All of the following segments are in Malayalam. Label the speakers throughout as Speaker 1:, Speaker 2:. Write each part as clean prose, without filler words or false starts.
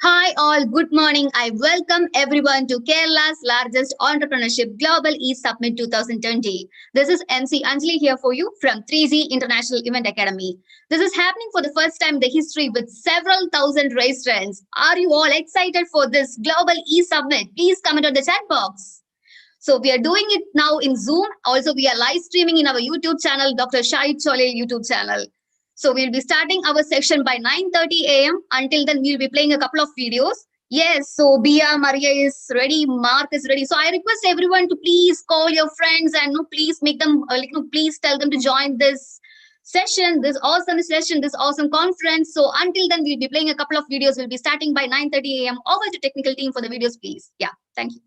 Speaker 1: Hi all, good morning. I welcome everyone to Kerala's largest entrepreneurship global e-summit 2020. This is MC Anjali here for you from 3G International Event Academy. This is happening for the first time in the history with several thousand registrants. Are you all excited for this global e-summit? Please comment on the chat box. So we are doing it now in Zoom. Also, we are live streaming in our YouTube channel, Dr. Sahid Cholayil YouTube channel. So we'll be starting our session by 9:30 a.m. Until then, we'll be playing a couple of videos. Yes, so Bia, Maria is ready, Mark is ready. So I request everyone to please call your friends and please make them, please tell them to join this session, this awesome session, this awesome conference. So until then, we'll be playing a couple of videos. We'll be starting by 9:30 a.m. Over to technical team for the videos, please. Yeah, thank you.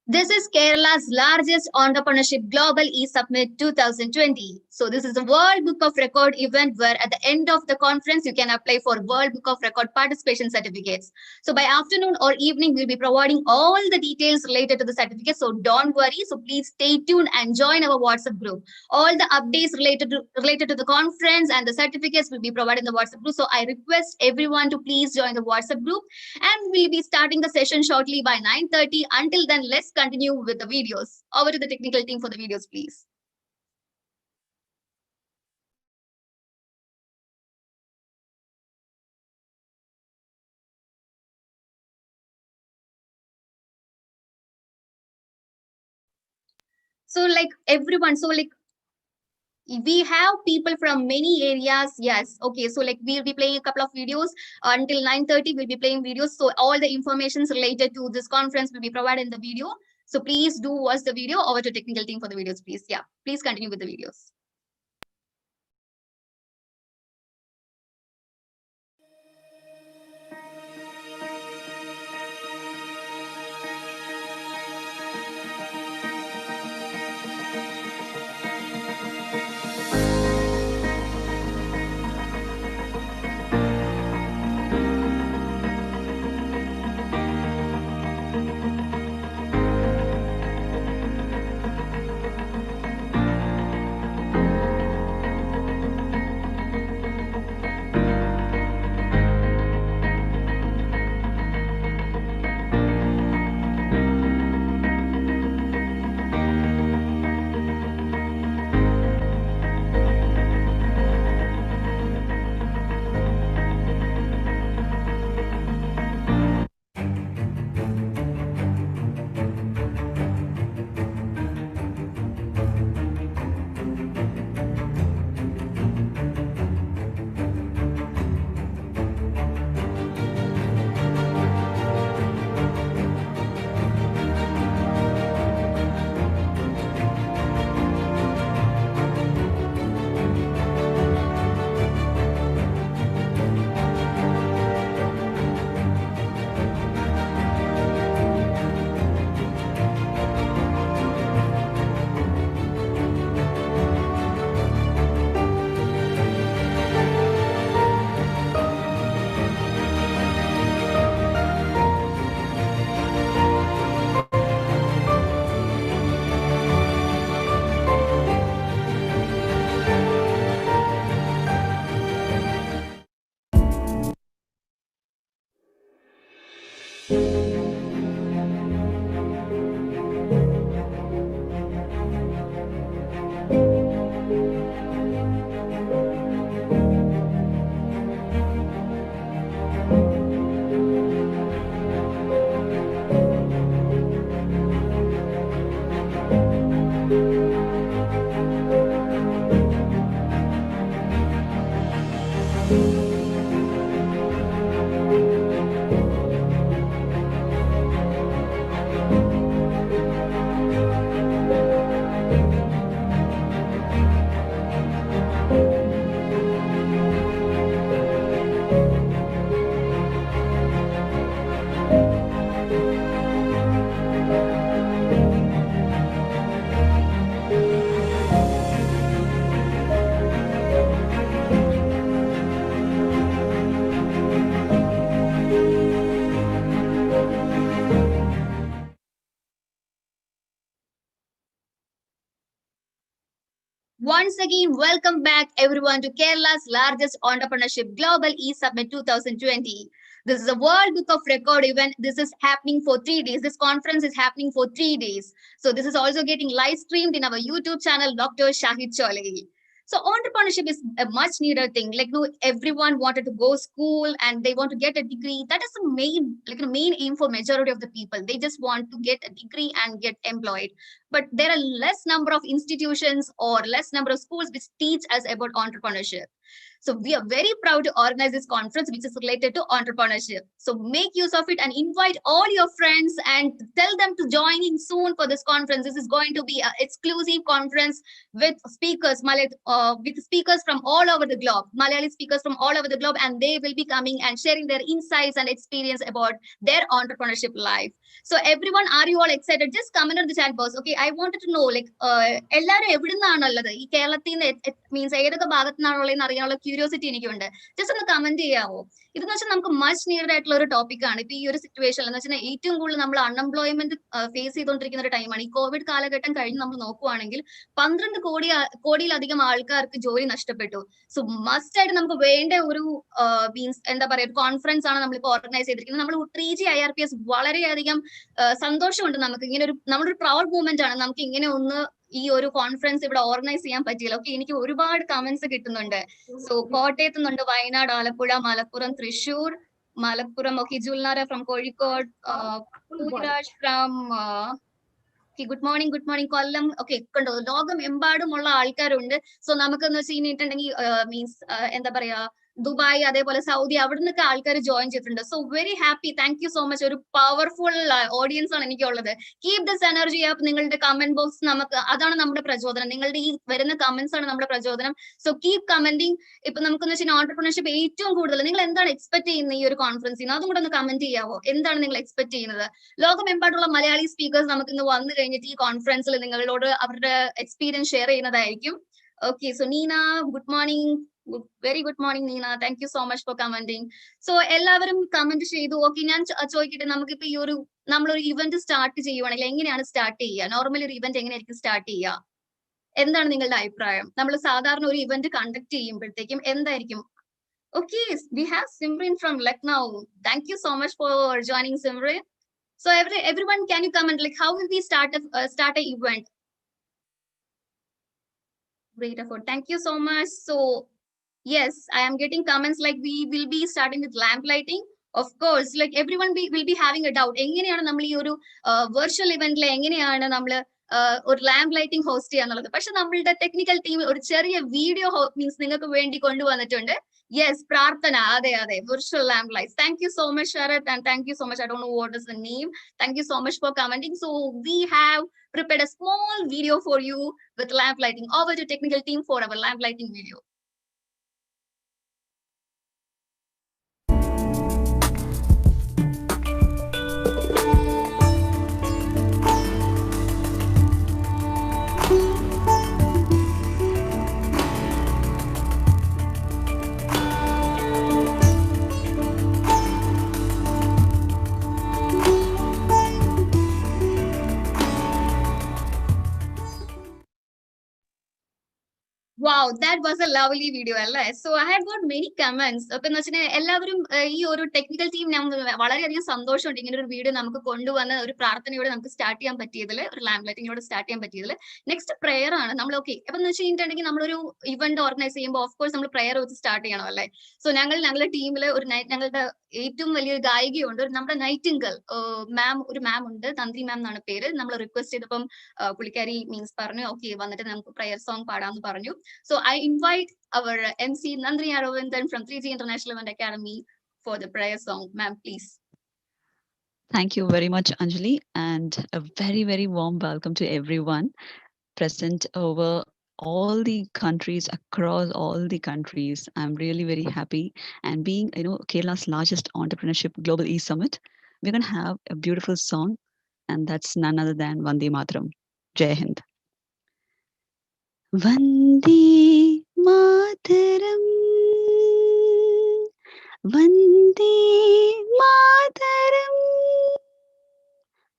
Speaker 1: This is Kerala's largest entrepreneurship global e-summit 2020. So this is a World Book of Record event where at the end of the conference, you can apply for World Book of Record participation certificates. So by afternoon or evening, we'll be providing all the details related to the certificate. So don't worry. So please stay tuned and join our WhatsApp group. All the updates related to the conference and the certificates will be provided in the WhatsApp group. So I request everyone to please join the WhatsApp group, and we'll be starting the session shortly by 9:30. Until then, let's continue with the videos. Over to the technical team for the videos, please. So like everyone, so like we have people from many areas. Yes, okay, so like we'll be playing a couple of videos until 9:30. We'll be playing videos, so all the informations related to this conference will be provided in the video. So please do watch the video. Over to technical team for the videos, please. Yeah, please continue with the videos. Once again, welcome back everyone to Kerala's largest entrepreneurship global e-summit 2020. This is a World Book of Record event. This is happening for 3 days. This conference is happening for 3 days. So this is also getting live streamed in our YouTube channel, Dr. Sahid Cholayil. So entrepreneurship is a much needed thing. Like, no, everyone wanted to go school and they want to get a degree. That is the main, main aim for majority of the people. They just want to get a degree and get employed. But there are less number of institutions or less number of schools which teach us about entrepreneurship. So we are very proud to organize this conference which is related to entrepreneurship. So make use of it and invite all your friends and tell them to join in soon for this conference. This is going to be an exclusive conference with speakers, with speakers from all over the globe, Malayali speakers from all over the globe, and they will be coming and sharing their insights and experience about their entrepreneurship life. So everyone, are you all excited? Just comment on the chat box. Okay, I wanted to know, like, എല്ലാവരും എവിടുന്നാണുള്ളത് ഈ കേരളത്തിൽ നിന്ന് മീൻസ് ഏതൊക്കെ ഭാഗത്തുനിന്നാണുള്ളതെന്ന് അറിയാനുള്ള ക്യൂരിയോസിറ്റി എനിക്കുണ്ട്. ജസ്റ്റ് ഒന്ന് കമന്റ് ചെയ്യാവോ? ഇതെന്ന് വെച്ചാൽ നമുക്ക് മച്ച് നീഡഡ് ആയിട്ടുള്ള ഒരു ടോപ്പിക്കാണ്. ഇപ്പൊ ഈ ഒരു സിറ്റുവേഷനിൽ എന്ന് വെച്ചാൽ ഏറ്റവും കൂടുതൽ നമ്മൾ അൺഎംപ്ലോയ്മെന്റ് ഫേസ് ചെയ്തുകൊണ്ടിരിക്കുന്ന ഒരു ടൈമാണ്. ഈ കോവിഡ് കാലഘട്ടം കഴിഞ്ഞ് നമ്മൾ നോക്കുവാണെങ്കിൽ 12 കോടിയിലധികം ആൾക്കാർക്ക് ജോലി നഷ്ടപ്പെട്ടു. സോ മസ്റ്റ് ആയിട്ട് നമുക്ക് വേണ്ട ഒരു മീൻസ് എന്താ പറയുക, ഒരു കോൺഫറൻസ് ആണ് നമ്മളിപ്പോൾ ഓർഗനൈസ് ചെയ്തിരിക്കുന്നത്. നമ്മൾ 3G IRPS വളരെയധികം സന്തോഷമുണ്ട്. നമുക്ക് ഇങ്ങനെ ഒരു നമ്മളൊരു പ്രൗഡ് മൂവ്മെന്റ് ആണ് നമുക്ക് ഇങ്ങനെ ഒന്ന് ഈ ഒരു കോൺഫറൻസ് ഇവിടെ ഓർഗനൈസ് ചെയ്യാൻ പറ്റിയില്ല. ഓക്കെ, എനിക്ക് ഒരുപാട് കമന്റ്സ് കിട്ടുന്നുണ്ട്. സോ കോട്ടയത്ത് നിന്നുണ്ട്, Wayanad, Alappuzha, Malappuram, Thrissur, Malappuram, okay, Julnara from Kozhikode, Pooraj from good morning Kollam. Okay, കണ്ടോ, ലോകമെമ്പാടുമുള്ള ആൾക്കാരുണ്ട്. സോ നമുക്കെന്ന് വെച്ച് കഴിഞ്ഞിട്ടുണ്ടെങ്കിൽ മീൻസ് എന്താ പറയാ, ദുബായ്, അതേപോലെ സൗദി, അവിടെ നിന്നൊക്കെ ആൾക്കാർ ജോയിൻ ചെയ്തിട്ടുണ്ട്. So very happy, thank you so much. ഒരു പവർഫുൾ ഓഡിയൻസ് ആണ് എനിക്കുള്ളത്. Keep this energy up. നിങ്ങളുടെ കമന്റ് ബോക്സ് നമുക്ക് അതാണ് നമ്മുടെ പ്രചോദനം. നിങ്ങളുടെ ഈ വരുന്ന കമന്റ്സ് ആണ് നമ്മുടെ പ്രചോദനം. So keep commenting. ഇപ്പൊ നമുക്കെന്ന് വെച്ചാൽ ഓൺടർപ്രണർഷിപ്പ് ഏറ്റവും കൂടുതൽ നിങ്ങൾ എന്താണ് എക്സ്പെക്ട് ചെയ്യുന്നത് ഈ ഒരു കോൺഫറൻസിൽ നിന്ന്, അതും കൂടെ ഒന്ന് കമന്റ് ചെയ്യാവോ? എന്താണ് നിങ്ങൾ എക്സ്പെക്ട് ചെയ്യുന്നത്? ലോകമെമ്പാടുള്ള മലയാളി സ്പീക്കേഴ്സ് നമുക്ക് ഇന്ന് വന്നു കഴിഞ്ഞിട്ട് ഈ കോൺഫറൻസിൽ നിങ്ങളോട് അവരുടെ എക്സ്പീരിയൻസ് ഷെയർ ചെയ്യുന്നതായിരിക്കും. Okay, so Neena, good morning. Very good morning Neena, thank you so much four commenting. So എല്ലാവരും കമന്റ് ചെയ്തു. ഓക്കെ, ഞാൻ ചോദിക്കട്ടെ, നമുക്കിപ്പോ ഈ ഒരു നമ്മളൊരു ഇവന്റ് സ്റ്റാർട്ട് ചെയ്യുവാണെങ്കിൽ എങ്ങനെയാണ് സ്റ്റാർട്ട് ചെയ്യുക? നോർമലി ഒരു ഇവന്റ് എങ്ങനെയായിരിക്കും സ്റ്റാർട്ട് ചെയ്യുക? എന്താണ് നിങ്ങളുടെ അഭിപ്രായം? നമ്മൾ സാധാരണ ഒരു ഇവന്റ് കണ്ടക്ട് ചെയ്യുമ്പോഴത്തേക്കും എന്തായിരിക്കും? Okay, we have Simran from Lucknow. Thank you so much for joining Simran. So everyone, can you comment, like, how will we start a event? Great effort. Thank you so much. So yes, I am getting comments like we will be starting with lamp lighting. Of course, like everyone will be having a doubt. എങ്ങനെയാണ് നമ്മൾ ഈ ഒരു വെർച്വൽ ഇവന്റിൽ എങ്ങനെയാണ് നമ്മൾ ഒരു ലാമ്പ് ലൈറ്റിംഗ് ഹോസ്റ്റ് ചെയ്യാന്നുള്ളത്? പക്ഷെ നമ്മളുടെ ടെക്നിക്കൽ ടീം ഒരു ചെറിയ വീഡിയോ മീൻസ് നിങ്ങൾക്ക് വേണ്ടി കൊണ്ടുവന്നിട്ടുണ്ട്. Yes, Prarthana, ade, virtual lamp lights. Thank you so much, Sharat, and thank you so much. I don't know what is the name. Thank you so much for commenting. So we have prepared a small video for you with lamp lighting. Over to technical team for our lamp lighting video. Wow, that was a lovely video, അല്ലേ? So I had got many comments. അപ്പൊ എന്ന് വെച്ചാൽ എല്ലാവരും ഈ ഒരു ടെക്നിക്കൽ ടീം വളരെയധികം സന്തോഷമുണ്ട് ഇങ്ങനെ ഒരു വീഡിയോ നമുക്ക് കൊണ്ടുവന്ന് ഒരു പ്രാർത്ഥനയോടെ നമുക്ക് സ്റ്റാർട്ട് ചെയ്യാൻ പറ്റിയതിൽ, ഒരു ലാമ്പ് ലൈറ്റിംഗോടെ സ്റ്റാർട്ട് ചെയ്യാൻ പറ്റിയതിൽ. നെക്സ്റ്റ് പ്രെയർ ആണ് നമ്മൾ. ഓക്കെ, അപ്പൊ എന്ന് വെച്ച് കഴിഞ്ഞിട്ടുണ്ടെങ്കിൽ നമ്മളൊരു ഇവന്റ് ഓർഗനൈസ് ചെയ്യുമ്പോൾ ഓഫ് കോഴ്സ് നമ്മൾ പ്രെയർ വെച്ച് സ്റ്റാർട്ട് ചെയ്യണം, അല്ലേ? സോ ഞങ്ങളുടെ ടീമിൽ ഒരു ഞങ്ങളുടെ ഏറ്റവും വലിയൊരു ഗായികയുണ്ട്, നമ്മുടെ നൈറ്റിംഗൽ മാം, ഒരു മാം ഉണ്ട്, തന്ത്രി മാം എന്നാണ് പേര്. നമ്മൾ റിക്വസ്റ്റ് ചെയ്തപ്പം പുള്ളിക്കാരി മീൻസ് പറഞ്ഞു ഓക്കെ വന്നിട്ട് നമുക്ക് പ്രെയർ സോങ് പാടാമെന്ന് പറഞ്ഞു. So So I invite our MC Nandri Aravindan from 3G International Event Academy for the prayer song. Ma'am, please.
Speaker 2: Thank you very much, Anjali, and a very, very warm welcome to everyone present over all the countries, across all the countries. I'm really very happy. And being, Kerala's largest entrepreneurship global e-summit, we're going to have a beautiful song, and that's none other than Vande Mataram. Jai Hind. Vande Mataram. Vande Mataram.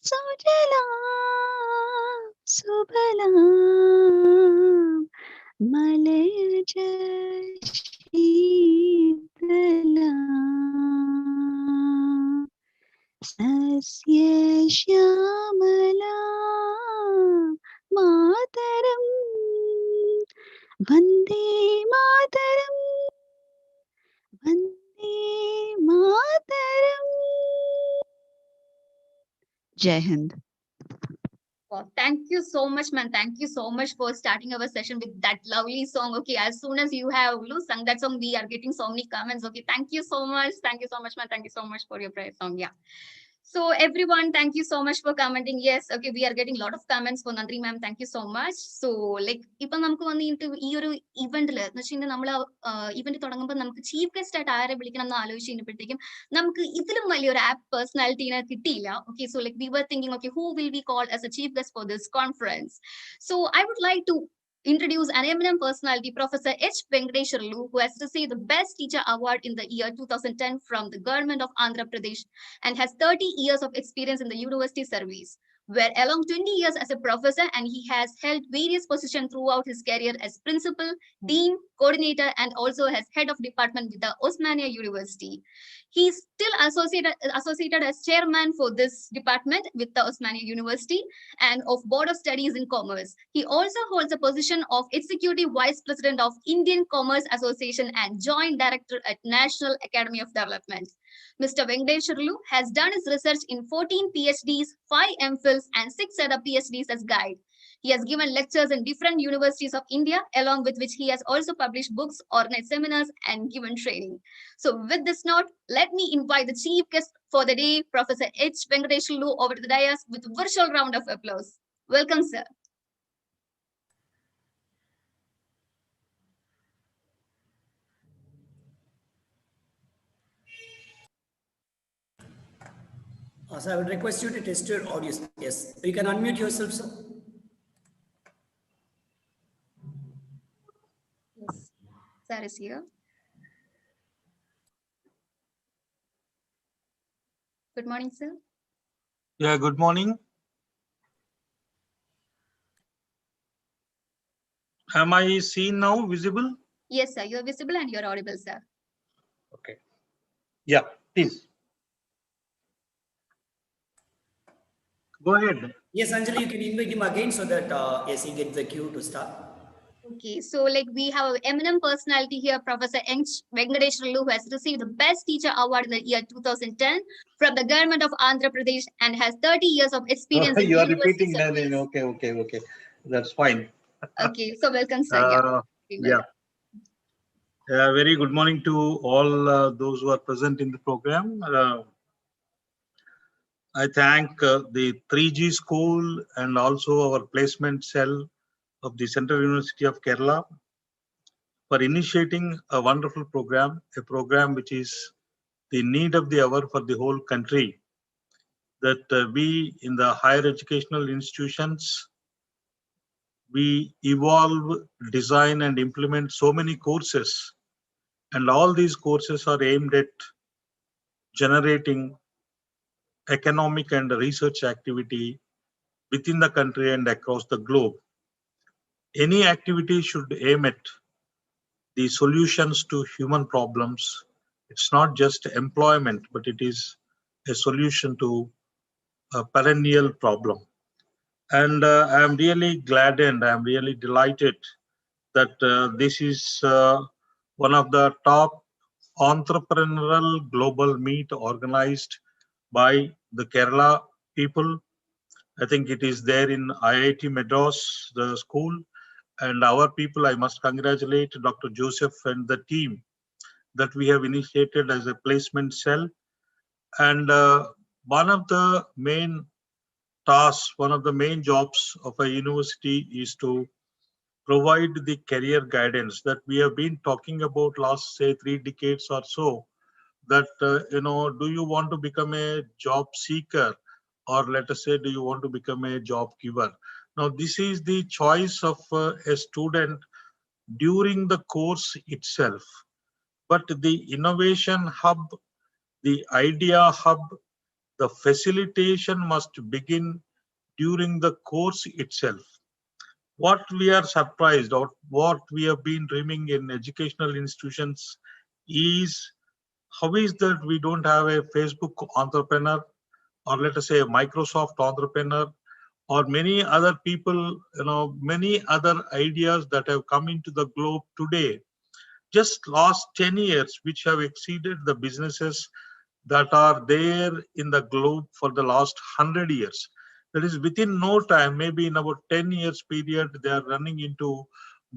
Speaker 2: Sujalam, Subalam, Malayaj Sheetalam, Sasya Shyamalam, Mataram, Vande Mataram, Vande Mataram. Jai Hind.
Speaker 1: Wow, thank you so much, man. Thank you so much for starting our session with that lovely song. Okay, as soon as you have sung that song, we are getting so many comments. Okay, thank you so much. Thank you so much, man. Thank you so much for your prayer song. Yeah. So everyone, thank you so much for commenting. Yes, okay, we are getting a lot of comments for Nandri ma'am. Thank you so much. So like ഇപ്പം നമുക്ക് വന്നിട്ട് ഈ ഒരു ഇവന്റിൽ എന്ന് വെച്ചാൽ നമ്മൾ ഇവന്റ് തുടങ്ങുമ്പോൾ നമുക്ക് ചീഫ് ഗസ്റ്റ് ആയിട്ട് ആരെ വിളിക്കണം എന്ന് ആലോചിച്ച് കഴിഞ്ഞപ്പോഴത്തേക്കും നമുക്ക് ഇതിലും വലിയൊരു ആപ്പ് പേഴ്സണാലിറ്റീനെ കിട്ടിയില്ല. Okay, so like we were thinking okay who will be called as a chief guest for this conference. So I would like to introduce an eminent personality, Professor H. Venkateswarlu, who has received the Best Teacher Award in the year 2010 from the government of Andhra Pradesh and has 30 years of experience in the university service, where along 20 years as a professor, and he has held various positions throughout his career as principal, dean, coordinator, and also as head of department with the Osmania University. He's still associated as chairman for this department with the Osmania University and of Board of Studies in Commerce. He also holds the position of Executive Vice President of Indian Commerce Association and Joint Director at National Academy of Development. Mr. Venkateswarlu has done his research in 14 PhDs, 5 MPhils, and 6 other PhDs as guide. He has given lectures in different universities of India, along with which he has also published books, organized seminars, and given training. So with this note, let me invite the chief guest for the day, Professor H. Venkateswarlu, over to the dais with a virtual round of applause. Welcome, sir.
Speaker 3: So I would request you to test your audio. Yes, you can unmute yourself, sir.
Speaker 1: Yes, sir is here. Good morning, sir.
Speaker 4: Yeah, good morning. Am I seen now, visible?
Speaker 1: Yes, sir, you're visible and you're audible, sir.
Speaker 4: Okay. Yeah, please. Go ahead.
Speaker 3: Yes, Anjali, you can invite him again so that yes, he gets the cue to start.
Speaker 1: Okay, so like we have an eminent personality here, Professor H. Venkateswarlu, who has received the Best Teacher Award in the year 2010 from the government of Andhra Pradesh and has 30 years of experience.
Speaker 4: You are repeating that. Okay. That's fine.
Speaker 1: Okay, so welcome, sir.
Speaker 4: Yeah. Very good morning to all those who are present in the program. I thank the 3G school and also our placement cell of the Central University of Kerala for initiating a wonderful program, a program which is the need of the hour for the whole country, that we in the higher educational institutions, we evolve, design and implement so many courses, and all these courses are aimed at generating economic and research activity within the country and across the globe. Any activity should aim at the solutions to human problems. It's not just employment, but it is a solution to a perennial problem. And I'm really glad and I'm really delighted that this is one of the top entrepreneurial global meet organized by the Kerala people. I think it is there in IIT Madras, the school, And our people, I must congratulate Dr. Joseph and the team that we have initiated as a placement cell. And one of the main tasks, one of the main jobs of a university is to provide the career guidance that we have been talking about last, say, 3 decades or so. That, do you want to become a job seeker, or let us say, do you want to become a job giver? Now, this is the choice of a student during the course itself. But the innovation hub, the idea hub, the facilitation must begin during the course itself. What we are surprised, or what we have been dreaming in educational institutions, is how is that we don't have a Facebook entrepreneur, or let us say a Microsoft entrepreneur, or many other people, many other ideas that have come into the globe today, just last 10 years, which have exceeded the businesses that are there in the globe for the last 100 years. That is, within no time, maybe in about 10 years period, they are running into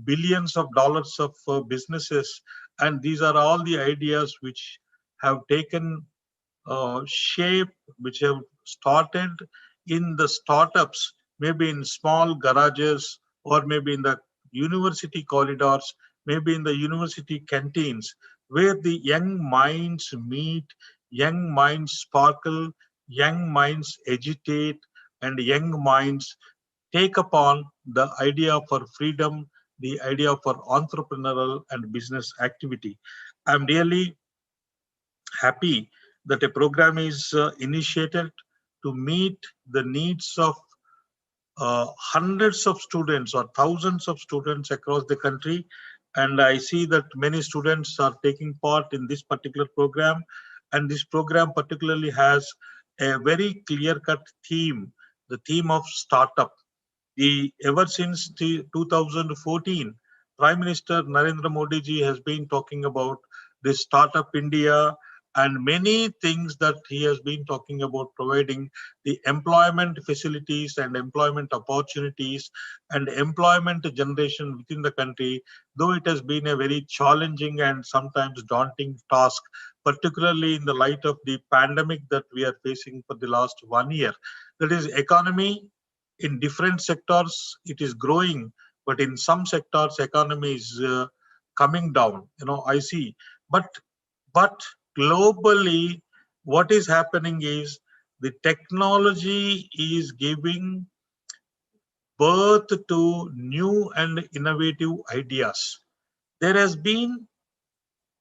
Speaker 4: billions of dollars of businesses. And these are all the ideas which have taken shape, which have started in the startups, maybe in small garages, or maybe in the university corridors, maybe in the university canteens, where the young minds meet, young minds sparkle, young minds agitate, and young minds take upon the idea for freedom, the idea for entrepreneurial and business activity. I'm really happy that a program is initiated to meet the needs of hundreds of students or thousands of students across the country. And I see that many students are taking part in this particular program. And this program particularly has a very clear-cut theme, the theme of startup. Ever since 2014, Prime Minister Narendra Modi ji has been talking about this Startup India and many things that he has been talking about, providing the employment facilities and employment opportunities and employment generation within the country, though it has been a very challenging and sometimes daunting task, particularly in the light of the pandemic that we are facing for the last 1 year. That is, economy in different sectors, it is growing, but in some sectors, economy is coming down. I see. But globally, what is happening is the technology is giving birth to new and innovative ideas. There has been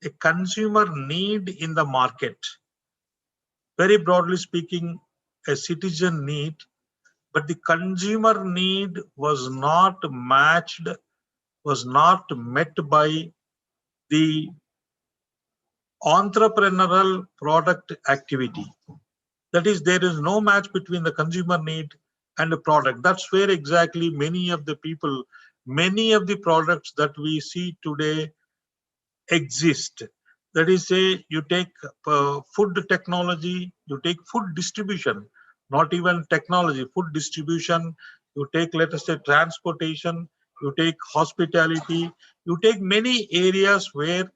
Speaker 4: a consumer need in the market. Very broadly speaking, a citizen need, but the consumer need was not matched, was not met by the entrepreneurial product activity. That is, there is no match between the consumer need and the product. That's where exactly many of the people, many of the products that we see today exist. That is, say, you take food technology, you take food distribution, not even technology, food distribution, you take, let us say, transportation, you take hospitality, you take many areas where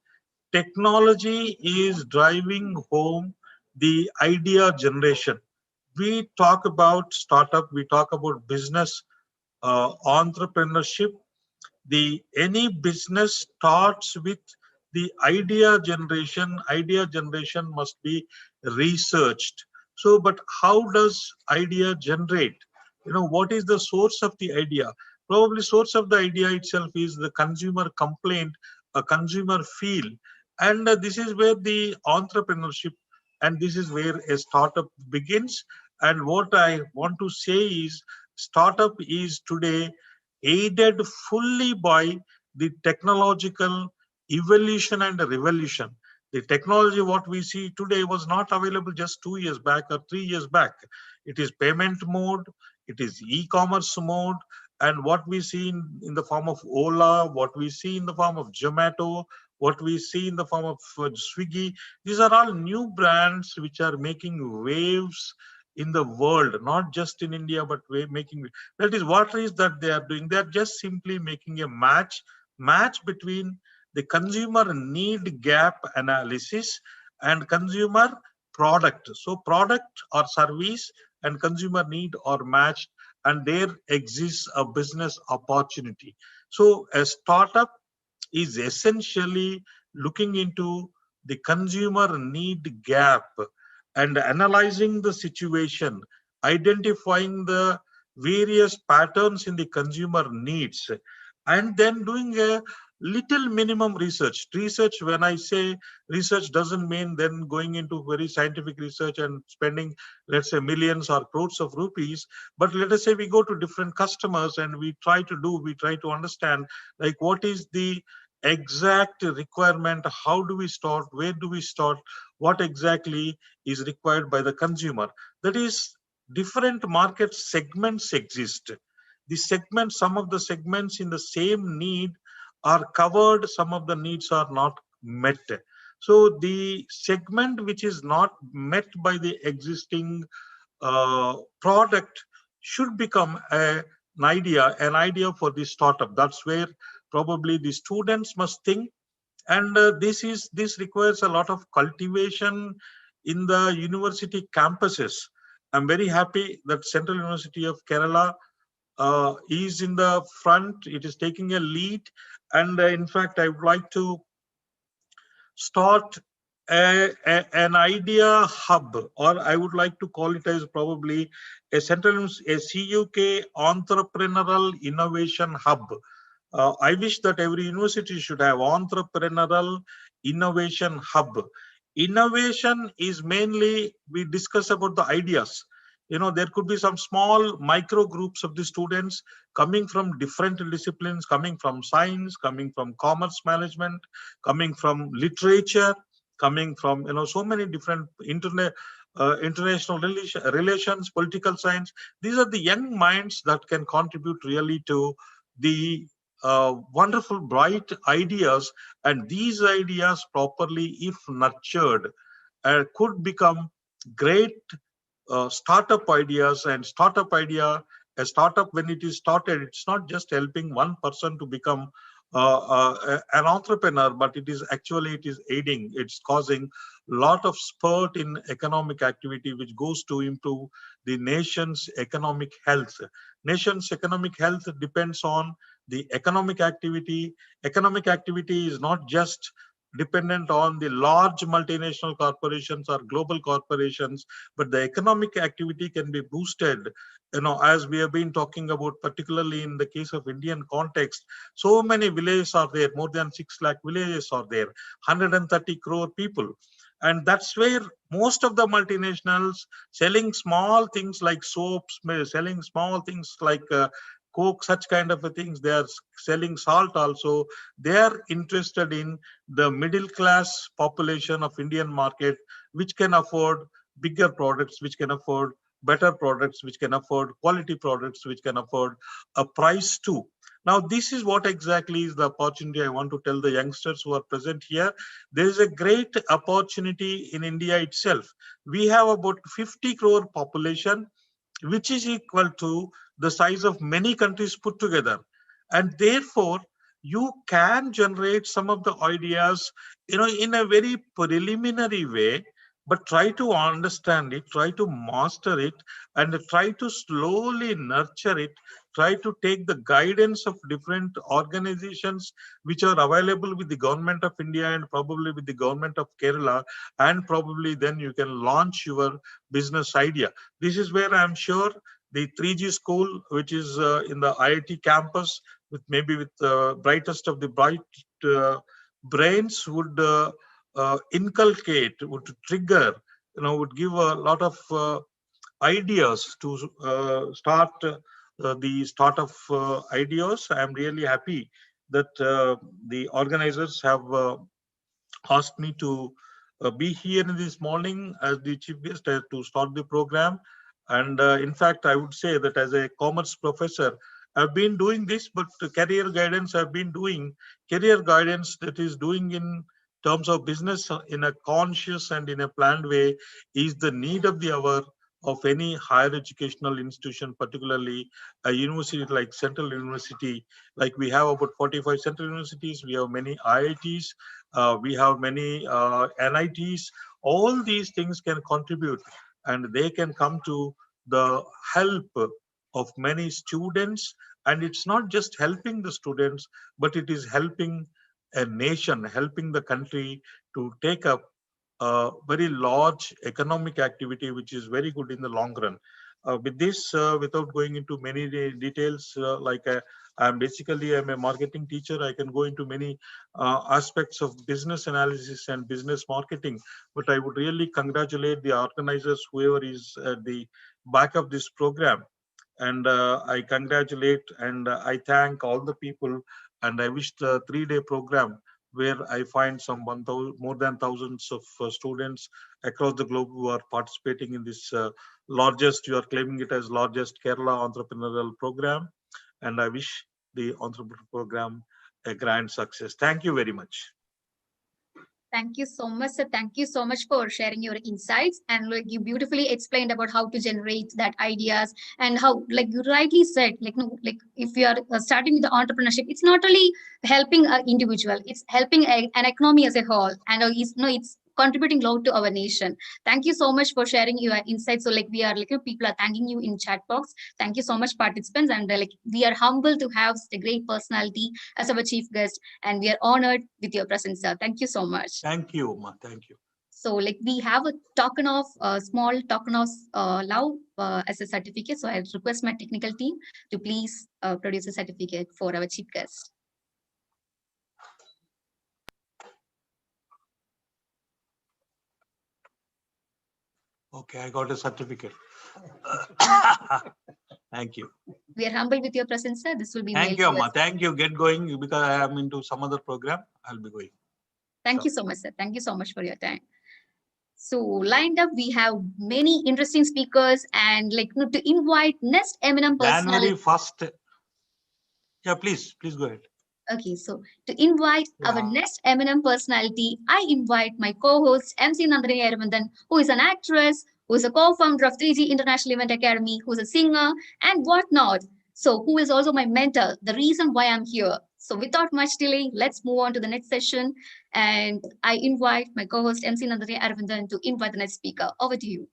Speaker 4: technology is driving home the idea generation. We talk about startup, we talk about business, entrepreneurship. Any business starts with the idea generation. Idea generation must be researched. So, but how does idea generate? What is the source of the idea? Probably source of the idea itself is the consumer complaint, a consumer feel. And this is where the entrepreneurship, and this is where a startup begins. And what I want to say is, startup is today aided fully by the technological evolution and revolution. The technology what we see today was not available just 2 years back or 3 years back. It is payment mode, it is e-commerce mode, and what we see in the form of Ola, what we see in the form of Zomato, what we see in the form of Swiggy, these are all new brands which are making waves in the world, not just in India, but making. That is what is that they are doing. They are just simply making a match between the consumer need gap analysis and consumer product. So product or service and consumer need are matched, and there exists a business opportunity. So a startup is essentially looking into the consumer need gap and analyzing the situation, identifying the various patterns in the consumer needs, and then doing a little minimum research. Research, when I say research, doesn't mean then going into very scientific research and spending, let's say, millions or crores of rupees. But let us say we go to different customers and we try to understand, like, what is the exact requirement, how do we start, where do we start, what exactly is required by the consumer. That is, different market segments exist. The segments, some of the segments in the same need are covered, some of the needs are not met. So the segment which is not met by the existing product should become an idea for the startup. That's where probably the students must think, and this requires a lot of cultivation in the university campuses. I'm very happy that Central University of Kerala is in the front. It is taking a lead, and in fact, I would like to start an idea hub, or I would like to call it as probably a CUK entrepreneurial innovation hub. I wish that every university should have entrepreneurial innovation hub. Innovation is mainly, we discuss about the ideas. There could be some small micro groups of the students coming from different disciplines, coming from science, coming from commerce management, coming from literature, coming from so many different international relations, political science. These are the young minds that can contribute really to the wonderful, bright ideas, and these ideas properly, if nurtured, could become great startup ideas. And a startup, when it is started, it's not just helping one person to become an entrepreneur, but it is aiding, it's causing a lot of spurt in economic activity, which goes to improve the nation's economic health. Nation's economic health depends on the economic activity. Economic activity is not just dependent on the large multinational corporations or global corporations, but the economic activity can be boosted, as we have been talking about, particularly in the case of Indian context. So many villages are there, more than 6 lakh villages are there, 130 crore people. And that's where most of the multinationals selling small things like soaps, selling small things like Coke, such kind of things, they are selling salt also. They are interested in the middle class population of Indian market, which can afford bigger products, which can afford better products, which can afford quality products, which can afford a price too. Now, this is what exactly is the opportunity I want to tell the youngsters who are present here. There is a great opportunity in India itself. We have about 50 crore population, which is equal to the size of many countries put together. And therefore, you can generate some of the ideas, in a very preliminary way, but try to understand it, try to master it, and try to slowly nurture it. Try to take the guidance of different organizations which are available with the government of India and probably with the government of Kerala, and probably then you can launch your business idea. This is where I'm sure the 3G school, which is in the IIT campus, with brightest of the bright brains, would inculcate, would trigger, would give a lot of ideas to start the startup ideas. I'm really happy that the organizers have asked me to be here this morning as the chief guest to start the program. And in fact, I would say that as a commerce professor, I've been doing this, but career guidance I've been doing. Career guidance that is doing in terms of business in a conscious and in a planned way is the need of the hour of any higher educational institution, particularly a university like Central University. Like we have about 45 Central Universities, we have many IITs, we have many NITs. All these things can contribute and they can come to the help of many students. And it's not just helping the students, but it is helping a nation, helping the country to take up a very large economic activity, which is very good in the long run. With this, without going into many details, I'm a marketing teacher. I can go into many aspects of business analysis and business marketing, but I would really congratulate the organizers, whoever is at the back of this program. And I congratulate and I thank all the people, and I wish the 3-day program where I find some 1,000, more than thousands of students across the globe who are participating in this largest, you are claiming it as largest Kerala entrepreneurial program. And I wish the entrepreneurial program a grand success. Thank you very much.
Speaker 1: Thank you so much, sir. Thank you so much for sharing your insights, and like you beautifully explained about how to generate that ideas, and how, like you rightly said, like no, like if you are starting with the entrepreneurship, it's not only helping an individual, it's helping an economy as a whole, and it's contributing a lot to our nation. Thank you so much for sharing your insights. So like we are like people are thanking you in chat box. Thank you so much, participants, and like we are humbled to have such a great personality as our chief guest, and we are honored with your presence, sir. Thank you so much.
Speaker 4: Thank you, Ma. Thank you.
Speaker 1: So like we have a token of small token of love as a certificate. So I request my technical team to please produce a certificate for our chief guest.
Speaker 4: Okay, I got a certificate. Thank you.
Speaker 1: We are humbled with your presence, sir. This will be
Speaker 4: Thank
Speaker 1: mailed
Speaker 4: you,
Speaker 1: to
Speaker 4: Amma.
Speaker 1: us.
Speaker 4: Thank you. Get going, because I am into some other program. I'll be going.
Speaker 1: Thank you so much, sir. Thank you so much for your time. So lined up, we have many interesting speakers, and like to invite next eminent
Speaker 4: January
Speaker 1: personality.
Speaker 4: 1st. Yeah, please go ahead.
Speaker 1: Okay, so to invite our next eminent personality, I invite my co-host MC Nandini Aravindan, who is an actress, who is a co-founder of 3G International Event Academy, who's a singer and whatnot. So who is also my mentor, the reason why I'm here. So without much delay, let's move on to the next session. And I invite my co-host MC Nandini Aravindan to invite the next speaker. Over to you.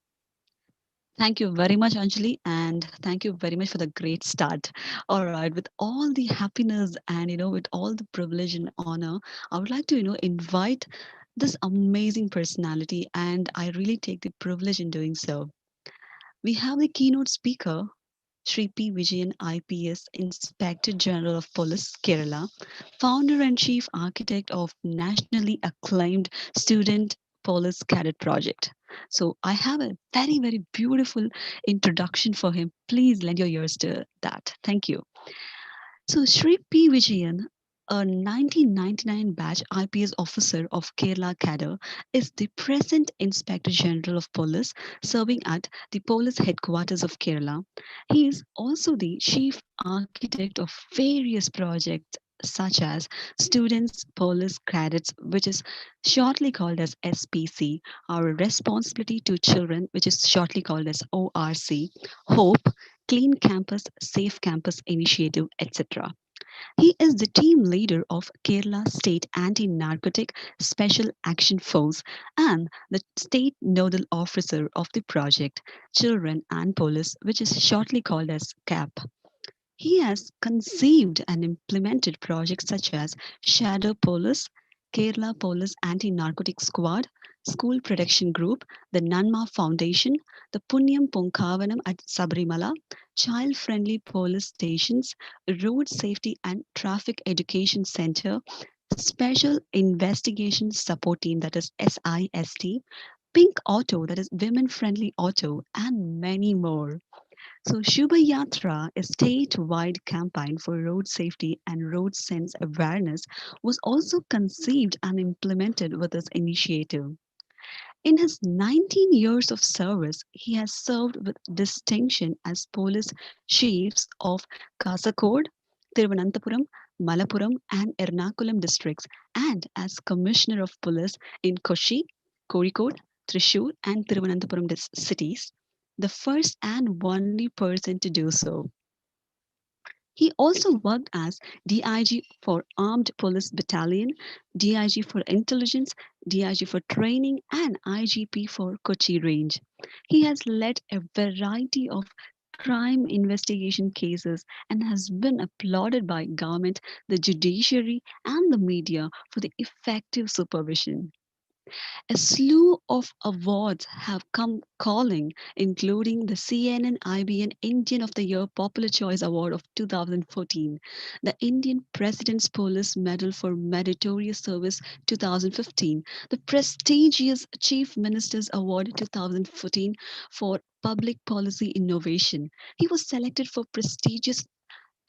Speaker 2: Thank you very much, Anjali, and thank you very much for the great start. All right, with all the happiness and with all the privilege and honor, I would like to invite this amazing personality, and I really take the privilege in doing so. We have the keynote speaker, Shri P. Vijayan IPS, Inspector General of Police, Kerala, founder and chief architect of nationally acclaimed student police cadet project. So I have a very, very beautiful introduction for him. Please lend your ears to that. Thank you. So Shri P. Vijayan, a 1999 batch IPS officer of Kerala cadre, is the present Inspector General of Police, serving at the police headquarters of Kerala. He is also the chief architect of various projects such as Students Police Credits, which is shortly called as SPC, our Responsibility to Children, which is shortly called as ORC, Hope, Clean Campus, Safe Campus Initiative, etc. He is the team leader of Kerala State Anti-Narcotic Special Action Force and the state nodal officer of the project Children and Police, which is shortly called as CAP. He has conceived and implemented projects such as Shadow Police, Kerala Police Anti-Narcotic Squad, School Protection Group, the Nanma Foundation, the Punyam Punkavanam at Sabrimala, child-friendly police stations, Road Safety and Traffic Education Center, Special Investigation Support Team, that is SIST, Pink Auto, that is Women-Friendly Auto, and many more. So Shubha Yatra, a statewide campaign for road safety and road sense awareness, was also conceived and implemented with this initiative. In his 19 years of service, he has served with distinction as police chiefs of Kasaragod, Thiruvananthapuram, Malappuram, and Ernakulam districts, and as Commissioner of Police in Kochi, Kozhikode, Thrissur, and Thiruvananthapuram cities. the first and only person to do so. He also worked as DIG for Armed Police Battalion, DIG for Intelligence, DIG for Training, and IGP for Kochi Range. He has led a variety of crime investigation cases and has been applauded by government, the judiciary, and the media for the effective supervision. A slew of awards have come calling, including the CNN IBN Indian of the Year Popular Choice Award of 2014, the Indian President's Police Medal for Meritorious Service 2015, the prestigious Chief Minister's Award 2014 for Public Policy Innovation. He was selected for prestigious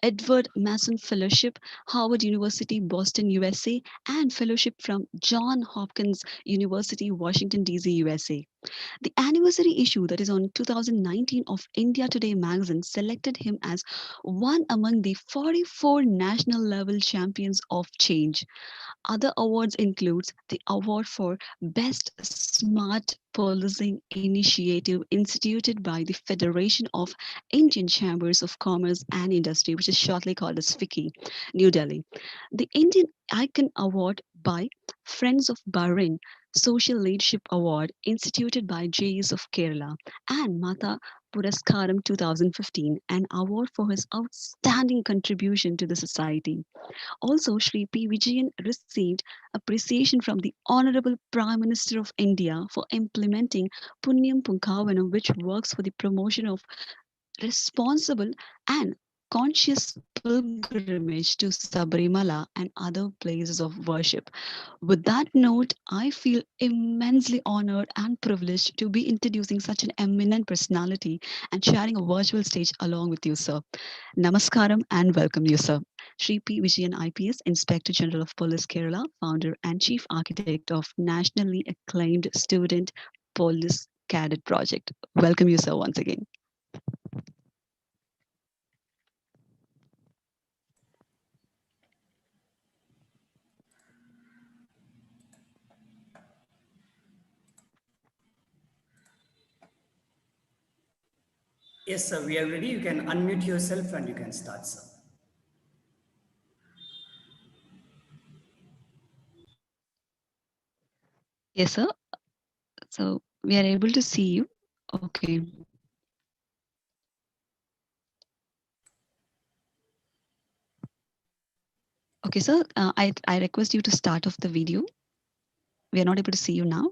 Speaker 2: Edward Mason Fellowship, Harvard University, Boston, USA, and fellowship from Johns Hopkins University, Washington, D.C., USA. The anniversary issue, that is on 2019 of India Today magazine, selected him as one among the 44 national level champions of change. Other awards includes the award for Best Smart Policing Initiative instituted by the Federation of Indian Chambers of Commerce and Industry, which is shortly called as FICCI, New Delhi. The Indian Icon Award by Friends of Bahrain, Social Leadership Award instituted by JS of Kerala, and Mata Puraskaram 2015, an award for his outstanding contribution to the society. Also, Shri P. Vijayan received appreciation from the Honorable Prime Minister of India for implementing Punyam Punkavanam, which works for the promotion of responsible and conscious pilgrimage to Sabrimala and other places of worship. With that note, I feel immensely honored and privileged to be introducing such an eminent personality and sharing a virtual stage along with you, sir. Namaskaram and welcome you, sir. Shri P. Vijayan IPS, Inspector General of Police Kerala, founder and chief architect of nationally acclaimed student police cadet project. Welcome you, sir, once again.
Speaker 3: Yes, sir, we are ready. You can unmute yourself and you can start, sir.
Speaker 2: Yes, sir. So we are able to see you. Okay. Okay, sir. I request you to start off the video. We are not able to see you now.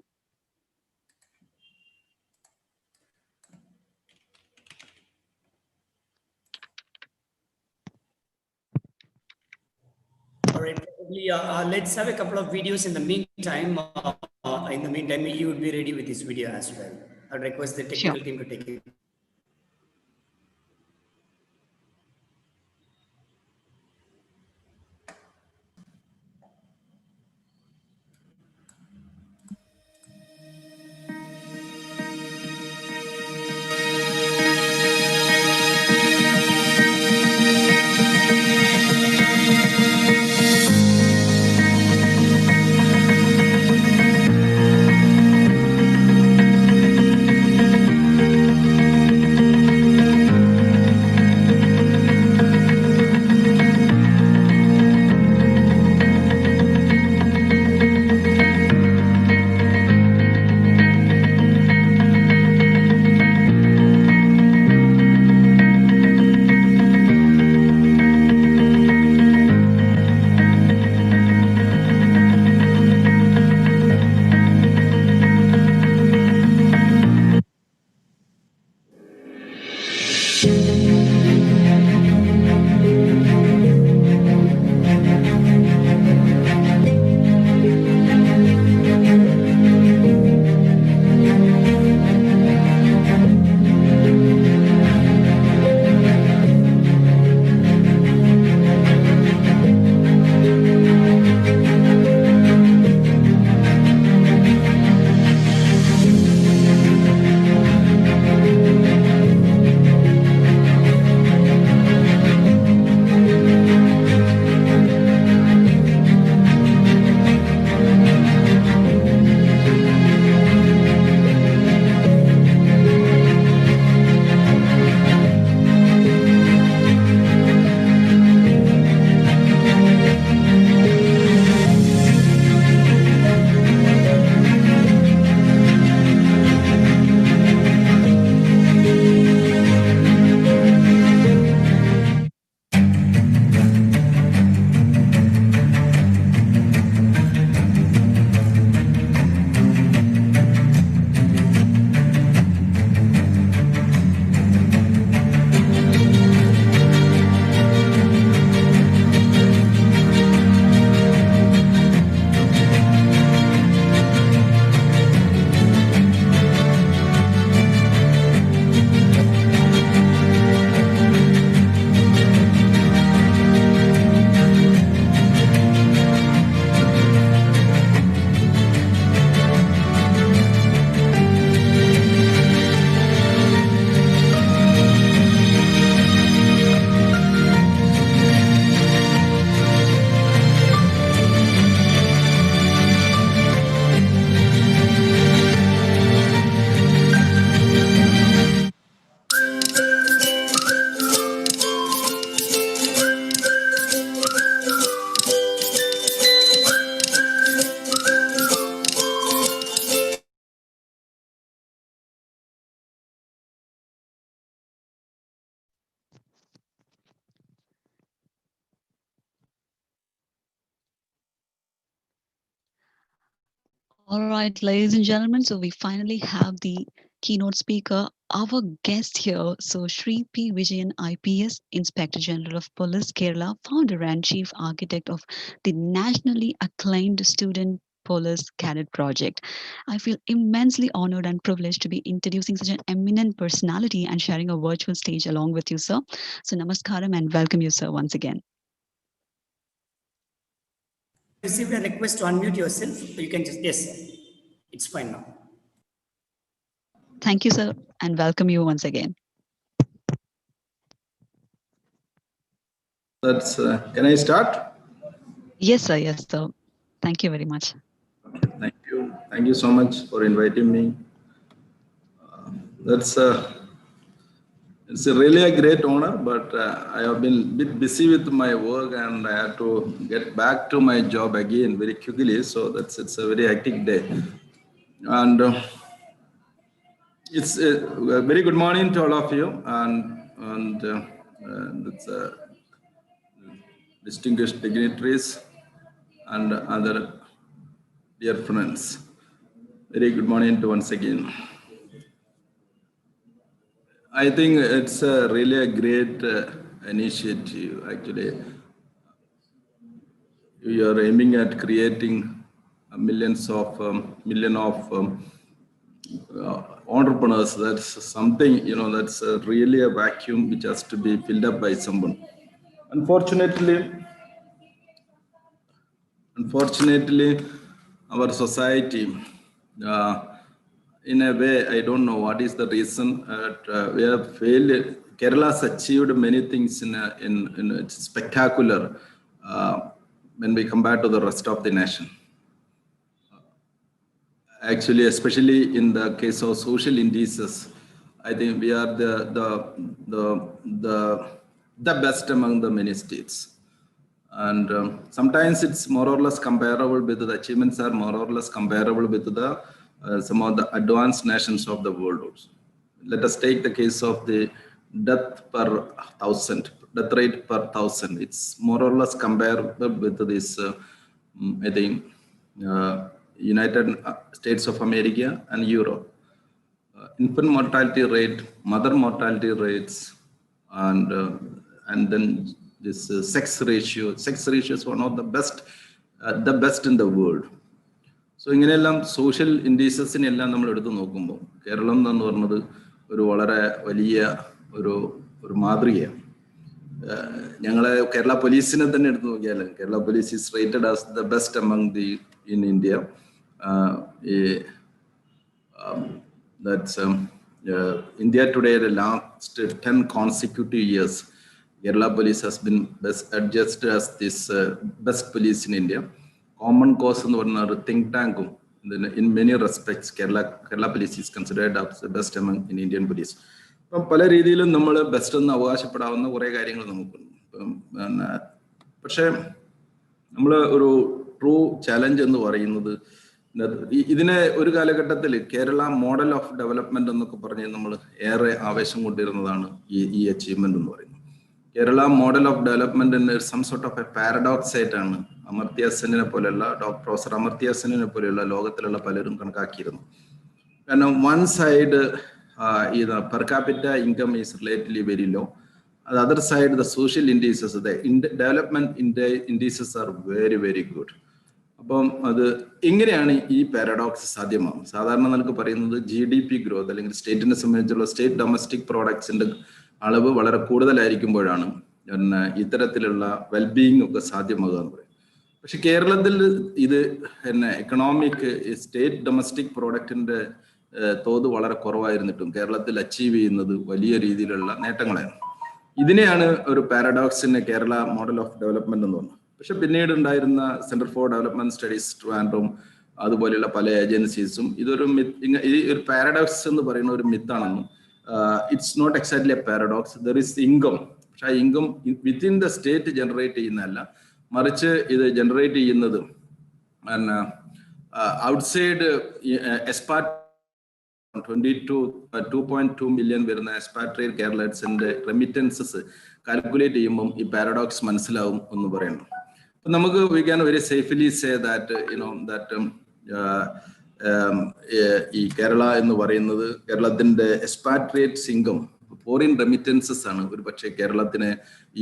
Speaker 3: All right, probably, let's have a couple of videos in the meantime. You would be ready with this video as well. I'll request the technical team to take it.
Speaker 2: All right, ladies and gentlemen, so we finally have the keynote speaker, our guest here. So Shri P. Vijayan IPS, Inspector General of Police, Kerala, founder and chief architect of the nationally acclaimed Student Police Cadet Project. I feel immensely honored and privileged to be introducing such an eminent personality and sharing a virtual stage along with you, sir. So namaskaram and welcome you, sir, once again.
Speaker 3: Received a request to unmute yourself. You can just, yes, sir. It's fine now.
Speaker 2: Thank you, sir, and welcome you once again.
Speaker 5: That's. Can I start?
Speaker 2: Yes, sir. Yes, sir. Thank you very much.
Speaker 5: Thank you. Thank you so much for inviting me. It's really a great honor, but I have been a bit busy with my work and I have to get back to my job again very quickly. So it's a very hectic day. And it's a very good morning to all of you and it's distinguished dignitaries and other dear friends. Very good morning to once again. I think it's really a great initiative. Actually, you are aiming at creating million of entrepreneurs. That's something, that's really a vacuum which has to be filled up by someone. Unfortunately, our society, in a way, I don't know what is the reason. We have failed. Kerala has achieved many things in it's spectacular when we compare to the rest of the nation. Actually, especially in the case of social indices, I think we are the best among the many states. And sometimes it's more or less comparable with the achievements are more or less comparable with the some of the advanced nations of the world also. Let us take the case of the death rate per thousand. It's more or less comparable with this, I think, United States of America and Europe. Infant mortality rate, mother mortality rates, and then this sex ratio. Sex ratio is one of the best in the world. So ഇങ്ങനെയെല്ലാം സോഷ്യൽ ഇൻഡീസസിനെല്ലാം നമ്മൾ എടുത്തു നോക്കുമ്പോൾ കേരളം എന്ന് പറഞ്ഞത് ഒരു വളരെ വലിയ ഒരു മാതൃകയാണ്. ഞങ്ങളെ കേരള പോലീസിനെ തന്നെ എടുത്തു നോക്കിയാൽ Kerala police is rated as the best among the in India. That's India today, the last 10 consecutive years, Kerala police has been adjusted as this best police in India. Common cause in the think tank. In many respects, Kerala police is considered as the best among in Indian police. പല രീതിയിലും നമ്മൾ ബെസ്റ്റ് എന്ന് അവകാശപ്പെടാവുന്ന കുറേ കാര്യങ്ങൾ നമുക്കുണ്ട്. പക്ഷേ നമ്മൾ ഒരു ട്രൂ ചാലഞ്ച് എന്ന് പറയുന്നത് ഇതിനെ ഒരു കാലഘട്ടത്തിൽ കേരള മോഡൽ ഓഫ് ഡെവലപ്മെന്റ് എന്നൊക്കെ പറഞ്ഞ് നമ്മൾ ഏറെ ആവേശം കൊണ്ടിരുന്നതാണ് ഈ അച്ചീവ്മെന്റ് എന്ന് പറയുന്നത്. കേരള മോഡൽ ഓഫ് ഡെവലപ്മെന്റിന് some sort of a paradox ആയിട്ടാണ് അമർത്യ സെന്നിനെ പോലെയുള്ള പ്രൊഫസർ അമർത്യ സെന്നിനെ പോലെയുള്ള ലോകത്തിലുള്ള പലരും കണക്കാക്കിയിരുന്നു. കാരണം one side per capita income is relatively very low. On the other side, the social indices, the development indices are very, very good. അപ്പം അത് എങ്ങനെയാണ് ഈ പാരഡോക്സ് സാധ്യമാകും? സാധാരണ നമുക്ക് പറയുന്നത് GDP ഗ്രോത്ത് അല്ലെങ്കിൽ സ്റ്റേറ്റിനെ സംബന്ധിച്ചുള്ള സ്റ്റേറ്റ് ഡൊമസ്റ്റിക് പ്രോഡക്ട്സിന്റെ അളവ് വളരെ കൂടുതലായിരിക്കുമ്പോഴാണ് ഇത്തരത്തിലുള്ള വെൽബീയിങ് ഒക്കെ സാധ്യമാകുക എന്ന് പറയും. പക്ഷെ കേരളത്തിൽ ഇത് എക്കണോമിക് സ്റ്റേറ്റ് ഡൊമസ്റ്റിക് പ്രോഡക്റ്റിന്റെ തോത് വളരെ കുറവായിരുന്നിട്ടും കേരളത്തിൽ അച്ചീവ് ചെയ്യുന്നത് വലിയ രീതിയിലുള്ള നേട്ടങ്ങളാണ്. ഇതിനെയാണ് ഒരു പാരഡോക്സിന് കേരള മോഡൽ ഓഫ് ഡെവലപ്മെന്റ് എന്ന് പറഞ്ഞത്. പക്ഷെ പിന്നീട് ഉണ്ടായിരുന്ന centre for development studies Trivandrum അതുപോലെയുള്ള പല ഏജൻസീസും ഇതൊരു ഈ ഒരു പാരഡോക്സ് എന്ന് പറയുന്ന ഒരു മിത്താണെന്നും it's not exactly a paradox. There is income. പക്ഷെ ആ income within the state generate ചെയ്യുന്നതല്ല, മറിച്ച് ഇത് ജനറേറ്റ് ചെയ്യുന്നത് ഔട്ട്സൈഡ് എക്സ്പാർട്ട് 2.2 million വരുന്ന എക്സ്പാട്രിയേറ്റ് കേരളീയൻസിന്റെ റെമിറ്റൻസസ് കാൽക്കുലേറ്റ് ചെയ്യുമ്പോൾ ഈ പാരഡോക്സ് മനസ്സിലാവും എന്ന് പറയുന്നു. അപ്പൊ നമുക്ക് we can very safely say that ഈ കേരള എന്ന് പറയുന്നത് കേരളത്തിന്റെ എക്സ്പാട്രിയേറ്റ്സ് ഇൻകം ഫോറിൻ റെമിറ്റൻസസ് ആണ് ഒരു പക്ഷേ കേരളത്തിന്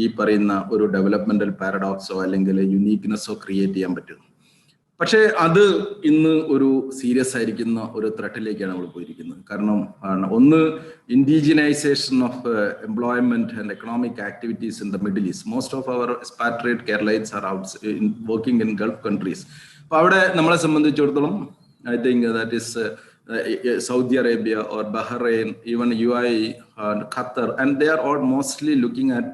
Speaker 5: ഈ പറയുന്ന ഒരു ഡെവലപ്മെന്റൽ പാരഡോക്സോ അല്ലെങ്കിൽ യുണീക്നെസ്സോ ക്രിയേറ്റ് ചെയ്യാൻ പറ്റും. പക്ഷേ അത് ഇന്ന് ഒരു സീരിയസ് ആയിരിക്കുന്ന ഒരു ത്രെട്ടിലേക്കാണ് നമ്മൾ പോയിരിക്കുന്നത്. കാരണം ഒന്ന്, indigenisation of employment and economic activities in the Middle East. Most of our expatriate Keralites are working in Gulf countries. അപ്പൊ അവിടെ നമ്മളെ സംബന്ധിച്ചിടത്തോളം I think that is Saudi Arabia or Bahrain, even UAE and Qatar, and they are all mostly looking at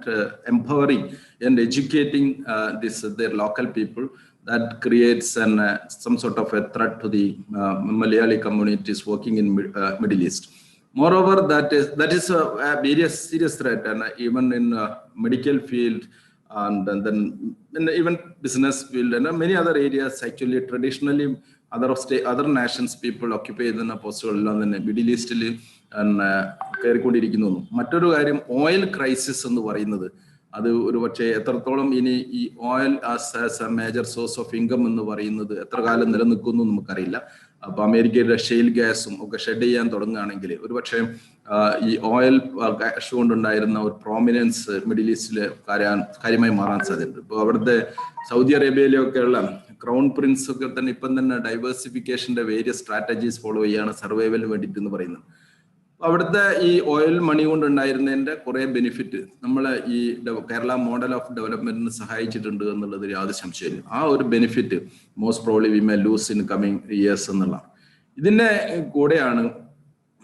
Speaker 5: empowering and educating their local people. That creates some sort of a threat to the Malayali communities working in Middle East. Moreover, that is a very serious threat, and even in medical field and then in even business field and many other areas. Actually, traditionally, other nations people occupy the പോസ്റ്റുകളെല്ലാം തന്നെ മിഡിൽ ഈസ്റ്റിൽ കയറിക്കൊണ്ടിരിക്കുന്നു. മറ്റൊരു കാര്യം, ഓയിൽ ക്രൈസിസ് എന്ന് പറയുന്നത് അത് ഒരു പക്ഷേ എത്രത്തോളം ഇനി ഈ oil as A major source of income എന്ന് പറയുന്നത് എത്ര കാലം നിലനിൽക്കുന്നു നമുക്കറിയില്ല. അപ്പൊ അമേരിക്കയുടെ ഷെയിൽ ഗ്യാസും ഒക്കെ ഷെഡ് ചെയ്യാൻ തുടങ്ങുകയാണെങ്കിൽ ഒരു പക്ഷേ ഈ ഓയിൽ ഗ്യാസ് കൊണ്ടുണ്ടായിരുന്ന ഒരു പ്രോമിനൻസ് മിഡിൽ ഈസ്റ്റിൽ കാര്യമായി മാറാൻ സാധ്യതയുണ്ട്. ഇപ്പോൾ അവിടുത്തെ സൗദി അറേബ്യയിലൊക്കെയുള്ള ക്രൗൺ പ്രിൻസ് ഒക്കെ തന്നെ ഇപ്പം തന്നെ ഡൈവേഴ്സിഫിക്കേഷന്റെ വേരിയസ് സ്ട്രാറ്റജീസ് ഫോളോ ചെയ്യാണ് സർവൈവലിന് വേണ്ടിയിട്ട് എന്ന് പറയുന്നത്. അവിടുത്തെ ഈ ഓയിൽ മണി കൊണ്ടുണ്ടായിരുന്നതിന്റെ കുറെ ബെനിഫിറ്റ് നമ്മളെ ഈ കേരള മോഡൽ ഓഫ് ഡെവലപ്മെന്റിന് സഹായിച്ചിട്ടുണ്ട് എന്നുള്ളത് യാതൊരു സംശയമില്ല. ആ ഒരു benefit most probably we may lose in coming years എന്നുള്ളതാണ്. ഇതിന്റെ കൂടെയാണ്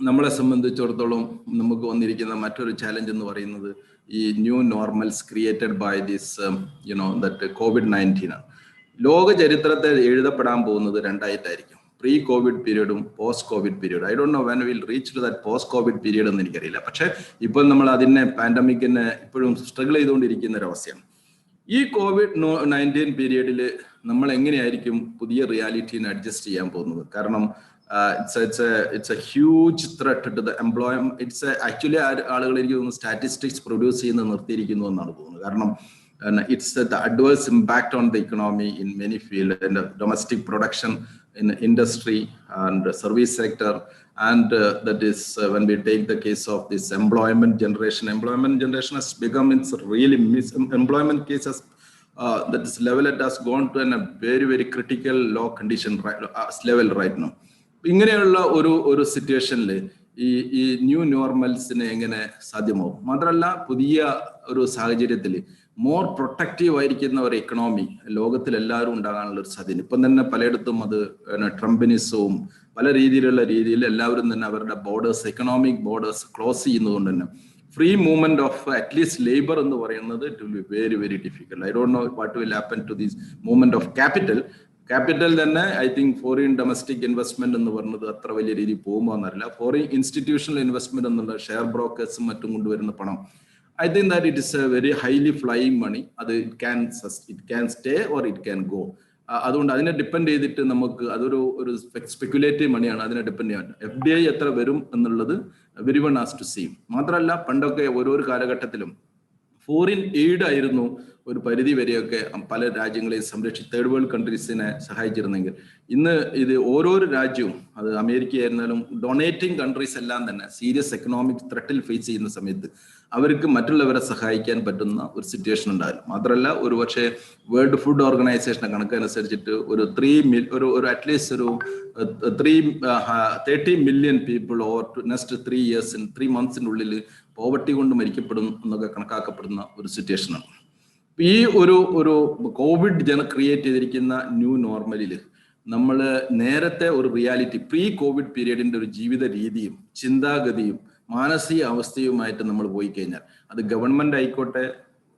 Speaker 5: നമ്മളെ സംബന്ധിച്ചിടത്തോളം നമുക്ക് വന്നിരിക്കുന്ന മറ്റൊരു ചാലഞ്ച് എന്ന് പറയുന്നത് ഈ new normals created by this that COVID-19 ആണ്. ലോക ചരിത്രത്തെ എഴുതപ്പെടാൻ പോകുന്നത് രണ്ടായിട്ടായിരിക്കും. പ്രീ കോവിഡ് പീരീഡും പോസ്റ്റ് കോവിഡ് പീരീഡും. I don't know when will reach to that post covid period എന്ന് എനിക്കറിയില്ല. പക്ഷെ ഇപ്പോൾ നമ്മൾ അതിനെ പാൻഡമിക്കിനെ ഇപ്പോഴും സ്ട്രഗിൾ ചെയ്തുകൊണ്ടിരിക്കുന്ന ഒരവസ്ഥയാണ്. ഈ COVID-19 പീരീഡിൽ നമ്മൾ എങ്ങനെയായിരിക്കും പുതിയ റിയാലിറ്റീനെ അഡ്ജസ്റ്റ് ചെയ്യാൻ പോകുന്നത്? കാരണം it's a huge threat to the employment. It's actually ആളുകൾ എനിക്ക് തോന്നുന്നു സ്റ്റാറ്റിസ്റ്റിക്സ് പ്രൊഡ്യൂസ് ചെയ്യുന്നത് നിർത്തിയിരിക്കുന്നു എന്നാണ് തോന്നുന്നത്. കാരണം it's the adverse impact on the economy in many fields, in the domestic production, in industry and service sector, and that is when we take the case of this employment generation has become, it's really employment cases that is level it has gone to a very very critical low condition level right now. ഇങ്ങനെയുള്ള ഒരു സിറ്റുവേഷനിൽ ഈ ന്യൂ നോർമൽസിനെ എങ്ങനെ സാധ്യമാവും? മാത്രമല്ല പുതിയ ഒരു സാഹചര്യത്തിൽ മോർ പ്രൊട്ടക്റ്റീവ് ആയിരിക്കുന്ന ഒരു എക്കണോമി ലോകത്തിൽ എല്ലാവരും ഉണ്ടാകാനുള്ള ഒരു സാധ്യത. ഇപ്പം തന്നെ പലയിടത്തും അത് ട്രംപിനിസവും പല രീതിയിൽ എല്ലാവരും തന്നെ അവരുടെ ബോർഡേഴ്സ്, എക്കണോമിക് ബോർഡേഴ്സ് ക്ലോസ് ചെയ്യുന്നതുകൊണ്ട് തന്നെ free movement of at least labour എന്ന് പറയുന്നത് it will be very very difficult. I don't know what will happen to this movement of capital തന്നെ. I think foreign domestic investment എന്ന് പറയുന്നത് അത്ര വലിയ രീതിയിൽ പോകുമ്പോൾ എന്നറിയില്ല. ഫോറിൻ ഇൻസ്റ്റിറ്റ്യൂഷണൽ ഇൻവെസ്റ്റ്മെന്റ് എന്നുള്ള ഷെയർ ബ്രോക്കേഴ്സും മറ്റും കൊണ്ടുവരുന്ന പണം, I think that it is a very highly flying money. It can stay or it can go. അതുകൊണ്ട് അതിനെ ഡിപ്പെൻഡ് ചെയ്തിട്ട് നമുക്ക് അതൊരു സ്പെക്കുലേറ്റീവ് മണിയാണ്. അതിനെ ഡിപ്പെൻഡ് ചെയ്യാൻ FDI എത്ര വരും എന്നുള്ളത് everyone has to see. മാത്രമല്ല പണ്ടൊക്കെ ഓരോ കാലഘട്ടത്തിലും ഫോറിൻ എയ്ഡ് ആയിരുന്നു ഒരു പരിധി വരെയൊക്കെ പല രാജ്യങ്ങളെയും സംരക്ഷിച്ച് തേർഡ് വേൾഡ് കൺട്രീസിനെ സഹായിച്ചിരുന്നെങ്കിൽ ഇന്ന് ഇത് ഓരോ രാജ്യവും, അത് അമേരിക്ക ആയിരുന്നാലും ഡൊണേറ്റിംഗ് കൺട്രീസ് എല്ലാം തന്നെ സീരിയസ് എക്കണോമിക് ത്രെട്ടിൽ ഫേസ് ചെയ്യുന്ന സമയത്ത് അവർക്ക് മറ്റുള്ളവരെ സഹായിക്കാൻ പറ്റുന്ന ഒരു സിറ്റുവേഷൻ ഉണ്ടായിരുന്നു. മാത്രമല്ല ഒരു പക്ഷേ വേൾഡ് ഫുഡ് ഓർഗനൈസേഷന്റെ കണക്കനുസരിച്ചിട്ട് ഒരു അറ്റ്ലീസ്റ്റ് ഒരു 30 million people over next 3 years 3 months poverty കൊണ്ട് മരിക്കപ്പെടും എന്നൊക്കെ കണക്കാക്കപ്പെടുന്ന ഒരു സിറ്റുവേഷനാണ്. ഈ ഒരു കോവിഡ് ക്രിയേറ്റ് ചെയ്തിരിക്കുന്ന ന്യൂ നോർമലിൽ നമ്മൾ നേരത്തെ ഒരു റിയാലിറ്റി പ്രീ കോവിഡ് പീരീഡിന്റെ ഒരു ജീവിത രീതിയും ചിന്താഗതിയും മാനസിക അവസ്ഥയുമായിട്ട് നമ്മൾ പോയി കഴിഞ്ഞാൽ അത് ഗവൺമെന്റ് ആയിക്കോട്ടെ,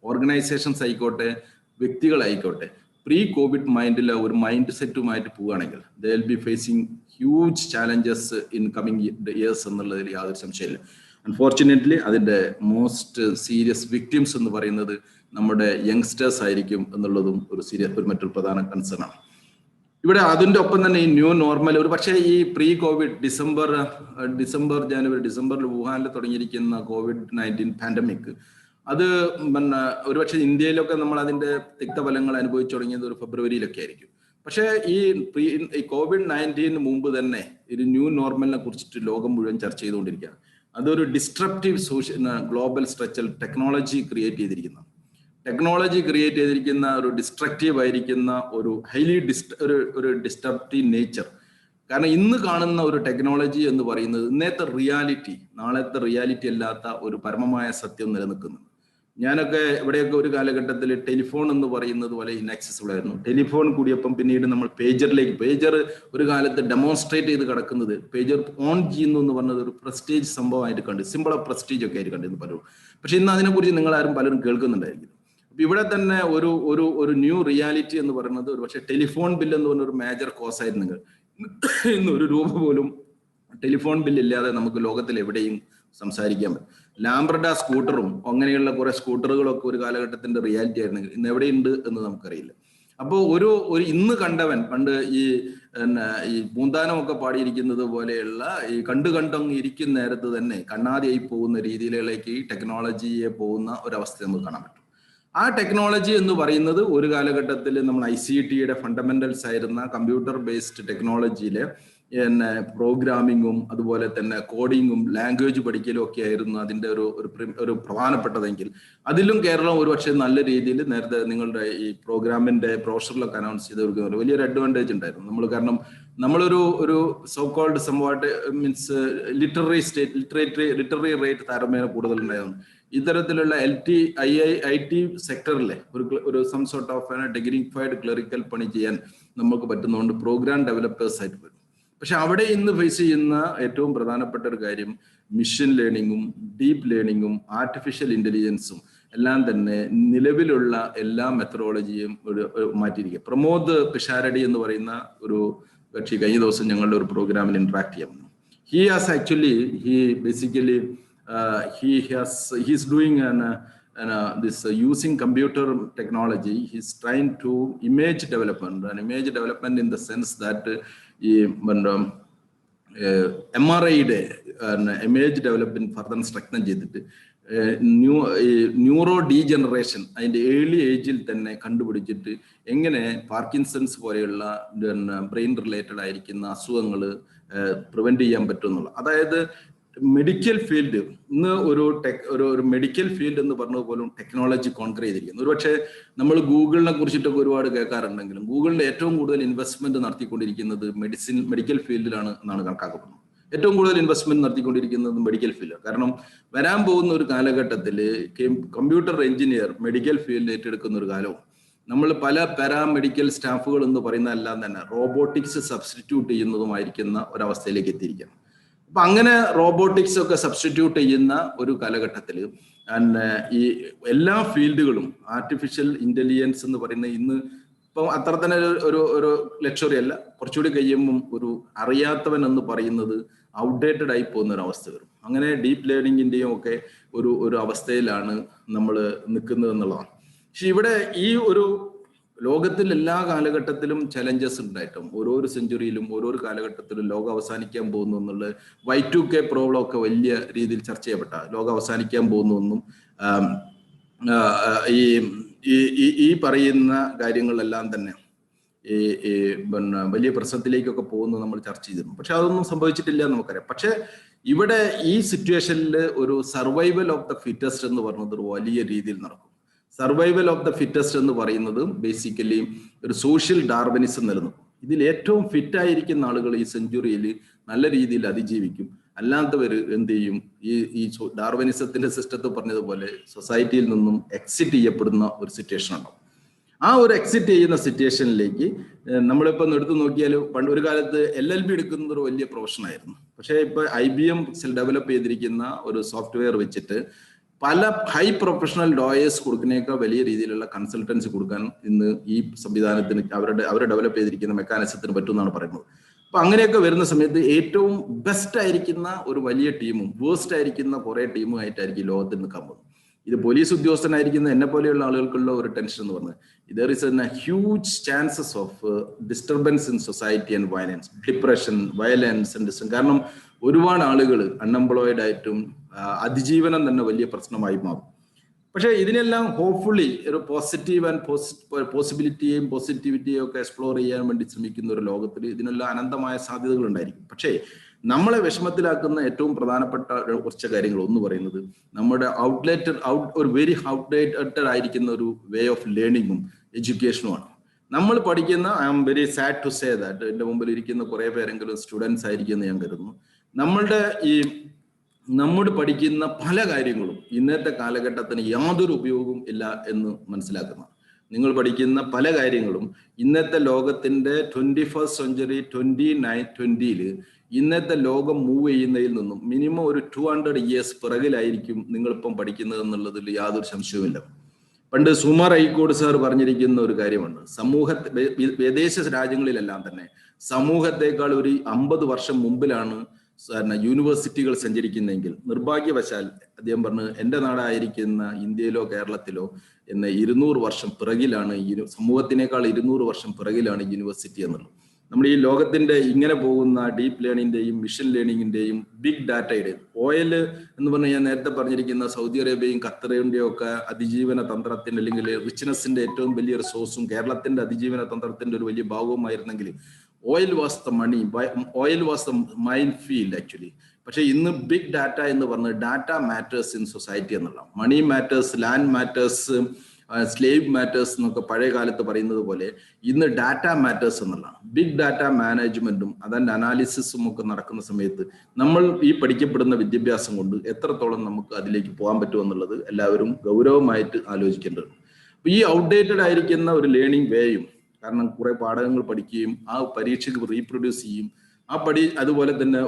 Speaker 5: ഓർഗനൈസേഷൻസ് ആയിക്കോട്ടെ, വ്യക്തികളായിക്കോട്ടെ, പ്രീ കോവിഡ് മൈൻഡിലെ ഒരു മൈൻഡ് സെറ്റുമായിട്ട് പോവുകയാണെങ്കിൽ they will be phasing huge challenges in coming years എന്നുള്ളതിൽ യാതൊരു സംശയമില്ല. അൺഫോർച്ചുനേറ്റ്ലി അതിന്റെ മോസ്റ്റ് സീരിയസ് വിക്ടിംസ് എന്ന് പറയുന്നത് നമ്മുടെ യങ്സ്റ്റേഴ്സ് ആയിരിക്കും എന്നുള്ളതും മറ്റൊരു പ്രധാന കൺസേൺ ആണ്. ഇവിടെ അതിന്റെ ഒപ്പം തന്നെ ഈ ന്യൂ നോർമൽ ഒരു പക്ഷേ ഈ പ്രീ കോവിഡ് ഡിസംബറിൽ വുഹാനിൽ തുടങ്ങിയിരിക്കുന്ന COVID-19 പാൻഡമിക് അത് ഒരുപക്ഷെ ഇന്ത്യയിലൊക്കെ നമ്മൾ അതിന്റെ തിക്തഫലങ്ങൾ അനുഭവിച്ചു തുടങ്ങിയത് ഒരു ഫെബ്രുവരിയിലൊക്കെ ആയിരിക്കും. പക്ഷേ ഈ COVID-19 മുമ്പ് തന്നെ ഒരു ന്യൂ നോർമലിനെ കുറിച്ചിട്ട് ലോകം മുഴുവൻ ചർച്ച ചെയ്തുകൊണ്ടിരിക്കുകയാണ്. അതൊരു disruptive global structure technology create ചെയ്തിരിക്കുന്ന ഒരു ഡിസ്ട്രക്റ്റീവ് ആയിരിക്കുന്ന ഒരു ഹൈലി ഒരു ഡിസ്ട്രപ്റ്റീവ് നേച്ചർ. കാരണം ഇന്ന് കാണുന്ന ഒരു ടെക്നോളജി എന്ന് പറയുന്നത് ഇന്നത്തെ റിയാലിറ്റി നാളത്തെ റിയാലിറ്റി അല്ലാത്ത ഒരു പരമമായ സത്യം നിലനിൽക്കുന്നുണ്ട്. ഞാനൊക്കെ ഇവിടെയൊക്കെ ഒരു കാലഘട്ടത്തിൽ ടെലിഫോൺ എന്ന് പറയുന്നത് പോലെ ഇൻആക്സസിബിൾ ആയിരുന്നു. ടെലിഫോൺ കൂടിയപ്പം പിന്നീട് നമ്മൾ പേജർ ഒരു കാലത്ത് ഡെമോൺസ്ട്രേറ്റ് ചെയ്ത് കിടക്കുന്നത് പേജർ ഓൺ ചെയ്യുന്നു എന്ന് പറഞ്ഞത് ഒരു പ്രസ്റ്റീജ് സംഭവമായിട്ട് കണ്ട്, സിമ്പിൾ ഓഫ് പ്രസ്റ്റീജ് ഒക്കെ ആയിട്ട് കണ്ടിരുന്നു പലരും. പക്ഷെ ഇന്ന് അതിനെക്കുറിച്ച് നിങ്ങളാരും പലരും കേൾക്കുന്നുണ്ടായിരിക്കും. അപ്പൊ ഇവിടെ തന്നെ ഒരു ന്യൂ റിയാലിറ്റി എന്ന് പറയുന്നത് ഒരു പക്ഷേ ടെലിഫോൺ ബില്ല് എന്ന് പറഞ്ഞ ഒരു മേജർ കോസ് ആയിരുന്നു. ഇന്ന് ഒരു രൂപ പോലും ടെലിഫോൺ ബില്ലില്ലാതെ നമുക്ക് ലോകത്തിൽ എവിടെയും സംസാരിക്കാൻ പറ്റും. ലാംബ്രഡ സ്കൂട്ടറും അങ്ങനെയുള്ള കുറെ സ്കൂട്ടറുകളൊക്കെ ഒരു കാലഘട്ടത്തിന്റെ റിയാലിറ്റി ആയിരുന്നെങ്കിൽ ഇന്ന് എവിടെയുണ്ട് എന്ന് നമുക്കറിയില്ല. അപ്പോൾ ഒരു ഇന്ന് കണ്ടവൻ പണ്ട് ഈ പൂന്താനമൊക്കെ പാടിയിരിക്കുന്നത് പോലെയുള്ള ഈ കണ്ടങ്ങ് ഇരിക്കുന്ന നേരത്ത് തന്നെ കണ്ണാതിയായി പോകുന്ന രീതിയിലേക്ക് ഈ ടെക്നോളജിയെ പോകുന്ന ഒരവസ്ഥ നമുക്ക് കാണാൻ പറ്റും. ആ ടെക്നോളജി എന്ന് പറയുന്നത് ഒരു കാലഘട്ടത്തിൽ നമ്മൾ ICT-യുടെ ഫണ്ടമെന്റൽസ് ആയിരുന്ന കമ്പ്യൂട്ടർ ബേസ്ഡ് ടെക്നോളജിയിലെ പ്രോഗ്രാമിങ്ങും അതുപോലെ തന്നെ കോഡിങ്ങും ലാംഗ്വേജ് പഠിക്കലും ഒക്കെ ആയിരുന്നു അതിൻ്റെ ഒരു പ്രധാനപ്പെട്ടതെങ്കിൽ അതിലും കേരളം ഒരുപക്ഷെ നല്ല രീതിയിൽ നേരത്തെ നിങ്ങളുടെ ഈ പ്രോഗ്രാമിന്റെ ബ്രോഷറിലൊക്കെ അനൗൺസ് ചെയ്ത വലിയൊരു അഡ്വാൻറ്റേജ് ഉണ്ടായിരുന്നു. നമ്മൾ നമ്മളൊരു സോ കോൾഡ് സംഭവമായിട്ട് മീൻസ് ലിറ്റററി റേറ്റ് താരതമ്യേന കൂടുതലുണ്ടായിരുന്നു. ഇത്തരത്തിലുള്ള IT സെക്ടറിലെ ഒരു some sort of dignified clerical പണി ചെയ്യാൻ നമുക്ക് പറ്റുന്നതുകൊണ്ട് പ്രോഗ്രാം ഡെവലപ്പേഴ്സ് ആയിട്ട് വരും. പക്ഷെ അവിടെ ഇന്ന് ഫേസ് ചെയ്യുന്ന ഏറ്റവും പ്രധാനപ്പെട്ട ഒരു കാര്യം മെഷീൻ ലേണിങ്ങും ഡീപ്പ് ലേണിങ്ങും ആർട്ടിഫിഷ്യൽ ഇന്റലിജൻസും എല്ലാം തന്നെ നിലവിലുള്ള എല്ലാ മെത്തഡോളജിയും മാറ്റിയിരിക്കുക. പ്രമോദ് പിഷാരടി എന്ന് പറയുന്ന ഒരു കക്ഷി കഴിഞ്ഞ ദിവസം ഞങ്ങളുടെ ഒരു പ്രോഗ്രാമിൽ ഇന്ററാക്ട് ചെയ്യാൻ വന്നു. He's doing this using computer technology. He's trying to image development in the sense that MRI-യുടെ ഇമേജ് ഡെവലപ്മെന്റ് ഫർദർ സ്ട്രെങ്തൻ ചെയ്തിട്ട് ന്യൂറോ ഡീജനറേഷൻ അതിൻ്റെ ഏർലി ഏജിൽ തന്നെ കണ്ടുപിടിച്ചിട്ട് എങ്ങനെ പാർക്കിൻസൺസ് പോലെയുള്ള ബ്രെയിൻ റിലേറ്റഡ് ആയിരിക്കുന്ന അസുഖങ്ങൾ പ്രിവെന്റ് ചെയ്യാൻ പറ്റും എന്നുള്ളത്. അതായത് മെഡിക്കൽ ഫീൽഡ് ഇന്ന് ഒരു മെഡിക്കൽ ഫീൽഡ് എന്ന് പറഞ്ഞത് പോലും ടെക്നോളജി കോൺക്രീറ്റ് ചെയ്തിരിക്കുന്നു. ഒരുപക്ഷെ നമ്മൾ ഗൂഗിളിനെ കുറിച്ചിട്ടൊക്കെ ഒരുപാട് കേൾക്കാറുണ്ടെങ്കിലും ഗൂഗിളിൽ ഏറ്റവും കൂടുതൽ ഇൻവെസ്റ്റ്മെന്റ് നടത്തിക്കൊണ്ടിരിക്കുന്നത് മെഡിക്കൽ ഫീൽഡിലാണ് എന്നാണ് കണക്കാക്കപ്പെടുന്നത്. ഏറ്റവും കൂടുതൽ ഇൻവെസ്റ്റ്മെന്റ് നടത്തിക്കൊണ്ടിരിക്കുന്നത് മെഡിക്കൽ ഫീൽഡ്. കാരണം വരാൻ പോകുന്ന ഒരു കാലഘട്ടത്തിൽ കമ്പ്യൂട്ടർ എഞ്ചിനീയർ മെഡിക്കൽ ഫീൽഡ് ഏറ്റെടുക്കുന്ന ഒരു കാലവും നമ്മൾ പല പാരാമെഡിക്കൽ സ്റ്റാഫുകൾ എന്ന് പറയുന്നതെല്ലാം തന്നെ റോബോട്ടിക്സ് സബ്സ്റ്റിറ്റ്യൂട്ട് ചെയ്യുന്നതുമായിരിക്കുന്ന ഒരവസ്ഥയിലേക്ക് എത്തിയിരിക്കണം. അപ്പൊ അങ്ങനെ റോബോട്ടിക്സ് ഒക്കെ സബ്സ്റ്റിറ്റ്യൂട്ട് ചെയ്യുന്ന ഒരു കാലഘട്ടത്തിൽ ഈ എല്ലാ ഫീൽഡുകളും ആർട്ടിഫിഷ്യൽ ഇന്റലിജൻസ് എന്ന് പറയുന്ന ഇന്ന് ഇപ്പം അത്ര തന്നെ ഒരു ലക്ഷറി അല്ല, കുറച്ചുകൂടി കഴിയുമ്പം ഒരു അറിയാത്തവൻ എന്ന് പറയുന്നത് ഔട്ട്ഡേറ്റഡ് ആയി പോകുന്ന ഒരു അവസ്ഥ വരും. അങ്ങനെ ഡീപ്പ് ലേണിങ്ങിന്റെയും ഒക്കെ ഒരു അവസ്ഥയിലാണ് നമ്മൾ നിൽക്കുന്നത് എന്നുള്ളതാണ്. പക്ഷെ ഇവിടെ ഈ ഒരു ലോകത്തിൽ എല്ലാ കാലഘട്ടത്തിലും ചലഞ്ചസ് ഉണ്ടായിട്ടും ഓരോ സെഞ്ചുറിയിലും ഓരോ കാലഘട്ടത്തിലും ലോകം അവസാനിക്കാൻ പോകുന്നു എന്നുള്ളത് Y2K പ്രോബ്ലം ഒക്കെ വലിയ രീതിയിൽ ചർച്ച ചെയ്യപ്പെട്ട ലോകം അവസാനിക്കാൻ പോകുന്നു എന്നും ഈ പറയുന്ന കാര്യങ്ങളെല്ലാം തന്നെ വലിയ പ്രശ്നത്തിലേക്കൊക്കെ പോകുന്നത് നമ്മൾ ചർച്ച ചെയ്തിരുന്നു. പക്ഷെ അതൊന്നും സംഭവിച്ചിട്ടില്ല എന്ന് നമുക്കറിയാം. പക്ഷെ ഇവിടെ ഈ സിറ്റുവേഷനിൽ ഒരു സർവൈവൽ ഓഫ് ദ ഫിറ്റസ്റ്റ് എന്ന് പറഞ്ഞത് ഒരു വലിയ രീതിയിൽ നടക്കും. സർവൈവൽ ഓഫ് ദ ഫിറ്റസ്റ്റ് എന്ന് പറയുന്നത് ബേസിക്കലി ഒരു സോഷ്യൽ ഡാർവിനിസം നിലനിൽക്കും. ഇതിൽ ഏറ്റവും ഫിറ്റ് ആയിരിക്കുന്ന ആളുകൾ ഈ സെഞ്ചുറിയിൽ നല്ല രീതിയിൽ അതിജീവിക്കും. അല്ലാത്തവർ എന്ത് ചെയ്യും? ഈ ഡാർവിനിസത്തിന്റെ സിസ്റ്റത്തിൽ പറഞ്ഞതുപോലെ സൊസൈറ്റിയിൽ നിന്നും എക്സിറ്റ് ചെയ്യപ്പെടുന്ന ഒരു സിറ്റുവേഷൻ ഉണ്ടാവും. ആ ഒരു എക്സിറ്റ് ചെയ്യുന്ന സിറ്റുവേഷനിലേക്ക് നമ്മളിപ്പോൾ എടുത്തു നോക്കിയാൽ പണ്ട് ഒരു കാലത്ത് LLB എടുക്കുന്നത് ഒരു വലിയ പ്രൊഫഷൻ ആയിരുന്നു. പക്ഷേ ഇപ്പൊ IBM ഡെവലപ്പ് ചെയ്തിരിക്കുന്ന ഒരു സോഫ്റ്റ്വെയർ വെച്ചിട്ട് പല ഹൈ പ്രൊഫഷണൽ ലോയേഴ്സ് കൊടുക്കുന്നേക്കാൾ വലിയ രീതിയിലുള്ള കൺസൾട്ടൻസി കൊടുക്കാൻ ഇന്ന് ഈ സംവിധാനത്തിന് അവർ ഡെവലപ്പ് ചെയ്തിരിക്കുന്ന മെക്കാനിസത്തിന് പറ്റുമെന്നാണ് പറയുന്നത്. അപ്പൊ അങ്ങനെയൊക്കെ വരുന്ന സമയത്ത് ഏറ്റവും ബെസ്റ്റ് ആയിരിക്കുന്ന ഒരു വലിയ ടീമും വേഴ്സ്റ്റ് ആയിരിക്കുന്ന കുറെ ടീമും ആയിട്ടായിരിക്കും ലോകത്തിൽ നിൽക്കാൻ പോകുന്നത്. ഇത് പോലീസ് ഉദ്യോഗസ്ഥനായിരിക്കുന്ന എന്നെ പോലെയുള്ള ആളുകൾക്കുള്ള ഒരു ടെൻഷൻ എന്ന് പറഞ്ഞത് there is a huge chances of disturbance in society and violence, depression, violence and this. കാരണം ഒരുപാട് ആളുകൾ അൺഎംപ്ലോയിഡ് ആയിട്ടും അതിജീവനം തന്നെ വലിയ പ്രശ്നമായി മാറും. പക്ഷേ ഇതിനെല്ലാം ഹോപ്പ്ഫുള്ളി ഒരു പോസിറ്റീവ് ആൻഡ് പോസിബിലിറ്റിയും പോസിറ്റിവിറ്റിയും ഒക്കെ എക്സ്പ്ലോർ ചെയ്യാൻ വേണ്ടി ശ്രമിക്കുന്ന ഒരു ലോകത്തിൽ ഇതിനെല്ലാം അനന്തമായ സാധ്യതകൾ ഉണ്ടായിരിക്കും. പക്ഷേ നമ്മളെ വിഷമത്തിലാക്കുന്ന ഏറ്റവും പ്രധാനപ്പെട്ട കുറച്ച് കാര്യങ്ങൾ ഒന്ന് പറയുന്നത് നമ്മുടെ ഒരു വെരി ഔട്ട്ഡേറ്റഡ് ആയിരിക്കുന്ന ഒരു വേ ഓഫ് ലേണിങ്ങും എഡ്യൂക്കേഷനുമാണ്. നമ്മൾ പഠിക്കുന്ന, I am very sad to say that, എൻ്റെ മുമ്പിൽ ഇരിക്കുന്ന കുറേ പേരെങ്കിലും സ്റ്റുഡൻസ് ആയിരിക്കുമെന്ന് ഞാൻ കരുതുന്നു. നമ്മൾ പഠിക്കുന്ന പല കാര്യങ്ങളും ഇന്നത്തെ കാലഘട്ടത്തിന് യാതൊരു ഉപയോഗവും ഇല്ല എന്ന് മനസ്സിലാക്കുന്ന, നിങ്ങൾ പഠിക്കുന്ന പല കാര്യങ്ങളും ഇന്നത്തെ ലോകത്തിന്റെ 21st century 2020 ഇന്നത്തെ ലോകം മൂവ് ചെയ്യുന്നതിൽ നിന്നും മിനിമം ഒരു 200 years പിറകിലായിരിക്കും നിങ്ങളിപ്പം പഠിക്കുന്നത് എന്നുള്ളതിൽ യാതൊരു സംശയവുമില്ല. പണ്ട് സുമാർ ഐക്കോട് സാർ പറഞ്ഞിരിക്കുന്ന ഒരു കാര്യമുണ്ട്, വിദേശ രാജ്യങ്ങളിലെല്ലാം തന്നെ സമൂഹത്തെക്കാൾ ഒരു 50 വർഷം മുമ്പിലാണ് യൂണിവേഴ്സിറ്റികൾ സഞ്ചരിക്കുന്നെങ്കിൽ നിർഭാഗ്യവശാൽ അദ്ദേഹം പറഞ്ഞു എൻ്റെ നാടായിരിക്കുന്ന ഇന്ത്യയിലോ കേരളത്തിലോ എന്ന 200 വർഷം പിറകിലാണ്, സമൂഹത്തിനേക്കാൾ 200 വർഷം പിറകിലാണ് യൂണിവേഴ്സിറ്റി എന്നുള്ളത്. നമ്മൾ ഈ ലോകത്തിന്റെ ഇങ്ങനെ പോകുന്ന ഡീപ്പ് ലേണിംഗിന്റെയും മിഷൻ ലേണിംഗിന്റെയും ബിഗ് ഡാറ്റയുടെയും ഓയിൽ എന്ന് പറഞ്ഞാൽ ഞാൻ നേരത്തെ പറഞ്ഞിരിക്കുന്ന സൗദി അറേബ്യയും ഖത്തറിന്റെയും ഒക്കെ അതിജീവന തന്ത്രത്തിന്റെ അല്ലെങ്കിൽ റിച്ച്നെസിന്റെ ഏറ്റവും വലിയൊരു സോഴ്സും കേരളത്തിന്റെ അതിജീവന തന്ത്രത്തിന്റെ ഒരു വലിയ ഭാഗവുമായിരുന്നെങ്കിൽ oil was the money, oil was the mind field actually. പക്ഷെ ഇന്ന് ബിഗ് ഡാറ്റ എന്ന് പറഞ്ഞ് ഡാറ്റ മാറ്റേഴ്സ് ഇൻ സൊസൈറ്റി എന്നുള്ള, money matters, land matters, slave matters എന്നൊക്കെ പഴയ കാലത്ത് പറയുന്നത് പോലെ ഇന്ന് ഡാറ്റ മാറ്റേഴ്സ് എന്നുള്ളതാണ്. ബിഗ് ഡാറ്റ മാനേജ്മെന്റും അതിന്റെ അനാലിസിസും ഒക്കെ നടക്കുന്ന സമയത്ത് നമ്മൾ ഈ പഠിക്കപ്പെടുന്ന വിദ്യാഭ്യാസം കൊണ്ട് എത്രത്തോളം നമുക്ക് അതിലേക്ക് പോകാൻ പറ്റുമെന്നുള്ളത് എല്ലാവരും ഗൗരവമായിട്ട് ആലോചിക്കേണ്ടതുണ്ട്. അപ്പൊ ഈ ഔട്ട്ഡേറ്റഡ് ആയിരിക്കുന്ന ഒരു ലേണിംഗ് വേയും, കാരണം കുറെ പാഠങ്ങൾ പഠിക്കുകയും ആ പരീക്ഷയ്ക്ക് റീപ്രൊഡ്യൂസ് ചെയ്യും, അതുപോലെ തന്നെ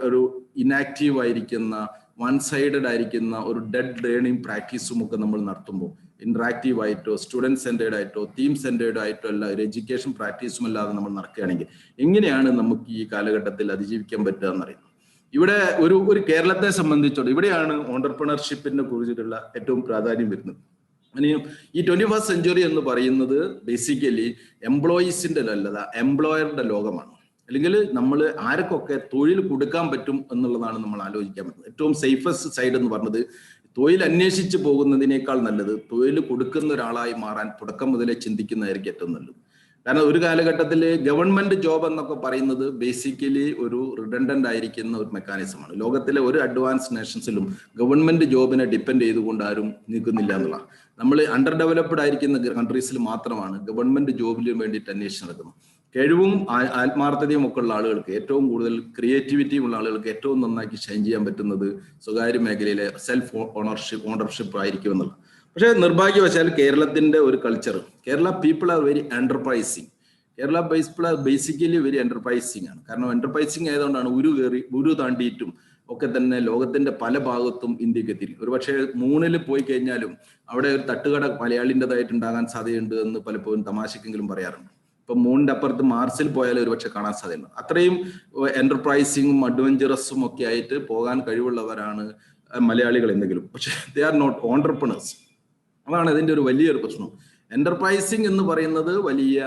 Speaker 5: ഒരു ഇനാക്റ്റീവ് ആയിരിക്കുന്ന വൺ സൈഡഡ് ആയിരിക്കുന്ന ഒരു ഡെഡ് ലേണിംഗ് പ്രാക്ടീസും ഒക്കെ നമ്മൾ നടത്തുമ്പോൾ ഇന്ററാക്റ്റീവ് ആയിട്ടോ സ്റ്റുഡൻറ് സെന്റേഡ് ആയിട്ടോ തീം സെന്റേഡ് ആയിട്ടോ അല്ല ഒരു എഡ്യൂക്കേഷൻ പ്രാക്ടീസും അല്ലാതെ നമ്മൾ നടക്കുകയാണെങ്കിൽ എങ്ങനെയാണ് നമുക്ക് ഈ കാലഘട്ടത്തിൽ അതിജീവിക്കാൻ പറ്റുക എന്നറിയുന്നത്. ഇവിടെ ഒരു കേരളത്തെ സംബന്ധിച്ചോളം ഇവിടെയാണ് ഓണ്ടർപ്രണർഷിപ്പിനെ കുറിച്ചിട്ടുള്ള ഏറ്റവും പ്രാധാന്യം വരുന്നത്. ഈ 21st century എന്ന് പറയുന്നത് ബേസിക്കലി എംപ്ലോയീസിന്റെ അല്ലത എംപ്ലോയറുടെ ലോകമാണ്. അല്ലെങ്കിൽ നമ്മൾ ആർക്കൊക്കെ തൊഴിൽ കൊടുക്കാൻ പറ്റും എന്നുള്ളതാണ് നമ്മൾ ആലോചിക്കാൻ പറ്റുന്നത്. ഏറ്റവും സേഫസ്റ്റ് സൈഡ് എന്ന് പറഞ്ഞത് തൊഴിൽ അന്വേഷിച്ച് പോകുന്നതിനേക്കാൾ നല്ലത് തൊഴിൽ കൊടുക്കുന്ന ഒരാളായി മാറാൻ തുടക്കം മുതലേ ചിന്തിക്കുന്നതായിരിക്കും ഏറ്റവും നല്ലത്. കാരണം ഒരു കാലഘട്ടത്തിൽ ഗവൺമെന്റ് ജോബ് എന്നൊക്കെ പറയുന്നത് ബേസിക്കലി ഒരു റിഡൻഡന്റ് ആയിരിക്കുന്ന ഒരു മെക്കാനിസമാണ്. ലോകത്തിലെ ഒരു അഡ്വാൻസ് നേഷൻസിലും ഗവൺമെന്റ് ജോബിനെ ഡിപ്പെൻഡ് ചെയ്തുകൊണ്ട് ആരും നിൽക്കുന്നില്ല എന്നുള്ള. നമ്മൾ അണ്ടർ ഡെവലപ്ഡ് ആയിരിക്കുന്ന കൺട്രീസിൽ മാത്രമാണ് ഗവൺമെന്റ് ജോബിന് വേണ്ടിയിട്ട് അന്വേഷിച്ച് നടക്കുന്നത്. കഴിവും ആത്മാർത്ഥതയും ഒക്കെ ഉള്ള ആളുകൾക്ക്, ഏറ്റവും കൂടുതൽ ക്രിയേറ്റിവിറ്റിയും ഉള്ള ആളുകൾക്ക് ഏറ്റവും നന്നാക്കി ഷൈൻ ചെയ്യാൻ പറ്റുന്നത് സ്വകാര്യ മേഖലയിലെ സെൽഫ് ഓണർഷിപ്പ് ആയിരിക്കും എന്നുള്ളത്. പക്ഷെ നിർഭാഗ്യവശാൽ കേരളത്തിന്റെ ഒരു culture, Kerala people are very enterprising. Kerala people are basically very enterprising ആണ്. കാരണം എന്റർപ്രൈസിങ് ആയതുകൊണ്ടാണ് ഉരു താണ്ടിയിട്ടും ഒക്കെ തന്നെ ലോകത്തിന്റെ പല ഭാഗത്തും ഇന്ത്യക്ക് എത്തിയിരിക്കും. ഒരു പക്ഷേ മൂണിൽ പോയി കഴിഞ്ഞാലും അവിടെ ഒരു തട്ടുകട മലയാളിൻ്റെതായിട്ട് ഉണ്ടാകാൻ സാധ്യതയുണ്ട് എന്ന് പലപ്പോഴും തമാശക്കെങ്കിലും പറയാറുണ്ട്. ഇപ്പൊ മൂണിന്റെ അപ്പുറത്ത് മാർസിൽ പോയാലും ഒരുപക്ഷെ കാണാൻ സാധ്യതയുണ്ട്. അത്രയും എന്റർപ്രൈസിങ്ങും അഡ്വഞ്ചറസും ഒക്കെ ആയിട്ട് പോകാൻ കഴിവുള്ളവരാണ് മലയാളികൾ എന്തെങ്കിലും. പക്ഷെ ദേ ആർ നോട്ട് ഓണ്ടർപ്രണേഴ്സ്. അതാണ് ഇതിന്റെ ഒരു വലിയൊരു പ്രശ്നം. എന്റർപ്രൈസിങ് എന്ന് പറയുന്നത് വലിയ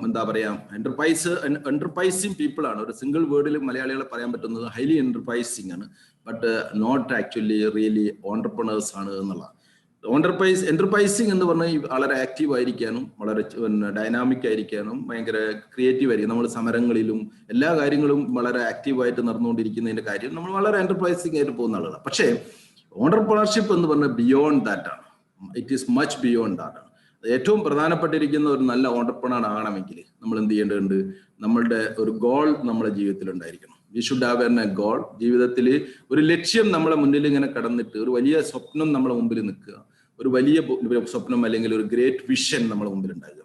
Speaker 5: എന്താ പറയാ, എന്റർപ്രൈസിങ് പീപ്പിൾ ആണ്. ഒരു സിംഗിൾ വേർഡിൽ മലയാളികളെ പറയാൻ പറ്റുന്നത് ഹൈലി എന്റർപ്രൈസിങ് ആണ്, but not actually really entrepreneurs ആണ് എന്നുള്ള. എന്റർപ്രൈസിങ് എന്ന് പറഞ്ഞാൽ വളരെ ആക്റ്റീവ് ആയിരിക്കാനും വളരെ ഡൈനാമിക് ആയിരിക്കാനും ഭയങ്കര ക്രിയേറ്റീവ് ആയിരിക്കും. നമ്മൾ സമരങ്ങളിലും എല്ലാ കാര്യങ്ങളും വളരെ ആക്റ്റീവായിട്ട് നടന്നുകൊണ്ടിരിക്കുന്നതിന്റെ കാര്യം നമ്മൾ വളരെ എന്റർപ്രൈസിങ് ആയിട്ട് പോകുന്ന ആളുകളാണ്. പക്ഷേ ഓണ്ടർപ്രണർഷിപ്പ് എന്ന് പറഞ്ഞാൽ ബിയോണ്ട് ദാറ്റ് ആണ്. It is much beyond that ആണ്. ഏറ്റവും പ്രധാനപ്പെട്ടിരിക്കുന്ന ഒരു നല്ല ഓണ്ടർപ്രണർ ആകണമെങ്കിൽ നമ്മൾ എന്ത് ചെയ്യേണ്ടതുണ്ട്? നമ്മളുടെ ഒരു ഗോൾ നമ്മുടെ ജീവിതത്തിൽ ഉണ്ടായിരിക്കണം. We should have A goal. ജീവിതത്തിൽ ഒരു ലക്ഷ്യം നമ്മളെ മുന്നിൽ ഇങ്ങനെ കടന്നിട്ട് ഒരു വലിയ സ്വപ്നം നമ്മളെ മുമ്പിൽ നിൽക്കുക, ഒരു വലിയ സ്വപ്നം അല്ലെങ്കിൽ ഒരു ഗ്രേറ്റ് വിഷൻ നമ്മുടെ മുമ്പിൽ ഉണ്ടാകുക.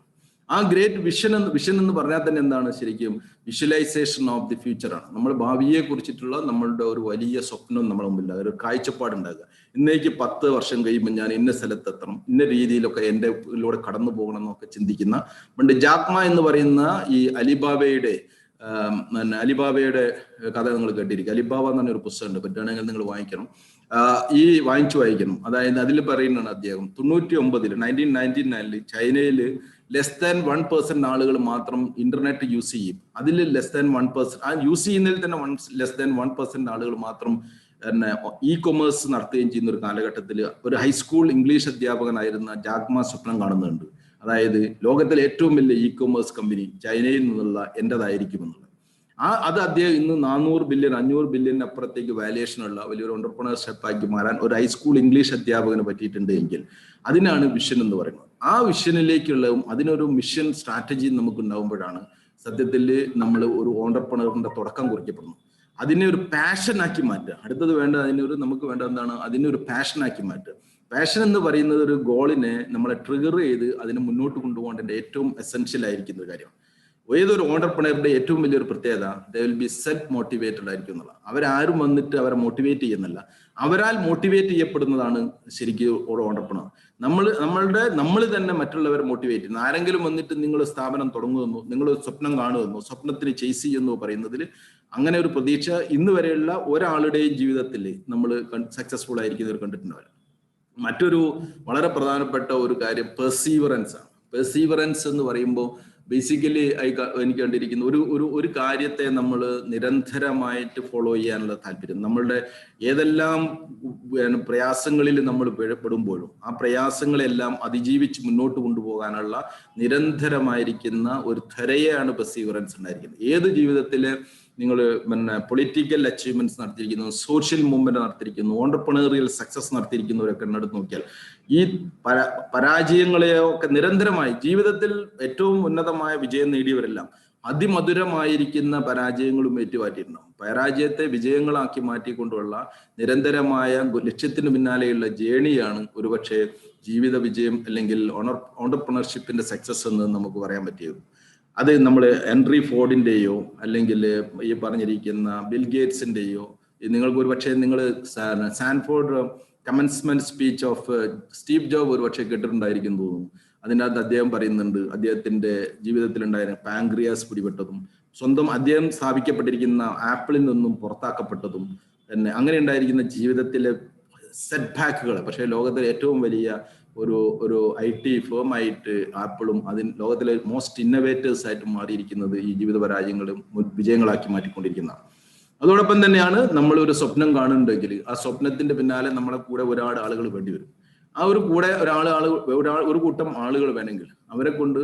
Speaker 5: ആ ഗ്രേറ്റ് വിഷൻ എന്ന് പറഞ്ഞാൽ തന്നെ എന്താണ്? ശരിക്കും വിഷ്വലൈസേഷൻ ഓഫ് ദി ഫ്യൂച്ചർ ആണ്. നമ്മൾ ഭാവിയെ കുറിച്ചിട്ടുള്ള നമ്മളുടെ ഒരു വലിയ സ്വപ്നം നമ്മുടെ മുമ്പിൽ, ഒരു കാഴ്ചപ്പാടുണ്ടാകുക. ഇന്നേക്ക് 10 വർഷം കഴിയുമ്പോൾ ഞാൻ ഇന്ന സ്ഥലത്തെത്തണം, ഇന്ന രീതിയിലൊക്കെ എൻ്റെ ഇതിലൂടെ കടന്നു പോകണം എന്നൊക്കെ ചിന്തിക്കുന്ന. പണ്ട് ജാക്മ എന്ന് പറയുന്ന ഈ അലിബാബയുടെ കഥ നിങ്ങൾ കേട്ടിരിക്കും. അലിബാബ എന്ന് പറഞ്ഞൊരു പുസ്തകമുണ്ട്, പറ്റുകയാണെങ്കിൽ നിങ്ങൾ വാങ്ങിച്ചു വായിക്കണം. അതായത് അതിൽ പറയുന്നതാണ് അദ്ദേഹം 1999 ചൈനയിൽ ലെസ് ദാൻ 1% ആളുകൾ മാത്രം ഇന്റർനെറ്റ് യൂസ് ചെയ്യും. അതിൽ ലെസ് ദാൻ 1%, ആ യൂസ് ചെയ്യുന്നതിൽ തന്നെ ലെസ് ദാൻ 1% ആളുകൾ മാത്രം പിന്നെ ഇ-കൊമേഴ്സ് നടത്തുകയും ചെയ്യുന്ന ഒരു കാലഘട്ടത്തിൽ ഒരു ഹൈസ്കൂൾ ഇംഗ്ലീഷ് അധ്യാപകനായിരുന്ന ജാക്മ സ്വപ്നം കാണുന്നുണ്ട്. അതായത് ലോകത്തിലെ ഏറ്റവും വലിയ ഇ-കൊമേഴ്സ് കമ്പനി ചൈനയിൽ നിന്നുള്ള എൻ്റെതായിരിക്കും എന്നുള്ളത്. അത് അദ്ദേഹം ഇന്ന് 400 ബില്യൺ 500 ബില്യൺ അപ്പുറത്തേക്ക് വാല്യുവേഷൻ ഉള്ള വലിയൊരു എന്റർപ്രണർഷിപ്പ് ആക്കി മാറാൻ ഒരു ഹൈസ്കൂൾ ഇംഗ്ലീഷ് അധ്യാപകന് പറ്റിയിട്ടുണ്ട് എങ്കിൽ അതിനാണ് വിഷൻ എന്ന് പറയുന്നത്. ആ വിഷനിലേക്കുള്ളതും അതിനൊരു മിഷൻ സ്ട്രാറ്റജി നമുക്ക് ഉണ്ടാകുമ്പോഴാണ് സത്യത്തിൽ നമ്മൾ ഒരു ഓണ്ടർപ്രണറിന്റെ തുടക്കം കുറിക്കപ്പെടുന്നു. അതിനെ ഒരു പാഷനാക്കി മാറ്റുക. അടുത്തത് വേണ്ടത് നമുക്ക് വേണ്ടത് എന്താണ്? അതിനൊരു പാഷനാക്കി മാറ്റുക. പാഷൻ എന്ന് പറയുന്നത് ഒരു ഗോളിനെ നമ്മളെ ട്രിഗർ ചെയ്ത് അതിനെ മുന്നോട്ട് കൊണ്ടുപോകേണ്ട ഏറ്റവും എസെൻഷ്യൽ ആയിരിക്കുന്ന ഒരു കാര്യമാണ്. ഏതൊരു ഓണ്ടർപ്രണറിന്റെ ഏറ്റവും വലിയൊരു പ്രത്യേകത they will be self motivated ആയിരിക്കും എന്നുള്ള. അവരാരും വന്നിട്ട് അവരെ മോട്ടിവേറ്റ് ചെയ്യുന്നില്ല, അവരാൽ മോട്ടിവേറ്റ് ചെയ്യപ്പെടുന്നതാണ് ശരിക്കും ഒരു ഓണ്ടർപ്രണർ. നമ്മൾ തന്നെ മറ്റുള്ളവരെ മോട്ടിവേറ്റ് ചെയ്യുന്നു. ആരെങ്കിലും വന്നിട്ട് നിങ്ങൾ സ്ഥാപനം തുടങ്ങുമെന്നോ നിങ്ങൾ സ്വപ്നം കാണുമെന്നോ സ്വപ്നത്തിന് ചേസ് ചെയ്യുമെന്നോ പറയുന്നതിൽ അങ്ങനെ ഒരു പ്രതീക്ഷ ഇന്ന് വരെയുള്ള ഒരാളുടെയും ജീവിതത്തിൽ നമ്മൾ സക്സസ്ഫുൾ ആയിരിക്കുന്നവർ കണ്ടിട്ടുണ്ടാവില്ല. മറ്റൊരു വളരെ പ്രധാനപ്പെട്ട ഒരു കാര്യം പെർസീവറൻസ് ആണ്. പെർസീവറൻസ് എന്ന് പറയുമ്പോൾ ബേസിക്കലി എനിക്ക് കണ്ടിരിക്കുന്ന ഒരു കാര്യത്തെ നമ്മൾ നിരന്തരമായിട്ട് ഫോളോ ചെയ്യാനുള്ള താല്പര്യം, നമ്മളുടെ ഏതെല്ലാം പ്രയാസങ്ങളിൽ നമ്മൾ പെടുമ്പോഴും ആ പ്രയാസങ്ങളെല്ലാം അതിജീവിച്ച് മുന്നോട്ട് കൊണ്ടുപോകാനുള്ള നിരന്തരമായിരിക്കുന്ന ഒരു ധരയാണ് പെർസീവറൻസ് ഉണ്ടായിരിക്കുന്നത്. ഏത് ജീവിതത്തിലെ നിങ്ങൾ പൊളിറ്റിക്കൽ അച്ചീവ്മെന്റ്സ് നടത്തിയിരിക്കുന്നു, സോഷ്യൽ മൂവ്മെന്റ് നടത്തിയിരിക്കുന്നു, ഓണ്ടർപ്രണറിയൽ സക്സസ് നടത്തിയിരിക്കുന്നവരൊക്കെ എടുത്ത് നോക്കിയാൽ ഈ പരാജയങ്ങളെയൊക്കെ നിരന്തരമായി ജീവിതത്തിൽ ഏറ്റവും ഉന്നതമായ വിജയം നേടിയവരെല്ലാം അതിമധുരമായിരിക്കുന്ന പരാജയങ്ങളും ഏറ്റുമാറ്റിയിട്ടുണ്ടാവും. പരാജയത്തെ വിജയങ്ങളാക്കി മാറ്റിക്കൊണ്ടുള്ള നിരന്തരമായ ലക്ഷ്യത്തിന് പിന്നാലെയുള്ള ജേണിയാണ് ഒരുപക്ഷെ ജീവിത വിജയം അല്ലെങ്കിൽ ഓണ്ടർപ്രണർഷിപ്പിന്റെ സക്സസ് എന്ന് നമുക്ക് പറയാൻ പറ്റിയത്. അത് നമ്മൾ ഹെൻറി ഫോർഡിന്റെയോ അല്ലെങ്കിൽ ഈ പറഞ്ഞിരിക്കുന്ന ബിൽ ഗേറ്റ്സിന്റെയോ, നിങ്ങൾക്ക് ഒരു പക്ഷേ നിങ്ങൾ Sanford commencement speech of Steve job ഒരു പക്ഷേ കേട്ടിട്ടുണ്ടായിരിക്കും തോന്നുന്നു. അതിനകത്ത് അദ്ദേഹം പറയുന്നുണ്ട് അദ്ദേഹത്തിന്റെ ജീവിതത്തിലുണ്ടായിരുന്ന പാങ്ക്രിയാസ് പിടിപെട്ടതും സ്വന്തം അദ്ദേഹം സ്ഥാപിക്കപ്പെട്ടിരിക്കുന്ന ആപ്പിളിൽ നിന്നും പുറത്താക്കപ്പെട്ടതും പിന്നെ അങ്ങനെ ഉണ്ടായിരിക്കുന്ന ജീവിതത്തിലെ സെറ്റ് ബാക്കുകൾ. പക്ഷേ ലോകത്തിലെ ഏറ്റവും വലിയ ഒരു IT ഫേമായിട്ട് ആപ്പിളും ലോകത്തിലെ മോസ്റ്റ് ഇന്നോവേറ്റേഴ്സ് ആയിട്ട് മാറിയിരിക്കുന്നത് ഈ ജീവിത പരാജയങ്ങളും വിജയങ്ങളാക്കി മാറ്റിക്കൊണ്ടിരിക്കുന്നതാണ്. അതോടൊപ്പം തന്നെയാണ് നമ്മൾ ഒരു സ്വപ്നം കാണുന്നുണ്ടെങ്കിൽ ആ സ്വപ്നത്തിന്റെ പിന്നാലെ നമ്മളെ കൂടെ ഒരുപാട് ആളുകൾ വേണ്ടി വരും. ആ ഒരു കൂടെ ഒരു കൂട്ടം ആളുകൾ വേണമെങ്കിൽ അവരെ കൊണ്ട്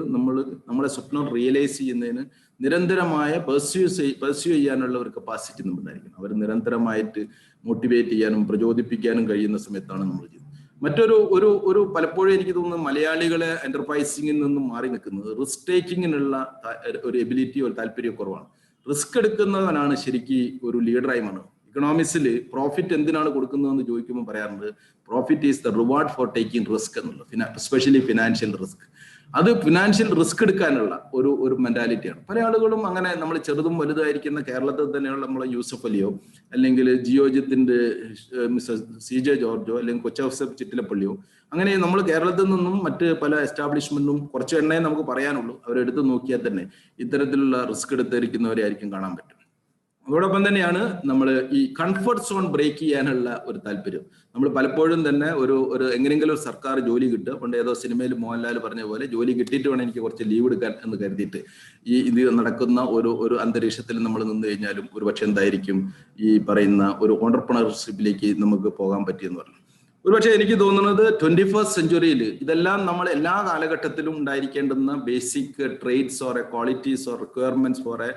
Speaker 5: നമ്മളെ സ്വപ്നം റിയലൈസ് ചെയ്യുന്നതിന് നിരന്തരമായ പെർസ്യൂ ചെയ്യാനുള്ള ഒരു കപ്പാസിറ്റി നമുക്കുണ്ടായിരിക്കണം. അവർ നിരന്തരമായിട്ട് മോട്ടിവേറ്റ് ചെയ്യാനും പ്രചോദിപ്പിക്കാനും കഴിയുന്ന സമയത്താണ് നമ്മൾ ചെയ്യുന്നത്. മറ്റൊരു പലപ്പോഴും എനിക്ക് തോന്നുന്നു മലയാളികളെ എന്റർപ്രൈസിംഗിൽ നിന്നും മാറി നിൽക്കുന്നത് റിസ്ക് ടേക്കിങ്ങിനുള്ള ഒരു എബിലിറ്റി ഒരു താല്പര്യം കുറവാണ്. റിസ്ക് എടുക്കുന്നവനാണ് ശരിക്കും ഒരു ലീഡറായി മാറുന്നത്. ഇക്കണോമിക്സിൽ പ്രോഫിറ്റ് എന്തിനാണ് കൊടുക്കുന്നതെന്ന് ചോദിക്കുമ്പോൾ പറയാറുണ്ട് profit is the reward four taking risk എന്നുള്ളത്, എസ്പെഷ്യലി ഫിനാൻഷ്യൽ റിസ്ക്. അത് ഫിനാൻഷ്യൽ റിസ്ക് എടുക്കാനുള്ള ഒരു മെന്റാലിറ്റിയാണ്. പല ആളുകളും അങ്ങനെ നമ്മൾ ചെറുതും വലുതായിരിക്കുന്ന കേരളത്തിൽ തന്നെയുള്ള നമ്മളെ യൂസഫ് അലിയോ അല്ലെങ്കിൽ ജിയോജിത്തിന്റെ മിസ്റ്റർ CJ ജോർജോ അല്ലെങ്കിൽ കൊച്ചൗസഫ് ചിറ്റിലപ്പള്ളിയോ അങ്ങനെ നമ്മൾ കേരളത്തിൽ നിന്നും മറ്റ് പല എസ്റ്റാബ്ലിഷ്മെന്റും കുറച്ച് എണ്ണയെ നമുക്ക് പറയാനുള്ളൂ. അവരെടുത്ത് നോക്കിയാൽ തന്നെ ഇത്തരത്തിലുള്ള റിസ്ക് എടുത്തിരിക്കുന്നവരെ ആയിരിക്കും കാണാൻ പറ്റും. അതോടൊപ്പം തന്നെയാണ് നമ്മൾ ഈ കംഫർട്ട് സോൺ ബ്രേക്ക് ചെയ്യാനുള്ള ഒരു താല്പര്യം. നമ്മൾ പലപ്പോഴും തന്നെ ഒരു എങ്ങനെയെങ്കിലും ഒരു സർക്കാർ ജോലി കിട്ടുക, പണ്ട് ഏതോ സിനിമയിൽ മോഹൻലാൽ പറഞ്ഞ പോലെ ജോലി കിട്ടിയിട്ട് വേണം എനിക്ക് കുറച്ച് ലീവ് എടുക്കാൻ എന്ന് കരുതിയിട്ട് ഇത് നടക്കുന്ന ഒരു അന്തരീക്ഷത്തിൽ നമ്മൾ നിന്ന് കഴിഞ്ഞാലും ഒരു പക്ഷെ എന്തായിരിക്കും ഈ പറയുന്ന ഒരു ഓണ്ടർപ്രണർഷിപ്പിലേക്ക് നമുക്ക് പോകാൻ പറ്റിയെന്ന് പറഞ്ഞു. ഒരുപക്ഷെ എനിക്ക് തോന്നുന്നത് 21st സെഞ്ചുറിയിൽ ഇതെല്ലാം നമ്മൾ എല്ലാ കാലഘട്ടത്തിലും ഉണ്ടായിരിക്കേണ്ടുന്ന basic trades or qualities or requirements for a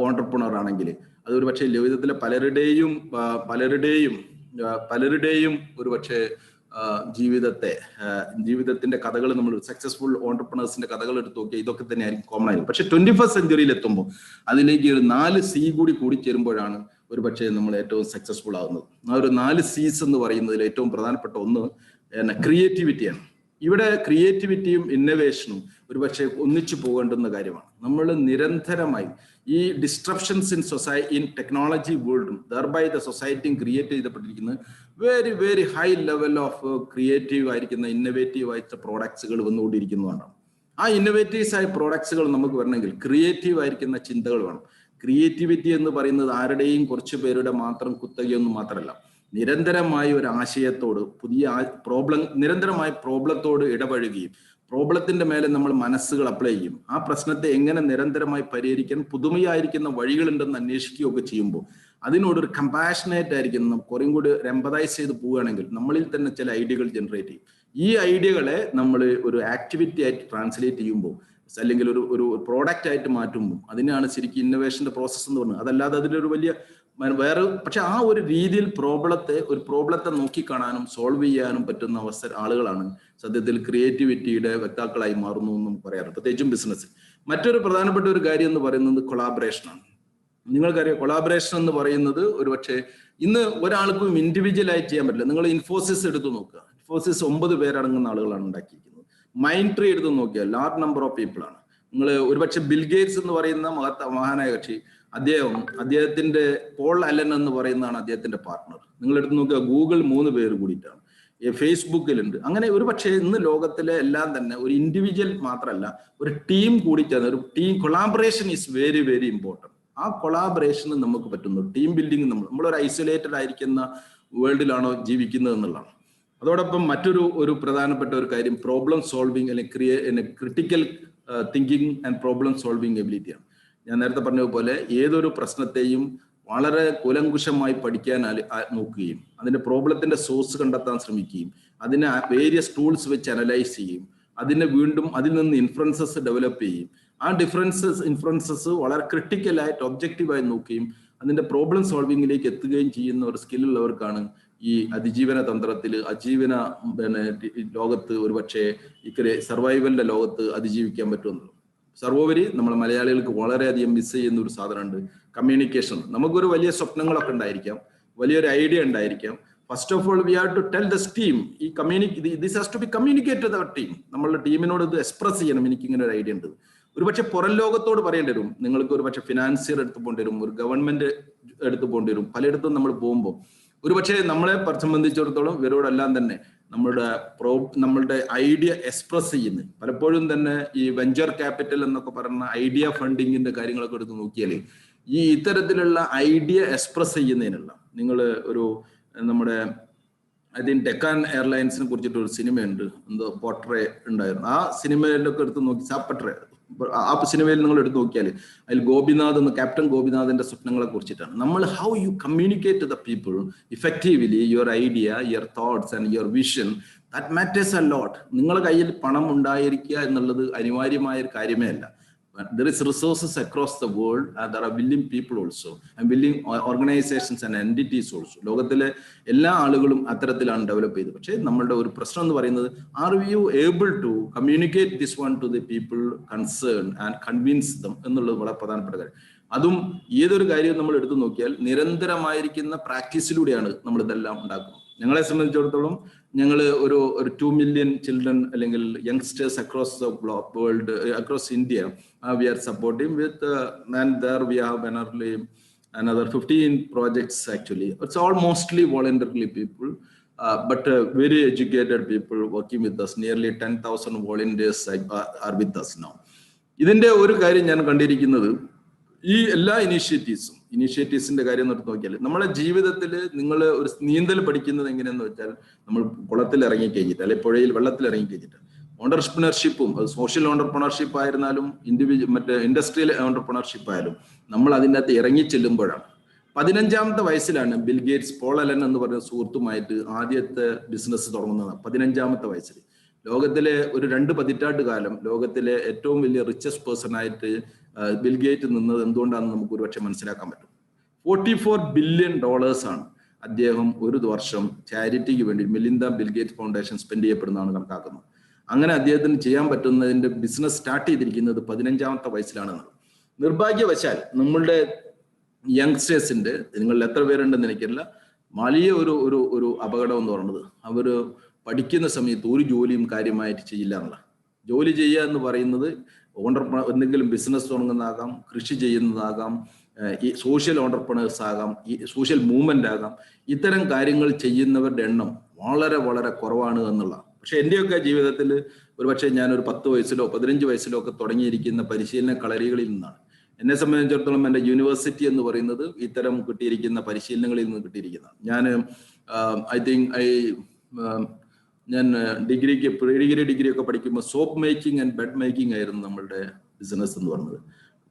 Speaker 5: entrepreneur ആണെങ്കിൽ അത് ഒരു പക്ഷേ ജീവിതത്തിലെ പലരുടെയും ഒരുപക്ഷെ ജീവിതത്തിന്റെ കഥകൾ നമ്മൾ സക്സസ്ഫുൾ ഓണ്ടർപ്രണേഴ്സിന്റെ കഥകൾ എടുത്ത് നോക്കിയാൽ ഇതൊക്കെ തന്നെ ആയിരിക്കും കോമൺ ആയിരിക്കും. പക്ഷെ 21st സെഞ്ചുറിയിൽ എത്തുമ്പോൾ അതിലേക്ക് ഒരു 4 C കൂടി ചേരുമ്പോഴാണ് ഒരു പക്ഷേ നമ്മൾ ഏറ്റവും സക്സസ്ഫുൾ ആകുന്നത്. ആ ഒരു 4 C's എന്ന് പറയുന്നതിൽ ഏറ്റവും പ്രധാനപ്പെട്ട ഒന്ന് ക്രിയേറ്റിവിറ്റിയാണ്. ഇവിടെ ക്രിയേറ്റിവിറ്റിയും ഇന്നോവേഷനും ഒരുപക്ഷെ ഒന്നിച്ചു പോകേണ്ടുന്ന കാര്യമാണ്. നമ്മൾ നിരന്തരമായി ഈ ഡിസ്ട്രപ്ഷൻസ് ഇൻ ടെക്നോളജി വേൾഡും ദർബൈ ദ സൊസൈറ്റിയും ക്രിയേറ്റ് ചെയ്യപ്പെട്ടിരിക്കുന്ന very very high level of creative ആയിരിക്കുന്ന ഇന്നോവേറ്റീവ് ആയിട്ട് പ്രോഡക്ട്സുകൾ വന്നുകൊണ്ടിരിക്കുന്നതാണ്. ആ ഇന്നോവേറ്റീവ്സ് ആയ പ്രോഡക്ട്സുകൾ നമുക്ക് വരണമെങ്കിൽ ക്രിയേറ്റീവ് ആയിരിക്കുന്ന ചിന്തകൾ വേണം. ക്രിയേറ്റിവിറ്റി എന്ന് പറയുന്നത് ആരുടെയും കുറച്ചു പേരുടെ മാത്രം കുത്തകയൊന്നും മാത്രമല്ല, നിരന്തരമായി ഒരു ആശയത്തോട് നിരന്തരമായി പ്രോബ്ലത്തോട് ഇടപഴകുകയും പ്രോബ്ലത്തിന്റെ മേലെ നമ്മൾ മനസ്സുകൾ അപ്ലൈ ചെയ്യും. ആ പ്രശ്നത്തെ എങ്ങനെ നിരന്തരമായി പരിഹരിക്കാൻ പുതുമയായിരിക്കുന്ന വഴികളുണ്ടെന്ന് അന്വേഷിക്കുകയൊക്കെ ചെയ്യുമ്പോൾ അതിനോടൊരു കമ്പാഷനേറ്റ് ആയിരിക്കും, കുറേം കൂടി എംപതൈസ് ചെയ്ത് പോവുകയാണെങ്കിൽ നമ്മളിൽ തന്നെ ചില ഐഡിയകൾ ജനറേറ്റ് ചെയ്യും. ഈ ഐഡിയകളെ നമ്മൾ ഒരു ആക്ടിവിറ്റി ആയിട്ട് ട്രാൻസ്ലേറ്റ് ചെയ്യുമ്പോൾ അല്ലെങ്കിൽ ഒരു പ്രോഡക്റ്റ് ആയിട്ട് മാറ്റുമ്പോൾ അതിനാണ് ശരിക്കും ഇന്നോവേഷന്റെ പ്രോസസ്സ് എന്ന് പറയുന്നത്. അതല്ലാതെ അതിലൊരു വലിയ വേറെ, പക്ഷെ ആ ഒരു രീതിയിൽ പ്രോബ്ലത്തെ നോക്കിക്കാണാനും സോൾവ് ചെയ്യാനും പറ്റുന്ന ആളുകളാണ് സത്യത്തിൽ ക്രിയേറ്റിവിറ്റിയുടെ വക്താക്കളായി മാറുന്നു എന്നും പറയാറുണ്ട്, പ്രത്യേകിച്ചും ബിസിനസ്സിൽ. മറ്റൊരു പ്രധാനപ്പെട്ട ഒരു കാര്യം എന്ന് പറയുന്നത് കൊളാബറേഷനാണ്. നിങ്ങൾക്കറിയാം, കൊളാബറേഷൻ എന്ന് പറയുന്നത് ഒരുപക്ഷെ ഇന്ന് ഒരാൾക്കും ഇൻഡിവിജ്വലായി ചെയ്യാൻ പറ്റില്ല. നിങ്ങൾ ഇൻഫോസിസ് എടുത്തു നോക്കുക, ഇൻഫോസിസ് 9 പേരടങ്ങുന്ന ആളുകളാണ് ഉണ്ടാക്കിയിരിക്കുന്നത്. മൈൻഡ് ട്രീ എടുത്ത് നോക്കിയാൽ ലാർജ് നമ്പർ ഓഫ് പീപ്പിൾ ആണ്. നിങ്ങൾ ഒരുപക്ഷെ ബിൽഗേറ്റ്സ് എന്ന് പറയുന്ന മഹാനായ കക്ഷി, അദ്ദേഹത്തിന്റെ പോൾ അലൻ എന്ന് പറയുന്നതാണ് അദ്ദേഹത്തിന്റെ പാർട്ട്ണർ. നിങ്ങൾ എടുത്ത് നോക്കുക, ഗൂഗിൾ 3 പേര് കൂടിയിട്ടാണ്, ഫേസ്ബുക്കിലുണ്ട്. അങ്ങനെ ഒരു പക്ഷേ ഇന്ന് ലോകത്തിലെ എല്ലാം തന്നെ ഒരു ഇൻഡിവിജ്വൽ മാത്രമല്ല, ഒരു ടീം കൂടിയിട്ടാണ്. ഒരു team collaboration is very very important. ആ കൊളാബറേഷന് നമുക്ക് പറ്റുന്നു. ടീം ബിൽഡിംഗ് നമ്മളൊരു ഐസൊലേറ്റഡ് ആയിരിക്കുന്ന വേൾഡിലാണോ ജീവിക്കുന്നത് എന്നുള്ളതാണ്. അതോടൊപ്പം മറ്റൊരു പ്രധാനപ്പെട്ട ഒരു കാര്യം പ്രോബ്ലം സോൾവിങ് അല്ലെങ്കിൽ critical thinking and problem solving എബിലിറ്റിയാണ്. ഞാൻ നേരത്തെ പറഞ്ഞതുപോലെ ഏതൊരു പ്രശ്നത്തെയും വളരെ കൂലങ്കുഷമായി പഠിക്കാൻ നോക്കുകയും അതിന്റെ പ്രോബ്ലത്തിന്റെ സോഴ്സ് കണ്ടെത്താൻ ശ്രമിക്കുകയും അതിനെ വേരിയസ് ടൂൾസ് വെച്ച് അനലൈസ് ചെയ്യും, അതിനെ വീണ്ടും അതിൽ നിന്ന് ഇൻഫറൻസസ് ഡെവലപ്പ് ചെയ്യും. ആ ഇൻഫറൻസസ് വളരെ ക്രിട്ടിക്കലായിട്ട് ഒബ്ജക്റ്റീവായി നോക്കുകയും അതിന്റെ പ്രോബ്ലം സോൾവിങ്ങിലേക്ക് എത്തുകയും ചെയ്യുന്ന ഒരു സ്കില്ലുള്ളവർക്കാണ് ഈ അതിജീവന തന്ത്രത്തിൽ അജീവന ലോകത്ത് ഒരുപക്ഷെ സർവൈവലിന്റെ ലോകത്ത് അതിജീവിക്കാൻ പറ്റുമെന്നുള്ളൂ. സർവോപരി നമ്മൾ മലയാളികൾക്ക് വളരെയധികം മിസ് ചെയ്യുന്ന ഒരു സാധനമുണ്ട്, കമ്മ്യൂണിക്കേഷൻ. നമുക്കൊരു വലിയ സ്വപ്നങ്ങളൊക്കെ ഉണ്ടായിരിക്കാം, വലിയൊരു ഐഡിയ ഉണ്ടായിരിക്കാം. First of all we have to tell this team, this has to be communicate with our team. നമ്മളുടെ ടീമിനോട് ഇത് എക്സ്പ്രസ് ചെയ്യണം, എനിക്ക് ഇങ്ങനെ ഒരു ഐഡിയ ഉണ്ട്. ഒരുപക്ഷെ പുറം ലോകത്തോട് പറയേണ്ടി വരും, നിങ്ങൾക്ക് ഒരുപക്ഷെ ഫിനാൻസിയർ എടുത്ത് പോകേണ്ടി വരും, ഒരു ഗവൺമെന്റ് എടുത്ത് പോകേണ്ടി വരും. പലയിടത്തും നമ്മൾ പോകുമ്പോൾ ഒരുപക്ഷെ നമ്മളെ സംബന്ധിച്ചിടത്തോളം ഇവരോടെല്ലാം തന്നെ നമ്മളുടെ ഐഡിയ എക്സ്പ്രസ് ചെയ്യുന്നത് പലപ്പോഴും തന്നെ ഈ വെഞ്ചർ ക്യാപിറ്റൽ എന്നൊക്കെ പറയുന്ന ഐഡിയ ഫണ്ടിങ്ങിന്റെ കാര്യങ്ങളൊക്കെ എടുത്ത് നോക്കിയാൽ ഈ ഇത്തരത്തിലുള്ള ഐഡിയ എക്സ്പ്രസ് ചെയ്യുന്നതിനുള്ള നമ്മുടെ ഡെക്കാൻ എയർലൈൻസിനെ കുറിച്ചിട്ട് ഒരു സിനിമയുണ്ട്, എന്തോ പോർട്രേ ഉണ്ടായിരുന്നു. ആ സിനിമയിലൊക്കെ എടുത്ത് നോക്കി ആ സിനിമയിൽ നിങ്ങൾ എടുത്ത് നോക്കിയാൽ അതിൽ ക്യാപ്റ്റൻ ഗോപിനാഥിന്റെ സ്വപ്നങ്ങളെ കുറിച്ചിട്ടാണ്. നമ്മൾ how you communicate to the people effectively your idea, your thoughts and your vision, that matters a lot. നിങ്ങളുടെ കയ്യിൽ പണം ഉണ്ടായിരിക്കുക എന്നുള്ളത് അനിവാര്യമായ ഒരു കാര്യമേ അല്ല. There is resources across the world and there are willing people also and willing organizations and entities also. ലോകത്തിലെ എല്ലാ ആളുകളും അത്തരത്തിലാണ് ഡെവലപ്പ് ചെയ്തത്. പക്ഷേ നമ്മളുടെ ഒരു പ്രശ്നം എന്ന് പറയുന്നത്, are you able to communicate this one to the people concern and convince them എന്നുള്ളത് വളരെ പ്രധാനപ്പെട്ട കാര്യം. അതും ഏതൊരു കാര്യവും നമ്മൾ എടുത്തു നോക്കിയാൽ നിരന്തരമായിരിക്കുന്ന പ്രാക്ടീസിലൂടെയാണ് നമ്മൾ ഇതെല്ലാം ഉണ്ടാക്കുന്നത്. ഞങ്ങളെ സംബന്ധിച്ചിടത്തോളം ഞങ്ങൾ ഒരു 2 million ചിൽഡ്രൻ അല്ലെങ്കിൽ youngsters across the world, across India we are supporting with and there we have another 15 projects actually. It's all mostly voluntarily people but very educated people working with us. Nearly 10,000 volunteers are with us now. ഇതിന്റെ ഒരു കാര്യം ഞാൻ കണ്ടിരിക്കുന്നത്, ഈ എല്ലാ ഇനീഷ്യേറ്റീവ്സിന്റെ കാര്യം എടുത്ത് നോക്കിയാൽ നമ്മളെ ജീവിതത്തിൽ നിങ്ങൾ ഒരു നീന്തൽ പഠിക്കുന്നത് എങ്ങനെയെന്ന് വെച്ചാൽ നമ്മൾ കുളത്തിൽ ഇറങ്ങിക്കഴിഞ്ഞിട്ട് അല്ലെങ്കിൽ പുഴയിൽ വെള്ളത്തിൽ ഇറങ്ങിക്കഴിഞ്ഞിട്ട്. ഓണ്ടർപ്രണർഷിപ്പും അത് സോഷ്യൽ ഓണ്ടർപ്രണർഷിപ്പ് ആയിരുന്നാലും ഇൻഡസ്ട്രിയൽ ഓണ്ടർപ്രണർഷിപ്പ് ആയാലും നമ്മൾ അതിൻ്റെ അകത്ത് ഇറങ്ങി ചെല്ലുമ്പോഴാണ്. 15ാമത്തെ വയസ്സിലാണ് ബിൽ ഗേറ്റ്സ് പോൾ അലൻ എന്ന് പറയുന്ന സുഹൃത്തുമായിട്ട് ആദ്യത്തെ ബിസിനസ് തുടങ്ങുന്നത്. 15ാമത്തെ വയസ്സിൽ ലോകത്തിലെ ഒരു 2 പതിറ്റാണ്ട് കാലം ലോകത്തിലെ ഏറ്റവും വലിയ റിച്ചസ്റ്റ് പേഴ്സൺ ആയിട്ട് ബിൽ ഗേറ്റ് നിന്നത് എന്തുകൊണ്ടാണെന്ന് നമുക്ക് ഒരുപക്ഷെ മനസ്സിലാക്കാൻ പറ്റും. $44 billion ആണ് അദ്ദേഹം ഒരു വർഷം ചാരിറ്റിക്ക് വേണ്ടി Melinda Bill Gate foundation spend ചെയ്യപ്പെടുന്നതാണ് കണക്കാക്കുന്നത്. അങ്ങനെ അദ്ദേഹത്തിന് ചെയ്യാൻ പറ്റുന്നതിന്റെ ബിസിനസ് സ്റ്റാർട്ട് ചെയ്തിരിക്കുന്നത് 15ാമത്തെ വയസ്സിലാണെന്ന്. നിർഭാഗ്യവശാൽ നമ്മളുടെ യങ്സ്റ്റേഴ്സിന്റെ, നിങ്ങളിൽ എത്ര പേരുണ്ടെന്ന് എനിക്കറിയില്ല, വലിയ ഒരു അപകടം എന്ന് പറയുന്നത് അവര് പഠിക്കുന്ന സമയത്ത് ഒരു ജോലിയും കാര്യമായിട്ട് ചെയ്യില്ല എന്നുള്ള. ജോലി ചെയ്യുക എന്ന് പറയുന്നത് എന്തെങ്കിലും ബിസിനസ് തുടങ്ങുന്നതാകാം, കൃഷി ചെയ്യുന്നതാകാം, ഈ സോഷ്യൽ ഓണ്ടർപ്രണേഴ്സ് ആകാം, ഈ സോഷ്യൽ മൂവ്മെന്റ് ആകാം. ഇത്തരം കാര്യങ്ങൾ ചെയ്യുന്നവരുടെ എണ്ണം വളരെ വളരെ കുറവാണ് എന്നുള്ള. പക്ഷെ എൻ്റെയൊക്കെ ജീവിതത്തിൽ ഒരുപക്ഷെ ഞാനൊരു 10 വയസ്സിലോ 15 വയസ്സിലോ ഒക്കെ തുടങ്ങിയിരിക്കുന്ന പരിശീലന കളരികളിൽ നിന്നാണ്. എന്നെ സംബന്ധിച്ചിടത്തോളം എൻ്റെ യൂണിവേഴ്സിറ്റി എന്ന് പറയുന്നത് ഇത്തരം കിട്ടിയിരിക്കുന്ന പരിശീലനങ്ങളിൽ നിന്ന് കിട്ടിയിരിക്കുന്നതാണ്. ഞാൻ ഞാൻ പ്രീ ഡിഗ്രി ഒക്കെ പഠിക്കുമ്പോൾ soap making and bed making ആയിരുന്നു നമ്മളുടെ ബിസിനസ് എന്ന് പറഞ്ഞത്.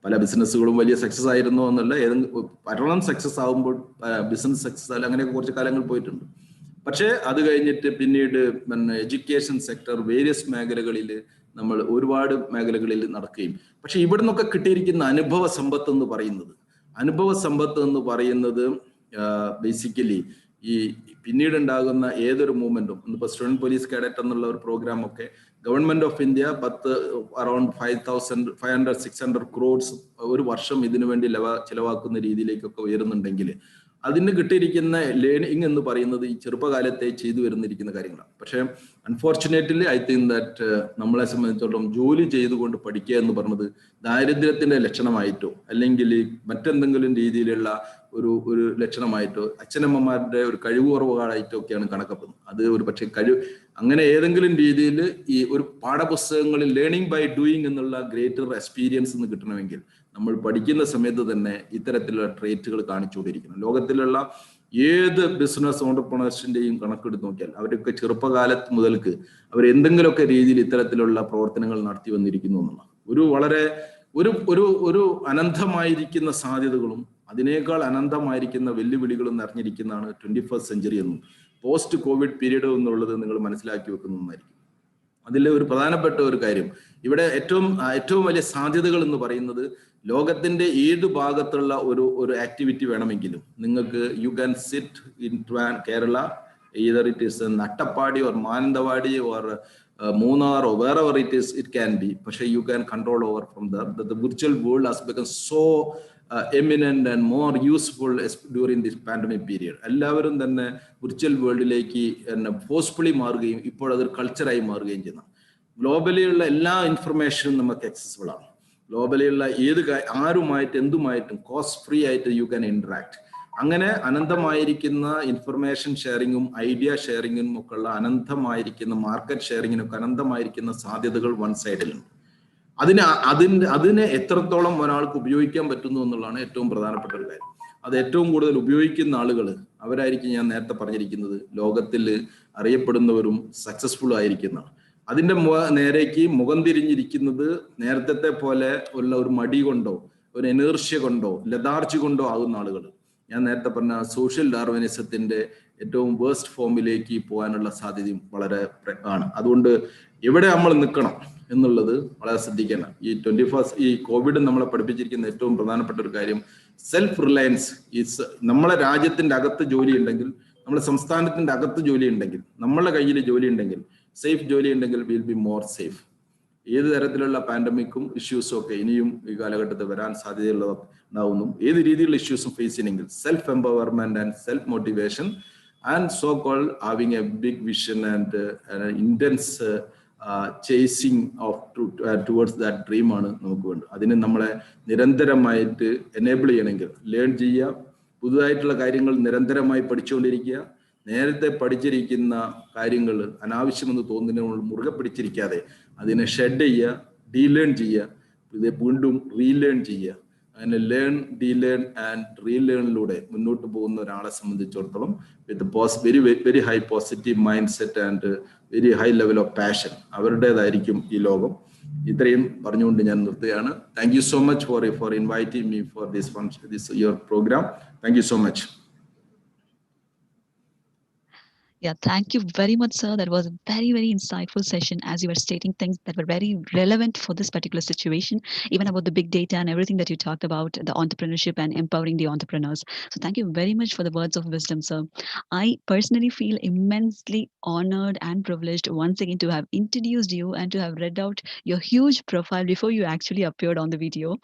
Speaker 5: പല ബിസിനസ്സുകളും വലിയ സക്സസ് ആയിരുന്നോ എന്നല്ല, പരണം സക്സസ് ആകുമ്പോൾ ബിസിനസ് സക്സസ് ആയാലും അങ്ങനെയൊക്കെ കുറച്ച് കാലങ്ങൾ പോയിട്ടുണ്ട്. പക്ഷേ അത് കഴിഞ്ഞിട്ട് പിന്നീട് എഡ്യൂക്കേഷൻ സെക്ടർ, വേരിയസ് മേഖലകളിൽ നമ്മൾ ഒരുപാട് മേഖലകളിൽ നടക്കുകയും, പക്ഷെ ഇവിടെ നിന്നൊക്കെ കിട്ടിയിരിക്കുന്ന അനുഭവ സമ്പത്ത് എന്ന് പറയുന്നത് ബേസിക്കലി ഈ പിന്നീട് ഉണ്ടാകുന്ന ഏതൊരു മൂവ്മെന്റും, ഇന്നിപ്പോൾ സ്റ്റുഡന്റ് പോലീസ് കേഡറ്റ് എന്നുള്ള ഒരു പ്രോഗ്രാം ഒക്കെ government of India around 500-600 crores ഒരു വർഷം ഇതിനു വേണ്ടി ചിലവാക്കുന്ന രീതിയിലേക്കൊക്കെ ഉയരുന്നുണ്ടെങ്കിൽ അതിന് കിട്ടിയിരിക്കുന്ന ലേണിംഗ് എന്ന് പറയുന്നത് ഈ ചെറുപ്പകാലത്തെ ചെയ്തു വരുന്നിരിക്കുന്ന കാര്യങ്ങളാണ്. പക്ഷെ അൺഫോർച്ചുനേറ്റ്ലി ഐ തിങ്ക് ദാറ്റ് നമ്മളെ സംബന്ധിച്ചിടത്തോളം ജോലി ചെയ്തുകൊണ്ട് പഠിക്കുക എന്ന് പറഞ്ഞത് ദാരിദ്ര്യത്തിന്റെ ലക്ഷണമായിട്ടോ അല്ലെങ്കിൽ മറ്റെന്തെങ്കിലും രീതിയിലുള്ള ഒരു ലക്ഷണമായിട്ടോ അച്ഛനമ്മമാരുടെ ഒരു കഴിവ് കുറവുകളായിട്ടോ ഒക്കെയാണ് കണക്കപ്പെടുന്നത്. അത് ഒരു പക്ഷേ അങ്ങനെ ഏതെങ്കിലും രീതിയിൽ ഈ ഒരു പാഠപുസ്തകങ്ങളിൽ ലേണിംഗ് ബൈ ഡൂയിങ് എന്നുള്ള ഗ്രേറ്റർ എക്സ്പീരിയൻസ് എന്ന് കിട്ടണമെങ്കിൽ നമ്മൾ പഠിക്കുന്ന സമയത്ത് തന്നെ ഇത്തരത്തിലുള്ള ട്രേറ്റുകൾ കാണിച്ചുകൊണ്ടിരിക്കണം. ലോകത്തിലുള്ള ഏത് ബിസിനസ് ഓണ്ടർപ്രണേഴ്സിന്റെയും കണക്കെടുത്ത് നോക്കിയാൽ അവരൊക്കെ ചെറുപ്പകാലത്ത് മുതൽക്ക് അവർ എന്തെങ്കിലുമൊക്കെ രീതിയിൽ ഇത്തരത്തിലുള്ള പ്രവർത്തനങ്ങൾ നടത്തി വന്നിരിക്കുന്നു എന്നുള്ള ഒരു അനന്തമായിരിക്കുന്ന സാധ്യതകളും അതിനേക്കാൾ അനന്തമായിരിക്കുന്ന വെല്ലുവിളികളും നിറഞ്ഞിരിക്കുന്നതാണ് 21st സെഞ്ചുറി എന്നും പോസ്റ്റ് കോവിഡ് പീരീഡ് എന്നുള്ളത് നിങ്ങൾ മനസ്സിലാക്കി വെക്കുന്നതായിരിക്കും. അതിലെ ഒരു പ്രധാനപ്പെട്ട ഒരു കാര്യം ഇവിടെ ഏറ്റവും വലിയ സാധ്യതകൾ എന്ന് പറയുന്നത് ലോകത്തിന്റെ ഏത് ഭാഗത്തുള്ള ഒരു ആക്ടിവിറ്റി വേണമെങ്കിലും നിങ്ങൾക്ക് you can sit in Kerala, either it is in Attapadi or Manandawadi or Munnar or wherever it is, it can be. But you can control over from there. The virtual world has become so eminent and more useful during this pandemic period. എല്ലാവരും തന്നെ വിർച്വൽ വേൾഡിലേക്ക് ഫോഴ്സ്ഫുള്ളി മാറുകയും ഇപ്പോൾ അതൊരു കൾച്ചറായി മാറുകയും ചെയ്യുന്നു. ഗ്ലോബലിയുള്ള എല്ലാ ഇൻഫർമേഷനും നമുക്ക് ആക്സസിബിൾ ആണ്. ഗ്ലോബലിയുള്ള ആരുമായിട്ട് എന്തുമായിട്ടും കോസ്റ്റ് ഫ്രീ ആയിട്ട് യു ക്യാൻ ഇന്ററാക്ട്. അങ്ങനെ അനന്തമായിരിക്കുന്ന ഇൻഫർമേഷൻ ഷെയറിങ്ങും ഐഡിയ ഷെയറിങ്ങും ഒക്കെ ഉള്ള അനന്തമായിരിക്കുന്ന മാർക്കറ്റ് ഷെയറിങ്ങിനൊക്കെ അനന്തമായിരിക്കുന്ന സാധ്യതകൾ വൺ സൈഡിലുണ്ട്. അതിനെ എത്രത്തോളം ഒരാൾക്ക് ഉപയോഗിക്കാൻ പറ്റുന്നു എന്നുള്ളതാണ് ഏറ്റവും പ്രധാനപ്പെട്ട ഒരു കാര്യം. അത് ഏറ്റവും കൂടുതൽ ഉപയോഗിക്കുന്ന ആളുകൾ അവരായിരിക്കും ഞാൻ നേരത്തെ പറഞ്ഞിരിക്കുന്നത് ലോകത്തിൽ അറിയപ്പെടുന്നവരും സക്സസ്ഫുൾ ആയിരിക്കുന്നതാണ്. അതിന്റെ നേരേക്ക് മുഖം തിരിഞ്ഞിരിക്കുന്നത് നേരത്തെ പോലെ ഉള്ള ഒരു മടി കൊണ്ടോ ഒരു എനർഷ്യ കൊണ്ടോ ലതാർജി കൊണ്ടോ ആകുന്ന ആളുകൾ, ഞാൻ നേരത്തെ പറഞ്ഞ സോഷ്യൽ ഡാർവിനിസത്തിന്റെ ഏറ്റവും വേഴ്സ്റ്റ് ഫോമിലേക്ക് പോകാനുള്ള സാധ്യതയും വളരെ ആണ്. അതുകൊണ്ട് എവിടെ നമ്മൾ നിൽക്കണം എന്നുള്ളത് വളരെ ശ്രദ്ധിക്കണം. ഈ കോവിഡ് നമ്മളെ പഠിപ്പിച്ചിരിക്കുന്ന ഏറ്റവും പ്രധാനപ്പെട്ട ഒരു കാര്യം സെൽഫ് റിലയൻസ് ഈസ്. നമ്മളെ രാജ്യത്തിന്റെ അകത്ത് ജോലി ഉണ്ടെങ്കിൽ, നമ്മുടെ സംസ്ഥാനത്തിന്റെ അകത്ത് ജോലി ഉണ്ടെങ്കിൽ, നമ്മളുടെ കയ്യിൽ ജോലി ഉണ്ടെങ്കിൽ, സേഫ് ജോലി ഉണ്ടെങ്കിൽ വിൽ ബി മോർ സേഫ്. ഏത് തരത്തിലുള്ള പാൻഡമിക്കും ഇഷ്യൂസും ഒക്കെ ഇനിയും ഈ കാലഘട്ടത്തിൽ വരാൻ സാധ്യതയുണ്ടാവുന്നു. ഏത് രീതിയിലുള്ള ഇഷ്യൂസും ഫേസ് ചെയ്യണമെങ്കിൽ self empowerment and self motivation and so called having a big vision and intense chasing towards that dream ആണ് നമുക്ക് വേണ്ടത്. അതിന് നമ്മളെ നിരന്തരമായിട്ട് എനേബിൾ ചെയ്യണമെങ്കിൽ ലേൺ ചെയ്യുക, പുതുതായിട്ടുള്ള കാര്യങ്ങൾ നിരന്തരമായി പഠിച്ചുകൊണ്ടിരിക്കുക, നേരത്തെ പഠിച്ചിരിക്കുന്ന കാര്യങ്ങൾ അനാവശ്യമെന്ന് തോന്നുന്നതിനോട് മുറുകെ പിടിച്ചിരിക്കാതെ അതിനെ ഷെഡ് ചെയ്യുക, ഡീലേൺ ചെയ്യുക, ഇത് വീണ്ടും റീലേൺ ചെയ്യുക. അങ്ങനെ ലേൺ, ഡീലേൺ ആൻഡ് റീലേണിലൂടെ മുന്നോട്ട് പോകുന്ന ഒരാളെ സംബന്ധിച്ചിടത്തോളം with very high positive mind set and very high level of passion അവരുടേതായിരിക്കും ഈ ലോകം. ഇത്രയും പറഞ്ഞുകൊണ്ട് ഞാൻ നിർത്തുകയാണ്. Thank you so much for inviting me for this your programme. Thank you so much.
Speaker 2: Yeah, thank you very much, sir. That was a very, very insightful session as you were stating things that were very relevant for this particular situation, even about the big data and everything that you talked about, the entrepreneurship and empowering the entrepreneurs. So thank you very much for the words of wisdom, sir. I personally feel immensely honored and privileged once again to have introduced you and to have read out your huge profile before you actually appeared on the video.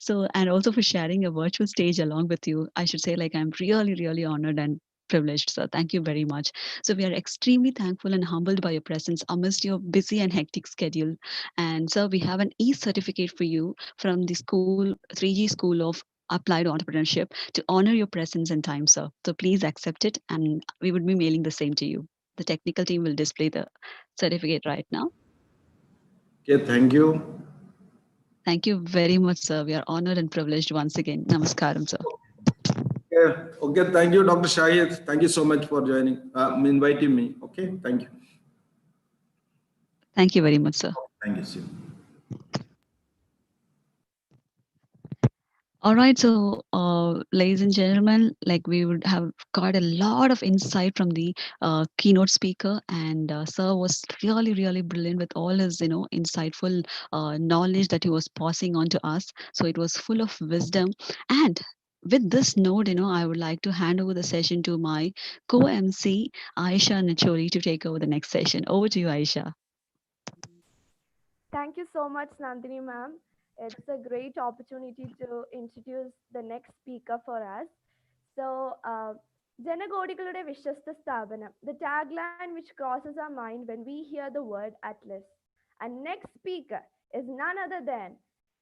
Speaker 2: So, and also for sharing a virtual stage along with you. I should say, like, I'm really, really honored and privileged, sir. Thank you very much. So we are extremely thankful and humbled by your presence amidst your busy and hectic schedule. And sir, we have an e-certificate for you from the 3G School of Applied Entrepreneurship to honor your presence and time, sir. So please accept it, and we would be mailing the same to you. The technical team will display the certificate right now.
Speaker 5: Okay, thank you.
Speaker 2: Thank you very much, sir. We are honored and privileged once again. Namaskaram, sir.
Speaker 5: Okay, thank you, Dr. Sahid. Thank you so much for joining, inviting me. Okay, thank you.
Speaker 2: Thank you very much, sir.
Speaker 5: Thank you, Shiv.
Speaker 2: All right, so ladies and gentlemen, like we would have got a lot of insight from the keynote speaker, and sir was really, really brilliant with all his, insightful knowledge that he was passing on to us. So it was full of wisdom. And with this note, I would like to hand over the session to my co-MC, Aisha Nachori, to take over the next session. Over to you, Aisha.
Speaker 6: Thank you so much, Nandini ma'am. It's a great opportunity to introduce the next speaker for us. So, ജനകോടികളുടെ വിശ്വസ്ത സ്ഥാപനം, the tagline which crosses our mind when we hear the word Atlas. And next speaker is none other than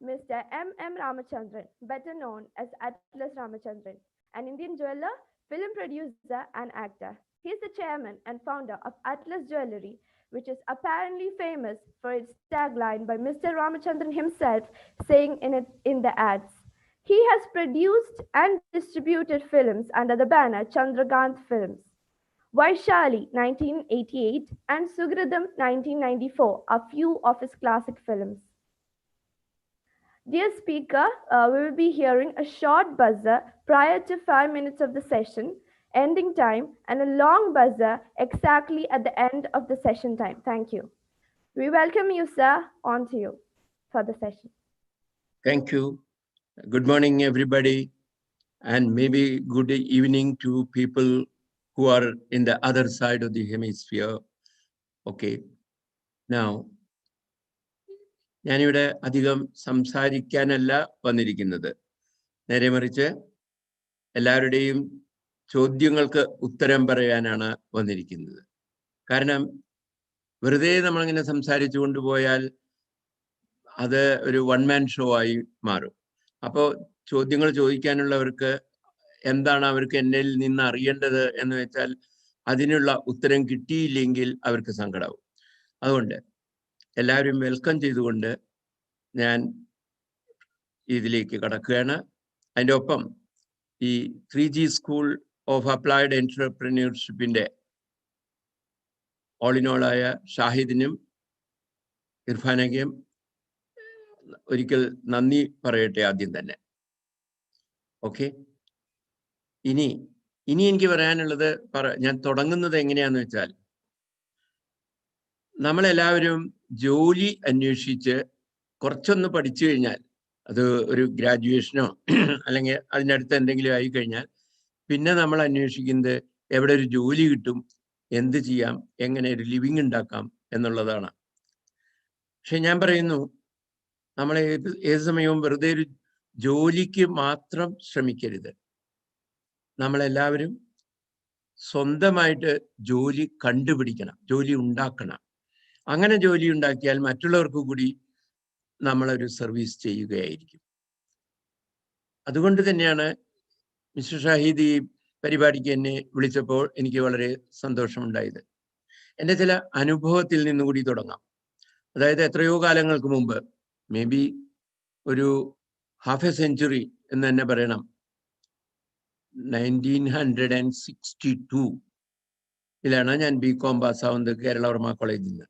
Speaker 6: Mr. M. Ramachandran, better known as Atlas Ramachandran, an Indian jeweler, film producer, and actor. He is the chairman and founder of Atlas Jewelry, which is apparently famous for its tagline by Mr. Ramachandran himself saying in the ads. He has produced and distributed films under the banner Chandrakant Films. Vaishali 1988 and Sugridham 1994 are few of his classic films. Dear speaker, we will be hearing a short buzzer prior to 5 minutes of the session, ending time, and a long buzzer exactly at the end of the session time. Thank you. We welcome you, sir. On to you for the session.
Speaker 7: Thank you. Good morning, everybody, and maybe good evening to people who are in the other side of the hemisphere. Okay. Now, ഞാനിവിടെ അധികം സംസാരിക്കാനല്ല വന്നിരിക്കുന്നത്. നേരെ മറിച്ച് എല്ലാവരുടെയും ചോദ്യങ്ങൾക്ക് ഉത്തരം പറയാനാണ് വന്നിരിക്കുന്നത്. കാരണം വെറുതെ നമ്മളിങ്ങനെ സംസാരിച്ചു കൊണ്ടുപോയാൽ അത് ഒരു വൺ മാൻ ഷോ ആയി മാറും. അപ്പോൾ ചോദ്യങ്ങൾ ചോദിക്കാനുള്ളവർക്ക് എന്താണ് അവർക്ക് എന്നിൽ നിന്ന് അറിയേണ്ടത് എന്ന് വെച്ചാൽ അതിനുള്ള ഉത്തരം കിട്ടിയില്ലെങ്കിൽ അവർക്ക് സങ്കടമാവും. അതുകൊണ്ട് എല്ലാവരും വെൽക്കം ചെയ്തുകൊണ്ട് ഞാൻ ഇതിലേക്ക് കടക്കുകയാണ്. അതിൻ്റെ ഒപ്പം ഈ 3G സ്കൂൾ ഓഫ് അപ്ലൈഡ് എൻ്റർപ്രന്യൂർഷിപ്പിൻ്റെ ഓളിനോളായ ഷാഹിദിനും ഇർഫാനയ്ക്കും ഒരിക്കൽ നന്ദി പറയട്ടെ ആദ്യം തന്നെ. ഓക്കെ, ഇനി എനിക്ക് പറയാനുള്ളത് ഞാൻ തുടങ്ങുന്നത് എങ്ങനെയാന്ന് വെച്ചാൽ, നമ്മളെല്ലാവരും ജോലി അന്വേഷിച്ച് കുറച്ചൊന്ന് പഠിച്ചു കഴിഞ്ഞാൽ, അത് ഒരു ഗ്രാജുവേഷനോ അല്ലെങ്കിൽ അതിനടുത്ത് എന്തെങ്കിലും ആയി കഴിഞ്ഞാൽ പിന്നെ നമ്മൾ അന്വേഷിക്കുന്നത് എവിടെ ഒരു ജോലി കിട്ടും, എന്ത് ചെയ്യാം, എങ്ങനെ ഒരു ലിവിങ് ഉണ്ടാക്കാം എന്നുള്ളതാണ്. പക്ഷെ ഞാൻ പറയുന്നു, നമ്മൾ ഏത് സമയവും വെറുതെ ഒരു ജോലിക്ക് മാത്രം ശ്രമിക്കരുത്. നമ്മളെല്ലാവരും സ്വന്തമായിട്ട് ജോലി കണ്ടുപിടിക്കണം, ജോലി ഉണ്ടാക്കണം. അങ്ങനെ ജോലി ഉണ്ടാക്കിയാൽ മറ്റുള്ളവർക്ക് കൂടി നമ്മളൊരു സർവീസ് ചെയ്യുകയായിരിക്കും. അതുകൊണ്ട് തന്നെയാണ് മിസ്റ്റർ ഷാഹിദ് ഈ പരിപാടിക്ക് എന്നെ വിളിച്ചപ്പോൾ എനിക്ക് വളരെ സന്തോഷമുണ്ടായത്. എൻ്റെ ചില അനുഭവത്തിൽ നിന്നുകൂടി തുടങ്ങാം. അതായത് എത്രയോ കാലങ്ങൾക്ക് മുമ്പ്, മേ ബി ഒരു ഹാഫ് എ സെഞ്ചുറി എന്ന് തന്നെ പറയണം, 1962 ഞാൻ BCom പാസ്സാവുന്നത് കേരളവർമ്മ കോളേജിൽ നിന്ന്.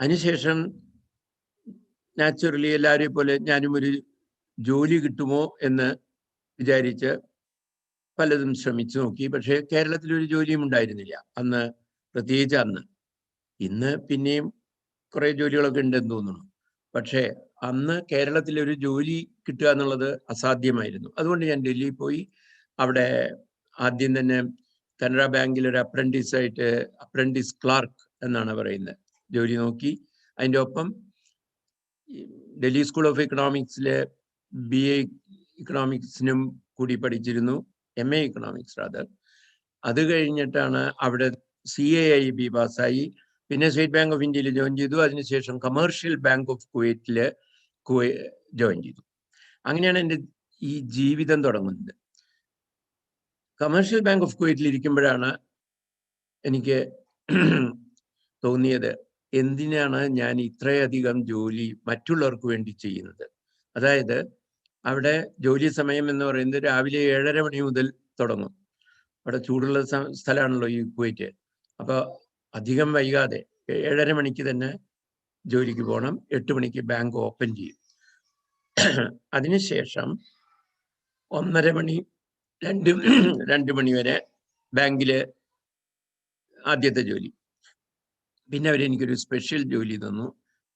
Speaker 7: അതിനുശേഷം നാച്ചുറലി എല്ലാവരെയും പോലെ ഞാനും ഒരു ജോലി കിട്ടുമോ എന്ന് വിചാരിച്ച് പലതും ശ്രമിച്ചു നോക്കി. പക്ഷേ കേരളത്തിലൊരു ജോലിയും ഉണ്ടായിരുന്നില്ല അന്ന്, പ്രത്യേകിച്ച് അന്ന്. ഇന്ന് പിന്നെയും കുറേ ജോലികളൊക്കെ ഉണ്ടെന്ന് തോന്നുന്നു. പക്ഷേ അന്ന് കേരളത്തിലൊരു ജോലി കിട്ടുക എന്നുള്ളത് അസാധ്യമായിരുന്നു. അതുകൊണ്ട് ഞാൻ ഡൽഹിയിൽ പോയി അവിടെ ആദ്യം തന്നെ കനറ ബാങ്കിൽ ഒരു അപ്രന്റീസ് ക്ലാർക്ക് എന്നാണ് പറയുന്നത്, ജോലി നോക്കി. അതിൻ്റെ ഒപ്പം ഡൽഹി സ്കൂൾ ഓഫ് എക്കണോമിക്സിലെ BA ഇക്കണോമിക്സിനും കൂടി പഠിച്ചിരുന്നു, MA ഇക്കണോമിക്സ് റാദർ. അത് കഴിഞ്ഞിട്ടാണ് അവിടെ CAIB പാസ്സായി. പിന്നെ സ്റ്റേറ്റ് ബാങ്ക് ഓഫ് ഇന്ത്യയിൽ ജോയിൻ ചെയ്തു. അതിനുശേഷം കമേഴ്ഷ്യൽ ബാങ്ക് ഓഫ് കുവൈറ്റിൽ ജോയിൻ ചെയ്തു. അങ്ങനെയാണ് എൻ്റെ ഈ ജീവിതം തുടങ്ങുന്നത്. കമേഴ്ഷ്യൽ ബാങ്ക് ഓഫ് കുവൈറ്റിൽ ഇരിക്കുമ്പോഴാണ് എനിക്ക് തോന്നിയത്, എന്തിനാണ് ഞാൻ ഇത്രയധികം ജോലി മറ്റുള്ളവർക്ക് വേണ്ടി ചെയ്യുന്നത്. അതായത് അവിടെ ജോലി സമയം എന്ന് പറയുന്നത് രാവിലെ 7:30 മണി മുതൽ തുടങ്ങും. അവിടെ ചൂടുള്ള സ്ഥലമാണല്ലോ ഈ കുവൈറ്റ്. അപ്പോൾ അധികം വൈകാതെ 7:30 മണിക്ക് തന്നെ ജോലിക്ക് പോകണം. 8 മണിക്ക് ബാങ്ക് ഓപ്പൺ ചെയ്യും. അതിനുശേഷം 1:30 മണി 2 മണി വരെ ബാങ്കില് ആദ്യത്തെ ജോലി. പിന്നെ അവരെനിക്കൊരു സ്പെഷ്യൽ ജോലി തന്നു,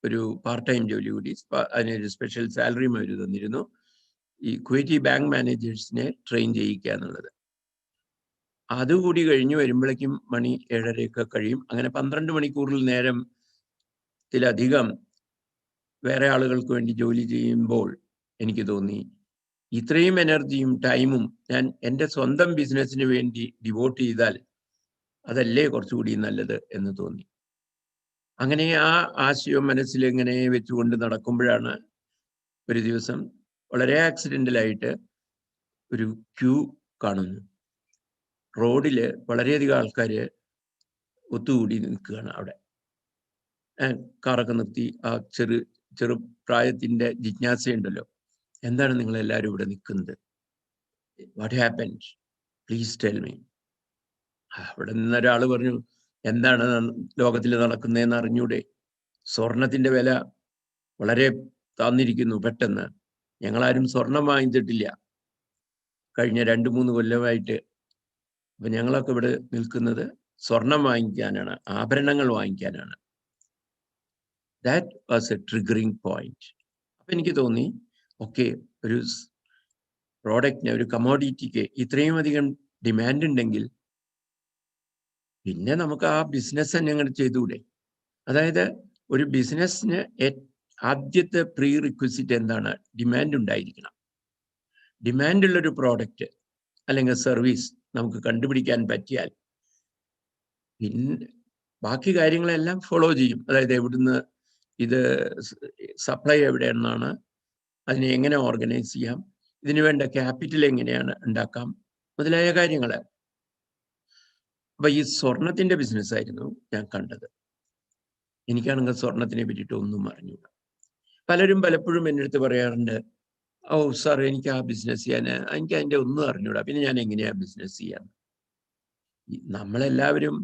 Speaker 7: ഒരു പാർട്ട് ടൈം ജോലി കൂടി. അതിനൊരു സ്പെഷ്യൽ സാലറിയും അവർ തന്നിരുന്നു, ഈ കുവൈറ്റി ബാങ്ക് മാനേജേഴ്സിനെ ട്രെയിൻ ചെയ്യിക്കുക എന്നുള്ളത്. അതുകൂടി കഴിഞ്ഞ് വരുമ്പോഴേക്കും മണി 7:30 കഴിയും. അങ്ങനെ 12 മണിക്കൂറിൽ നേരത്തിലധികം വേറെ ആളുകൾക്ക് വേണ്ടി ജോലി ചെയ്യുമ്പോൾ എനിക്ക് തോന്നി, ഇത്രയും എനർജിയും ടൈമും ഞാൻ എൻ്റെ സ്വന്തം ബിസിനസ്സിന് വേണ്ടി ഡിവോട്ട് ചെയ്താൽ അതല്ലേ കുറച്ചുകൂടി നല്ലത് എന്ന് തോന്നി. അങ്ങനെ ആ ആശയം മനസ്സിൽ ഇങ്ങനെ വെച്ചുകൊണ്ട് നടക്കുമ്പോഴാണ് ഒരു ദിവസം വളരെ ആക്സിഡൻ്റലായിട്ട് ഒരു ക്യൂ കാണുന്നു. റോഡിൽ വളരെയധികം ആൾക്കാർ ഒത്തുകൂടി നിൽക്കുകയാണ്. അവിടെ കാറൊക്കെ നിർത്തി ആ ചെറുപ്രായത്തിൻ്റെ ജിജ്ഞാസയുണ്ടല്ലോ, എന്താണ് നിങ്ങളെല്ലാവരും ഇവിടെ നിൽക്കുന്നത്? What happened, please tell me. അവിടെ നിന്നൊരാൾ പറഞ്ഞു, എന്താണ് ലോകത്തിൽ നടക്കുന്നതെന്ന് അറിഞ്ഞൂടെ? സ്വർണത്തിൻ്റെ വില വളരെ താന്നിരിക്കുന്നു പെട്ടെന്ന്. ഞങ്ങളാരും സ്വർണം വാങ്ങിച്ചിട്ടില്ല കഴിഞ്ഞ 2-3 കൊല്ലമായിട്ട്. അപ്പം ഞങ്ങളൊക്കെ ഇവിടെ നിൽക്കുന്നത് സ്വർണം വാങ്ങിക്കാനാണ്, ആഭരണങ്ങൾ വാങ്ങിക്കാനാണ്. That was a triggering point. അപ്പം എനിക്ക് തോന്നി, ഓക്കെ, ഒരു പ്രോഡക്റ്റിന്, ഒരു കമോഡിറ്റിക്ക് ഇത്രയും അധികം ഡിമാൻഡ് ഉണ്ടെങ്കിൽ പിന്നെ നമുക്ക് ആ ബിസിനസ് തന്നെ അങ്ങനെ ചെയ്തുകൂടെ? അതായത് ഒരു ബിസിനസ്സിന് ആദ്യത്തെ പ്രീ റിക്വസിറ്റ് എന്താണ്? ഡിമാൻഡ് ഉണ്ടായിരിക്കണം. ഡിമാൻഡുള്ളൊരു പ്രോഡക്റ്റ് അല്ലെങ്കിൽ സർവീസ് നമുക്ക് കണ്ടുപിടിക്കാൻ പറ്റിയാൽ പിന്നെ ബാക്കി കാര്യങ്ങളെല്ലാം ഫോളോ ചെയ്യും. അതായത് എവിടുന്ന് ഇത് സപ്ലൈ എവിടെയെന്നാണ്, അതിനെ എങ്ങനെ ഓർഗനൈസ് ചെയ്യാം, ഇതിനു വേണ്ട ക്യാപിറ്റൽ എങ്ങനെയാണ് ഉണ്ടാക്കാം, മുതലായ കാര്യങ്ങൾ. അപ്പൊ ഈ സ്വർണത്തിന്റെ ബിസിനസ് ആയിരുന്നു ഞാൻ കണ്ടത്. എനിക്കാണെങ്കിൽ സ്വർണത്തിനെ പറ്റിയിട്ട് ഒന്നും അറിഞ്ഞൂടാ. പലരും പലപ്പോഴും എൻ്റെ അടുത്ത് പറയാറുണ്ട്, ഓ സാർ, എനിക്ക് ആ ബിസിനസ് ചെയ്യാൻ, എനിക്ക് അതിൻ്റെ ഒന്നും അറിഞ്ഞൂടാ, പിന്നെ ഞാൻ എങ്ങനെയാ ബിസിനസ് ചെയ്യാൻ? നമ്മളെല്ലാവരും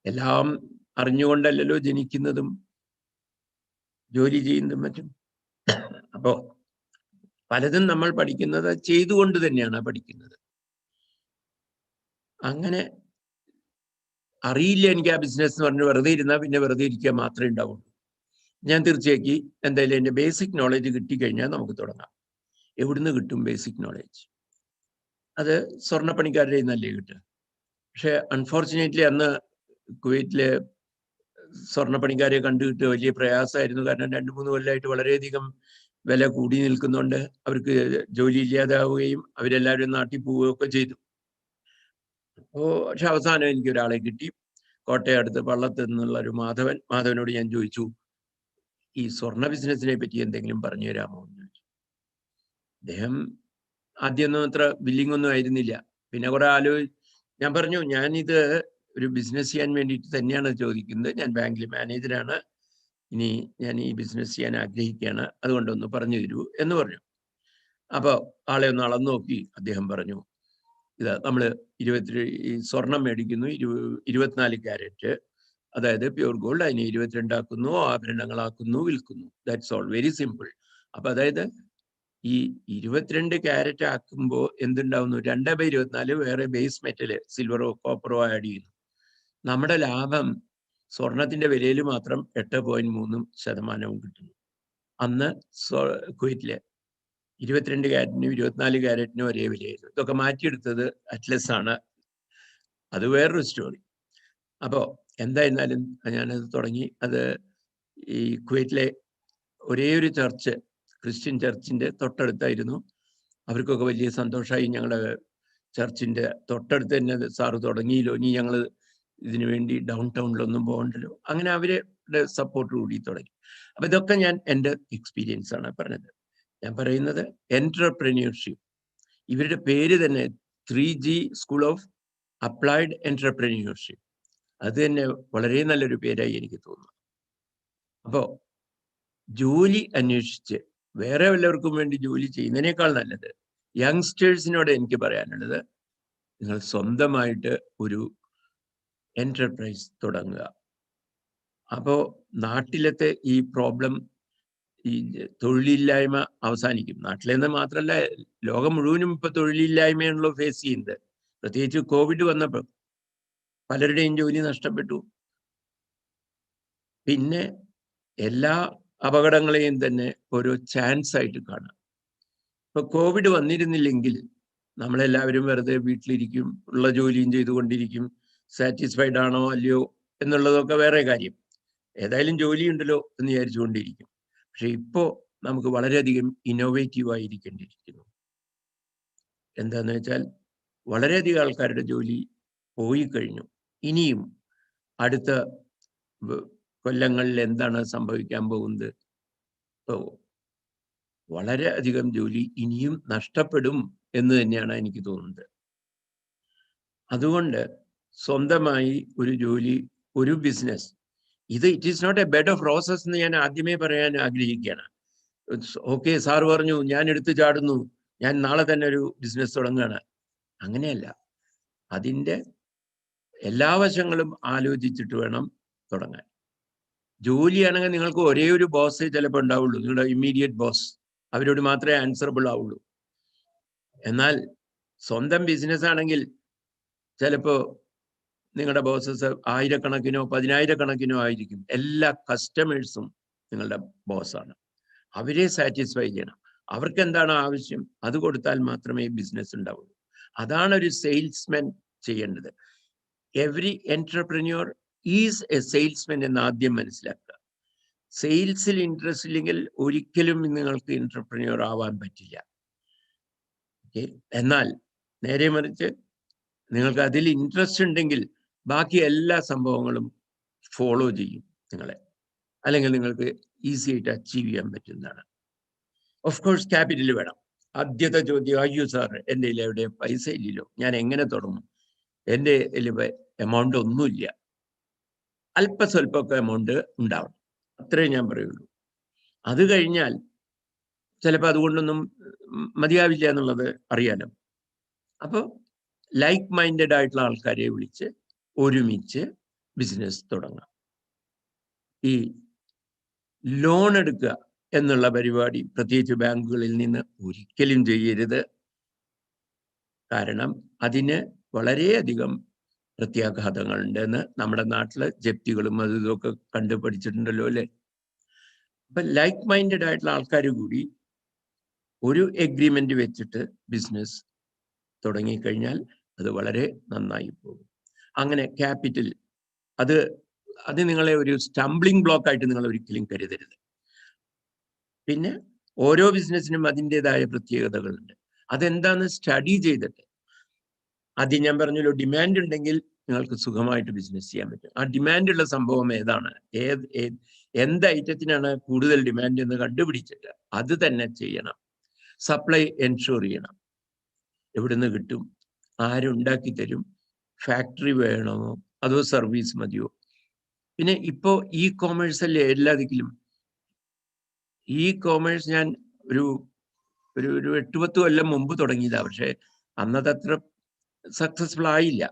Speaker 7: എല്ലാം അറിഞ്ഞുകൊണ്ടല്ലല്ലോ ജനിക്കുന്നതും ജോലി ചെയ്യുന്നതും മറ്റും. അപ്പോ പലതും നമ്മൾ പഠിക്കുന്നത് ചെയ്തുകൊണ്ട് തന്നെയാണ് പഠിക്കുന്നത്. അങ്ങനെ അറിയില്ല എനിക്ക് ആ ബിസിനസ് എന്ന് പറഞ്ഞ് വെറുതെ ഇരുന്നാൽ പിന്നെ വെറുതെ ഇരിക്കുക മാത്രമേ ഉണ്ടാവുള്ളൂ. ഞാൻ തീർച്ചയാക്കി എന്തായാലും എൻ്റെ ബേസിക് നോളജ് കിട്ടിക്കഴിഞ്ഞാൽ നമുക്ക് തുടങ്ങാം. എവിടുന്ന് കിട്ടും ബേസിക് നോളജ്? അത് സ്വർണ്ണപ്പണിക്കാരുടെ നല്ലേ കിട്ടുക. പക്ഷെ അൺഫോർച്ചുനേറ്റ്ലി അന്ന് കുവൈറ്റിലെ സ്വർണ്ണപ്പണിക്കാരെ കണ്ടുകിട്ടുക വലിയ പ്രയാസമായിരുന്നു. കാരണം 2-3 കൊല്ലമായിട്ട് വളരെയധികം വില കൂടി നിൽക്കുന്നുണ്ട്. അവർക്ക് ജോലി ഇല്ലാതാവുകയും അവരെല്ലാവരും നാട്ടിൽ പോവുകയൊക്കെ ചെയ്തു. പക്ഷെ അവസാനം എനിക്ക് ഒരാളെ കിട്ടി, കോട്ടയം അടുത്ത് പള്ളത്ത് നിന്നുള്ള ഒരു മാധവനോട് ഞാൻ ചോദിച്ചു, ഈ സ്വർണ്ണ ബിസിനസിനെ പറ്റി എന്തെങ്കിലും പറഞ്ഞു തരാമോ എന്ന് ചോദിച്ചു. അദ്ദേഹം ആദ്യമൊന്നും അത്ര ബില്ലിംഗ് ഒന്നും ആയിരുന്നില്ല. പിന്നെ കുറെ ഞാൻ പറഞ്ഞു, ഞാനിത് ഒരു ബിസിനസ് ചെയ്യാൻ വേണ്ടിയിട്ട് തന്നെയാണ് ചോദിക്കുന്നത്, ഞാൻ ബാങ്കിൽ മാനേജറാണ്, ഇനി ഞാൻ ഈ ബിസിനസ് ചെയ്യാൻ ആഗ്രഹിക്കുകയാണ്, അതുകൊണ്ടൊന്ന് പറഞ്ഞു തരൂ എന്ന് പറഞ്ഞു. അപ്പോൾ ആളെ ഒന്ന് അളന്നു നോക്കി അദ്ദേഹം പറഞ്ഞു, ഇത് നമ്മൾ ഈ സ്വർണം മേടിക്കുന്നു 24 ക്യാരറ്റ്, അതായത് പ്യൂർ ഗോൾഡ്, അതിനെ 22 ആക്കുന്നു, ആഭരണങ്ങളാക്കുന്നു, വിൽക്കുന്നു. That's all, very simple. അപ്പൊ അതായത് ഈ 22 ക്യാരറ്റ് ആക്കുമ്പോൾ എന്തുണ്ടാവുന്നു? 2/24 വേറെ ബേസ് മെറ്റല് സിൽവറോ കോപ്പറോ ആഡ് ചെയ്യുന്നു. നമ്മുടെ ലാഭം സ്വർണത്തിന്റെ വിലയിൽ മാത്രം 8.3% കിട്ടുന്നു. അന്ന് കുവൈറ്റിലെ 22 ക്യാരറ്റിനും 24 ക്യാരറ്റിനും ഒരേ വിലയായിരുന്നു. ഇതൊക്കെ മാറ്റിയെടുത്തത് അറ്റ്ലസ് ആണ്, അത് വേറൊരു സ്റ്റോറി. അപ്പോൾ എന്തായിരുന്നാലും ഞാനത് തുടങ്ങി. അത് ഈ കുവൈറ്റിലെ ഒരേ ഒരു ചർച്ച്, ക്രിസ്ത്യൻ ചർച്ചിന്റെ തൊട്ടടുത്തായിരുന്നു. അവർക്കൊക്കെ വലിയ സന്തോഷമായി. ഞങ്ങളുടെ ചർച്ചിന്റെ തൊട്ടടുത്ത് തന്നെ സാറ് തുടങ്ങിയല്ലോ, ഇനി ഞങ്ങൾ ഇതിനു വേണ്ടി ഡൗൺ ടൗണിലൊന്നും പോകണ്ടല്ലോ. അങ്ങനെ അവരുടെ സപ്പോർട്ട് കൂടി തുടങ്ങി. അപ്പൊ ഇതൊക്കെ ഞാൻ എൻ്റെ എക്സ്പീരിയൻസ് ആണ് പറഞ്ഞത്. ഞാൻ പറയുന്നത് എന്റർപ്രന്യൂർഷിപ്പ്, ഇവരുടെ പേര് തന്നെ 3G സ്കൂൾ ഓഫ് അപ്ലൈഡ് എന്റർപ്രന്യൂർഷിപ്പ്, അത് തന്നെ വളരെ നല്ലൊരു പേരായി എനിക്ക് തോന്നുന്നു. അപ്പോൾ ജോലി അന്വേഷിച്ച് വേറെ വല്ലവർക്കും വേണ്ടി ജോലി ചെയ്യുന്നതിനേക്കാൾ നല്ലത് യങ്സ്റ്റേഴ്സിനോട് എനിക്ക് പറയാനുള്ളത്, നിങ്ങൾ സ്വന്തമായിട്ട് ഒരു എന്റർപ്രൈസ് തുടങ്ങുക. അപ്പോൾ നാട്ടിലത്തെ ഈ പ്രോബ്ലം, ഈ തൊഴിലില്ലായ്മ അവസാനിക്കും. നാട്ടിലെന്ന് മാത്രമല്ല, ലോകം മുഴുവനും ഇപ്പൊ തൊഴിലില്ലായ്മയാണല്ലോ ഫേസ് ചെയ്യുന്നത്. പ്രത്യേകിച്ച് കോവിഡ് വന്നപ്പോൾ പലരുടെയും ജോലി നഷ്ടപ്പെട്ടു. പിന്നെ എല്ലാ അപകടങ്ങളെയും തന്നെ ഒരു ചാൻസ് ആയിട്ട് കാണാം. ഇപ്പൊ കോവിഡ് വന്നിരുന്നില്ലെങ്കിൽ നമ്മളെല്ലാവരും വെറുതെ വീട്ടിലിരിക്കും, ഉള്ള ജോലിയും ചെയ്തുകൊണ്ടിരിക്കും. സാറ്റിസ്ഫൈഡ് ആണോ അല്ലയോ എന്നുള്ളതൊക്കെ വേറെ കാര്യം. ഏതായാലും ജോലിയുണ്ടല്ലോ എന്ന് വിചാരിച്ചുകൊണ്ടിരിക്കും. പക്ഷെ ഇപ്പോ നമുക്ക് വളരെയധികം ഇന്നോവേറ്റീവ് ആയിരിക്കേണ്ടിയിരിക്കുന്നു. എന്താന്ന് വെച്ചാൽ വളരെയധികം ആൾക്കാരുടെ ജോലി പോയി കഴിഞ്ഞു. ഇനിയും അടുത്ത കൊല്ലങ്ങളിൽ എന്താണ് സംഭവിക്കാൻ പോകുന്നത്? വളരെ അധികം ജോലി ഇനിയും നഷ്ടപ്പെടും എന്ന് തന്നെയാണ് എനിക്ക് തോന്നുന്നത്. അതുകൊണ്ട് സ്വന്തമായി ഒരു ജോലി, ഒരു business, it is not a bed of roses എന്ന് ഞാൻ ആദ്യമേ പറയാൻ ആഗ്രഹിക്കുകയാണ്. ഓക്കെ, സാർ പറഞ്ഞു ഞാൻ എടുത്തു ചാടുന്നു, ഞാൻ നാളെ തന്നെ ഒരു ബിസിനസ് തുടങ്ങുകയാണ്. അങ്ങനെയല്ല. അതിൻ്റെ എല്ലാ വശങ്ങളും ആലോചിച്ചിട്ട് വേണം തുടങ്ങാൻ. ജോലിയാണെങ്കിൽ നിങ്ങൾക്ക് ഒരേ ഒരു ബോസ് ചിലപ്പോൾ ഉണ്ടാവുള്ളൂ, നിങ്ങളുടെ ഇമ്മീഡിയറ്റ് ബോസ്. അവരോട് മാത്രമേ ആൻസറബിൾ ആവുള്ളൂ. എന്നാൽ സ്വന്തം ബിസിനസ് ആണെങ്കിൽ ചിലപ്പോൾ നിങ്ങളുടെ ബോസസ് ആയിരക്കണക്കിനോ പതിനായിരക്കണക്കിനോ ആയിരിക്കും. എല്ലാ കസ്റ്റമേഴ്സും നിങ്ങളുടെ ബോസാണ്. അവരെ സാറ്റിസ്ഫൈ ചെയ്യണം. അവർക്ക് എന്താണ് ആവശ്യം അത് കൊടുത്താൽ മാത്രമേ ബിസിനസ് ഉണ്ടാവുള്ളൂ. അതാണ് ഒരു സെയിൽസ്മാൻ ചെയ്യേണ്ടത്. എവറി എന്റർപ്രന്യൂർ ഈസ് എ സെയിൽസ്മാൻ എന്ന് ആദ്യം മനസ്സിലാക്കുക. സെയിൽസിൽ ഇൻട്രസ്റ്റ് ഇല്ലെങ്കിൽ ഒരിക്കലും നിങ്ങൾക്ക് എന്റർപ്രന്യൂർ ആവാൻ പറ്റില്ല. എന്നാൽ നേരെ മറിച്ച് നിങ്ങൾക്ക് അതിൽ ഇൻട്രസ്റ്റ് ഉണ്ടെങ്കിൽ ബാക്കി എല്ലാ സംഭവങ്ങളും ഫോളോ ചെയ്യും നിങ്ങളെ, അല്ലെങ്കിൽ നിങ്ങൾക്ക് ഈസി ആയിട്ട് അച്ചീവ് ചെയ്യാൻ പറ്റുന്നതാണ്. ഓഫ് കോഴ്സ് ക്യാപിറ്റൽ വേണം. ആദ്യത്തെ ചോദ്യം, അയ്യോ സാർ എൻ്റെ കയ്യിൽ എവിടെ പൈസ ഇല്ലല്ലോ, ഞാൻ എങ്ങനെ തുടങ്ങും? എൻ്റെ കയ്യിൽ എമൗണ്ട് ഒന്നുമില്ല. അല്പസ്വല്പമൊക്കെ എമൗണ്ട് ഉണ്ടാവണം, അത്രേ ഞാൻ പറയുള്ളൂ. അത് കഴിഞ്ഞാൽ ചിലപ്പോൾ അതുകൊണ്ടൊന്നും മതിയാവില്ല എന്നുള്ളത് അറിയാലോ. അപ്പോൾ ലൈക്ക് മൈൻഡഡ് ആയിട്ടുള്ള ആൾക്കാരെ വിളിച്ച് ഒരുമിച്ച് ബിസിനസ് തുടങ്ങാം. ഈ ലോൺ എടുക്കുക എന്നുള്ള പരിപാടി പ്രത്യേകിച്ച് ബാങ്കുകളിൽ നിന്ന് ഒരിക്കലും ചെയ്യരുത്. കാരണം അതിന് വളരെയധികം പ്രത്യാഘാതങ്ങളുണ്ടെന്ന് നമ്മുടെ നാട്ടിലെ ജപ്തികളും അതും ഇതൊക്കെ കണ്ടുപഠിച്ചിട്ടുണ്ടല്ലോ അല്ലേ. അപ്പൊ ലൈക്ക് മൈൻഡഡ് ആയിട്ടുള്ള ആൾക്കാർ കൂടി ഒരു എഗ്രിമെന്റ് വെച്ചിട്ട് ബിസിനസ് തുടങ്ങിക്കഴിഞ്ഞാൽ അത് വളരെ നന്നായി പോകും. അങ്ങനെ ക്യാപിറ്റൽ അത് നിങ്ങളെ ഒരു സ്റ്റംബ്ലിംഗ് ബ്ലോക്ക് ആയിട്ട് നിങ്ങൾ ഒരിക്കലും കരുതരുത്. പിന്നെ ഓരോ ബിസിനസ്സിനും അതിൻ്റെതായ പ്രത്യേകതകളുണ്ട്. അതെന്താന്ന് സ്റ്റഡി ചെയ്തിട്ട്, ആദ്യം ഞാൻ പറഞ്ഞല്ലോ ഡിമാൻഡ് ഉണ്ടെങ്കിൽ നിങ്ങൾക്ക് സുഖമായിട്ട് ബിസിനസ് ചെയ്യാൻ പറ്റും. ആ ഡിമാൻഡുള്ള സംഭവം ഏതാണ്, എന്ത് ഐറ്റത്തിനാണ് കൂടുതൽ ഡിമാൻഡ് എന്ന് കണ്ടുപിടിച്ചിട്ട് അത് തന്നെ ചെയ്യണം. സപ്ലൈ എൻഷുർ ചെയ്യണം. എവിടുന്ന് കിട്ടും, ആരുണ്ടാക്കി തരും, ഫാക്ടറി വേണമോ അതോ സർവീസ് മതിയോ? പിന്നെ ഇപ്പോ ഇ കോമേഴ്സ് അല്ലേ എല്ലാ ദിക്കിലും. ഇ കോമേഴ്സ് ഞാൻ ഒരു 8-10 കൊല്ലം മുമ്പ് തുടങ്ങിയതാ. പക്ഷെ അന്നത് അത്ര സക്സസ്ഫുൾ ആയില്ല,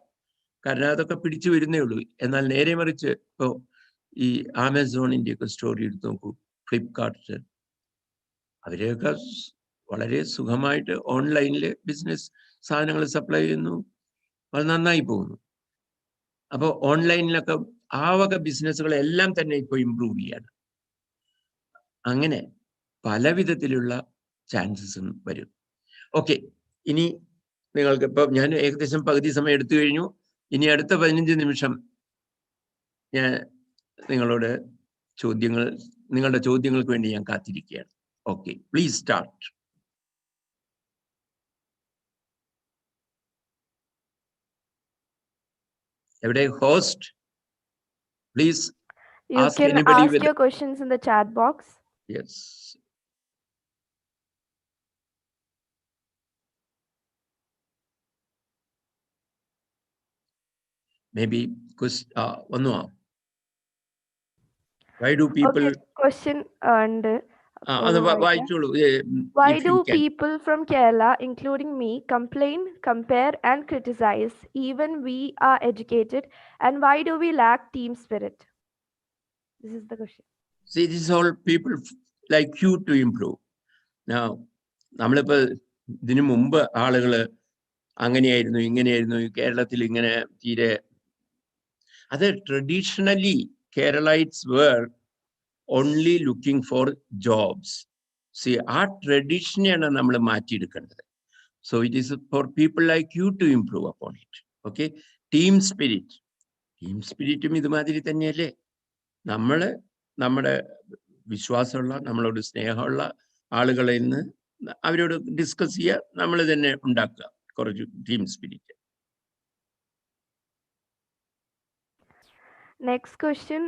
Speaker 7: കാരണം അതൊക്കെ പിടിച്ചു വരുന്നേ ഉള്ളൂ. എന്നാൽ നേരെ മറിച്ച് ഇപ്പോൾ ഈ ആമസോണിൻ്റെ ഒക്കെ സ്റ്റോറി എടുത്ത് നോക്കൂ, ഫ്ലിപ്കാർട്ട്, അവരെയൊക്കെ വളരെ സുഖമായിട്ട് ഓൺലൈനിൽ ബിസിനസ് സാധനങ്ങൾ സപ്ലൈ ചെയ്യുന്നു, അത് നന്നായി പോകുന്നു. അപ്പോൾ ഓൺലൈനിലൊക്കെ ആ വക ബിസിനസ്സുകളെല്ലാം തന്നെ ഇപ്പോൾ ഇമ്പ്രൂവ് ചെയ്യാണ്. അങ്ങനെ പല വിധത്തിലുള്ള ചാൻസസും വരും. ഓക്കെ, ഇനി നിങ്ങൾക്ക് ഇപ്പം ഞാൻ ഏകദേശം പകുതി സമയം എടുത്തു കഴിഞ്ഞു. ഇനി അടുത്ത 15 നിമിഷം ഞാൻ നിങ്ങളുടെ ചോദ്യങ്ങൾക്ക് വേണ്ടി ഞാൻ കാത്തിരിക്കുകയാണ്. Okay, please start. എവിടെ host? Please
Speaker 6: You
Speaker 7: ask
Speaker 6: can
Speaker 7: anybody
Speaker 6: ask your questions in the chat box.
Speaker 7: Yes. Maybe one more. Why do people?
Speaker 6: Okay, question and
Speaker 7: why
Speaker 6: do people from Kerala, including me, complain, compare, and criticize? Even we are educated, and why do we lack team spirit? This is the question.
Speaker 7: See, this is all people like you to improve. Now, നമ്മളിപ്പോൾ ഇതിനു മുമ്പ് ആളുകൾ അങ്ങനെയായിരുന്നു ഇങ്ങനെയായിരുന്നു കേരളത്തിൽ ഇങ്ങനെ തീരെ അത് traditionally Keralites were only looking for jobs. See ആ ട്രഡീഷനെയാണ് നമ്മൾ മാറ്റിയെടുക്കേണ്ടത്. So it is for people like you to improve upon it. Okay, team spirit. Team spirit ഇതുമാതിരി തന്നെയല്ലേ. നമ്മള് നമ്മുടെ വിശ്വാസമുള്ള നമ്മളോട് സ്നേഹമുള്ള ആളുകളിൽ നിന്ന് അവരോട് ഡിസ്കസ് ചെയ്യുക, നമ്മൾ തന്നെ ഉണ്ടാക്കുക കുറച്ച് team spirit.
Speaker 6: Next question,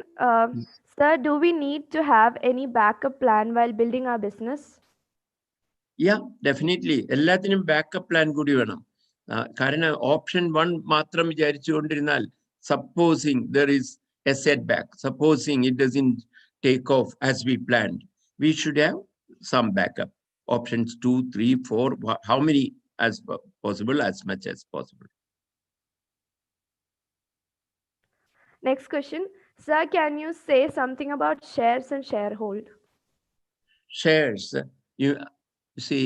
Speaker 6: sir, do we need to have any backup plan while building our business?
Speaker 7: Yeah, definitely. എല്ലാത്തിനും ബാക്കപ്പ് പ്ലാൻ കൂടി വേണം. കാരണം ഓപ്ഷൻ 1 മാത്രം വിചാരിച്ചുകൊണ്ടിരുന്നാൽ supposing there is a setback, supposing it doesn't take off as we planned, we should have some backup. Options 2, 3, 4, how many as possible, as much as possible.
Speaker 6: Next question, sir, can you say something about shares and sharehold?
Speaker 7: Shares, you see,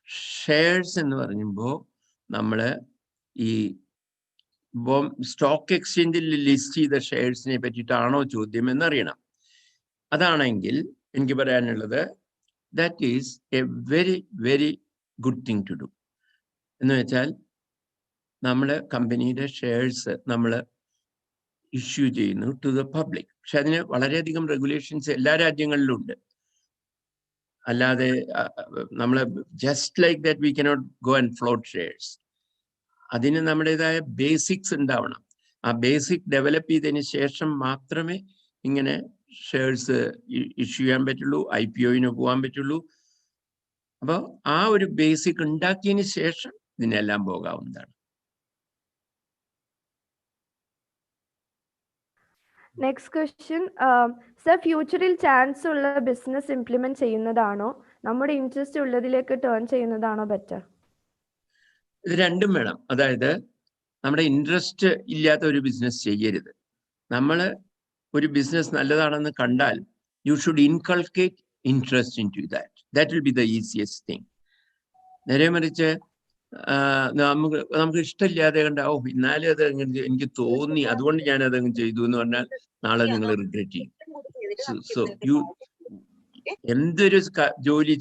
Speaker 7: shares എന്ന് പറയുമ്പോൾ നമ്മൾ ഈ സ്റ്റോക്ക് എക്സ്ചേഞ്ചിൽ ലിസ്റ്റ് ചെയ്ത ഷെയർസിനെ പറ്റിയിട്ടാണോ ചോദ്യം എന്നറിയണം. അതാണെങ്കിൽ എനിക്ക് പറയാനുള്ളത് that is a very very good thing to do. എന്ന് വെച്ചാൽ നമ്മൾ കമ്പനിയുടെ ഷെയർസ് നമ്മൾ ഇഷ്യൂ ചെയ്യുന്നു ടു ദ പബ്ലിക്. പക്ഷെ അതിന് വളരെയധികം റെഗുലേഷൻസ് എല്ലാ രാജ്യങ്ങളിലും ഉണ്ട്. അല്ലാതെ നമ്മൾ just like that we cannot go and float shares. അതിന് നമ്മുടേതായ ബേസിക്സ് ഉണ്ടാവണം. ആ ബേസിക് ഡെവലപ്പ് ചെയ്തതിന് ശേഷം മാത്രമേ ഇങ്ങനെ ഷെയർസ് ഇഷ്യൂ ചെയ്യാൻ പറ്റുള്ളൂ, IPOന് പോകാൻ പറ്റുള്ളൂ. അപ്പോൾ ആ ഒരു ബേസിക് ഉണ്ടാക്കിയതിന് ശേഷം ഇതിനെല്ലാം പോകാവുന്നതാണ്.
Speaker 6: നെക്സ്റ്റ് ക്വസ്റ്റ്യൻ, സർ, ഫ്യൂച്ചറിൽ ചാൻസ് ഉള്ള ബിസിനസ് ഇംപ്ലിമെന്റ് ചെയ്യുന്നതാണോ നമ്മുടെ ഇൻട്രസ്റ്റ് ഉള്ളതിലേക്ക് ടേൺ ചെയ്യുന്നതാണോ ബെറ്റർ?
Speaker 7: ഇത് രണ്ടും വേണം. അതായത് നമ്മുടെ ഇൻട്രസ്റ്റ് ഇല്ലാത്ത ഒരു ബിസിനസ് ചെയ്യരുത്. നമ്മൾ ഒരു ബിസിനസ് നല്ലതാണെന്ന് കണ്ടാൽ you should inculcate interest in to that. That will be the easiest thing. നേരെ മറിച്ച് നമുക്ക് ഇഷ്ടമില്ലാതെ കണ്ട ഇന്നാലും അത് എനിക്ക് തോന്നി അതുകൊണ്ട് ഞാൻ അതങ്ങ് ചെയ്തു എന്ന് പറഞ്ഞാൽ നാളെ നിങ്ങൾ റിഗ്രറ്റ് ചെയ്യും. സോ യു എന്തൊരു ജോലി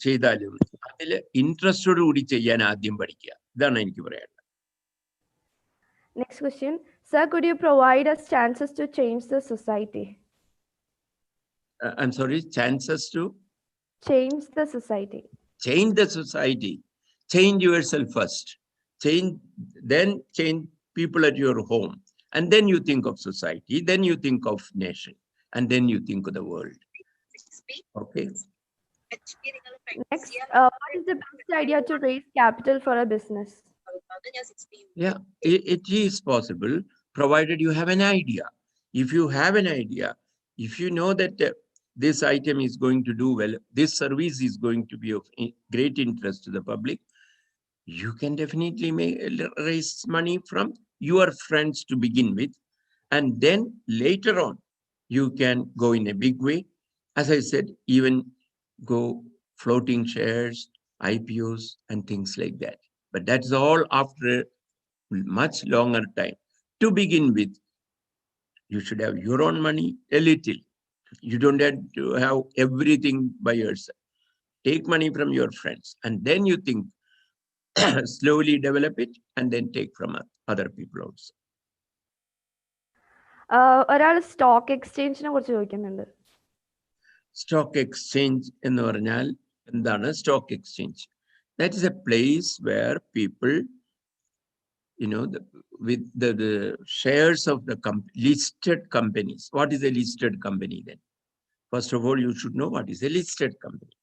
Speaker 7: ചെയ്താലും അതിൽ ഇൻട്രസ്റ്റോട് കൂടി ചെയ്യാൻ ആദ്യം പഠിക്കുക. ഇതാണ് എനിക്ക് പറയാനുള്ളത്.
Speaker 6: Next question, sir, could you provide us chances to change the society?
Speaker 7: I'm sorry, chances to
Speaker 6: change the society.
Speaker 7: Change the society. Change yourself first. Then change people at your home. And then you think of society. Then you think of nation. And then you think of the world. Okay.
Speaker 6: Next, what is the best idea to raise capital for a business?
Speaker 7: Yeah, it is possible, provided you have an idea. If you have an idea, if you know that this item is going to do well, this service is going to be of great interest to the public, you can definitely raise money from your friends to begin with. And then later on, you can go in a big way. As I said, even go floating shares, IPOs, and things like that. But that's all after a much longer time. To begin with, you should have your own money, a little. You don't have to have everything by yourself. Take money from your friends, and then you think, slowly develop it, and then take from other people also.
Speaker 6: ഒരാൾ സ്റ്റോക്ക് എക്സ്ചേഞ്ചിനെ കുറിച്ച് ചോദിക്കുന്നുണ്ട്.
Speaker 7: സ്റ്റോക്ക് എക്സ്ചേഞ്ച് എന്ന് പറഞ്ഞാൽ എന്താണ് stock exchange? That is a place where people, with the shares of the listed companies. What is a listed company then? First of all, you should know what is a listed company.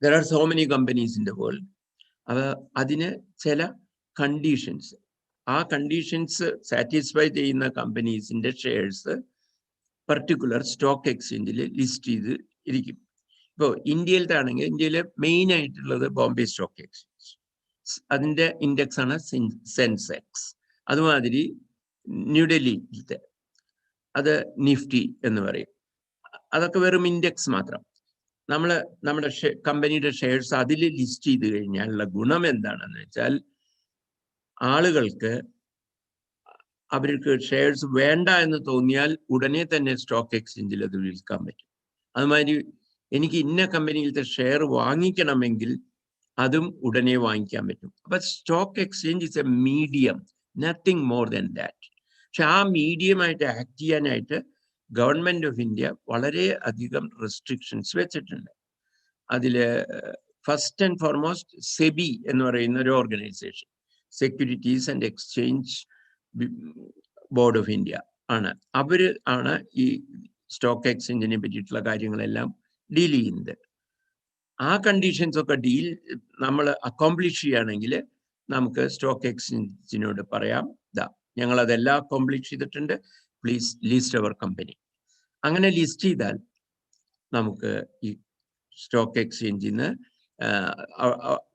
Speaker 7: There are so many companies in the world. അതിന് ചില കണ്ടീഷൻസ്, ആ കണ്ടീഷൻസ് സാറ്റിസ്ഫൈ ചെയ്യുന്ന കമ്പനീസിന്റെ ഷെയർസ് പർട്ടിക്കുലർ സ്റ്റോക്ക് എക്സ്ചേഞ്ചിൽ ലിസ്റ്റ് ചെയ്ത് ഇരിക്കും. ഇപ്പോൾ ഇന്ത്യയിലത്താണെങ്കിൽ ഇന്ത്യയിലെ മെയിൻ ആയിട്ടുള്ളത് ബോംബെ സ്റ്റോക്ക് എക്സ്ചേഞ്ച്, അതിന്റെ ഇൻഡെക്സ് ആണ് സെൻസെക്സ്. അതുമാതിരി ന്യൂഡൽഹിയിലത്തെ അത് നിഫ്റ്റി എന്ന് പറയും. അതൊക്കെ വെറും ഇൻഡെക്സ് മാത്രം. നമ്മുടെ കമ്പനിയുടെ ഷെയർസ് അതിൽ ലിസ്റ്റ് ചെയ്ത് കഴിഞ്ഞാലുള്ള ഗുണം എന്താണെന്ന് വെച്ചാൽ ആളുകൾക്ക് അവർക്ക് ഷെയർസ് വേണ്ട എന്ന് തോന്നിയാൽ ഉടനെ തന്നെ സ്റ്റോക്ക് എക്സ്ചേഞ്ചിൽ അത് വിൽക്കാൻ പറ്റും. അതുമാതിരി എനിക്ക് ഇന്ന കമ്പനിയിലത്തെ ഷെയർ വാങ്ങിക്കണമെങ്കിൽ അതും ഉടനെ വാങ്ങിക്കാൻ പറ്റും. അപ്പൊ stock exchange is A medium, nothing more than that. പക്ഷെ ആ മീഡിയമായിട്ട് ആക്ട് ചെയ്യാനായിട്ട് ഗവൺമെന്റ് ഓഫ് ഇന്ത്യ വളരെ അധികം റെസ്ട്രിക്ഷൻസ് വെച്ചിട്ടുണ്ട്. അതിൽ ഫസ്റ്റ് ആൻഡ് ഫോർമോസ്റ്റ് സെബി എന്ന് പറയുന്ന ഒരു organisation, securities and exchange board of India ആണ്. അവര് ആണ് ഈ സ്റ്റോക്ക് എക്സ്ചേഞ്ചിനെ പറ്റിയിട്ടുള്ള കാര്യങ്ങളെല്ലാം ഡീൽ ചെയ്യുന്നത്. ആ കണ്ടീഷൻസ് ഒക്കെ നമ്മൾ അക്കോംപ്ലിഷ് ചെയ്യുകയാണെങ്കിൽ നമുക്ക് സ്റ്റോക്ക് എക്സ്ചേഞ്ചിനോട് പറയാം, ഞങ്ങൾ അതെല്ലാം അക്കോംപ്ലിഷ് ചെയ്തിട്ടുണ്ട്, പ്ലീസ് ലിസ്റ്റ് അവർ കമ്പനി. അങ്ങനെ ലിസ്റ്റ് ചെയ്താൽ നമുക്ക് ഈ സ്റ്റോക്ക് എക്സ്ചേഞ്ചിൽ നിന്ന്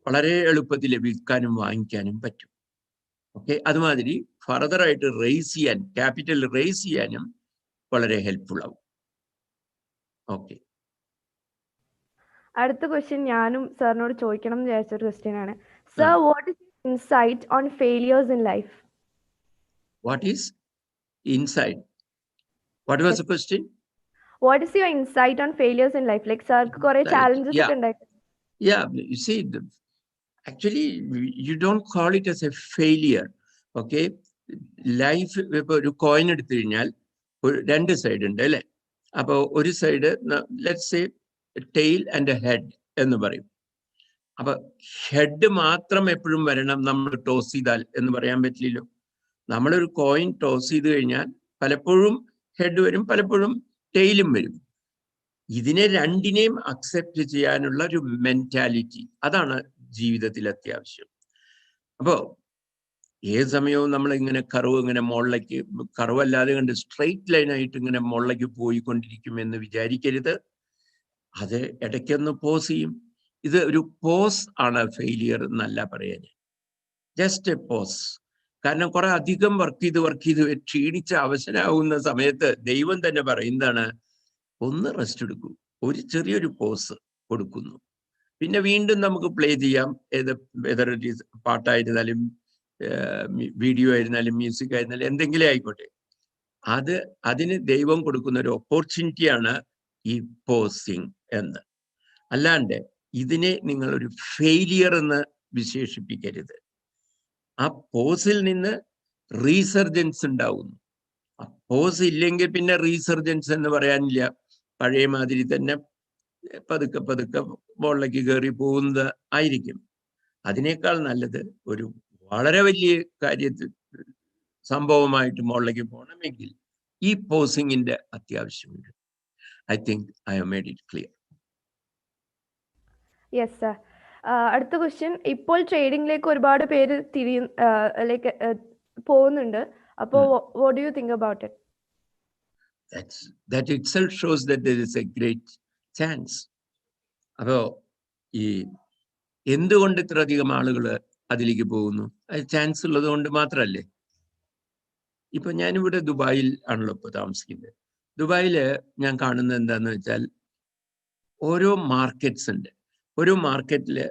Speaker 7: വളരെ എളുപ്പത്തിൽ വിൽക്കാനും വാങ്ങിക്കാനും പറ്റും. ഓക്കെ, അതുമാതിരി ഫർദർ ആയിട്ട് റേസ് ചെയ്യാൻ, ക്യാപിറ്റൽ റേസ് ചെയ്യാനും വളരെ ഹെൽപ്ഫുൾ ആവും. ഓക്കെ,
Speaker 6: അടുത്ത ക്വസ്റ്റ്യൻ ഞാനും സാറിനോട് ചോദിക്കണം എന്ന് വിചാരിച്ചൊരു ക്വസ്റ്റ്യൻ ആണ്. Sir, what is insight on failures in life?
Speaker 7: What is insight? What was the question?
Speaker 6: What is your insight on failures in life? Like, sir, കുറെ challenges ഒക്കെ ഉണ്ടായിരുന്നു.
Speaker 7: Yeah, you see, actually, you don't call it as a failure. Okay, life ഇപ്പോൾ ഒരു കോയിൻ എടുത്തു കഴിഞ്ഞാൽ രണ്ട് സൈഡ് ഉണ്ട് അല്ലേ? അപ്പോൾ ഒരു side let's say tail and head എന്ന് പറയും. അപ്പൊ ഹെഡ് മാത്രം എപ്പോഴും വരണം നമ്മൾ ടോസ് ചെയ്താൽ എന്ന് പറയാൻ പറ്റില്ലല്ലോ. നമ്മളൊരു കോയിൻ ടോസ് ചെയ്ത് കഴിഞ്ഞാൽ പലപ്പോഴും ഹെഡ് വരും, പലപ്പോഴും ടെയിലും വരും. ഇതിനെ രണ്ടിനെയും അക്സെപ്റ്റ് ചെയ്യാനുള്ള ഒരു മെന്റാലിറ്റി, അതാണ് ജീവിതത്തിൽ അത്യാവശ്യം. അപ്പോ ഏത് സമയവും നമ്മൾ ഇങ്ങനെ ഇങ്ങനെ മുകളിലേക്ക്, കർവല്ലാതെ കണ്ട് സ്ട്രെയിറ്റ് ലൈനായിട്ട് ഇങ്ങനെ മുകളിലേക്ക് പോയിക്കൊണ്ടിരിക്കുമെന്ന് വിചാരിക്കരുത്. അത് ഇടയ്ക്കൊന്ന് പോസ് ചെയ്യും. ഇത് ഒരു പോസ് ആണ്, ഫെയിലിയർ എന്നല്ല പറയാൻ, ജസ്റ്റ് എ പോസ്. കാരണം കുറെ അധികം വർക്ക് ചെയ്ത് ക്ഷീണിച്ച അവശനാവുന്ന സമയത്ത് ദൈവം തന്നെ പറയുന്നതാണ്, ഒന്ന് റെസ്റ്റ് എടുക്കൂ, ഒരു ചെറിയൊരു പോസ് കൊടുക്കുന്നു. പിന്നെ വീണ്ടും നമുക്ക് പ്ലേ ചെയ്യാം. ഏതൊരു പാട്ടായിരുന്നാലും വീഡിയോ ആയിരുന്നാലും മ്യൂസിക് ആയിരുന്നാലും എന്തെങ്കിലും ആയിക്കോട്ടെ. അതിന് ദൈവം കൊടുക്കുന്ന ഒരു ഓപ്പർച്യൂണിറ്റിയാണ് ഈ പോസിങ് എന്ന്. അല്ലാണ്ട് ഇതിനെ നിങ്ങളൊരു ഫെയിലിയർ എന്ന് വിശേഷിപ്പിക്കരുത്. ആ പോസിൽ നിന്ന് റീസർജൻസ് ഉണ്ടാവുന്നു. ആ പോസ് ഇല്ലെങ്കിൽ പിന്നെ റീസർജൻസ് എന്ന് പറയാനില്ല. പഴയ മാതിരി തന്നെ പതുക്കെ മുകളിലേക്ക് കയറി പോകുന്നത് ആയിരിക്കും. അതിനേക്കാൾ നല്ലത് ഒരു വളരെ വലിയ സംഭവമായിട്ട് മുകളിലേക്ക് പോകണമെങ്കിൽ ഈ പോസിങ്ങിന്റെ അത്യാവശ്യമുണ്ട്. I think I have made it clear.
Speaker 6: Yes sir. അടുത്ത ക്വസ്റ്റ്യൻ, ഇപ്പോൾ ട്രേഡിംഗിലേക്ക് ഒരുപാട് പേര് പോകുന്നുണ്ട്. അപ്പോൾ what do you think about it?
Speaker 7: That itself shows that there is a great chance. അപ്പോ ഈ എന്തുകൊണ്ട് ഇത്ര അധികം ആളുകൾ അതിലേക്ക് പോകുന്നു? അത് ചാൻസ് ഉള്ളത് കൊണ്ട് മാത്രമല്ലേ. ഇപ്പൊ ഞാനിവിടെ ദുബായിൽ ആണല്ലോ ഇപ്പൊ താമസിക്കുന്നത്. ദുബായില് ഞാൻ കാണുന്നത് എന്താന്ന് വെച്ചാൽ, ഓരോ മാർക്കറ്റ്സ് ഉണ്ട്. ഒരു മാർക്കറ്റില്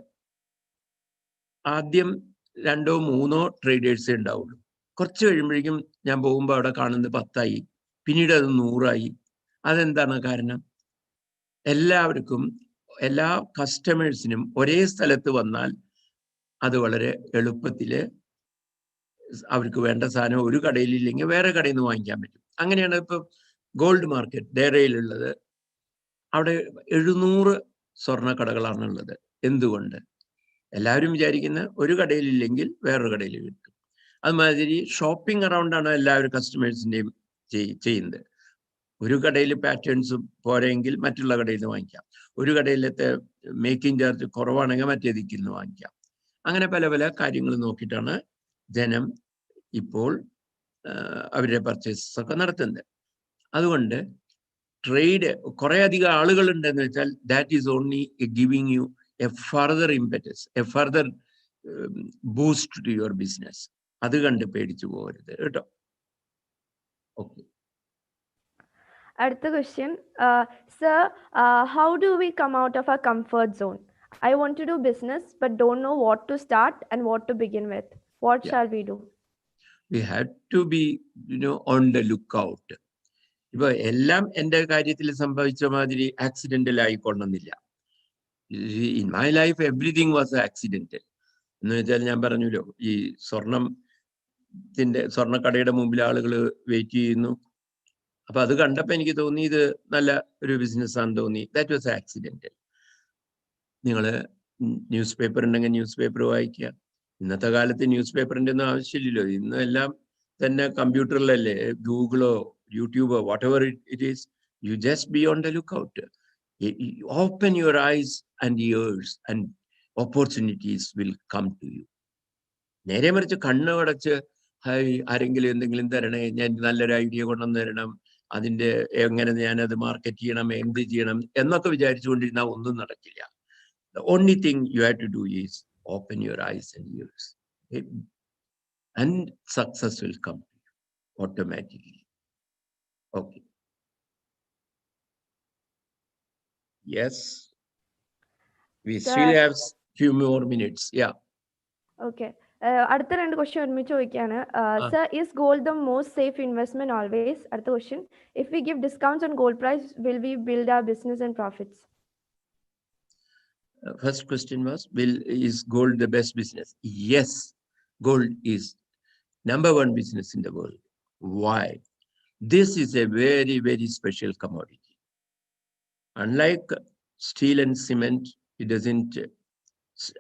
Speaker 7: ആദ്യം 2 or 3 ട്രേഡേഴ്സേ ഉണ്ടാവുള്ളൂ. കുറച്ച് കഴിയുമ്പോഴേക്കും ഞാൻ പോകുമ്പോൾ അവിടെ കാണുന്നത് 10 പിന്നീട് അത് 100. അതെന്താണ് കാരണം? എല്ലാവർക്കും, എല്ലാ കസ്റ്റമേഴ്സിനും ഒരേ സ്ഥലത്ത് വന്നാൽ അത് വളരെ എളുപ്പത്തിൽ അവർക്ക് വേണ്ട സാധനം ഒരു കടയിലില്ലെങ്കിൽ വേറെ കടയിൽ നിന്ന് വാങ്ങിക്കാൻ പറ്റും. അങ്ങനെയാണ് ഇപ്പൊ ഗോൾഡ് മാർക്കറ്റ് ഡേറയിലുള്ളത്. അവിടെ 700 സ്വർണ്ണക്കടകളാണുള്ളത്. എന്തുകൊണ്ട്? എല്ലാവരും വിചാരിക്കുന്ന ഒരു കടയിലില്ലെങ്കിൽ വേറൊരു കടയിൽ കിട്ടും. അതുമാതിരി ഷോപ്പിംഗ് അറൗണ്ടാണ് എല്ലാവരും കസ്റ്റമേഴ്സിൻ്റെയും ചെയ്യുന്നത്. ഒരു കടയിൽ പാറ്റേൺസ് പോരെങ്കിൽ മറ്റുള്ള കടയിൽ നിന്ന് വാങ്ങിക്കാം. ഒരു കടയിലത്തെ മേക്കിംഗ് ചാർജ് കുറവാണെങ്കിൽ മറ്റേ ദിക്കിൽ നിന്ന് വാങ്ങിക്കാം. അങ്ങനെ പല പല കാര്യങ്ങൾ നോക്കിയിട്ടാണ് ജനം ഇപ്പോൾ അവരുടെ പർച്ചേസസ് ഒക്കെ നടത്തുന്നത്. അതുകൊണ്ട് ട്രേഡ് കുറെ അധികം ആളുകൾ ഉണ്ടെന്ന് വെച്ചാൽ that is only giving you a further impetus, a further boost to your business. അത് കണ്ട് പേടിച്ചു പോകരുത് കേട്ടോ. ഓക്കെ.
Speaker 6: அடுத்த question. Sir, how do we come out of our comfort zone? I want to do business, but don't know what to start and what to begin with. What
Speaker 7: Yeah.
Speaker 6: shall we do?
Speaker 7: We had to be, on the lookout. ഇപ്പൊ എല്ലാം എൻ്റെ കാര്യത്തിൽ സംഭവിച്ച മാതിരി ആക്സിഡന്റൽ ആയിക്കൊള്ളുന്നില്ല. In my life everything was accidental. എന്ന് വെച്ചാൽ ഞാൻ പറഞ്ഞല്ലോ, ഈ സ്വർണ്ണക്കടയുടെ മുമ്പിൽ ആളുകൾ വെയിറ്റ് ചെയ്യുന്നു. അപ്പൊ അത് കണ്ടപ്പോ എനിക്ക് തോന്നി ഇത് നല്ല ഒരു ബിസിനസ് ആണെന്ന് തോന്നി. That was accidental. നിങ്ങള് ന്യൂസ് പേപ്പർ ഉണ്ടെങ്കിൽ ന്യൂസ് പേപ്പർ വായിക്കുക. ഇന്നത്തെ കാലത്ത് ന്യൂസ് പേപ്പറിന്റെ ഒന്നും ആവശ്യമില്ലല്ലോ. ഇന്ന് എല്ലാം തന്നെ കമ്പ്യൂട്ടറിലല്ലേ, ഗൂഗിളോ യൂട്യൂബോ whatever it is. You just be on the lookout. Open your eyes and ears and opportunities will come to you. നേരെ മറിച്ച് കണ്ണ് അടച്ച് ആരെങ്കിലും എന്തെങ്കിലും തരണേ, ഞാൻ നല്ലൊരു ഐഡിയ കൊണ്ടുവന്ന് തരണം, അതിന്റെ എങ്ങനെ ഞാനത് മാർക്കറ്റ് ചെയ്യണം, എന്ത് ചെയ്യണം എന്നൊക്കെ വിചാരിച്ചുകൊണ്ടിരുന്നാൽ ഒന്നും നടക്കില്ല. The only thing you have to do is open your eyes and ears, and success will come to you automatically. Okay. Yes. We still have few more minutes. Yeah.
Speaker 6: Okay. അടുത്ത രണ്ട് ക്വസ്റ്റ്യൻ ഒരുമിച്ച് ചോദിക്കുകയാണ്. Sir, is gold the most safe investment always? അടുത്ത question. If we give discounts on gold price, will we build our business and profits?
Speaker 7: First question was, is gold the best business? Yes, gold is number one business in the world. Why? This is a very, very special commodity. Unlike steel and cement, it doesn't,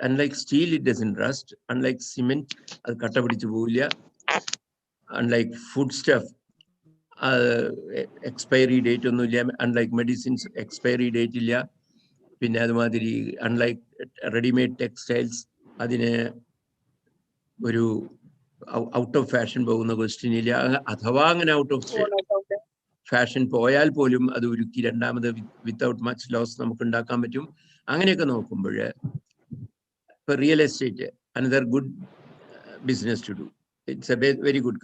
Speaker 7: unlike steel, it doesn't rust. Unlike cement, unlike foodstuff, expiry date, unlike medicines, expiry date. പിന്നെ അതുമാതിരി അൺലൈക്ക് റെഡിമെയ്ഡ് ടെക്സ്റ്റൈൽസ്, അതിന് ഒരു ഔട്ട് ഓഫ് ഫാഷൻ പോകുന്ന ക്വസ്റ്റ്യൻ ഇല്ല. അഥവാ അങ്ങനെ ഔട്ട് ഓഫ് ഫാഷൻ പോയാൽ പോലും അത് ഒരുക്കി രണ്ടാമത് വിത്തൗട്ട് മച്ച് ലോസ് നമുക്ക് ഉണ്ടാക്കാൻ പറ്റും. അങ്ങനെയൊക്കെ നോക്കുമ്പോൾ ഇപ്പൊ real estate another good business to do. It's a very good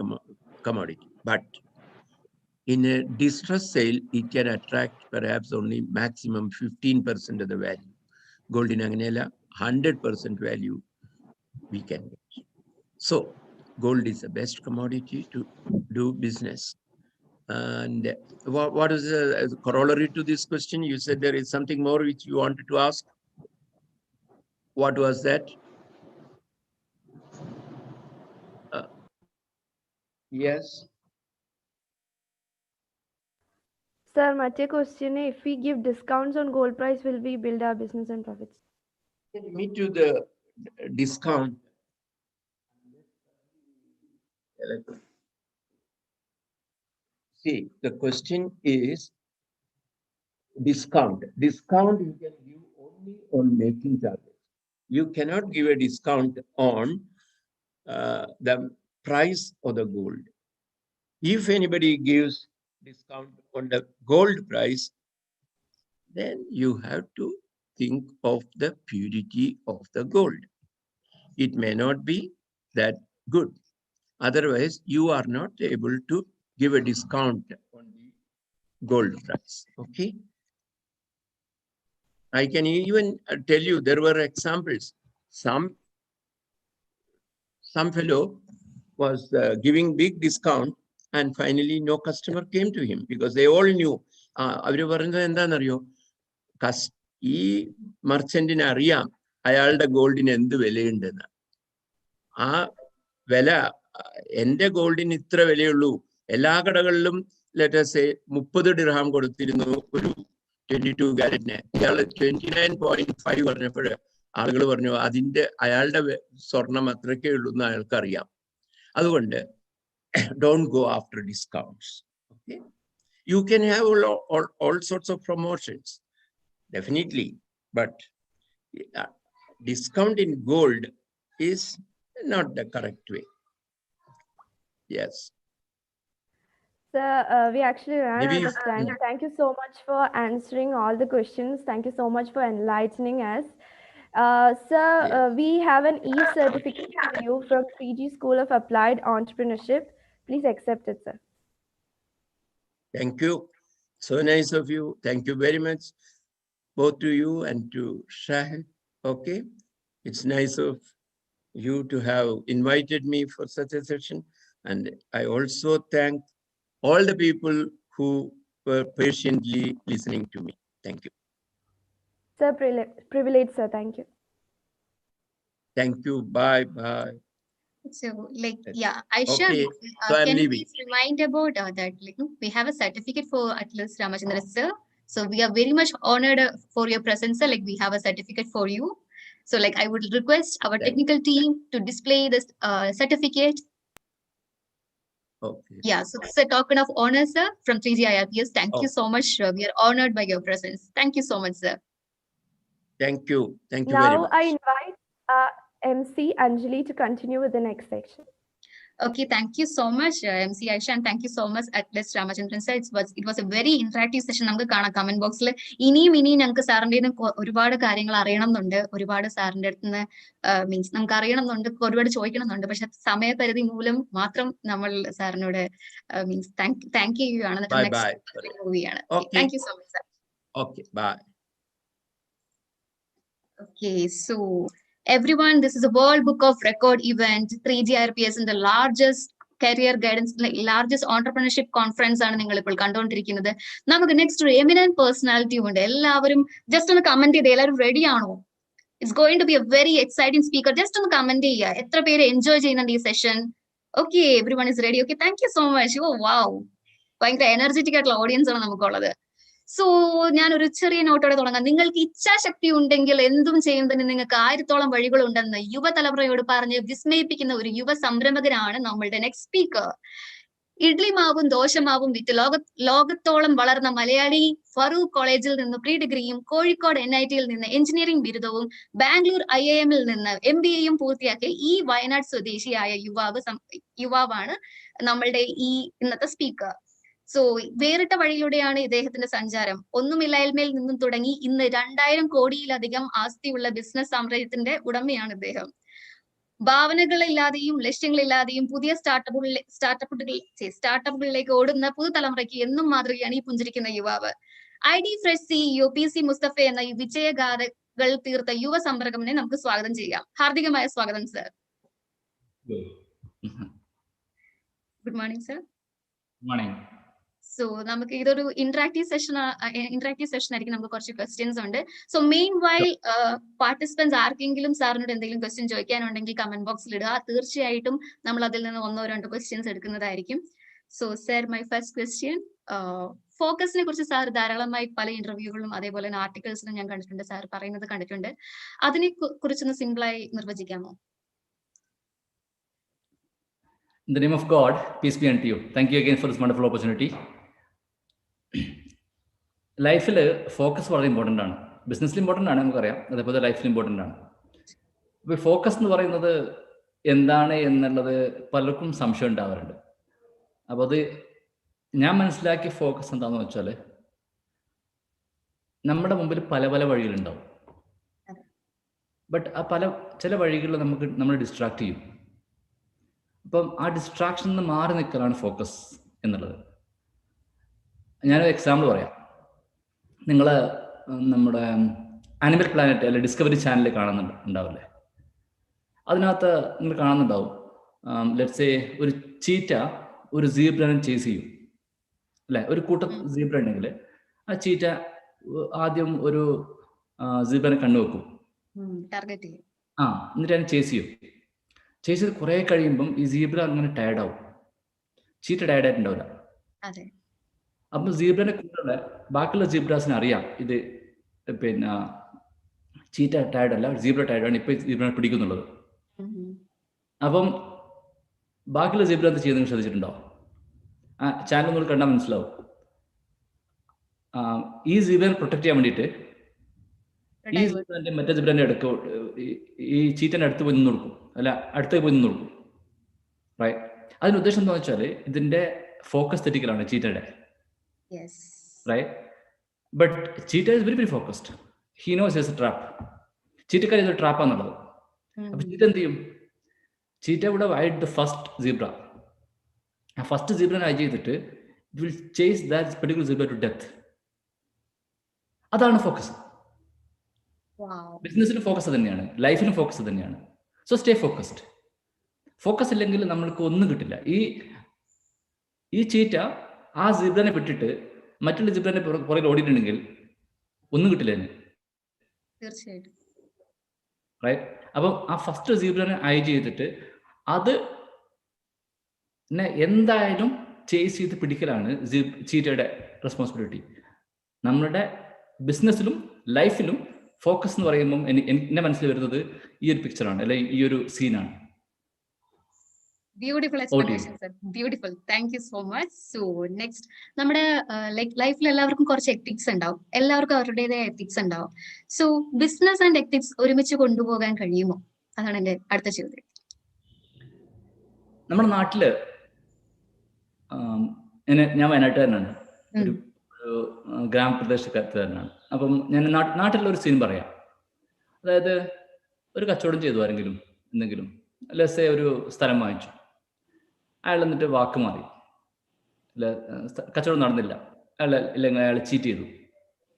Speaker 7: commodity. But in a distress sale, it can attract perhaps only maximum 15% of the value. Gold in Anganela, 100% value we can get. So gold is the best commodity to do business. And what is the corollary to this question? You said there is something more which you wanted to ask. What was that? Yes.
Speaker 6: Sir, മറ്റേ question, if we give discounts on gold price, will we build our business and profits?
Speaker 7: Me to the discount. See, the question is discount. Discount you can give only on making charges. You cannot give a discount on the price of the gold. If anybody gives discount on the gold price, then you have to think of the purity of the gold. It may not be that good. Otherwise, you are not able to give a discount on the gold price. Okay. I can even tell you there were examples. Some fellow was giving big discount, and finally no customer came to him because they all knew. അവര് പറഞ്ഞത് എന്താണെന്നറിയോ, ഈ മർച്ചന്റിന് അറിയാം അയാളുടെ ഗോൾഡിന് എന്ത് വിലയുണ്ടെന്ന്. ആ വില, എന്റെ ഗോൾഡിന് ഇത്ര വിലയുള്ളൂ, എല്ലാ കടകളിലും ലെറ്റസ് 30 ദിർഹാം കൊടുത്തിരുന്നു ഒരു 22 കാരറ്റിന്. ഇയാള് 29.5 പറഞ്ഞപ്പോൾ ആളുകൾ പറഞ്ഞു അയാളുടെ സ്വർണം അത്രയ്ക്കേ ഉള്ളൂ എന്ന് അയാൾക്കറിയാം. അതുകൊണ്ട് don't go after discounts. Okay, you can have all sorts of promotions, definitely, but discount in gold is not the correct way. Yes.
Speaker 6: Sir, we actually ran out of time. Thank you so much for answering all the questions. Thank you so much for enlightening us. Sir, we have an e-certificate for you from 3G School of Applied Entrepreneurship. Please accept it, sir.
Speaker 7: Thank you. So nice of you. Thank you very much, both to you and to Sahid. Okay. It's nice of you to have invited me for such a session. And I also thank all the people who were patiently listening to me. Thank you.
Speaker 6: Sir, privilege, sir. Thank you.
Speaker 7: Thank you. Bye. Bye.
Speaker 1: So, like, yeah, Aisha,
Speaker 7: Okay. So I'm
Speaker 1: can you
Speaker 7: leaving.
Speaker 1: please remind about that? Like, we have a certificate for Atlas Ramachandran, sir. So we are very much honored for your presence, sir. Like, we have a certificate for you. So, like, I would request our technical team to display this certificate.
Speaker 7: Okay.
Speaker 1: Yeah, so it's a token of honor, sir, from 3G IPS. Thank you so much. We are honored by your presence. Thank you so much, sir.
Speaker 7: Thank you. Thank you very
Speaker 6: Now
Speaker 7: much.
Speaker 6: I invite MC Anjali to continue with the next section.
Speaker 1: Okay, thank you so much, MC Aisha, and thank you so much, Atlas Ramachandran sir. It was a very interactive session. നമുക്ക് കാണാം കമന്റ് ബോക്സിൽ ഇനിയും ഞങ്ങൾക്ക് സാറിൻ്റെ ഒരുപാട് കാര്യങ്ങൾ അറിയണമെന്നുണ്ട്, ഒരുപാട് സാറിൻ്റെ അടുത്ത് നിന്ന് മീൻസ് നമുക്ക് അറിയണമെന്നുണ്ട്, ഒരുപാട് ചോദിക്കണമെന്നുണ്ട്. പക്ഷെ സമയപരിധി മൂലം മാത്രം നമ്മൾ സാറിനോട് മീൻസ് താങ്ക് ചെയ്യുകയാണ്. മൂവിയാണ്. Thank you so much sir.
Speaker 7: Okay, bye.
Speaker 1: Okay, so everyone, this is a World Book of Record event. 3G IPS in the largest career guidance, like largest entrepreneurship conference ആണ് നിങ്ങൾ ഇപ്പോൾ കണ്ടുകൊണ്ടിരിക്കുന്നത്. നമുക്ക് നെക്സ്റ്റ് ഒരു എമിനന്റ് പേഴ്സണാലിറ്റി ഉണ്ട്. എല്ലാവരും ജസ്റ്റ് ഒന്ന് കമന്റ് ചെയ്ത് എല്ലാവരും റെഡി ആണോ? It's going to be a very exciting speaker. Just ഒന്ന് കമന്റ് ചെയ്യുക. എത്ര പേര് എൻജോയ് ചെയ്യുന്നുണ്ട് ഈ session? Okay, everyone is ready. Okay, thank you so much. Oh wow, ഭയങ്കര എനർജറ്റിക് ആയിട്ടുള്ള ഓഡിയൻസ് ആണ് നമുക്കുള്ളത്. സോ ഞാൻ ഒരു ചെറിയ നോട്ടോടെ തുടങ്ങാം. നിങ്ങൾക്ക് ഇച്ഛാശക്തി ഉണ്ടെങ്കിൽ എന്തും ചെയ്യുന്നതിന് നിങ്ങൾക്ക് 1000ഓളം വഴികളുണ്ടെന്ന് യുവതലമുറയോട് പറഞ്ഞ് വിസ്മയിപ്പിക്കുന്ന ഒരു യുവ സംരംഭകനാണ് നമ്മളുടെ നെക്സ്റ്റ് സ്പീക്കർ. ഇഡ്ലി മാവും ദോശമാവും വിറ്റ് ലോകത്തോളം വളർന്ന മലയാളി. ഫറൂഖ് കോളേജിൽ നിന്ന് പ്രീ ഡിഗ്രിയും കോഴിക്കോട് NITയിൽ നിന്ന് എഞ്ചിനീയറിംഗ് ബിരുദവും ബാംഗ്ലൂർ IIMൽ നിന്ന് MBAയും പൂർത്തിയാക്കിയ ഈ വയനാട് സ്വദേശിയായ യുവാവാണ് നമ്മളുടെ ഈ ഇന്നത്തെ സ്പീക്കർ. സോ വേറിട്ട വഴിയിലൂടെയാണ് ഇദ്ദേഹത്തിന്റെ സഞ്ചാരം. ഒന്നുമില്ലായ്മയിൽ നിന്നും തുടങ്ങി ഇന്ന് 2000 കോടിയിലധികം ആസ്തിയുള്ള ബിസിനസ് സാമ്രാജ്യത്തിന്റെ ഉടമയാണ് ഇദ്ദേഹം. ഭാവനകളില്ലാതെയും ലക്ഷ്യങ്ങളില്ലാതെയും പുതിയ സ്റ്റാർട്ടപ്പുകളിലേക്ക് ഓടുന്ന പുതുതലമുറയ്ക്ക് എന്നും മാതൃകയാണ് ഈ പുഞ്ചിരിക്കുന്ന യുവാവ്. ID fresh CEO PC Mustafa എന്ന ഈ വിജയഗാഥകൾ തീർത്ത യുവ സംരംഭകനെ നമുക്ക് സ്വാഗതം ചെയ്യാം. ഹാർദികമായ സ്വാഗതം sir. Good morning sir.
Speaker 8: Morning.
Speaker 1: So നമുക്ക് ഇതൊരു ഇന്ററാക്റ്റീവ് സെഷൻ ആയിരിക്കും. നമുക്ക് കുറച്ച് ക്വസ്റ്റ്യൻസ് ഉണ്ട്. സോ മെയിൻ വൈൽ പാർട്ടിസിപ്പൻസ് ആർക്കെങ്കിലും സാറിനോട് എന്തെങ്കിലും ക്വസ്റ്റ്യൻ ചോദിക്കാനുണ്ടെങ്കിൽ കമന്റ് ബോക്സിൽ ഇടുക. തീർച്ചയായിട്ടും നമ്മൾ അതിൽ നിന്ന് 1-2 ക്വസ്റ്റ്യൻസ് എടുക്കുന്നതായിരിക്കും. So sir, my first question, ഫോക്കസിനെ കുറിച്ച് സാർ ധാരാളമായി പല ഇന്റർവ്യൂകളിലും അതേപോലെ തന്നെ ആർട്ടിക്കിൾസിലും ഞാൻ കണ്ടിട്ടുണ്ട്, സാർ പറയുന്നത് കണ്ടിട്ടുണ്ട്. അതിനെ കുറിച്ചൊന്ന് സിമ്പിളായി നിർവചിക്കാമോ?
Speaker 8: In the name of God, peace be unto you. Thank you again for this wonderful opportunity. ലൈഫിൽ ഫോക്കസ് വളരെ ഇമ്പോർട്ടൻ്റ് ആണ്. ബിസിനസ്സിൽ ഇമ്പോർട്ടൻ്റ് ആണ്, നമുക്കറിയാം. അതേപോലെ ലൈഫിൽ ഇമ്പോർട്ടൻ്റ് ആണ്. അപ്പോൾ ഫോക്കസ് എന്ന് പറയുന്നത് എന്താണ് എന്നുള്ളത് പലർക്കും സംശയം ഉണ്ടാവാറുണ്ട്. അപ്പോൾ അത് ഞാൻ മനസ്സിലാക്കിയ ഫോക്കസ് എന്താണെന്ന് വെച്ചാൽ, നമ്മുടെ മുമ്പിൽ പല പല വഴികളുണ്ടാവും. ബട്ട് ആ ചില വഴികളിൽ നമ്മൾ ഡിസ്ട്രാക്ട് ചെയ്യും. അപ്പം ആ ഡിസ്ട്രാക്ഷനിൽ നിന്ന് മാറി നിൽക്കലാണ് ഫോക്കസ് എന്നുള്ളത്. ഞാനൊരു എക്സാമ്പിൾ പറയാം. നിങ്ങൾ നമ്മുടെ ആനിമൽ പ്ലാനറ്റ് അല്ലെ ഡിസ്കവറി ചാനൽ കാണുന്നുണ്ടാവില്ലേ? അതിനകത്ത് നിങ്ങൾ കാണുന്നുണ്ടാവും, ലെറ്റ്സ് സേ ഒരു ചീറ്റ ഒരു സീബ്രനെ ചേസ് ചെയ്യും അല്ലെ. ഒരു കൂട്ടം സീബ്ര ഉണ്ടെങ്കിൽ ആ ചീറ്റ ആദ്യം ഒരു സീബ്രനെ കണ്ണുവെക്കും, എന്നിട്ട് അതിനെ ചേസ് ചെയ്യും. ചേസ് ചെയ്ത് കുറെ കഴിയുമ്പം ഈ സീബ്ര അങ്ങനെ ടയർഡാവും. ചീറ്റ ടയർഡായിട്ടുണ്ടാവില്ല. അപ്പം സീബ്രനെ കൂട്ടുള്ള ബാക്കിയുള്ള സീബ്രാസിന് അറിയാം ഇത് പിന്നെ ചീറ്റ ടയർഡല്ല, സീബ്ര ടയർഡാണ്, ഇപ്പൊ സീബ്രനെ പിടിക്കുന്നുള്ളത്. അപ്പം ബാക്കിയുള്ള സീബ്ര എന്ത് ചെയ്യുന്നത് ശ്രദ്ധിച്ചിട്ടുണ്ടോ? ആ ചാനൽ നമ്മൾ കണ്ടാൽ മനസ്സിലാവും. ഈ സീബ്രനെ പ്രൊട്ടക്ട് ചെയ്യാൻ വേണ്ടിയിട്ട് ഈ സീബ്രന്റെ മറ്റേ സീബ്രന്റെ അടുത്ത് ഈ ചീറ്റന്റെ അടുത്ത് പോയി നിന്ന് കൊടുക്കും, അല്ല അടുത്തേക്ക് പോയി നിന്ന് കൊടുക്കും. റൈറ്റ്. അതിന് ഉദ്ദേശം എന്താ വെച്ചാൽ ഇതിന്റെ focus തെറ്റിക്കലാണ് ചീറ്റയുടെ. Right, but cheetah is very very focused. He knows it's a trap. ചീറ്റക്കാരി ഇതൊരു ട്രാപ്പാന്നുള്ളത്. അപ്പൊ ചീറ്റ എന്ത് ചെയ്യും? Cheetah would have eyed the first zebra. ആ ഫസ്റ്റ് സീബ്രനെ ഐ ചെയ്തിട്ട് will chase that particular zebra to death. അതാണ് ഫോക്കസ്. ബിസിനസ്സിൽ ഫോക്കസ് തന്നെയാണ്, ലൈഫിലും ഫോക്കസ് തന്നെയാണ്. So stay focused. ഫോക്കസ് ഇല്ലെങ്കിൽ നമ്മൾക്ക് ഒന്നും കിട്ടില്ല. ഈ ചീറ്റ ആ ജിബ്രനെ വിട്ടിട്ട് മറ്റുള്ള ജിബ്രനെ പുറകിൽ ഓടിയിട്ടുണ്ടെങ്കിൽ ഒന്നും കിട്ടില്ല അതിന്.
Speaker 1: തീർച്ചയായിട്ടും.
Speaker 8: റൈറ്റ്. അപ്പം ആ ഫസ്റ്റ് ജിബ്രനെ ഐ ചെയ്തിട്ട് അത് എന്തായാലും ചേസ് ചെയ്ത് പിടിക്കലാണ് ചീറ്റയുടെ റെസ്പോൺസിബിലിറ്റി. നമ്മളുടെ ബിസിനസ്സിലും ലൈഫിലും ഫോക്കസ് എന്ന് പറയുമ്പോൾ എന്റെ മനസ്സിൽ വരുന്നത് ഈ ഒരു പിക്ചറാണ്, അല്ലെങ്കിൽ ഈ ഒരു സീനാണ്.
Speaker 1: Beautiful explanation sir, beautiful. Thank you so much. So next, നമ്മുടെ ലൈഫിൽ എല്ലാവർക്കും കുറച്ച് എത്തിക്സ് ഉണ്ടാവും, എല്ലാവർക്കും അവരുടേതായ എത്തിക്സ് ഉണ്ടാവും. സോ ബിസിനസ് ആൻഡ് എത്തിക്സ് ഒരുമിച്ച് കൊണ്ടുപോകാൻ കഴിയുമോ? അതാണ് എന്റെ അടുത്ത ചോദ്യം.
Speaker 8: നമ്മുടെ നാട്ടില് ഞാൻ വയനാട്ടുകാരനാണ്, ഒരു ഗ്രാമപ്രദേശക്കാരനാണ്. അപ്പം ഞാൻ നാട്ടിലുള്ള ഒരു സീൻ പറയാം. അതായത് ഒരു കച്ചവടം ചെയ്തു ആരെങ്കിലും എന്തെങ്കിലും, ലെസ്സേ ഒരു സ്ഥലം വാങ്ങിച്ചു, അയാൾ എന്നിട്ട് വാക്ക് മാറി, കച്ചവടം നടന്നില്ല, ഇല്ലെങ്കിൽ അയാൾ ചീറ്റ് ചെയ്തു.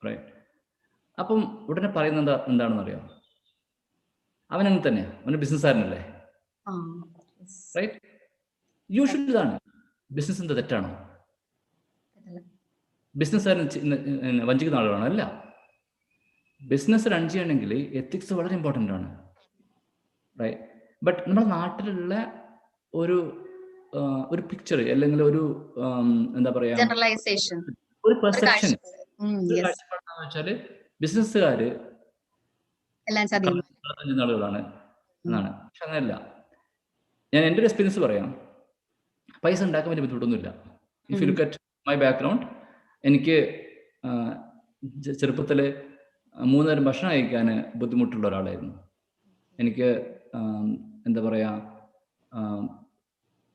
Speaker 8: റൈറ്റ്. അപ്പം ഉടനെ പറയുന്നത് എന്താണെന്ന് അറിയാം, അവനങ്ങനെ തന്നെയാ, അവന് ബിസിനസ്സുകാരനല്ലേ. റൈറ്റ്. യൂഷ്വലി ഇതാണ്. ബിസിനസ് എന്താ തെറ്റാണോ? ബിസിനസ്സുകാരൻ വഞ്ചിക്കുന്ന ആളുകളാണോ? അല്ല. ബിസിനസ് റൺ ചെയ്യണമെങ്കിൽ എത്തിക്സ് വളരെ ഇമ്പോർട്ടൻ്റ് ആണ്. റൈറ്റ്. ബട്ട് നമ്മുടെ നാട്ടിലുള്ള ഒരു പിക്ചർ, അല്ലെങ്കിൽ ഒരു എന്താ പറയാ, ഒരു പെർസെപ്ഷൻ, കാഴ്ചപ്പാടെന്ന് വെച്ചാല് ബിസിനസ്സുകാര് ആളുകളാണ് എന്നാണ്. പക്ഷെ അങ്ങനെയല്ല. ഞാൻ എൻ്റെ ഒരു എക്സ്പീരിയൻസ് പറയാം. പൈസ ഉണ്ടാക്കാൻ വലിയ ബുദ്ധിമുട്ടൊന്നുമില്ല. If you look at my background, എനിക്ക് ചെറുപ്പത്തിൽ 3 നേരം ഭക്ഷണം കഴിക്കാൻ ബുദ്ധിമുട്ടുള്ള ഒരാളായിരുന്നു. എനിക്ക് എന്താ പറയുക,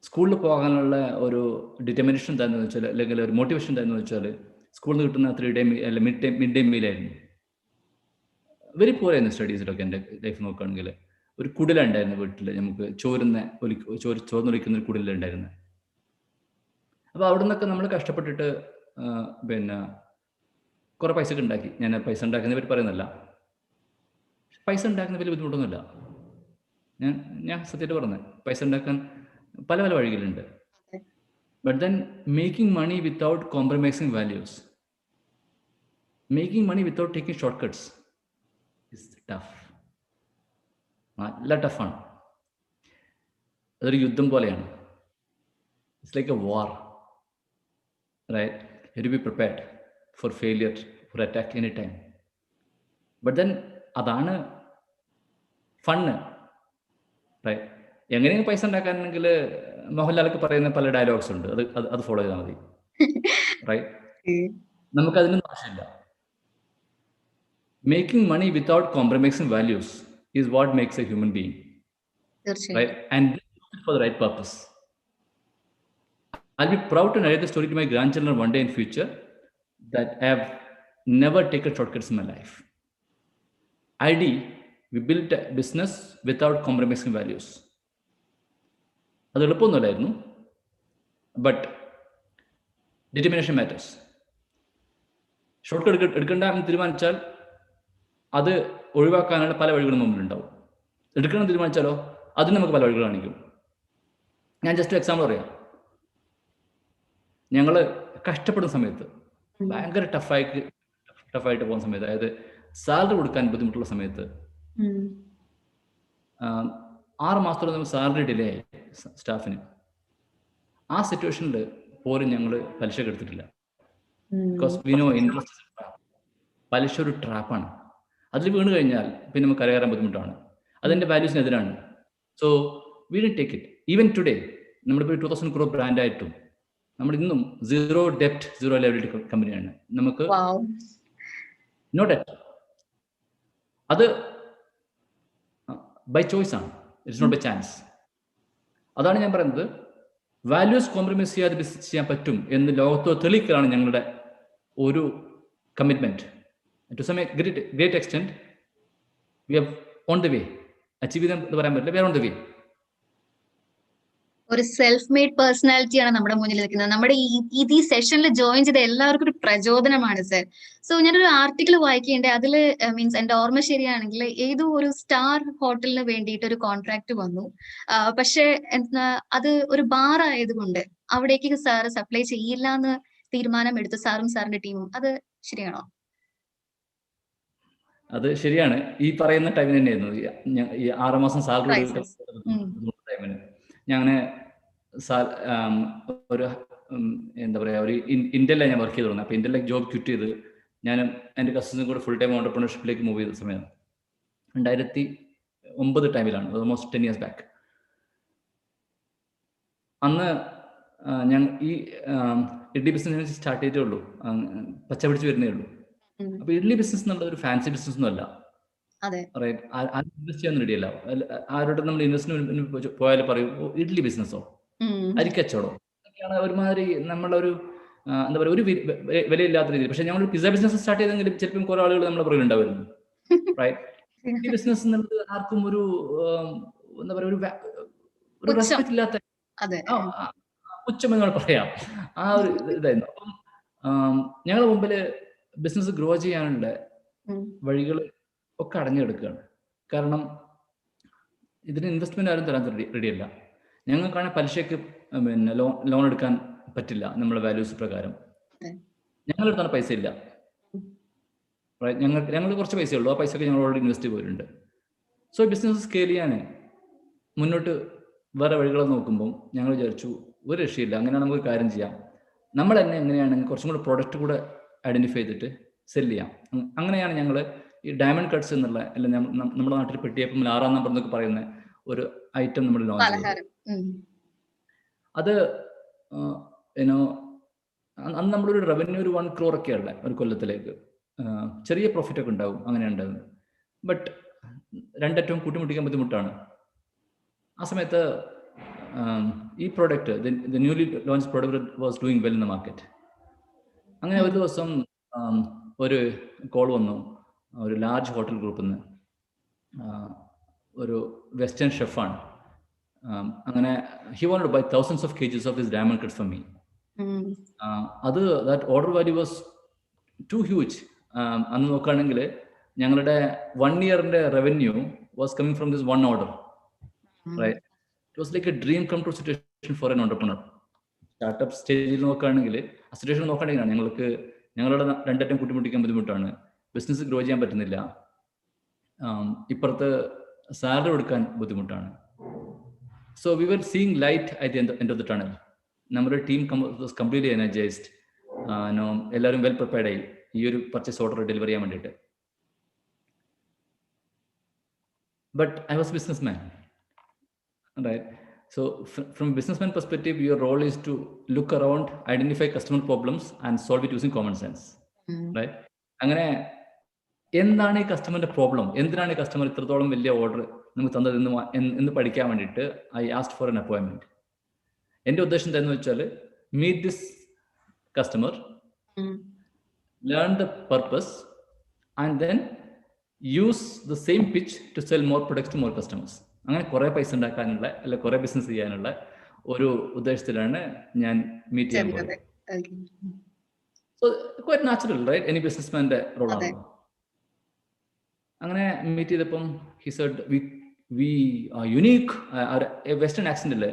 Speaker 8: സ്കൂളിൽ പോകാനുള്ള ഒരു ഡിറ്റർമിനേഷൻ എന്താണെന്ന് വെച്ചാൽ, അല്ലെങ്കിൽ ഒരു മോട്ടിവേഷൻ എന്താണെന്ന് വെച്ചാൽ, സ്കൂളിൽ നിന്ന് കിട്ടുന്ന 3 ഡേ മീൽ, അല്ല മിഡ് ഡേ മീലായിരുന്നു. വെരി പൂർ ആയിരുന്നു സ്റ്റഡീസിലൊക്കെ. എൻ്റെ ലൈഫ് നോക്കുകയാണെങ്കിൽ ഒരു കുടിലുണ്ടായിരുന്നു വീട്ടിൽ, നമുക്ക് ചോർന്നൊലിക്കുന്ന ഒരു കുടിലുണ്ടായിരുന്നു. അപ്പോൾ അവിടെ നിന്നൊക്കെ നമ്മൾ കഷ്ടപ്പെട്ടിട്ട് പിന്നെ കുറേ പൈസ ഒക്കെ ഉണ്ടാക്കി. ഞാൻ പൈസ ഉണ്ടാക്കുന്ന പറ്റി പറയുന്നില്ല, പൈസ ഉണ്ടാക്കുന്ന വലിയ ബുദ്ധിമുട്ടൊന്നുമില്ല. ഞാൻ സത്യമായിട്ട് പറഞ്ഞത്, പൈസ ഉണ്ടാക്കാൻ പല പല വഴികളുണ്ട്. But then making money without compromising values, making money without taking short cuts is tough. നല്ല ടഫാണ്. അതൊരു യുദ്ധം പോലെയാണ്. It's like a war. Right? You have to be prepared for failure, for attack anytime. But then അതാണ് ഫണ്ണ്. റൈറ്റ്. എങ്ങനെയും പൈസ ഉണ്ടാക്കാനെങ്കിൽ മോഹൻലാലൊക്കെ പറയുന്ന പല ഡയലോഗ്സ് ഉണ്ട്, അത് ഫോളോ ചെയ്താൽ മതി. റൈറ്റ്. നമുക്കതിനൊന്നും ആവശ്യമില്ല. Making money without compromising values is what makes a human being. Right. And for the right purpose. I'll be proud to narrate the story to my grandchildren one day in future that I have never taken shortcuts in my life. ID, we built a business without compromising values. അത് എളുപ്പമൊന്നുമല്ലായിരുന്നു, but determination matters. Shortcut എടുക്കണ്ട എന്ന് തീരുമാനിച്ചാൽ അത് ഒഴിവാക്കാനുള്ള പല വഴികളും മുമ്പിലുണ്ടാവും. എടുക്കണം എന്ന് തീരുമാനിച്ചാലോ അതിന് നമുക്ക് പല വഴികൾ കാണിക്കും. ഞാൻ ജസ്റ്റ് എക്സാമ്പിൾ പറയാം. ഞങ്ങൾ കഷ്ടപ്പെടുന്ന സമയത്ത്, ഭയങ്കര ടഫായിട്ട് പോകുന്ന സമയത്ത്, അതായത് സാലറി കൊടുക്കാൻ ബുദ്ധിമുട്ടുള്ള സമയത്ത്, 6 മാസത്തോളം സാലറി ഡിലേ ആയി സ്റ്റാഫിന്. ആ സിറ്റുവേഷനിൽ പോലും ഞങ്ങൾ പലിശ എടുത്തിട്ടില്ല. ബിക്കോസ് വി നോ ഇൻട്രസ്റ്റ്, പലിശ ഒരു ട്രാപ്പാണ്. അതിൽ വീണ് കഴിഞ്ഞാൽ പിന്നെ നമുക്ക് കരകയറാൻ ബുദ്ധിമുട്ടാണ്. അതെൻ്റെ വാല്യൂസിനെതിരാണ്. So we didn't take it. Even today നമ്മളിപ്പോൾ 2000 crore ബ്രാൻഡായിട്ടും നമ്മൾ ഇന്നും 0 ഡെപ്റ്റ് 0 ലയബിലിറ്റി കമ്പനിയാണ്. നമുക്ക് നോ ഡെപ്റ്റ്. അത് ബൈ ചോയ്സ് ആണ്, ഇറ്റ്സ് നോട്ട് ബൈ ചാൻസ്. അതാണ് ഞാൻ പറയുന്നത്, വാല്യൂസ് കോംപ്രമൈസ് ചെയ്യാതെ ബിസിനസ് ചെയ്യാൻ പറ്റും എന്ന് ലോകത്ത് തെളിയിക്കലാണ് ഞങ്ങളുടെ ഒരു കമ്മിറ്റ്മെന്റ്. To some great extent we are on the way. Achieve ചെയ്തെന്ന് പറയാൻ പറ്റില്ല, we are on the way.
Speaker 1: ഒരു സെൽഫ് മെയ്ഡ് പേഴ്സണാലിറ്റിയാണ് നമ്മുടെ മുന്നിൽ നിൽക്കുന്നത്. നമ്മുടെ ഈ സെഷനിൽ ജോയിൻ ചെയ്ത എല്ലാവർക്കും ഒരു പ്രചോദനമാണ് സർ. സോ ഞാനൊരു ആർട്ടിക്കിൾ വായിക്കേണ്ടത് അതിൽ മീൻസ് എന്റെ ഓർമ്മ ശരിയാണെങ്കിൽ ഏതോ ഒരു സ്റ്റാർ ഹോട്ടലിന് വേണ്ടിയിട്ട് ഒരു കോൺട്രാക്ട് വന്നു. പക്ഷെ അത് ഒരു ബാർ ആയതുകൊണ്ട് അവിടേക്ക് സാർ സപ്ലൈ ചെയ്യില്ല എന്ന് തീരുമാനം എടുത്തു സാറും സാറിന്റെ ടീമും. അത് ശരിയാണോ?
Speaker 8: അത് ശരിയാണ്. ഈ പറയുന്ന ടൈമിന് തന്നെയായിരുന്നു ഈ 6 മാസം സാലറി ടൈമിന് ഞാൻ ഒരു എന്താ പറയുക, ഒരു ഇന്ത്യയിലാണ് ഞാൻ വർക്ക് ചെയ്ത് തുടങ്ങുന്നത്. അപ്പോൾ ഇന്ത്യയിലേക്ക് ജോബ് ക്വിറ്റ് ചെയ്ത് ഞാനും എൻ്റെ കസിൻസും കൂടെ ഫുൾ ടൈം ഓണ്ടർപ്രണർഷിപ്പിലേക്ക് മൂവ് ചെയ്ത സമയം 2009 ടൈമിലാണ്, ഓൾമോസ്റ്റ് 10 years ബാക്ക്. അന്ന് ഞാൻ ഈ ഇഡ്ലി ബിസിനസ് സ്റ്റാർട്ട് ചെയ്തേ ഉള്ളൂ, പച്ച പിടിച്ച് വരുന്നേ ഉള്ളൂ. അപ്പൊ ഇഡ്ലി ബിസിനസ് എന്നുള്ളത് ഒരു ഫാൻസി ബിസിനസ് ഒന്നും അല്ല. റൈറ്റ്, ഇൻവെസ്റ്റ് ചെയ്യാൻ റെഡിയല്ല. ആരോടും നമ്മൾ ഇൻവെസ്റ്റ്മെന്റ് പോയാലും പറയും ഇഡ്ലി ബിസിനസ്സോ അരിക്കച്ചവടോ, അതൊക്കെയാണ് ഒരുമാതിരി നമ്മളൊരു എന്താ പറയുക, ഒരു വിലയില്ലാത്ത രീതിയിൽ. പക്ഷെ ഞങ്ങൾ പിസ്സ ബിസിനസ് സ്റ്റാർട്ട് ചെയ്തെങ്കിലും ചിലപ്പം കുറെ ആളുകൾ നമ്മുടെ പുറകിൽ ഉണ്ടാവുമായിരുന്നു. റൈറ്റ്, ഇഡ്ലി ബിസിനസ് എന്നുള്ളത് ആർക്കും ഒരു എന്താ പറയുക, ഒരു റെസ്പെക്ട് ഇല്ലാത്ത പുച്ഛമെന്ന് പറയാം, ആ ഒരു ഇതായിരുന്നു. അപ്പം ഞങ്ങളുടെ മുമ്പിൽ ബിസിനസ് ഗ്രോ ചെയ്യാനുള്ള വഴികൾ ഒക്കെ അടഞ്ഞെടുക്കുകയാണ്. കാരണം ഇതിന് ഇൻവെസ്റ്റ്മെന്റ് ആരും തരാൻ റെഡിയല്ല. ഞങ്ങൾക്കാണെങ്കിൽ പലിശയ്ക്ക് പിന്നെ ലോൺ എടുക്കാൻ പറ്റില്ല നമ്മുടെ വാല്യൂസ് പ്രകാരം. ഞങ്ങളുടെ അടുത്താണ് പൈസ ഇല്ല. ഞങ്ങൾ കുറച്ച് പൈസ ഉള്ളൂ, ആ പൈസയൊക്കെ ഞങ്ങൾ ഓൾറെഡി ഇൻവെസ്റ്റ് ചെയ്തിട്ടുണ്ട്. സോ ബിസിനസ് സ്കെയിൽ ചെയ്യാൻ മുന്നോട്ട് വേറെ വഴികൾ നോക്കുമ്പോൾ ഞങ്ങൾ വിചാരിച്ചു ഒരു രക്ഷയില്ല, അങ്ങനെ നമുക്ക് കാര്യം ചെയ്യാം. നമ്മൾ തന്നെ എങ്ങനെയാണെങ്കിൽ കുറച്ചും കൂടെ പ്രോഡക്റ്റ് കൂടെ ഐഡന്റിഫൈ ചെയ്തിട്ട് സെല് ചെയ്യാം. അങ്ങനെയാണ് ഞങ്ങൾ ഈ ഡയമണ്ട് കട്ട്സ് എന്നുള്ള, അല്ല നമ്മുടെ നാട്ടിൽ പെട്ടിയപ്പം 6ാം നമ്പർ എന്നൊക്കെ പറയുന്ന ഒരു ഐറ്റം നമ്മൾ ലോഞ്ച് ചെയ്തു. അത് അന്ന് നമ്മളൊരു റവന്യൂ ഒരു 1 crore ഒക്കെ ഉള്ള ഒരു കൊല്ലത്തിലേക്ക്, ചെറിയ പ്രോഫിറ്റ് ഒക്കെ ഉണ്ടാവും, അങ്ങനെ ഉണ്ടാകുന്നത്. ബട്ട് രണ്ടറ്റവും കൂട്ടിമുട്ടിക്കാൻ ബുദ്ധിമുട്ടാണ്. ആ സമയത്ത് ഈ product, the newly launch product was doing well in the market. അങ്ങനെ ഒരു ദിവസം ഒരു കോൾ വന്നു ഒരു ലാർജ് ഹോട്ടൽ ഗ്രൂപ്പിൽ നിന്ന്. ഒരു വെസ്റ്റേൺ ഷെഫാണ്. അങ്ങനെ he wanted to buy thousands of kgs of his diamond cuts from me. that order value was too huge. അന്ന് നോക്കുകയാണെങ്കിൽ ഞങ്ങളുടെ 1 yearന്റെ revenue was coming from this 1 order. Right? It was like a dream come true situation for an entrepreneur. Startup സ്റ്റേജിൽ നോക്കുകയാണെങ്കിൽ ആ സിറ്റുവേഷൻ നോക്കുകയാണെങ്കിൽ ഞങ്ങളുടെ രണ്ടറ്റം കൂട്ടിമുട്ടിക്കാൻ ബുദ്ധിമുട്ടാണ്, ബിസിനസ് ഗ്രോ ചെയ്യാൻ പറ്റുന്നില്ല, ഇപ്പുറത്ത് സാലറി കൊടുക്കാൻ ബുദ്ധിമുട്ടാണ്. So we were seeing light at the end of the tunnel. നമ്മുടെ ടീം വാസ് കംപ്ലീറ്റ്ലി എനർജൈസ്ഡ്. എല്ലാവരും വെൽ പ്രിപ്പയർഡ് ആയി ഈ ഒരു പർച്ചേസ് ഓർഡർ ഡെലിവർ ചെയ്യാൻ വേണ്ടിയിട്ട്. But I was businessman. Right. So from a businessman perspective, your role is to look around, identify customer problems and solve it using common sense. Right? അങ്ങനെ എന്താണ് ഈ കസ്റ്റമറിന്റെ പ്രോബ്ലം, എന്തിനാണ് ഈ കസ്റ്റമർ ഇത്രത്തോളം വലിയ ഓർഡർ നമുക്ക് തന്നത് എന്ന് പഠിക്കാൻ വേണ്ടിയിട്ട് ഐ ആസ്ക്ഡ് ഫോർ എൻ അപ്പോയിൻമെന്റ്. എൻ്റെ ഉദ്ദേശം എന്താണെന്ന് വെച്ചാൽ meet this customer, learn the purpose and then use the same pitch to sell more products to more customers. അങ്ങനെ കുറെ പൈസ ഉണ്ടാക്കാനുള്ള, അല്ലെ കുറെ ബിസിനസ് ചെയ്യാനുള്ള ഒരു ഉദ്ദേശത്തിലാണ് ഞാൻ മീറ്റ് ചെയ്യാൻ പോയത്. So quite natural, right? Any ബിസിനസ്മാന്റെ റോളാണ്. അങ്ങനെ മീറ്റ് ചെയ്തപ്പം he said we are unique. Western accent അല്ലേ,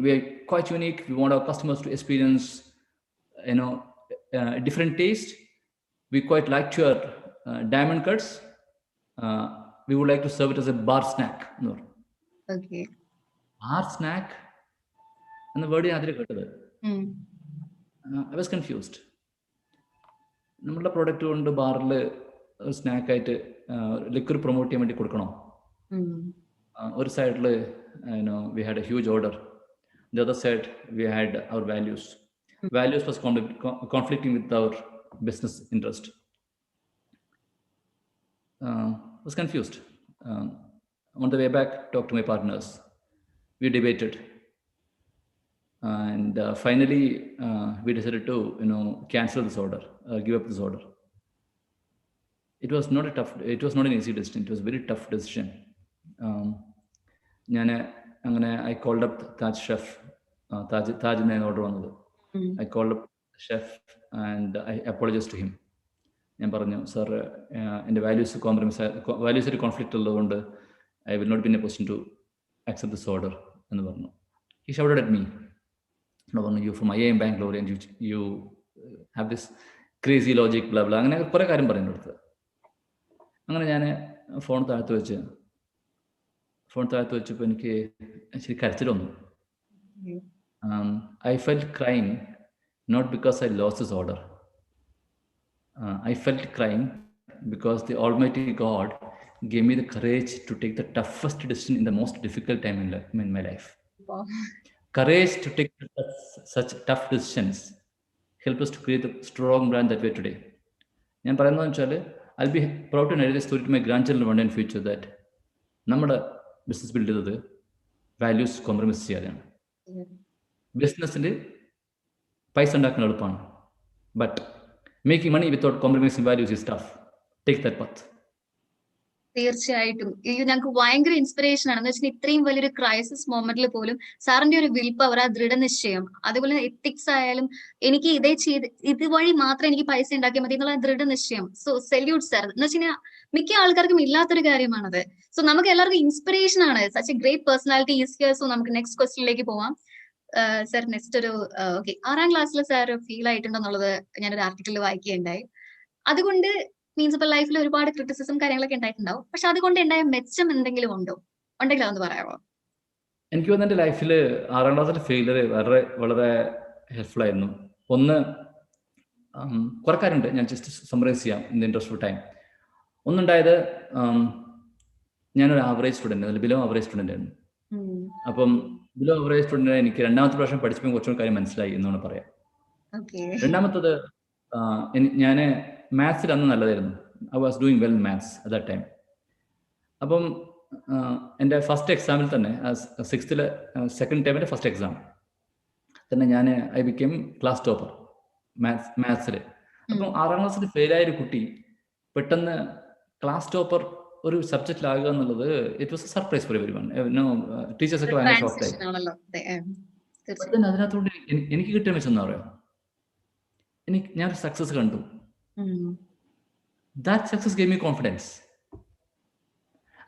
Speaker 8: we are quite unique. We want our customers to experience different taste. We quite like your diamond cuts. We would like to serve it as a bar snack. No.
Speaker 1: Okay.
Speaker 8: Bar snack? And the word is കേട്ടത്. I was confused. നമ്മളുടെ പ്രോഡക്റ്റ് കൊണ്ട് ബാറിൽ സ്നാക്ക് ആയിട്ട് ലിക്വർ പ്രൊമോട്ട് ചെയ്യാൻ വേണ്ടി കൊടുക്കണോ? ഒരു സൈഡിൽ we had a huge order. The other side we had our values. Values was conflicting with our business interest. Was confused. On the way back, talked to my partners. We debated, and finally we decided to cancel this order, give up this order. It was not an easy decision. It was a very tough decision. I called up Taj chef താജിന് ഓർഡർ വന്നത്. I called chef and I apologise to him. ഞാൻ പറഞ്ഞു, സാർ എൻ്റെ വാല്യൂസ് ഒരു കോൺഫ്ലിക്റ്റ് ഉള്ളതുകൊണ്ട് I will not be in a position to accept this order എന്ന് പറഞ്ഞു. He shouted at me. പറഞ്ഞു, you from IIM Bangalore and you have this crazy logic blah blah. അങ്ങനെ കുറേ കാര്യം പറയുന്ന അടുത്ത്. അങ്ങനെ ഞാൻ ഫോൺ താഴ്ത്തു വെച്ചപ്പോൾ എനിക്ക് ശരി കരച്ചിൽ വന്നു. I felt crying not because I lost this order. I felt crying because the Almighty God gave me the courage to take the toughest decision in the most difficult time in my life.
Speaker 1: Wow.
Speaker 8: Courage to take such tough decisions help us to create the strong brand that we are today. ഞാൻ പറയുന്നത് വെച്ചാൽ I'll be proud to narrate the story to my grandchildren one day in future that നമ്മുടെ ബിസിനസ് ബിൽഡ് ചെയ്തത് വാല്യൂസ് കോംപ്രമൈസ് ചെയ്യാതെയാണ്. ബിസിനസ്സിൽ പൈസ ഉണ്ടാക്കുന്ന എളുപ്പമാണ്, but making money without compromising values is tough. Take that path.
Speaker 1: തീർച്ചയായിട്ടും ഞങ്ങൾക്ക് ഭയങ്കര ഇൻസ്പിറേഷൻ ആണ്. എന്ന് വെച്ചാൽ ഇത്രയും വലിയൊരു ക്രൈസിസ് മൊമെന്റിൽ പോലും സാറിന്റെ ഒരു വിൽ പവർ, ആ ദൃഢനിശ്ചയം, അതുപോലെ എത്തിക്സ് ആയാലും എനിക്ക് ഇതുവഴി മാത്രം എനിക്ക് പൈസ ഉണ്ടാക്കിയാൽ മതി എന്നുള്ള ദൃഢനിശ്ചയം. So salute sir. എന്ന് വെച്ച് കഴിഞ്ഞാൽ മിക്ക ആൾക്കാർക്കും ഇല്ലാത്തൊരു കാര്യമാണത്. സോ നമുക്ക് എല്ലാവർക്കും ഇൻസ്പിറേഷൻ ആണ്. Such A great personality is here. So നമുക്ക് നെക്സ്റ്റ് ക്വസ്റ്റ്യനിലേക്ക് പോവാം. സാർ നെക്സ്റ്റ് ഒരു 6ാം ക്ലാസ്സിൽ സാർ ഫീൽ ആയിട്ടുണ്ടെന്നുള്ളത് ഞാനൊരു ആർട്ടിക്കിൾ വായിക്കുകയുണ്ടായി. അതുകൊണ്ട് മീൻസ് ഇപ്പൊ ലൈഫിൽ ഒരുപാട് ക്രിറ്റിസിസം കാര്യങ്ങളൊക്കെ ഉണ്ടായിട്ടുണ്ടാവും, പക്ഷെ അതുകൊണ്ട് ഉണ്ടായ മെച്ചം എന്തെങ്കിലും ഉണ്ടെങ്കിൽ അതൊന്ന് പറയാമോ?
Speaker 8: എനിക്ക് തോന്നുന്നു എൻ്റെ ലൈഫിൽ 6ാം ക്ലാസ്സിലെ ഫെയിലിയർ വളരെ ഹെൽപ്ഫുൾ ആയിരുന്നു. ഒന്ന്, കുറെ കാര്യമുണ്ട്, ഞാൻ ജസ്റ്റ് സമ്മറൈസ് ചെയ്യാം in the interest of time. ഒന്നുണ്ടായത്, ഞാനൊരു average student, below average student ആയിരുന്നു. അപ്പം ബിലോ ആവറേജ് സ്റ്റുഡൻറ്റിനെ എനിക്ക് 2ാമത്തെ പ്രാവശ്യം പഠിച്ചപ്പോൾ കുറച്ചുകൂടി കാര്യം മനസ്സിലായി എന്നാണ് പറയാം. രണ്ടാമത്തത്, ഞാൻ മാത്സിൽ അന്ന് നല്ലതായിരുന്നു. I was doing well maths at that time. അപ്പം എൻ്റെ ഫസ്റ്റ് എക്സാമിൽ തന്നെ 6th സെക്കൻഡ് ടൈമിൻ്റെ ഫസ്റ്റ് എക്സാം തന്നെ ഐ ബിക്കേം ക്ലാസ് ടോപ്പർ മാത്സിൽ. അപ്പം 6ാം ക്ലാസ്സിൽ ഫെയിലായൊരു കുട്ടി പെട്ടെന്ന് ക്ലാസ് ടോപ്പർ ഒരു സബ്ജക്റ്റിലാകുക എന്നുള്ളത് it was A surprise for everyone. Teachers ഒക്കെ ഭയങ്കര ഷോക്കായി. അതിനകത്തോണ്ട് എനിക്ക് കിട്ടിയ മെച്ചെന്ന് പറയാം, ഞാനൊരു സക്സസ് കണ്ടു. That success gave me confidence,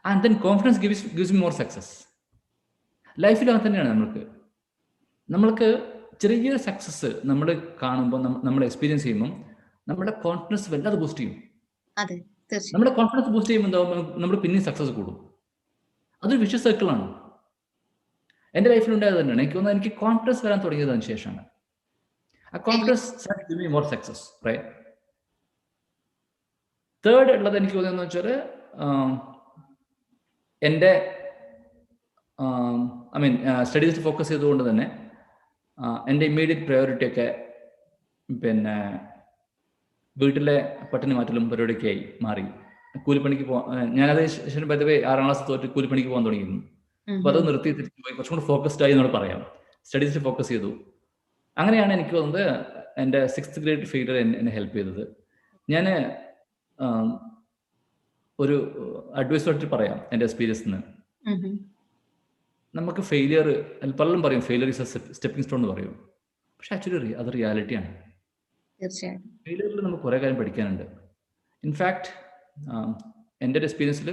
Speaker 8: and then confidence gives me more success. ലൈഫിൽ അത് തന്നെയാണ്. നമ്മൾക്ക് ചെറിയൊരു സക്സസ് നമ്മൾ കാണുമ്പോൾ, നമ്മൾ എക്സ്പീരിയൻസ് ചെയ്യുമ്പോൾ നമ്മുടെ കോൺഫിഡൻസ് വല്ലാതെ ബൂസ്റ്റ് ചെയ്യും. നമ്മുടെ കോൺഫിഡൻസ് ബൂസ്റ്റ് ചെയ്യുമ്പോൾ നമ്മൾ പിന്നെയും സക്സസ് കൂടും. അതൊരു വിഷ്വൽ സർക്കിളാണ്. എൻ്റെ ലൈഫിൽ ഉണ്ടായത് തന്നെയാണ്. എനിക്ക് തോന്നുന്നത് എനിക്ക് കോൺഫിഡൻസ് വരാൻ തുടങ്ങിയതിന് ശേഷമാണ്. ആ confidence give me more success, right? Third ഉള്ളത് എനിക്ക് തോന്നുന്നത് വെച്ചാൽ എൻ്റെ സ്റ്റഡീസിൽ ഫോക്കസ് ചെയ്തുകൊണ്ട് തന്നെ എൻ്റെ ഇമ്മീഡിയറ്റ് പ്രയോറിറ്റി ഒക്കെ പിന്നെ വീട്ടിലെ പട്ടിണി മാറ്റലും പരിപാടിയൊക്കെയായി മാറി. കൂലിപ്പണിക്ക് ഞാനത് ശേഷം പതുവേ 6ാം ക്ലാസ് തോറ്റ് കൂലിപ്പണിക്ക് പോകാൻ തുടങ്ങിയിരുന്നു. അപ്പോൾ അത് നിർത്തി തിരിച്ചു പോയി കുറച്ചും കൂടി ഫോക്കസ്ഡ് ആയി എന്നോട് പറയാം. സ്റ്റഡീസിൽ ഫോക്കസ് ചെയ്തു. അങ്ങനെയാണ് എനിക്ക് തോന്നുന്നത് എൻ്റെ 6th ഗ്രേഡ് ഫെയിലിയർ എന്നെ ഹെൽപ്പ് ചെയ്തത്. ഞാൻ ഒരു അഡ്വൈസ് പറയാം എൻ്റെ എക്സ്പീരിയൻസിൽ നിന്ന്. നമുക്ക് ഫെയിലിയർ, പലരും പറയും failure is A stepping stone എന്ന് പറയും, പക്ഷെ ആക്ച്വലി അത് റിയാലിറ്റിയാണ്. ഫെയിലിയറിൽ നമുക്ക് കുറേ കാര്യം പഠിക്കാനുണ്ട്. ഇൻഫാക്ട് എൻ്റെ ഒരു എക്സ്പീരിയൻസിൽ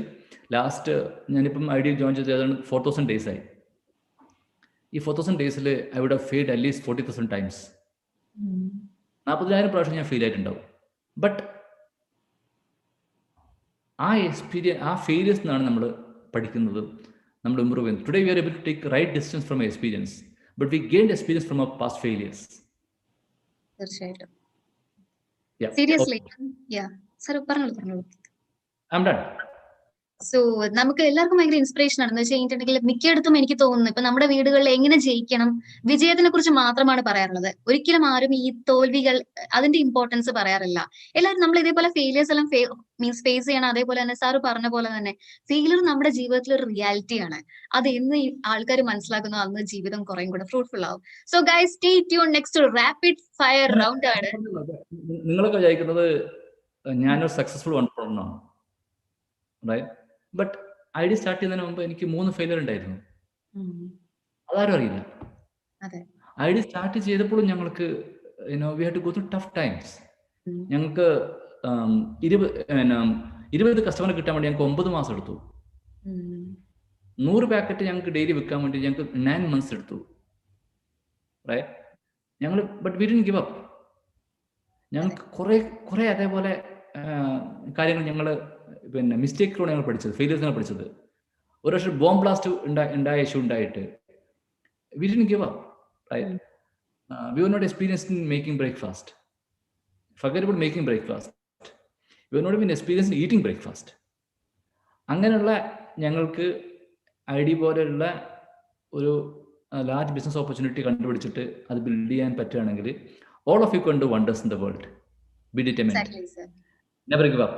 Speaker 8: ലാസ്റ്റ് ഞാനിപ്പം ഐഡിയ ജോയിൻ ചെയ്ത് ഏതാണ്ട് 4000 days ആയി. ഈ 4000 days I would have failed at least 40,000 times. 40,000 പ്രാവശ്യം ഞാൻ ഫെയിൽ ആയിട്ടുണ്ടാവും. ബട്ട് ആ ഫെയിലിയേഴ്സ് നിന്നാണ് നമ്മൾ പഠിക്കുന്നത്, നമ്മൾ ഇമ്പ്രൂവ് ചെയ്യുന്നത്. Today we are able to take right decisions from experience, but we gained experience from our past failures.
Speaker 1: തീർച്ചയായിട്ടും. സീരിയസ്ലി സർ പറഞ്ഞോളൂ.
Speaker 8: I'm done.
Speaker 1: സോ നമുക്ക് എല്ലാവർക്കും ഭയങ്കര ഇൻസ്പിറേഷൻ ആണ്. എന്ന് വെച്ച് കഴിഞ്ഞിട്ടുണ്ടെങ്കിൽ മിക്കയിടത്തും എനിക്ക് തോന്നുന്നു ഇപ്പൊ നമ്മുടെ വീടുകളിൽ എങ്ങനെ ജയിക്കണം, വിജയത്തിനെ കുറിച്ച് മാത്രമാണ് പറയാറുള്ളത്. ഒരിക്കലും ആരും ഈ തോൽവികൾ അതിന്റെ ഇമ്പോർട്ടൻസ് പറയാറില്ല. എല്ലാവരും നമ്മൾ ഇതേപോലെ ഫെയിലിയേഴ്സ് എല്ലാം ഫേസ് ചെയ്യണം. അതേപോലെ തന്നെ സാറ് പറഞ്ഞ പോലെ തന്നെ ഫെയിലിയർ നമ്മുടെ ജീവിതത്തിൽ ഒരു റിയാലിറ്റിയാണ്. അത് എന്ന് ആൾക്കാർ മനസ്സിലാക്കുന്നു അന്ന് ജീവിതം കുറേ കൂടെ ഫ്രൂട്ട്ഫുൾ ആവും. So guys stay tune. Next rapid fire round ആണ്.
Speaker 8: നിങ്ങളൊക്കെ വിചാരിക്കുന്നത് ഞാനൊരു സക്സസ്ഫുൾ ആണ്, റൈറ്റ്? ബട്ട് ഐഡിയ സ്റ്റാർട്ട് ചെയ്യുന്നതിന് മുമ്പ് എനിക്ക് 3 ഫെയിലിയർ ഉണ്ടായിരുന്നു. അതാരും അറിയില്ല. ID സ്റ്റാർട്ട് ചെയ്തപ്പോഴും ഞങ്ങൾക്ക് we had to go through tough times. ഞങ്ങൾക്ക് 20 കസ്റ്റമർ കിട്ടാൻ വേണ്ടി ഞങ്ങൾക്ക് 9 മാസം എടുത്തു. 100 പാക്കറ്റ് ഞങ്ങൾക്ക് ഡെയിലി വിൽക്കാൻ വേണ്ടി ഞങ്ങൾക്ക് 9 months എടുത്തു. റൈറ്റ്? ഞങ്ങൾ but we didn't give up. ഞങ്ങൾക്ക് കുറെ അതേപോലെ കാര്യങ്ങൾ ഞങ്ങൾ പിന്നെ മിസ്റ്റേക്കിലൂടെ ഞങ്ങൾ പഠിച്ചത്, ഫെയിലിയേഴ്സ് പഠിച്ചത്. ഒരു വർഷം ബോംബ് ബ്ലാസ്റ്റ് ഉണ്ടായ ഇഷ്യൂ ഉണ്ടായിട്ട് we didn't give up. Right? We were not experienced in making breakfast. Forget about making breakfast. We were not even experienced in eating breakfast. അങ്ങനെയുള്ള ഞങ്ങൾക്ക് ID പോലെയുള്ള ഒരു ലാർജ് ബിസിനസ് ഓപ്പർച്യൂണിറ്റി കണ്ടുപിടിച്ചിട്ട് അത് ബിൽഡ് ചെയ്യാൻ പറ്റുകയാണെങ്കിൽ all of you can do wonders in the world. Be determined.
Speaker 1: Exactly, sir.
Speaker 8: Never give up.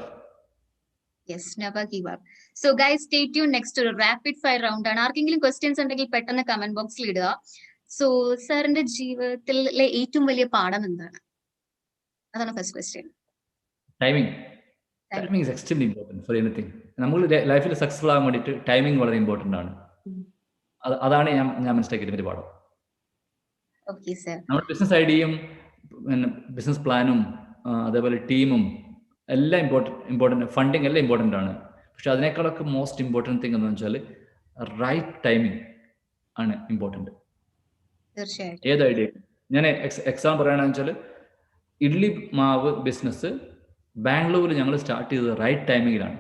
Speaker 1: Yes, never give up. So guys, stay tuned next to a rapid fire round. ആണ് ആർക്കെങ്കിലും ക്വസ്റ്റ്യൻസ് ഉണ്ടെങ്കിൽ പെട്ടെന്ന് കമന്റ് ബോക്സിൽ ഇടുക. സോ സാറിന്റെ ജീവിതത്തിലെ ഏറ്റവും വലിയ പാഠം എന്താണ്? അതാണ് first question.
Speaker 8: Timing. Timing is extremely important for anything. നമ്മൾ ലൈഫിൽ സക്സസ്ഫുൾ ആകാൻ വേണ്ടിയിട്ട് ടൈമിംഗ് വളരെ ഇമ്പോർട്ടൻ്റ് ആണ്. അതാണ് ഞാൻ മനസ്സിലാക്കിയ ഒരു പാഠം.
Speaker 1: Okay sir.
Speaker 8: നമ്മുടെ ബിസിനസ് ഐഡിയയും പിന്നെ ബിസിനസ് പ്ലാനും അതേപോലെ ടീമും എല്ലാം ഇമ്പോർട്ടൻ്റ്, ഫണ്ടിങ് എല്ലാം ഇമ്പോർട്ടൻ്റ് ആണ്. പക്ഷെ അതിനേക്കാളൊക്കെ മോസ്റ്റ് ഇമ്പോർട്ടൻറ്റ് തിങ് എന്ന് വെച്ചാൽ റൈറ്റ് ടൈമിംഗ് ആണ് ഇമ്പോർട്ടൻറ്റ്.
Speaker 1: തീർച്ചയായിട്ടും.
Speaker 8: ഏത് ഐഡിയ ഞാൻ എക്സാമ്പിൾ പറയുകയാണെന്ന് വെച്ചാൽ ഇഡ്ലി മാവ് ബിസിനസ് ബാംഗ്ലൂരിൽ ഞങ്ങൾ സ്റ്റാർട്ട് ചെയ്തത് റൈറ്റ് ടൈമിങ്ങിലാണ്.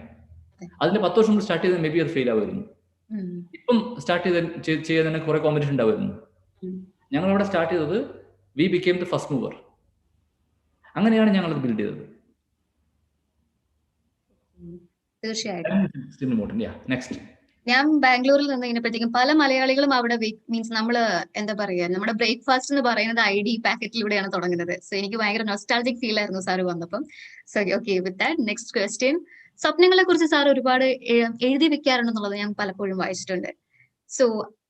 Speaker 8: അതിന് 10 വർഷം മുമ്പ് സ്റ്റാർട്ട് ചെയ്തത് മേ ബി അത് ഫെയിൽ ആവുമായിരുന്നു. ഇപ്പം സ്റ്റാർട്ട് ചെയ്തതിന് കുറെ കോമ്പറ്റീഷൻ ഉണ്ടാവുമായിരുന്നു. ഞങ്ങൾ അവിടെ സ്റ്റാർട്ട് ചെയ്തത് വി ബിക്കേം ദ ഫസ്റ്റ് മൂവർ. അങ്ങനെയാണ് ഞങ്ങൾ അത് ബിൽഡ് ചെയ്തത്.
Speaker 1: തീർച്ചയായിട്ടും. ഞാൻ ബാംഗ്ലൂരിൽ നിന്ന് കഴിഞ്ഞപ്പോഴത്തേക്കും പല മലയാളികളും അവിടെ മീൻസ് നമ്മള് എന്താ പറയാ, നമ്മുടെ ബ്രേക്ക്ഫാസ്റ്റ് എന്ന് പറയുന്നത് ID പാക്കറ്റിലൂടെയാണ് തുടങ്ങുന്നത്. സോ എനിക്ക് ഭയങ്കര നൊസ്റ്റാൾജിക് ഫീൽ ആയിരുന്നു സാറ് വന്നപ്പം. So okay, with that next question. സ്വപ്നങ്ങളെ കുറിച്ച് സാർ ഒരുപാട് എഴുതി വെക്കാറുണ്ടെന്നുള്ളത് ഞാൻ പലപ്പോഴും വായിച്ചിട്ടുണ്ട്. സോ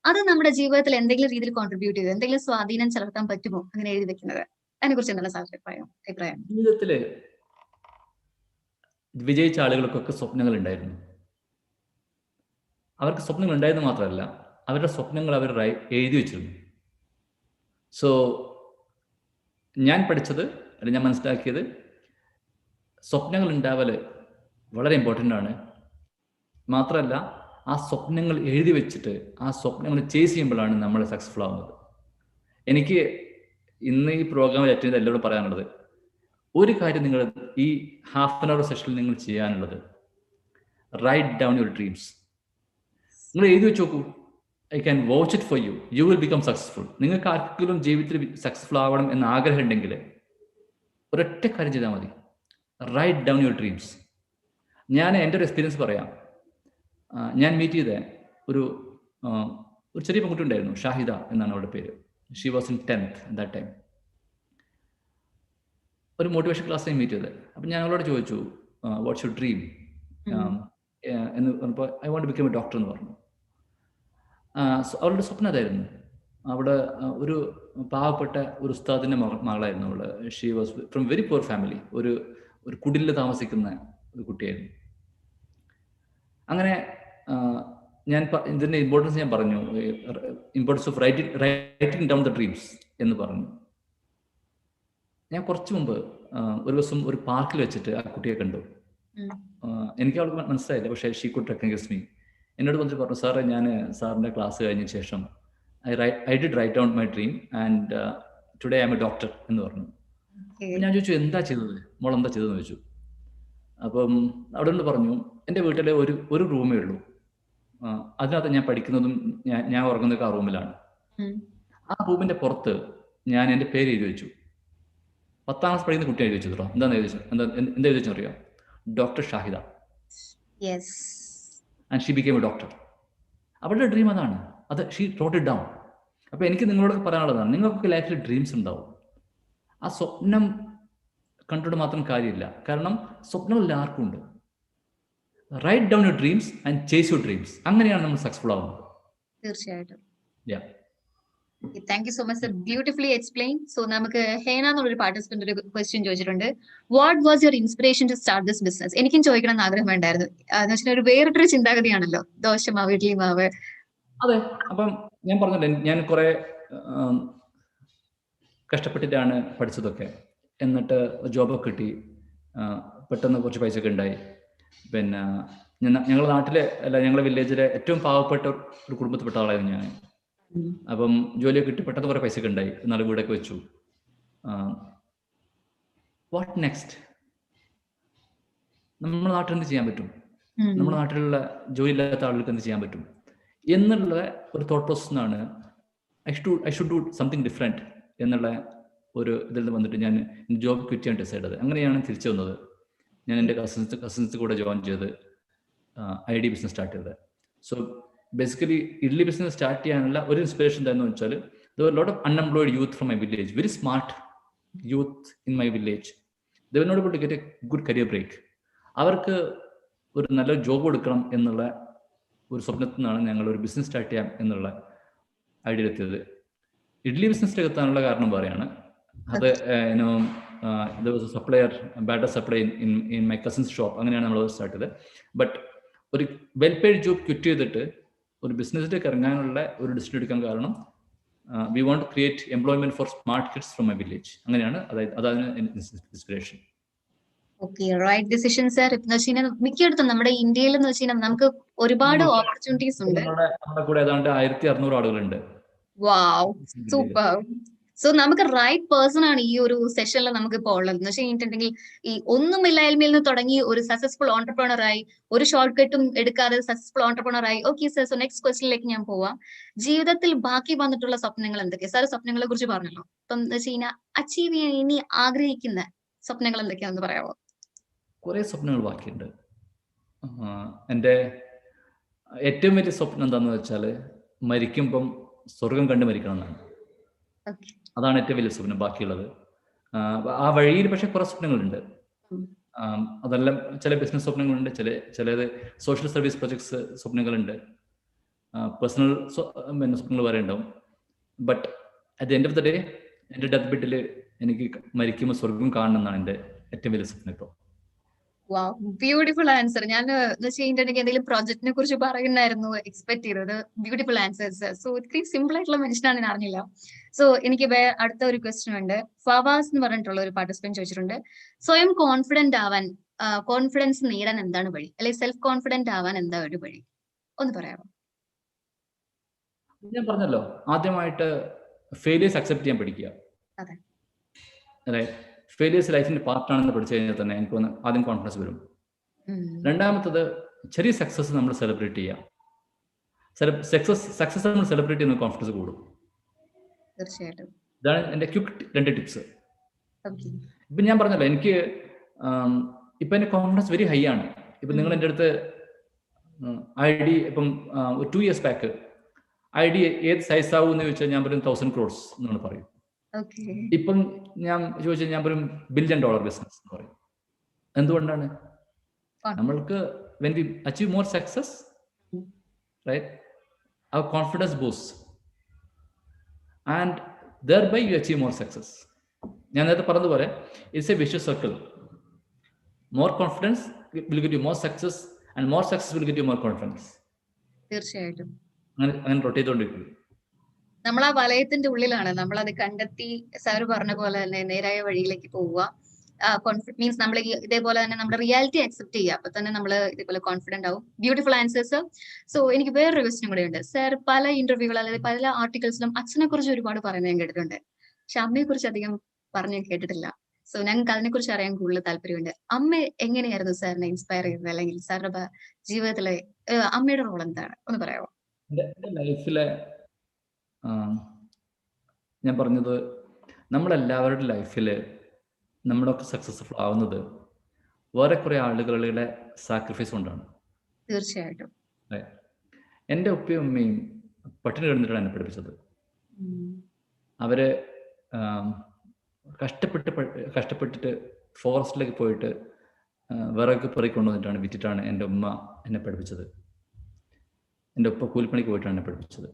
Speaker 1: അത് നമ്മുടെ ജീവിതത്തിൽ എന്തെങ്കിലും രീതിയിൽ കോൺട്രിബ്യൂട്ട് ചെയ്തു, എന്തെങ്കിലും സ്വാധീനം ചെലുത്താൻ പറ്റുമോ അങ്ങനെ എഴുതി വെക്കുന്നത്? അതിനെ കുറിച്ച് എന്താണ് സാറിന്റെ അഭിപ്രായം?
Speaker 8: ജീവിതത്തില് വിജയിച്ച ആളുകൾക്കൊക്കെ സ്വപ്നങ്ങൾ ഉണ്ടായിരുന്നു. അവർക്ക് സ്വപ്നങ്ങൾ ഉണ്ടായെന്ന് മാത്രമല്ല, അവരുടെ സ്വപ്നങ്ങൾ അവർ എഴുതി വെച്ചിരുന്നു. സോ ഞാൻ പഠിച്ചത് അല്ലെങ്കിൽ ഞാൻ മനസ്സിലാക്കിയത് സ്വപ്നങ്ങൾ ഉണ്ടാവല് വളരെ ഇമ്പോർട്ടൻ്റ് ആണ്. മാത്രമല്ല ആ സ്വപ്നങ്ങൾ എഴുതി വെച്ചിട്ട് ആ സ്വപ്നങ്ങൾ ചേസ് ചെയ്യുമ്പോഴാണ് നമ്മൾ സക്സസ്ഫുൾ ആവുന്നത്. എനിക്ക് ഇന്ന് ഈ പ്രോഗ്രാമിൽ അറ്റൻഡ് ചെയ്ത് എല്ലാവരും പറയാനുള്ളത്, ഒരു കാര്യം നിങ്ങൾ ഈ ഹാഫ് ആൻ അവർ സെഷനിൽ നിങ്ങൾ ചെയ്യാനുള്ളത്, റൈറ്റ് ഡൗൺ യുവർ ഡ്രീംസ്. നിങ്ങൾ എഴുതി വെച്ച് നോക്കൂ. I can watch it for you. You will become successful. നിങ്ങൾക്ക് ആർക്കെങ്കിലും ജീവിതത്തിൽ സക്സസ്ഫുൾ ആവണം എന്ന ആഗ്രഹം ഉണ്ടെങ്കിൽ ഒരൊറ്റ കാര്യം ചെയ്താൽ മതി, റൈറ്റ് ഡൗൺ യുവർ ഡ്രീംസ്. ഞാൻ എൻ്റെ ഒരു എക്സ്പീരിയൻസ് പറയാം. ഞാൻ മീറ്റ് ചെയ്ത ഒരു ചെറിയ പെൺകുട്ടി ഉണ്ടായിരുന്നു, ഷാഹിദ എന്നാണ് അവളുടെ പേര്. She was in 10th that time. ഒരു മോട്ടിവേഷൻ ക്ലാസ്സിൽ മീറ്റ് ചെയ്തത്. അപ്പം ഞാൻ അവളോട് ചോദിച്ചു, വാട്ട്സ് യുവർ ഡ്രീം എന്ന് പറഞ്ഞപ്പോൾ I want to become a doctor എന്ന് പറഞ്ഞു. അവളുടെ സ്വപ്നം അതായിരുന്നു. അവിടെ ഒരു പാവപ്പെട്ട ഒരു ഉസ്താദിൻ്റെ മകളായിരുന്നു അവള്. She was from very poor family. ഒരു കുടിലിൽ താമസിക്കുന്ന ഒരു കുട്ടിയായിരുന്നു. അങ്ങനെ ഞാൻ ഇതിൻ്റെ ഇമ്പോർട്ടൻസ് ഞാൻ പറഞ്ഞു, importance of writing down the dreams എന്ന് പറഞ്ഞു. ഞാൻ കുറച്ച് മുമ്പ് ഒരു ദിവസം ഒരു പാർക്കിൽ വെച്ചിട്ട് ആ കുട്ടിയെ കണ്ടു. എനിക്ക് അവൾക്ക് മനസ്സിലായില്ല, പക്ഷേ ഷീ കുഡ് റെക്കഗ്നൈസ് മീ. എന്നോട് വന്നിട്ട് പറഞ്ഞു, സാറേ ഞാൻ സാറിൻ്റെ ക്ലാസ് കഴിഞ്ഞ ശേഷം I did write down my dream and today I am A doctor എന്ന് പറഞ്ഞു. ഞാൻ ചോദിച്ചു, എന്താ ചെയ്തത് മോൾ, എന്താ ചെയ്തതെന്ന് ചോദിച്ചു. അപ്പം അവിടെ നിന്ന് പറഞ്ഞു, എൻ്റെ വീട്ടിലെ ഒരു റൂമേ ഉള്ളൂ, അതിനകത്ത് ഞാൻ പഠിക്കുന്നതും ഞാൻ ഉറങ്ങുന്നതൊക്കെ ആ റൂമിലാണ്. ആ റൂമിൻ്റെ പുറത്ത് ഞാൻ എൻ്റെ പേര് എഴുതി വെച്ചു. 10th ക്ലാസ് പഠിക്കുന്ന കുട്ടി എഴുതി വെച്ചു. എന്താ എഴുതി വെച്ചെന്നറിയാം? Doctor Shahida. And she became a doctor. അവളുടെ ഡ്രീം അതാണ്. അത് ഷീ റോട്ട് ഇറ്റ് ഡൗൺ. അപ്പോൾ എനിക്ക് നിങ്ങളോട് പറയാനുള്ളതാണ്, നിങ്ങൾക്കൊക്കെ ലൈഫിൽ ഡ്രീംസ് ഉണ്ടാവും. ആ സ്വപ്നം കണ്ടിട്ട് മാത്രം കാര്യമില്ല, കാരണം സ്വപ്നം എല്ലാവർക്കും ഉണ്ട്. Write down your dreams and chase your dreams. അങ്ങനെയാണ് നമ്മൾ സക്സസ്ഫുൾ ആവുന്നത്.
Speaker 1: തീർച്ചയായിട്ടും. Thank you so much sir, beautifully explain. So നമുക്ക് ഹേന എന്നുള്ളൊരു പാർട്ടിസിപ്പന്റ് ഒരു ക്വസ്റ്റ്യൻ ചോദിച്ചിട്ടുണ്ട്. What was your inspiration to start this business? എനിക്കും ചോദിക്കണം എന്ന് ആഗ്രഹം ഉണ്ടായിരുന്നു. എന്ന് വെച്ചാൽ ഒരു വേറിട്ടൊരു ചിന്താഗതിയാണല്ലോ, ദോശമാവ്, ഇഡ്ലി മാവ്.
Speaker 8: അതെ. അപ്പം ഞാൻ പറഞ്ഞില്ലേ, ഞാൻ കുറെ കഷ്ടപ്പെട്ടിട്ടാണ് പഠിച്ചതൊക്കെ. എന്നിട്ട് ജോബൊക്കെ കിട്ടി, പെട്ടെന്ന് കുറച്ച് പൈസ ഒക്കെ ഉണ്ടായി. പിന്നെ ഞങ്ങളുടെ നാട്ടിലെ അല്ല ഞങ്ങളുടെ വില്ലേജിലെ ഏറ്റവും പാവപ്പെട്ട ഒരു കുടുംബത്തിൽപ്പെട്ട ആളായിരുന്നു ഞാൻ. അപ്പം ജോലിയൊക്കെ കിട്ടി പെട്ടെന്ന് കുറേ പൈസ ഒക്കെ ഉണ്ടായി, എന്നാൽ വീടൊക്കെ വെച്ചു. What next? നമ്മുടെ നാട്ടിൽ എന്ത് ചെയ്യാൻ പറ്റും, നമ്മുടെ നാട്ടിലുള്ള ജോലി ഇല്ലാത്ത ആളുകൾക്ക് എന്ത് ചെയ്യാൻ പറ്റും എന്നുള്ള ഒരു തോട്ട് പ്രോസസ്സാണ് I should do something different എന്നുള്ള ഒരു ഇതിൽ നിന്ന് വന്നിട്ട് ഞാൻ ജോബ് ക്വിറ്റ് ചെയ്യാൻ ഡിസൈഡ് ചെയ്തത്. അങ്ങനെയാണ് തിരിച്ചു വന്നത്. ഞാൻ എൻ്റെ കസിൻസ് കൂടെ ജോയിൻ ചെയ്ത് ID ബിസിനസ് സ്റ്റാർട്ട് ചെയ്തത്. So basically idli business start ചെയ്യാനുള്ള ഒരു ഇൻസ്പിറേഷൻ എന്താണെന്ന് വെച്ചാൽ lot of unemployed youth from my village, very smart youth in my village. They were not able to get a good career break. അവർക്ക് ഒരു നല്ല ജോബ് കൊടുക്കണം എന്നുള്ള ഒരു സ്വപ്നത്തിൽ നിന്നാണ് ഞങ്ങൾ ഒരു ബിസിനസ് സ്റ്റാർട്ട് ചെയ്യാം എന്നുള്ള ഐഡിയയിലെത്തിയത്. ഇഡ്ലി ബിസിനസ്സിലേക്ക് എത്താനുള്ള കാരണം പറയാണ്. അത് supplier batter supply in my cousins shop, അങ്ങനെയാണ് നമ്മൾ സ്റ്റാർട്ട് ചെയ്തത്. ബട്ട് ഒരു വെൽ പെയ്ഡ് ജോബ് ക്വിറ്റ് ചെയ്തിട്ട് ഒരു ബിസിനസ്സിലേക്ക് ഇറങ്ങാനുള്ള ഒരു ഡിസിഷൻ എടുക്കാൻ കാരണം we want to create employment for smart kids from my village. അങ്ങനെയാണ് അതാണ് inspiration.
Speaker 1: Okay, right decision sir. എന്ന് വെച്ച് കഴിഞ്ഞാൽ മിക്കയിടത്തും നമ്മുടെ ഇന്ത്യയിൽ എന്ന് വെച്ച് കഴിഞ്ഞാൽ നമുക്ക് ഒരുപാട് ഓപ്പർച്യൂണിറ്റീസ് ഉണ്ട്.
Speaker 8: നമ്മുടെ കൂടെ ഏതാണ്ട് 1600 ആളുകളുണ്ട്.
Speaker 1: വാവ്, സൂപ്പർ. സോ നമുക്ക് റൈറ്റ് പേഴ്സൺ ആണ് ഈ ഒരു സെഷനിൽ നമുക്ക് ഇപ്പോൾ ഉള്ളത്. എന്ന് വെച്ച് കഴിഞ്ഞിട്ടുണ്ടെങ്കിൽ ഈ ഒന്നുമില്ലായ്മയിൽ നിന്ന് തുടങ്ങി ഒരു സക്സസ്ഫുൾ ഓണ്ടർപ്രണർ ആയി, ഒരു ഷോർട്ട് കട്ടും എടുക്കാതെ സക്സസ്ഫുൾ ഓണ്ടർപ്രണർ ആയി. ഓക്കെ സർ, സോ നെക്സ്റ്റ് ക്വസ്റ്റിനിലേക്ക് ഞാൻ പോവാം. ജീവിതത്തിൽ ബാക്കി വന്നിട്ടുള്ള സ്വപ്നങ്ങൾ എന്തൊക്കെയാ? സാർ സ്വപ്നങ്ങളെ കുറിച്ച് പറഞ്ഞല്ലോ. അപ്പം എന്ന് വെച്ച് കഴിഞ്ഞാൽ അച്ചീവ് ചെയ്യാൻ ഇനി ആഗ്രഹിക്കുന്ന സ്വപ്നങ്ങൾ എന്തൊക്കെയാണെന്ന് പറയാമോ?
Speaker 8: കുറേ സ്വപ്നങ്ങൾ ബാക്കിയുണ്ട്. എൻ്റെ ഏറ്റവും വലിയ സ്വപ്നം എന്താണെന്ന് വെച്ചാൽ മരിക്കുമ്പം സ്വർഗം കണ്ട് മരിക്കണം എന്നാണ്. അതാണ് ഏറ്റവും വലിയ സ്വപ്നം. ബാക്കിയുള്ളത് ആ വഴിയിൽ പക്ഷെ കുറേ സ്വപ്നങ്ങളുണ്ട്. അതെല്ലാം ചില ബിസിനസ് സ്വപ്നങ്ങളുണ്ട്, ചിലത് സോഷ്യൽ സർവീസ് പ്രൊജക്ട്സ് സ്വപ്നങ്ങളുണ്ട്, പേഴ്സണൽ സ്വപ്നങ്ങൾ വേറെ ഉണ്ടാവും. But at the end of the day എൻ്റെ ഡെത്ത് ബെഡിൽ എനിക്ക് മരിക്കുമ്പോൾ സ്വർഗം കാണണം എന്നാണ് എൻ്റെ ഏറ്റവും വലിയ സ്വപ്നം ഇപ്പോൾ.
Speaker 1: വാവ്, ബ്യൂട്ടിഫുൾ ആൻസർ. ഞാൻ ചെയ്തിട്ടുണ്ടെങ്കിൽ എന്തെങ്കിലും പ്രോജക്റ്റിനെ കുറിച്ച് പറയുന്നായിരുന്നു എക്സ്പെക്ട് ചെയ്തത്. Beautiful answers. സോ ഇത്രയും സിമ്പിൾ ആയിട്ടുള്ള മനുഷ്യനാണ് ഞാൻ അറിഞ്ഞില്ല. സോ എനിക്ക് അടുത്ത ഒരു ക്വസ്റ്റ്യൻ ഉണ്ട്. ഫവാസ് എന്ന് പറഞ്ഞിട്ടുള്ള ഒരു പാർട്ടിസിപ്പന്റ് ചോദിച്ചിട്ടുണ്ട്, സ്വയം കോൺഫിഡന്റ് ആവാൻ, കോൺഫിഡൻസ് നേടാൻ എന്താണ് വഴി, അല്ലെങ്കിൽ സെൽഫ് കോൺഫിഡന്റ് ആവാൻ എന്താ ഒരു വഴി, ഒന്ന് പറയാമോ?
Speaker 8: ഞാൻ പറഞ്ഞല്ലോ, ആദ്യമായിട്ട് ഫെയിലിയേഴ്സ് അക്സെപ്റ്റ് ചെയ്യാൻ പഠിക്കുക. അതെ, ഫെയിലിയേഴ്സ് ലൈഫിന്റെ പാർട്ടാണെന്ന് പഠിച്ചു കഴിഞ്ഞാൽ തന്നെ എനിക്ക് ആദ്യം കോൺഫിഡൻസ് വരും. രണ്ടാമത്തത് ചെറിയ സക്സസ് നമ്മൾ സെലിബ്രേറ്റ് ചെയ്യാം. സക്സസ് നമ്മൾ സെലിബ്രേറ്റ് ചെയ്യുന്ന കോൺഫിഡൻസ് കൂടും.
Speaker 1: തീർച്ചയായിട്ടും.
Speaker 8: ഇതാണ് എൻ്റെ ക്വിക്ക് 2 ടിപ്സ്. ഇപ്പം ഞാൻ പറഞ്ഞല്ലോ, എനിക്ക് ഇപ്പം എൻ്റെ കോൺഫിഡൻസ് വെരി ഹൈ ആണ്. ഇപ്പം നിങ്ങൾ എൻ്റെ അടുത്ത് ID ഇപ്പം 2 years ബാക്ക് ID ഏത് സൈസ് ആവും എന്ന് ചോദിച്ചാൽ ഞാൻ പറയും 1000 crores എന്നാണ് പറയും. ഇപ്പം ഞാൻ ചോദിച്ചാൽ ഞാൻ പറയും $1 billion ബിസിനസ് എന്ന് പറയും. എന്തുകൊണ്ടാണ്? നമ്മൾക്ക് when we achieve more success, right, our confidence boosts and thereby you achieve more success. ഞാൻ നേരത്തെ പറഞ്ഞതുപോലെ it's a vicious circle. More confidence will get you more success and more success will get you more confidence.
Speaker 1: തീർച്ചയായിട്ടും.
Speaker 8: അങ്ങനെ റൊട്ടേറ്റ് ചെയ്തുകൊണ്ടിരിക്കും.
Speaker 1: നമ്മൾ ആ വലയത്തിന്റെ ഉള്ളിലാണ്, നമ്മൾ അത് കണ്ടെത്തി സാറ് പറഞ്ഞ പോലെ തന്നെ നേരായ വഴിയിലേക്ക് പോവുക. കോൺഫിഡൻസ് മീൻസ് നമ്മൾ ഇതേപോലെ തന്നെ നമ്മുടെ റിയാലിറ്റി അക്സെപ്റ്റ് ചെയ്യുക. അപ്പൊ തന്നെ നമ്മൾ ഇതേപോലെ കോൺഫിഡന്റ് ആവും. Beautiful answers. സോ എനിക്ക് വേറൊരു ക്വസ്റ്റ്യൻ കൂടെ ഉണ്ട്. സാർ പല ഇന്റർവ്യൂകൾ അല്ലെങ്കിൽ പല ആർട്ടിക്കിൾസിലും അച്ഛനെ കുറിച്ച് ഒരുപാട് പറയുന്നത് ഞാൻ കേട്ടിട്ടുണ്ട്, പക്ഷെ അമ്മയെ കുറിച്ച് അധികം പറഞ്ഞു കേട്ടിട്ടില്ല. സോ ഞങ്ങൾക്ക് അതിനെ കുറിച്ച് അറിയാൻ കൂടുതൽ താല്പര്യമുണ്ട്. അമ്മ എങ്ങനെയായിരുന്നു സാറിനെ ഇൻസ്പയർ ചെയ്തത്, അല്ലെങ്കിൽ സാറിന്റെ ജീവിതത്തിലെ അമ്മയുടെ റോൾ എന്താണ്, ഒന്ന് പറയാമോ?
Speaker 8: എൻ്റെ ലൈഫിലെ ഞാൻ പറഞ്ഞത്, നമ്മളെല്ലാവരുടെ ലൈഫിൽ നമ്മളൊക്കെ സക്സസ്ഫുൾ ആവുന്നത് വേറെ കുറേ ആളുകളുടെ സാക്രിഫൈസ് കൊണ്ടാണ്.
Speaker 1: തീർച്ചയായിട്ടും.
Speaker 8: എൻ്റെ ഉപ്പയും ഉമ്മയും പട്ടിണി കിടന്നിട്ടാണ് എന്നെ പഠിപ്പിച്ചത്. അവര് കഷ്ടപ്പെട്ടിട്ട് ഫോറസ്റ്റിലേക്ക് പോയിട്ട് വിറക് പെറുക്കൊണ്ടുവന്നിട്ടാണ് വിറ്റിട്ടാണ് എൻ്റെ ഉമ്മ എന്നെ പഠിപ്പിച്ചത്. എൻ്റെ ഉപ്പ കൂലിപ്പണിക്ക് പോയിട്ടാണ് എന്നെ പഠിപ്പിച്ചത്.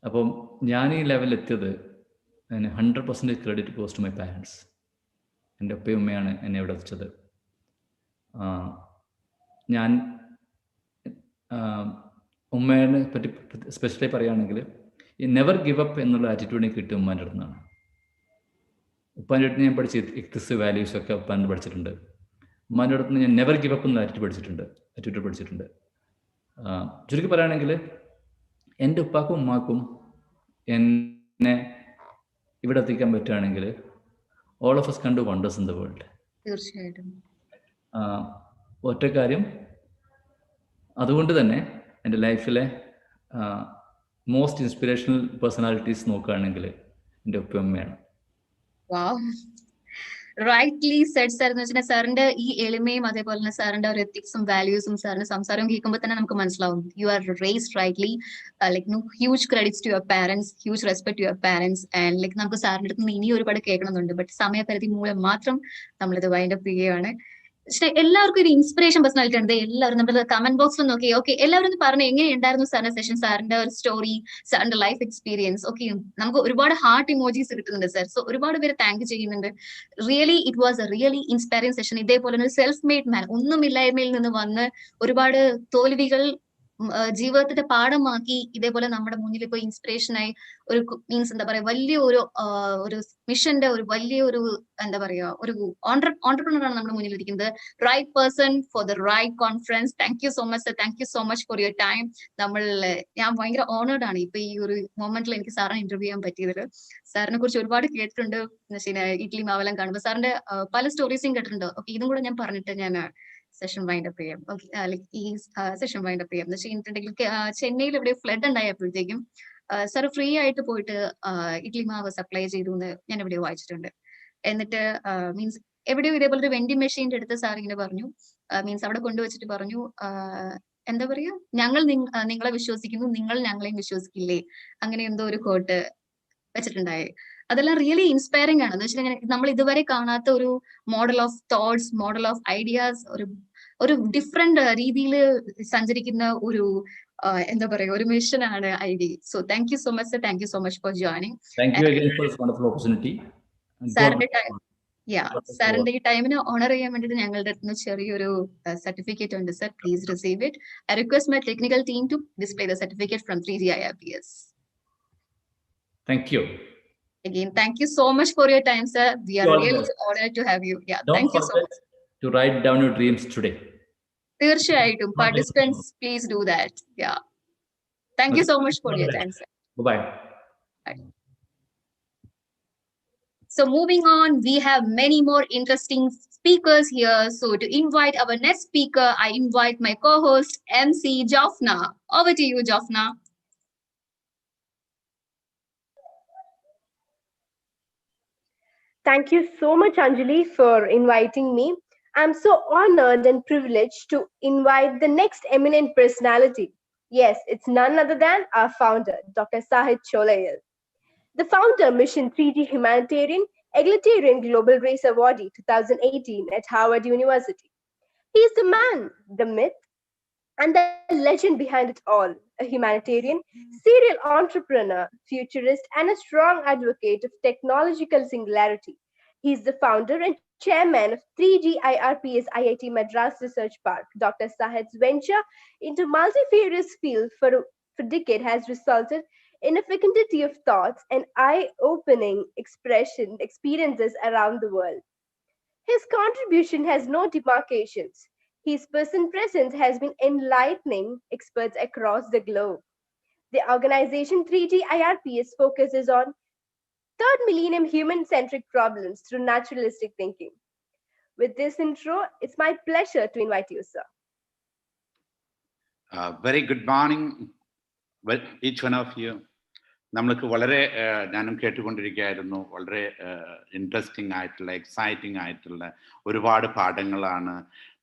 Speaker 8: അപ്പം ഞാൻ ഈ ലെവലിലെത്തിയത് 100% credit goes to my parents. എൻ്റെ ഉപ്പയും ഉമ്മയാണ് എന്നെ ഇവിടെ എത്തിച്ചത്. ഞാൻ ഉമ്മേനെ പറ്റി സ്പെഷ്യലി പറയുകയാണെങ്കിൽ ഈ നെവർ ഗിവ് അപ്പ് എന്നുള്ള ആറ്റിറ്റ്യൂഡ് എനിക്ക് കിട്ടിയ ഉമ്മേൻ്റെ അടുത്താണ്. ഉപ്പാൻ്റെ അടുത്ത് ഞാൻ പഠിച്ച എത്തിക്സ് വാല്യൂസ് ഒക്കെ ഉപ്പാൻ്റെ പഠിച്ചിട്ടുണ്ട്. ഉമ്മാൻ്റെ അടുത്ത് ഞാൻ നെവർ ഗിവ് അപ്പ് എന്ന ആറ്റിറ്റ്യൂഡ് പഠിച്ചിട്ടുണ്ട്. ചുരുക്കി പറയുകയാണെങ്കിൽ എൻ്റെ ഉപ്പാക്കും ഉമ്മാക്കും എന്നെ ഇവിടെ എത്തിക്കാൻ പറ്റുകയാണെങ്കിൽ all of us can do wonders in the world.
Speaker 1: തീർച്ചയായിട്ടും.
Speaker 8: ഒറ്റ കാര്യം, അതുകൊണ്ട് തന്നെ എൻ്റെ ലൈഫിലെ മോസ്റ്റ് ഇൻസ്പിറേഷണൽ പേഴ്സണാലിറ്റീസ് നോക്കുകയാണെങ്കിൽ എൻ്റെ ഉപ്പയമ്മയാണ്.
Speaker 1: Rightly Z sir. എന്ന് വെച്ചാൽ സാറിന്റെ ഈ എളിമയും അതേപോലെ തന്നെ സാറിന്റെ ഒരു എത്തിക്സും വാല്യൂസും സാറിന്റെ സംസാരവും കേൾക്കുമ്പോൾ തന്നെ നമുക്ക് മനസ്സിലാവും you are raised rightly. Like huge credits to your parents, huge respect to your parents. And like നമുക്ക് സാറിന്റെ അടുത്ത് നിന്ന് ഇനി ഒരുപാട് കേൾക്കണമെന്നുണ്ട്, ബട്ട് സമയപരിധി മൂലം മാത്രം നമ്മളിത് വൈൻഡ് അപ്പ് ചെയ്യുകയാണ്. പക്ഷെ എല്ലാവർക്കും ഒരു ഇൻസ്പിറേഷൻ പേഴ്സണാലിറ്റി ഉണ്ട്. എല്ലാവരും നമ്മുടെ കമന്റ് ബോക്സിൽ നോക്കി ഓക്കെ എല്ലാവരും ഒന്ന് പറഞ്ഞു എങ്ങനെയുണ്ടായിരുന്നു സാറിന്റെ സെഷൻ, സാറിന്റെ ഒരു സ്റ്റോറി, സാറിന്റെ ലൈഫ് എക്സ്പീരിയൻസ്. ഓക്കെ, നമുക്ക് ഒരുപാട് ഹാർട്ട് ഇമോജീസ് കിട്ടുന്നുണ്ട് സാർ. സോ ഒരുപാട് പേര് താങ്ക് ചെയ്യുന്നുണ്ട്. Really it was A really inspiring session. ഇതേപോലെ ഒരു സെൽഫ് മെയ്ഡ് മാൻ, ഒന്നുമില്ലായ്മയിൽ നിന്ന് വന്ന് ഒരുപാട് തോൽവികൾ ജീവിതത്തിന്റെ പാഠമാക്കി ഇതേപോലെ നമ്മുടെ മുന്നിൽ ഇപ്പൊ ഇൻസ്പിറേഷനായി ഒരു മീൻസ് എന്താ പറയാ വലിയ ഒരു മിഷന്റെ ഒരു വലിയ ഒരു എന്താ പറയാ ഒരു ഓൺടർപ്രണർ ആണ് നമ്മുടെ മുന്നിൽ ഇരിക്കുന്നത്. Right person for the right conference. Thank you so much sir. Thank you so much for your time. ഞാൻ ഭയങ്കര ഓണേർഡ് ആണ് ഇപ്പൊ ഈ ഒരു മൊമെന്റിൽ എനിക്ക് സാറിനെ ഇന്റർവ്യൂ ചെയ്യാൻ പറ്റിയതിൽ. സാറിനെ കുറിച്ച് ഒരുപാട് കേട്ടിട്ടുണ്ട്. ഇഡ്ലി മാവെല്ലാം കാണുമ്പോൾ സാറിന്റെ പല സ്റ്റോറീസും കേട്ടിട്ടുണ്ട്. ഓക്കെ, ഇതും കൂടെ ഞാൻ പറഞ്ഞിട്ട് ഞാൻ സെഷൻ വൈൻഡ് അപ്പ് ചെയ്യാം. ഓക്കെ, ഈ സെഷൻ വൈൻഡ് അപ്പ് ചെയ്യാം എന്ന് വെച്ചിട്ടുണ്ടെങ്കിൽ ചെന്നൈയിൽ ഇവിടെ ഫ്ലഡ് ഉണ്ടായപ്പോഴത്തേക്കും സാർ ഫ്രീ ആയിട്ട് പോയിട്ട് ഇഡ്ലി മാവ് സപ്ലൈ ചെയ്തു എന്ന് ഞാൻ എവിടെയോ വായിച്ചിട്ടുണ്ട്. എന്നിട്ട് മീൻസ് എവിടെയോ ഇതേപോലെ ഒരു വെൻഡിങ് മെഷീന്റെ അടുത്ത് സാർ ഇങ്ങനെ പറഞ്ഞു, മീൻസ് അവിടെ കൊണ്ടുവച്ചിട്ട് പറഞ്ഞു എന്താ പറയാ, ഞങ്ങൾ നിങ്ങളെ വിശ്വസിക്കുന്നു, നിങ്ങൾ ഞങ്ങളെയും വിശ്വസിക്കില്ലേ, അങ്ങനെ എന്തോ ഒരു കോട്ട് വെച്ചിട്ടുണ്ടായി. അതെല്ലാം റിയലി ഇൻസ്പയറിംഗ് ആണ്. എന്ന് വെച്ചിട്ടുണ്ടെങ്കിൽ നമ്മൾ ഇതുവരെ കാണാത്ത ഒരു model of thoughts, model of ideas, ഒരു ഡിഫറെന്റ് രീതിയിൽ സഞ്ചരിക്കുന്ന ഒരു എന്താ പറയാ ഒരു മിഷൻ ആണ് ID. So thank you so much sir. Thank you so much for joining. സാറിന്റെ ഈ ടൈമിനെ ഓണർ ചെയ്യാൻ വേണ്ടിയിട്ട് ഞങ്ങളുടെ അടുത്ത് ചെറിയൊരു സർട്ടിഫിക്കറ്റ് ഉണ്ട് sir. Please receive it. I request my technical team to display the certificate from 3G IPS.
Speaker 8: Thank you.
Speaker 1: Again, thank you so much for your time, sir. We are really honored to have you. Yeah, thank you so much.
Speaker 8: To write down your dreams today.
Speaker 1: തീർച്ചയായിട്ടും participants, please do that. Yeah. Thank you so much for your time, sir.
Speaker 8: Bye.
Speaker 1: Bye. So moving on, we have many more interesting speakers here. So to invite our next speaker, I invite my co-host MC Jofna. Over to you, Jofna.
Speaker 6: Thank you so much, Anjali, for inviting me. I'm so honored and privileged to invite the next eminent personality. Yes, it's none other than our founder, Dr. Sahid Cholayil, the founder, Mission 3D Humanitarian, Egalitarian Global Race Awardee 2018 at Harvard University. He is the man, the myth, and the legend behind it all, a humanitarian, serial entrepreneur, futurist, and a strong advocate of technological singularity. He is the founder and chairman of 3G IRPS IIT Madras Research Park. Dr. Sahid's venture into multifarious fields for decade has resulted in a fecundity of thoughts and eye-opening experiences around the world. His contribution has no demarcations. His person presence has been enlightening experts across the globe. The organization 3G IRPS focuses on third millennium human-centric problems through naturalistic thinking. With this intro, it's my pleasure to invite you, sir.
Speaker 9: Very good morning, each one of you. നമ്മൾക്ക് വളരെ ഞാനും കേട്ടുകൊണ്ടിരിക്കുകയായിരുന്നു. വളരെ ഇൻട്രസ്റ്റിംഗ് ആയിട്ടുള്ള എക്സൈറ്റിംഗ് ആയിട്ടുള്ള ഒരുപാട് പാഠങ്ങളാണ്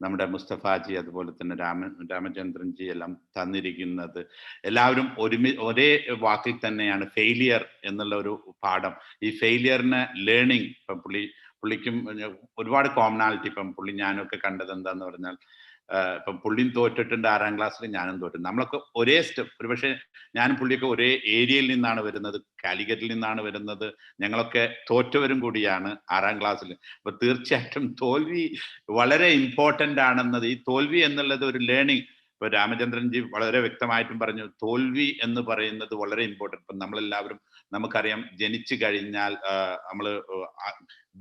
Speaker 9: നമ്മുടെ മുസ്തഫാജി അതുപോലെ തന്നെ രാമചന്ദ്രൻജി എല്ലാം തന്നിരിക്കുന്നത്. എല്ലാവരും ഒരേ വാക്കിൽ തന്നെയാണ് ഫെയിലിയർ എന്നുള്ള ഒരു പാഠം. ഈ ഫെയിലിയറിന് ലേണിംഗ് ഇപ്പം പുള്ളിക്കും ഒരുപാട് കോമണാലിറ്റി. ഇപ്പം ഞാനൊക്കെ കണ്ടത് എന്താന്ന് പറഞ്ഞാൽ ഇപ്പം പുള്ളിയും തോറ്റിട്ടുണ്ട് 6ാം ക്ലാസ്സിൽ, ഞാനും തോറ്റിട്ടുണ്ട്. നമ്മളൊക്കെ ഒരേ സ്റ്റെപ്പ്, ഒരുപക്ഷെ ഞാനും പുള്ളിയൊക്കെ ഒരേ ഏരിയയിൽ നിന്നാണ് വരുന്നത്, കാലിക്കറ്റിൽ നിന്നാണ് വരുന്നത്. ഞങ്ങളൊക്കെ തോറ്റവരും കൂടിയാണ് 6ാം ക്ലാസ്സിൽ. അപ്പൊ തീർച്ചയായിട്ടും തോൽവി വളരെ ഇമ്പോർട്ടൻ്റ് ആണെന്നത്, ഈ തോൽവി എന്നുള്ളത് ഒരു ലേണിംഗ്. ഇപ്പൊ രാമചന്ദ്രൻജി വളരെ വ്യക്തമായിട്ടും പറഞ്ഞു, തോൽവി എന്ന് പറയുന്നത് വളരെ ഇമ്പോർട്ടൻറ്റ്. ഇപ്പം നമ്മളെല്ലാവരും നമുക്കറിയാം, ജനിച്ചു കഴിഞ്ഞാൽ നമ്മൾ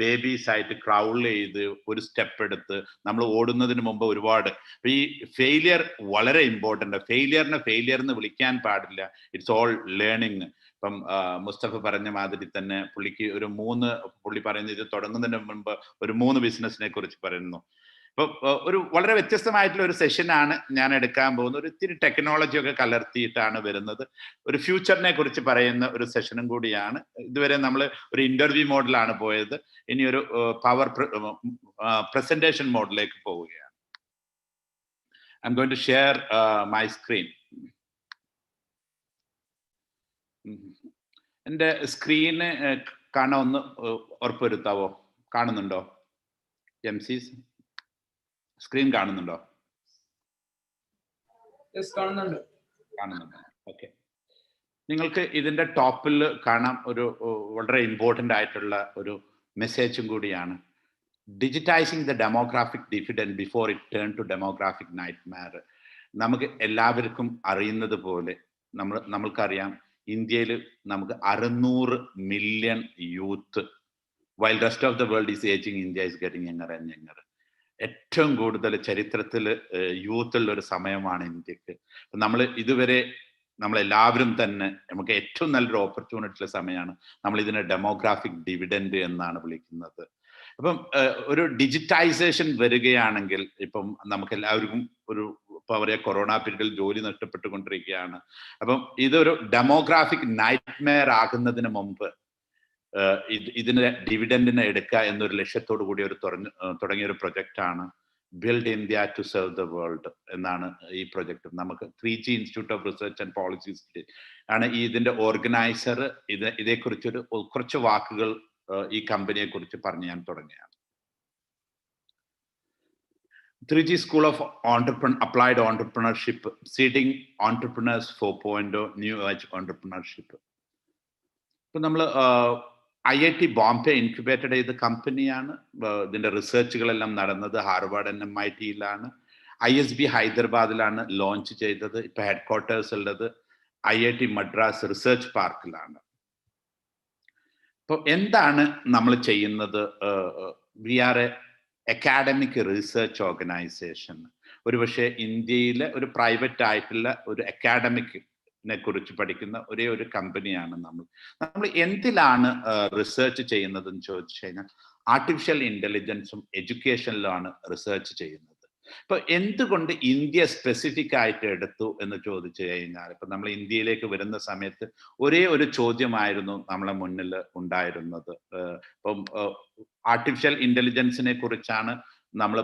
Speaker 9: ബേബീസ് ആയിട്ട് ക്രൗൾ ചെയ്ത് ഒരു സ്റ്റെപ്പ് എടുത്ത് നമ്മൾ ഓടുന്നതിന് മുമ്പ് ഒരുപാട് ഈ ഫെയിലിയർ വളരെ ഇമ്പോർട്ടൻ്റ്. ഫെയിലിയറിനെ ഫെയിലിയർ എന്ന് വിളിക്കാൻ പാടില്ല. It's all learning. ഇപ്പം മുസ്തഫ പറഞ്ഞ മാതിരി തന്നെ പുള്ളി പറയുന്നത് ഇത് തുടങ്ങുന്നതിന് മുമ്പ് ഒരു 3 ബിസിനസ്സിനെ കുറിച്ച് പറയുന്നു. ഇപ്പൊ ഒരു വളരെ വ്യത്യസ്തമായിട്ടുള്ള ഒരു സെഷനാണ് ഞാൻ എടുക്കാൻ പോകുന്നത്. ഒരു ഇത്തിരി ടെക്നോളജി ഒക്കെ കലർത്തിയിട്ടാണ് വരുന്നത്. ഒരു ഫ്യൂച്ചറിനെ കുറിച്ച് പറയുന്ന ഒരു സെഷനും കൂടിയാണ്. ഇതുവരെ നമ്മൾ ഒരു ഇന്റർവ്യൂ മോഡിലാണ് പോയത്. ഇനി ഒരു പവർ പ്രസന്റേഷൻ മോഡിലേക്ക് പോവുകയാണ്. I am going to share my screen. എൻ്റെ സ്ക്രീന് കാണാൻ ഒന്ന് ഉറപ്പുവരുത്താവോ? കാണുന്നുണ്ടോ? എംസീസ് സ്ക്രീൻ കാണുന്നുണ്ടോ?
Speaker 10: കാണുന്നുണ്ട്.
Speaker 9: ഓക്കെ. നിങ്ങൾക്ക് ഇതിന്റെ ടോപ്പിൽ കാണാം ഒരു വളരെ ഇമ്പോർട്ടൻ്റ് ആയിട്ടുള്ള ഒരു മെസ്സേജും കൂടിയാണ്. Digitising the demographic dividend before it turn to demographic nightmare. നമുക്ക് എല്ലാവർക്കും അറിയുന്നത് പോലെ നമ്മൾക്കറിയാം, ഇന്ത്യയിൽ നമുക്ക് 600 million youth, while rest of the world is ageing, India is getting younger and younger. ഏറ്റവും കൂടുതൽ ചരിത്രത്തിൽ യൂത്തുള്ള ഒരു സമയമാണ് ഇന്ത്യക്ക്. ഇതുവരെ നമ്മളെല്ലാവരും തന്നെ നമുക്ക് ഏറ്റവും നല്ലൊരു ഓപ്പർച്യൂണിറ്റി ഉള്ള സമയമാണ്. നമ്മൾ ഇതിനെ ഡെമോഗ്രാഫിക് ഡിവിഡൻഡ് എന്നാണ് വിളിക്കുന്നത്. അപ്പം ഒരു ഡിജിറ്റൈസേഷൻ വരികയാണെങ്കിൽ ഇപ്പം നമുക്ക് എല്ലാവർക്കും ഇപ്പൊ പറയാ കൊറോണ പീരീഡിൽ ജോലി നഷ്ടപ്പെട്ടുകൊണ്ടിരിക്കുകയാണ്. അപ്പം ഇതൊരു ഡെമോഗ്രാഫിക് നൈറ്റ്മെയർ ആകുന്നതിന് മുമ്പ് ഇതിന്റെ ഡിവിഡൻഡിനെ എടുക്കുക എന്നൊരു ലക്ഷ്യത്തോടു കൂടി തുടങ്ങിയ ഒരു പ്രൊജക്റ്റാണ് build India to serve the world എന്നാണ് ഈ പ്രൊജക്ട്. നമുക്ക് 3G institute of research and policies ആണ് ഇതിന്റെ ഓർഗനൈസർ. ഇതേക്കുറിച്ചൊരു കുറച്ച് വാക്കുകൾ ഈ കമ്പനിയെ കുറിച്ച് പറഞ്ഞ് ഞാൻ തുടങ്ങുകയാണ്. 3G School of Applied Entrepreneurship, Seeding Entrepreneurs 4.0, New Age Entrepreneurship. ഇപ്പൊ നമ്മൾ IIT ബോംബെ ഇൻക്യുബേറ്റഡ് ചെയ്ത കമ്പനിയാണ്. ഇതിന്റെ റിസർച്ചുകളെല്ലാം നടന്നത് ഹാർവാർഡ് MIT-യിലാണ്. ISB ഹൈദരാബാദിലാണ് ലോഞ്ച് ചെയ്തത്. ഇപ്പൊ ഹെഡ് ക്വാർട്ടേഴ്സ് ഉള്ളത് IIT മദ്രാസ് റിസർച്ച് പാർക്കിലാണ്. ഇപ്പൊ എന്താണ് നമ്മൾ ചെയ്യുന്നത്? We are a academic research organisation. ഒരുപക്ഷെ ഇന്ത്യയിലെ ഒരു പ്രൈവറ്റ് ആയിട്ടുള്ള ഒരു അക്കാഡമിക്കിനെ കുറിച്ച് പഠിക്കുന്ന ഒരേ ഒരു കമ്പനിയാണ് നമ്മൾ എന്തിലാണ് റിസർച്ച് ചെയ്യുന്നതെന്ന് ചോദിച്ചു കഴിഞ്ഞാൽ ആർട്ടിഫിഷ്യൽ ഇന്റലിജൻസും എഡ്യൂക്കേഷനിലാണ് റിസർച്ച് ചെയ്യുന്നത്. ഇപ്പൊ എന്തുകൊണ്ട് ഇന്ത്യ സ്പെസിഫിക് ആയിട്ട് എടുത്തു എന്ന് ചോദിച്ചു കഴിഞ്ഞാൽ, ഇപ്പൊ നമ്മൾ ഇന്ത്യയിലേക്ക് വരുന്ന സമയത്ത് ഒരേ ഒരു ചോദ്യമായിരുന്നു നമ്മളെ മുന്നിൽ ഉണ്ടായിരുന്നത്. ഇപ്പം ആർട്ടിഫിഷ്യൽ ഇന്റലിജൻസിനെ കുറിച്ചാണ് നമ്മൾ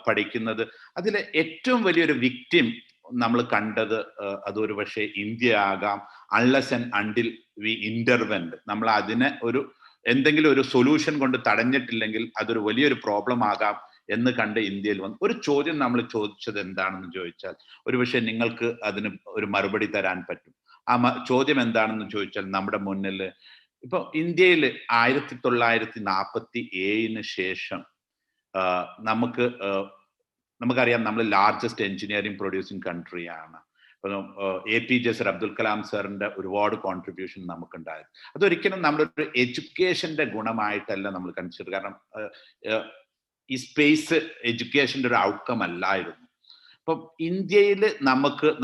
Speaker 9: പഠിക്കുന്നത്. അതിൽ ഏറ്റവും വലിയൊരു വിക്ടിം നമ്മൾ കണ്ടത് അതൊരു പക്ഷേ ഇന്ത്യ ആകാം. അൺലെസ് ആൻഡ് അണ്ടിൽ വി ഇന്റർവെന്റ്, നമ്മൾ അതിനെ എന്തെങ്കിലും ഒരു സൊല്യൂഷൻ കൊണ്ട് തടഞ്ഞിട്ടില്ലെങ്കിൽ അതൊരു വലിയൊരു പ്രോബ്ലം ആകാം എന്ന് കണ്ട് ഇന്ത്യയിൽ വന്നു. ഒരു ചോദ്യം നമ്മൾ ചോദിച്ചത് എന്താണെന്ന് ചോദിച്ചാൽ ഒരുപക്ഷെ നിങ്ങൾക്ക് അതിന് ഒരു മറുപടി തരാൻ പറ്റും. ആ ചോദ്യം എന്താണെന്ന് ചോദിച്ചാൽ, നമ്മുടെ മുന്നിൽ ഇപ്പൊ ഇന്ത്യയിൽ 1947 ശേഷം നമുക്കറിയാം നമ്മൾ ലാർജസ്റ്റ് എഞ്ചിനീയറിംഗ് പ്രൊഡ്യൂസിങ് കൺട്രിയാണ്. APJ സർ അബ്ദുൽ കലാം സാറിന്റെ ഒരുപാട് കോൺട്രിബ്യൂഷൻ നമുക്കുണ്ടായത്. അതൊരിക്കലും നമ്മളൊരു എഡ്യൂക്കേഷന്റെ ഗുണമായിട്ടല്ല നമ്മൾ കൺസിഡർ. കാരണം ഈ സ്പേസ് എഡ്യൂക്കേഷന്റെ ഒരു ഔട്ട്കം അല്ലായിരുന്നു. അപ്പം ഇന്ത്യയിൽ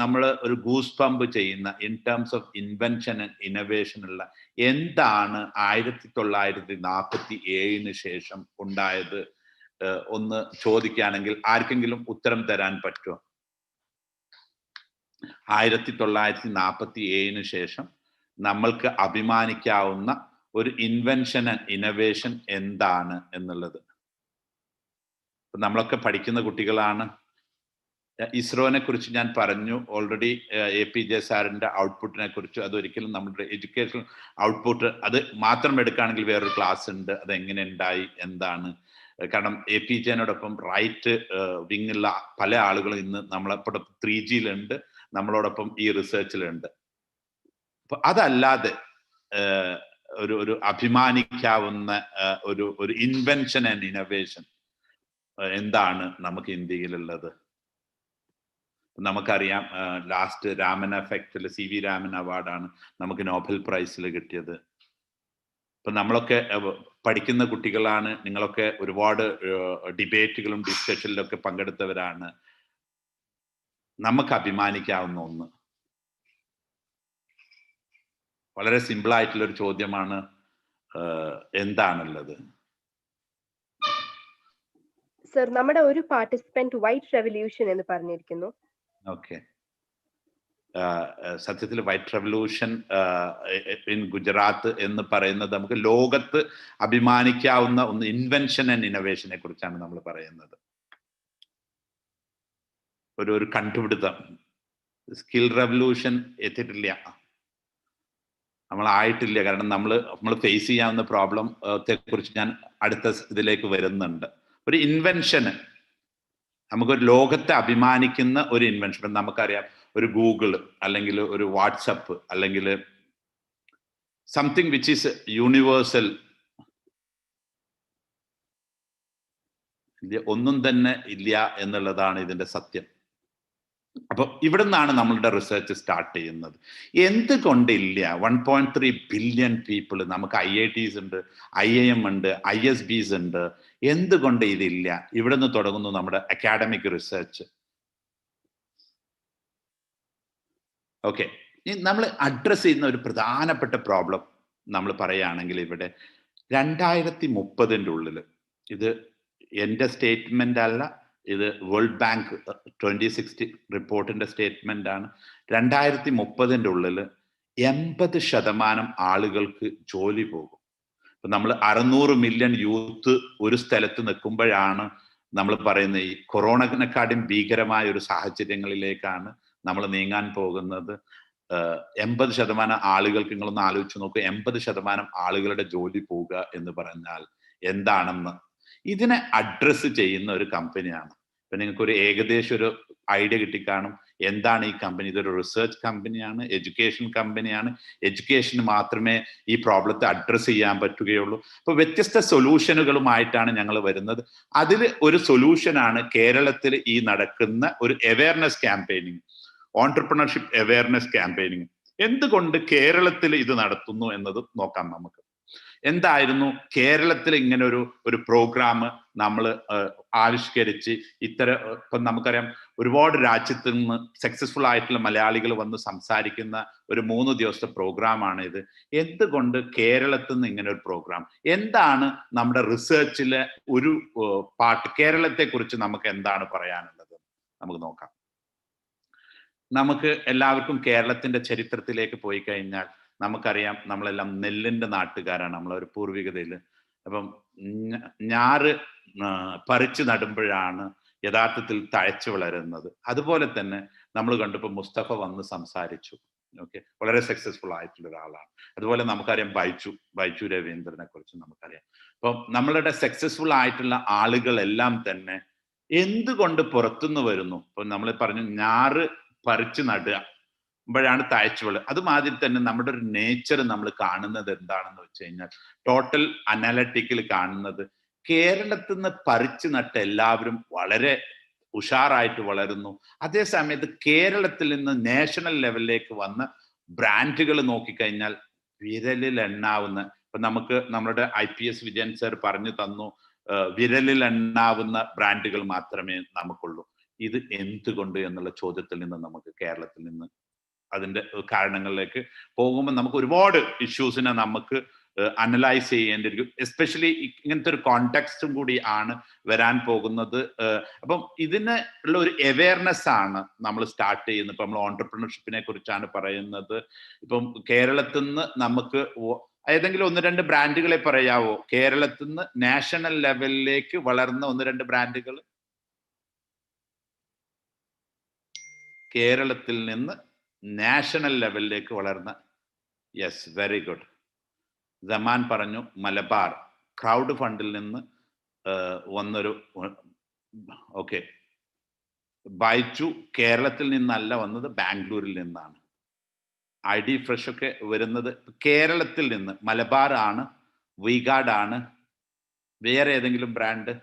Speaker 9: നമ്മൾ ഒരു ഗൂസ് പമ്പ് ചെയ്യുന്ന in terms of invention and innovation ഉള്ള എന്താണ് 1947 ശേഷം ഉണ്ടായത് ഒന്ന് ചോദിക്കുകയാണെങ്കിൽ ആർക്കെങ്കിലും ഉത്തരം തരാൻ പറ്റുമോ? 1947 ശേഷം നമ്മൾക്ക് അഭിമാനിക്കാവുന്ന ഒരു ഇൻവെൻഷൻ ആൻഡ് ഇന്നോവേഷൻ എന്താണ് എന്നുള്ളത്. നമ്മളൊക്കെ പഠിക്കുന്ന കുട്ടികളാണ്. ഇസ്രോനെ കുറിച്ച് ഞാൻ പറഞ്ഞു ഓൾറെഡി. APJ സാറിന്റെ ഔട്ട്പുട്ടിനെ കുറിച്ച്, അതൊരിക്കലും നമ്മുടെ എഡ്യൂക്കേഷൻ ഔട്ട്പുട്ട് അത് മാത്രം എടുക്കുകയാണെങ്കിൽ വേറൊരു ക്ലാസ് ഉണ്ട്, അത് എങ്ങനെ ഉണ്ടായി എന്താണ്. കാരണം APJനോടൊപ്പം റൈറ്റ് വിങ്ങുള്ള പല ആളുകളും ഇന്ന് നമ്മളെപ്പോഴും 3Gയിലുണ്ട്, നമ്മളോടൊപ്പം ഈ റിസർച്ചിലുണ്ട്. അപ്പൊ അതല്ലാതെ ഒരു അഭിമാനിക്കാവുന്ന ഒരു ഇൻവെൻഷൻ ആൻഡ് ഇന്നോവേഷൻ എന്താണ് നമുക്ക് ഇന്ത്യയിലുള്ളത്? നമുക്കറിയാം ലാസ്റ്റ് രാമൻ എഫക്റ്റിൽ CV രാമൻ അവാർഡാണ് നമുക്ക് നോബൽ പ്രൈസിൽ കിട്ടിയത്. ഇപ്പൊ നമ്മളൊക്കെ പഠിക്കുന്ന കുട്ടികളാണ്, നിങ്ങളൊക്കെ ഒരുപാട് ഡിബേറ്റുകളും ഡിസ്കഷനിലൊക്കെ പങ്കെടുത്തവരാണ്. നമുക്ക് അഭിമാനിക്കാവുന്ന ഒന്ന്, വളരെ സിമ്പിൾ ആയിട്ടുള്ള ഒരു ചോദ്യമാണ്, എന്താണുള്ളത്?
Speaker 10: സർ, നമ്മുടെ ഒരു പാർട്ടിസിപ്പന്റ് വൈറ്റ് റെവല്യൂഷൻ എന്ന് പറഞ്ഞിരിക്കുന്നു.
Speaker 9: ഓക്കെ, സത്യത്തിൽ വൈറ്റ് റെവല്യൂഷൻ ഇൻ ഗുജറാത്ത് എന്ന് പറയുന്നത് നമുക്ക് ലോകത്ത് അഭിമാനിക്കാവുന്ന ഒന്ന്, ഇൻവെൻഷൻ ആൻഡ് ഇന്നോവേഷനെ കുറിച്ചാണ് നമ്മൾ പറയുന്നത്. ഒരു കണ്ടുപിടുത്തം. സ്കിൽ റെവല്യൂഷൻ എത്തിയിട്ടില്ല, നമ്മളായിട്ടില്ല. കാരണം നമ്മൾ ഫേസ് ചെയ്യാവുന്ന പ്രോബ്ലത്തെ കുറിച്ച് ഞാൻ അടുത്ത ഇതിലേക്ക് വരുന്നുണ്ട്. ഒരു ഇൻവെൻഷന്, നമുക്കൊരു ലോകത്തെ അഭിമാനിക്കുന്ന ഒരു ഇൻവെൻഷൻ. നമുക്കറിയാം, ഒരു ഗൂഗിൾ അല്ലെങ്കിൽ ഒരു വാട്സപ്പ് അല്ലെങ്കിൽ സംതിങ് വിച്ച് ഈസ് യൂണിവേഴ്സൽ, ഒന്നും തന്നെ ഇല്ല എന്നുള്ളതാണ് ഇതിന്റെ സത്യം. അപ്പൊ ഇവിടെ നിന്നാണ് നമ്മളുടെ റിസർച്ച് സ്റ്റാർട്ട് ചെയ്യുന്നത്. എന്തുകൊണ്ടില്ല 1.3 ബില്യൺ പീപ്പിൾ, നമുക്ക് IITs ഉണ്ട്, IIM ഉണ്ട്, ISBs ഉണ്ട്, എന്തുകൊണ്ട് ഇതില്ല? ഇവിടെ നിന്ന് തുടങ്ങുന്നു നമ്മുടെ അക്കാഡമിക് റിസർച്ച്. ഓക്കെ, നമ്മൾ അഡ്രസ് ചെയ്യുന്ന ഒരു പ്രധാനപ്പെട്ട പ്രോബ്ലം നമ്മൾ പറയുകയാണെങ്കിൽ, ഇവിടെ 2030 ഉള്ളിൽ, ഇത് എൻ്റെ സ്റ്റേറ്റ്മെന്റ് അല്ല, ഇത് വേൾഡ് ബാങ്ക് 2060 റിപ്പോർട്ടിന്റെ സ്റ്റേറ്റ്മെന്റ് ആണ്. 2030 ഉള്ളിൽ 80% ആളുകൾക്ക് ജോലി പോകും. ഇപ്പൊ നമ്മൾ 600 മില്യൺ യൂത്ത് ഒരു സ്ഥലത്ത് നിൽക്കുമ്പോഴാണ് നമ്മൾ പറയുന്ന ഈ കൊറോണനെക്കാളും ഭീകരമായ ഒരു സാഹചര്യങ്ങളിലേക്കാണ് നമ്മൾ നീങ്ങാൻ പോകുന്നത്. 80% ആളുകൾക്ക്, നിങ്ങളൊന്ന് ആലോചിച്ച് നോക്കുക, 80% ആളുകളുടെ ജോലി പോവുക എന്ന് പറഞ്ഞാൽ എന്താണെന്ന്. ഇതിനെ അഡ്രസ്സ് ചെയ്യുന്ന ഒരു കമ്പനിയാണ്. ഇപ്പൊ നിങ്ങൾക്ക് ഒരു ഏകദേശം ഒരു ഐഡിയ കിട്ടിക്കാണും എന്താണ് ഈ കമ്പനി. ഇതൊരു റിസർച്ച് കമ്പനിയാണ്, എഡ്യൂക്കേഷൻ കമ്പനിയാണ്. എഡ്യൂക്കേഷന് മാത്രമേ ഈ പ്രോബ്ലത്തെ അഡ്രസ്സ് ചെയ്യാൻ പറ്റുകയുള്ളൂ. അപ്പൊ വ്യത്യസ്ത സൊല്യൂഷനുകളുമായിട്ടാണ് ഞങ്ങൾ വരുന്നത്. അതിൽ ഒരു സൊല്യൂഷനാണ് കേരളത്തിൽ ഈ നടക്കുന്ന ഒരു awareness campaigning, entrepreneurship awareness campaigning. എന്തുകൊണ്ട് കേരളത്തിൽ ഇത് നടത്തുന്നു എന്നത് നോക്കാം നമുക്ക്. എന്തായിരുന്നു കേരളത്തിൽ ഇങ്ങനെ ഒരു പ്രോഗ്രാം നമ്മൾ ആവിഷ്കരിച്ച് ഇപ്പം നമുക്കറിയാം, ഒരുപാട് രാജ്യത്ത് നിന്ന് സക്സസ്ഫുൾ ആയിട്ടുള്ള മലയാളികൾ വന്ന് സംസാരിക്കുന്ന ഒരു 3 ദിവസത്തെ പ്രോഗ്രാമാണ് ഇത്. എന്തുകൊണ്ട് കേരളത്തിൽ നിന്ന് ഇങ്ങനെ ഒരു പ്രോഗ്രാം? എന്താണ് നമ്മുടെ റിസർച്ചിലെ ഒരു പാർട്ട്? കേരളത്തെ കുറിച്ച് നമുക്ക് എന്താണ് പറയാനുള്ളത് നമുക്ക് നോക്കാം. നമുക്ക് എല്ലാവർക്കും കേരളത്തിന്റെ ചരിത്രത്തിലേക്ക് പോയി കഴിഞ്ഞാൽ നമുക്കറിയാം, നമ്മളെല്ലാം നെല്ലിന്റെ നാട്ടുകാരാണ്, നമ്മളൊരു പൂർവികതയിൽ. അപ്പം ഞാറ് പറിച്ചു നടുമ്പോഴാണ് യഥാർത്ഥത്തിൽ തഴച്ചു വളരുന്നത്. അതുപോലെ തന്നെ നമ്മൾ കണ്ടപ്പോൾ മുസ്തഫ വന്ന് സംസാരിച്ചു. ഓക്കെ, വളരെ സക്സസ്ഫുൾ ആയിട്ടുള്ള ഒരാളാണ്. അതുപോലെ നമുക്കറിയാം ബൈജു രവീന്ദ്രനെ കുറിച്ച് നമുക്കറിയാം. അപ്പം നമ്മളുടെ സക്സസ്ഫുൾ ആയിട്ടുള്ള ആളുകളെല്ലാം തന്നെ എന്തുകൊണ്ട് പുറത്തുനിന്ന് വരുന്നു? ഇപ്പൊ നമ്മൾ പറഞ്ഞു, ഞാറ് പറിച്ചു നടുമ്പോഴാണ് തഴച്ചുവള്. അതുമാതിരി തന്നെ നമ്മുടെ ഒരു നേച്ചർ നമ്മൾ കാണുന്നത് എന്താണെന്ന് വെച്ച് കഴിഞ്ഞാൽ, ടോട്ടൽ അനാലിറ്റിക്കൽ കാണുന്നത്, കേരളത്തിൽ നിന്ന് പറിച്ചു നട്ട എല്ലാവരും വളരെ ഉഷാറായിട്ട് വളരുന്നു. അതേ സമയത്ത് കേരളത്തിൽ നിന്ന് നാഷണൽ ലെവലിലേക്ക് വന്ന ബ്രാൻഡുകൾ നോക്കിക്കഴിഞ്ഞാൽ വിരലിൽ എണ്ണാവുന്ന, ഇപ്പൊ നമുക്ക് നമ്മുടെ IPS വിജയൻ സർ പറഞ്ഞു തന്നു, വിരലിൽ എണ്ണാവുന്ന ബ്രാൻഡുകൾ മാത്രമേ നമുക്കുള്ളൂ. ഇത് എന്തുകൊണ്ട് എന്നുള്ള ചോദ്യത്തിൽ നിന്ന് നമുക്ക് കേരളത്തിൽ നിന്ന് അതിന്റെ കാരണങ്ങളിലേക്ക് പോകുമ്പോൾ നമുക്ക് ഒരുപാട് ഇഷ്യൂസിനെ നമുക്ക് അനലൈസ് ചെയ്യേണ്ടിയിരിക്കും. എസ്പെഷ്യലി ഇങ്ങനത്തെ ഒരു കോണ്ടെക്സ്റ്റും കൂടി ആണ് വരാൻ പോകുന്നത്. അപ്പം ഇതിന് ഉള്ള ഒരു അവയർനെസ് ആണ് നമ്മൾ സ്റ്റാർട്ട് ചെയ്യുന്നത്. ഇപ്പം നമ്മൾ ഓൺട്രപ്രണർഷിപ്പിനെ കുറിച്ചാണ് പറയുന്നത്. ഇപ്പം കേരളത്തിൽ നിന്ന് നമുക്ക് ഏതെങ്കിലും 1-2 ബ്രാൻഡുകളെ പറയാവോ? കേരളത്തിൽ നിന്ന് നാഷണൽ ലെവലിലേക്ക് വളർന്ന 1-2 ബ്രാൻഡുകൾ. കേരളത്തിൽ നിന്ന് നാഷണൽ ലെവലിലേക്ക് വളർന്ന, യെസ്, വെരി ഗുഡ്. ജമാൻ പറഞ്ഞു മലബാർ ക്രൗഡ് ഫണ്ടിൽ നിന്ന് വന്നൊരു, ഓക്കെ. ബൈജു കേരളത്തിൽ നിന്നല്ല വന്നത്, ബാംഗ്ലൂരിൽ നിന്നാണ്. ID ഫ്രഷ് ഒക്കെ വരുന്നത് കേരളത്തിൽ നിന്ന്, മലബാർ ആണ്, വിഗാർഡ് ആണ്. വേറെ ഏതെങ്കിലും ബ്രാൻഡ്?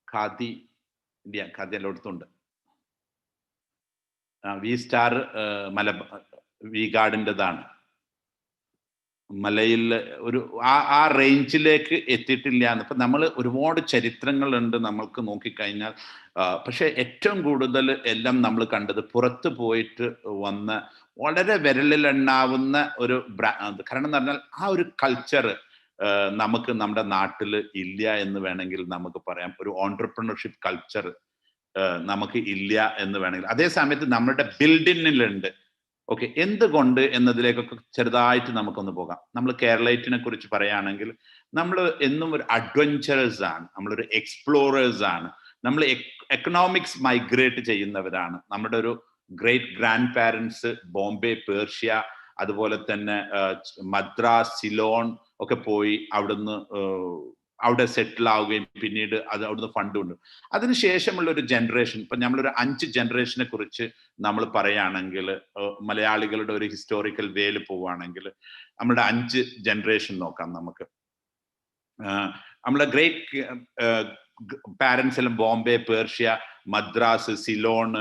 Speaker 9: ഖാദി ഇന്ത്യ ഖാദ്യ എല്ലായിടത്തും ഉണ്ട്. വി സ്റ്റാർ വി ഗാർഡിൻ്റെതാണ്. മലയിൽ ഒരു ആ റേഞ്ചിലേക്ക് എത്തിയിട്ടില്ല എന്ന്. ഇപ്പം നമ്മൾ ഒരുപാട് ചരിത്രങ്ങളുണ്ട് നമ്മൾക്ക് നോക്കിക്കഴിഞ്ഞാൽ. പക്ഷെ ഏറ്റവും കൂടുതൽ എല്ലാം നമ്മൾ കണ്ടത് പുറത്ത് പോയിട്ട് വന്ന വളരെ വിരലിലെണ്ണാവുന്ന ഒരു കാരണം എന്ന് പറഞ്ഞാൽ ആ ഒരു കൾച്ചർ നമുക്ക് നമ്മുടെ നാട്ടിൽ ഇല്ല എന്ന് വേണമെങ്കിൽ നമുക്ക് പറയാം. ഒരു ഓൺട്രപ്രണർഷിപ്പ് കൾച്ചർ നമുക്ക് ഇല്ല എന്ന് വേണമെങ്കിൽ. അതേ സമയത്ത് നമ്മുടെ ബിൽഡിങ്ങിലുണ്ട്. ഓക്കെ, എന്തുകൊണ്ട് എന്നതിലേക്കൊക്കെ ചെറുതായിട്ട് നമുക്കൊന്ന് പോകാം. നമ്മൾ കേരളൈറ്റിനെ കുറിച്ച് പറയുകയാണെങ്കിൽ നമ്മൾ എന്നും ഒരു അഡ്വഞ്ചറേഴ്സ് ആണ്, നമ്മളൊരു എക്സ്പ്ലോറേഴ്സ് ആണ്, നമ്മൾ എക്കണോമിക്സ് മൈഗ്രേറ്റ് ചെയ്യുന്നവരാണ്. നമ്മുടെ ഒരു great grand parents Bombay, Persia, അതുപോലെ തന്നെ മദ്രാസ്, സിലോൺ ഒക്കെ പോയി അവിടുന്ന് അവിടെ സെറ്റിൽ ആവുകയും പിന്നീട് അത് അവിടുന്ന് ഫണ്ട് കൊണ്ട് അതിനുശേഷമുള്ള ഒരു ജനറേഷൻ. ഇപ്പൊ നമ്മളൊരു 5 ജനറേഷനെ കുറിച്ച് നമ്മൾ പറയുകയാണെങ്കിൽ, മലയാളികളുടെ ഒരു ഹിസ്റ്റോറിക്കൽ വേയിൽ പോവുകയാണെങ്കിൽ നമ്മുടെ 5 ജനറേഷൻ നോക്കാം നമുക്ക്. നമ്മുടെ ഗ്രേറ്റ് പാരൻസ് എല്ലാം ബോംബെ, പേർഷ്യ, മദ്രാസ്, സിലോൺ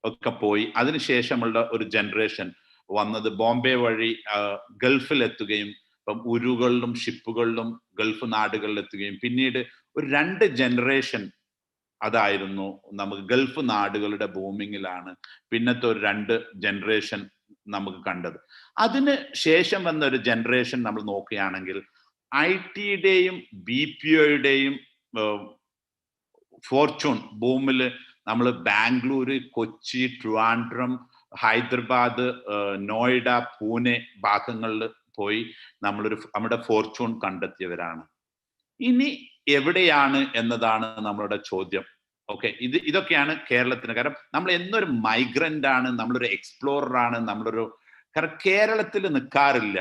Speaker 9: ഒക്കെ പോയി അതിനുശേഷമുള്ള ഒരു ജനറേഷൻ വന്നത് ബോംബെ വഴി ഗൾഫിൽ എത്തുകയും ഇപ്പം ഉരുകളിലും ഷിപ്പുകളിലും ഗൾഫ് നാടുകളിൽ എത്തുകയും പിന്നീട് ഒരു 2 ജനറേഷൻ അതായിരുന്നു നമുക്ക് ഗൾഫ് നാടുകളുടെ ബൂമിങ്ങിലാണ് പിന്നത്തെ ഒരു 2 ജനറേഷൻ നമുക്ക് കണ്ടത്. അതിന് ശേഷം വന്ന ഒരു ജനറേഷൻ നമ്മൾ നോക്കുകയാണെങ്കിൽ IT-യുടെയും BPO-യുടെയും ഫോർച്യൂൺ ബൂമിൽ നമ്മൾ ബാംഗ്ലൂര്, കൊച്ചി, ട്രിവാൻഡ്രം, ഹൈദരാബാദ്, നോയിഡ, പൂനെ ഭാഗങ്ങളിൽ പോയി നമ്മുടെ ഫോർച്യൂൺ കണ്ടെത്തിയവരാണ്. ഇനി എവിടെയാണ് എന്നതാണ് നമ്മളുടെ ചോദ്യം. ഓക്കെ, ഇതൊക്കെയാണ് കേരളത്തിന്. കാരണം നമ്മൾ എന്നൊരു മൈഗ്രന്റ് ആണ്, നമ്മളൊരു എക്സ്പ്ലോറർ ആണ്, കാരണം കേരളത്തിൽ നിൽക്കാറില്ല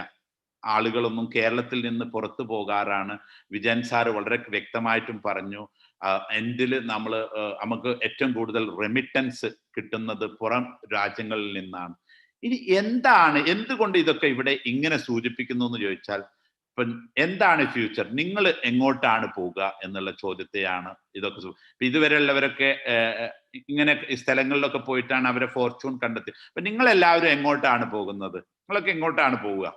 Speaker 9: ആളുകളൊന്നും, കേരളത്തിൽ നിന്ന് പുറത്തു പോകാറാണ്. വിജയൻ സാറ് വളരെ വ്യക്തമായിട്ടും പറഞ്ഞു, എൻഡിൽ നമുക്ക് ഏറ്റവും കൂടുതൽ റെമിറ്റൻസ് കിട്ടുന്നത് പുറം രാജ്യങ്ങളിൽ നിന്നാണ്. ഇനി എന്തുകൊണ്ട് ഇതൊക്കെ ഇവിടെ ഇങ്ങനെ സൂചിപ്പിക്കുന്നു എന്ന് ചോദിച്ചാൽ, ഇപ്പൊ എന്താണ് ഫ്യൂച്ചർ, നിങ്ങൾ എങ്ങോട്ടാണ് പോവുക എന്നുള്ള ചോദ്യത്തെയാണ് ഇതൊക്കെ. ഇതുവരെയുള്ളവരൊക്കെ ഇങ്ങനെ സ്ഥലങ്ങളിലൊക്കെ പോയിട്ടാണ് അവരെ ഫോർച്യൂൺ കണ്ടെത്തി. അപ്പൊ നിങ്ങൾ എല്ലാവരും എങ്ങോട്ടാണ് പോകുന്നത്? നിങ്ങളൊക്കെ എങ്ങോട്ടാണ് പോവുക?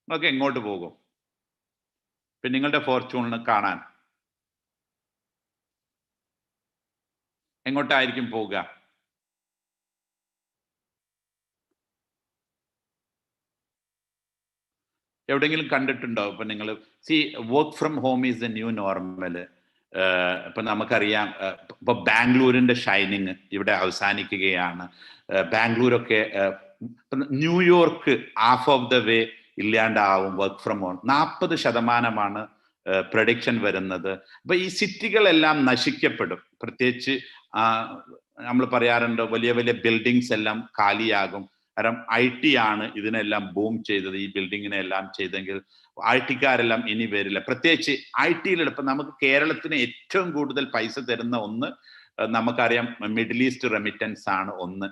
Speaker 9: നിങ്ങളൊക്കെ എങ്ങോട്ട് പോകും ഇപ്പൊ നിങ്ങളുടെ ഫോർച്യൂണിന് കാണാൻ? എങ്ങോട്ടായിരിക്കും പോവുക? എവിടെയെങ്കിലും കണ്ടിട്ടുണ്ടോ? ഇപ്പൊ നിങ്ങൾ work from home is the new normal. ഇപ്പൊ നമുക്കറിയാം, ഇപ്പൊ ബാംഗ്ലൂരിന്റെ ഷൈനിങ് ഇവിടെ അവസാനിക്കുകയാണ്. ബാംഗ്ലൂരൊക്കെ, New York half of the way ഇല്ലാണ്ടാവും വർക്ക് ഫ്രം ഹോം. 40% പ്രഡിക്ഷൻ വരുന്നത്. അപ്പൊ ഈ സിറ്റികളെല്ലാം നശിക്കപ്പെടും. പ്രത്യേകിച്ച് നമ്മൾ പറയാറുണ്ട് വലിയ വലിയ ബിൽഡിങ്സ് എല്ലാം കാലിയാകും. കാരണം IT ആണ് ഇതിനെല്ലാം ബൂം ചെയ്തത്, ഈ ബിൽഡിങ്ങിനെല്ലാം ചെയ്തെങ്കിൽ IT-ക്കാരെല്ലാം ഇനി വരില്ല. പ്രത്യേകിച്ച് IT-യിൽ ഇപ്പം നമുക്ക് കേരളത്തിന് ഏറ്റവും കൂടുതൽ പൈസ തരുന്ന ഒന്ന് നമുക്കറിയാം, മിഡിൽ ഈസ്റ്റ് റെമിറ്റൻസ് ആണ് ഒന്ന്.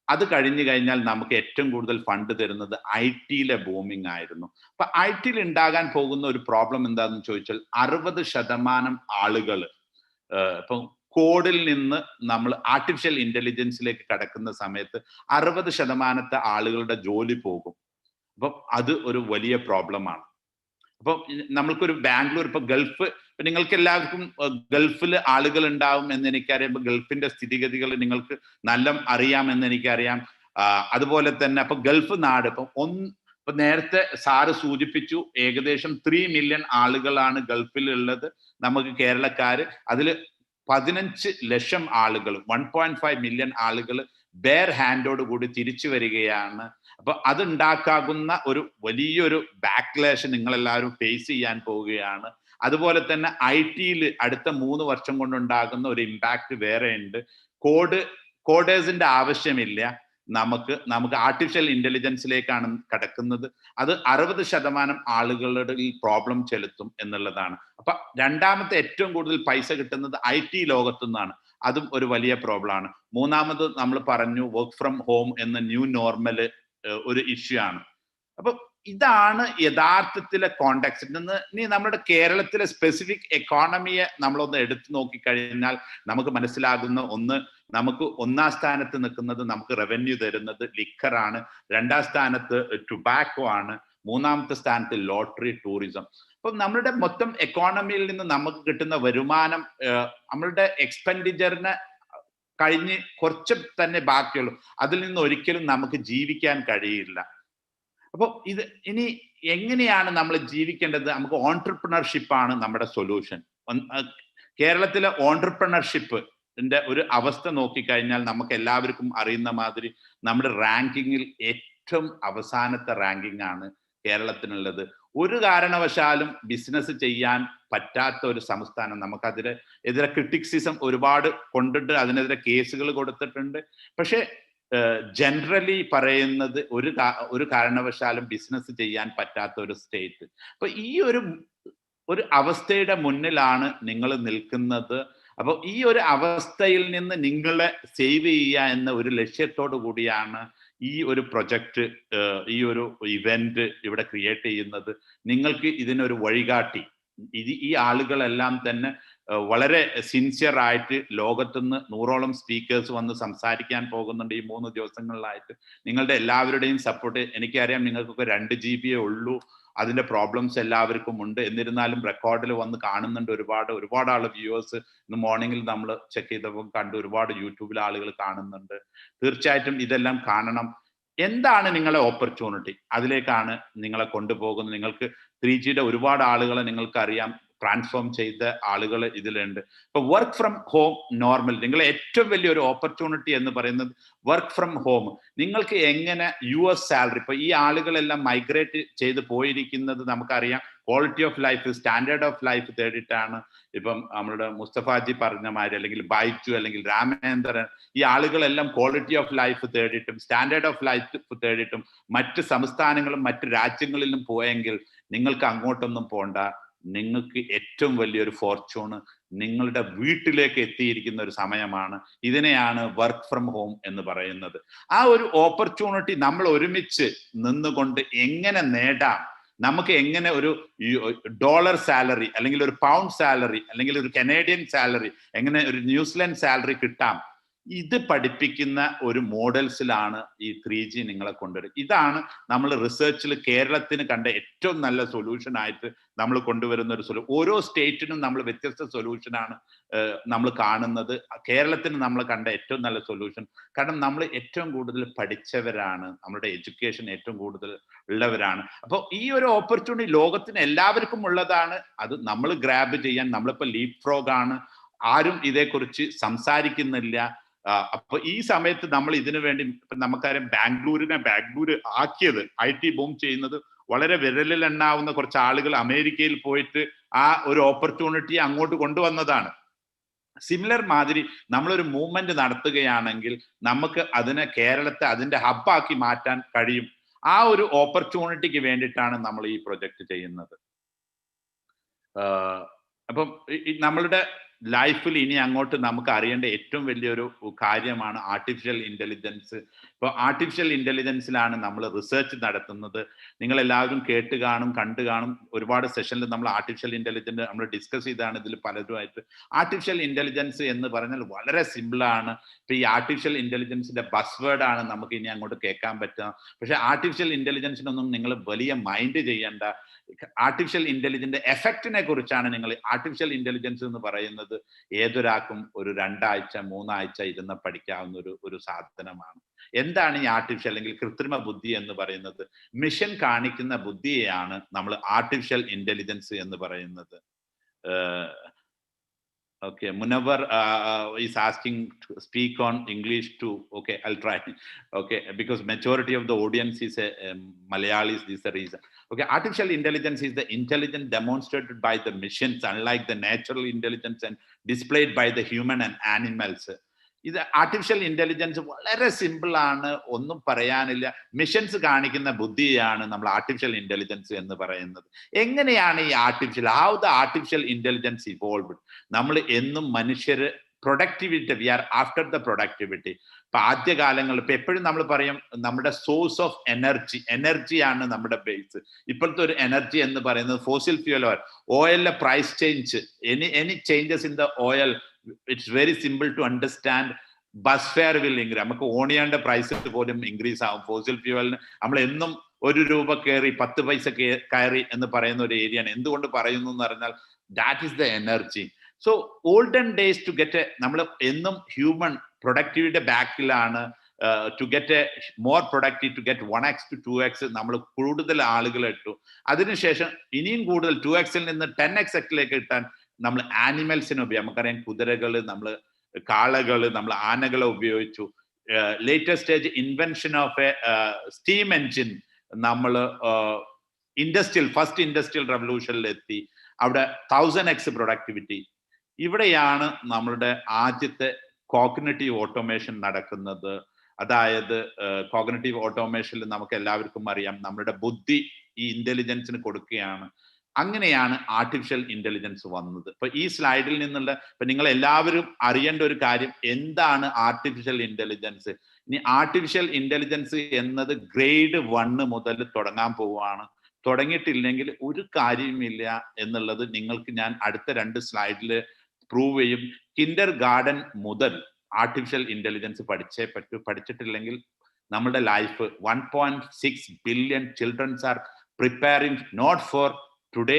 Speaker 9: അത് കഴിഞ്ഞു കഴിഞ്ഞാൽ നമുക്ക് ഏറ്റവും കൂടുതൽ ഫണ്ട് തരുന്നത് IT-യിലെ ബൂമിംഗ് ആയിരുന്നു. അപ്പൊ IT-യിൽ ഉണ്ടാകാൻ പോകുന്ന ഒരു പ്രോബ്ലം എന്താണെന്ന് ചോദിച്ചാൽ 60% ആളുകൾ ഇപ്പം കോഡിൽ നിന്ന് നമ്മൾ ആർട്ടിഫിഷ്യൽ ഇന്റലിജൻസിലേക്ക് കടക്കുന്ന സമയത്ത് 60% ആളുകളുടെ ജോലി പോകും. അപ്പം അത് ഒരു വലിയ പ്രോബ്ലമാണ്. അപ്പം നമ്മൾക്കൊരു ബാംഗ്ലൂർ, ഇപ്പൊ ഗൾഫ്, നിങ്ങൾക്ക് എല്ലാവർക്കും ഗൾഫിൽ ആളുകൾ ഉണ്ടാവും എന്ന് എനിക്കറിയാം. ഇപ്പൊ ഗൾഫിന്റെ സ്ഥിതിഗതികൾ നിങ്ങൾക്ക് നല്ല അറിയാമെന്ന് എനിക്കറിയാം. അതുപോലെ തന്നെ അപ്പൊ ഗൾഫ് നാട് ഇപ്പൊ നേരത്തെ സാറ് സൂചിപ്പിച്ചു, ഏകദേശം 3 മില്യൺ ആളുകളാണ് ഗൾഫിൽ ഉള്ളത്. നമുക്ക് കേരളക്കാര് അതിൽ 15 ലക്ഷം ആളുകൾ, 1.5 മില്യൺ ആളുകൾ ബെയർ ഹാൻഡോട് കൂടി തിരിച്ചു വരികയാണ്. അപ്പൊ അതുണ്ടാക്കാകുന്ന ഒരു വലിയൊരു ബാക്ക്ലാഷ് നിങ്ങളെല്ലാവരും ഫേസ് ചെയ്യാൻ പോവുകയാണ്. അതുപോലെ തന്നെ IT-യിൽ അടുത്ത 3 വർഷം കൊണ്ടുണ്ടാകുന്ന ഒരു ഇമ്പാക്ട് വേറെ ഉണ്ട്. കോഡേഴ്സിന്റെ ആവശ്യമില്ല. നമുക്ക് ആർട്ടിഫിഷ്യൽ ഇന്റലിജൻസിലേക്കാണ് കടക്കുന്നത്. അത് 60% ആളുകളുടെ ഈ പ്രോബ്ലം ചെലുത്തും എന്നുള്ളതാണ്. അപ്പൊ രണ്ടാമത്തെ ഏറ്റവും കൂടുതൽ പൈസ കിട്ടുന്നത് IT ലോകത്തു നിന്നാണ്. അതും ഒരു വലിയ പ്രോബ്ലമാണ്. മൂന്നാമത് നമ്മൾ പറഞ്ഞു വർക്ക് ഫ്രം ഹോം എന്ന ന്യൂ നോർമൽ ഒരു ഇഷ്യൂ ആണ്. അപ്പൊ ഇതാണ് യഥാർത്ഥത്തിലെ കോണ്ടെക്സ്റ്റ്. ഇനി നമ്മുടെ കേരളത്തിലെ സ്പെസിഫിക് എക്കോണമിയെ നമ്മളൊന്ന് എടുത്തു നോക്കിക്കഴിഞ്ഞാൽ നമുക്ക് മനസ്സിലാകുന്ന ഒന്ന്, നമുക്ക് ഒന്നാം സ്ഥാനത്ത് നിൽക്കുന്നത്, നമുക്ക് റവന്യൂ തരുന്നത് ലിക്കറാണ്, രണ്ടാം സ്ഥാനത്ത് ടുബാക്കോ ആണ്, മൂന്നാമത്തെ സ്ഥാനത്ത് ലോട്ടറി, ടൂറിസം. അപ്പൊ നമ്മളുടെ മൊത്തം എക്കോണമിയിൽ നിന്ന് നമുക്ക് കിട്ടുന്ന വരുമാനം നമ്മളുടെ എക്സ്പെൻഡിച്ചറിനെ കഴിഞ്ഞ് കുറച്ച് തന്നെ ബാക്കിയുള്ളൂ. അതിൽ നിന്ന് ഒരിക്കലും നമുക്ക് ജീവിക്കാൻ കഴിയില്ല. അപ്പോൾ ഇത് ഇനി എങ്ങനെയാണ് നമ്മൾ ജീവിക്കേണ്ടത്? നമുക്ക് ഓൺട്രപ്രണർഷിപ്പ് ആണ് നമ്മുടെ സൊല്യൂഷൻ. കേരളത്തിലെ ഓൺട്രപ്രണർഷിപ്പിന്റെ ഒരു അവസ്ഥ നോക്കിക്കഴിഞ്ഞാൽ നമുക്ക് എല്ലാവർക്കും അറിയുന്ന മാതിരി നമ്മുടെ റാങ്കിങ്ങിൽ ഏറ്റവും അവസാനത്തെ റാങ്കിങ് ആണ് കേരളത്തിനുള്ളത്. ഒരു കാരണവശാലും ബിസിനസ് ചെയ്യാൻ പറ്റാത്ത ഒരു സംസ്ഥാനം. നമുക്കതിനെതിരെ ക്രിറ്റിസിസം ഒരുപാട് കൊണ്ടിട്ട് അതിനെതിരെ കേസുകൾ കൊടുത്തിട്ടുണ്ട്. പക്ഷെ ജനറലി പറയുന്നത് ഒരു കാരണവശാലും ബിസിനസ് ചെയ്യാൻ പറ്റാത്ത ഒരു സ്റ്റേറ്റ്. അപ്പൊ ഈ ഒരു അവസ്ഥയുടെ മുന്നിലാണ് നിങ്ങൾ നിൽക്കുന്നത്. അപ്പോൾ ഈ ഒരു അവസ്ഥയിൽ നിന്ന് നിങ്ങളെ സേവ് ചെയ്യുക എന്ന ഒരു ലക്ഷ്യത്തോടു കൂടിയാണ് ഈ ഒരു പ്രൊജക്റ്റ്, ഈ ഒരു ഇവന്റ് ഇവിടെ ക്രിയേറ്റ് ചെയ്യുന്നത്. നിങ്ങൾക്ക് ഇതിനൊരു വഴികാട്ടി, ഈ ആളുകളെല്ലാം തന്നെ വളരെ സിൻസിയർ ആയിട്ട് ലോകത്തുനിന്ന് 100ഓളം സ്പീക്കേഴ്സ് വന്ന് സംസാരിക്കാൻ പോകുന്നുണ്ട് ഈ 3 ദിവസങ്ങളിലായിട്ട്. നിങ്ങളുടെ എല്ലാവരുടെയും സപ്പോർട്ട് എനിക്കറിയാം. നിങ്ങൾക്കൊക്കെ 2 GB ഉള്ളൂ, അതിന്റെ പ്രോബ്ലംസ് എല്ലാവർക്കും ഉണ്ട്. എന്നിരുന്നാലും റെക്കോർഡിൽ വന്ന് കാണുന്നുണ്ട് ഒരുപാട് ആൾ വ്യൂവേഴ്സ്. ഇന്ന് മോർണിംഗിൽ നമ്മൾ ചെക്ക് ചെയ്തപ്പോൾ കണ്ട് ഒരുപാട് യൂട്യൂബിൽ ആളുകൾ കാണുന്നുണ്ട്. തീർച്ചയായിട്ടും ഇതെല്ലാം കാണണം. എന്താണ് നിങ്ങളെ ഓപ്പർച്യൂണിറ്റി? അതിലേക്കാണ് നിങ്ങളെ കൊണ്ടുപോകുന്നത്. നിങ്ങൾക്ക് 3Gയുടെ ഒരുപാട് ആളുകളെ നിങ്ങൾക്ക് അറിയാം, ട്രാൻസ്ഫോം ചെയ്ത ആളുകൾ ഇതിലുണ്ട്. ഇപ്പൊ വർക്ക് ഫ്രം ഹോം നോർമൽ, നിങ്ങളെ ഏറ്റവും വലിയൊരു ഓപ്പർച്യൂണിറ്റി എന്ന് പറയുന്നത് വർക്ക് ഫ്രം ഹോം. നിങ്ങൾക്ക് എങ്ങനെ US സാലറി, ഇപ്പൊ ഈ ആളുകളെല്ലാം മൈഗ്രേറ്റ് ചെയ്ത് പോയിരിക്കുന്നത് നമുക്കറിയാം, quality of life, standard of life തേടിയിട്ടാണ്. ഇപ്പം നമ്മുടെ മുസ്തഫാജി പറഞ്ഞ മാതിരി, അല്ലെങ്കിൽ ബൈജു, അല്ലെങ്കിൽ രാമേന്ദ്രൻ, ഈ ആളുകളെല്ലാം ക്വാളിറ്റി ഓഫ് ലൈഫ് തേടിയിട്ടും സ്റ്റാൻഡേർഡ് ഓഫ് ലൈഫ് തേടിയിട്ടും മറ്റ് സംസ്ഥാനങ്ങളും മറ്റ് രാജ്യങ്ങളിലും പോയെങ്കിൽ നിങ്ങൾക്ക് അങ്ങോട്ടൊന്നും പോണ്ട. നിങ്ങൾക്ക് ഏറ്റവും വലിയൊരു ഫോർച്യൂണ് നിങ്ങളുടെ വീട്ടിലേക്ക് എത്തിയിരിക്കുന്ന ഒരു സമയമാണ്. ഇതിനെയാണ് വർക്ക് ഫ്രം ഹോം എന്ന് പറയുന്നത്. ആ ഒരു ഓപ്പർച്യൂണിറ്റി നമ്മൾ ഒരുമിച്ച് നിന്നുകൊണ്ട് എങ്ങനെ നേടാം, നമുക്ക് എങ്ങനെ ഒരു $1 സാലറി, അല്ലെങ്കിൽ ഒരു £1 സാലറി, അല്ലെങ്കിൽ ഒരു കനേഡിയൻ സാലറി, എങ്ങനെ ഒരു ന്യൂസിലൻഡ് സാലറി കിട്ടാം, ഇത് പഠിപ്പിക്കുന്ന ഒരു മോഡൽസിലാണ് ഈ 3G നിങ്ങളെ കൊണ്ടുവരും. ഇതാണ് നമ്മൾ റിസർച്ചിൽ കേരളത്തിന് കണ്ട ഏറ്റവും നല്ല സൊല്യൂഷൻ ആയിട്ട് നമ്മൾ കൊണ്ടുവരുന്ന ഒരു സൊല്യൂഷൻ. ഓരോ സ്റ്റേറ്റിനും നമ്മൾ വ്യത്യസ്ത സൊല്യൂഷനാണ് നമ്മൾ കാണുന്നത്. കേരളത്തിന് നമ്മൾ കണ്ട ഏറ്റവും നല്ല സൊല്യൂഷൻ, കാരണം നമ്മൾ ഏറ്റവും കൂടുതൽ പഠിച്ചവരാണ്, നമ്മുടെ എഡ്യൂക്കേഷൻ ഏറ്റവും കൂടുതൽ ഉള്ളവരാണ്. അപ്പോൾ ഈ ഒരു ഓപ്പർച്യൂണിറ്റി ലോകത്തിന് എല്ലാവർക്കും ഉള്ളതാണ്. അത് നമ്മൾ ഗ്രാബ് ചെയ്യാൻ, നമ്മളിപ്പോൾ ലീപ് ഫ്രോഗ് ആണ്, ആരും ഇതേക്കുറിച്ച് സംസാരിക്കുന്നില്ല. അപ്പൊ ഈ സമയത്ത് നമ്മൾ ഇതിനു വേണ്ടി, നമുക്കറിയാം ബാംഗ്ലൂർ ആക്കിയത്, IT ബൂം ചെയ്യുന്നത് വളരെ വിരലിൽ എണ്ണാവുന്ന കുറച്ച് ആളുകൾ അമേരിക്കയിൽ പോയിട്ട് ആ ഒരു ഓപ്പർച്യൂണിറ്റി അങ്ങോട്ട് കൊണ്ടുവന്നതാണ്. സിമിലർ മാതിരി നമ്മളൊരു മൂവ്മെന്റ് നടത്തുകയാണെങ്കിൽ നമുക്ക് അതിനെ കേരളത്തെ അതിന്റെ ഹബ്ബാക്കി മാറ്റാൻ കഴിയും. ആ ഒരു ഓപ്പർച്യൂണിറ്റിക്ക് വേണ്ടിയിട്ടാണ് നമ്മൾ ഈ പ്രൊജക്ട് ചെയ്യുന്നത്. അപ്പം നമ്മളുടെ ലൈഫിൽ ഇനി അങ്ങോട്ട് നമുക്ക് അറിയേണ്ട ഏറ്റവും വലിയൊരു കാര്യമാണ് ആർട്ടിഫിഷ്യൽ ഇന്റലിജൻസ്. ഇപ്പോൾ ആർട്ടിഫിഷ്യൽ ഇന്റലിജൻസിലാണ് നമ്മൾ റിസർച്ച് നടത്തുന്നത്. നിങ്ങൾ എല്ലാവരും കേട്ട് കാണും, കണ്ടു കാണും. ഒരുപാട് സെഷനിൽ നമ്മൾ ആർട്ടിഫിഷ്യൽ ഇന്റലിജൻസ് നമ്മൾ ഡിസ്കസ് ചെയ്താണ് ഇതിൽ പലരുമായിട്ട്. ആർട്ടിഫിഷ്യൽ ഇന്റലിജൻസ് എന്ന് പറഞ്ഞാൽ വളരെ സിമ്പിളാണ്. ഇപ്പൊ ഈ ആർട്ടിഫിഷ്യൽ ഇന്റലിജൻസിന്റെ ബസ് വേർഡ് ആണ് നമുക്ക് ഇനി അങ്ങോട്ട് കേൾക്കാൻ പറ്റുക. പക്ഷെ ആർട്ടിഫിഷ്യൽ ഇന്റലിജൻസിനൊന്നും നിങ്ങൾ വലിയ മൈൻഡ് ചെയ്യേണ്ട. ആർട്ടിഫിഷ്യൽ ഇന്റലിജൻസിന്റെ എഫക്റ്റിനെ കുറിച്ചാണ് നിങ്ങൾ. ആർട്ടിഫിഷ്യൽ ഇന്റലിജൻസ് എന്ന് പറയുന്നത് ഏതൊരാൾക്കും ഒരു 2 ആഴ്ച 3 ആഴ്ച ഇരുന്ന് പഠിക്കാവുന്ന ഒരു സാധനമാണ്. എന്താണ് ഈ ആർട്ടിഫിഷ്യൽ അല്ലെങ്കിൽ കൃത്രിമ ബുദ്ധി എന്ന് പറയുന്നത്? മിഷൻ കാണിക്കുന്ന ബുദ്ധിയെയാണ് നമ്മൾ ആർട്ടിഫിഷ്യൽ ഇന്റലിജൻസ് എന്ന് പറയുന്നത്. Okay, Munawar is asking to speak on English too. Okay, I'll try. Okay, because majority of the audience is Malayalis, this is the reason. Okay, artificial intelligence is the intelligence demonstrated by the machines, unlike the natural intelligence and displayed by the human and animals. ഇത് ആർട്ടിഫിഷ്യൽ ഇന്റലിജൻസ് വളരെ സിമ്പിൾ ആണ്, ഒന്നും പറയാനില്ല. മിഷൻസ് കാണിക്കുന്ന ബുദ്ധിയാണ് നമ്മൾ ആർട്ടിഫിഷ്യൽ ഇന്റലിജൻസ് എന്ന് പറയുന്നത്. എങ്ങനെയാണ് ഈ how the artificial intelligence evolved? നമ്മൾ എന്നും മനുഷ്യര് productivity, we are after the productivity. ഇപ്പൊ ആദ്യകാലങ്ങളിൽ ഇപ്പൊ എപ്പോഴും നമ്മൾ പറയും നമ്മുടെ സോഴ്സ് ഓഫ് എനർജിയാണ് നമ്മുടെ ബേസ്. ഇപ്പോഴത്തെ ഒരു എനർജി എന്ന് പറയുന്നത് ഫോസിൽ ഫ്യൂൽ ഓയിലിലെ price change, any changes in the oil, it's very simple to understand. Bus fare will increase. നമുക്ക് ഓണിയന്റെ പ്രൈസ് പോലും ഇൻക്രീസ് ആവും. ഫോസിൽ ഫ്യൂവലിന് നമ്മൾ എന്നും ₹1 കയറി 10 പൈസ കയറി എന്ന് പറയുന്ന ഒരു ഏരിയയാണ്. എന്തുകൊണ്ട് പറയുന്നു എന്ന് പറഞ്ഞാൽ that is the energy. So olden days to get നമ്മൾ എന്നും ഹ്യൂമൻ പ്രൊഡക്ടിവിറ്റിയുടെ ബാക്കിലാണ്. To get a more productive, to get 1x to 2x നമ്മൾ കൂടുതൽ ആളുകൾ ഇട്ടു. അതിനുശേഷം ഇനിയും കൂടുതൽ 2x നിന്ന് 10x കിട്ടാൻ നമ്മൾ ആനിമൽസിനെ ഉപയോഗിക്കും. നമുക്കറിയാം കുതിരകള്, നമ്മൾ കാളകള്, നമ്മൾ ആനകളെ ഉപയോഗിച്ചു. Latest stage invention of A steam engine നമ്മൾ ഫസ്റ്റ് ഇൻഡസ്ട്രിയൽ റെവല്യൂഷനിൽ എത്തി. അവിടെ 1000x പ്രൊഡക്ടിവിറ്റി. ഇവിടെയാണ് നമ്മളുടെ ആദ്യത്തെ കോഗ്നിറ്റീവ് ഓട്ടോമേഷൻ നടക്കുന്നത്. അതായത് കോഗ്നിറ്റീവ് ഓട്ടോമേഷനിൽ നമുക്ക് എല്ലാവർക്കും അറിയാം നമ്മുടെ ബുദ്ധി ഈ ഇന്റലിജൻസിന് കൊടുക്കുകയാണ്. അങ്ങനെയാണ് ആർട്ടിഫിഷ്യൽ ഇന്റലിജൻസ് വന്നത്. ഇപ്പൊ ഈ സ്ലൈഡിൽ നിന്നുള്ള ഇപ്പൊ നിങ്ങൾ എല്ലാവരും അറിയേണ്ട ഒരു കാര്യം, എന്താണ് ആർട്ടിഫിഷ്യൽ ഇന്റലിജൻസ്? ഇനി ആർട്ടിഫിഷ്യൽ ഇന്റലിജൻസ് എന്നത് ഗ്രേഡ് 1 മുതൽ തുടങ്ങാൻ പോവുകയാണ്. തുടങ്ങിയിട്ടില്ലെങ്കിൽ ഒരു കാര്യമില്ല എന്നുള്ളത് നിങ്ങൾക്ക് ഞാൻ അടുത്ത 2 സ്ലൈഡിൽ പ്രൂവ് ചെയ്യും. കിൻഡർ ഗാർഡൻ മുതൽ ആർട്ടിഫിഷ്യൽ ഇന്റലിജൻസ് പഠിച്ചേ പറ്റൂ. പഠിച്ചിട്ടില്ലെങ്കിൽ നമ്മുടെ life 1.6 billion children's are preparing not for today,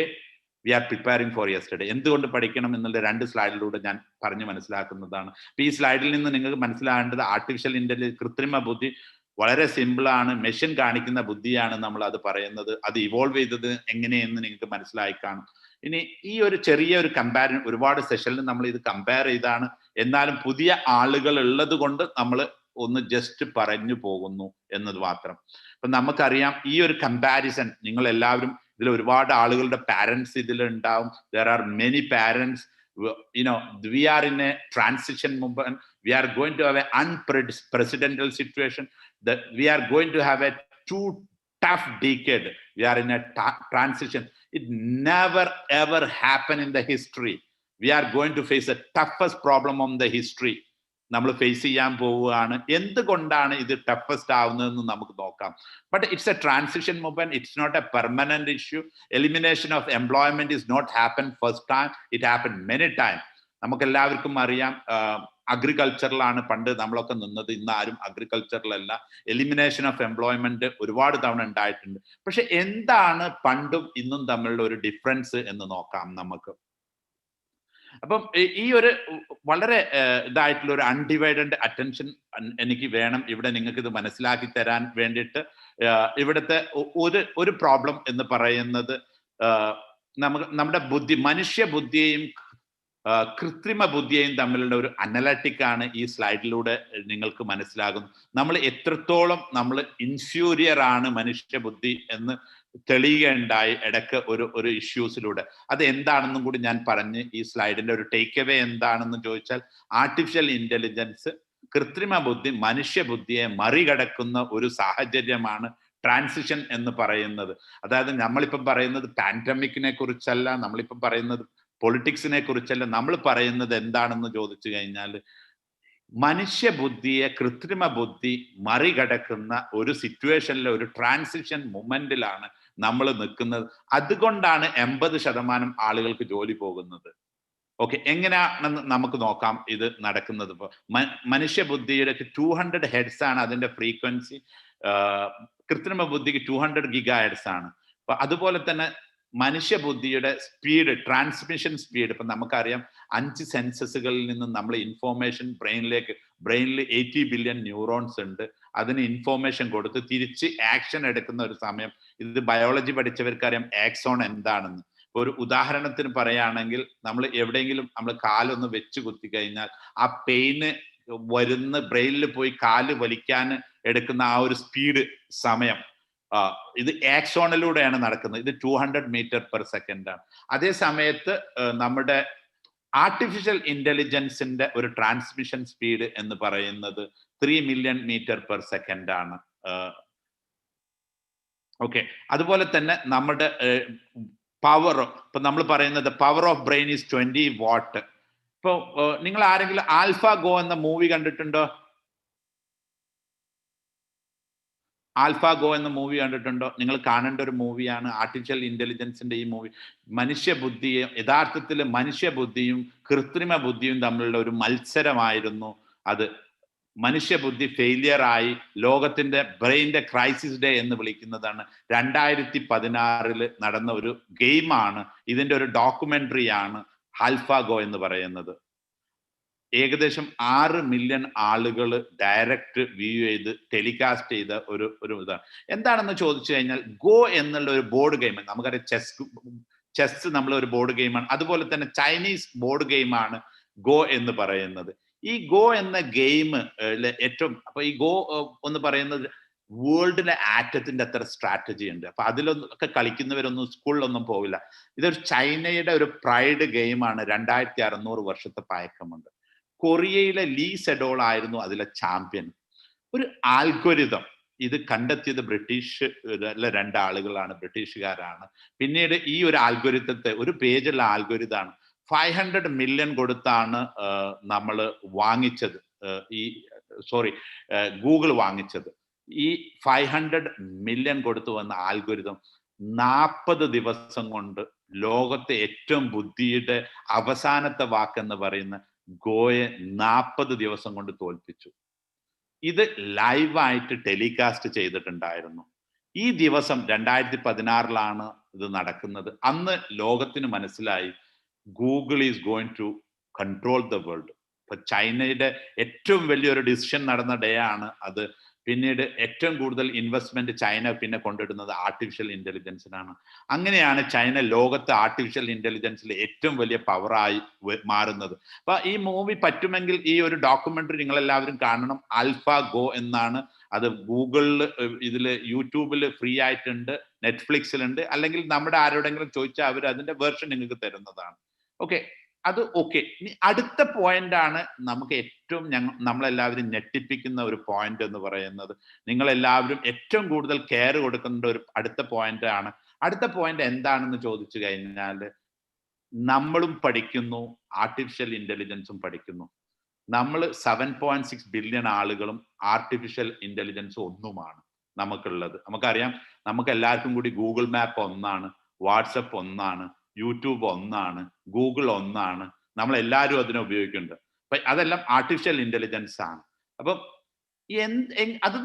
Speaker 9: we are preparing for yesterday. എന്തുകൊണ്ട് പഠിക്കണം എന്നുള്ള 2 സ്ലൈഡിലൂടെ ഞാൻ പറഞ്ഞു മനസ്സിലാക്കുന്നതാണ്. അപ്പൊ ഈ സ്ലൈഡിൽ നിന്ന് നിങ്ങൾക്ക് മനസ്സിലാകേണ്ടത് ആർട്ടിഫിഷ്യൽ ഇന്റലിജൻസ്, കൃത്രിമ ബുദ്ധി വളരെ സിമ്പിളാണ്. മെഷീൻ കാണിക്കുന്ന ബുദ്ധിയാണ് നമ്മൾ അത് പറയുന്നത്. അത് ഇവോൾവ് ചെയ്തത് എങ്ങനെയെന്ന് നിങ്ങൾക്ക് മനസ്സിലായി കാണും. ഇനി ഈ ഒരു ചെറിയ ഒരു കമ്പാരിസൺ, ഒരുപാട് സെഷനിൽ നമ്മൾ ഇത് കമ്പയർ ചെയ്താണ്, എന്നാലും പുതിയ ആളുകൾ ഉള്ളത് കൊണ്ട് നമ്മൾ ഒന്ന് ജസ്റ്റ് പറഞ്ഞു പോകുന്നു എന്നത് മാത്രം. അപ്പൊ നമുക്കറിയാം ഈ ഒരു കമ്പാരിസൺ, നിങ്ങൾ എല്ലാവരും ഇതിൽ ഒരുപാട് ആളുകളുടെ പാരന്റ്സ് ഇതിലുണ്ടാവും. There are many parents. We are in a transition movement. We are going to have an unprecedented situation. That we are going to have a too tough decade. We are in a transition. It never ever happened in the history. We are going to face the toughest problem on the history. നമ്മൾ ഫേസ് ചെയ്യാൻ പോവുകയാണ്. എന്തുകൊണ്ടാണ് ഇത് ടഫസ്റ്റ് ആവുന്നതെന്ന് നമുക്ക് നോക്കാം. But it's a transition movement. It's not a permanent issue. Elimination of employment is not happen first time. It happen many time. നമുക്ക് എല്ലാവർക്കും അറിയാം അഗ്രികൾച്ചറിലാണ് പണ്ട് നമ്മളൊക്കെ നിന്നത്. ഇന്ന് ആരും അഗ്രികൾച്ചറിലല്ല. എലിമിനേഷൻ ഓഫ് എംപ്ലോയ്മെന്റ് ഒരുപാട് തവണ ഉണ്ടായിട്ടുണ്ട്. പക്ഷെ എന്താണ് പണ്ടും ഇന്നും തമ്മിലുള്ള ഒരു ഡിഫറൻസ് എന്ന് നോക്കാം നമുക്ക്. അപ്പം ഈ ഒരു വളരെ ഇതായിട്ടുള്ള ഒരു അൺഡിവൈഡഡ് അറ്റൻഷൻ എനിക്ക് വേണം ഇവിടെ നിങ്ങൾക്ക് ഇത് മനസ്സിലാക്കി തരാൻ വേണ്ടിയിട്ട്. ഇവിടുത്തെ ഒരു പ്രോബ്ലം എന്ന് പറയുന്നത് നമ്മുടെ ബുദ്ധി, മനുഷ്യ ബുദ്ധിയെയും കൃത്രിമ ബുദ്ധിയെയും തമ്മിലുള്ള ഒരു അനലറ്റിക് ആണ് ഈ സ്ലൈഡിലൂടെ നിങ്ങൾക്ക് മനസ്സിലാകുന്നു. നമ്മൾ എത്രത്തോളം നമ്മൾ ഇൻഫീരിയർ ആണ് മനുഷ്യ ബുദ്ധി എന്ന് തെളിയുകയുണ്ടായി ഇടയ്ക്ക് ഒരു ഇഷ്യൂസിലൂടെ. അത് എന്താണെന്നും കൂടി ഞാൻ പറഞ്ഞ് ഈ സ്ലൈഡിന്റെ ഒരു ടേക്ക് അവേ എന്താണെന്ന് ചോദിച്ചാൽ, ആർട്ടിഫിഷ്യൽ ഇന്റലിജൻസ്, കൃത്രിമ ബുദ്ധി മനുഷ്യ ബുദ്ധിയെ മറികടക്കുന്ന ഒരു സാഹചര്യമാണ് ട്രാൻസിഷൻ എന്ന് പറയുന്നത്. അതായത് നമ്മളിപ്പം പറയുന്നത് പാൻഡമിക്കിനെ കുറിച്ചല്ല, നമ്മളിപ്പം പറയുന്നത് പൊളിറ്റിക്സിനെ കുറിച്ചല്ല. നമ്മൾ പറയുന്നത് എന്താണെന്ന് ചോദിച്ചു കഴിഞ്ഞാൽ, മനുഷ്യ ബുദ്ധിയെ കൃത്രിമ ബുദ്ധി മറികടക്കുന്ന ഒരു സിറ്റുവേഷനിലെ ഒരു ട്രാൻസിഷൻ മൊമെന്റിലാണ് നമ്മൾ നിൽക്കുന്നത്. അതുകൊണ്ടാണ് 80% ആളുകൾക്ക് ജോലി പോകുന്നത്. ഓക്കെ, എങ്ങനെയാണെന്ന് നമുക്ക് നോക്കാം ഇത് നടക്കുന്നത്. ഇപ്പോൾ മനുഷ്യ ബുദ്ധിയുടെ 200 ഹെഡ്സ് ആണ് അതിന്റെ ഫ്രീക്വൻസി. കൃത്രിമ ബുദ്ധിക്ക് 200 ഗിഗാഹെഡ്സ് ആണ്. അപ്പൊ അതുപോലെ തന്നെ മനുഷ്യ ബുദ്ധിയുടെ സ്പീഡ്, ട്രാൻസ്മിഷൻ സ്പീഡ്, ഇപ്പൊ നമുക്കറിയാം 5 സെൻസസുകളിൽ നിന്ന് നമ്മൾ ഇൻഫോർമേഷൻ ബ്രെയിനിൽ 80 ബില്യൺ ന്യൂറോൺസ് ഉണ്ട്. അതിന് ഇൻഫോർമേഷൻ കൊടുത്ത് തിരിച്ച് ആക്ഷൻ എടുക്കുന്ന ഒരു സമയം. ഇത് ബയോളജി പഠിച്ചവർക്കറിയാം ആക്സോൺ എന്താണെന്ന്. ഒരു ഉദാഹരണത്തിന് പറയുകയാണെങ്കിൽ, നമ്മൾ എവിടെയെങ്കിലും നമ്മൾ കാലൊന്ന് വെച്ച് കുത്തി കഴിഞ്ഞാൽ ആ പെയിന് വരുന്ന ബ്രെയിനിൽ പോയി കാല് വലിക്കാൻ എടുക്കുന്ന ആ ഒരു സ്പീഡ് സമയം, ഇത് ആക്സോണിലൂടെയാണ് നടക്കുന്നത്. ഇത് 200 മീറ്റർ പെർ സെക്കൻഡ് ആണ്. അതേ സമയത്ത് നമ്മുടെ ആർട്ടിഫിഷ്യൽ ഇന്റലിജൻസിന്റെ ഒരു ട്രാൻസ്മിഷൻ സ്പീഡ് എന്ന് പറയുന്നത് 3 മില്യൺ മീറ്റർ പെർ സെക്കൻഡ് ആണ്. ഓക്കെ, അതുപോലെ തന്നെ നമ്മുടെ പവർ, ഇപ്പൊ നമ്മൾ പറയുന്നത് power of brain is 20 what. ഇപ്പൊ നിങ്ങൾ ആരെങ്കിലും ആൽഫ ഗോ എന്ന മൂവി കണ്ടിട്ടുണ്ടോ? ആൽഫ ഗോ എന്ന മൂവി കണ്ടിട്ടുണ്ടോ? നിങ്ങൾ കാണേണ്ട ഒരു മൂവിയാണ്. ആർട്ടിഫിഷ്യൽ ഇന്റലിജൻസിന്റെ ഈ മൂവി മനുഷ്യബുദ്ധിയെ യഥാർത്ഥത്തിൽ മനുഷ്യബുദ്ധിയും കൃത്രിമ ബുദ്ധിയും തമ്മിലുള്ള ഒരു മത്സരമായിരുന്നു അത്. മനുഷ്യബുദ്ധി ഫെയിലിയർ ആയി ലോകത്തിന്റെ ബ്രെയിൻ്റെ ക്രൈസിസ് ഡേ എന്ന് വിളിക്കുന്നതാണ് 2016 നടന്ന ഒരു ഗെയിമാണ്. ഇതിന്റെ ഒരു ഡോക്യുമെന്ററിയാണ് ആൽഫ ഗോ എന്ന് പറയുന്നത്. ഏകദേശം 6 മില്യൺ ആളുകൾ ഡയറക്റ്റ് വ്യൂ ചെയ്ത് ടെലികാസ്റ്റ് ചെയ്ത ഒരു ഇതാണ്. എന്താണെന്ന് ചോദിച്ചു കഴിഞ്ഞാൽ ഗോ എന്നുള്ള ഒരു ബോർഡ് ഗെയിം, നമുക്കറിയാം ചെസ് നമ്മൾ ഒരു ബോർഡ് ഗെയിമാണ്. അതുപോലെ തന്നെ ചൈനീസ് ബോർഡ് ഗെയിമാണ് ഗോ എന്ന് പറയുന്നത്. ഈ ഗോ എന്ന ഗെയിം ഏറ്റവും അപ്പൊ ഈ ഗോ എന്ന് പറയുന്നത് വേൾഡിലെ ആറ്റത്തിന്റെ അത്ര സ്ട്രാറ്റജി ഉണ്ട്. അപ്പൊ അതിലൊക്കെ കളിക്കുന്നവരൊന്നും സ്കൂളിലൊന്നും പോവില്ല. ഇതൊരു ചൈനയുടെ ഒരു പ്രൈഡ് ഗെയിമാണ്. 2600 വർഷത്തെ പഴക്കമുണ്ട്. കൊറിയയിലെ ലീ സെഡോൾ ആയിരുന്നു അതിലെ ചാമ്പ്യൻ. ഒരു ആൽഗോരിതം ഇത് കണ്ടെത്തിയത് ബ്രിട്ടീഷ് 2 ആളുകളാണ്, ബ്രിട്ടീഷുകാരാണ്. പിന്നീട് ഈ ഒരു ആൽഗോരിതത്തെ ഒരു പേജുള്ള ആൽഗോരിതാണ് 500 മില്യൺ കൊടുത്താണ് നമ്മൾ വാങ്ങിച്ചത്. ഗൂഗിൾ വാങ്ങിച്ചത്. ഈ 500 മില്യൺ കൊടുത്തു വന്ന ആൽഗോരിതം 40 ദിവസം കൊണ്ട് ലോകത്തെ ഏറ്റവും ബുദ്ധിയുടെ അവസാനത്തെ വാക്കെന്ന് പറയുന്ന ഗോയെ 40 ദിവസം കൊണ്ട് തോൽപ്പിച്ചു. ഇത് ലൈവായിട്ട് ടെലികാസ്റ്റ് ചെയ്തിട്ടുണ്ടായിരുന്നു. ഈ ദിവസം 2016 ഇത് നടക്കുന്നത്. അന്ന് ലോകത്തിന് മനസ്സിലായി Google is going to control the world. ഇപ്പൊ ചൈനയുടെ ഏറ്റവും വലിയൊരു ഡിസിഷൻ നടന്ന ഡേ ആണ് അത്. പിന്നീട് ഏറ്റവും കൂടുതൽ ഇൻവെസ്റ്റ്മെന്റ് ചൈന പിന്നെ കൊണ്ടിടുന്നത് ആർട്ടിഫിഷ്യൽ ഇന്റലിജൻസിനാണ്. അങ്ങനെയാണ് ചൈന ലോകത്തെ ആർട്ടിഫിഷ്യൽ ഇന്റലിജൻസിൽ ഏറ്റവും വലിയ പവറായി മാറുന്നത്. അപ്പൊ ഈ മൂവി പറ്റുമെങ്കിൽ ഈ ഒരു ഡോക്യുമെന്ററി നിങ്ങളെല്ലാവരും കാണണം. ആൽഫ ഗോ എന്നാണ്. അത് ഗൂഗിളിൽ, ഇതിൽ യൂട്യൂബിൽ ഫ്രീ ആയിട്ടുണ്ട്, നെറ്റ്ഫ്ലിക്സിലുണ്ട്. അല്ലെങ്കിൽ നമ്മുടെ ആരോടെങ്കിലും ചോദിച്ചാൽ അവർ അതിന്റെ വേർഷൻ നിങ്ങൾക്ക് തരുന്നതാണ്. ഓക്കെ, അത് ഓക്കെ. ഇനി അടുത്ത പോയിന്റ് ആണ് നമുക്ക് ഏറ്റവും നമ്മളെല്ലാവരും ഞെട്ടിപ്പിക്കുന്ന ഒരു പോയിന്റ് എന്ന് പറയുന്നത്. നിങ്ങളെല്ലാവരും ഏറ്റവും കൂടുതൽ കെയർ കൊടുക്കേണ്ട ഒരു അടുത്ത പോയിന്റ് ആണ്. അടുത്ത പോയിന്റ് എന്താണെന്ന് ചോദിച്ചു കഴിഞ്ഞാൽ, നമ്മളും പഠിക്കുന്നു, ആർട്ടിഫിഷ്യൽ ഇന്റലിജൻസും പഠിക്കുന്നു. നമ്മൾ 7.6 ബില്യൺ ആളുകളും ആർട്ടിഫിഷ്യൽ ഇന്റലിജൻസ് ഒന്നുമാണ് നമുക്കുള്ളത്. നമുക്കറിയാം, നമുക്ക് എല്ലാവർക്കും കൂടി ഗൂഗിൾ മാപ്പ് ഒന്നാണ്, വാട്സപ്പ് ഒന്നാണ്, യൂട്യൂബ് ഒന്നാണ്, ഗൂഗിൾ ഒന്നാണ്. നമ്മൾ എല്ലാവരും അതിനെ ഉപയോഗിക്കുന്നുണ്ട്. അപ്പൊ അതെല്ലാം ആർട്ടിഫിഷ്യൽ ഇന്റലിജൻസ് ആണ്. അപ്പം അത്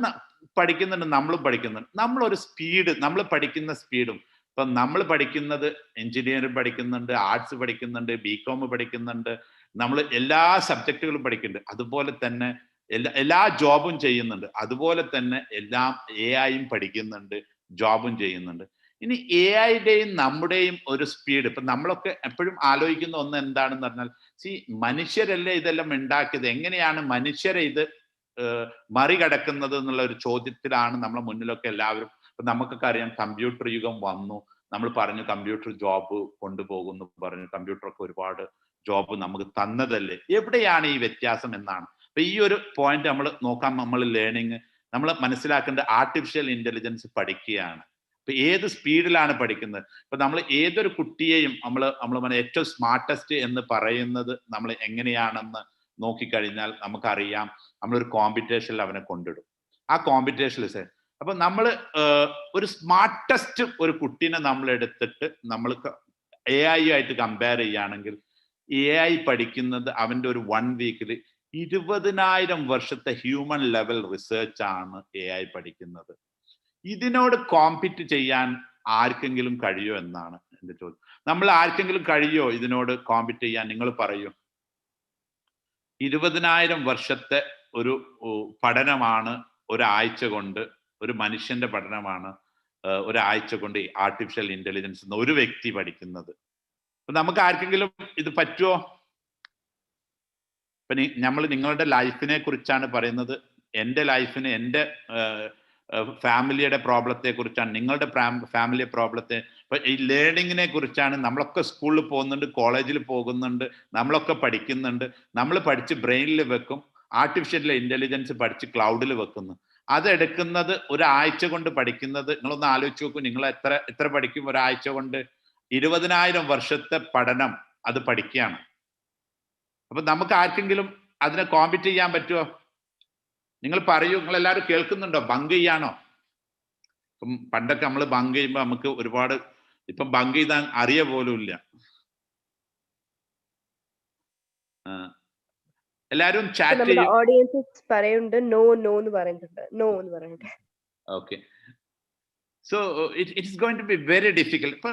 Speaker 9: പഠിക്കുന്നുണ്ട്, നമ്മളും പഠിക്കുന്നുണ്ട്. നമ്മളൊരു സ്പീഡ്, നമ്മൾ പഠിക്കുന്ന സ്പീഡും, ഇപ്പം നമ്മൾ പഠിക്കുന്നത് എഞ്ചിനീയറിംഗ് പഠിക്കുന്നുണ്ട്, ആർട്സ് പഠിക്കുന്നുണ്ട്, ബികോം പഠിക്കുന്നുണ്ട്, നമ്മൾ എല്ലാ സബ്ജക്റ്റുകളും പഠിക്കുന്നുണ്ട്. അതുപോലെ തന്നെ എല്ലാ ജോബും ചെയ്യുന്നുണ്ട്. അതുപോലെ തന്നെ എല്ലാം AI പഠിക്കുന്നുണ്ട്, ജോബും ചെയ്യുന്നുണ്ട്. ഇനി AI-യുടെയും നമ്മുടെയും ഒരു സ്പീഡ്, ഇപ്പൊ നമ്മളൊക്കെ എപ്പോഴും ആലോചിക്കുന്ന ഒന്ന് എന്താണെന്ന് പറഞ്ഞാൽ, മനുഷ്യരല്ലേ ഇതെല്ലാം ഉണ്ടാക്കിയത്, എങ്ങനെയാണ് മനുഷ്യരെ ഇത് മറികടക്കുന്നത് എന്നുള്ള ഒരു ചോദ്യത്തിലാണ് നമ്മളെ മുന്നിലൊക്കെ എല്ലാവരും. ഇപ്പൊ നമുക്കൊക്കെ അറിയാം, കമ്പ്യൂട്ടർ യുഗം വന്നു. നമ്മൾ പറഞ്ഞു കമ്പ്യൂട്ടർ ജോബ് കൊണ്ടുപോകുന്നു പറഞ്ഞു. കമ്പ്യൂട്ടറൊക്കെ ഒരുപാട് ജോബ് നമുക്ക് തന്നതല്ലേ, എവിടെയാണ് ഈ വ്യത്യാസം എന്നാണ്. അപ്പൊ ഈ ഒരു പോയിന്റ് നമ്മൾ നോക്കാം. നമ്മൾ ലേണിംഗ്, നമ്മൾ മനസ്സിലാക്കേണ്ട ആർട്ടിഫിഷ്യൽ ഇന്റലിജൻസ് പഠിക്കുകയാണ്. ഇപ്പൊ ഏത് സ്പീഡിലാണ് പഠിക്കുന്നത്. ഇപ്പൊ നമ്മൾ ഏതൊരു കുട്ടിയെയും നമ്മൾ ഏറ്റവും സ്മാർട്ടസ്റ്റ് എന്ന് പറയുന്നത് നമ്മൾ എങ്ങനെയാണെന്ന് നോക്കിക്കഴിഞ്ഞാൽ നമുക്കറിയാം. നമ്മളൊരു കോമ്പറ്റീഷനിൽ അവനെ കൊണ്ടിടും. ആ കോമ്പറ്റീഷനിൽ അപ്പൊ നമ്മൾ ഒരു സ്മാർട്ടസ്റ്റ് ഒരു കുട്ടീനെ നമ്മൾ എടുത്തിട്ട് നമ്മൾ AI ആയിട്ട് കമ്പയർ ചെയ്യുകയാണെങ്കിൽ, AI പഠിക്കുന്നത് അവന്റെ ഒരു 1 വീക്കിൽ 20,000 വർഷത്തെ ഹ്യൂമൻ ലെവൽ റിസർച്ച് ആണ് AI പഠിക്കുന്നത്. ഇതിനോട് കോമ്പീറ്റ് ചെയ്യാൻ ആർക്കെങ്കിലും കഴിയോ എന്നാണ് എന്റെ ചോദ്യം. നമ്മൾ ആർക്കെങ്കിലും കഴിയോ ഇതിനോട് കോമ്പീറ്റ് ചെയ്യാൻ? നിങ്ങൾ പറയൂ. 20,000 വർഷത്തെ ഒരു പഠനമാണ് ഒരാഴ്ച കൊണ്ട്, ഒരു മനുഷ്യന്റെ പഠനമാണ് ഒരാഴ്ച കൊണ്ട് ആർട്ടിഫിഷ്യൽ ഇന്റലിജൻസ് എന്ന ഒരു വ്യക്തി പഠിക്കുന്നത്. അപ്പൊ നമുക്ക് ആർക്കെങ്കിലും ഇത് പറ്റുമോ? ഇപ്പൊ നമ്മൾ നിങ്ങളുടെ ലൈഫിനെ കുറിച്ചാണ് പറയുന്നത്. എൻ്റെ ലൈഫിന്, എൻ്റെ ഫാമിലിയുടെ പ്രോബ്ലത്തെ കുറിച്ചാണ്, നിങ്ങളുടെ ഫാമിലി പ്രോബ്ലത്തെ. ഇപ്പൊ ഈ ലേണിങ്ങിനെ കുറിച്ചാണ്. നമ്മളൊക്കെ സ്കൂളിൽ പോകുന്നുണ്ട്, കോളേജിൽ പോകുന്നുണ്ട്, നമ്മളൊക്കെ പഠിക്കുന്നുണ്ട്. നമ്മൾ പഠിച്ച് ബ്രെയിനിൽ വെക്കും, ആർട്ടിഫിഷ്യൽ ഇന്റലിജൻസ് പഠിച്ച് ക്ലൗഡിൽ വെക്കുന്നു. അതെടുക്കുന്നത് ഒരാഴ്ച കൊണ്ട് പഠിക്കുന്നത്. നിങ്ങളൊന്ന് ആലോചിച്ച് നോക്കൂ, നിങ്ങൾ എത്ര പഠിക്കും ഒരാഴ്ച കൊണ്ട്? 20,000 വർഷത്തെ പഠനം അത് പഠിക്കുകയാണ്. അപ്പൊ നമുക്ക് ആർക്കെങ്കിലും അതിനെ കോമ്പീറ്റ് ചെയ്യാൻ പറ്റുമോ? നിങ്ങൾ പറയൂ, നിങ്ങൾ എല്ലാവരും കേൾക്കുന്നുണ്ടോ? ബങ്ക് ചെയ്യാണോ? ഇപ്പം പണ്ടൊക്കെ നമ്മൾ ബങ്ക് ചെയ്യുമ്പോൾ നമുക്ക് ഒരുപാട്, ഇപ്പം ബങ്ക് ചെയ്താൽ അറിയ പോലും ഇല്ല. എല്ലാരും ചാറ്റ് ചെയ്യും.
Speaker 10: ഓഡിയൻസ് പറയുന്നുണ്ട് നോ നോ എന്ന് പറയുന്നുണ്ട്, നോ എന്ന് പറയുന്നുണ്ട്.
Speaker 9: Okay, so it is going to be very difficult. ഇപ്പൊ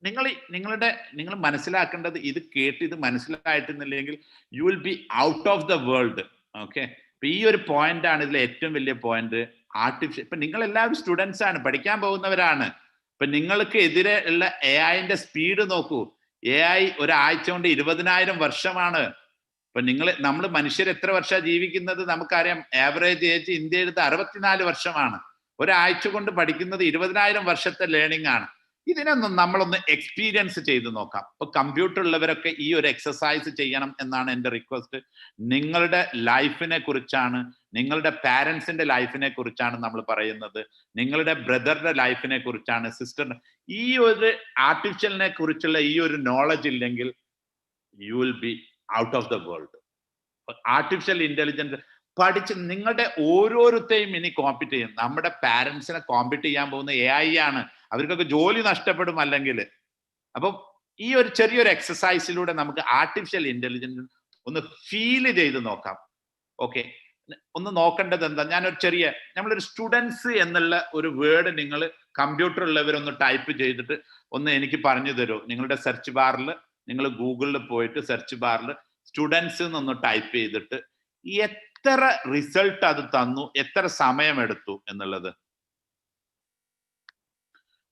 Speaker 9: നിങ്ങൾ മനസ്സിലാക്കേണ്ടത്, ഇത് കേട്ട് ഇത് മനസ്സിലായിട്ടില്ലെങ്കിൽ you will be out of the world. Okay, ഇപ്പൊ ഈ ഒരു പോയിന്റ് ആണ് ഇതിലെ ഏറ്റവും വലിയ പോയിന്റ്. ആർട്ടിഫിഷ്യൽ, ഇപ്പൊ നിങ്ങൾ എല്ലാവരും സ്റ്റുഡൻസ് ആണ്, പഠിക്കാൻ പോകുന്നവരാണ്. ഇപ്പൊ നിങ്ങൾക്ക് എതിരെ ഉള്ള AI-ന്റെ സ്പീഡ് നോക്കൂ. AI ഒരാഴ്ച കൊണ്ട് 20,000 വർഷമാണ്. ഇപ്പൊ നമ്മൾ മനുഷ്യർ എത്ര വർഷമാണ് ജീവിക്കുന്നത് നമുക്കറിയാം. ആവറേജ് ഏജ് ഇന്ത്യയിൽ 64 വർഷമാണ്. ഒരാഴ്ച കൊണ്ട് പഠിക്കുന്നത് 20,000 വർഷത്തെ ലേണിംഗ് ആണ്. ഇതിനൊന്നും നമ്മളൊന്ന് എക്സ്പീരിയൻസ് ചെയ്ത് നോക്കാം. ഇപ്പൊ കമ്പ്യൂട്ടർ ഉള്ളവരൊക്കെ ഈ ഒരു എക്സസൈസ് ചെയ്യണം എന്നാണ് എൻ്റെ റിക്വസ്റ്റ്. നിങ്ങളുടെ ലൈഫിനെ കുറിച്ചാണ്, നിങ്ങളുടെ പാരൻസിന്റെ ലൈഫിനെ കുറിച്ചാണ് നമ്മൾ പറയുന്നത്, നിങ്ങളുടെ ബ്രദറിന്റെ ലൈഫിനെ കുറിച്ചാണ്, സിസ്റ്ററിന്റെ. ഈ ഒരു ആർട്ടിഫിഷ്യലിനെ കുറിച്ചുള്ള ഈ ഒരു നോളജ് ഇല്ലെങ്കിൽ U will be out of the world. Artificial intelligence പഠിച്ച് നിങ്ങളുടെ ഓരോരുത്തെയും ഇനി കോമ്പീറ്റ് ചെയ്യും. നമ്മുടെ പാരൻസിനെ കോമ്പീറ്റ് ചെയ്യാൻ പോകുന്ന AI ആണ്. അവർക്കൊക്കെ ജോലി നഷ്ടപ്പെടും അല്ലെങ്കിൽ. അപ്പം ഈ ഒരു ചെറിയൊരു എക്സസൈസിലൂടെ നമുക്ക് ആർട്ടിഫിഷ്യൽ ഇന്റലിജൻസ് ഒന്ന് ഫീൽ ചെയ്ത് നോക്കാം. ഓക്കെ, ഒന്ന് നോക്കേണ്ടത് എന്താ, നമ്മളൊരു സ്റ്റുഡൻസ് എന്നുള്ള ഒരു വേർഡ് നിങ്ങൾ കമ്പ്യൂട്ടർ ഉള്ളവരൊന്ന് ടൈപ്പ് ചെയ്തിട്ട് ഒന്ന് എനിക്ക് പറഞ്ഞു തരൂ. നിങ്ങളുടെ സെർച്ച് ബാറിൽ നിങ്ങൾ ഗൂഗിളിൽ പോയിട്ട് സെർച്ച് ബാറിൽ സ്റ്റുഡൻസ് എന്നൊന്ന് ടൈപ്പ് ചെയ്തിട്ട് എത്ര റിസൾട്ട് അത് തന്നു, എത്ര സമയമെടുത്തു എന്നുള്ളത്.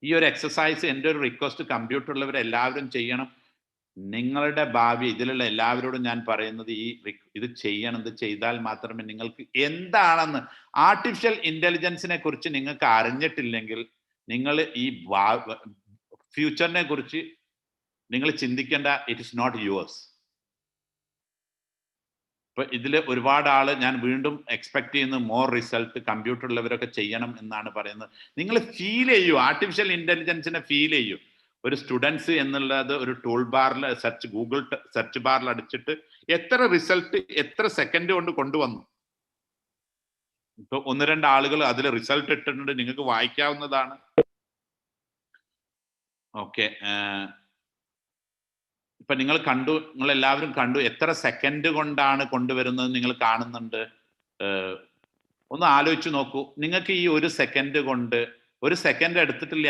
Speaker 9: ഈ ഒരു എക്സസൈസ് എൻ്റെ ഒരു റിക്വസ്റ്റ് കമ്പ്യൂട്ടർ ഉള്ളവർ എല്ലാവരും ചെയ്യണം. നിങ്ങളുടെ ഭാവി, ഇതിലുള്ള എല്ലാവരോടും ഞാൻ പറയുന്നത് ഇത് ചെയ്യണം. ഇത് ചെയ്താൽ മാത്രമേ നിങ്ങൾക്ക് എന്താണെന്ന്, ആർട്ടിഫിഷ്യൽ ഇന്റലിജൻസിനെ കുറിച്ച് നിങ്ങൾക്ക് അറിഞ്ഞിട്ടില്ലെങ്കിൽ നിങ്ങൾ ഈ ഫ്യൂച്ചറിനെ കുറിച്ച് നിങ്ങൾ ചിന്തിക്കേണ്ട. It is not yours. ഇപ്പൊ ഇതിൽ ഒരുപാട് ആള്, ഞാൻ വീണ്ടും എക്സ്പെക്ട് ചെയ്യുന്ന മോർ റിസൾട്ട് കമ്പ്യൂട്ടർ ഉള്ളവരൊക്കെ ചെയ്യണം എന്നാണ് പറയുന്നത്. നിങ്ങൾ ഫീൽ ചെയ്യൂ, ആർട്ടിഫിഷ്യൽ ഇന്റലിജൻസിനെ ഫീൽ ചെയ്യൂ. ഒരു സ്റ്റുഡൻസ് എന്നുള്ളത് ഒരു ടൂൾ ബാറിൽ ഗൂഗിൾ സെർച്ച് ബാറിൽ അടിച്ചിട്ട് എത്ര റിസൾട്ട് എത്ര സെക്കൻഡ് കൊണ്ട് കൊണ്ടുവന്നു. ഇപ്പൊ 1-2 ആളുകൾ അതിൽ റിസൾട്ട് ഇട്ടിട്ടുണ്ട്, നിങ്ങൾക്ക് വായിക്കാവുന്നതാണ്. ഓക്കെ, ഇപ്പൊ നിങ്ങൾ എല്ലാവരും കണ്ടു എത്ര സെക്കൻഡ് കൊണ്ടാണ് കൊണ്ടുവരുന്നത് നിങ്ങൾ കാണുന്നുണ്ട്. ഒന്ന് ആലോചിച്ച് നോക്കൂ. നിങ്ങൾക്ക് ഈ ഒരു സെക്കൻഡ് കൊണ്ട്, ഒരു സെക്കൻഡ് എടുത്തിട്ടില്ല,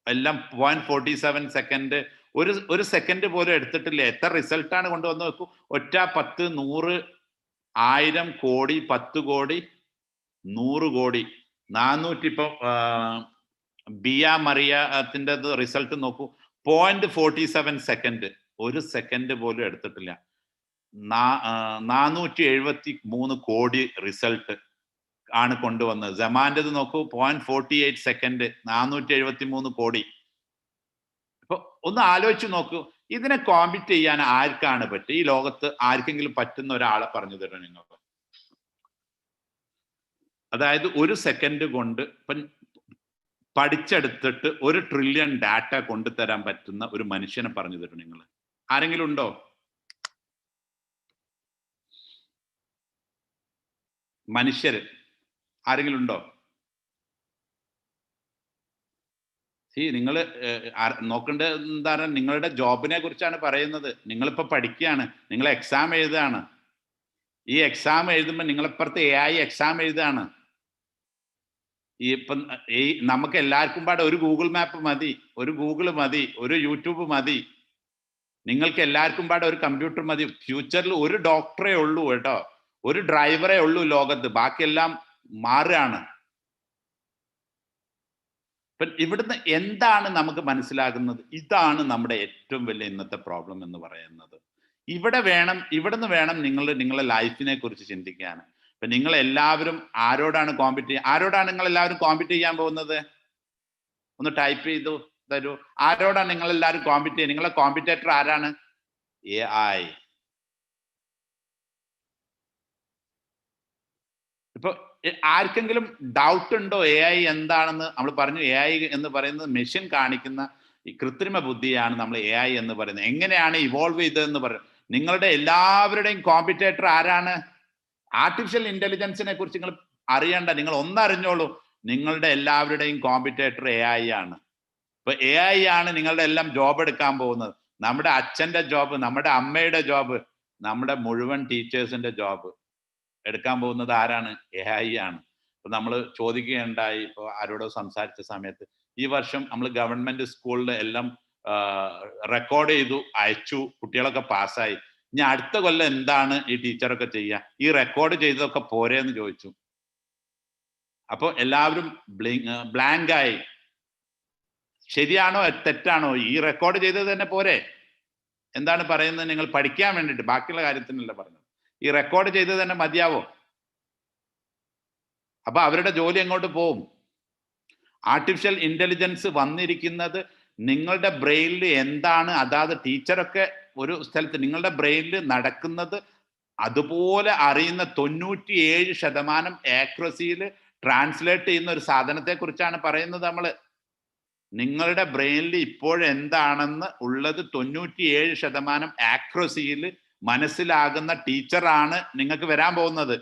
Speaker 9: എല്ലാം 0.47 സെക്കൻഡ്, ഒരു സെക്കൻഡ് പോലും എടുത്തിട്ടില്ല. എത്ര റിസൾട്ടാണ് കൊണ്ടുവന്ന് നോക്കൂ. ഒറ്റ 10, 100, 1000 കോടി, 10 കോടി, 100 കോടി, 400. ഇപ്പൊ ബിയ മറിയത്തിന്റെ റിസൾട്ട് നോക്കൂ, 0.47 സെക്കൻഡ്, ഒരു സെക്കൻഡ് പോലും എടുത്തിട്ടില്ല. 473 കോടി റിസൾട്ട് ആണ് കൊണ്ടുവന്നത്. ജമാന്റേത് നോക്കൂ, 0.48 സെക്കൻഡ്, 473 കോടി. ഇപ്പൊ ഒന്ന് ആലോചിച്ച് നോക്കൂ, ഇതിനെ കോമ്പീറ്റ് ചെയ്യാൻ ആർക്കാണ് പറ്റുക? ഈ ലോകത്ത് ആർക്കെങ്കിലും പറ്റുന്ന ഒരാളെ പറഞ്ഞു തരും നിങ്ങൾ. അതായത് ഒരു സെക്കൻഡ് കൊണ്ട് പഠിച്ചെടുത്തിട്ട് 1 ട്രില്യൺ ഡാറ്റ കൊണ്ടുതരാൻ പറ്റുന്ന ഒരു മനുഷ്യനെ പറഞ്ഞു തരും നിങ്ങൾ. ആരെങ്കിലും ഉണ്ടോ? മനുഷ്യര് ആരെങ്കിലും ഉണ്ടോ? നിങ്ങൾ നോക്കേണ്ടത് എന്താണ്, നിങ്ങളുടെ ജോബിനെ കുറിച്ചാണ് പറയുന്നത്. നിങ്ങളിപ്പോ പഠിക്കുകയാണ്, നിങ്ങൾ എക്സാം എഴുതുകയാണ്. ഈ എക്സാം എഴുതുമ്പോൾ നിങ്ങളപ്പുറത്ത് AI എക്സാം എഴുതുകയാണ്. നമുക്ക് എല്ലാവർക്കും പാടെ ഒരു ഗൂഗിൾ മാപ്പ് മതി, ഒരു ഗൂഗിൾ മതി, ഒരു യൂട്യൂബ് മതി. നിങ്ങൾക്ക് എല്ലാവർക്കും പാടെ ഒരു കമ്പ്യൂട്ടർ മതി. ഫ്യൂച്ചറിൽ ഒരു ഡോക്ടറേ ഉള്ളൂ കേട്ടോ, ഒരു ഡ്രൈവറേ ഉള്ളൂ ലോകത്ത്, ബാക്കിയെല്ലാം മാറുകയാണ്. ഇവിടുന്ന് എന്താണ് നമുക്ക് മനസ്സിലാകുന്നത്? ഇതാണ് നമ്മുടെ ഏറ്റവും വലിയ ഇന്നത്തെ പ്രോബ്ലം എന്ന് പറയുന്നത്. ഇവിടുന്ന് വേണം നിങ്ങളുടെ ലൈഫിനെ കുറിച്ച് ചിന്തിക്കാൻ. ഇപ്പൊ നിങ്ങൾ എല്ലാവരും ആരോടാണ് നിങ്ങൾ എല്ലാവരും കോമ്പീറ്റ് ചെയ്യാൻ പോകുന്നത്? ഒന്ന് ടൈപ്പ് ചെയ്തു തരൂ. ആരോടാണ് നിങ്ങൾ എല്ലാവരും കോമ്പീറ്റ് ചെയ്യുക? നിങ്ങളെ കോമ്പറ്റേറ്റർ ആരാണ്? AI. ഇപ്പൊ ആർക്കെങ്കിലും ഡൗട്ട് ഉണ്ടോ AI എന്താണെന്ന്? നമ്മൾ പറഞ്ഞു AI എന്ന് പറയുന്നത് മെഷീൻ കാണിക്കുന്ന ഈ കൃത്രിമ ബുദ്ധിയാണ് നമ്മൾ AI എന്ന് പറയുന്നത്. എങ്ങനെയാണ് ഇവോൾവ് ചെയ്തതെന്ന് പറയുന്നത്. നിങ്ങളുടെ എല്ലാവരുടെയും കോമ്പറ്റേറ്റർ ആരാണ്? ആർട്ടിഫിഷ്യൽ ഇന്റലിജൻസിനെ കുറിച്ച് നിങ്ങൾ അറിയണ്ട, നിങ്ങൾ ഒന്നറിഞ്ഞോളൂ, നിങ്ങളുടെ എല്ലാവരുടെയും കോമ്പറ്റേറ്റർ AI ആണ്. ഇപ്പൊ AI ആണ് നിങ്ങളുടെ എല്ലാം ജോബ് എടുക്കാൻ പോകുന്നത്. നമ്മുടെ അച്ഛന്റെ ജോബ്, നമ്മുടെ അമ്മയുടെ ജോബ്, നമ്മുടെ മുഴുവൻ ടീച്ചേഴ്സിന്റെ ജോബ് എടുക്കാൻ പോകുന്നത് ആരാണ്? AI ആണ്. ഇപ്പൊ നമ്മൾ ചോദിക്കുകയുണ്ടായി, ഇപ്പൊ ആരോടോ സംസാരിച്ച സമയത്ത്, ഈ വർഷം നമ്മൾ ഗവൺമെന്റ് സ്കൂളിൽ എല്ലാം റെക്കോർഡ് ചെയ്തു അയച്ചു, കുട്ടികളൊക്കെ പാസ്സായി. ഇനി അടുത്ത കൊല്ലം എന്താണ് ഈ ടീച്ചറൊക്കെ ചെയ്യുക? ഈ റെക്കോർഡ് ചെയ്തതൊക്കെ പോരെ എന്ന് ചോദിച്ചു. അപ്പൊ എല്ലാവരും ബ്ലാങ്കായി. ശരിയാണോ തെറ്റാണോ? ഈ റെക്കോർഡ് ചെയ്തത് തന്നെ പോരെ? എന്താണ് പറയുന്നത്? നിങ്ങൾ പഠിക്കാൻ വേണ്ടിയിട്ട്, ബാക്കിയുള്ള കാര്യത്തിനല്ല പറഞ്ഞത്. ഈ റെക്കോർഡ് ചെയ്തത് തന്നെ മതിയാവോ? അപ്പൊ അവരുടെ ജോലി എങ്ങോട്ട് പോവും? ആർട്ടിഫിഷ്യൽ ഇന്റലിജൻസ് വന്നിരിക്കുന്നത് നിങ്ങളുടെ ബ്രെയിനിൽ എന്താണ്, അതായത് ടീച്ചറൊക്കെ ഒരു സ്ഥലത്ത് നിങ്ങളുടെ ബ്രെയിനിൽ നടക്കുന്നത് അതുപോലെ അറിയുന്ന 97% ആക്യുറസിയിൽ ട്രാൻസ്ലേറ്റ് ചെയ്യുന്ന ഒരു സാധനത്തെ കുറിച്ചാണ് പറയുന്നത് നമ്മൾ. നിങ്ങളുടെ ബ്രെയിനിൽ ഇപ്പോഴെന്താണെന്ന് ഉള്ളത് 97% ആക്യുറസിയിൽ മനസ്സിലാകുന്ന ടീച്ചറാണ് നിങ്ങൾക്ക് വരാൻ പോകുന്നത്.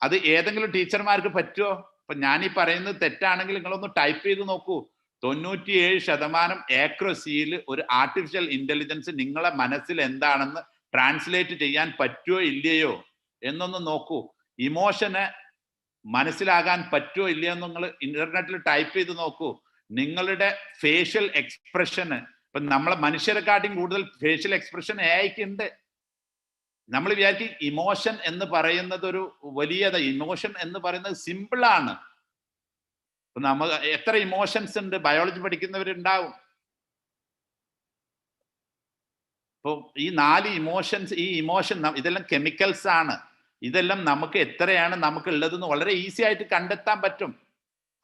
Speaker 9: അത് ഏതെങ്കിലും ടീച്ചർമാർക്ക് പറ്റുമോ? ഇപ്പൊ ഞാനീ പറയുന്നത് തെറ്റാണെങ്കിൽ നിങ്ങളൊന്ന് ടൈപ്പ് ചെയ്ത് നോക്കൂ. 97% ആക്യുറസിയിൽ ഒരു ആർട്ടിഫിഷ്യൽ ഇന്റലിജൻസ് നിങ്ങളെ മനസ്സിൽ എന്താണെന്ന് ട്രാൻസ്ലേറ്റ് ചെയ്യാൻ പറ്റുമോ ഇല്ലയോ എന്നൊന്ന് നോക്കൂ. ഇമോഷന് മനസ്സിലാകാൻ പറ്റുമോ ഇല്ലയോ എന്ന് നിങ്ങൾ ഇന്റർനെറ്റിൽ ടൈപ്പ് ചെയ്ത് നോക്കൂ. നിങ്ങളുടെ ഫേഷ്യൽ എക്സ്പ്രഷന്, ഇപ്പൊ നമ്മളെ മനുഷ്യരെക്കാട്ടിയും കൂടുതൽ ഫേഷ്യൽ എക്സ്പ്രഷൻ AI-ക്ക് ഉണ്ട്. നമ്മൾ വിചാരിക്കും ഇമോഷൻ എന്ന് പറയുന്നത് ഒരു വലിയത. ഇമോഷൻ എന്ന് പറയുന്നത് സിമ്പിൾ ആണ്. ഇപ്പൊ നമ്മൾ എത്ര ഇമോഷൻസ് ഉണ്ട്, ബയോളജി പഠിക്കുന്നവരുണ്ടാവും. ഇപ്പൊ ഈ 4 ഇമോഷൻസ്, ഈ ഇമോഷൻ ഇതെല്ലാം കെമിക്കൽസ് ആണ്. ഇതെല്ലാം നമുക്ക് എത്രയാണ് നമുക്ക് ഉള്ളതെന്ന് വളരെ ഈസി ആയിട്ട് കണ്ടെത്താൻ പറ്റും.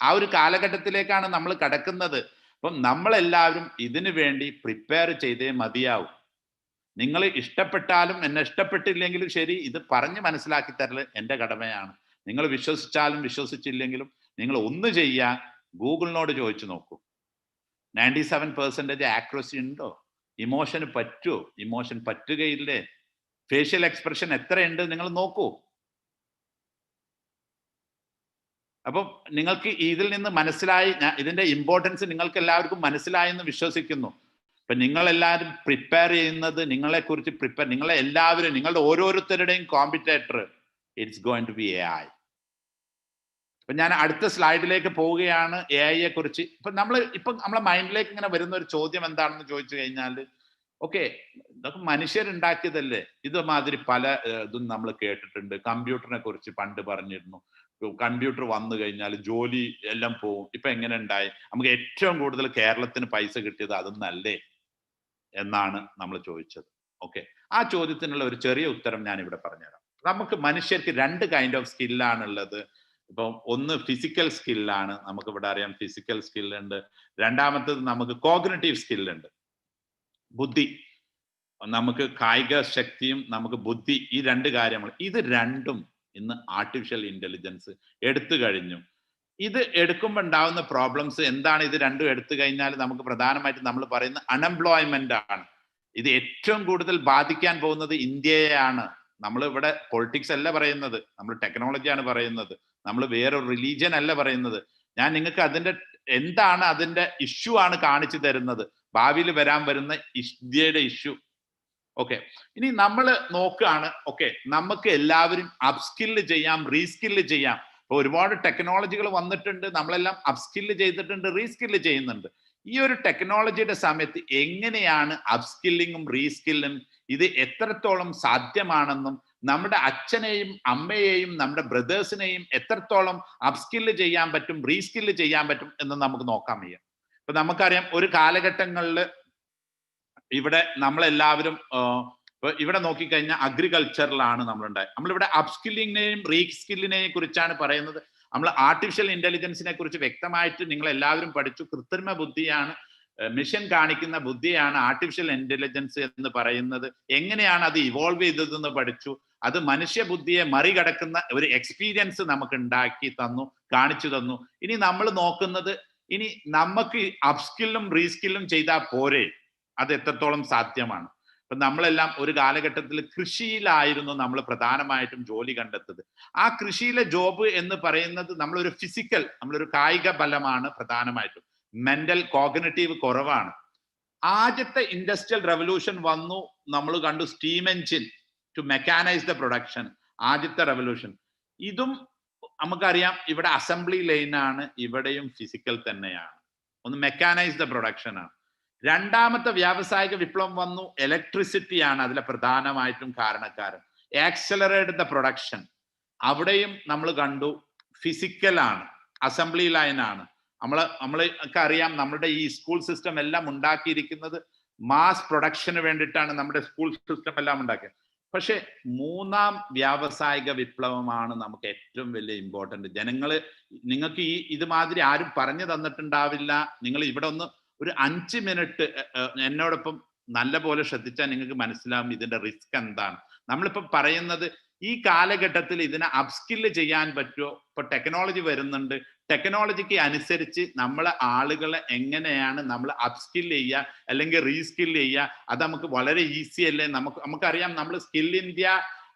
Speaker 9: ആ ഒരു കാലഘട്ടത്തിലേക്കാണ് നമ്മൾ കടക്കുന്നത്. അപ്പം നമ്മളെല്ലാവരും ഇതിനു വേണ്ടി പ്രിപ്പയർ ചെയ്തേ മതിയാവും. നിങ്ങൾ ഇഷ്ടപ്പെട്ടാലും എന്നെ ഇഷ്ടപ്പെട്ടില്ലെങ്കിലും ശരി, ഇത് പറഞ്ഞ് മനസ്സിലാക്കി തരല് എൻ്റെ കടമയാണ്. നിങ്ങൾ വിശ്വസിച്ചാലും വിശ്വസിച്ചില്ലെങ്കിലും നിങ്ങൾ ഒന്ന് ചെയ്യാൻ ഗൂഗിളിനോട് ചോദിച്ചു നോക്കൂ. 97% ആക്യുറസി ഉണ്ടോ? ഇമോഷന് പറ്റുമോ? ഇമോഷൻ പറ്റുകയില്ലേ? ഫേഷ്യൽ എക്സ്പ്രഷൻ എത്രയുണ്ട് നിങ്ങൾ നോക്കൂ. അപ്പം നിങ്ങൾക്ക് ഇതിൽ നിന്ന് മനസ്സിലായി, ഇതിന്റെ ഇമ്പോർട്ടൻസ് നിങ്ങൾക്ക് എല്ലാവർക്കും മനസ്സിലായി എന്ന് വിശ്വസിക്കുന്നു. ഇപ്പൊ നിങ്ങളെല്ലാവരും പ്രിപ്പയർ ചെയ്യുന്നത്, നിങ്ങളെ എല്ലാവരും, നിങ്ങളുടെ ഓരോരുത്തരുടെയും competitor it's going to be AI. ഇപ്പൊ ഞാൻ അടുത്ത സ്ലൈഡിലേക്ക് പോവുകയാണ് AI കുറിച്ച്. ഇപ്പൊ നമ്മളെ മൈൻഡിലേക്ക് ഇങ്ങനെ വരുന്ന ഒരു ചോദ്യം എന്താണെന്ന് ചോദിച്ചു കഴിഞ്ഞാൽ, ഓക്കെ, ഇതൊക്കെ മനുഷ്യരുണ്ടാക്കിയതല്ലേ? ഇതുമാതിരി പല ഇതും നമ്മൾ കേട്ടിട്ടുണ്ട്. കമ്പ്യൂട്ടറിനെ കുറിച്ച് പണ്ട് പറഞ്ഞിരുന്നു, കമ്പ്യൂട്ടർ വന്നു കഴിഞ്ഞാൽ ജോലി എല്ലാം പോവും. ഇപ്പൊ എങ്ങനെ ഉണ്ടായി? നമുക്ക് ഏറ്റവും കൂടുതൽ കേരളത്തിന് പൈസ കിട്ടിയത് അതൊന്നല്ലേ എന്നാണ് നമ്മൾ ചോദിച്ചത്. ഓക്കെ, ആ ചോദ്യത്തിനുള്ള ഒരു ചെറിയ ഉത്തരം ഞാൻ ഇവിടെ പറഞ്ഞുതരാം. നമുക്ക് മനുഷ്യർക്ക് 2 കൈൻഡ് ഓഫ് സ്കില്ലാണുള്ളത്. ഇപ്പൊ ഒന്ന് ഫിസിക്കൽ സ്കില്ലാണ്, നമുക്ക് ഇവിടെ അറിയാം ഫിസിക്കൽ സ്കില്ലുണ്ട്. രണ്ടാമത്തത് നമുക്ക് കോഗ്നിറ്റീവ് സ്കില്ലുണ്ട്, ബുദ്ധി. നമുക്ക് കായിക ശക്തിയും നമുക്ക് ബുദ്ധി, ഈ 2 കാര്യങ്ങൾ. ഇത് രണ്ടും ഇന്ന് ആർട്ടിഫിഷ്യൽ ഇന്റലിജൻസ് എടുത്തു കഴിഞ്ഞു. ഇത് എടുക്കുമ്പോൾ ഉണ്ടാവുന്ന പ്രോബ്ലംസ് എന്താണ്? ഇത് രണ്ടും എടുത്തു കഴിഞ്ഞാൽ നമുക്ക് പ്രധാനമായിട്ട് നമ്മൾ പറയുന്ന അൺഎംപ്ലോയ്മെന്റ് ആണ്. ഇത് ഏറ്റവും കൂടുതൽ ബാധിക്കാൻ പോകുന്നത് ഇന്ത്യയെയാണ്. നമ്മൾ ഇവിടെ പൊളിറ്റിക്സ് അല്ല പറയുന്നത്, നമ്മൾ ടെക്നോളജിയാണ് പറയുന്നത്, നമ്മൾ വേറൊരു റിലീജിയൻ അല്ല പറയുന്നത്. ഞാൻ നിങ്ങൾക്ക് എന്താണ് അതിന്റെ ഇഷ്യൂ ആണ് കാണിച്ചു തരുന്നത്, ഭാവിയിൽ വരുന്ന ഇന്ത്യയുടെ ഇഷ്യൂ. ഓക്കെ, ഇനി നമ്മൾ നോക്കുകയാണ്, ഓക്കെ, നമുക്ക് എല്ലാവരും അപ്സ്കില്ല് ചെയ്യാം, റീസ്കില്ല് ചെയ്യാം. ഇപ്പൊ ഒരുപാട് ടെക്നോളജികൾ വന്നിട്ടുണ്ട്, നമ്മളെല്ലാം അപ്സ്കില്ല് ചെയ്തിട്ടുണ്ട്, റീസ്കില്ല് ചെയ്യുന്നുണ്ട്. ഈ ഒരു ടെക്നോളജിയുടെ സമയത്ത് എങ്ങനെയാണ് അപ്സ്കില്ലിങ്ങും റീസ്കില്ലും ഇത് എത്രത്തോളം സാധ്യമാണെന്നും, നമ്മുടെ അച്ഛനെയും അമ്മയെയും നമ്മുടെ ബ്രദേഴ്സിനെയും എത്രത്തോളം അപ്സ്കില്ല് ചെയ്യാൻ പറ്റും, റീസ്കില്ല് ചെയ്യാൻ പറ്റും എന്ന് നമുക്ക് നോക്കാൻ വയ്യ. ഇപ്പൊ നമുക്കറിയാം, ഒരു കാലഘട്ടങ്ങളിൽ ഇവിടെ നമ്മളെല്ലാവരും ഇവിടെ നോക്കിക്കഴിഞ്ഞാൽ അഗ്രികൾച്ചറിലാണ് നമ്മളിവിടെ അപ്സ്കില്ലിങ്ങിനെയും റീസ്കില്ലിനെയും കുറിച്ചാണ് പറയുന്നത്. നമ്മൾ ആർട്ടിഫിഷ്യൽ ഇന്റലിജൻസിനെ കുറിച്ച് വ്യക്തമായിട്ട് നിങ്ങൾ എല്ലാവരും പഠിച്ചു. കൃത്രിമ ബുദ്ധിയാണ്, മിഷൻ കാണിക്കുന്ന ബുദ്ധിയാണ് ആർട്ടിഫിഷ്യൽ ഇന്റലിജൻസ് എന്ന് പറയുന്നത്. എങ്ങനെയാണ് അത് ഇവോൾവ് ചെയ്തതെന്ന് പഠിച്ചു. അത് മനുഷ്യ ബുദ്ധിയെ മറികടക്കുന്ന ഒരു എക്സ്പീരിയൻസ് നമുക്ക് ഉണ്ടാക്കി തന്നു, കാണിച്ചു തന്നു. ഇനി നമ്മൾ നോക്കുന്നത്, ഇനി നമുക്ക് അപ്സ്കില്ലും റീസ്കില്ലും ചെയ്താൽ പോരെ, അത് എത്രത്തോളം സാധ്യമാണ്. ഇപ്പൊ നമ്മളെല്ലാം ഒരു കാലഘട്ടത്തിൽ കൃഷിയിലായിരുന്നു നമ്മൾ പ്രധാനമായിട്ടും ജോലി കണ്ടെത്തുന്നത്. ആ കൃഷിയിലെ ജോബ് എന്ന് പറയുന്നത് നമ്മളൊരു കായിക ബലമാണ് പ്രധാനമായിട്ടും, മെന്റൽ കോഗ്നിറ്റീവ് കുറവാണ്. ആദ്യത്തെ ഇൻഡസ്ട്രിയൽ റെവല്യൂഷൻ വന്നു, നമ്മൾ കണ്ടു steam engine to mechanise the production, ആദ്യത്തെ റെവല്യൂഷൻ. ഇതും നമുക്കറിയാം ഇവിടെ അസംബ്ലി ലൈനാണ്, ഇവിടെയും ഫിസിക്കൽ തന്നെയാണ്, ഒന്ന് മെക്കാനൈസ് ദ പ്രൊഡക്ഷൻ ആണ്. രണ്ടാമത്തെ വ്യാവസായിക വിപ്ലവം വന്നു, ഇലക്ട്രിസിറ്റി ആണ് അതിലെ പ്രധാനമായിട്ടും കാരണക്കാരൻ. ആക്സലറേറ്റ് ദ പ്രൊഡക്ഷൻ, അവിടെയും നമ്മൾ കണ്ടു ഫിസിക്കലാണ്, അസംബ്ലി ലൈനാണ്. നമ്മളൊക്കെ അറിയാം, നമ്മുടെ ഈ സ്കൂൾ സിസ്റ്റം എല്ലാം ഉണ്ടാക്കിയിരിക്കുന്നത് മാസ് പ്രൊഡക്ഷന് വേണ്ടിയിട്ടാണ് നമ്മുടെ സ്കൂൾ സിസ്റ്റം എല്ലാം ഉണ്ടാക്കിയത്. പക്ഷെ മൂന്നാം വ്യാവസായിക വിപ്ലവമാണ് നമുക്ക് ഏറ്റവും വലിയ ഇമ്പോർട്ടന്റ്. നിങ്ങൾക്ക് ഇതുമാതിരി ആരും പറഞ്ഞു തന്നിട്ടുണ്ടാവില്ല. നിങ്ങൾ ഇവിടെ ഒരു 5 മിനിറ്റ് എന്നോടൊപ്പം നല്ല പോലെ ശ്രദ്ധിച്ചാൽ നിങ്ങൾക്ക് മനസ്സിലാവും ഇതിന്റെ റിസ്ക് എന്താണ്. നമ്മളിപ്പോ പറയുന്നത് ഈ കാലഘട്ടത്തിൽ ഇതിനെ അപ്സ്കില്ല് ചെയ്യാൻ പറ്റുമോ? ഇപ്പൊ ടെക്നോളജി വരുന്നുണ്ട്, ടെക്നോളജിക്ക് അനുസരിച്ച് നമ്മളെ ആളുകളെ എങ്ങനെയാണ് നമ്മൾ അപ്സ്കില്ല് ചെയ്യുക അല്ലെങ്കിൽ റീസ്കില്ല് ചെയ്യുക, അത് നമുക്ക് വളരെ ഈസി അല്ലേ? നമുക്കറിയാം, നമ്മൾ സ്കിൽ ഇന്ത്യ,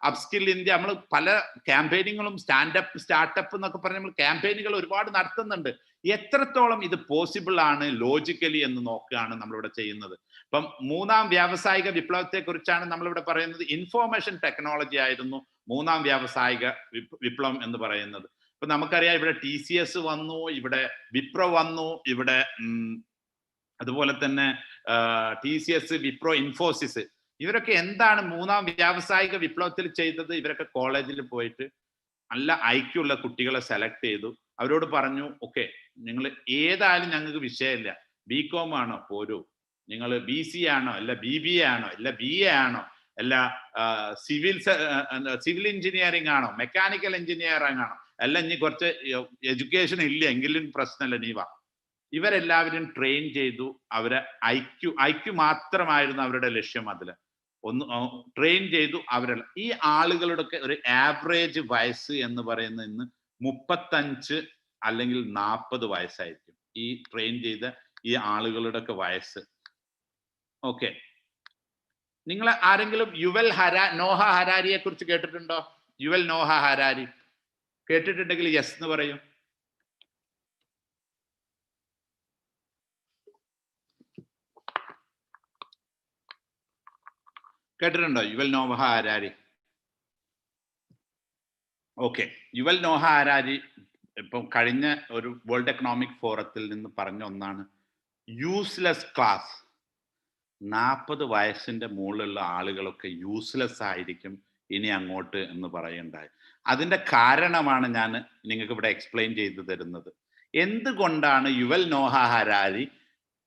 Speaker 9: അപ്സ്കിൽ ഇന്ത്യ, നമ്മൾ പല ക്യാമ്പയിനുകളും സ്റ്റാർട്ടപ്പ് എന്നൊക്കെ പറഞ്ഞ് നമ്മൾ ക്യാമ്പയിനുകൾ ഒരുപാട് നടത്തുന്നുണ്ട്. എത്രത്തോളം ഇത് പോസിബിൾ ആണ് ലോജിക്കലി എന്ന് നോക്കുകയാണ് നമ്മളിവിടെ ചെയ്യുന്നത്. ഇപ്പം മൂന്നാം വ്യാവസായിക വിപ്ലവത്തെ കുറിച്ചാണ് നമ്മളിവിടെ പറയുന്നത്. ഇൻഫോർമേഷൻ ടെക്നോളജി ആയിരുന്നു മൂന്നാം വ്യാവസായിക വിപ്ലവം എന്ന് പറയുന്നത്. ഇപ്പൊ നമുക്കറിയാം, ഇവിടെ TCS വന്നു, ഇവിടെ വിപ്രോ വന്നു, ഇവിടെ അതുപോലെ തന്നെ TCS, വിപ്രോ, ഇൻഫോസിസ്, ഇവരൊക്കെ എന്താണ് മൂന്നാം വ്യാവസായിക വിപ്ലവത്തിൽ ചെയ്തത്? ഇവരൊക്കെ കോളേജിൽ പോയിട്ട് നല്ല IQ ഉള്ള കുട്ടികളെ സെലക്ട് ചെയ്തു. അവരോട് പറഞ്ഞു, ഓക്കെ, നിങ്ങൾ ഏതായാലും ഞങ്ങൾക്ക് വിഷയമില്ല, BCom ആണോ പോരൂ, നിങ്ങൾ BC ആണോ അല്ല BBA ആണോ അല്ല BA ആണോ അല്ല സിവിൽ എഞ്ചിനീയറിംഗ് ആണോ മെക്കാനിക്കൽ എഞ്ചിനീയറിംഗ് ആണോ അല്ല ഇനി കുറച്ച് എഡ്യൂക്കേഷൻ ഇല്ല എങ്കിലും പ്രശ്നമല്ല, നീ വാ. ഇവരെല്ലാവരും ട്രെയിൻ ചെയ്തു. അവരെ IQ മാത്രമായിരുന്നു അവരുടെ ലക്ഷ്യം. അതിൽ ട്രെയിൻ ചെയ്തു ഈ ആളുകളുടെ ഒരു ആവറേജ് വയസ്സ് എന്ന് പറയുന്നത് ഇന്ന് 35 അല്ലെങ്കിൽ 40 വയസ്സായിരിക്കും, ഈ ട്രെയിൻ ചെയ്ത ഈ ആളുകളുടെ ഒക്കെ വയസ്സ്. ഓക്കെ, നിങ്ങൾ ആരെങ്കിലും നോഹ ഹരാരിയെ കുറിച്ച് കേട്ടിട്ടുണ്ടോ? നോഹ ഹരാരി കേട്ടിട്ടുണ്ടെങ്കിൽ യെസ് എന്ന് പറയും. കേട്ടിട്ടുണ്ടോ Noah Harari? Okay, Noah Harari ഇപ്പം കഴിഞ്ഞ ഒരു വേൾഡ് എക്കണോമിക് ഫോറത്തിൽ നിന്ന് പറഞ്ഞ ഒന്നാണ്, യൂസ്ലെസ് ക്ലാസ്, 40 വയസ്സിന്റെ മുകളിലുള്ള ആളുകളൊക്കെ യൂസ്ലെസ് ആയിരിക്കും ഇനി അങ്ങോട്ട് എന്ന് പറയുണ്ടായി. അതിന്റെ കാരണമാണ് ഞാൻ നിങ്ങൾക്ക് ഇവിടെ എക്സ്പ്ലെയിൻ ചെയ്തു തരുന്നത്. എന്തുകൊണ്ടാണ് നോഹ ഹരാരി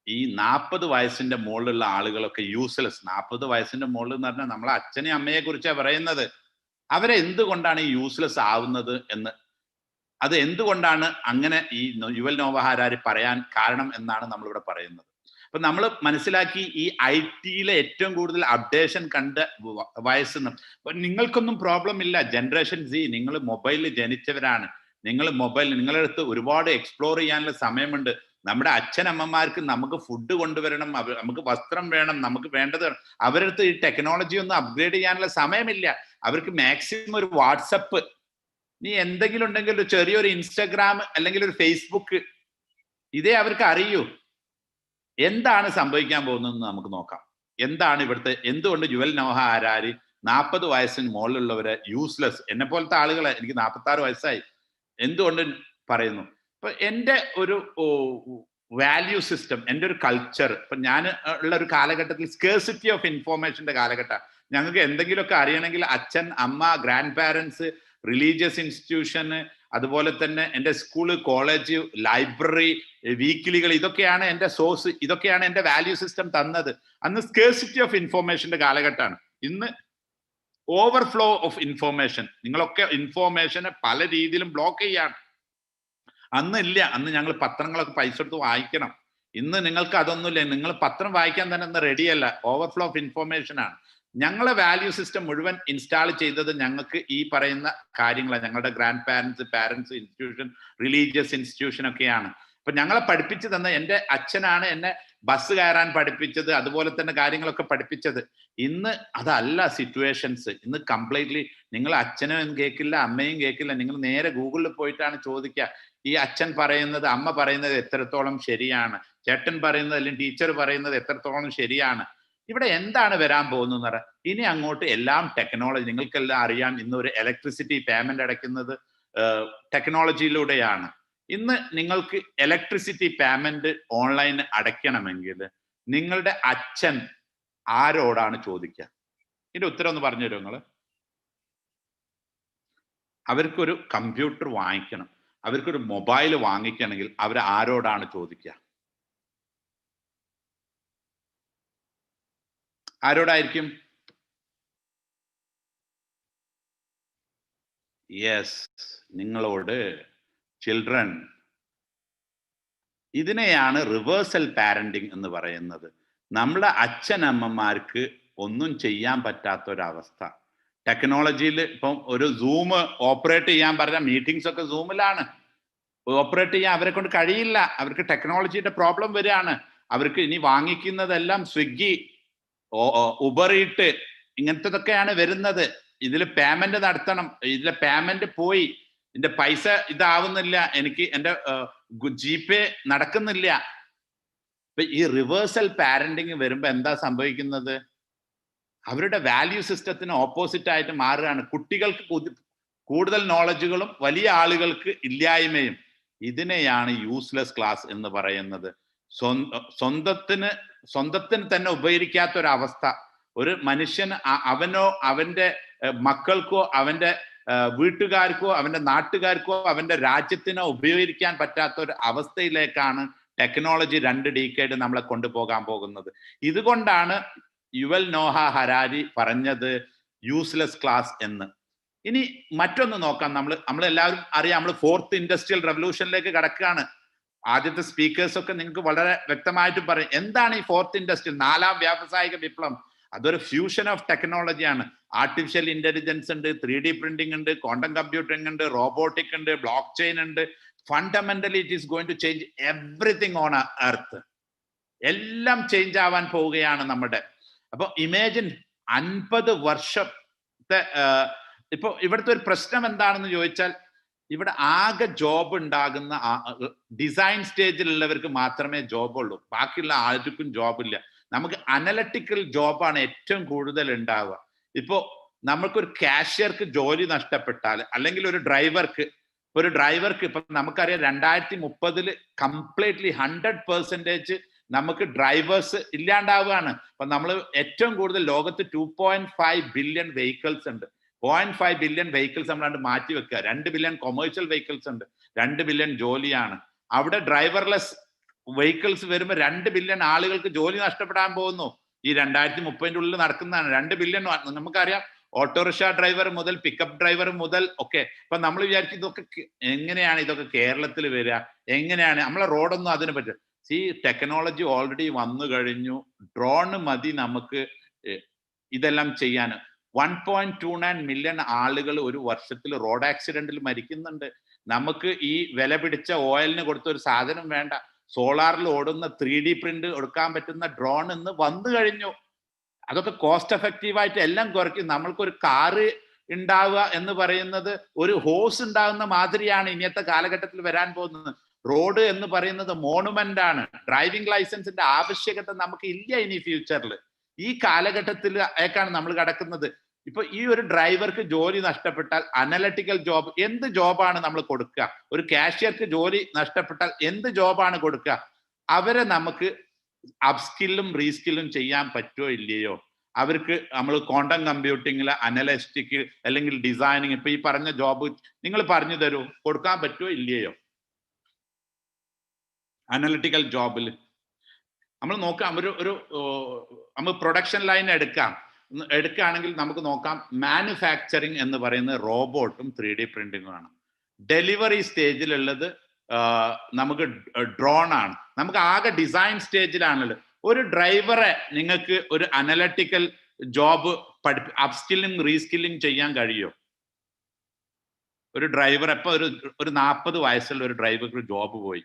Speaker 9: ഈ 40 വയസ്സിന്റെ മുകളിലുള്ള ആളുകളൊക്കെ യൂസ്ലെസ്, 40 വയസ്സിന്റെ മുകളിൽ എന്ന് പറഞ്ഞാൽ നമ്മളെ അച്ഛനെയും അമ്മയെ കുറിച്ചാണ് പറയുന്നത്, അവരെ എന്തുകൊണ്ടാണ് ഈ യൂസ്ലെസ് ആവുന്നത് എന്ന്, അത് എന്തുകൊണ്ടാണ് അങ്ങനെ ഈ നോഹ ഹരാരി പറയാൻ കാരണം എന്നാണ് നമ്മളിവിടെ പറയുന്നത്. അപ്പൊ നമ്മൾ മനസ്സിലാക്കി, ഈ IT-യിലെ ഏറ്റവും കൂടുതൽ അപ്ഡേഷൻ കണ്ട വയസ്സെന്ന്. അപ്പൊ നിങ്ങൾക്കൊന്നും പ്രോബ്ലം ഇല്ല, ജനറേഷൻ Z, നിങ്ങൾ മൊബൈലിൽ ജനിച്ചവരാണ്, നിങ്ങളുടെ അടുത്ത് ഒരുപാട് എക്സ്പ്ലോർ ചെയ്യാനുള്ള സമയമുണ്ട്. നമ്മുടെ അച്ഛനമ്മമാർക്ക് നമുക്ക് ഫുഡ് കൊണ്ടുവരണം, നമുക്ക് വസ്ത്രം വേണം, നമുക്ക് വേണ്ടത്, അവരടുത്ത് ഈ ടെക്നോളജി ഒന്നും അപ്ഗ്രേഡ് ചെയ്യാനുള്ള സമയമില്ല. അവർക്ക് മാക്സിമം ഒരു വാട്സപ്പ്, നീ എന്തെങ്കിലും ഉണ്ടെങ്കിൽ ഒരു ചെറിയൊരു ഇൻസ്റ്റാഗ്രാം അല്ലെങ്കിൽ ഒരു ഫേസ്ബുക്ക്, ഇതേ അവർക്ക് അറിയൂ. എന്താണ് സംഭവിക്കാൻ പോകുന്നതെന്ന് നമുക്ക് നോക്കാം. എന്താണ് ഇവിടുത്തെ, എന്തുകൊണ്ട് നോഹ ഹരാരി 40 വയസ്സിന് മുകളിലുള്ളവരെ യൂസ്ലെസ്, എന്നെ പോലത്തെ ആളുകളെ, എനിക്ക് 46 വയസ്സായി, എന്തുകൊണ്ട് പറയുന്നു? ഇപ്പൊ എൻ്റെ ഒരു വാല്യൂ സിസ്റ്റം, എൻ്റെ ഒരു കൾച്ചർ, ഇപ്പൊ ഞാൻ ഉള്ള ഒരു കാലഘട്ടത്തിൽ സ്കേഴ്സിറ്റി ഓഫ് ഇൻഫോർമേഷന്റെ കാലഘട്ടം. ഞങ്ങൾക്ക് എന്തെങ്കിലുമൊക്കെ അറിയണമെങ്കിൽ അച്ഛൻ, അമ്മ, ഗ്രാൻഡ് പാരൻസ്, റിലീജിയസ് ഇൻസ്റ്റിറ്റ്യൂഷന്, അതുപോലെ തന്നെ എൻ്റെ സ്കൂള്, കോളേജ്, ലൈബ്രറി, വീക്കിലികൾ, ഇതൊക്കെയാണ് എൻ്റെ സോഴ്സ്, ഇതൊക്കെയാണ് എൻ്റെ വാല്യൂ സിസ്റ്റം തന്നത്. അന്ന് സ്കേഴ്സിറ്റി ഓഫ് ഇൻഫോർമേഷന്റെ കാലഘട്ടമാണ്. ഇന്ന് ഓവർഫ്ലോ ഓഫ് ഇൻഫോർമേഷൻ, നിങ്ങളൊക്കെ ഇൻഫോർമേഷനെ പല രീതിയിലും ബ്ലോക്ക് ചെയ്യാണ്. അന്ന് ഇല്ല, അന്ന് ഞങ്ങൾ പത്രങ്ങളൊക്കെ പൈസ എടുത്ത് വായിക്കണം. ഇന്ന് നിങ്ങൾക്ക് അതൊന്നുമില്ല, നിങ്ങൾ പത്രം വായിക്കാൻ തന്നെ ഇന്ന് റെഡിയല്ല, ഓവർഫ്ലോ ഓഫ് ഇൻഫോർമേഷൻ ആണ്. ഞങ്ങളെ വാല്യൂ സിസ്റ്റം മുഴുവൻ ഇൻസ്റ്റാൾ ചെയ്തത് ഞങ്ങൾക്ക് ഈ പറയുന്ന കാര്യങ്ങളാണ്. ഞങ്ങളുടെ grand parents, institution, religious institution ഒക്കെയാണ്. അപ്പൊ ഞങ്ങളെ പഠിപ്പിച്ചു തന്ന എൻ്റെ അച്ഛനാണ് എന്നെ ബസ് കയറാൻ പഠിപ്പിച്ചത്, അതുപോലെ തന്നെ കാര്യങ്ങളൊക്കെ പഠിപ്പിച്ചത്. ഇന്ന് അതല്ല സിറ്റുവേഷൻസ്. ഇന്ന് കംപ്ലീറ്റ്ലി നിങ്ങൾ അച്ഛനും കേൾക്കില്ല, അമ്മയും കേൾക്കില്ല. നിങ്ങൾ നേരെ ഗൂഗിളിൽ പോയിട്ടാണ് ചോദിക്കുക, ഈ അച്ഛൻ പറയുന്നത് അമ്മ പറയുന്നത് എത്രത്തോളം ശരിയാണ്, ചേട്ടൻ പറയുന്നത് അല്ലെങ്കിൽ ടീച്ചർ പറയുന്നത് എത്രത്തോളം ശരിയാണ്. ഇവിടെ എന്താണ് വരാൻ പോകുന്നത് പറയാം, ഇനി അങ്ങോട്ട് എല്ലാം ടെക്നോളജി. നിങ്ങൾക്കെല്ലാം അറിയാം, ഇന്ന് ഒരു ഇലക്ട്രിസിറ്റി പേയ്മെന്റ് അടയ്ക്കുന്നത് ടെക്നോളജിയിലൂടെയാണ്. ഇന്ന് നിങ്ങൾക്ക് ഇലക്ട്രിസിറ്റി പേയ്മെന്റ് ഓൺലൈൻ അടയ്ക്കണമെങ്കിൽ നിങ്ങളുടെ അച്ഛൻ ആരോടാണ് ചോദിക്കുക? ഇതിന്റെ ഉത്തരം ഒന്ന് പറഞ്ഞു തരുമോ നിങ്ങൾ? അവർക്കൊരു കമ്പ്യൂട്ടർ വാങ്ങിക്കണം, അവർക്കൊരു മൊബൈൽ വാങ്ങിക്കണമെങ്കിൽ അവർ ആരോടാണ് ചോദിക്കുക? ആരോടായിരിക്കും? യെസ്, നിങ്ങളോട്. ചിൽഡ്രൻ, ഇതിനെയാണ് റിവേഴ്സൽ പാരന്റിങ് എന്ന് പറയുന്നത്. നമ്മുടെ അച്ഛനമ്മമാർക്ക് ഒന്നും ചെയ്യാൻ പറ്റാത്തൊരവസ്ഥ. ടെക്നോളജിയിൽ ഇപ്പം ഒരു സൂം ഓപ്പറേറ്റ് ചെയ്യാൻ പറഞ്ഞാൽ മീറ്റിംഗ്സ് ഒക്കെ സൂമിലാണ്. ഓപ്പറേറ്റ് ചെയ്യാൻ അവരെ കൊണ്ട് കഴിയില്ല. അവർക്ക് ടെക്നോളജിയുടെ പ്രോബ്ലം വരികയാണ്. അവർക്ക് ഇനി വാങ്ങിക്കുന്നതെല്ലാം സ്വിഗ്ഗി, ഉബർ ഈറ്റ്, ഇങ്ങനത്തതൊക്കെയാണ് വരുന്നത്. ഇതിൽ പേയ്മെന്റ് നടത്തണം, ഇതിലെ പേയ്മെന്റ് പോയി, ഇതിന്റെ പൈസ ഇതാവുന്നില്ല, എനിക്ക് എൻ്റെ ജിപേ നടക്കുന്നില്ല. ഇപ്പൊ ഈ റിവേഴ്സൽ പാരന്റിങ് വരുമ്പോ എന്താ സംഭവിക്കുന്നത്? അവരുടെ വാല്യൂ സിസ്റ്റത്തിന് ഓപ്പോസിറ്റ് ആയിട്ട് മാറുകയാണ്. കുട്ടികൾക്ക് കൂടുതൽ നോളജുകളും വലിയ ആളുകൾക്ക് ഇല്ലായ്മയും. ഇതിനെയാണ് യൂസ്ലെസ് ക്ലാസ് എന്ന് പറയുന്നത്. സ്വന്തത്തിന് തന്നെ ഉപകരിക്കാത്ത ഒരവസ്ഥ. ഒരു മനുഷ്യൻ അവനോ അവന്റെ മക്കൾക്കോ അവന്റെ വീട്ടുകാർക്കോ അവന്റെ നാട്ടുകാർക്കോ അവന്റെ രാജ്യത്തിനോ ഉപയോഗിക്കാൻ പറ്റാത്ത ഒരു അവസ്ഥയിലേക്കാണ് ടെക്നോളജി 2 ഡീക്കേഡ് നമ്മളെ കൊണ്ടുപോകാൻ പോകുന്നത്. ഇതുകൊണ്ടാണ് യുവൽ നോഹ ഹരാരി പറഞ്ഞത് യൂസ്ലെസ് ക്ലാസ് എന്ന്. ഇനി മറ്റൊന്ന് നോക്കാം. നമ്മളെല്ലാവരും അറിയാം, നമ്മൾ 4th ഇൻഡസ്ട്രിയൽ റെവല്യൂഷനിലേക്ക് കടക്കുകയാണ്. ആദ്യത്തെ സ്പീക്കേഴ്സ് ഒക്കെ നിങ്ങൾക്ക് വളരെ വ്യക്തമായിട്ട് പറയും എന്താണ് ഈ 4th ഇൻഡസ്ട്രിയൽ, 4ാം വ്യാവസായിക വിപ്ലവം. അതൊരു ഫ്യൂഷൻ ഓഫ് ടെക്നോളജിയാണ്. ആർട്ടിഫിഷ്യൽ ഇന്റലിജൻസ് ഉണ്ട്, 3D പ്രിന്റിംഗ് ഉണ്ട്, ക്വാണ്ടം കമ്പ്യൂട്ടിംഗ് ഉണ്ട്, റോബോട്ടിക് ഉണ്ട്, ബ്ലോക്ക് ചെയിൻ ഉണ്ട്. Fundamentally it is going to change everything on earth. എല്ലാം ചേഞ്ച് ആവാൻ പോവുകയാണ് നമ്മുടെ. അപ്പൊ ഇമാജിൻ 50 വർഷത്തെ ഇപ്പൊ ഇവിടുത്തെ ഒരു പ്രശ്നം എന്താണെന്ന് ചോദിച്ചാൽ, ഇവിടെ ആകെ ജോബ് ഉണ്ടാകുന്ന ഡിസൈൻ സ്റ്റേജിലുള്ളവർക്ക് മാത്രമേ ജോബ് ഉള്ളൂ, ബാക്കിയുള്ള ആർക്കും ജോബ് ഇല്ല. നമുക്ക് അനലറ്റിക്കൽ ജോബാണ് ഏറ്റവും കൂടുതൽ ഉണ്ടാവുക. ഇപ്പോ നമുക്കൊരു കാഷ്യർക്ക് ജോലി നഷ്ടപ്പെട്ടാൽ, അല്ലെങ്കിൽ ഒരു ഡ്രൈവർക്ക് ഇപ്പൊ നമുക്കറിയാം 2030 കംപ്ലീറ്റ്ലി 100% നമുക്ക് ഡ്രൈവേഴ്സ് ഇല്ലാണ്ടാവുകയാണ്. അപ്പൊ നമ്മൾ ഏറ്റവും കൂടുതൽ ലോകത്ത് 2.5 ബില്യൺ വെഹിക്കിൾസ് ഉണ്ട്. 0.5 ബില്യൺ വെഹിക്കിൾസ് നമ്മളാണ്ട് മാറ്റി വെക്കുക. 2 ബില്യൺ കൊമേഴ്ഷ്യൽ വെഹിക്കിൾസ് ഉണ്ട്. 2 ബില്യൺ ജോലിയാണ്. അവിടെ ഡ്രൈവർലെസ് വെഹിക്കിൾസ് വരുമ്പോൾ 2 ബില്യൺ ആളുകൾക്ക് ജോലി നഷ്ടപ്പെടാൻ പോകുന്നു. ഈ 2030 ഉള്ളിൽ നടക്കുന്നതാണ്. 2 ബില്യൺ നമുക്കറിയാം. ഓട്ടോറിക്ഷ ഡ്രൈവർ മുതൽ പിക്കപ്പ് ഡ്രൈവർ മുതൽ ഒക്കെ. ഇപ്പൊ നമ്മൾ വിചാരിക്കും ഇതൊക്കെ എങ്ങനെയാണ് ഇതൊക്കെ കേരളത്തിൽ വരിക, എങ്ങനെയാണ് നമ്മളെ റോഡൊന്നും അതിന് പറ്റും. ടെക്നോളജി ഓൾറെഡി വന്നു കഴിഞ്ഞു. ഡ്രോൺ മതി നമുക്ക് ഇതെല്ലാം ചെയ്യാൻ. 1.29 മില്യൺ ആളുകൾ ഒരു വർഷത്തിൽ റോഡ് ആക്സിഡന്റിൽ മരിക്കുന്നുണ്ട്. നമുക്ക് ഈ വില പിടിച്ച ഓയിലിന് കൊടുത്ത ഒരു സാധനം വേണ്ട. സോളാറിൽ ഓടുന്ന 3D പ്രിന്റ് എടുക്കാൻ പറ്റുന്ന ഡ്രോൺ ഇന്ന് വന്നു കഴിഞ്ഞു. അതൊക്കെ കോസ്റ്റ് എഫക്റ്റീവായിട്ട് എല്ലാം കുറയ്ക്കും. നമ്മൾക്കൊരു കാറ് ഉണ്ടാവുക എന്ന് പറയുന്നത് ഒരു ഹോസ് ഉണ്ടാകുന്ന മാതിരിയാണ് ഇന്നത്തെ കാലഘട്ടത്തിൽ വരാൻ പോകുന്നത്. റോഡ് എന്ന് പറയുന്നത് മോണുമെന്റ് ആണ്. ഡ്രൈവിംഗ് ലൈസൻസിന്റെ ആവശ്യകത നമുക്ക് ഇല്ല ഇനി ഫ്യൂച്ചറിൽ. ഈ കാലഘട്ടത്തിലേക്കാണ് നമ്മൾ കടക്കുന്നത്. ഇപ്പൊ ഈ ഒരു ഡ്രൈവർക്ക് ജോലി നഷ്ടപ്പെട്ടാൽ അനലറ്റിക്കൽ ജോബ്, എന്ത് ജോബാണ് നമ്മൾ കൊടുക്കുക? ഒരു കാഷ്യർക്ക് ജോലി നഷ്ടപ്പെട്ടാൽ എന്ത് ജോബാണ് കൊടുക്കുക? അവരെ നമുക്ക് അപ്സ്കില്ലും റീസ്കില്ലും ചെയ്യാൻ പറ്റുമോ ഇല്ലയോ? അവർക്ക് നമ്മൾ ക്വാണ്ടം കമ്പ്യൂട്ടിങ്ങിൽ അനലിസ്റ്റിക് അല്ലെങ്കിൽ ഡിസൈനിങ്, ഇപ്പൊ ഈ പറഞ്ഞ ജോബ് നിങ്ങൾ പറഞ്ഞു തരൂ, കൊടുക്കാൻ പറ്റുമോ ഇല്ലയോ? അനലിറ്റിക്കൽ ജോബിൽ നമ്മൾ നോക്കാം. നമ്മൾ പ്രൊഡക്ഷൻ ലൈൻ എടുക്കുകയാണെങ്കിൽ നമുക്ക് നോക്കാം. മാനുഫാക്ചറിങ് എന്ന് പറയുന്നത് റോബോട്ടും 3D പ്രിന്റിങ്ങും ആണ്. ഡെലിവറി സ്റ്റേജിലുള്ളത് നമുക്ക് ഡ്രോൺ ആണ്. നമുക്ക് ആകെ ഡിസൈൻ സ്റ്റേജിലാണുള്ളത്. ഒരു ഡ്രൈവറെ നിങ്ങൾക്ക് ഒരു അനലറ്റിക്കൽ ജോബ് അപ്സ്കില്ലിംഗ് റീസ്കില്ലിംഗ് ചെയ്യാൻ കഴിയുമോ? ഒരു ഡ്രൈവർ ഇപ്പൊ ഒരു 40 വയസ്സുള്ള ഒരു ഡ്രൈവർക്ക് ജോബ് പോയി.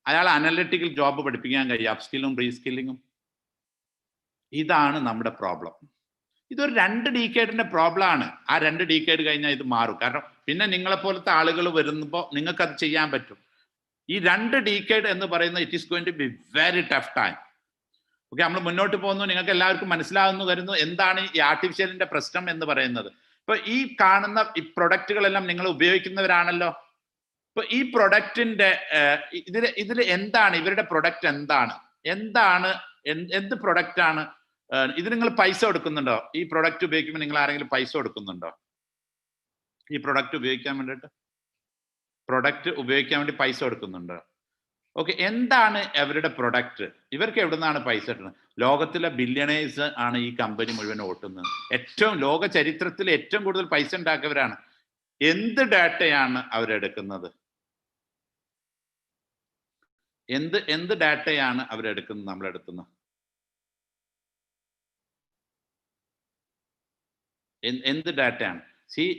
Speaker 9: അയാൾ അനലിറ്റിക്കൽ ജോബ് പഠിപ്പിക്കാൻ കഴിയും, അപ്സ്കില്ലും റീസ്കില്ലിങ്ങും. ഇതാണ് നമ്മുടെ പ്രോബ്ലം. ഇതൊരു 2 ഡീക്കേഡിന്റെ പ്രോബ്ലം ആണ്. ആ 2 ഡീക്കേഡ് കഴിഞ്ഞാൽ ഇത് മാറും. കാരണം പിന്നെ നിങ്ങളെപ്പോലത്തെ ആളുകൾ വരുമ്പോൾ നിങ്ങൾക്ക് അത് ചെയ്യാൻ പറ്റും. ഈ 2 ഡീക്കേഡ് എന്ന് പറയുന്നത് it is going to be very tough time. Okay, നമ്മൾ മുന്നോട്ട് പോകുന്നു, നിങ്ങൾക്ക് എല്ലാവർക്കും മനസ്സിലാകുന്നു കരുതുന്നു എന്താണ് ഈ ആർട്ടിഫിഷ്യലിന്റെ പ്രശ്നം എന്ന് പറയുന്നത്. ഇപ്പൊ ഈ കാണുന്ന ഈ പ്രൊഡക്റ്റുകളെല്ലാം നിങ്ങൾ ഉപയോഗിക്കുന്നവരാണല്ലോ. ഇപ്പൊ ഈ പ്രൊഡക്റ്റിന്റെ ഇതിൽ എന്താണ് ഇവരുടെ പ്രൊഡക്റ്റ്, എന്ത് പ്രൊഡക്റ്റ് ആണ് ഇത്? നിങ്ങൾ പൈസ കൊടുക്കുന്നുണ്ടോ? ഈ പ്രൊഡക്റ്റ് ഉപയോഗിക്കുമ്പോൾ നിങ്ങൾ ആരെങ്കിലും പൈസ കൊടുക്കുന്നുണ്ടോ? ഈ പ്രൊഡക്റ്റ് ഉപയോഗിക്കാൻ വേണ്ടിയിട്ട് വേണ്ടി പൈസ കൊടുക്കുന്നുണ്ടോ? ഓക്കെ, എന്താണ് അവരുടെ പ്രൊഡക്റ്റ്? ഇവർക്ക് എവിടെ നിന്നാണ് പൈസ കിട്ടുന്നത്? ലോകത്തിലെ ബില്യണേഴ്സ് ആണ് ഈ കമ്പനി മുഴുവൻ ഓട്ടുന്നത്. ലോക ചരിത്രത്തിൽ ഏറ്റവും കൂടുതൽ പൈസ ഉണ്ടാക്കിയവരാണ്. എന്ത് ഡാറ്റയാണ് അവരെടുക്കുന്നത്? എന്ത് ഡാറ്റയാണ് അവരെടുക്കുന്നത്? നമ്മളെടുക്കുന്നത് എന്ത് ഡാറ്റയാണ്?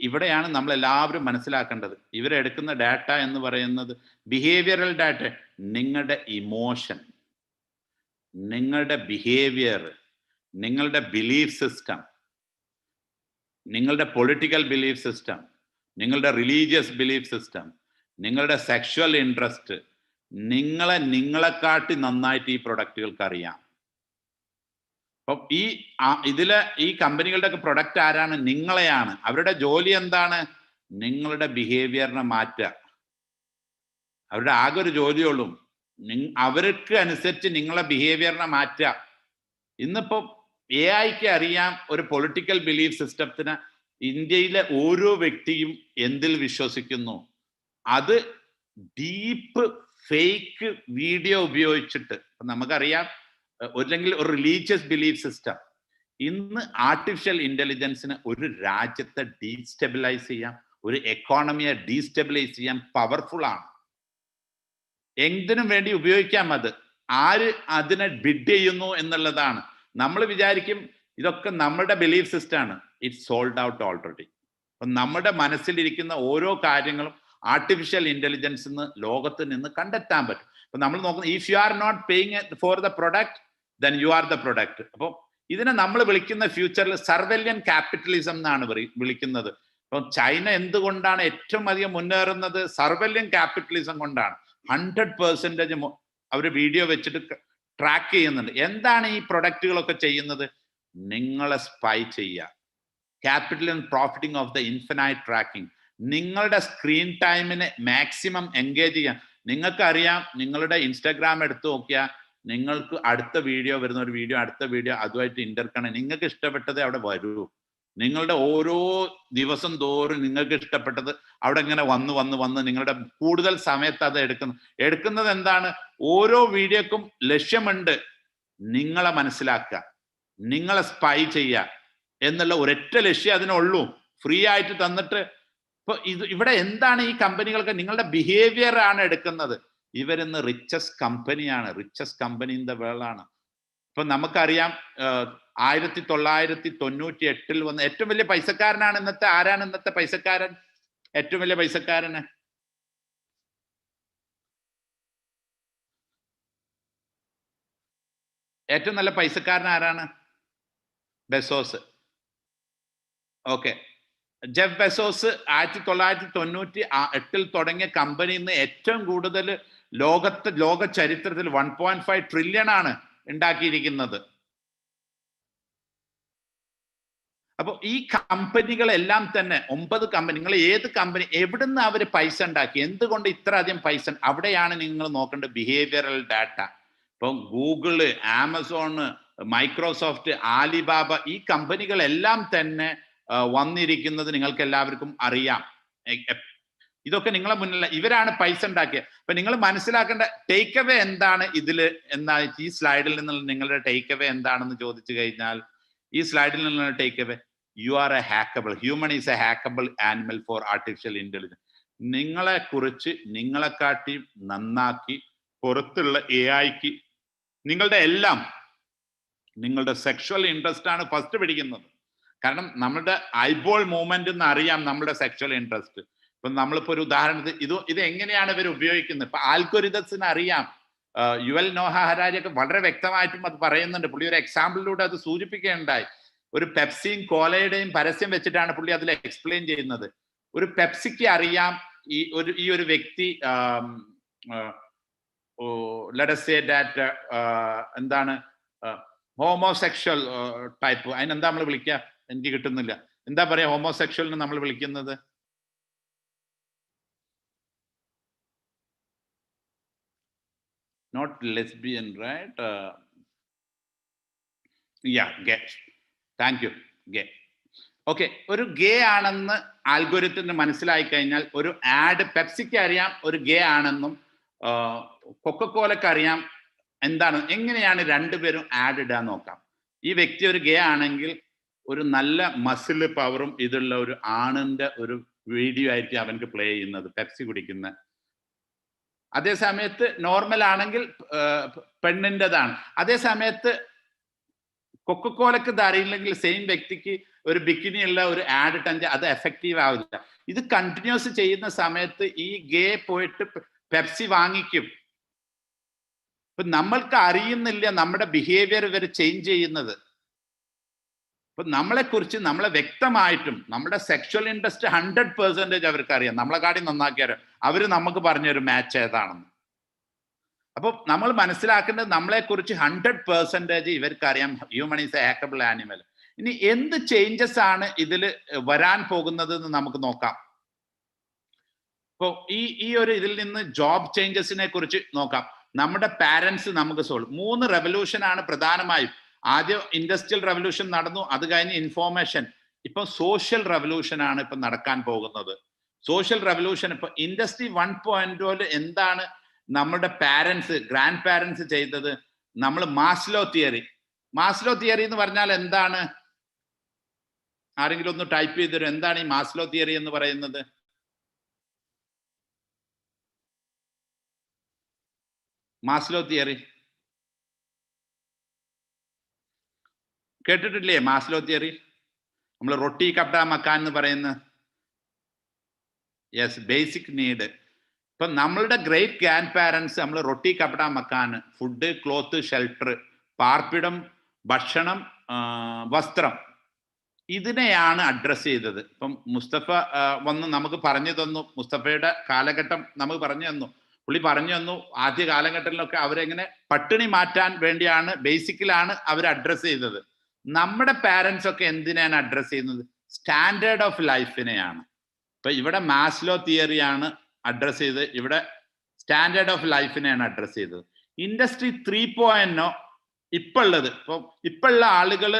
Speaker 9: ഇവിടെയാണ് നമ്മൾ എല്ലാവരും മനസ്സിലാക്കേണ്ടത്. ഇവരെടുക്കുന്ന ഡാറ്റ എന്ന് പറയുന്നത് ബിഹേവിയറൽ ഡാറ്റ. നിങ്ങളുടെ ഇമോഷൻ, നിങ്ങളുടെ ബിഹേവിയർ, നിങ്ങളുടെ ബിലീഫ് സിസ്റ്റം, നിങ്ങളുടെ പൊളിറ്റിക്കൽ ബിലീഫ് സിസ്റ്റം, നിങ്ങളുടെ റിലീജിയസ് ബിലീഫ് സിസ്റ്റം, നിങ്ങളുടെ സെക്ഷുവൽ ഇൻട്രസ്റ്റ്, നിങ്ങളെക്കാട്ടി നന്നായിട്ട് ഈ പ്രൊഡക്റ്റുകൾക്ക് അറിയാം. അപ്പം ഈ കമ്പനികളുടെ ഒക്കെ പ്രൊഡക്റ്റ് ആരാണ്? നിങ്ങളെയാണ്. അവരുടെ ജോലി എന്താണ്? നിങ്ങളുടെ ബിഹേവിയറിനെ മാറ്റുക. അവരുടെ ആകെ ഒരു ജോലിയുള്ളൂ, അവർക്ക് അനുസരിച്ച് നിങ്ങളെ ബിഹേവിയറിനെ മാറ്റുക. ഇന്നിപ്പോ AI-ക്ക് അറിയാം ഒരു പൊളിറ്റിക്കൽ ബിലീഫ് സിസ്റ്റത്തിന് ഇന്ത്യയിലെ ഓരോ വ്യക്തിയും എന്തിൽ വിശ്വസിക്കുന്നു. അത് ഡീപ്പ് ഫേക്ക് വീഡിയോ ഉപയോഗിച്ചിട്ട് നമുക്കറിയാം. അല്ലെങ്കിൽ ഒരു റിലീജിയസ് ബിലീഫ് സിസ്റ്റം. ഇന്ന് ആർട്ടിഫിഷ്യൽ ഇന്റലിജൻസിന് ഒരു രാജ്യത്തെ ഡീസ്റ്റെബിലൈസ് ചെയ്യാം, ഒരു എക്കോണമിയെ ഡീസ്റ്റെബിലൈസ് ചെയ്യാൻ പവർഫുൾ ആണ്. എന്തിനും വേണ്ടി ഉപയോഗിക്കാം. അത് ആര് അതിനെ ബിഡ് ചെയ്യുന്നു എന്നുള്ളതാണ്. നമ്മൾ വിചാരിക്കും ഇതൊക്കെ നമ്മുടെ ബിലീഫ് സിസ്റ്റമാണ്. It's sold out already. അപ്പം നമ്മുടെ മനസ്സിലിരിക്കുന്ന ഓരോ കാര്യങ്ങളും ആർട്ടിഫിഷ്യൽ ഇന്റലിജൻസിന് ലോകത്ത് നിന്ന് കണ്ടെത്താൻ പറ്റും. അപ്പൊ നമ്മൾ നോക്കുന്നത്, if you are not paying for the product then you are the product. അപ്പോൾ ഇതിനെ നമ്മൾ വിളിക്കുന്ന ഫ്യൂച്ചറിൽ സർവെല്യൻ ക്യാപിറ്റലിസം എന്നാണ് വിളിക്കുന്നത്. അപ്പം ചൈന എന്തുകൊണ്ടാണ് ഏറ്റവും അധികം മുന്നേറുന്നത്? സർവെല്യൻ ക്യാപിറ്റലിസം കൊണ്ടാണ്. 100% അവർ വീഡിയോ വെച്ചിട്ട് ട്രാക്ക് ചെയ്യുന്നുണ്ട്. എന്താണ് ഈ പ്രൊഡക്റ്റുകളൊക്കെ ചെയ്യുന്നത്? നിങ്ങളെ സ്പൈ ചെയ്യുക. Capital and profiting of the infinite tracking. നിങ്ങളുടെ സ്ക്രീൻ ടൈമിനെ മാക്സിമം എൻഗേജ് ചെയ്യാം. നിങ്ങൾക്കറിയാം, നിങ്ങളുടെ ഇൻസ്റ്റാഗ്രാം എടുത്തു നോക്കിയാൽ നിങ്ങൾക്ക് അടുത്ത വീഡിയോ വരുന്ന ഒരു വീഡിയോ, അടുത്ത വീഡിയോ അതുമായിട്ട് ഇന്റർകണക്ട്. നിങ്ങൾക്ക് ഇഷ്ടപ്പെട്ടത് അവിടെ വരൂ. നിങ്ങളുടെ ഓരോ ദിവസം തോറും നിങ്ങൾക്ക് ഇഷ്ടപ്പെട്ടത് അവിടെ ഇങ്ങനെ വന്ന് നിങ്ങളുടെ കൂടുതൽ സമയത്ത് അത് എടുക്കുന്നത് എന്താണ്? ഓരോ വീഡിയോക്കും ലക്ഷ്യമുണ്ട്. നിങ്ങളെ മനസ്സിലാക്കുക, നിങ്ങളെ സ്പൈ ചെയ്യുക എന്നുള്ള ഒരൊറ്റ ലക്ഷ്യം അതിനുള്ളൂ. ഫ്രീ ആയിട്ട് തന്നിട്ട് ഇപ്പൊ ഇവിടെ എന്താണ് ഈ കമ്പനികൾക്ക്? നിങ്ങളുടെ ബിഹേവിയർ ആണ് എടുക്കുന്നത്. ഇവരിന്ന് റിച്ചസ്റ്റ് കമ്പനിയാണ്, richest company in the world ആണ്. ഇപ്പൊ നമുക്കറിയാം 1998 വന്ന ഏറ്റവും വലിയ പൈസക്കാരനാണ് ഇന്നത്തെ. ആരാണ് ഇന്നത്തെ പൈസക്കാരൻ? ഏറ്റവും വലിയ പൈസക്കാരന് ഏറ്റവും നല്ല പൈസക്കാരൻ ആരാണ്? ബെസോസ്. ഓക്കെ, ജെഫ് ബെസോസ് 1998 തുടങ്ങിയ കമ്പനിയിൽ നിന്ന് ഏറ്റവും കൂടുതൽ ലോക ചരിത്രത്തിൽ 1.5 ട്രില്യൺ ആണ് ഉണ്ടാക്കിയിരിക്കുന്നത്. അപ്പോൾ ഈ കമ്പനികളെല്ലാം തന്നെ 9 കമ്പനി, നിങ്ങൾ ഏത് കമ്പനി, എവിടുന്ന് അവർ പൈസ ഉണ്ടാക്കി, എന്തുകൊണ്ട് ഇത്ര അധികം പൈസ? അവിടെയാണ് നിങ്ങൾ നോക്കേണ്ടത് ബിഹേവിയറൽ ഡാറ്റ. ഇപ്പം ഗൂഗിള്, ആമസോണ്, മൈക്രോസോഫ്റ്റ്, ആലിബാബ, ഈ കമ്പനികളെല്ലാം തന്നെ വന്നിരിക്കുന്നത് നിങ്ങൾക്ക് എല്ലാവർക്കും അറിയാം. ഇതൊക്കെ നിങ്ങളെ മുന്നിൽ ഇവരാണ് പൈസ ഉണ്ടാക്കിയത്. അപ്പൊ നിങ്ങൾ മനസ്സിലാക്കേണ്ട ടേക്ക് അവേ എന്താണ് ഇതില് എന്നാ? ഈ സ്ലൈഡിൽ നിന്നുള്ള നിങ്ങളുടെ ടേക്ക് അവേ എന്താണെന്ന് ചോദിച്ചു കഴിഞ്ഞാൽ, ഈ സ്ലൈഡിൽ നിന്നുള്ള takeaway, you are a hackable human is a hackable animal for artificial intelligence. നിങ്ങളെ കുറിച്ച് നിങ്ങളെക്കാട്ടി നന്നാക്കി പുറത്തുള്ള AI-ക്ക് നിങ്ങളുടെ എല്ലാം, നിങ്ങളുടെ സെക്ഷൽ ഇൻട്രസ്റ്റ് ആണ് ഫസ്റ്റ് പിടിക്കുന്നത്. കാരണം നമ്മുടെ ഐബോൾ മൂവ്മെന്റ് എന്ന് അറിയാം നമ്മുടെ സെക്ഷൽ ഇൻട്രസ്റ്റ്. ഇപ്പൊ നമ്മളിപ്പോ ഒരു ഉദാഹരണത്തിന് ഇത് എങ്ങനെയാണ് ഇവർ ഉപയോഗിക്കുന്നത്? ഇപ്പൊ ആൽഗോരിതംസിന് അറിയാം. യുവൽ നോഹ ഹരാരിയൊക്കെ വളരെ വ്യക്തമായിട്ടും അത് പറയുന്നുണ്ട്. പുള്ളി ഒരു എക്സാമ്പിളിലൂടെ അത് സൂചിപ്പിക്കുകയുണ്ടായി. ഒരു പെപ്സിയും കോലയുടെയും പരസ്യം വെച്ചിട്ടാണ് പുള്ളി അതിൽ എക്സ്പ്ലെയിൻ ചെയ്യുന്നത്. ഒരു പെപ്സിക്ക് അറിയാം ഈ ഒരു വ്യക്തി let us say that എന്താണ് ഹോമോസെക്ഷൽ ടൈപ്പ്, അതിനെന്താ നമ്മൾ വിളിക്കുക? എനിക്ക് കിട്ടുന്നില്ല. എന്താ പറയാ ഹോമോസെക്ഷലിന് നമ്മൾ വിളിക്കുന്നത്? Not lesbian, right? Yeah, gay. Thank you. Gay. Okay, ഒരു ഗേ ആണെന്ന് ആൽഗോരിതത്തിന് മനസ്സിലായി കഴിഞ്ഞാൽ ഒരു ആഡ്, പെപ്സിക്ക് അറിയാം ഒരു ഗേ ആണെന്നും കൊക്കക്കോലക്ക് അറിയാം എന്താണ്, എങ്ങനെയാണ് രണ്ടുപേരും ആഡ് ഇടാൻ നോക്കാം. ഈ വ്യക്തി ഒരു ഗേ ആണെങ്കിൽ ഒരു നല്ല മസിൽ പവറും ഇതുള്ള ഒരു ആണിന്റെ ഒരു വീഡിയോ ആയിരിക്കും അവൻക്ക് പ്ലേ ചെയ്യുന്നത്, പെപ്സി കുടിക്കുന്ന. അതേ സമയത്ത് നോർമൽ ആണെങ്കിൽ പെണ്ണിൻ്റെതാണ്. അതേ സമയത്ത് കൊക്കക്കോലക്ക് ഇത് അറിയില്ലെങ്കിൽ സെയിം വ്യക്തിക്ക് ഒരു ബിക്കിനി ഉള്ള ഒരു ആഡ് ഇട്ടെങ്കിൽ അത് എഫക്റ്റീവ് ആവില്ല. ഇത് കണ്ടിന്യൂസ് ചെയ്യുന്ന സമയത്ത് ഈ ഗേ പോയിട്ട് പെപ്സി വാങ്ങിക്കും. ഇപ്പൊ നമ്മൾക്ക് അറിയുന്നില്ല നമ്മുടെ ബിഹേവിയർ ഇവർ ചേഞ്ച് ചെയ്യുന്നത്. ഇപ്പൊ നമ്മളെ കുറിച്ച് നമ്മളെ വ്യക്തമായിട്ടും നമ്മുടെ സെക്ഷൽ ഇൻട്രസ്റ്റ് 100% അവർക്ക് അറിയാം. നമ്മളെ കാട്ടി നന്നാക്കിയാരോ അവര് നമുക്ക് പറഞ്ഞൊരു മാച്ച് ഏതാണെന്ന്. അപ്പൊ നമ്മൾ മനസ്സിലാക്കേണ്ടത് നമ്മളെ കുറിച്ച് 100% ഇവർക്ക് അറിയാം. Human is a hackable animal. ഇനി എന്ത് ചേഞ്ചസ് ആണ് ഇതിൽ വരാൻ പോകുന്നത് എന്ന് നമുക്ക് നോക്കാം. ഇപ്പൊ ഈ ഒരു ഇതിൽ നിന്ന് ജോബ് ചേഞ്ചസിനെ കുറിച്ച് നോക്കാം. നമ്മുടെ പാരന്റ്സ് നമുക്ക് 3 റെവല്യൂഷൻ ആണ് പ്രധാനമായും. ആദ്യം ഇൻഡസ്ട്രിയൽ റെവല്യൂഷൻ നടന്നു, അത് കഴിഞ്ഞ് ഇൻഫോർമേഷൻ, ഇപ്പൊ സോഷ്യൽ റെവല്യൂഷൻ ആണ് ഇപ്പൊ നടക്കാൻ പോകുന്നത്. സോഷ്യൽ റെവല്യൂഷൻ ഇപ്പൊ ഇൻഡസ്ട്രി 1.0 എന്താണ് നമ്മുടെ പാരന്റ്സ്, ഗ്രാൻഡ് പാരന്റ്സ് ചെയ്തത്? നമ്മൾ മാസ്ലോ തിയറി എന്ന് പറഞ്ഞാൽ എന്താണ്? ആരെങ്കിലും ഒന്ന് ടൈപ്പ് ചെയ്ത് തരും. എന്താണ് ഈ മാസ്ലോ തിയറി എന്ന് പറയുന്നത്? മാസ്ലോ തിയറി കേട്ടിട്ടില്ലേ? മാസ്ലോ തിയറി നമ്മൾ റൊട്ടി കപ്ഡ മക്കാൻ എന്ന് പറയുന്ന, യെസ്, ബേസിക് നീഡ്. ഇപ്പൊ നമ്മളുടെ ഗ്രേറ്റ് ഗ്രാൻഡ് പാരന്റ്സ് നമ്മൾ റൊട്ടി കപ്ഡ മക്കാൻ, ഫുഡ്, ക്ലോത്ത്, ഷെൽട്ടർ, പാർപ്പിടം, ഭക്ഷണം, വസ്ത്രം, ഇതിനെയാണ് അഡ്രസ് ചെയ്തത്. ഇപ്പം മുസ്തഫ വന്ന് നമുക്ക് പറഞ്ഞു തന്നു, മുസ്തഫയുടെ കാലഘട്ടം നമുക്ക് പറഞ്ഞു തന്നു. പുള്ളി പറഞ്ഞു തന്നു ആദ്യ കാലഘട്ടത്തിലൊക്കെ അവരെങ്ങനെ പട്ടിണി മാറ്റാൻ വേണ്ടിയാണ്, ബേസിക്കിലാണ് അവർ അഡ്രസ് ചെയ്തത്. നമ്മുടെ പാരന്റ്സ് ഒക്കെ എന്തിനാണ് അഡ്രസ് ചെയ്യുന്നത്? സ്റ്റാൻഡേർഡ് ഓഫ് ലൈഫിനെയാണ്. ഇപ്പൊ ഇവിടെ മാസ്ലോ തിയറിയാണ് അഡ്രസ് ചെയ്തത്, ഇവിടെ സ്റ്റാൻഡേർഡ് ഓഫ് ലൈഫിനെയാണ് അഡ്രസ് ചെയ്തത്. ഇൻഡസ്ട്രി 3.0 ഇപ്പൊ ഉള്ളത്, ഇപ്പൊ ഉള്ള ആളുകൾ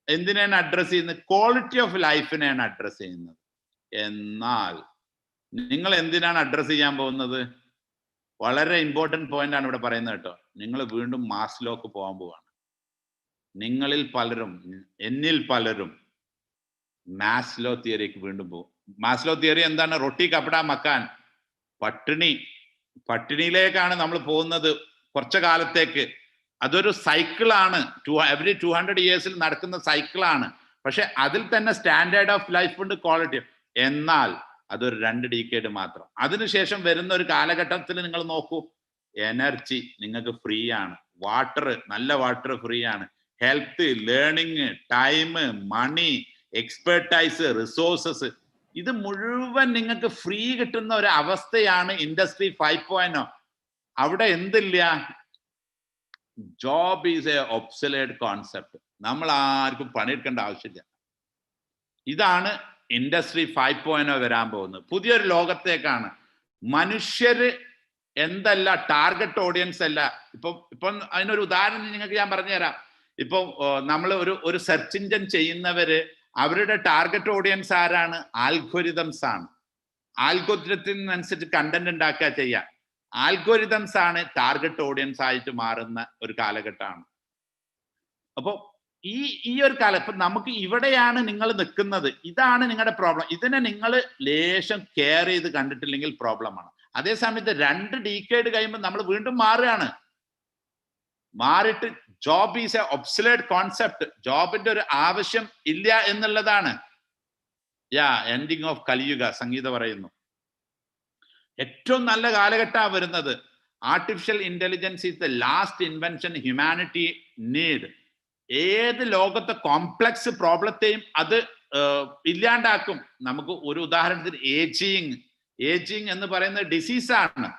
Speaker 9: എന്തിനാണ് അഡ്രസ് ചെയ്യുന്നത്? ക്വാളിറ്റി ഓഫ് ലൈഫിനെയാണ് അഡ്രസ് ചെയ്യുന്നത്. എന്നാൽ നിങ്ങൾ എന്തിനാണ് അഡ്രസ് ചെയ്യാൻ പോകുന്നത്? വളരെ ഇമ്പോർട്ടൻറ്റ് പോയിന്റ് ആണ് ഇവിടെ പറയുന്നത് കേട്ടോ. നിങ്ങൾ വീണ്ടും മാസ്ലോക്ക് പോകാൻ പോവാണ്. നിങ്ങളിൽ പലരും, എന്നിൽ പലരും മാസ്ലോ തിയറിക്ക് വീണ്ടും പോകും. മാസ്ലോ തിയറി എന്താണ്? റൊട്ടി കപ്പട മക്കാൻ, പട്ടിണിയിലേക്കാണ് നമ്മൾ പോകുന്നത് കുറച്ച കാലത്തേക്ക്. അതൊരു സൈക്കിളാണ്, എവറി 200 years നടക്കുന്ന സൈക്കിളാണ്. പക്ഷെ അതിൽ തന്നെ സ്റ്റാൻഡേർഡ് ഓഫ് ലൈഫ് ഉണ്ട്, ക്വാളിറ്റി. എന്നാൽ അതൊരു 2 decade മാത്രം. അതിനുശേഷം വരുന്ന ഒരു കാലഘട്ടത്തിൽ നിങ്ങൾ നോക്കൂ, എനർജി നിങ്ങൾക്ക് ഫ്രീ ആണ്, വാട്ടർ, നല്ല വാട്ടർ ഫ്രീ ആണ്, ഹെൽത്ത്, ലേണിംഗ്, ടൈം, മണി, എക്സ്പെർട്ടൈസ്, റിസോഴ്സസ്, ഇത് മുഴുവൻ നിങ്ങൾക്ക് ഫ്രീ കിട്ടുന്ന ഒരു അവസ്ഥയാണ് ഇൻഡസ്ട്രി 5.0. അവിടെ എന്തില്ല? Job is a obsolete concept. നമ്മൾ ആർക്കും പണിയെടുക്കേണ്ട ആവശ്യമില്ല. ഇതാണ് ഇൻഡസ്ട്രി 5.0 വരാൻ പോകുന്നത്. പുതിയൊരു ലോകത്തേക്കാണ്. മനുഷ്യര് എന്തല്ല, ടാർഗറ്റ് ഓഡിയൻസ് അല്ല. ഇപ്പം അതിനൊരു ഉദാഹരണം നിങ്ങൾക്ക് ഞാൻ പറഞ്ഞുതരാം. ഇപ്പൊ നമ്മൾ ഒരു സെർച്ച് എഞ്ചിൻ ചെയ്യുന്നവര്, അവരുടെ ടാർഗറ്റ് ഓഡിയൻസ് ആരാണ്? ആൽഗോരിതംസ് ആണ്. ആൽഗോരിതത്തിനനുസരിച്ച് കണ്ടന്റ് ഉണ്ടാക്കുക ചെയ്യാം. ആൽഗോരിതംസ് ആണ് ടാർഗറ്റ് ഓഡിയൻസ് ആയിട്ട് മാറുന്ന ഒരു കാലഘട്ടമാണ്. അപ്പോ ഈ ഒരു കാലം ഇപ്പൊ നമുക്ക് ഇവിടെയാണ് നിങ്ങൾ നിൽക്കുന്നത്. ഇതാണ് നിങ്ങളുടെ പ്രോബ്ലം. ഇതിനെ നിങ്ങൾ ലേശം കെയർ ചെയ്ത് കണ്ടിട്ടില്ലെങ്കിൽ പ്രോബ്ലമാണ്. അതേസമയത്ത് 2 decade കഴിയുമ്പോൾ നമ്മൾ വീണ്ടും മാറിയിട്ട് job is a obsolete concept. ജോബിന്റെ ഒരു ആവശ്യം ഇല്ല എന്നുള്ളതാണ്. എൻഡിങ് ഓഫ് കലിയുഗ സംഗീത പറയുന്നു. ഏറ്റവും നല്ല കാലഘട്ടമാണ് വരുന്നത്. Artificial intelligence is the last invention humanity need. ഏത് ലോകത്തെ കോംപ്ലക്സ് പ്രോബ്ലത്തെയും അത് ഇല്ലാണ്ടാക്കും. നമുക്ക് ഒരു ഉദാഹരണത്തിന് ഏജിങ് എന്ന് പറയുന്നത് ഡിസീസാണ്.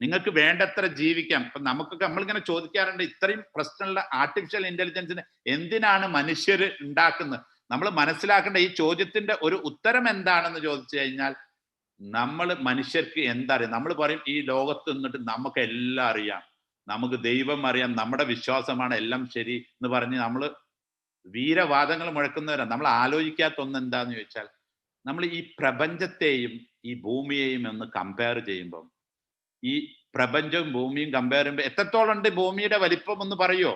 Speaker 9: നിങ്ങൾക്ക് വേണ്ടത്ര ജീവിക്കാം. ഇപ്പൊ നമുക്കൊക്കെ നമ്മളിങ്ങനെ ചോദിക്കാറുണ്ട്, ഇത്രയും പ്രശ്നമുള്ള ആർട്ടിഫിഷ്യൽ ഇന്റലിജൻസിന് എന്തിനാണ് മനുഷ്യർ ഉണ്ടാക്കുന്നത്? നമ്മൾ മനസ്സിലാക്കേണ്ട ഈ ചോദ്യത്തിന്റെ ഒരു ഉത്തരം എന്താണെന്ന് ചോദിച്ചു കഴിഞ്ഞാൽ, നമ്മൾ മനുഷ്യർക്ക് എന്തറിയാം? നമ്മൾ പറയും ഈ ലോകത്ത് നിന്നിട്ട് നമുക്ക് എല്ലാം അറിയാം, നമുക്ക് ദൈവം അറിയാം, നമ്മുടെ വിശ്വാസമാണ് എല്ലാം ശരി എന്ന് പറഞ്ഞ് നമ്മൾ വീരവാദങ്ങൾ മുഴക്കുന്നവരാണ്. നമ്മൾ ആലോചിക്കാത്ത ഒന്ന് എന്താന്ന് ചോദിച്ചാൽ, നമ്മൾ ഈ പ്രപഞ്ചത്തെയും ഈ ഭൂമിയെയും ഒന്ന് കമ്പയർ ചെയ്യുമ്പം, ഈ പ്രപഞ്ചവും ഭൂമിയും കമ്പയർ ചെയ്യുമ്പോൾ എത്രത്തോളം ഉണ്ട് ഭൂമിയുടെ വലിപ്പം ഒന്ന് പറയുമോ?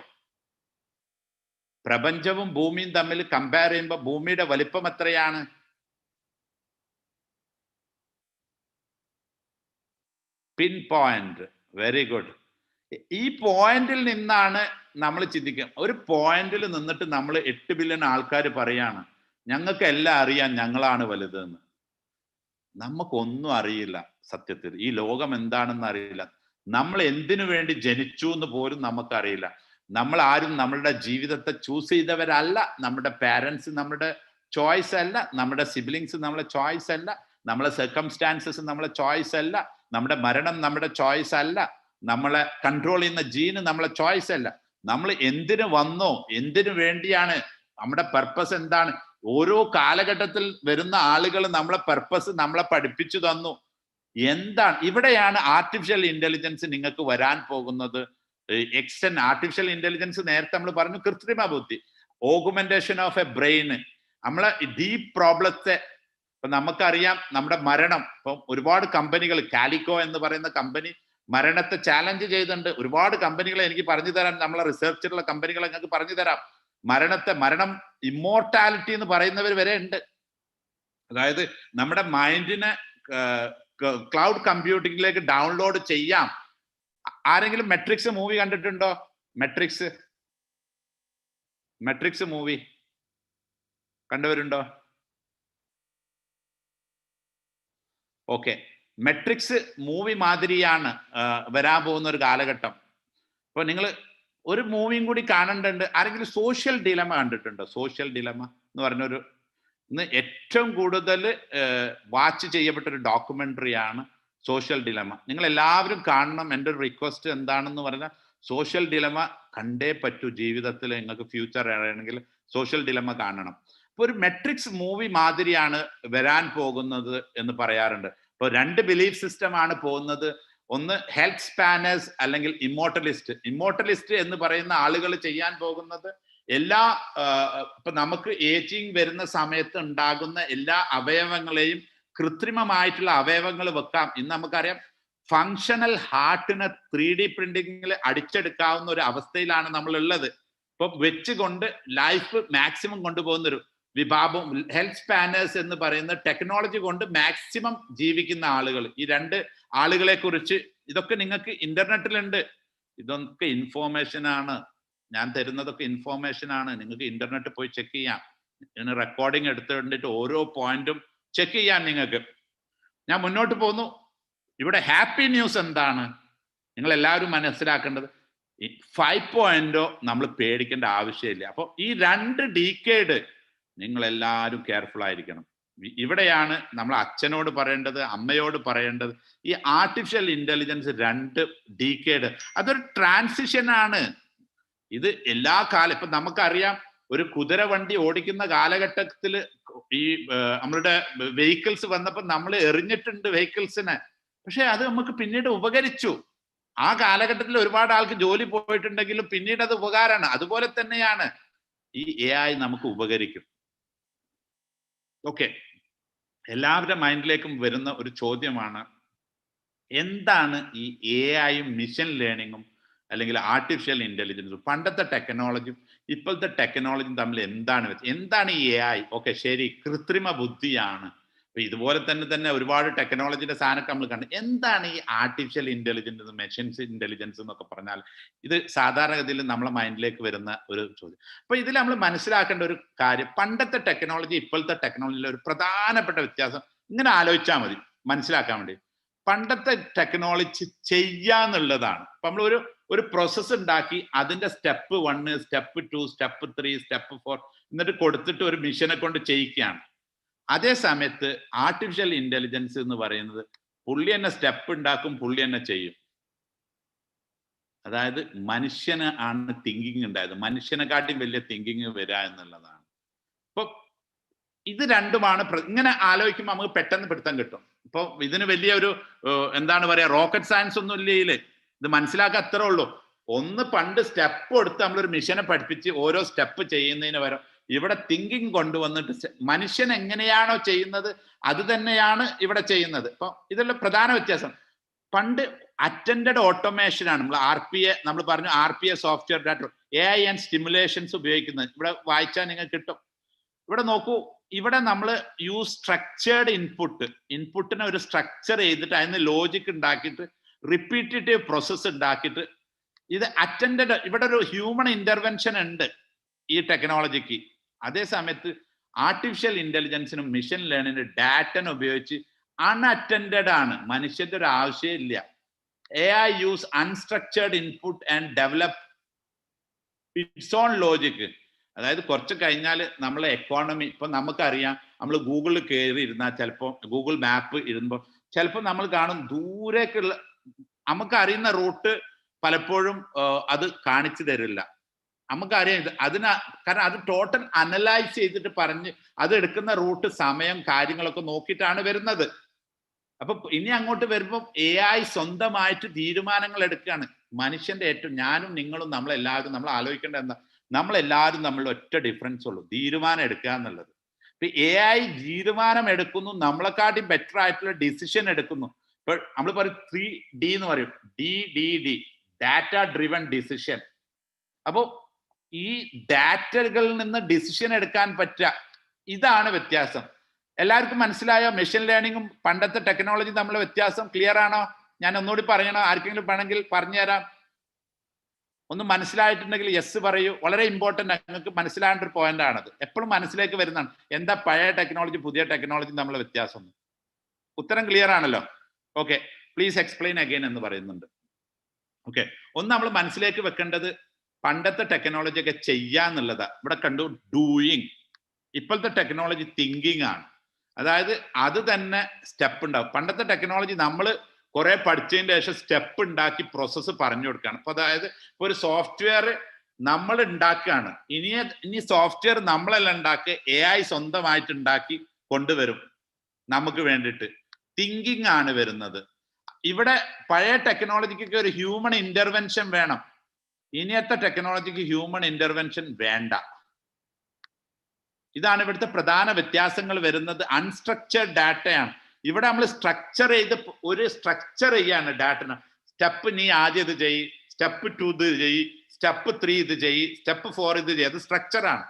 Speaker 9: പ്രപഞ്ചവും ഭൂമിയും തമ്മിൽ കമ്പയർ ചെയ്യുമ്പോൾ ഭൂമിയുടെ വലിപ്പം എത്രയാണ്? Pin point. Very good. ഈ പോയിന്റിൽ നിന്നാണ് നമ്മൾ ചിന്തിക്കുക. ഒരു പോയിന്റിൽ നിന്നിട്ട് നമ്മൾ 8 ബില്യൺ ആൾക്കാർ പറയാണ് ഞങ്ങൾക്ക് എല്ലാം അറിയാം, ഞങ്ങളാണ് വലുതെന്ന്. നമുക്കൊന്നും അറിയില്ല. സത്യത്തിൽ ഈ ലോകം എന്താണെന്ന് അറിയില്ല. നമ്മൾ എന്തിനു വേണ്ടി ജനിച്ചു എന്ന് പോലും നമുക്കറിയില്ല. നമ്മൾ ആരും നമ്മളുടെ ജീവിതത്തെ ചൂസ് ചെയ്തവരല്ല. നമ്മുടെ പാരൻസ് നമ്മുടെ ചോയ്സ് അല്ല, നമ്മുടെ സിബ്ലിങ്സ് നമ്മളെ ചോയ്സ് അല്ല, നമ്മളെ സർക്കംസ്റ്റാൻസസ് നമ്മളെ ചോയ്സ് അല്ല, നമ്മുടെ മരണം നമ്മുടെ ചോയ്സ് അല്ല, നമ്മളെ കൺട്രോൾ ചെയ്യുന്ന ജീന് നമ്മളെ ചോയ്സ് അല്ല. നമ്മൾ എന്തിനു വന്നോ, എന്തിനു വേണ്ടിയാണ്, നമ്മുടെ പർപ്പസ് എന്താണ്? ഓരോ കാലഘട്ടത്തിൽ വരുന്ന ആളുകൾ നമ്മളെ പർപ്പസ് നമ്മളെ പഠിപ്പിച്ചു തന്നു. എന്താണ്? ഇവിടെയാണ് ആർട്ടിഫിഷ്യൽ ഇന്റലിജൻസ് നിങ്ങൾക്ക് വരാൻ പോകുന്നത്. ആർട്ടിഫിഷ്യൽ ഇന്റലിജൻസ് നേരത്തെ നമ്മൾ പറഞ്ഞു കൃത്രിമ ബുദ്ധി, ഓഗ്മെന്റേഷൻ ഓഫ് എ ബ്രെയിന്. നമ്മളെ ഡീപ് പ്രോബ്ലത്തെ, ഇപ്പൊ നമുക്കറിയാം നമ്മുടെ മരണം. ഇപ്പം ഒരുപാട് കമ്പനികൾ, കാലിക്കോ എന്ന് പറയുന്ന കമ്പനി മരണത്തെ ചാലഞ്ച് ചെയ്തിട്ടുണ്ട്. ഒരുപാട് കമ്പനികളെ എനിക്ക് പറഞ്ഞു തരാം, നമ്മളെ റിസർച്ചിലുള്ള കമ്പനികളെ ഞങ്ങൾക്ക് പറഞ്ഞു തരാം. മരണം ഇമ്മോർട്ടാലിറ്റി എന്ന് പറയുന്നവർ വരെ ഉണ്ട്. അതായത് നമ്മുടെ മൈൻഡിനെ ക്ലൗഡ് കമ്പ്യൂട്ടിങ്ങിലേക്ക് ഡൗൺലോഡ് ചെയ്യാം. ആരെങ്കിലും മെട്രിക്സ് മൂവി കണ്ടിട്ടുണ്ടോ? മെട്രിക്സ് മൂവി കണ്ടവരുണ്ടോ? ഓക്കെ, മെട്രിക്സ് മൂവി മാതിരിയാണ് വരാൻ പോകുന്ന ഒരു കാലഘട്ടം. അപ്പൊ നിങ്ങൾ ഒരു മൂവിയും കൂടി കാണേണ്ടതുണ്ട്. ആരെങ്കിലും സോഷ്യൽ ഡിലമ കണ്ടിട്ടുണ്ടോ? സോഷ്യൽ ഡിലമ എന്ന് പറഞ്ഞൊരു ഇന്ന് ഏറ്റവും കൂടുതൽ വാച്ച് ചെയ്യപ്പെട്ട ഒരു ഡോക്യുമെന്ററിയാണ് സോഷ്യൽ ഡിലമ. നിങ്ങൾ എല്ലാവരും കാണണം. എൻ്റെ ഒരു റിക്വസ്റ്റ് എന്താണെന്ന് പറഞ്ഞാൽ, സോഷ്യൽ ഡിലമ കണ്ടേ പറ്റൂ. ജീവിതത്തിൽ നിങ്ങൾക്ക് ഫ്യൂച്ചർ ആണെങ്കിൽ സോഷ്യൽ ഡിലമ കാണണം. ഇപ്പൊ ഒരു മെട്രിക്സ് മൂവി മാതിരിയാണ് വരാൻ പോകുന്നത് എന്ന് പറയാറുണ്ട്. ഇപ്പൊ 2 ബിലീഫ് സിസ്റ്റം ആണ് പോകുന്നത്. ഒന്ന് ഹെൽത്ത് സ്പാനേഴ്സ് അല്ലെങ്കിൽ ഇമ്മോർട്ടലിസ്റ്റ് എന്ന് പറയുന്ന ആളുകൾ ചെയ്യാൻ പോകുന്നത് ഇപ്പൊ നമുക്ക് ഏജിങ് വരുന്ന സമയത്ത് ഉണ്ടാകുന്ന എല്ലാ അവയവങ്ങളെയും കൃത്രിമമായിട്ടുള്ള അവയവങ്ങൾ വെക്കാം. ഇന്ന് നമുക്കറിയാം ഫങ്ഷണൽ ഹാർട്ടിനെ 3D പ്രിന്റിങ്ങിൽ അടിച്ചെടുക്കാവുന്ന ഒരു അവസ്ഥയിലാണ് നമ്മൾ ഉള്ളത്. ഇപ്പൊ വെച്ചുകൊണ്ട് ലൈഫ് മാക്സിമം കൊണ്ടുപോകുന്ന ഒരു വിഭാഗം ഹെൽത്ത് സ്പാനേഴ്സ് എന്ന് പറയുന്ന ടെക്നോളജി കൊണ്ട് മാക്സിമം ജീവിക്കുന്ന ആളുകൾ. ഈ 2 ആളുകളെ കുറിച്ച് ഇതൊക്കെ നിങ്ങൾക്ക് ഇന്റർനെറ്റിലുണ്ട്. ഇതൊക്കെ ഇൻഫോർമേഷൻ ആണ്. ഞാൻ തരുന്നതൊക്കെ ഇൻഫോർമേഷൻ ആണ്. നിങ്ങൾക്ക് ഇന്റർനെറ്റ് പോയി ചെക്ക് ചെയ്യാം. ഇതിന് റെക്കോർഡിങ് എടുത്തിട്ട് ഓരോ പോയിന്റും ചെക്ക് ചെയ്യാൻ നിങ്ങൾക്ക്. ഞാൻ മുന്നോട്ട് പോകുന്നു. ഇവിടെ ഹാപ്പി ന്യൂസ് എന്താണ്? നിങ്ങൾ എല്ലാവരും മനസ്സിലാക്കേണ്ടത് 5.0 നമ്മൾ പേടിക്കേണ്ട ആവശ്യമില്ല. അപ്പോൾ ഈ 2 ഡീക്കേഡ് നിങ്ങൾ എല്ലാവരും കെയർഫുൾ ആയിരിക്കണം. ഇവിടെയാണ് നമ്മൾ അച്ഛനോട് പറയേണ്ടത്, അമ്മയോട് പറയേണ്ടത്. ഈ ആർട്ടിഫിഷ്യൽ ഇന്റലിജൻസ് 2 ഡീക്കേഡ് അതൊരു ട്രാൻസിഷൻ ആണ്. ഇത് എല്ലാ കാലം ഇപ്പൊ നമുക്കറിയാം, ഒരു കുതിര വണ്ടി ഓടിക്കുന്ന കാലഘട്ടത്തിൽ ഈ നമ്മളുടെ വെഹിക്കിൾസ് വന്നപ്പോൾ നമ്മൾ എറിഞ്ഞിട്ടുണ്ട് വെഹിക്കിൾസിനെ. പക്ഷെ അത് നമുക്ക് പിന്നീട് ഉപകരിച്ചു. ആ കാലഘട്ടത്തിൽ ഒരുപാട് ആൾക്ക് ജോലി പോയിട്ടുണ്ടെങ്കിലും പിന്നീട് അത് ഉപകാരമാണ്. അതുപോലെ തന്നെയാണ് ഈ AI നമുക്ക് ഉപകരിക്കും. ഓക്കെ, എല്ലാവരുടെ മൈൻഡിലേക്കും വരുന്ന ഒരു ചോദ്യമാണ്, എന്താണ് ഈ AI-യും മിഷൻ ലേണിങ്ങും അല്ലെങ്കിൽ ആർട്ടിഫിഷ്യൽ ഇന്റലിജൻസും? പണ്ടത്തെ ടെക്നോളജിയും ഇപ്പോഴത്തെ ടെക്നോളജിയും തമ്മിൽ എന്താണ് ഈ AI? ഓക്കെ, ശരി, കൃത്രിമ ബുദ്ധിയാണ്. അപ്പൊ ഇതുപോലെ തന്നെ ഒരുപാട് ടെക്നോളജിയുടെ സാധനമൊക്കെ നമ്മൾ കണ്ടു. എന്താണ് ഈ ആർട്ടിഫിഷ്യൽ ഇന്റലിജൻസ്, മെഷീൻസ് ഇന്റലിജൻസ് എന്നൊക്കെ പറഞ്ഞാൽ? ഇത് സാധാരണഗതിയിൽ നമ്മളെ മൈൻഡിലേക്ക് വരുന്ന ഒരു ചോദ്യം. അപ്പൊ ഇതിൽ നമ്മൾ മനസ്സിലാക്കേണ്ട ഒരു കാര്യം, പണ്ടത്തെ ടെക്നോളജി ഇപ്പോഴത്തെ ടെക്നോളജിയിലെ ഒരു പ്രധാനപ്പെട്ട വ്യത്യാസം ഇങ്ങനെ ആലോചിച്ചാൽ മതി മനസ്സിലാക്കാൻ വേണ്ടി. പണ്ടത്തെ ടെക്നോളജി ചെയ്യാന്നുള്ളതാണ്. അപ്പൊ നമ്മൾ ഒരു പ്രോസസ്സ് ഉണ്ടാക്കി അതിന്റെ സ്റ്റെപ്പ് 1, സ്റ്റെപ്പ് 2, സ്റ്റെപ്പ് 3, സ്റ്റെപ്പ് 4 എന്നിട്ട് കൊടുത്തിട്ട് ഒരു മിഷനെ കൊണ്ട് ചെയ്യിക്കുകയാണ്. അതേ സമയത്ത് ആർട്ടിഫിഷ്യൽ ഇന്റലിജൻസ് എന്ന് പറയുന്നത് പുള്ളി തന്നെ സ്റ്റെപ്പ് ഉണ്ടാക്കും, പുള്ളി തന്നെ ചെയ്യും. അതായത് മനുഷ്യന് ആണ് തിങ്കിങ് ഉണ്ടായത്, മനുഷ്യനെക്കാട്ടിയും വലിയ തിങ്കിങ് വരിക എന്നുള്ളതാണ്. ഇപ്പൊ ഇത് രണ്ടുമാണ് ഇങ്ങനെ ആലോചിക്കുമ്പോൾ നമുക്ക് പെട്ടെന്ന് പിടുത്തം കിട്ടും. ഇപ്പൊ ഇതിന് വലിയ ഒരു എന്താണ് പറയാ, റോക്കറ്റ് സയൻസ് ഒന്നും ഇല്ലേ, ഇത് മനസ്സിലാക്കാൻ അത്രേ ഉള്ളൂ. ഒന്ന് പണ്ട് സ്റ്റെപ്പ് എടുത്ത് നമ്മളൊരു മിഷനെ പഠിപ്പിച്ച് ഓരോ സ്റ്റെപ്പ് ചെയ്യുന്നതിന് പകരം ഇവിടെ തിങ്കിങ് കൊണ്ടുവന്നിട്ട് മനുഷ്യൻ എങ്ങനെയാണോ ചെയ്യുന്നത് അത് തന്നെയാണ് ഇവിടെ ചെയ്യുന്നത്. ഇപ്പൊ ഇതെല്ലാം പ്രധാന വ്യത്യാസം. പണ്ട് അറ്റൻഡഡ് ഓട്ടോമേഷൻ ആണ് നമ്മൾ നമ്മൾ പറഞ്ഞു RPA software data AI and stimulations ഉപയോഗിക്കുന്നത്. ഇവിടെ വായിച്ചാൽ നിങ്ങൾക്ക് കിട്ടും. ഇവിടെ നോക്കൂ, ഇവിടെ നമ്മൾ യൂസ് സ്ട്രക്ചേർഡ് ഇൻപുട്ടിനെ ഒരു സ്ട്രക്ചർ ചെയ്തിട്ട് അതിന് ലോജിക് ഉണ്ടാക്കിയിട്ട് റിപ്പീറ്റേറ്റീവ് പ്രോസസ്സ് ഉണ്ടാക്കിയിട്ട് ഇത് അറ്റൻഡഡ്, ഇവിടെ ഒരു ഹ്യൂമൻ ഇന്റർവെൻഷൻ ഉണ്ട് ഈ ടെക്നോളജിക്ക്. അതേ സമയത്ത് ആർട്ടിഫിഷ്യൽ ഇന്റലിജൻസിനും മിഷൻ ലേണിംഗിനും ഡാറ്റനെ ഉപയോഗിച്ച് അൺഅറ്റൻഡഡ് ആണ്, മനുഷ്യന്റെ ഒരു ആവശ്യമില്ല. AI use unstructured input and develop it's on logic. അതായത് കുറച്ച് കഴിഞ്ഞാൽ നമ്മളെ എക്കോണമി, ഇപ്പൊ നമുക്കറിയാം, നമ്മൾ ഗൂഗിളിൽ കയറി ഇരുന്നാൽ ചിലപ്പോൾ ഗൂഗിൾ മാപ്പ് ഇരുമ്പോൾ ചിലപ്പോൾ നമ്മൾ കാണും ദൂരേക്കുള്ള നമുക്കറിയുന്ന റൂട്ട് പലപ്പോഴും അത് കാണിച്ചു തരില്ല. നമുക്കറിയാം ഇത് കാരണം അത് ടോട്ടൽ അനലൈസ് ചെയ്തിട്ട് പറഞ്ഞ് അത് എടുക്കുന്ന റൂട്ട് സമയം കാര്യങ്ങളൊക്കെ നോക്കിയിട്ടാണ് വരുന്നത്. അപ്പൊ ഇനി അങ്ങോട്ട് വരുമ്പോൾ AI സ്വന്തമായിട്ട് തീരുമാനങ്ങൾ എടുക്കുകയാണ്. മനുഷ്യന്റെ ഏറ്റവും ഞാനും നിങ്ങളും നമ്മളെല്ലാവരും നമ്മൾ ആലോചിക്കേണ്ട എന്താ, നമ്മളെല്ലാവരും നമ്മൾ ഒറ്റ ഡിഫറൻസ് ഉള്ളൂ, തീരുമാനം എടുക്കുക എന്നുള്ളത്. ഇപ്പൊ AI തീരുമാനം എടുക്കുന്നു, നമ്മളെക്കാട്ടി ബെറ്റർ ആയിട്ടുള്ള ഡിസിഷൻ എടുക്കുന്നു. ഇപ്പൊ നമ്മൾ പറയും 3D എന്ന് പറയും, DDD, ഡാറ്റ ഡ്രിവൺ ഡിസിഷൻ. അപ്പോ ഈ ഡാറ്റകളിൽ നിന്ന് ഡിസിഷൻ എടുക്കാൻ പറ്റുക, ഇതാണ് വ്യത്യാസം. എല്ലാവർക്കും മനസ്സിലായോ? മെഷീൻ ലേണിംഗും പണ്ടത്തെ ടെക്നോളജി തമ്മിലുള്ള വ്യത്യാസം ക്ലിയർ ആണോ? ഞാൻ ഒന്നുകൂടി പറയണോ? ആർക്കെങ്കിലും വേണമെങ്കിൽ പറഞ്ഞുതരാം. ഒന്നും മനസ്സിലായിട്ടുണ്ടെങ്കിൽ യെസ് പറയൂ. വളരെ ഇമ്പോർട്ടൻ്റ്, നിങ്ങൾക്ക് മനസ്സിലാകേണ്ട ഒരു പോയിന്റ് ആണത്. എപ്പോഴും മനസ്സിലേക്ക് വരുന്നതാണ് എന്താ പഴയ ടെക്നോളജി പുതിയ ടെക്നോളജി തമ്മിലുള്ള വ്യത്യാസം. ഉത്തരം ക്ലിയർ ആണല്ലോ? ഓക്കെ, പ്ലീസ് എക്സ്പ്ലെയിൻ അഗൈൻ എന്ന് പറയുന്നുണ്ട്. ഓക്കെ, ഒന്ന് നമ്മൾ മനസ്സിലേക്ക് വെക്കേണ്ടത് പണ്ടത്തെ ടെക്നോളജി ഒക്കെ ചെയ്യാന്നുള്ളതാ. ഇവിടെ കണ്ടു ഡൂയിങ്. ഇപ്പോഴത്തെ ടെക്നോളജി തിങ്കിങ് ആണ്. അതായത് അത് തന്നെ സ്റ്റെപ്പ് ഉണ്ടാവും. പണ്ടത്തെ ടെക്നോളജി നമ്മൾ കുറെ പഠിച്ചതിന് ശേഷം സ്റ്റെപ്പ് ഉണ്ടാക്കി പ്രോസസ്സ് പറഞ്ഞു കൊടുക്കുകയാണ്. അപ്പൊ അതായത് ഇപ്പൊ ഒരു സോഫ്റ്റ്വെയർ നമ്മൾ ഉണ്ടാക്കുകയാണ്, ഇനി സോഫ്റ്റ്വെയർ നമ്മളല്ല ഉണ്ടാക്കുക, AI സ്വന്തമായിട്ട് ഉണ്ടാക്കി കൊണ്ടുവരും നമുക്ക് വേണ്ടിയിട്ട്. തിങ്കിങ് ആണ് വരുന്നത്. ഇവിടെ പഴയ ടെക്നോളജിക്കൊക്കെ ഒരു ഹ്യൂമൻ ഇന്റർവെൻഷൻ വേണം, ഇനിയത്തെ ടെക്നോളജിക്ക് ഹ്യൂമൻ ഇന്റർവെൻഷൻ വേണ്ട. ഇതാണ് ഇവിടുത്തെ പ്രധാന വ്യത്യാസങ്ങൾ വരുന്നത്. അൺസ്ട്രക്ചേർഡ് ഡാറ്റയാണ്. ഇവിടെ നമ്മൾ സ്ട്രക്ചർ ചെയ്ത് ഒരു സ്ട്രക്ചർ ചെയ്യാണ് ഡാറ്റനെ. സ്റ്റെപ്പ് നീ ആദ്യം ഇത് ചെയ്യ്, സ്റ്റെപ്പ് 2 ഇത് ചെയ്യ്, സ്റ്റെപ്പ് 3 ഇത് ചെയ്യ്, സ്റ്റെപ്പ് 4 ഇത് ചെയ്യ്. അത് സ്ട്രക്ചറാണ്.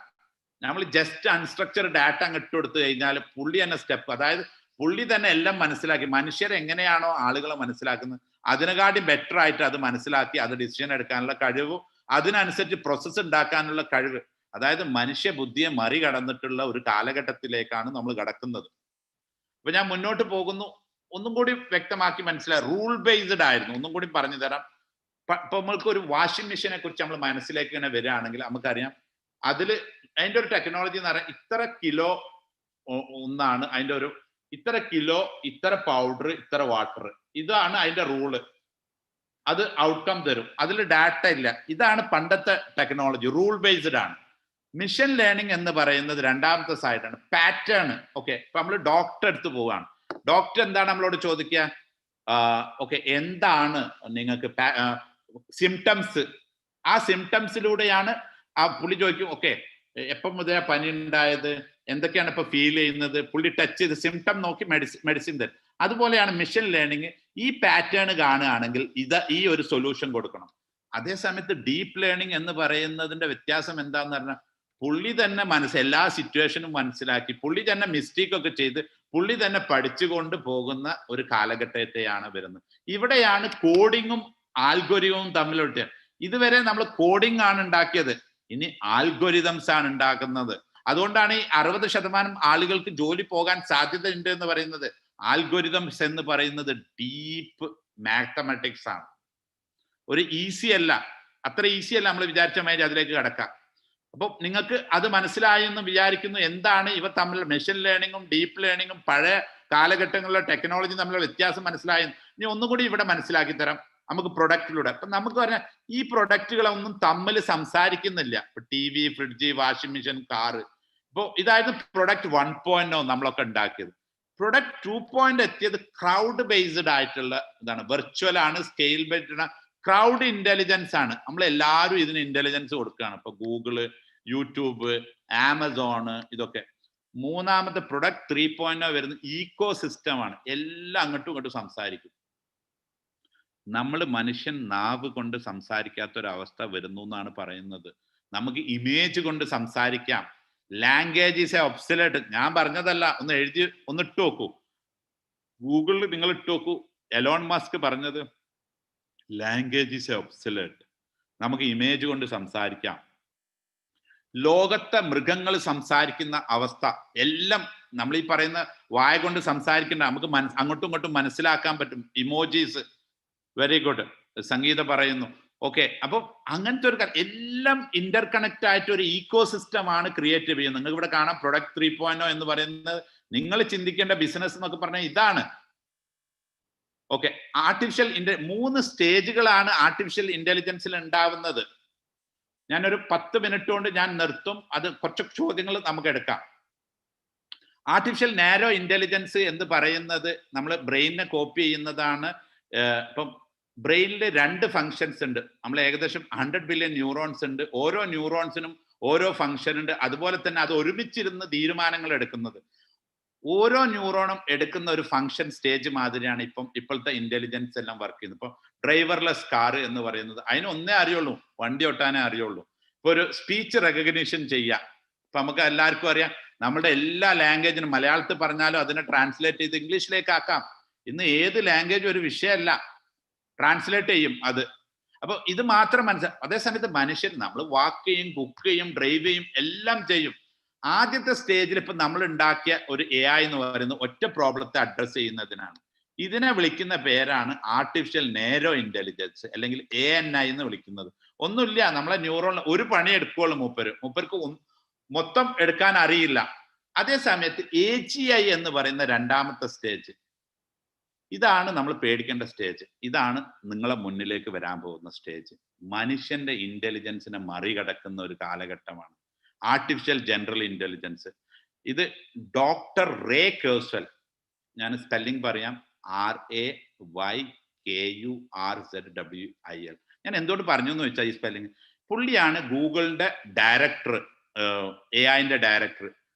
Speaker 9: നമ്മൾ ജസ്റ്റ് അൺസ്ട്രക്ചർഡ് ഡാറ്റ അങ്ങ് ഇട്ട് കൊടുത്തു കഴിഞ്ഞാൽ പുള്ളി തന്നെ സ്റ്റെപ്പ്, അതായത് പുള്ളി തന്നെ എല്ലാം മനസ്സിലാക്കി. മനുഷ്യർ എങ്ങനെയാണോ ആളുകളെ മനസ്സിലാക്കുന്നത് അതിനെക്കാട്ടി ബെറ്റർ ആയിട്ട് അത് മനസ്സിലാക്കി അത് ഡിസിഷൻ എടുക്കാനുള്ള കഴിവും അതിനനുസരിച്ച് പ്രോസസ്സ് ഉണ്ടാക്കാനുള്ള കഴിവ്, അതായത് മനുഷ്യ ബുദ്ധിയെ മറികടന്നിട്ടുള്ള ഒരു കാലഘട്ടത്തിലേക്കാണ് നമ്മൾ കടക്കുന്നത്. അപ്പൊ ഞാൻ മുന്നോട്ട് പോകുന്നു, ഒന്നും കൂടി വ്യക്തമാക്കി മനസ്സിലായി. റൂൾ ബേസ്ഡ് ആയിരുന്നു. ഒന്നും കൂടി പറഞ്ഞു തരാം. ഇപ്പൊ നമ്മൾക്ക് ഒരു വാഷിംഗ് മെഷീനെ കുറിച്ച് നമ്മൾ മനസ്സിലേക്ക് ഇങ്ങനെ വരികയാണെങ്കിൽ നമുക്കറിയാം അതിന്റെ ഒരു ടെക്നോളജി എന്ന് പറയാൻ ഇത്ര കിലോ ഒന്നാണ് അതിന്റെ ഒരു, ഇത്ര കിലോ, ഇത്ര പൗഡർ, ഇത്ര വാട്ടർ, ഇതാണ് അതിന്റെ റൂള്. അത് ഔട്ട്കം തരും. അതിൽ ഡാറ്റ ഇല്ല. ഇതാണ് പണ്ടത്തെ ടെക്നോളജി, റൂൾ ബേസ്ഡ് ആണ്. മിഷൻ ലേണിംഗ് എന്ന് പറയുന്നത് രണ്ടാമത്തെ സൈഡാണ്, പാറ്റേൺ. ഓക്കെ, ഇപ്പൊ നമ്മൾ ഡോക്ടർ അടുത്ത് പോവുകയാണ്. ഡോക്ടർ എന്താണ് നമ്മളോട് ചോദിക്കുക? ഓക്കെ, എന്താണ് നിങ്ങൾക്ക് സിംറ്റംസ്? ആ സിംറ്റംസിലൂടെയാണ് ആ പുള്ളി ചോദിക്കും, ഓക്കെ എപ്പം മുതൽ പനി ഉണ്ടായത്, എന്തൊക്കെയാണ് ഇപ്പൊ ഫീൽ ചെയ്യുന്നത്, പുള്ളി ടച്ച് ചെയ്ത് സിംറ്റം നോക്കി മെഡിസിൻ തരും. അതുപോലെയാണ് മിഷൻ ലേണിംഗ്. ഈ പാറ്റേൺ കാണുകയാണെങ്കിൽ ഈ ഒരു സൊല്യൂഷൻ കൊടുക്കണം. അതേസമയത്ത് ഡീപ്പ് ലേണിംഗ് എന്ന് പറയുന്നതിന്റെ വ്യത്യാസം എന്താന്ന് പറഞ്ഞാൽ പുള്ളി തന്നെ എല്ലാ സിറ്റുവേഷനും മനസ്സിലാക്കി പുള്ളി തന്നെ മിസ്റ്റേക്ക് ഒക്കെ ചെയ്ത് പുള്ളി തന്നെ പഠിച്ചുകൊണ്ട് പോകുന്ന ഒരു കാലഘട്ടത്തെയാണ് വരുന്നത്. ഇവിടെയാണ് കോഡിങ്ങും ആൽഗോരിതവും തമ്മിലുള്ള. ഇതുവരെ നമ്മൾ കോഡിംഗ് ആണ് ഉണ്ടാക്കിയത്, ഇനി ആൽഗോരിതംസ് ആണ് ഉണ്ടാക്കുന്നത്. അതുകൊണ്ടാണ് ഈ 60% ആളുകൾക്ക് ജോലി പോകാൻ സാധ്യത ഉണ്ട് എന്ന് പറയുന്നത്. ആൽഗോരിതംസ് എന്ന് പറയുന്നത് ഡീപ്പ് മാത്തമാറ്റിക്സ് ആണ്. ഒരു ഈസി അല്ല, അത്ര ഈസി അല്ല നമ്മൾ വിചാരിച്ച മാതിരി അതിലേക്ക് കടക്കാം. അപ്പോൾ നിങ്ങൾക്ക് അത് മനസ്സിലായി എന്ന് വിചാരിക്കുന്നു. എന്താണ് ഇവ തമ്മിൽ മെഷീൻ ലേണിങ്ങും ഡീപ്പ് ലേണിങ്ങും പഴയ കാലഘട്ടങ്ങളിലെ ടെക്നോളജി തമ്മിലുള്ള വ്യത്യാസം മനസ്സിലായി. ഇനി ഒന്നുകൂടി ഇവിടെ മനസ്സിലാക്കി തരാം നമുക്ക് പ്രൊഡക്റ്റിലൂടെ. അപ്പൊ നമുക്ക് പറഞ്ഞാൽ ഈ പ്രൊഡക്റ്റുകളൊന്നും തമ്മിൽ സംസാരിക്കുന്നില്ല. ഇപ്പൊ TV, fridge, washing machine, car. ഇപ്പോൾ ഇതായിരുന്നു പ്രൊഡക്റ്റ് 1.0 നമ്മളൊക്കെ ഉണ്ടാക്കിയത്. പ്രൊഡക്റ്റ് 2.0 എത്തിയത് ക്രൗഡ് ബേസ്ഡ് ആയിട്ടുള്ള ഇതാണ്. വെർച്വൽ ആണ്, സ്കെയിൽ ബേസ്ഡ്, ക്രൗഡ് ഇന്റലിജൻസ് ആണ്. നമ്മൾ എല്ലാവരും ഇതിന് ഇന്റലിജൻസ് കൊടുക്കുകയാണ്. ഇപ്പൊ ഗൂഗിള്, യൂട്യൂബ്, ആമസോൺ, ഇതൊക്കെ. മൂന്നാമത്തെ പ്രൊഡക്റ്റ് 3.0 വരുന്ന ഈക്കോ സിസ്റ്റം ആണ്. എല്ലാം അങ്ങോട്ടും ഇങ്ങോട്ടും സംസാരിക്കും. നമ്മൾ മനുഷ്യൻ നാവ് കൊണ്ട് സംസാരിക്കാത്ത ഒരു അവസ്ഥ വരുന്നു എന്നാണ് പറയുന്നത്. നമുക്ക് ഇമേജ് കൊണ്ട് സംസാരിക്കാം. Language is a obsolete. ഞാൻ പറഞ്ഞതല്ല, ഒന്ന് എഴുതി ഒന്ന് ഇട്ട് നോക്കൂ. ഗൂഗിളിൽ നിങ്ങൾ ഇട്ട് നോക്കൂ. എലോൺ മസ്ക് പറഞ്ഞത് ലാംഗ്വേജ് ഈസ് എ ഒബ്സലേറ്റ്. നമുക്ക് ഇമേജ് കൊണ്ട് സംസാരിക്കാം. ലോകത്തെ മൃഗങ്ങൾ സംസാരിക്കുന്ന അവസ്ഥ എല്ലാം നമ്മൾ ഈ പറയുന്ന വായ കൊണ്ട് സംസാരിക്കേണ്ട, നമുക്ക് അങ്ങോട്ടും ഇങ്ങോട്ടും മനസ്സിലാക്കാൻ പറ്റും. Emojis, very good. സംഗീത പറയുന്നു. ഓക്കെ, അപ്പൊ അങ്ങനത്തെ ഒരു എല്ലാം ഇന്റർ കണക്ട് ആയിട്ട് ഒരു ഈക്കോ സിസ്റ്റം ആണ് ക്രിയേറ്റ് ചെയ്യുന്നത്. നിങ്ങൾക്ക് ഇവിടെ കാണാം പ്രൊഡക്റ്റ് 3.0 എന്ന് പറയുന്നത്. നിങ്ങൾ ചിന്തിക്കേണ്ട ബിസിനസ് എന്നൊക്കെ പറഞ്ഞാൽ ഇതാണ്. ഓക്കെ, ആർട്ടിഫിഷ്യൽ 3 സ്റ്റേജുകളാണ് ആർട്ടിഫിഷ്യൽ ഇന്റലിജൻസിൽ ഉണ്ടാവുന്നത്. ഞാനൊരു 10 മിനിറ്റ് കൊണ്ട് ഞാൻ നിർത്തും. അത് കുറച്ച് ചോദ്യങ്ങൾ നമുക്ക് എടുക്കാം. ആർട്ടിഫിഷ്യൽ നാരോ ഇന്റലിജൻസ് എന്ന് പറയുന്നത് നമ്മൾ ബ്രെയിനിനെ കോപ്പി ചെയ്യുന്നതാണ്. ഇപ്പം ബ്രെയിനിൽ 2 ഫങ്ഷൻസ് ഉണ്ട്. നമ്മൾ ഏകദേശം 100 ബില്യൺ ന്യൂറോൺസ് ഉണ്ട്. ഓരോ ന്യൂറോൺസിനും ഓരോ ഫങ്ഷൻ ഉണ്ട്. അതുപോലെ തന്നെ അത് ഒരുമിച്ചിരുന്ന് തീരുമാനങ്ങൾ എടുക്കുന്നത്. ഓരോ ന്യൂറോണും എടുക്കുന്ന ഒരു ഫങ്ഷൻ സ്റ്റേജ് മാതിരിയാണ് ഇപ്പോഴത്തെ ഇന്റലിജൻസ് എല്ലാം വർക്ക് ചെയ്യുന്നത്. ഇപ്പൊ ഡ്രൈവർലെസ് കാർ എന്ന് പറയുന്നത് അതിന് ഒന്നേ അറിയുള്ളൂ, വണ്ടി ഓട്ടാനേ അറിയുള്ളൂ. ഇപ്പൊ ഒരു സ്പീച്ച് റെക്കഗ്നിഷൻ ചെയ്യാം. ഇപ്പൊ നമുക്ക് എല്ലാവർക്കും അറിയാം, നമ്മുടെ എല്ലാ ലാംഗ്വേജിനും മലയാളത്തിൽ പറഞ്ഞാലും അതിനെ ട്രാൻസ്ലേറ്റ് ചെയ്ത് ഇംഗ്ലീഷിലേക്ക് ആക്കാം. ഇന്ന് ഏത് ലാംഗ്വേജ് ഒരു വിഷയമല്ല, ട്രാൻസ്ലേറ്റ് ചെയ്യും അത്. അപ്പൊ ഇത് മാത്രം മനസ്സിലാക്കും. അതേസമയത്ത് മനുഷ്യൻ നമ്മൾ വാക്ക് ചെയ്യും, കുക്ക് ചെയ്യും, ഡ്രൈവ് ചെയ്യും, എല്ലാം ചെയ്യും. ആദ്യത്തെ സ്റ്റേജിൽ ഇപ്പൊ നമ്മൾ ഉണ്ടാക്കിയ ഒരു AI എന്ന് പറയുന്നത് ഒറ്റ പ്രോബ്ലത്തെ അഡ്രസ് ചെയ്യുന്നതിനാണ്. ഇതിനെ വിളിക്കുന്ന പേരാണ് ആർട്ടിഫിഷ്യൽ നാരോ ഇന്റലിജൻസ്, അല്ലെങ്കിൽ ANI എന്ന് വിളിക്കുന്നത്. ഒന്നുമില്ല, നമ്മളെ ന്യൂറോൺ ഒരു പണി എടുക്കുള്ളൂ. മൂപ്പർക്ക് മൊത്തം എടുക്കാൻ അറിയില്ല. അതേ സമയത്ത് AGI എന്ന് പറയുന്ന 2ാമത്തെ സ്റ്റേജ്, ഇതാണ് നമ്മൾ പേടിക്കേണ്ട സ്റ്റേജ്. ഇതാണ് നിങ്ങളെ മുന്നിലേക്ക് വരാൻ പോകുന്ന സ്റ്റേജ്. മനുഷ്യന്റെ ഇന്റലിജൻസിനെ മറികടക്കുന്ന ഒരു കാലഘട്ടമാണ് ആർട്ടിഫിഷ്യൽ ജനറൽ ഇന്റലിജൻസ്. ഇത് ഡോക്ടർ റേ കേഴ്സ്വെൽ, ഞാൻ സ്പെല്ലിംഗ് പറയാം, RAYKURZWIL. ഞാൻ എന്തുകൊണ്ട് പറഞ്ഞു എന്ന് വെച്ചാൽ ഈ സ്പെല്ലിംഗ്, പുള്ളിയാണ് ഗൂഗിളിന്റെ ഡയറക്ടർ, AI-ന്റെ ഡയറക്ടർ.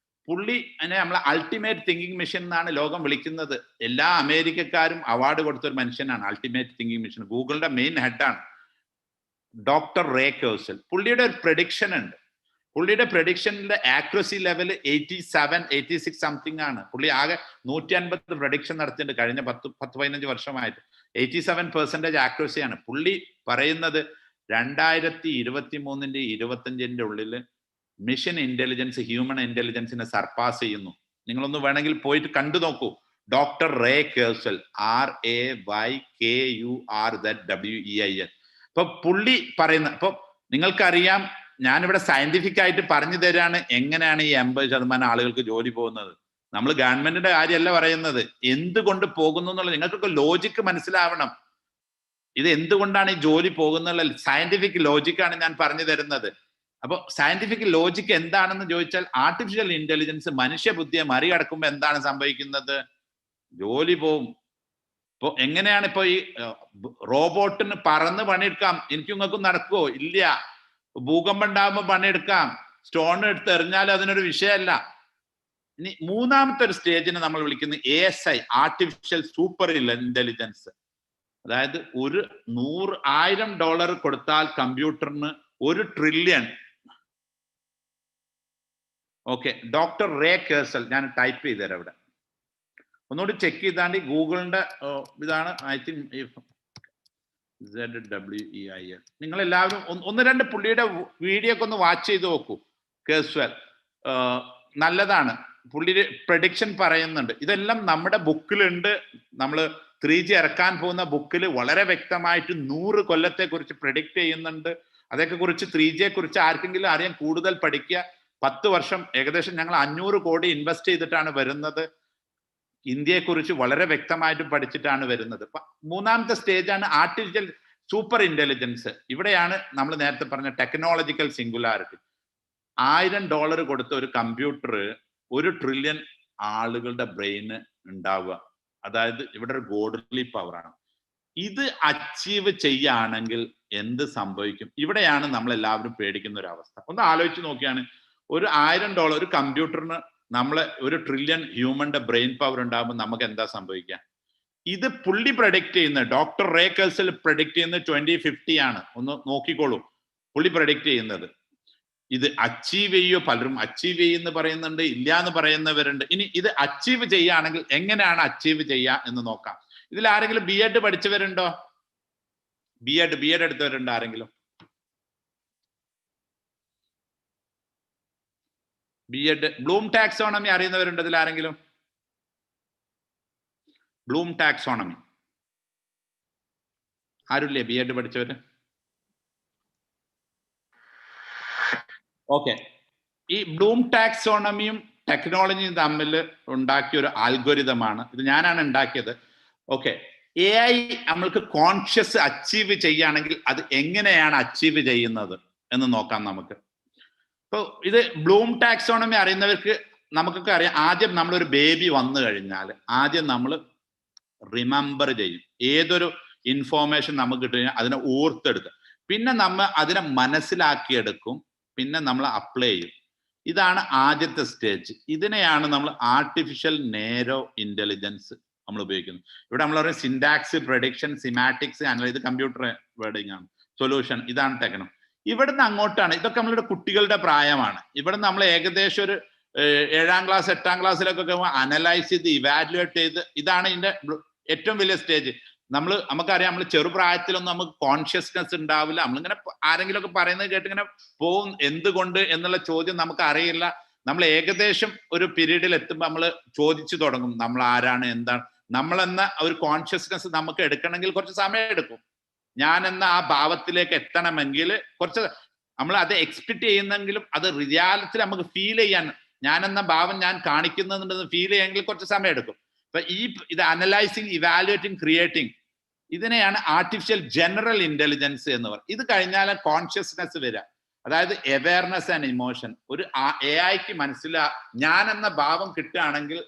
Speaker 9: പുള്ളി അതിനെ നമ്മളെ അൾട്ടിമേറ്റ് തിങ്കിങ് മെഷീൻ എന്നാണ് ലോകം വിളിക്കുന്നത്. എല്ലാ അമേരിക്കക്കാരും അവാർഡ് കൊടുത്തൊരു മനുഷ്യനാണ് അൾട്ടിമേറ്റ് തിങ്കിങ് മെഷീൻ. ഗൂഗിളിന്റെ മെയിൻ ഹെഡാണ് ഡോക്ടർ റേ കേഴ്സ്വെൽ. പുള്ളിയുടെ ഒരു പ്രഡിക്ഷൻ ഉണ്ട്. പുള്ളിയുടെ പ്രഡിക്ഷനിലെ ആക്യുറസി ലെവൽ 86 സംതിങ് ആണ്. പുള്ളി ആകെ 150 പ്രഡിക്ഷൻ നടത്തിയിട്ടുണ്ട് കഴിഞ്ഞ 10-15 വർഷമായിട്ട്. 87% ആക്യുറസിയാണ്. പുള്ളി പറയുന്നത് 2023 25 ഉള്ളിൽ മെഷീൻ ഇന്റലിജൻസ് ഹ്യൂമൻ ഇന്റലിജൻസിനെ സർപ്പാസ് ചെയ്യുന്നു. നിങ്ങളൊന്ന് വേണമെങ്കിൽ പോയിട്ട് കണ്ടു നോക്കൂ. Doctor Ray Kurzweil, RAYKURZWIL. ഇപ്പൊ പുള്ളി പറയുന്ന, ഇപ്പൊ നിങ്ങൾക്കറിയാം, ഞാനിവിടെ സയന്റിഫിക് ആയിട്ട് പറഞ്ഞു തരാണ് എങ്ങനെയാണ് ഈ 80% ആളുകൾക്ക് ജോലി പോകുന്നത്. നമ്മൾ ഗവൺമെന്റിന്റെ കാര്യമല്ല പറയുന്നത്, എന്തുകൊണ്ട് പോകുന്നു എന്നുള്ളത് നിങ്ങൾക്കൊക്കെ ലോജിക്ക് മനസ്സിലാവണം. ഇത് എന്തുകൊണ്ടാണ് ഈ ജോലി പോകുന്നുള്ള സയന്റിഫിക് ലോജിക്കാണ് ഞാൻ പറഞ്ഞു തരുന്നത്. അപ്പൊ സയന്റിഫിക് ലോജിക്ക് എന്താണെന്ന് ചോദിച്ചാൽ, ആർട്ടിഫിഷ്യൽ ഇന്റലിജൻസ് മനുഷ്യബുദ്ധിയെ മറികടക്കുമ്പോൾ എന്താണ് സംഭവിക്കുന്നത്? ജോലി പോവും. ഇപ്പൊ എങ്ങനെയാണ് ഇപ്പൊ ഈ റോബോട്ടിന് പറന്ന് പണിയെടുക്കാം, എനിക്കും നിങ്ങൾക്കും നടക്കുവോ? ഇല്ല. ഭൂകമ്പം ഉണ്ടാകുമ്പോൾ പണിയെടുക്കാം, സ്റ്റോൺ എടുത്ത് എറിഞ്ഞാൽ അതിനൊരു വിഷയമല്ല. ഇനി 3ാമത്തെ ഒരു സ്റ്റേജിനെ നമ്മൾ വിളിക്കുന്നത് ASI, ആർട്ടിഫിഷ്യൽ സൂപ്പർ ഇന്റലിജൻസ്. അതായത് $100,000 കൊടുത്താൽ കമ്പ്യൂട്ടറിന് 1 ട്രില്യൺ. ഓക്കെ, ഡോക്ടർ റേ കേഴ്സ്വെൽ, ഞാൻ ടൈപ്പ് ചെയ്ത് തരാം ഇവിടെ, ഒന്നുകൂടി ചെക്ക് ചെയ്താണ്ട്. ഗൂഗിളിന്റെ ഇതാണ്, ഐ തിങ്ക് ZWEIL. നിങ്ങൾ എല്ലാവരും 1-2 പുള്ളിയുടെ വീഡിയോ ഒക്കെ ഒന്ന് വാച്ച് ചെയ്ത് നോക്കൂ. കേഴ്സ്വെൽ നല്ലതാണ്. പുള്ളി പ്രഡിക്ഷൻ പറയുന്നുണ്ട്. ഇതെല്ലാം നമ്മുടെ ബുക്കിലുണ്ട്. നമ്മൾ 3G ഇറക്കാൻ പോകുന്ന ബുക്കിൽ വളരെ വ്യക്തമായിട്ട് 100 കൊല്ലത്തെ കുറിച്ച് പ്രഡിക്റ്റ് ചെയ്യുന്നുണ്ട്. അതൊക്കെ കുറിച്ച് 3Gയെ കുറിച്ച് ആർക്കെങ്കിലും അറിയാൻ കൂടുതൽ പഠിക്കുക. 10 വർഷം ഏകദേശം ഞങ്ങൾ 500 കോടി ഇൻവെസ്റ്റ് ചെയ്തിട്ടാണ് വരുന്നത്. ഇന്ത്യയെ കുറിച്ച് വളരെ വ്യക്തമായിട്ട് പഠിച്ചിട്ടാണ് വരുന്നത്. മൂന്നാമത്തെ സ്റ്റേജാണ് ആർട്ടിഫിഷ്യൽ സൂപ്പർ ഇന്റലിജൻസ്. ഇവിടെയാണ് നമ്മൾ നേരത്തെ പറഞ്ഞ ടെക്നോളജിക്കൽ സിംഗുലാരിറ്റി. $1000 കൊടുത്ത ഒരു കമ്പ്യൂട്ടർ 1 ട്രില്യൺ ആളുകളുടെ ബ്രെയിന് ഉണ്ടാവുക. അതായത് ഇവിടെ ഒരു ഗോഡ്ലി പവറാണ്. ഇത് അച്ചീവ് ചെയ്യുകയാണെങ്കിൽ എന്ത് സംഭവിക്കും? ഇവിടെയാണ് നമ്മൾ എല്ലാവരും പേടിക്കുന്ന ഒരു അവസ്ഥ. ഒന്ന് ആലോചിച്ച് നോക്കിയാണ്, ഒരു $1000 ഒരു കമ്പ്യൂട്ടറിന് നമ്മളെ 1 ട്രില്യൺ ഹ്യൂമന്റെ ബ്രെയിൻ പവർ ഉണ്ടാകുമ്പോൾ നമുക്ക് എന്താ സംഭവിക്കുക? ഇത് പുള്ളി പ്രഡിക്റ്റ് ചെയ്യുന്നത്, ഡോക്ടർ റേ കേഴ്സൽ പ്രഡിക്റ്റ് ചെയ്യുന്നത് 2050 ആണ്. ഒന്ന് നോക്കിക്കോളൂ, പുള്ളി പ്രഡിക്റ്റ് ചെയ്യുന്നത്. ഇത് അച്ചീവ് ചെയ്യോ? പലരും അച്ചീവ് ചെയ്യുന്ന പറയുന്നുണ്ട്, ഇല്ല എന്ന് പറയുന്നവരുണ്ട്. ഇനി ഇത് അച്ചീവ് ചെയ്യുകയാണെങ്കിൽ എങ്ങനെയാണ് അച്ചീവ് ചെയ്യുക എന്ന് നോക്കാം. ഇതിൽ ആരെങ്കിലും B.Ed പഠിച്ചവരുണ്ടോ? B.Ed എടുത്തവരുണ്ടോ ആരെങ്കിലും? B.Ed ബ്ലൂം ടാക്സോണമി അറിയുന്നവരുണ്ട് ഇതിൽ ആരെങ്കിലും? ബ്ലൂം ടാക്സോണമി ആരുമില്ലേ B.Ed പഠിച്ചവര്? ഓക്കെ. ഈ ബ്ലൂം ടാക്സോണമിയും ടെക്നോളജിയും തമ്മിൽ ഉണ്ടാക്കിയ ഒരു ആൽഗോരിതമാണ് ഇത്. ഞാനാണ് ഉണ്ടാക്കിയത്. ഓക്കെ. AI നമ്മൾക്ക് കോൺഷ്യസ് അച്ചീവ് ചെയ്യുകയാണെങ്കിൽ അത് എങ്ങനെയാണ് അച്ചീവ് ചെയ്യുന്നത് എന്ന് നോക്കാം നമുക്ക്. ഇപ്പോൾ ഇത് ബ്ലൂം ടാക്സോണമി അറിയുന്നവർക്ക് നമുക്കൊക്കെ അറിയാം. ആദ്യം നമ്മളൊരു ബേബി വന്നു കഴിഞ്ഞാൽ ആദ്യം നമ്മൾ റിമെമ്പർ ചെയ്യും. ഏതൊരു ഇൻഫോർമേഷൻ നമുക്ക് കിട്ടുകഴിഞ്ഞാൽ അതിനെ ഓർത്തെടുക്കുക. പിന്നെ നമ്മൾ അതിനെ മനസ്സിലാക്കിയെടുക്കും. പിന്നെ നമ്മൾ അപ്ലൈ ചെയ്യും. ഇതാണ് ആദ്യത്തെ സ്റ്റേജ്. ഇതിനെയാണ് നമ്മൾ ആർട്ടിഫിഷ്യൽ നേരോ ഇന്റലിജൻസ് നമ്മൾ ഉപയോഗിക്കുന്നത്. ഇവിടെ നമ്മൾ പറയും സിൻടാക്സ്, പ്രഡിക്ഷൻ, സിമാറ്റിക്സ്, ഇത് കമ്പ്യൂട്ടർ വേർഡിംഗ് ആണ്, സൊല്യൂഷൻ, ഇതാണ് ടെക്നോ. ഇവിടുന്ന് അങ്ങോട്ടാണ്, ഇതൊക്കെ നമ്മളുടെ കുട്ടികളുടെ പ്രായമാണ്. ഇവിടെ നമ്മൾ ഏകദേശം ഒരു 7ാം ക്ലാസ് 8ാം ക്ലാസ്സിലൊക്കെ അനലൈസ് ചെയ്ത് ഇവാലുവേറ്റ് ചെയ്ത്, ഇതാണ് ഇതിന്റെ ഏറ്റവും വലിയ സ്റ്റേജ്. നമുക്കറിയാം, നമ്മൾ ചെറുപ്രായത്തിലൊന്നും നമുക്ക് കോൺഷ്യസ്നെസ് ഉണ്ടാവില്ല. നമ്മളിങ്ങനെ ആരെങ്കിലും ഒക്കെ പറയുന്നത് കേട്ടിങ്ങനെ പോകും. എന്തുകൊണ്ട് എന്നുള്ള ചോദ്യം നമുക്ക് അറിയില്ല. നമ്മൾ ഏകദേശം ഒരു പീരീഡിൽ എത്തുമ്പോൾ നമ്മൾ ചോദിച്ചു തുടങ്ങും, നമ്മൾ ആരാണ്, എന്താണ് നമ്മളെന്ന ഒരു കോൺഷ്യസ്നെസ് നമുക്ക് എടുക്കണമെങ്കിൽ കുറച്ച് സമയം എടുക്കും. ഞാൻ എന്ന ആ ഭാവത്തിലേക്ക് എത്തണമെങ്കിൽ കുറച്ച് നമ്മൾ അത് എക്സ്പെക്ട് ചെയ്യുന്നെങ്കിലും അത് റിയാലിറ്റിയിൽ നമുക്ക് ഫീൽ ചെയ്യാൻ, ഞാൻ എന്ന ഭാവം ഞാൻ കാണിക്കുന്നുണ്ടെന്ന് ഫീൽ ചെയ്യാമെങ്കിൽ കുറച്ച് സമയം എടുക്കും. അപ്പൊ ഇത് അനലൈസിങ്, ഇവാലുവേറ്റിംഗ്, ക്രിയേറ്റിംഗ്, ഇതിനെയാണ് ആർട്ടിഫിഷ്യൽ ജനറൽ ഇന്റലിജൻസ് എന്ന് പറയുന്നത്. ഇത് കഴിഞ്ഞാൽ കോൺഷ്യസ്നെസ് വരിക, അതായത് അവയർനെസ് ആൻഡ് ഇമോഷൻ. ഒരു AIക്ക് ഞാൻ എന്ന ഭാവം കിട്ടുകയാണെങ്കിൽ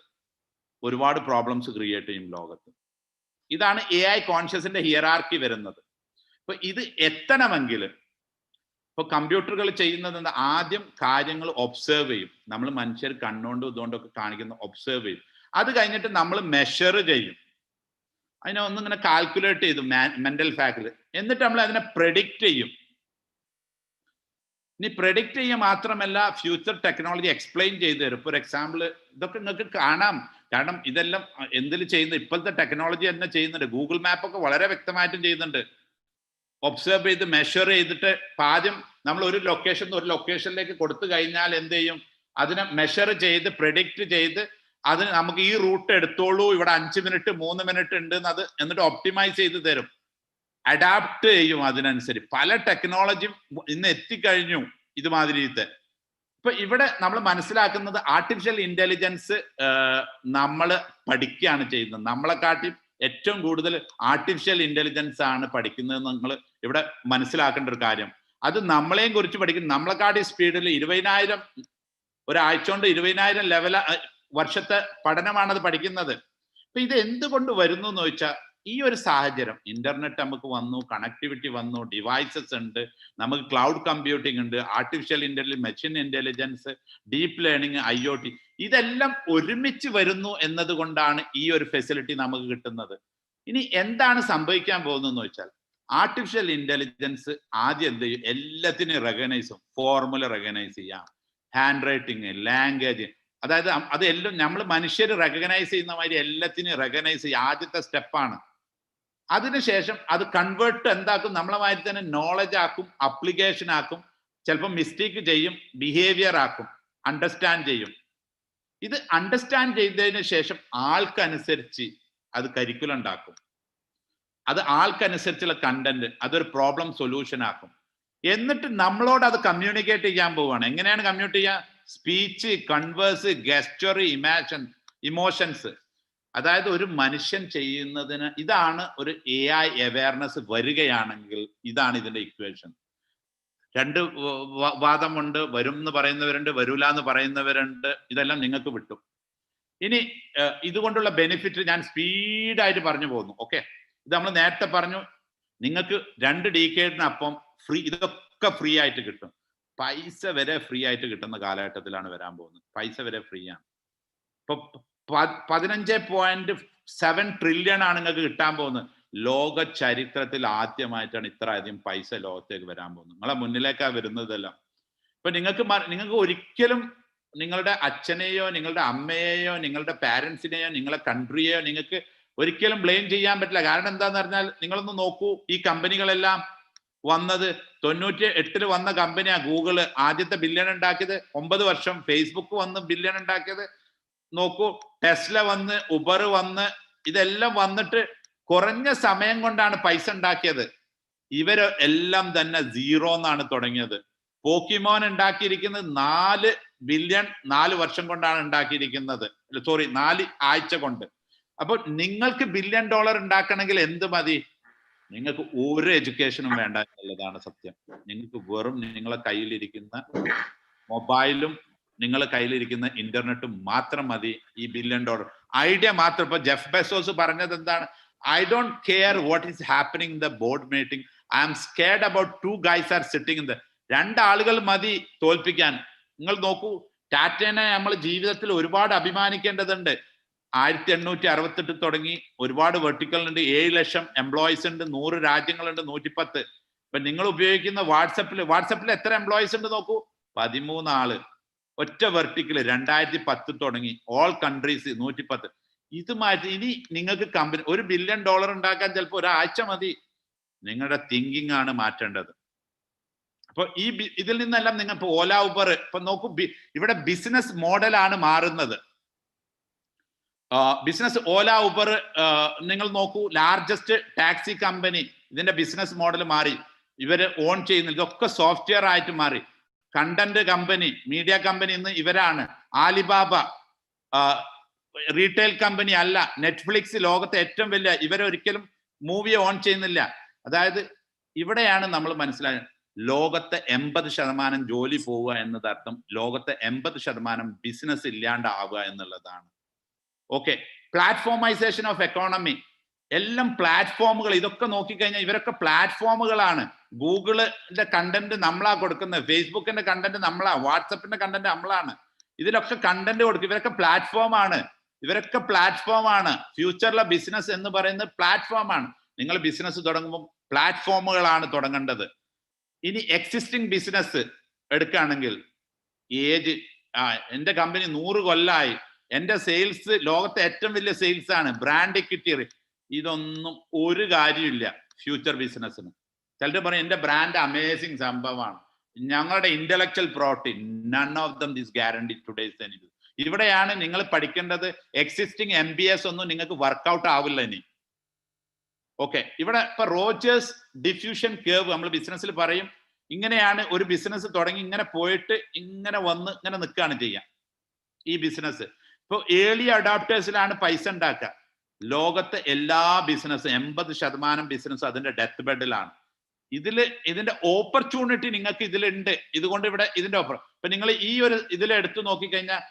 Speaker 9: ഒരുപാട് പ്രോബ്ലംസ് ക്രിയേറ്റ് ചെയ്യും ലോകത്ത്. ഇതാണ് AI കോൺഷ്യസിന്റെ ഹിയറാർക്കി വരുന്നത്. അപ്പൊ ഇത് എത്തണമെങ്കിൽ ഇപ്പൊ കമ്പ്യൂട്ടറുകൾ ചെയ്യുന്നത് ആദ്യം കാര്യങ്ങൾ ഒബ്സർവ് ചെയ്യും. നമ്മൾ മനുഷ്യർ കണ്ണുകൊണ്ടും ഇതുകൊണ്ടൊക്കെ കാണിക്കുന്ന ഒബ്സർവ് ചെയ്യും. അത് കഴിഞ്ഞിട്ട് നമ്മൾ മെഷർ ചെയ്യും. അതിനെ ഒന്നിങ്ങനെ കാൽക്കുലേറ്റ് ചെയ്തു മെന്റൽ ഫാക്ടർ. എന്നിട്ട് നമ്മൾ അതിനെ പ്രെഡിക്റ്റ് ചെയ്യും. ഇനി പ്രെഡിക്റ്റ് ചെയ്യുക മാത്രമല്ല, ഫ്യൂച്ചർ ടെക്നോളജി എക്സ്പ്ലെയിൻ ചെയ്തു തരും. ഫോർ എക്സാമ്പിൾ, ഇതൊക്കെ നിങ്ങൾക്ക് കാണാം. കാരണം ഇതെല്ലാം എന്തിൽ ചെയ്യുന്നത്, ഇപ്പോഴത്തെ ടെക്നോളജി തന്നെ ചെയ്യുന്നുണ്ട്. ഗൂഗിൾ മാപ്പ് ഒക്കെ വളരെ വ്യക്തമായിട്ടും ചെയ്യുന്നുണ്ട്. ഒബ്സർവ് ചെയ്ത് മെഷർ ചെയ്തിട്ട് ആദ്യം നമ്മൾ ഒരു ലൊക്കേഷൻ ഒരു ലൊക്കേഷനിലേക്ക് കൊടുത്തു കഴിഞ്ഞാൽ എന്ത് ചെയ്യും, അതിനെ മെഷർ ചെയ്ത് പ്രെഡിക്റ്റ് ചെയ്ത് അതിന് നമുക്ക് ഈ റൂട്ട് എടുത്തോളൂ, ഇവിടെ 5 മിനിറ്റ് 3 മിനിറ്റ് ഉണ്ട് അത്, എന്നിട്ട് ഒപ്റ്റിമൈസ് ചെയ്ത് തരും. അഡാപ്റ്റ് ചെയ്യും അതിനനുസരിച്ച്. പല ടെക്നോളജിയും ഇന്ന് എത്തിക്കഴിഞ്ഞു ഇതുമാതിരിത്തെ. ഇപ്പൊ ഇവിടെ നമ്മൾ മനസ്സിലാക്കുന്നത് ആർട്ടിഫിഷ്യൽ ഇന്റലിജൻസ് നമ്മൾ പഠിക്കുകയാണ് ചെയ്യുന്നത്. നമ്മളെക്കാട്ടി ഏറ്റവും കൂടുതൽ ആർട്ടിഫിഷ്യൽ ഇന്റലിജൻസ് ആണ് പഠിക്കുന്നത്. നിങ്ങൾ ഇവിടെ മനസ്സിലാക്കേണ്ട ഒരു കാര്യം, അത് നമ്മളെയും കുറിച്ച് പഠിക്കും. നമ്മളെക്കാട്ടി സ്പീഡിൽ 20,000 ഒരാഴ്ച കൊണ്ട് 20,000 ലെവൽ വർഷത്തെ പഠനമാണത് പഠിക്കുന്നത്. അപ്പൊ ഇത് എന്തുകൊണ്ട് വരുന്നു എന്ന് ചോദിച്ചാൽ, ഈ ഒരു സാഹചര്യം, ഇന്റർനെറ്റ് നമുക്ക് വന്നു, കണക്ടിവിറ്റി വന്നു, ഡിവൈസസ് ഉണ്ട്, നമുക്ക് ക്ലൗഡ് കമ്പ്യൂട്ടിംഗ് ഉണ്ട്, artificial intelligence, machine intelligence, deep learning, IoT, ഇതെല്ലാം ഒരുമിച്ച് വരുന്നു എന്നതുകൊണ്ടാണ് ഈ ഒരു ഫെസിലിറ്റി നമുക്ക് കിട്ടുന്നത്. ഇനി എന്താണ് സംഭവിക്കാൻ പോകുന്നതെന്ന് വെച്ചാൽ, ആർട്ടിഫിഷ്യൽ ഇന്റലിജൻസ് ആദ്യം എന്ത് ചെയ്യും, എല്ലാത്തിനും റെക്കഗ്നൈസ് ചെയ്യും. ഫോർമുല റെക്കഗ്നൈസ് ചെയ്യാം, ഹാൻഡ് റൈറ്റിങ്, ലാംഗ്വേജ്, അതായത് അതെല്ലാം നമ്മൾ മനുഷ്യർ റെക്കഗ്നൈസ് ചെയ്യുന്ന മാതിരി എല്ലാത്തിനും റെക്കഗ്നൈസ് ചെയ്യുക ആദ്യത്തെ സ്റ്റെപ്പാണ്. അതിനുശേഷം അത് കൺവേർട്ട് എന്താക്കും, നമ്മളെ മാതിരി തന്നെ നോളജ് ആക്കും, അപ്ലിക്കേഷൻ ആക്കും, ചിലപ്പോൾ മിസ്റ്റേക്ക് ചെയ്യും, ബിഹേവിയർ ആക്കും, അണ്ടർസ്റ്റാൻഡ് ചെയ്യും. ഇത് അണ്ടർസ്റ്റാൻഡ് ചെയ്തതിന് ശേഷം ആൾക്കനുസരിച്ച് അത് കരിക്കുലം ഉണ്ടാക്കും, അത് ആൾക്കനുസരിച്ചുള്ള കണ്ടന്റ്, അതൊരു പ്രോബ്ലം സൊല്യൂഷൻ ആക്കും. എന്നിട്ട് നമ്മളോട് അത് കമ്മ്യൂണിക്കേറ്റ് ചെയ്യാൻ പോവുകയാണ്. എങ്ങനെയാണ് കമ്മ്യൂണിക്കേറ്റ് ചെയ്യുക? Speech, converse, ഗെസ്റ്റർ, emotions. അതായത് ഒരു മനുഷ്യൻ ചെയ്യുന്നതിന് ഇതാണ് ഒരു AI അവയർനെസ് വരികയാണെങ്കിൽ ഇതാണ് ഇതിന്റെ ഇക്വേഷൻ. രണ്ട് വാദമുണ്ട്, വരും എന്ന് പറയുന്നവരുണ്ട്, വരൂല എന്ന് പറയുന്നവരുണ്ട്. ഇതെല്ലാം നിങ്ങൾക്ക് വിട്ടു. ഇനി ഇതുകൊണ്ടുള്ള ബെനിഫിറ്റ് ഞാൻ സ്പീഡായിട്ട് പറഞ്ഞു പോകുന്നു. ഓക്കെ, ഇത് നമ്മൾ നേരത്തെ പറഞ്ഞു, നിങ്ങൾക്ക് 2 ഡീക്കേഡിനപ്പം ഫ്രീ, ഇതൊക്കെ ഫ്രീ ആയിട്ട് കിട്ടും. പൈസ വരെ ഫ്രീ ആയിട്ട് കിട്ടുന്ന കാലഘട്ടത്തിലാണ് വരാൻ പോകുന്നത്. പൈസ വരെ ഫ്രീ ആണ്. ഇപ്പൊ 15.7 ട്രില്യൺ ആണ് നിങ്ങൾക്ക് കിട്ടാൻ പോകുന്നത്. ലോക ചരിത്രത്തിൽ ആദ്യമായിട്ടാണ് ഇത്ര അധികം പൈസ ലോകത്തേക്ക് വരാൻ പോകുന്നത്. നിങ്ങളെ മുന്നിലേക്കാണ് വരുന്നതെല്ലാം. ഇപ്പൊ നിങ്ങൾക്ക് ഒരിക്കലും നിങ്ങളുടെ അച്ഛനെയോ നിങ്ങളുടെ അമ്മയെയോ നിങ്ങളുടെ പാരൻസിനെയോ നിങ്ങളെ കൺട്രിയെയോ നിങ്ങൾക്ക് ഒരിക്കലും ബ്ലെയിം ചെയ്യാൻ പറ്റില്ല. കാരണം എന്താന്ന് പറഞ്ഞാൽ, നിങ്ങളൊന്ന് നോക്കൂ, ഈ കമ്പനികളെല്ലാം വന്നത് 98 വന്ന കമ്പനിയാ ഗൂഗിള്. ആദ്യത്തെ ബില്യൺ ഉണ്ടാക്കിയത് 9 വർഷം. ഫേസ്ബുക്ക് വന്ന് ബില്യൺ ഉണ്ടാക്കിയത് നോക്കൂ. ടെസ്ല വന്ന്, ഉബർ വന്ന്, ഇതെല്ലാം വന്നിട്ട് കുറഞ്ഞ സമയം കൊണ്ടാണ് പൈസ ഉണ്ടാക്കിയത്. ഇവര് എല്ലാം തന്നെ 0 എന്നാണ് തുടങ്ങിയത്. പോക്കിമോൻ ഉണ്ടാക്കിയിരിക്കുന്നത് 4 ബില്യൺ 4 വർഷം കൊണ്ടാണ് ഉണ്ടാക്കിയിരിക്കുന്നത്. സോറി, 4 ആഴ്ച കൊണ്ട്. അപ്പൊ നിങ്ങൾക്ക് $1 ബില്യൺ ഉണ്ടാക്കണമെങ്കിൽ എന്ത് മതി? നിങ്ങൾക്ക് ഒരു എഡ്യൂക്കേഷനും വേണ്ട എന്നുള്ളതാണ് സത്യം. നിങ്ങൾക്ക് വെറും നിങ്ങളെ കയ്യിലിരിക്കുന്ന മൊബൈലും നിങ്ങളെ കയ്യിലിരിക്കുന്ന ഇന്റർനെറ്റും മാത്രം മതി ഈ $1 ബില്യൺ ഐഡിയ മാത്രം. ഇപ്പൊ ജെഫ് ബെസോസ് പറഞ്ഞത് എന്താണ്? I don't care what is happening in the board meeting. I am scared about 2 guys are sitting in the. 2 ആളുകൾ മതി തോൽപ്പിക്കാൻ. നിങ്ങൾ നോക്കൂ, ടാറ്റേനെ നമ്മൾ ജീവിതത്തിൽ ഒരുപാട് അഭിമാനിക്കേണ്ടതുണ്ട്. 1868 തുടങ്ങി ഒരുപാട് വെർട്ടിക്കൽ ഉണ്ട്, 7 ലക്ഷം എംപ്ലോയീസ് ഉണ്ട്, 100 രാജ്യങ്ങളുണ്ട്, 110. ഇപ്പൊ നിങ്ങൾ ഉപയോഗിക്കുന്ന വാട്സപ്പിൽ എത്ര എംപ്ലോയീസ് ഉണ്ട് നോക്കൂ, 13 ആള്. ഒറ്റ വെർട്ടിക്കല് 2010 തുടങ്ങി, ഓൾ കൺട്രീസ് 110. ഇത് മാറ്റി ഇനി നിങ്ങൾക്ക് കമ്പനി $1 ബില്യൺ ഉണ്ടാക്കാൻ ചിലപ്പോൾ ഒരാഴ്ച മതി. നിങ്ങളുടെ തിങ്കിങ് ആണ് മാറ്റേണ്ടത്. അപ്പൊ ഇതിൽ നിന്നെല്ലാം നിങ്ങൾ ഇപ്പൊ ഓല, ഉബർ ഇപ്പൊ നോക്കൂ, ഇവിടെ ബിസിനസ് മോഡലാണ് മാറുന്നത്. ബിസിനസ് ഓല, ഉബർ നിങ്ങൾ നോക്കൂ, ലാർജസ്റ്റ് ടാക്സി കമ്പനി, ഇതിന്റെ ബിസിനസ് മോഡൽ മാറി. ഇവര് ഓൺ ചെയ്യുന്ന ഇതൊക്കെ സോഫ്റ്റ്വെയർ ആയിട്ട് മാറി. കണ്ടന്റ് കമ്പനി, മീഡിയ കമ്പനി ഇന്ന് ഇവരാണ്. ആലിബാബ റീറ്റെയിൽ കമ്പനി അല്ല. നെറ്റ്ഫ്ലിക്സ് ലോകത്തെ ഏറ്റവും വലിയ, ഇവരൊരിക്കലും മൂവിയെ ഓൺ ചെയ്യുന്നില്ല. അതായത് ഇവിടെയാണ് നമ്മൾ മനസ്സിലായത്, ലോകത്തെ 80% ജോലി പോവുക എന്നതർത്ഥം ലോകത്തെ 80% ബിസിനസ് ഇല്ലാണ്ടാവുക എന്നുള്ളതാണ്. ഓക്കെ, പ്ലാറ്റ്ഫോമൈസേഷൻ ഓഫ് എക്കോണമി, എല്ലാം പ്ലാറ്റ്ഫോമുകൾ. ഇതൊക്കെ നോക്കിക്കഴിഞ്ഞാൽ ഇവരൊക്കെ പ്ലാറ്റ്ഫോമുകളാണ്. ഗൂഗിളിന്റെ കണ്ടന്റ് നമ്മളാ കൊടുക്കുന്നത്, ഫേസ്ബുക്കിന്റെ കണ്ടന്റ് നമ്മളാ, വാട്സപ്പിന്റെ കണ്ടന്റ് നമ്മളാണ്. ഇതിലൊക്കെ കണ്ടന്റ് കൊടുക്കും. ഇവരൊക്കെ പ്ലാറ്റ്ഫോമാണ്. ഫ്യൂച്ചറിലെ ബിസിനസ് എന്ന് പറയുന്നത് പ്ലാറ്റ്ഫോമാണ്. നിങ്ങൾ ബിസിനസ് തുടങ്ങുമ്പോൾ പ്ലാറ്റ്ഫോമുകളാണ് തുടങ്ങേണ്ടത്. ഇനി എക്സിസ്റ്റിംഗ് ബിസിനസ് എടുക്കുകയാണെങ്കിൽ, എന്റെ കമ്പനി 100 കൊല്ലമായി, എന്റെ സെയിൽസ് ലോകത്തെ ഏറ്റവും വലിയ സെയിൽസ് ആണ്, ബ്രാൻഡ് ഇക്വിറ്റി, ഇതൊന്നും ഒരു കാര്യമില്ല ഫ്യൂച്ചർ ബിസിനസ്സിന്. ചിലർ പറയും എന്റെ ബ്രാൻഡ് അമേസിംഗ് സംഭവമാണ്, ഞങ്ങളുടെ intellectual property, none of them this guarantee today's എനിത്. ഇവിടെയാണ് നിങ്ങൾ പഠിക്കേണ്ടത്. എക്സിസ്റ്റിംഗ് MBS ഒന്നും നിങ്ങൾക്ക് വർക്ക്ഔട്ട് ആവില്ല ഇനി. ഓക്കെ, ഇവിടെ ഇപ്പൊ റോജേഴ്സ് ഡിഫ്യൂഷൻ കേർവ് നമ്മൾ ബിസിനസ്സിൽ പറയും. ഇങ്ങനെയാണ് ഒരു ബിസിനസ് തുടങ്ങി ഇങ്ങനെ പോയിട്ട് ഇങ്ങനെ വന്ന് ഇങ്ങനെ നിൽക്കുകയാണ് ചെയ്യാം ഈ ബിസിനസ്. ഇപ്പൊ ഏർലി അഡാപ്റ്റേഴ്സിലാണ് പൈസ ഉണ്ടാക്കുക. ലോകത്തെ എല്ലാ ബിസിനസ് 80% ബിസിനസ് അതിന്റെ ഡെത്ത് ബെഡിലാണ്. ഇതിന്റെ ഓപ്പർച്യൂണിറ്റി നിങ്ങൾക്ക് ഇതിലുണ്ട്. ഇതുകൊണ്ട് ഇവിടെ ഇതിന്റെ ഓപ്പർ ഇപ്പൊ നിങ്ങൾ ഈ ഒരു ഇതിലെടുത്ത് നോക്കിക്കഴിഞ്ഞാൽ,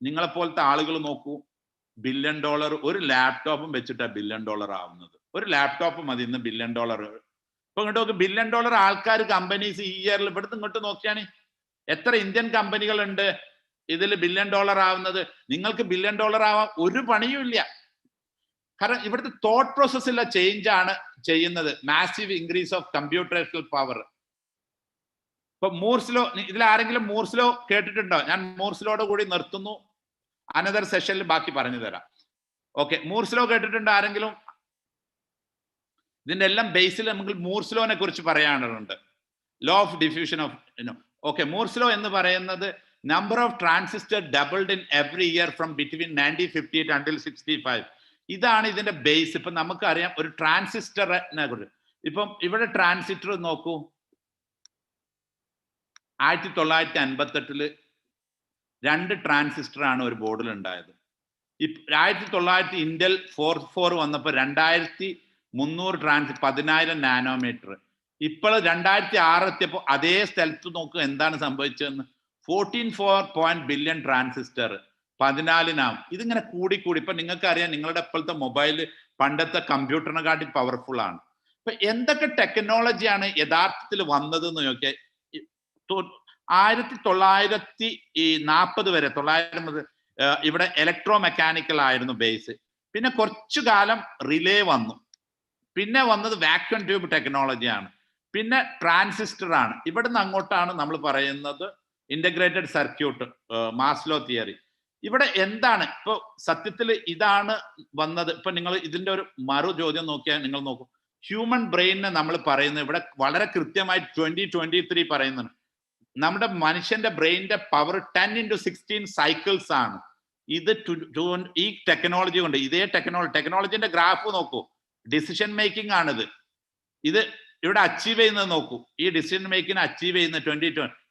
Speaker 9: നിങ്ങളെ പോലത്തെ ആളുകൾ നോക്കൂ, $1 ബില്യൺ ഒരു ലാപ്ടോപ്പും വെച്ചിട്ടാണ് $1 ബില്യൺ ആവുന്നത്. ഒരു ലാപ്ടോപ്പ് മതി ഇന്ന് $1 ബില്യൺ. ഇപ്പൊ ഇങ്ങോട്ട് നോക്ക്, $1 ബില്യൺ ആൾക്കാർ, കമ്പനീസ് ഈ ഇയറിൽ ഇവിടുത്തെ ഇങ്ങോട്ട് നോക്കിയാണ് എത്ര ഇന്ത്യൻ കമ്പനികളുണ്ട് ഇതിൽ $1 ബില്യൺ ആവുന്നത്. നിങ്ങൾക്ക് $1 ബില്യൺ ആവാൻ ഒരു പണിയും ഇല്ല. കാരണം ഇവിടുത്തെ തോട്ട് പ്രോസസ്സിലുള്ള ചേഞ്ച് ആണ് ചെയ്യുന്നത്. Massive increase of computational power. ഇപ്പൊ മൂർസ് ലോ, ഇതിൽ ആരെങ്കിലും മൂർസ് ലോ കേട്ടിട്ടുണ്ടോ? ഞാൻ മൂർസ് ലോയുടെ കൂടി നിർത്തുന്നു, അനദർ സെഷനിൽ ബാക്കി പറഞ്ഞു തരാം. ഓക്കെ, മൂർസ് ലോ കേട്ടിട്ടുണ്ടോ ആരെങ്കിലും? ഇതിന്റെ എല്ലാം ബേസിൽ നമുക്ക് മൂർസ് ലോനെ കുറിച്ച് പറയാനുണ്ട്. Law of diffusion of okay, Moore's law എന്ന് പറയുന്നത് Number of transistors doubled in every year from between 1958 until 65. ഇതാണ് ഇതിന്റെ ബേസ്. ഇപ്പൊ നമുക്കറിയാം ഒരു ട്രാൻസിസ്റ്ററിനെ കുറിച്ച്. ഇപ്പം ഇവിടെ ട്രാൻസിസ്റ്റർ നോക്കൂ, 1958 2 ട്രാൻസിസ്റ്റർ ആണ് ഒരു ബോർഡിൽ ഉണ്ടായത്. 1900 ഇന്റൽ 4 വന്നപ്പോൾ 2300 10,000 നാനോമീറ്റർ. ഇപ്പോൾ 2006 എത്തിയപ്പോൾ അതേ സ്ഥലത്ത് നോക്കുക എന്താണ് സംഭവിച്ചതെന്ന്. 14.4 ബില്യൺ ട്രാൻസിസ്റ്റർ 14 ഇതിങ്ങനെ കൂടിക്കൂടി. ഇപ്പൊ നിങ്ങൾക്ക് അറിയാം, നിങ്ങളുടെ ഇപ്പോഴത്തെ മൊബൈൽ പണ്ടത്തെ കമ്പ്യൂട്ടറിനെക്കാട്ടി പവർഫുൾ ആണ്. ഇപ്പൊ എന്തൊക്കെ ടെക്നോളജിയാണ് യഥാർത്ഥത്തിൽ വന്നതെന്ന് നോക്കിയാൽ 1940 വരെ 900 മുതൽ ഇവിടെ ഇലക്ട്രോ മെക്കാനിക്കൽ ആയിരുന്നു ബേസ്. പിന്നെ കുറച്ചു കാലം റിലേ വന്നു. പിന്നെ വന്നത് വാക്യൂം ട്യൂബ് ടെക്നോളജിയാണ്. പിന്നെ ട്രാൻസിസ്റ്റർ ആണ്. ഇവിടുന്ന് അങ്ങോട്ടാണ് നമ്മൾ പറയുന്നത് ഇന്റഗ്രേറ്റഡ് സർക്യൂട്ട്, മാസ്ലോ തിയറി. ഇവിടെ എന്താണ് ഇപ്പൊ സത്യത്തിൽ ഇതാണ് വന്നത്. ഇപ്പൊ നിങ്ങൾ ഇതിന്റെ ഒരു മറു ചോദ്യം നോക്കിയാൽ നിങ്ങൾ നോക്കൂ, ഹ്യൂമൻ ബ്രെയിനിനെ നമ്മൾ പറയുന്നത് ഇവിടെ വളരെ കൃത്യമായി 2023 പറയുന്നുണ്ട്. നമ്മുടെ മനുഷ്യന്റെ ബ്രെയിനിന്റെ പവർ 10x16 സൈക്കിൾസ് ആണ്. ഇത് ഈ ടെക്നോളജി കൊണ്ട്, ഇതേ ടെക്നോളജിന്റെ ഗ്രാഫ് നോക്കൂ, ഡിസിഷൻ മേക്കിംഗ് ആണിത്. ഇത് ഇവിടെ അച്ചീവ് ചെയ്യുന്നത് നോക്കൂ, ഈ ഡിസിഷൻ മേക്കിംഗ് അച്ചീവ് ചെയ്യുന്ന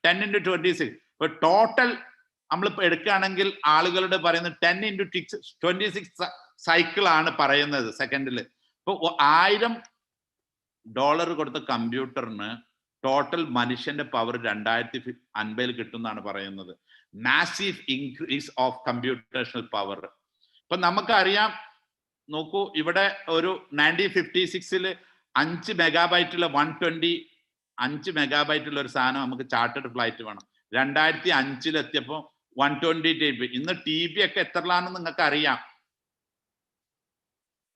Speaker 9: 10x26. ഇപ്പൊ ടോട്ടൽ നമ്മളിപ്പോ എടുക്കുകയാണെങ്കിൽ ആളുകളുടെ പറയുന്നത് 10x26 സൈക്കിൾ ആണ് പറയുന്നത് സെക്കൻഡിൽ. ഇപ്പൊ $1000 കൊടുത്ത കമ്പ്യൂട്ടറിന് ടോട്ടൽ മനുഷ്യന്റെ പവർ 2050 കിട്ടുമെന്നാണ് പറയുന്നത്. Massive increase of computational power. ഇപ്പൊ നമുക്കറിയാം, നോക്കൂ, ഇവിടെ ഒരു 1956 5 മെഗാബൈറ്റുള്ള 5 മെഗാബൈറ്റുള്ള ഒരു സാധനം നമുക്ക് ചാർട്ടേഡ് ഫ്ലൈറ്റ് വേണം. 2005 എത്തിയപ്പോൾ 120 TB. ഇന്ന് TB ഒക്കെ എത്രലാണെന്ന് നിങ്ങൾക്ക് അറിയാം.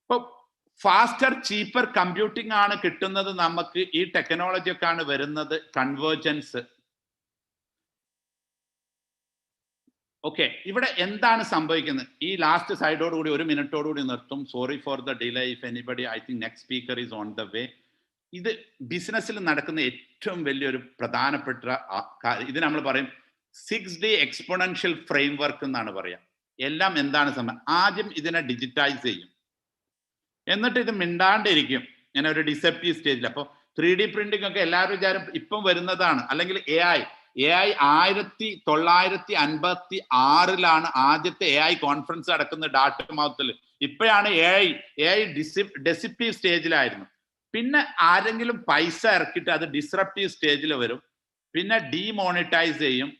Speaker 9: ഇപ്പൊ ഫാസ്റ്റർ ചീപ്പർ കമ്പ്യൂട്ടിംഗ് ആണ് കിട്ടുന്നത് നമുക്ക്. ഈ ടെക്നോളജി ഒക്കെ ആണ് വരുന്നത്. കൺവേർജൻസ്. ഓക്കെ, ഇവിടെ എന്താണ് സംഭവിക്കുന്നത്? ഈ ലാസ്റ്റ് സൈഡോടുകൂടി 1 മിനിറ്റോടുകൂടി നിർത്തും. Sorry for the delay if anybody. I think next speaker is on the വേ. ഇത് ബിസിനസ്സിൽ നടക്കുന്ന ഏറ്റവും വലിയൊരു പ്രധാനപ്പെട്ട ഇത് നമ്മൾ പറയും 6D എക്സ്പോണൻഷ്യൽ ഫ്രെയിംവർക്ക് എന്നാണ് പറയാം. എല്ലാം എന്താണ് സംഭവം? ആദ്യം ഇതിനെ ഡിജിറ്റൈസ് ചെയ്യും, എന്നിട്ട് ഇത് മിണ്ടാണ്ടിരിക്കും ഇങ്ങനെ ഒരു ഡിസെപ്റ്റീവ് സ്റ്റേജിൽ. അപ്പോൾ 3D പ്രിന്റിംഗ് ഒക്കെ എല്ലാവരും വിചാരം ഇപ്പം വരുന്നതാണ്. അല്ലെങ്കിൽ AI 1956 ആദ്യത്തെ AI കോൺഫറൻസ് നടക്കുന്നത് ഡാർട്ട്മൗത്തിൽ. ഇപ്പോഴാണ് AI ഡെസിപ്റ്റീവ് സ്റ്റേജിലായിരുന്നു. പിന്നെ ആരെങ്കിലും പൈസ ഇറക്കിയിട്ട് അത് ഡിസ്റപ്റ്റീവ് സ്റ്റേജിൽ വരും. പിന്നെ ഡീമോണിറ്റൈസ് ചെയ്യും,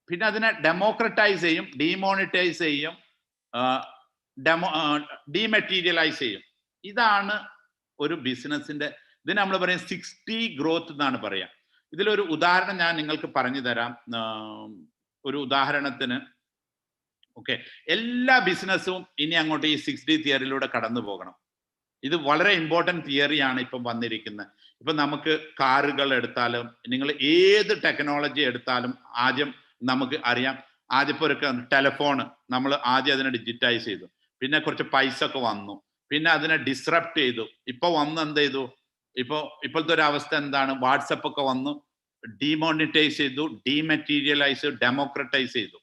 Speaker 9: പിന്നെ അതിനെ ഡെമോക്രറ്റൈസ് ചെയ്യും, ഡീമോണിറ്റൈസ് ചെയ്യും, ഡീമെറ്റീരിയലൈസ് ചെയ്യും. ഇതാണ് ഒരു ബിസിനസിന്റെ, ഇതിന് നമ്മൾ പറയും 6D ഗ്രോത്ത് എന്നാണ് പറയാം. ഇതിലൊരു ഉദാഹരണം ഞാൻ നിങ്ങൾക്ക് പറഞ്ഞു തരാം. ഒരു ഉദാഹരണത്തിന്, ഓക്കെ, എല്ലാ ബിസിനസ്സും ഇനി അങ്ങോട്ട് ഈ 6D തിയറിയിലൂടെ കടന്നു പോകണം. ഇത് വളരെ ഇമ്പോർട്ടൻറ്റ് തിയറിയാണ് ഇപ്പം വന്നിരിക്കുന്നത്. ഇപ്പം നമുക്ക് കാറുകൾ എടുത്താലും, നിങ്ങൾ ഏത് ടെക്നോളജി എടുത്താലും ആദ്യം നമുക്ക് അറിയാം, ആദ്യം ഇപ്പോൾ ഒരു ടെലിഫോൺ നമ്മൾ ആദ്യം അതിനെ ഡിജിറ്റൈസ് ചെയ്തു. പിന്നെ കുറച്ച് പൈസ ഒക്കെ വന്നു, പിന്നെ അതിനെ ഡിസ്റപ്റ്റ് ചെയ്തു. ഇപ്പൊ വന്ന് എന്ത് ചെയ്തു? ഇപ്പോഴത്തെ ഒരു അവസ്ഥ എന്താണ്? വാട്സപ്പ് ഒക്കെ വന്നു, ഡീമോണിറ്റൈസ് ചെയ്തു, ഡീമെറ്റീരിയലൈസ് ചെയ്തു, ഡെമോക്രറ്റൈസ് ചെയ്തു.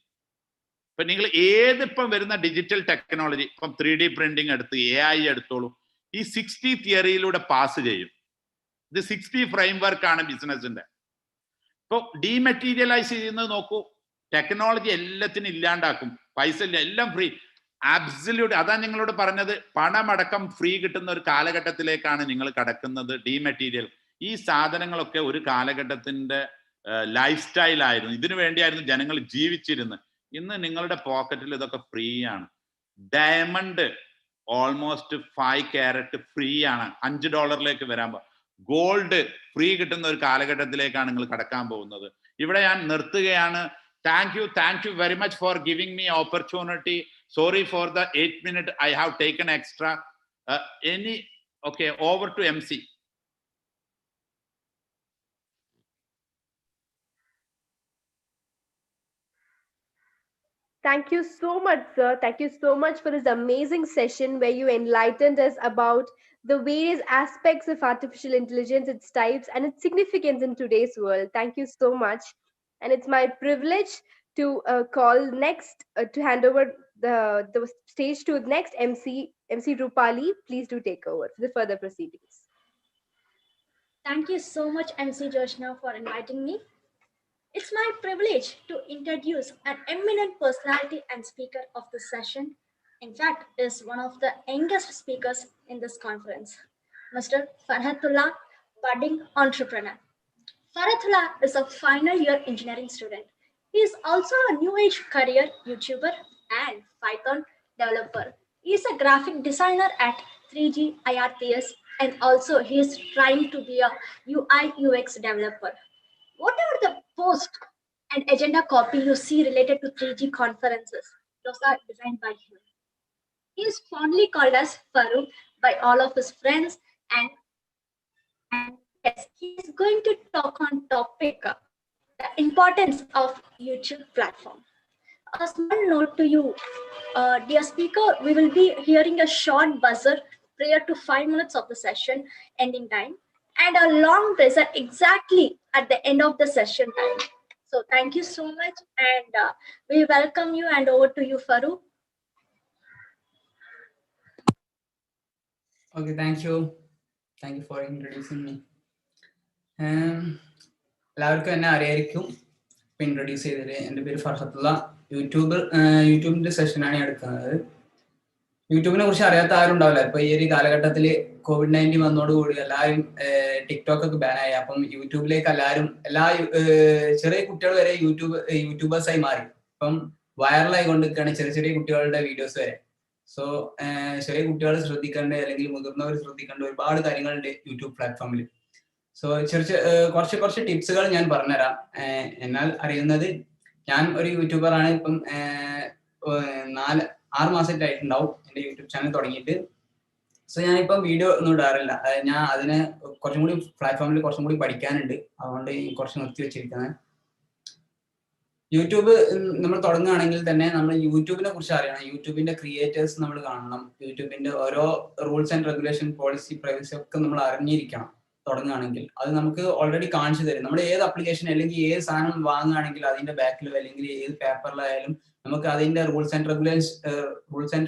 Speaker 9: ഇപ്പൊ നിങ്ങൾ ഏതിപ്പം വരുന്ന ഡിജിറ്റൽ ടെക്നോളജി, ഇപ്പം 3D പ്രിന്റിംഗ് എടുത്ത് AI എടുത്തോളൂ, ഈ 6D തിയറിയിലൂടെ പാസ് ചെയ്യും. ഇത് 6D ഫ്രെയിംവർക്ക് ആണ് ബിസിനസിന്റെ. ഇപ്പൊ ഡീമെറ്റീരിയലൈസ് ചെയ്യുന്നത് നോക്കൂ, ടെക്നോളജി എല്ലാത്തിനും ഇല്ലാണ്ടാക്കും, പൈസ ഇല്ല, എല്ലാം ഫ്രീ, ആബ്സല്യൂട്ട്. അതാ നിങ്ങളോട് പറഞ്ഞത്, പണമടക്കം ഫ്രീ കിട്ടുന്ന ഒരു കാലഘട്ടത്തിലേക്കാണ് നിങ്ങൾ കടക്കുന്നത്. ഡീമെറ്റീരിയൽ, ഈ സാധനങ്ങളൊക്കെ ഒരു കാലഘട്ടത്തിന്റെ ലൈഫ് സ്റ്റൈൽ ആയിരുന്നു. ഇതിനു വേണ്ടിയായിരുന്നു ജനങ്ങൾ ജീവിച്ചിരുന്നത്. ഇന്ന് നിങ്ങളുടെ പോക്കറ്റിൽ ഇതൊക്കെ ഫ്രീ ആണ്. ഡയമണ്ട് ഓൾമോസ്റ്റ് 5 കാരറ്റ് ഫ്രീ ആണ്, $5 വരാൻ പോകും. ഗോൾഡ് ഫ്രീ കിട്ടുന്ന ഒരു കാലഘട്ടത്തിലേക്കാണ് നിങ്ങൾ കടക്കാൻ പോകുന്നത്. ഇവിടെ ഞാൻ നിർത്തുകയാണ്. Thank you very much for giving me opportunity. Sorry for the 8 minutes I have taken extra. Okay, over to MC.
Speaker 10: Thank you so much, sir. Thank you so much for this amazing session where you enlightened us about the various aspects of artificial intelligence, its types, and its significance in today's world. Thank you so much. And it's my privilege to call next, to hand over the stage to next MC Rupali. Please do take over for the further proceedings.
Speaker 11: Thank you so much, MC Joshna, for inviting me. It's my privilege to introduce an eminent personality and speaker of this session. In fact, is one of the youngest speakers in this conference, Mr. Farhatullah, budding entrepreneur. Farhatullah is a final year engineering student. He is also a new age career YouTuber and Python developer. He is a graphic designer at 3G IPS, and also he is trying to be a UI UX developer. Whatever the post and agenda copy you see related to 3G conferences, those are designed by him. He is fondly called as Faru by all of his friends, and yes, he is going to talk on topic the importance of YouTube platform. A small note to you, dear speaker, we will be hearing a short buzzer prior to 5 minutes of the session ending time, and a long buzzer exactly at the end of the session time. So thank you so much, and we welcome you, and over to you, Faru.
Speaker 12: Okay, thank you. Thank you for introducing me. എല്ലാവർക്കും എന്നെ അറിയായിരിക്കും. ഇപ്പം ഇൻട്രൊഡ്യൂസ് ചെയ്തത് എൻ്റെ പേര് ഫർഹത്തുള്ള. യൂട്യൂബിൻ്റെ സെഷനാണ് ഞാൻ എടുക്കുന്നത്. യൂട്യൂബിനെ കുറിച്ച് അറിയാത്ത ആരും ഉണ്ടാവില്ല. ഇപ്പൊ ഈ ഒരു കാലഘട്ടത്തിൽ COVID-19 വന്നതോടുകൂടി എല്ലാവരും ടിക്ടോക്ക് ഒക്കെ ബാനായി. അപ്പം യൂട്യൂബിലേക്ക് എല്ലാ ചെറിയ കുട്ടികൾ വരെ യൂട്യൂബേഴ്സായി മാറി. ഇപ്പം വൈറലായി കൊണ്ടിരിക്കുകയാണ് ചെറിയ ചെറിയ കുട്ടികളുടെ വീഡിയോസ് വരെ. സോ ചെറിയ കുട്ടികൾ ശ്രദ്ധിക്കേണ്ട അല്ലെങ്കിൽ മുതിർന്നവർ ശ്രദ്ധിക്കേണ്ട ഒരുപാട് കാര്യങ്ങളുണ്ട് യൂട്യൂബ് പ്ലാറ്റ്ഫോമിൽ. സോ കുറച്ച് ടിപ്സുകൾ ഞാൻ പറഞ്ഞുതരാം. എന്നാൽ അറിയുന്നത്, ഞാൻ ഒരു യൂട്യൂബറാണ്. ഇപ്പം 6 മാസമായിട്ടുണ്ടാവും എൻ്റെ യൂട്യൂബ് ചാനൽ തുടങ്ങിയിട്ട്. സോ ഞാനിപ്പം വീഡിയോ ഒന്നും ഇടാറില്ല. ഞാൻ അതിന് കുറച്ചും കൂടി പ്ലാറ്റ്ഫോമിൽ കുറച്ചും കൂടി പഠിക്കാനുണ്ട്. അതുകൊണ്ട് കുറച്ച് നിർത്തി വെച്ചിരിക്കുന്നത്. യൂട്യൂബ് നമ്മൾ തുടങ്ങുകയാണെങ്കിൽ തന്നെ നമ്മൾ യൂട്യൂബിനെ കുറിച്ച് അറിയണം. യൂട്യൂബിന്റെ ക്രിയേറ്റേഴ്സ് നമ്മൾ കാണണം. യൂട്യൂബിന്റെ ഓരോ rules and regulation, policy, privacy ഒക്കെ നമ്മൾ അറിഞ്ഞിരിക്കണം തുടങ്ങുകയാണെങ്കിൽ. അത് നമുക്ക് ഓൾറെഡി കാണിച്ചു തരും. നമ്മൾ ഏത് അപ്ലിക്കേഷൻ അല്ലെങ്കിൽ ഏത് സാധനം വാങ്ങുകയാണെങ്കിൽ അതിന്റെ ബാക്കിലോ അല്ലെങ്കിൽ ഏത് പേപ്പറിലായാലും നമുക്ക് അതിന്റെ റൂൾസ് ആൻഡ്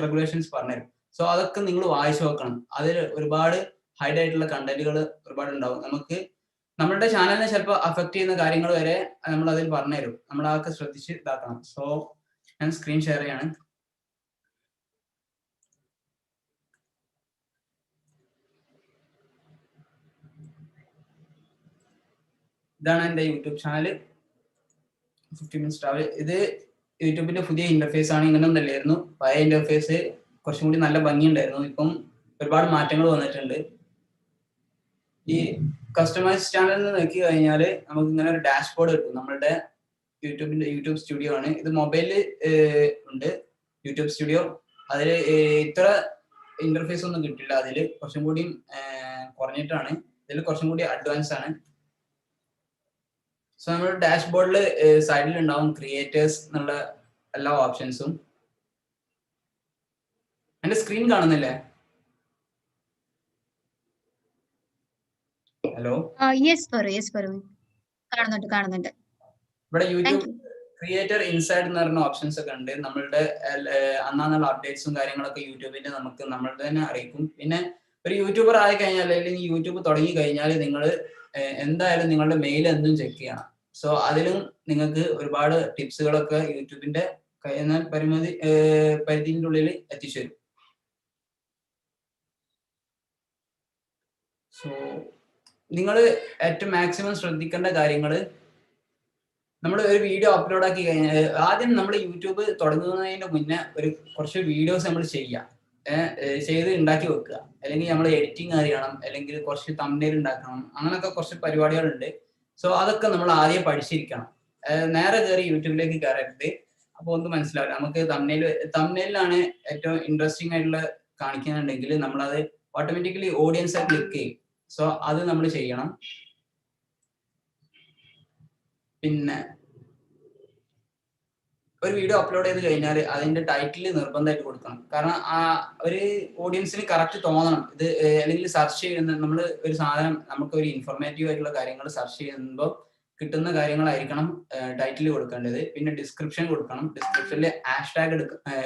Speaker 12: റെഗുലേഷൻസ് പറഞ്ഞുതരും. സോ അതൊക്കെ നിങ്ങൾ വായിച്ചു നോക്കണം. അതിൽ ഒരുപാട് ഹൈഡ് ആയിട്ടുള്ള കണ്ടന്റുകൾ ഒരുപാട് ഉണ്ടാവും. നമുക്ക് നമ്മളുടെ ചാനലിനെ ചിലപ്പോൾ അഫക്ട് ചെയ്യുന്ന കാര്യങ്ങൾ വരെ നമ്മൾ അതിൽ പറഞ്ഞുതരും. നമ്മൾ അതൊക്കെ ശ്രദ്ധിച്ച് ഇതാക്കണം. സോ ഞാൻ സ്ക്രീൻ ഷെയർ ചെയ്യാണ്. ഇതാണ് എൻ്റെ യൂട്യൂബ് ചാനൽ 50 minutes travel. ഇത് യൂട്യൂബിന്റെ പുതിയ ഇന്റർഫേസ് ആണ്. ഇങ്ങനെ ഒന്നല്ലായിരുന്നു. പഴയ ഇന്റർഫേസ് കുറച്ചും കൂടി നല്ല ഭംഗിയുണ്ടായിരുന്നു. ഇപ്പം ഒരുപാട് മാറ്റങ്ങൾ വന്നിട്ടുണ്ട്. ഈ കസ്റ്റമൈസ് ചാനലിൽ നോക്കി കഴിഞ്ഞാൽ നമുക്ക് ഇങ്ങനെ ഒരു ഡാഷ്ബോർഡ് കിട്ടും. നമ്മളുടെ യൂട്യൂബ് സ്റ്റുഡിയോ ആണ് ഇത്. മൊബൈലിൽ ഉണ്ട് യൂട്യൂബ് സ്റ്റുഡിയോ. അതിൽ ഇത്ര ഇന്റർഫേസ് ഒന്നും കിട്ടില്ല. അതിൽ കുറച്ചും കൂടി കുറഞ്ഞിട്ടാണ്. ഇതിൽ കുറച്ചും കൂടി അഡ്വാൻസ് ആണ്. സോ നമ്മുടെ ഡാഷ്ബോർഡിൽ സൈഡിൽ ഉണ്ടാവും ക്രിയേറ്റേഴ്സ് എന്നുള്ള എല്ലാ ഓപ്ഷൻസും. എന്റെ സ്ക്രീൻ കാണുന്നില്ലേ? ഹലോ.
Speaker 1: യെസ് പറയൂ. കാണുന്നുണ്ട്.
Speaker 12: ഇവിടെ യൂട്യൂബ് ക്രിയേറ്റർ ഇൻസൈഡ് എന്ന് പറയുന്ന ഓപ്ഷൻസ് ഒക്കെ ഉണ്ട്. നമ്മളുടെ അന്നാന്നുള്ള അപ്ഡേറ്റ്സും കാര്യങ്ങളൊക്കെ യൂട്യൂബിന്റെ നമുക്ക് നമ്മളുടെ തന്നെ അറിയിക്കും. പിന്നെ ഒരു യൂട്യൂബർ ആയി കഴിഞ്ഞാൽ അല്ലെങ്കിൽ യൂട്യൂബ് തുടങ്ങി കഴിഞ്ഞാൽ നിങ്ങൾ എന്തായാലും നിങ്ങളുടെ മെയിൽ എന്തും ചെക്ക് ചെയ്യണം. സോ അതിലും നിങ്ങൾക്ക് ഒരുപാട് ടിപ്സുകളൊക്കെ യൂട്യൂബിന്റെ പരിധിൻ്റെ ഉള്ളിൽ എത്തിച്ചു തരും. സോ നിങ്ങൾ ഏറ്റവും മാക്സിമം ശ്രദ്ധിക്കേണ്ട കാര്യങ്ങൾ, നമ്മൾ ഒരു വീഡിയോ അപ്ലോഡ് ആക്കി കഴിഞ്ഞാൽ ആദ്യം നമ്മൾ യൂട്യൂബ് തുടങ്ങുന്നതിന് മുന്നേ കുറച്ച് വീഡിയോസ് നമ്മൾ ചെയ്ത് ഉണ്ടാക്കി വെക്കുക. അല്ലെങ്കിൽ നമ്മൾ എഡിറ്റിംഗ് അറിയണം, അല്ലെങ്കിൽ കുറച്ച് തംബ്നെയിൽ ഉണ്ടാക്കണം. അങ്ങനെയൊക്കെ കുറച്ച് പരിപാടികളുണ്ട്. സോ അതൊക്കെ നമ്മൾ ആദ്യം പഠിച്ചിരിക്കണം. നേരെ കയറി യൂട്യൂബിലേക്ക് കയറരുത്. അപ്പോൾ ഒന്നും മനസ്സിലാവില്ല. നമുക്ക് തംബ്നെയിലാണ് ഏറ്റവും ഇൻട്രസ്റ്റിംഗ് ആയിട്ടുള്ള കാണിക്കുന്നുണ്ടെങ്കിൽ നമ്മളത് ഓട്ടോമാറ്റിക്കലി ഓഡിയൻസ് ക്ലിക്ക് ചെയ്യും. സോ അത് നമ്മൾ ചെയ്യണം. പിന്നെ ഒരു വീഡിയോ അപ്ലോഡ് ചെയ്ത് കഴിഞ്ഞാൽ അതിന്റെ ടൈറ്റിൽ നിർബന്ധമായിട്ട് കൊടുക്കണം. കാരണം ആ ഒരു ഓഡിയൻസിന് കറക്റ്റ് തോന്നണം. ഇത് അല്ലെങ്കിൽ സെർച്ച് ചെയ്യുന്ന നമ്മൾ ഒരു സാധനം, നമുക്ക് ഒരു ഇൻഫോർമേറ്റീവ് ആയിട്ടുള്ള കാര്യങ്ങൾ സെർച്ച് ചെയ്യുമ്പോൾ കിട്ടുന്ന കാര്യങ്ങളായിരിക്കണം ടൈറ്റിൽ കൊടുക്കേണ്ടത്. പിന്നെ ഡിസ്ക്രിപ്ഷൻ കൊടുക്കണം. ഡിസ്ക്രിപ്ഷനിൽ ഹാഷ്ടാഗ്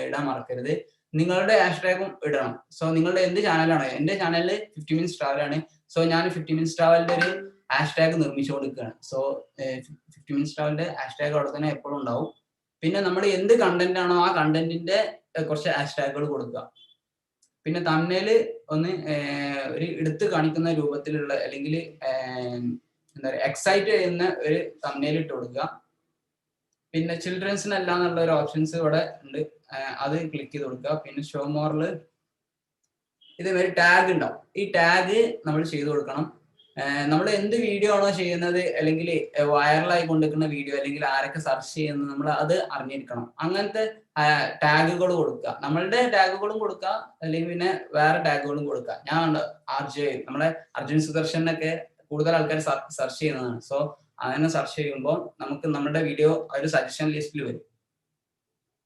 Speaker 12: ഇടാൻ മറക്കരുത്. നിങ്ങളുടെ ഹാഷ്ടാഗും ഇടണം. സോ നിങ്ങളുടെ എന്ത് ചാനലാണ്, എന്റെ ചാനലിൽ 50 മിനിറ്റ്സ് ട്രാവൽ ആണ്. സോ ഞാൻ 50 മിനിറ്റ്സ് ട്രാവലിന്റെ ഒരു ഹാഷ്ടാഗ് നിർമ്മിച്ചു കൊടുക്കുകയാണ്. സോ 50 മിനിറ്റ്സ് ട്രാവലിന്റെ ഹാഷ്ടാഗ് അവിടെ തന്നെ എപ്പോഴും ഉണ്ടാവും. പിന്നെ നമ്മൾ എന്ത് കണ്ടന്റ് ആണോ ആ കണ്ടന്റിന്റെ കുറച്ച് ഹാഷ്ടാഗുകൾ കൊടുക്കുക. പിന്നെ തമ്മില് ഒന്ന് ഒരു എടുത്തു കാണിക്കുന്ന രൂപത്തിലുള്ള അല്ലെങ്കിൽ എന്താ പറയുക എക്സൈറ്റ് ചെയ്യുന്ന ഒരു തമ്മിൽ ഇട്ട് കൊടുക്കുക. പിന്നെ ചിൽഡ്രൻസിനല്ല എന്നുള്ള ഒരു ഓപ്ഷൻസ് ഇവിടെ ഉണ്ട്, അത് ക്ലിക്ക് ചെയ്ത് കൊടുക്കുക. പിന്നെ ഷോ മോറിൽ ഇതേമാതിരി ടാഗ് ഉണ്ടാവും. ഈ ടാഗ് നമ്മൾ ചെയ്ത് കൊടുക്കണം. നമ്മൾ എന്ത് വീഡിയോ ആണോ ചെയ്യുന്നത് അല്ലെങ്കിൽ വൈറലായി കൊണ്ടിരിക്കുന്ന വീഡിയോ അല്ലെങ്കിൽ ആരൊക്കെ സെർച്ച് ചെയ്യുന്നത് നമ്മൾ അത് അറിഞ്ഞിരിക്കണം. അങ്ങനത്തെ ടാഗുകൾ കൊടുക്കുക. നമ്മളുടെ ടാഗുകളും കൊടുക്കുക അല്ലെങ്കിൽ പിന്നെ വേറെ ടാഗുകളും കൊടുക്കുക. ഞാൻ നമ്മളെ അർജുൻ സുദർശനൊക്കെ കൂടുതൽ ആൾക്കാർ സെർച്ച് ചെയ്യുന്നതാണ്. സോ അങ്ങനെ സെർച്ച് ചെയ്യുമ്പോൾ നമുക്ക് നമ്മുടെ വീഡിയോ ഒരു സജഷൻ ലിസ്റ്റിൽ വരും.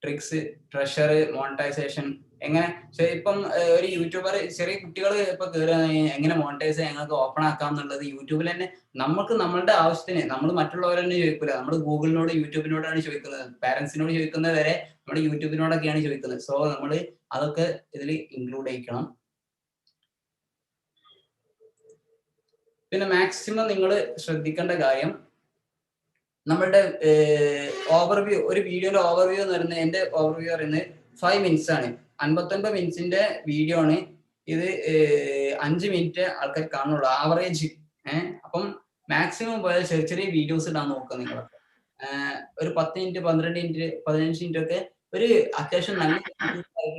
Speaker 12: ട്രിക്സ്, ട്രഷർ, മോണിറ്റൈസേഷൻ എങ്ങനെ. ഇപ്പം ഒരു യൂട്യൂബർ, ചെറിയ കുട്ടികൾ ഇപ്പൊ എങ്ങനെ മോണിറ്റൈസ് ഞങ്ങൾക്ക് ഓപ്പൺ ആക്കാം എന്നുള്ളത് യൂട്യൂബിൽ തന്നെ നമുക്ക് നമ്മളുടെ ആവശ്യത്തിന് നമ്മൾ മറ്റുള്ളവർ തന്നെ ചോദിക്കില്ല. നമ്മൾ ഗൂഗിളിനോട് യൂട്യൂബിനോടാണ് ചോദിക്കുന്നത്. പാരന്റ്സിനോട് ചോദിക്കുന്നത് വരെ നമ്മൾ യൂട്യൂബിനോടൊക്കെയാണ് ചോദിക്കുന്നത്. സോ നമ്മൾ അതൊക്കെ ഇതിൽ ഇൻക്ലൂഡ് ചെയ്യിക്കണം. പിന്നെ മാക്സിമം നിങ്ങൾ ശ്രദ്ധിക്കേണ്ട കാര്യം, നമ്മളുടെ ഓവർവ്യൂ, ഒരു വീഡിയോയുടെ ഓവർവ്യൂ എന്ന് പറയുന്നത്, എന്റെ ഓവർവ്യൂ പറയുന്നത് 5 മിനിറ്റ്സ് ആണ്. 59 മിനിറ്റ്സിന്റെ വീഡിയോ ആണ് ഇത്. 5 മിനിറ്റ് ആൾക്കാർ കാണുള്ളൂ ആവറേജ്. അപ്പം മാക്സിമം പോയാൽ ചെറിയ ചെറിയ വീഡിയോസ് ഇടാൻ നോക്കുക. നിങ്ങളൊക്കെ ഒരു 10 മിനിറ്റ്, 12 മിനിറ്റ്, 15 മിനിറ്റ് ഒക്കെ ഒരു അത്യാവശ്യം നല്ല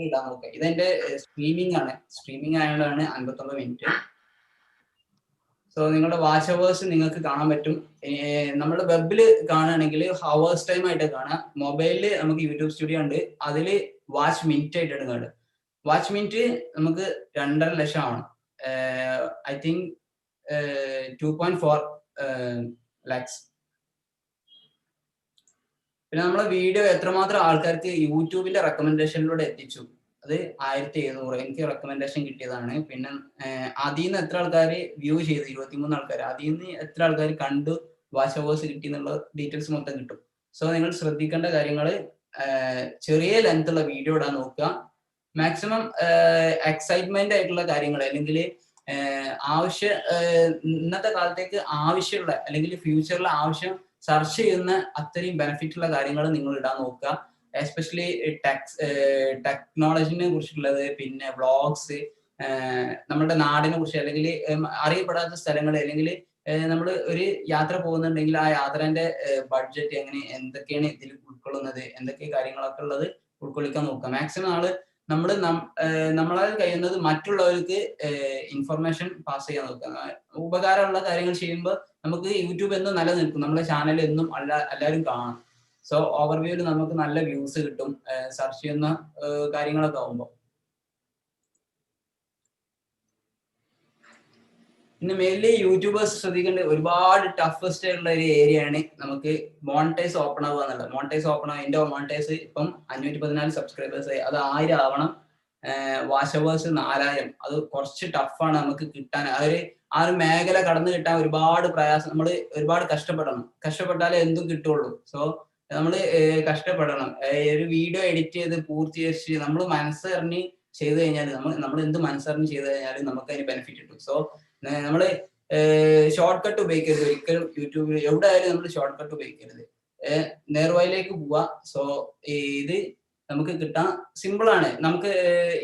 Speaker 12: ഇടാൻ നോക്കുക. ഇതെന്റെ സ്ട്രീമിംഗ് ആണ്. സ്ട്രീമിംഗ് ആയതുകൊണ്ടാണ് 59 മിനിറ്റ്. സോ നിങ്ങളുടെ വാച്ച് അവേഴ്സ് നിങ്ങൾക്ക് കാണാൻ പറ്റും. നമ്മുടെ വെബിൽ കാണുകയാണെങ്കിൽ ഹവേഴ്സ് ടൈം ആയിട്ട് കാണാം. മൊബൈലിൽ നമുക്ക് യൂട്യൂബ് സ്റ്റുഡിയോ ഉണ്ട്, അതിൽ വാച്ച് മിനിറ്റ് ആയിട്ട് എടുക്കുന്നുണ്ട്. വാച്ച് മിനിറ്റ് നമുക്ക് 2.5 ലക്ഷം ആണ്. I think 2.4 lakhs. പിന്നെ നമ്മളെ വീഡിയോ എത്രമാത്രം ആൾക്കാർക്ക് യൂട്യൂബിന്റെ റെക്കമെൻഡേഷനിലൂടെ എത്തിച്ചു, അത് 1700 എനിക്ക് റെക്കമെൻഡേഷൻ കിട്ടിയതാണ്. പിന്നെ അതിൽ നിന്ന് എത്ര ആൾക്കാർ വ്യൂ ചെയ്തു, 23 ആൾക്കാർ. അതിൽ നിന്ന് എത്ര ആൾക്കാർ കണ്ടു, വാച്ച് അവേഴ്സ് കിട്ടി എന്നുള്ള ഡീറ്റെയിൽസ് മൊത്തം കിട്ടും. സോ നിങ്ങൾ ശ്രദ്ധിക്കേണ്ട കാര്യങ്ങൾ, ചെറിയ ലെങ്ത് ഉള്ള വീഡിയോ ഇടാൻ നോക്കുക. മാക്സിമം എക്സൈറ്റ്മെന്റ് ആയിട്ടുള്ള കാര്യങ്ങൾ അല്ലെങ്കിൽ ഇന്നത്തെ കാലത്തേക്ക് ആവശ്യമുള്ള അല്ലെങ്കിൽ ഫ്യൂച്ചറിൽ ആവശ്യം സെർച്ച് ചെയ്യുന്ന അത്രയും ബെനിഫിറ്റ് ഉള്ള കാര്യങ്ങൾ നിങ്ങൾ ഇടാൻ നോക്കുക. എസ്പെഷ്യലി ടെക്നോളജിനെ കുറിച്ചുള്ളത്, പിന്നെ വ്ളോഗ്സ്, നമ്മുടെ നാടിനെ കുറിച്ച് അല്ലെങ്കിൽ അറിയപ്പെടാത്ത സ്ഥലങ്ങൾ, അല്ലെങ്കിൽ നമ്മൾ ഒരു യാത്ര പോകുന്നുണ്ടെങ്കിൽ ആ യാത്രേന്റെ ബഡ്ജറ്റ് എങ്ങനെ, എന്തൊക്കെയാണ് ഇതിൽ ഉൾക്കൊള്ളുന്നത്, എന്തൊക്കെ കാര്യങ്ങളൊക്കെ ഉള്ളത് ഉൾക്കൊള്ളിക്കാൻ നോക്കുക. മാക്സിമം നമ്മളാൽ കഴിയുന്നത് മറ്റുള്ളവർക്ക് ഇൻഫർമേഷൻ പാസ് ചെയ്യാൻ നോക്കുക. ഉപകാരമുള്ള കാര്യങ്ങൾ ചെയ്യുമ്പോൾ നമുക്ക് യൂട്യൂബ് എന്നും നിലനിൽക്കും, നമ്മുടെ ചാനൽ എന്നും എല്ലാവരും കാണും. സോ ഓവർവ്യൂവിൽ നമുക്ക് നല്ല വ്യൂസ് കിട്ടും സെർച്ച് ചെയ്യുന്ന കാര്യങ്ങളൊക്കെ ആവുമ്പോൾ. പിന്നെ മെയിൻലി യൂട്യൂബേഴ്സ് ശ്രദ്ധിക്കേണ്ട ഒരുപാട് ടഫസ്റ്റ് ആയിട്ടുള്ള ഒരു ഏരിയയാണ് നമുക്ക് മോണിറ്റൈസ് ഓപ്പൺ ആവുക എന്നുള്ളത്. മോണിറ്റൈസ് ഓപ്പൺ ആവുക, എന്റെ മോണിറ്റൈസ് ഇപ്പം 514 സബ്സ്ക്രൈബേഴ്സ് ആയി, അത് 1000 ആവണം. വാച്ച് അവേഴ്സ് 4000, അത് കുറച്ച് ടഫാണ് നമുക്ക് കിട്ടാൻ. ആ ഒരു മേഖല കടന്നു കിട്ടാൻ ഒരുപാട് പ്രയാസം, നമ്മൾ ഒരുപാട് കഷ്ടപ്പെട്ടാലേ എന്തും കിട്ടുള്ളൂ. സോ നമ്മൾ കഷ്ടപ്പെടണം. ഒരു വീഡിയോ എഡിറ്റ് ചെയ്ത് പൂർത്തീകരിച്ച് നമ്മൾ മനസ്സറിഞ്ഞ് ചെയ്ത് കഴിഞ്ഞാൽ, നമ്മൾ എന്ത് മനസ്സറിഞ്ഞ് ചെയ്ത് കഴിഞ്ഞാൽ നമുക്ക് അതിന് ബെനിഫിറ്റ് കിട്ടും. സോ നമ്മൾ ഷോർട്ട് കട്ട് ഉപയോഗിക്കരുത് ഒരിക്കലും. യൂട്യൂബിൽ എവിടെ ആയാലും നമ്മൾ ഷോർട്ട് കട്ട് ഉപയോഗിക്കരുത്, നേർവഴിയിലേക്ക് പോവുക. സോ ഇത് നമുക്ക് കിട്ടാൻ സിമ്പിൾ ആണ്. നമുക്ക്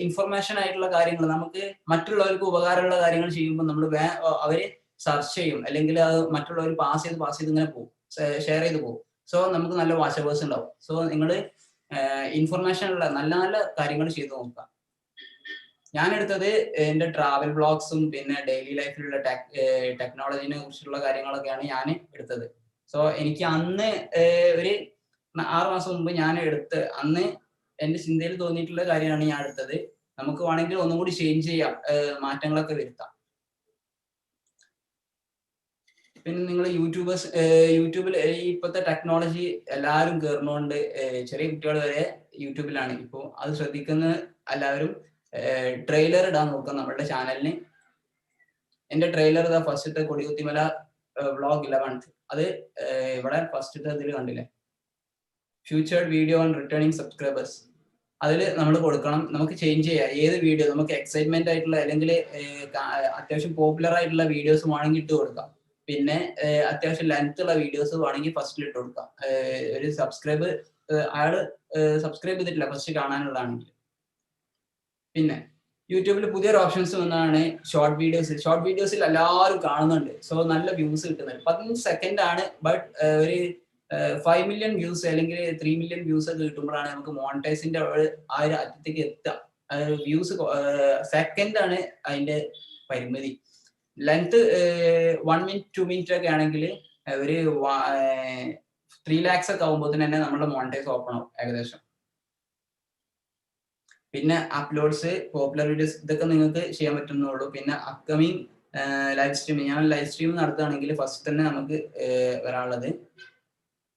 Speaker 12: ഇൻഫർമേഷൻ ആയിട്ടുള്ള കാര്യങ്ങൾ, നമുക്ക് മറ്റുള്ളവർക്ക് ഉപകാരമുള്ള കാര്യങ്ങൾ ചെയ്യുമ്പോൾ നമ്മൾ അവര് സെർച്ച് ചെയ്യും, അല്ലെങ്കിൽ അത് മറ്റുള്ളവർ പാസ് ചെയ്ത് ഇങ്ങനെ പോകും, ഷെയർ ചെയ്ത് പോകും. സോ നമുക്ക് നല്ല വാച്ച് അവേഴ്സ് ഉണ്ടാവും. സോ നിങ്ങൾ ഇൻഫർമേഷൻ ഉള്ള നല്ല നല്ല കാര്യങ്ങൾ ചെയ്ത് നോക്കുക. ഞാൻ എടുത്തത് എന്റെ ട്രാവൽ ബ്ലോഗ്സും പിന്നെ ഡെയിലി ലൈഫിലുള്ള ടെക്നോളജിനെ കുറിച്ചുള്ള കാര്യങ്ങളൊക്കെയാണ് ഞാൻ എടുത്തത്. സോ എനിക്ക് അന്ന് ഒരു 6 മാസം മുമ്പ് ഞാൻ അന്ന് എന്റെ ചിന്തയിൽ തോന്നിയിട്ടുള്ള കാര്യമാണ് ഞാൻ എടുത്തത്. നമുക്ക് വേണമെങ്കിൽ ഒന്നും കൂടി ചേഞ്ച് ചെയ്യാം, മാറ്റങ്ങളൊക്കെ വരുത്താം. പിന്നെ നിങ്ങൾ യൂട്യൂബിൽ ഇപ്പോഴത്തെ ടെക്നോളജി എല്ലാവരും കയറുന്നോണ്ട് ചെറിയ കുട്ടികൾ വരെ യൂട്യൂബിലാണ്. ഇപ്പോൾ അത് ശ്രദ്ധിക്കുന്ന എല്ലാവരും ട്രെയിലർ ഇടാൻ നോക്കാം നമ്മുടെ ചാനലിന്. എന്റെ ട്രെയിലർ ഫസ്റ്റത്തെ കൊടികുത്തിമല വ്ളോഗ് 11 അത് ഇവിടെ ഫസ്റ്റ് ഇതിൽ കണ്ടില്ലേ, future video on returning subscribers. അതിൽ നമ്മൾ കൊടുക്കണം, നമുക്ക് ചേഞ്ച് ചെയ്യാം ഏത് വീഡിയോ നമുക്ക് എക്സൈറ്റ്മെന്റ് ആയിട്ടുള്ള അല്ലെങ്കിൽ അത്യാവശ്യം പോപ്പുലർ ആയിട്ടുള്ള വീഡിയോസ് വേണമെങ്കിൽ ഇട്ട് കൊടുക്കാം. പിന്നെ അത്യാവശ്യം ലെങ്ത് ഉള്ള വീഡിയോസ് വേണമെങ്കിൽ ഫസ്റ്റിൽ ഇട്ട് കൊടുക്കാം. ഒരു അയാള് സബ്സ്ക്രൈബ് ചെയ്തിട്ടില്ല ഫസ്റ്റ് കാണാനുള്ളതാണെങ്കിൽ. പിന്നെ യൂട്യൂബിൽ പുതിയൊരു ഓപ്ഷൻസ് വന്നതാണ് ഷോർട്ട് വീഡിയോസ്. ഷോർട്ട് വീഡിയോസിൽ എല്ലാവരും കാണുന്നുണ്ട്, സോ നല്ല വ്യൂസ് കിട്ടുന്നുണ്ട്. 15 സെക്കൻഡ് ആണ്, ബട്ട് ഒരു 5 മില്യൺ വ്യൂസ് അല്ലെങ്കിൽ 3 മില്യൺ വ്യൂസ് ഒക്കെ കിട്ടുമ്പോഴാണ് നമുക്ക് മോണിറ്റൈസിന്റെ ആ ഒരു അറ്റത്തേക്ക് എത്തുക. വ്യൂസ് സെക്കൻഡ് ആണ് അതിന്റെ പരിമിതി. ലെങ്ത് 1 മിനിറ്റ് 2 മിനിറ്റ് ഒക്കെ ആണെങ്കിൽ ഒരു 3 lakhs ഒക്കെ ആകുമ്പോൾ തന്നെ നമ്മുടെ മോണിറ്റൈസ് ഓപ്പൺ ആവും ഏകദേശം. പിന്നെ അപ്ലോഡ്സ്, പോപ്പുലർ വീഡിയോസ്, ഇതൊക്കെ നിങ്ങൾക്ക് ചെയ്യാൻ പറ്റുന്നുള്ളൂ. പിന്നെ അപ്കമിങ് ലൈവ് സ്ട്രീമിങ്, ഞാൻ ലൈവ് സ്ട്രീം നടത്തുകയാണെങ്കിൽ ഫസ്റ്റ് തന്നെ നമുക്ക് വരാനുള്ളത്.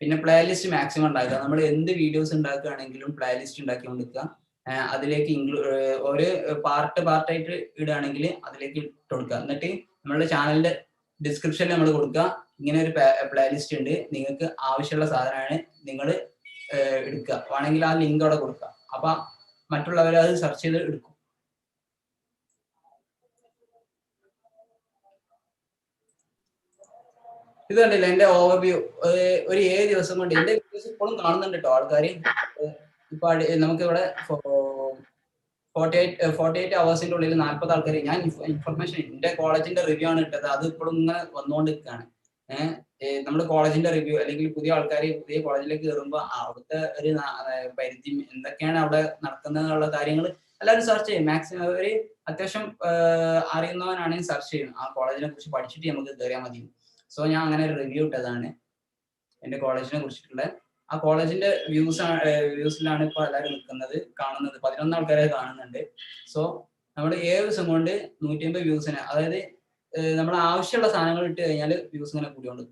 Speaker 12: പിന്നെ പ്ലേലിസ്റ്റ് മാക്സിമം ഉണ്ടാക്കുക. നമ്മൾ എന്ത് വീഡിയോസ് ഉണ്ടാക്കുകയാണെങ്കിലും പ്ലേലിസ്റ്റ് ഉണ്ടാക്കി കൊടുക്കുക. അതിലേക്ക് ഒരു പാർട്ടായിട്ട് ഇടുകയാണെങ്കിൽ അതിലേക്ക് ഇട്ട് കൊടുക്കുക. എന്നിട്ട് നമ്മളുടെ ചാനലിന്റെ ഡിസ്ക്രിപ്ഷനിൽ നമ്മൾ കൊടുക്കുക, ഇങ്ങനെ ഒരു പ്ലേലിസ്റ്റ് ഉണ്ട്, നിങ്ങൾക്ക് ആവശ്യമുള്ള സാധനമാണ്, നിങ്ങൾ എടുക്കുക. വേണമെങ്കിൽ ആ ലിങ്ക് അവിടെ കൊടുക്കുക. അപ്പൊ മറ്റുള്ളവർ അത് സെർച്ച് ചെയ്ത് എടുക്കും. ഇത് കണ്ടില്ല എന്റെ ഓവർവ്യൂ. ഒരു 7 ദിവസം കൊണ്ട് എന്റെ വീഡിയോസ് ഇപ്പോഴും കാണുന്നുണ്ട് കേട്ടോ ആൾക്കാർ. ഇപ്പൊ നമുക്ക് ഇവിടെ 48 അവേഴ്സിന്റെ ഉള്ളിൽ 40 ആൾക്കാർ. ഞാൻ ഇൻഫർമേഷൻ എന്റെ കോളേജിന്റെ റിവ്യൂ ആണ് ഇട്ടത്, അത് ഇപ്പോഴും ഇങ്ങനെ വന്നുകൊണ്ടിരിക്കുകയാണ്. നമ്മുടെ കോളേജിന്റെ റിവ്യൂ അല്ലെങ്കിൽ പുതിയ ആൾക്കാർ പുതിയ കോളേജിലേക്ക് കയറുമ്പോൾ അവിടുത്തെ ഒരു പരിധി എന്തൊക്കെയാണ് അവിടെ നടക്കുന്നതെന്നുള്ള കാര്യങ്ങൾ എല്ലാവരും സെർച്ച് ചെയ്യും. മാക്സിമം ഒരു അത്യാവശ്യം അറിയുന്നവനാണെങ്കിൽ സെർച്ച് ചെയ്യും, ആ കോളേജിനെ കുറിച്ച് പഠിച്ചിട്ട് നമുക്ക് കയറിയാൽ മതി. സോ ഞാൻ അങ്ങനെ ഒരു റിവ്യൂ ഇട്ടതാണ് എന്റെ കോളേജിനെ കുറിച്ചിട്ടുള്ള. ആ കോളേജിന്റെ വ്യൂസിലാണ് ഇപ്പൊ എല്ലാവരും നിൽക്കുന്നത്, കാണുന്നത്. 11 ആൾക്കാരെ കാണുന്നുണ്ട്. സോ നമ്മൾ 7 ദിവസം കൊണ്ട് 150 വ്യൂസിന്, അതായത് നമ്മൾ ആവശ്യമുള്ള സാധനങ്ങൾ ഇട്ട് കഴിഞ്ഞാൽ വ്യൂസ് ഇങ്ങനെ കൂടിക്കൊണ്ട്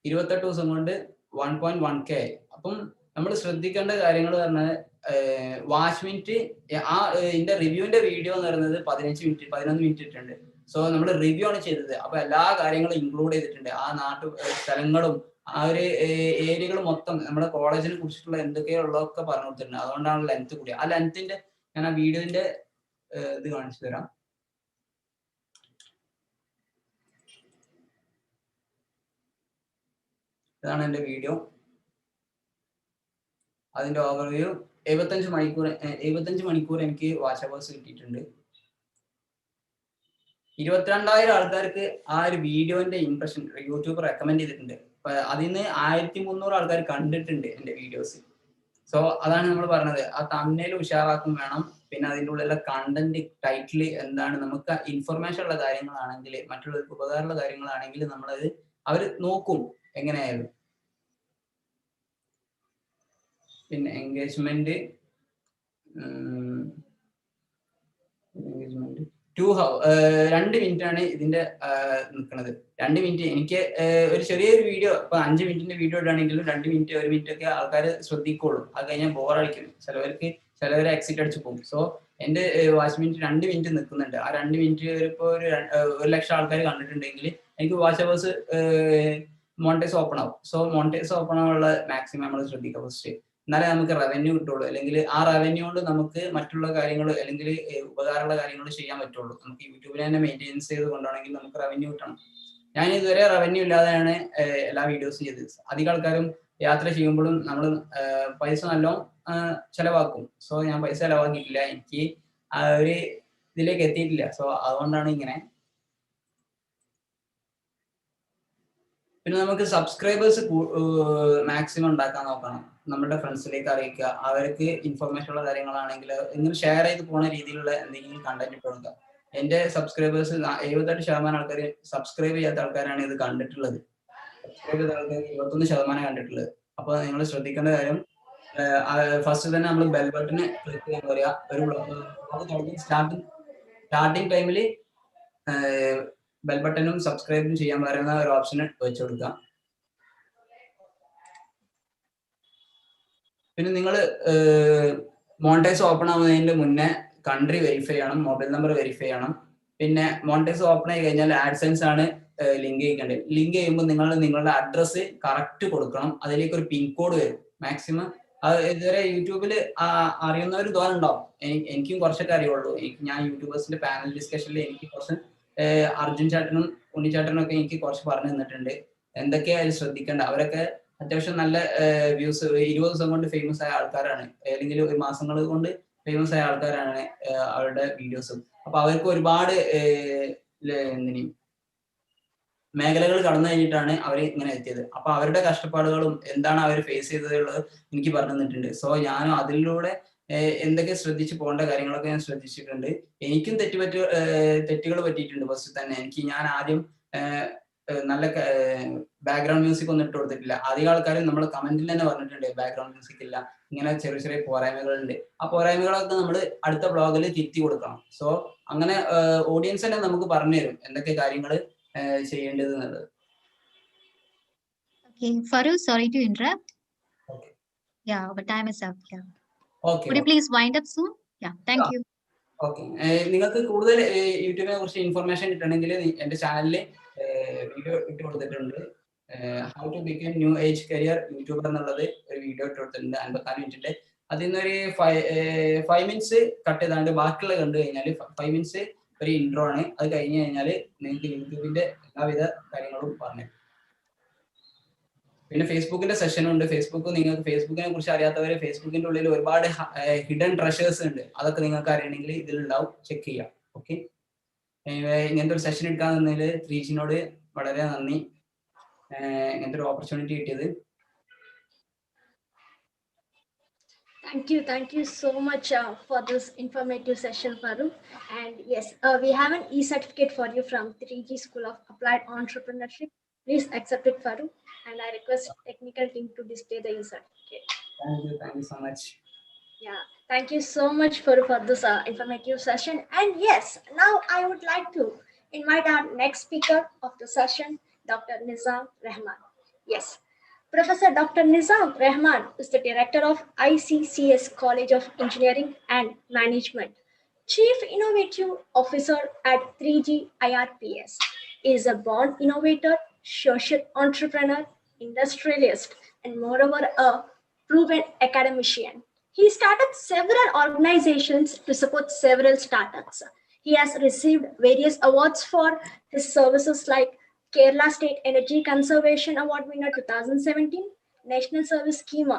Speaker 12: 28 ദിവസം കൊണ്ട് 1.1K. അപ്പം നമ്മൾ ശ്രദ്ധിക്കേണ്ട കാര്യങ്ങൾ പറഞ്ഞാൽ വാച്ച് മിനിറ്റ്, ഇതിന്റെ റിവ്യൂവിന്റെ വീഡിയോ എന്ന് പറയുന്നത് 11 മിനിറ്റ് ഇട്ടുണ്ട്. സോ നമ്മൾ റിവ്യൂ ആണ് ചെയ്തത്, അപ്പൊ എല്ലാ കാര്യങ്ങളും ഇൻക്ലൂഡ് ചെയ്തിട്ടുണ്ട്. ആ സ്ഥലങ്ങളും ആ ഒരു ഏരിയകളും മൊത്തം നമ്മുടെ കോളേജിനെ കുറിച്ചിട്ടുള്ള എന്തൊക്കെയുള്ളതൊക്കെ പറഞ്ഞു കൊടുത്തിട്ടുണ്ട്. അതുകൊണ്ടാണ് ലെങ്ത് കൂടിയ. ആ ലെങ്ത്തിന്റെ ഞാൻ ആ വീഡിയോന്റെ ഇത് കാണിച്ചു തരാം. ഇതാണ് എന്റെ വീഡിയോ, അതിന്റെ ഓവർവ്യൂ. 75 മണിക്കൂർ എനിക്ക് വാച്ച് അവേഴ്സ് കിട്ടിയിട്ടുണ്ട്. 22,000 ആൾക്കാർക്ക് ആ ഒരു വീഡിയോന്റെ ഇംപ്രഷൻ യൂട്യൂബ് റെക്കമെൻഡ് ചെയ്തിട്ടുണ്ട്. അതിൽ നിന്ന് 1,300 ആൾക്കാർ കണ്ടിട്ടുണ്ട് എന്റെ വീഡിയോസ്. സോ അതാണ് നമ്മൾ പറഞ്ഞത്, ആ തംബ്നെയിൽ ഉഷാറാക്കും വേണം. പിന്നെ അതിൻ്റെ ഉള്ളിലുള്ള കണ്ടന്റ് ടൈറ്റിൽ എന്താണ്, നമുക്ക് ഇൻഫർമേഷൻ ഉള്ള കാര്യങ്ങളാണെങ്കിൽ മറ്റുള്ളവർക്ക് ഉപകാരമുള്ള കാര്യങ്ങളാണെങ്കിൽ നമ്മളത് അവർ നോക്കും എങ്ങനെയായാലും. പിന്നെ എൻഗേജ്മെന്റ് 2 മിനിറ്റ് ആണ് ഇതിന്റെ നിൽക്കുന്നത്. 2 മിനിറ്റ് എനിക്ക് ഒരു ചെറിയൊരു വീഡിയോ, ഇപ്പൊ 5 മിനിറ്റിന്റെ വീഡിയോ ഇടാണെങ്കിലും 2 മിനിറ്റ് 1 മിനിറ്റ് ഒക്കെ ആൾക്കാർ ശ്രദ്ധിക്കുള്ളൂ. അത് കഴിഞ്ഞാൽ ബോറടിക്കും, ചിലവർ എക്സിറ്റ് അടിച്ചു പോകും. സോ എന്റെ വാച്ച് മിനിറ്റ് 2 മിനിറ്റ് നിൽക്കുന്നുണ്ട്. ആ 2 മിനിറ്റ് ഇപ്പോ ഒരു 1,00,000 ആൾക്കാർ കണ്ടിട്ടുണ്ടെങ്കിൽ എനിക്ക് വാച്ച് അവേഴ്സ് മോണിറ്റൈസ് ഓപ്പൺ ആവും. സോ മോണിറ്റൈസ് ഓപ്പൺ ആവാനുള്ള മാക്സിമം നമ്മൾ ശ്രദ്ധിക്കുക ഫസ്റ്റ്, എന്നാലേ നമുക്ക് റവന്യൂ കിട്ടുള്ളൂ. അല്ലെങ്കിൽ ആ റവന്യൂ കൊണ്ട് നമുക്ക് മറ്റുള്ള കാര്യങ്ങൾ അല്ലെങ്കിൽ ഉപകാരമുള്ള കാര്യങ്ങൾ ചെയ്യാൻ പറ്റുള്ളൂ. നമുക്ക് യൂട്യൂബിൽ തന്നെ മെയിൻറ്റെയിൻസ് ചെയ്ത് കൊണ്ടുപോകണമെങ്കിൽ നമുക്ക് റവന്യൂ കിട്ടണം. ഞാൻ ഇതുവരെ റവന്യൂ ഇല്ലാതെയാണ് എല്ലാ വീഡിയോസും ചെയ്തത്. അധികം ആൾക്കാരും യാത്ര ചെയ്യുമ്പോഴും നമ്മൾ പൈസ നല്ലോണം ചെലവാക്കും. സോ ഞാൻ പൈസ ചെലവാക്കിയിട്ടില്ല, എനിക്ക് ആ ഒരു ഇതിലേക്ക് എത്തിയിട്ടില്ല. സോ അതുകൊണ്ടാണ് ഇങ്ങനെ. പിന്നെ നമുക്ക് സബ്സ്ക്രൈബേഴ്സ് മാക്സിമം ഉണ്ടാക്കാൻ നോക്കണം, നമ്മുടെ ഫ്രണ്ട്സിലേക്ക് അറിയിക്കുക, അവർക്ക് ഇൻഫർമേഷൻ ഉള്ള കാര്യങ്ങളാണെങ്കിൽ ഇങ്ങനെ ഷെയർ ചെയ്ത് പോകുന്ന രീതിയിലുള്ള എന്തെങ്കിലും കണ്ടന്റ് ഇട്ട് കൊടുക്കുക. എന്റെ സബ്സ്ക്രൈബേഴ്സ് 78% ആൾക്കാർ സബ്സ്ക്രൈബ് ചെയ്യാത്ത ആൾക്കാരാണ് ഇത് കണ്ടിട്ടുള്ളത്. സബ്സ്ക്രൈബ് ചെയ്ത ആൾക്കാർ 21% കണ്ടിട്ടുള്ളത്. അപ്പൊ നിങ്ങൾ ശ്രദ്ധിക്കേണ്ട കാര്യം, ഫസ്റ്റ് തന്നെ നമ്മൾ ബെൽ ബട്ടന് ക്ലിക്ക് ചെയ്യാൻ പറയാ. ഒരു സ്റ്റാർട്ടിങ് ടൈമിൽ ബെൽ ബട്ടണും സബ്സ്ക്രൈബും ചെയ്യാൻ പറയുന്ന ഒരു ഓപ്ഷൻ വെച്ച് കൊടുക്കാം. പിന്നെ നിങ്ങൾ മോണിറ്റൈസ് ഓപ്പൺ ആവുന്നതിന് മുന്നേ കൺട്രി വെരിഫൈ ചെയ്യണം, മൊബൈൽ നമ്പർ വെരിഫൈ ചെയ്യണം. പിന്നെ മോണിറ്റൈസ് ഓപ്പൺ ആയി കഴിഞ്ഞാൽ ആഡ്സെൻസ് ആണ് ലിങ്ക് ചെയ്യേണ്ടത്. ലിങ്ക് ചെയ്യുമ്പോൾ നിങ്ങൾ നിങ്ങളുടെ അഡ്രസ്സ് കറക്റ്റ് കൊടുക്കണം. അതിലേക്ക് ഒരു പിൻ കോഡ് വരും മാക്സിമം. അത് ഇതുവരെ യൂട്യൂബിൽ അറിയുന്നവർ തോന്നുന്നു ഉണ്ടാവും. എനിക്കും കുറച്ചൊക്കെ അറിയുള്ളൂ. ഞാൻ യൂട്യൂബേഴ്സിന്റെ പാനൽ ഡിസ്കഷനിൽ എനിക്ക് കുറച്ച് അർജുൻ ചേട്ടനും ഉണ്ണിച്ചേട്ടനും ഒക്കെ എനിക്ക് കുറച്ച് പറഞ്ഞു തന്നിട്ടുണ്ട് എന്തൊക്കെയായാലും ശ്രദ്ധിക്കേണ്ട. അവരൊക്കെ അത്യാവശ്യം നല്ല വ്യൂസ് 20 ദിവസം കൊണ്ട് ഫേമസ് ആയ ആൾക്കാരാണ്, അല്ലെങ്കിൽ ഒരു മാസങ്ങൾ കൊണ്ട് ഫേമസ് ആയ ആൾക്കാരാണ് അവരുടെ വീഡിയോസും. അപ്പൊ അവർക്ക് ഒരുപാട് മേഖലകൾ കടന്നു കഴിഞ്ഞിട്ടാണ് അവർ ഇങ്ങനെ എത്തിയത്. അപ്പൊ അവരുടെ കഷ്ടപ്പാടുകളും എന്താണ് അവർ ഫേസ് ചെയ്തതുള്ളത് എനിക്ക് പറഞ്ഞു തന്നിട്ടുണ്ട്. സോ ഞാനും അതിലൂടെ എന്തൊക്കെ ശ്രദ്ധിച്ചു പോകേണ്ട കാര്യങ്ങളൊക്കെ ഞാൻ ശ്രദ്ധിച്ചിട്ടുണ്ട്. എനിക്കും തെറ്റുകൾ പറ്റിയിട്ടുണ്ട്. ഫസ്റ്റ് തന്നെ ഞാൻ ആദ്യം നല്ല ബാക്ക്ഗ്രൗണ്ട് മ്യൂസിക് ഒന്നും ഇട്ട് കൊടുത്തിട്ടില്ല. അധികം ആൾക്കാരും നമ്മൾ കമന്റിൽ തന്നെ പറഞ്ഞിട്ടുണ്ട് ബാക്ക്ഗ്രൗണ്ട് മ്യൂസിക് ഇല്ല, ഇങ്ങനെ ചെറിയ ചെറിയ പോരായ്മകളുണ്ട്. ആ പോരായ്മകളൊക്കെ നമ്മൾ അടുത്ത ബ്ലോഗിൽ തിരുത്തി കൊടുക്കണം. സോ അങ്ങനെ ഓഡിയൻസ് തന്നെ നമുക്ക് പറഞ്ഞു തരും എന്തൊക്കെ കാര്യങ്ങൾ ചെയ്യേണ്ടത് എന്നുള്ളത്.
Speaker 1: Okay, Faru, sorry to interrupt.
Speaker 12: Okay.
Speaker 1: Yeah, our time is up. Yeah.
Speaker 12: Okay.
Speaker 1: Would you please wind up soon? Yeah, thank you.
Speaker 12: Okay. നിങ്ങൾക്ക് കൂടുതൽ യൂട്യൂബിനെ കുറിച്ച് ഇൻഫർമേഷൻ കിട്ടണമെങ്കിൽ എൻ്റെ ചാനലിൽ വീഡിയോ ഇട്ട് കൊടുത്തിട്ടുണ്ട്. How to become new age career YouTuber എന്നുള്ളത് ഒരു വീഡിയോ ഇട്ട് കൊടുത്തിട്ടുണ്ട് 54 മിനിറ്റിന്റെ. അതിൽ നിന്നൊരു 5 മിനിറ്റ്സ് കട്ട് ചെയ്താണ്ട് ബാക്കിയുള്ള കണ്ടു കഴിഞ്ഞാൽ 5 മിനിറ്റ്സ് ഒരു ഇൻട്രോ ആണ്. അത് കഴിഞ്ഞ് കഴിഞ്ഞാൽ നിങ്ങൾക്ക് യൂട്യൂബിന്റെ എല്ലാവിധ കാര്യങ്ങളും പറഞ്ഞു. പിന്നെ ഫേസ്ബുക്കിന്റെ സെഷൻ ഉണ്ട്. നിങ്ങൾക്ക് ഫേസ്ബുക്കിനെ കുറിച്ച് അറിയാത്തവര് ഫേസ്ബുക്കിന്റെ ഉള്ളിൽ ഒരുപാട് ഹിഡൻ ട്രഷേഴ്സ് ഉണ്ട്. അതൊക്കെ നിങ്ങൾക്ക് അറിയണമെങ്കിൽ ഇതിലുണ്ടാവും, ചെക്ക് ചെയ്യാം. ഓക്കെ, ഇങ്ങനത്തെ ഒരു സെഷൻ എടുക്കാൻ നിന്നതിൽ 3Gനോട് വളരെ നന്ദി, ഇങ്ങനത്തെ ഒരു ഓപ്പർച്യൂണിറ്റി കിട്ടിയത്.
Speaker 11: Thank you so much for this informative session, Badu. And yes, we have an e-certificate for you from 3G School of Applied Entrepreneurship. Please accept it, Badu. And I request technical team to display the e-certificate.
Speaker 12: Thank you so much.
Speaker 11: Yeah, thank you so much for this informative session. And yes, now I would like to invite our next speaker of the session, Dr. Nizam Rahman. Yes. Professor Dr. Nizam Rahman is the director of ICCS College of Engineering and Management, Chief Innovative Officer at 3G IPS. He is a born innovator, social entrepreneur, industrialist, and moreover a proven academician. He started several organizations to support several startups. He has received various awards for his services like Kerala State Energy Conservation Award winner 2017, National Service Scheme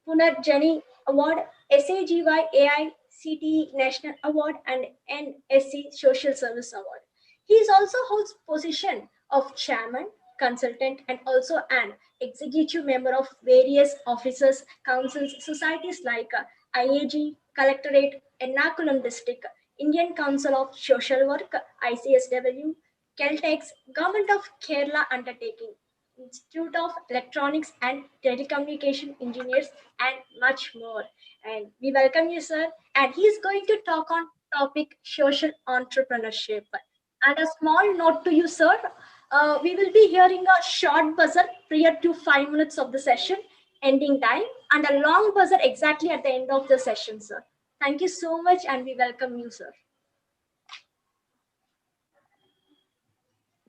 Speaker 11: Punarjani Award, SAGY AI CTE National Award, and NSC Social Service Award. He is also holds position of chairman, consultant, and also an executive member of various officers, councils, societies like IAG, Collectorate, Ernakulam District, Indian Council of Social Work, ICSW, Caltex, Government of Kerala Undertaking, Institute of Electronics and Telecommunication Engineers, and much more. And we welcome you, sir. And he's going to talk on topic social entrepreneurship. And a small note to you, sir. We will be hearing a short buzzer prior to 5 minutes of the session, ending time, and a long buzzer exactly at the end of the session, sir. Thank you so much, and we welcome you, sir.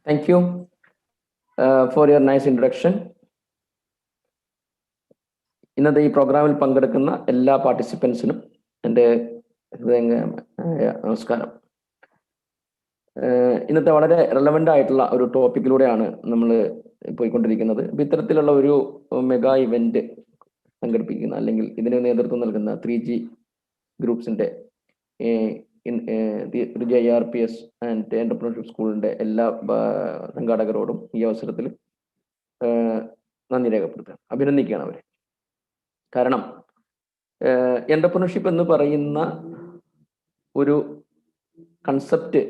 Speaker 13: Thank you for your nice introduction. ഇന്നത്തെ ഈ പ്രോഗ്രാമിൽ പങ്കെടുക്കുന്ന എല്ലാ പാർട്ടിസിപ്പൻസിനും എൻ്റെ നമസ്കാരം. ഇന്നത്തെ വളരെ റെലവൻ്റ് ആയിട്ടുള്ള ഒരു ടോപ്പിക്കിലൂടെയാണ് നമ്മൾ പോയിക്കൊണ്ടിരിക്കുന്നത്. ഇത്തരത്തിലുള്ള ഒരു മെഗാ ഇവന്റ് സംഘടിപ്പിക്കുന്ന അല്ലെങ്കിൽ ഇതിന് നേതൃത്വം നൽകുന്ന 3G ഗ്രൂപ്പ്സിന്റെ IPS ആൻഡ് എന്റർപ്രണർഷിപ്പ് സ്കൂളിന്റെ എല്ലാ സംഘാടകരോടും ഈ അവസരത്തിൽ നന്ദി രേഖപ്പെടുത്തുക, അഭിനന്ദിക്കുകയാണ് അവരെ. കാരണം എന്റർപ്രണർഷിപ്പ് എന്ന് പറയുന്ന ഒരു കൺസെപ്റ്റ്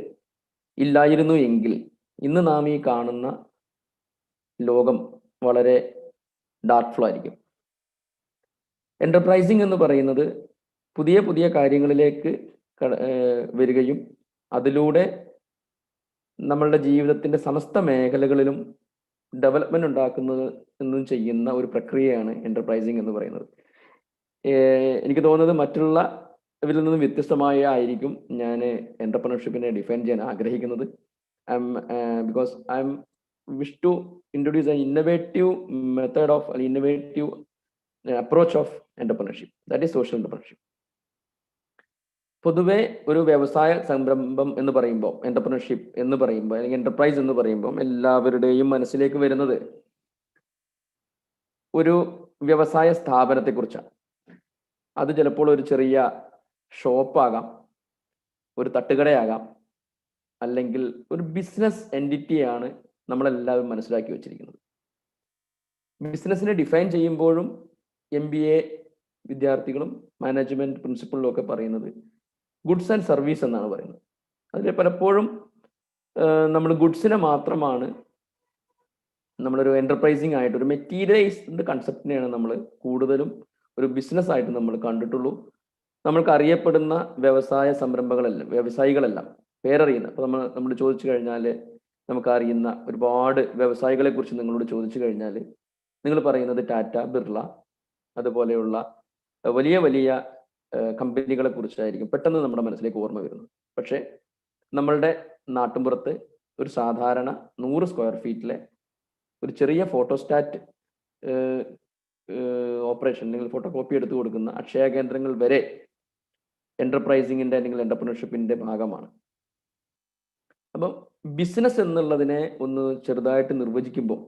Speaker 13: ഇല്ലായിരുന്നു എങ്കിൽ ഇന്ന് നാം ഈ കാണുന്ന ലോകം വളരെ ഡാർക്ക് ഫ്ലോ ആയിരിക്കും. എന്റർപ്രൈസിങ് എന്ന് പറയുന്നത് പുതിയ പുതിയ കാര്യങ്ങളിലേക്ക് വരികയും അതിലൂടെ നമ്മളുടെ ജീവിതത്തിന്റെ സമസ്ത മേഖലകളിലും ഡെവലപ്മെന്റ് ഉണ്ടാക്കുന്നത് എന്നും ചെയ്യുന്ന ഒരു പ്രക്രിയയാണ് എന്റർപ്രൈസിങ് എന്ന് പറയുന്നത്. എനിക്ക് തോന്നുന്നത് മറ്റുള്ള ഇതിൽ നിന്നും വ്യത്യസ്തമായ ഞാൻ എന്റർപ്രണർഷിപ്പിനെ ഡിഫൈൻ ചെയ്യാൻ ആഗ്രഹിക്കുന്നത്. Because I M wish to introduce an innovative method of an innovative approach of entrepreneurship, that is social entrepreneurship. പൊതുവെ ഒരു വ്യവസായ സംരംഭം എന്ന് പറയുമ്പോൾ, എന്റർപ്രണർഷിപ്പ് എന്ന് പറയുമ്പോൾ, അല്ലെങ്കിൽ എന്റർപ്രൈസ് എന്ന് പറയുമ്പോൾ എല്ലാവരുടെയും മനസ്സിലേക്ക് വരുന്നത് ഒരു വ്യവസായ സ്ഥാപനത്തെക്കുറിച്ചാണ്. അത് ചിലപ്പോൾ ഒരു ചെറിയ ഷോപ്പാകാം, ഒരു തട്ടുകടയാകാം, അല്ലെങ്കിൽ ഒരു ബിസിനസ് എൻറ്റിറ്റിയാണ് നമ്മളെല്ലാവരും മനസ്സിലാക്കി വെച്ചിരിക്കുന്നത്. ബിസിനസ്സിനെ ഡിഫൈൻ ചെയ്യുമ്പോഴും MBA വിദ്യാർത്ഥികളും മാനേജ്മെന്റ് പ്രിൻസിപ്പളിലും ഒക്കെ പറയുന്നത് ഗുഡ്സ് ആൻഡ് സർവീസ് എന്നാണ് പറയുന്നത്. അതിൽ പലപ്പോഴും നമ്മൾ ഗുഡ്സിനെ മാത്രമാണ് നമ്മളൊരു എന്റർപ്രൈസിങ് ആയിട്ട് ഒരു മെറ്റീരിയലൈസ്ഡ് കൺസെപ്റ്റിനെയാണ് നമ്മൾ കൂടുതലും ഒരു ബിസിനസ് ആയിട്ട് നമ്മൾ കണ്ടിട്ടുള്ളൂ. നമ്മൾക്ക് അറിയപ്പെടുന്ന വ്യവസായ വ്യവസായികളെല്ലാം പേരറിയുന്ന, അപ്പോൾ നമ്മൾ ചോദിച്ചു കഴിഞ്ഞാൽ നമുക്കറിയുന്ന ഒരുപാട് വ്യവസായികളെ കുറിച്ച് നിങ്ങളോട് ചോദിച്ചു കഴിഞ്ഞാൽ നിങ്ങൾ പറയുന്നത് ടാറ്റ, ബിർള, അതുപോലെയുള്ള വലിയ വലിയ കമ്പനികളെ കുറിച്ചായിരിക്കും പെട്ടെന്ന് നമ്മുടെ മനസ്സിലേക്ക് ഓർമ്മ വരുന്നത്. പക്ഷേ നമ്മളുടെ നാട്ടിൻപുറത്ത് ഒരു സാധാരണ 100 സ്ക്വയർ ഫീറ്റിലെ ഒരു ചെറിയ ഫോട്ടോസ്റ്റാറ്റ് ഓപ്പറേഷൻ, അല്ലെങ്കിൽ ഫോട്ടോ കോപ്പി എടുത്തു കൊടുക്കുന്ന അക്ഷയ കേന്ദ്രങ്ങൾ വരെ എന്റർപ്രൈസിങ്ങിന്റെ അല്ലെങ്കിൽ എന്റർപ്രണർഷിപ്പിന്റെ ഭാഗമാണ്. അപ്പം ബിസിനസ് എന്നുള്ളതിനെ ഒന്ന് ചെറുതായിട്ട് നിർവചിക്കുമ്പോൾ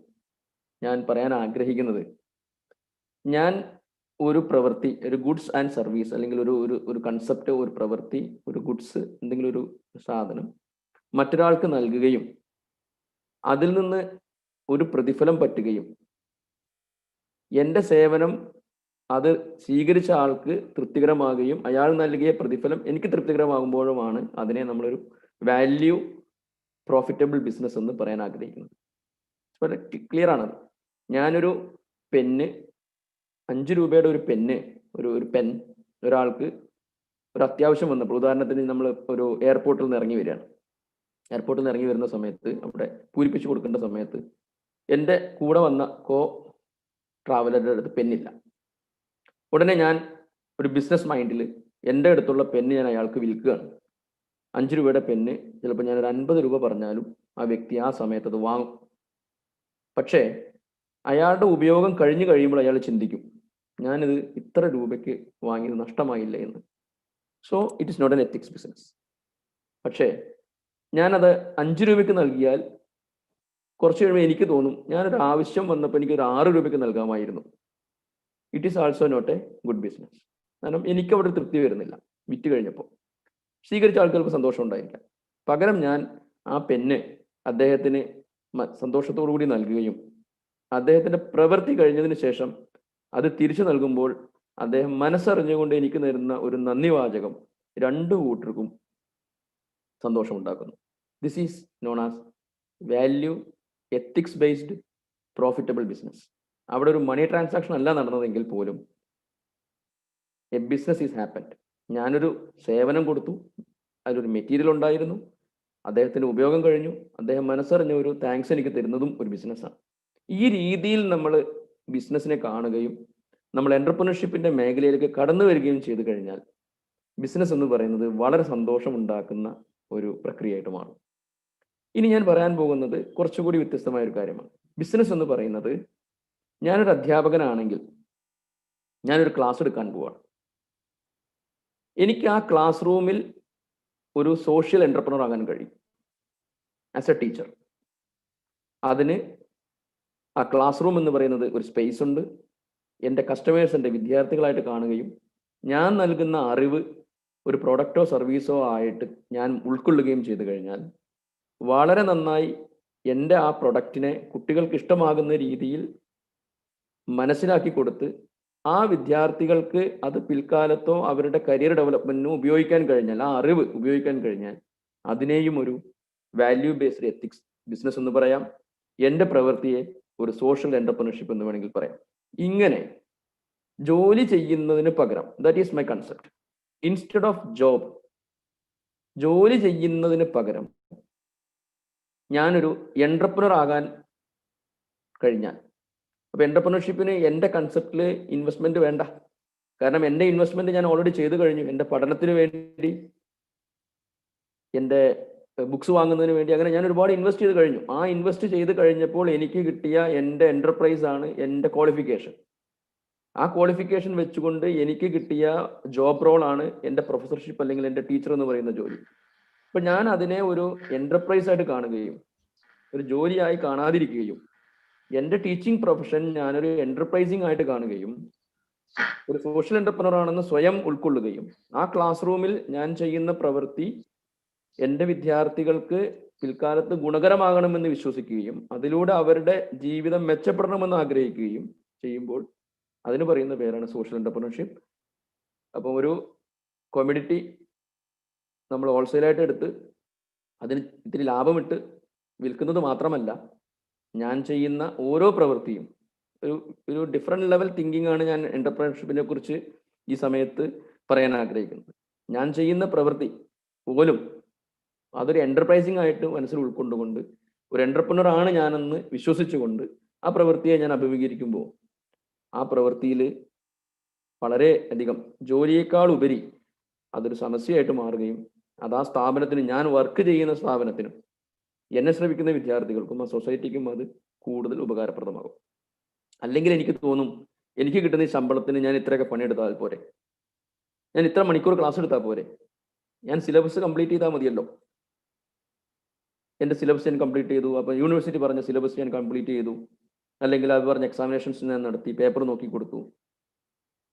Speaker 13: ഞാൻ പറയാൻ ആഗ്രഹിക്കുന്നത്, ഞാൻ ഒരു പ്രവൃത്തി, ഒരു ഗുഡ്സ് ആൻഡ് സർവീസ്, അല്ലെങ്കിൽ ഒരു കൺസെപ്റ്റ്, ഒരു പ്രവൃത്തി, ഒരു ഗുഡ്സ്, എന്തെങ്കിലും ഒരു സാധനം മറ്റൊരാൾക്ക് നൽകുകയും അതിൽ നിന്ന് ഒരു പ്രതിഫലം പറ്റുകയും എൻ്റെ സേവനം അത് സ്വീകരിച്ച ആൾക്ക് തൃപ്തികരമാകുകയും അയാൾ നൽകിയ പ്രതിഫലം എനിക്ക് തൃപ്തികരമാകുമ്പോഴുമാണ് അതിനെ നമ്മളൊരു വാല്യൂ പ്രോഫിറ്റബിൾ ബിസിനസ് എന്ന് പറയാൻ ആഗ്രഹിക്കുന്നത്. വളരെ ക്ലിയർ ആണത്. ഞാനൊരു പെന്ന്, 5 രൂപയുടെ ഒരു പെന്ന്, ഒരു പെൻ ഒരാൾക്ക് ഒരു അത്യാവശ്യം വന്നപ്പോൾ, ഉദാഹരണത്തിന് നമ്മൾ ഒരു എയർപോർട്ടിൽ നിന്ന് ഇറങ്ങി വരികയാണ്. എയർപോർട്ടിൽ നിന്ന് ഇറങ്ങി വരുന്ന സമയത്ത് അവിടെ പൂരിപ്പിച്ച് കൊടുക്കേണ്ട സമയത്ത് എൻ്റെ കൂടെ വന്ന ട്രാവലറുടെ അടുത്ത് പെന്നില്ല. ഉടനെ ഞാൻ ഒരു ബിസിനസ് മൈൻഡിൽ എൻ്റെ അടുത്തുള്ള പെന്ന് ഞാൻ അയാൾക്ക് വിൽക്കുകയാണ്. 5 രൂപയുടെ പെന്ന് ചിലപ്പോൾ ഞാനൊരു 50 രൂപ പറഞ്ഞാലും ആ വ്യക്തി ആ സമയത്ത് അത് വാങ്ങും. പക്ഷേ അയാളുടെ ഉപയോഗം കഴിഞ്ഞു കഴിയുമ്പോൾ അയാൾ ചിന്തിക്കും, ഞാനിത് ഇത്ര രൂപയ്ക്ക് വാങ്ങിയത് നഷ്ടമായില്ല എന്ന്. So it is not an ethics business. പക്ഷേ ഞാനത് 5 രൂപയ്ക്ക് നൽകിയാൽ കുറച്ച് കഴിയുമ്പോൾ എനിക്ക് തോന്നും, ഞാനൊരു ആവശ്യം വന്നപ്പോൾ എനിക്കൊരു 6 രൂപയ്ക്ക് നൽകാമായിരുന്നു. It is also not a good business. കാരണം എനിക്ക് അവിടെ തൃപ്തി വരുന്നില്ല. വിറ്റ് കഴിഞ്ഞപ്പോൾ സ്വീകരിച്ച ആൾക്കാർക്ക് സന്തോഷം ഉണ്ടായിരിക്കാം. പകരം ഞാൻ ആ പെന്ന് അദ്ദേഹത്തിന് സന്തോഷത്തോടു കൂടി നൽകുകയും അദ്ദേഹത്തിൻ്റെ പ്രവൃത്തി കഴിഞ്ഞതിന് ശേഷം അത് തിരിച്ചു നൽകുമ്പോൾ അദ്ദേഹം മനസ്സറിഞ്ഞുകൊണ്ട് എനിക്ക് തരുന്ന ഒരു നന്ദി വാചകം 2 കൂട്ടർക്കും സന്തോഷമുണ്ടാക്കുന്നു. This is known as value ethics based profitable business. അവിടെ ഒരു മണി ട്രാൻസാക്ഷൻ അല്ല നടന്നതെങ്കിൽ പോലും എ ബിസിനസ് ഈസ് ഹാപ്പൻഡ്. ഞാനൊരു സേവനം കൊടുത്തു, അതിലൊരു മെറ്റീരിയൽ ഉണ്ടായിരുന്നു, അദ്ദേഹത്തിൻ്റെ ഉപയോഗം കഴിഞ്ഞു, അദ്ദേഹം മനസ്സറിഞ്ഞ ഒരു താങ്ക്സ് എനിക്ക് തരുന്നതും ഒരു ബിസിനസ്സാണ്. ഈ രീതിയിൽ നമ്മൾ ബിസിനസ്സിനെ കാണുകയും നമ്മൾ എന്റർപ്രണർഷിപ്പിന്റെ മേഖലയിലേക്ക് കടന്നു വരികയും ചെയ്തു കഴിഞ്ഞാൽ ബിസിനസ് എന്ന് പറയുന്നത് വളരെ സന്തോഷം ഉണ്ടാക്കുന്ന ഒരു പ്രക്രിയയായിട്ട് മാറും. ഇനി ഞാൻ പറയാൻ പോകുന്നത് കുറച്ചുകൂടി വ്യത്യസ്തമായ ഒരു കാര്യമാണ്. ബിസിനസ് എന്ന് പറയുന്നത്, ഞാനൊരു അധ്യാപകനാണെങ്കിൽ ഞാനൊരു ക്ലാസ് എടുക്കാൻ പോവാണ്. എനിക്ക് ആ ക്ലാസ് റൂമിൽ ഒരു സോഷ്യൽ എന്റർപ്രണർ ആകാൻ കഴിയും ആസ് എ ടീച്ചർ. അതിന് ആ ക്ലാസ് റൂം എന്ന് പറയുന്നത് ഒരു സ്പേസ് ഉണ്ട്. എൻ്റെ കസ്റ്റമേഴ്സ് എൻ്റെ വിദ്യാർത്ഥികളായിട്ട് കാണുകയും ഞാൻ നൽകുന്ന അറിവ് ഒരു പ്രൊഡക്റ്റോ സർവീസോ ആയിട്ട് ഞാൻ ഉൾക്കൊള്ളുകയും ചെയ്തു കഴിഞ്ഞാൽ വളരെ നന്നായി എൻ്റെ ആ പ്രൊഡക്റ്റിനെ കുട്ടികൾക്ക് ഇഷ്ടമാകുന്ന രീതിയിൽ മനസ്സിലാക്കി കൊടുത്ത് ആ വിദ്യാർത്ഥികൾക്ക് അത് പിൽക്കാലത്തോ അവരുടെ കരിയർ ഡെവലപ്മെന്റിനോ ഉപയോഗിക്കാൻ കഴിഞ്ഞാൽ, ആ അറിവ് ഉപയോഗിക്കാൻ കഴിഞ്ഞാൽ അതിനെയും ഒരു വാല്യൂ ബേസ്ഡ് എത്തിക്സ് ബിസിനസ് എന്ന് പറയാം. എൻ്റെ പ്രവൃത്തിയെ ഒരു സോഷ്യൽ എന്റർപ്രണർഷിപ്പ് എന്ന് വേണമെങ്കിൽ പറയാം. ഇങ്ങനെ ജോലി ചെയ്യുന്നതിന് പകരം, that is my concept, instead of job, ജോലി ചെയ്യുന്നതിന് പകരം ഞാനൊരു എന്റർപ്രണർ ആകാൻ കഴിഞ്ഞാൽ, അപ്പോൾ എന്റർപ്രണർഷിപ്പിന് എൻ്റെ കൺസെപ്റ്റിൽ ഇൻവെസ്റ്റ്മെന്റ് വേണ്ട. കാരണം എൻ്റെ ഇൻവെസ്റ്റ്മെന്റ് ഞാൻ ഓൾറെഡി ചെയ്തു കഴിഞ്ഞു. എൻ്റെ പഠനത്തിന് വേണ്ടി, എൻ്റെ ബുക്സ് വാങ്ങുന്നതിന് വേണ്ടി, അങ്ങനെ ഞാൻ ഒരുപാട് ഇൻവെസ്റ്റ് ചെയ്ത് കഴിഞ്ഞു. ആ ഇൻവെസ്റ്റ് ചെയ്ത് കഴിഞ്ഞപ്പോൾ എനിക്ക് കിട്ടിയ എൻ്റെ എൻ്റർപ്രൈസ് ആണ് എൻ്റെ ക്വാളിഫിക്കേഷൻ. ആ ക്വാളിഫിക്കേഷൻ വെച്ചുകൊണ്ട് എനിക്ക് കിട്ടിയ ജോബ് റോളാണ് എൻ്റെ പ്രൊഫസർഷിപ്പ് അല്ലെങ്കിൽ എൻ്റെ ടീച്ചർ എന്ന് പറയുന്ന ജോലി. അപ്പം ഞാൻ അതിനെ ഒരു എൻ്റർപ്രൈസ് ആയിട്ട് കാണുകയും ഒരു ജോലിയായി കാണാതിരിക്കുകയും എൻ്റെ ടീച്ചിങ് പ്രൊഫഷൻ ഞാനൊരു എൻ്റർപ്രൈസിങ് ആയിട്ട് കാണുകയും ഒരു സോഷ്യൽ എൻ്റർപ്രനർ ആണെന്ന് സ്വയം ഉൾക്കൊള്ളുകയും ആ ക്ലാസ് റൂമിൽ ഞാൻ ചെയ്യുന്ന പ്രവൃത്തി എൻ്റെ വിദ്യാർത്ഥികൾക്ക് പിൽക്കാലത്ത് ഗുണകരമാകണമെന്ന് വിശ്വസിക്കുകയും അതിലൂടെ അവരുടെ ജീവിതം മെച്ചപ്പെടണമെന്ന് ആഗ്രഹിക്കുകയും ചെയ്യുമ്പോൾ അതിന് പറയുന്ന പേരാണ് സോഷ്യൽ എൻ്റർപ്രനർഷിപ്പ്. അപ്പം ഒരു കൊമോഡിറ്റി നമ്മൾ ഹോൾസെയിലായിട്ട് എടുത്ത് അതിന് ഇത്തിരി ലാഭമിട്ട് വിൽക്കുന്നത് മാത്രമല്ല, ഞാൻ ചെയ്യുന്ന ഓരോ പ്രവൃത്തിയും ഒരു ഡിഫറെൻറ്റ് ലെവൽ തിങ്കിങ് ആണ് ഞാൻ എൻ്റർപ്രനർഷിപ്പിനെ കുറിച്ച് ഈ സമയത്ത് പറയാൻ ആഗ്രഹിക്കുന്നത്. ഞാൻ ചെയ്യുന്ന പ്രവൃത്തി പോലും അതൊരു എൻ്റർപ്രൈസിങ് ആയിട്ട് മനസ്സിൽ ഉൾക്കൊണ്ടുകൊണ്ട് ഒരു എൻ്റർപ്രനർ ആണ് ഞാനെന്ന് വിശ്വസിച്ചുകൊണ്ട് ആ പ്രവൃത്തിയെ ഞാൻ അഭിമുഖീകരിക്കുമ്പോൾ ആ പ്രവൃത്തിയിൽ വളരെ അധികം ജോലിയേക്കാൾ ഉപരി അതൊരു സമസ്യയായിട്ട് മാറുകയും അത് ആ സ്ഥാപനത്തിന്, ഞാൻ വർക്ക് ചെയ്യുന്ന സ്ഥാപനത്തിനും എന്നെ ശ്രമിക്കുന്ന വിദ്യാർത്ഥികൾക്കും ആ സൊസൈറ്റിക്കും അത് കൂടുതൽ ഉപകാരപ്രദമാകും. അല്ലെങ്കിൽ എനിക്ക് തോന്നും, എനിക്ക് കിട്ടുന്ന ഈ ശമ്പളത്തിന് ഞാൻ ഇത്രയൊക്കെ പണിയെടുത്താൽ പോരെ, ഞാൻ ഇത്ര മണിക്കൂർ ക്ലാസ് എടുത്താൽ പോരെ, ഞാൻ സിലബസ് കംപ്ലീറ്റ് ചെയ്താൽ മതിയല്ലോ, എൻ്റെ സിലബസ് ഞാൻ കംപ്ലീറ്റ് ചെയ്തു, അപ്പോൾ യൂണിവേഴ്സിറ്റി പറഞ്ഞ സിലബസ് ഞാൻ കംപ്ലീറ്റ് ചെയ്തു, അല്ലെങ്കിൽ അത് പറഞ്ഞ എക്സാമിനേഷൻസ് ഞാൻ നടത്തി, പേപ്പർ നോക്കി കൊടുത്തു,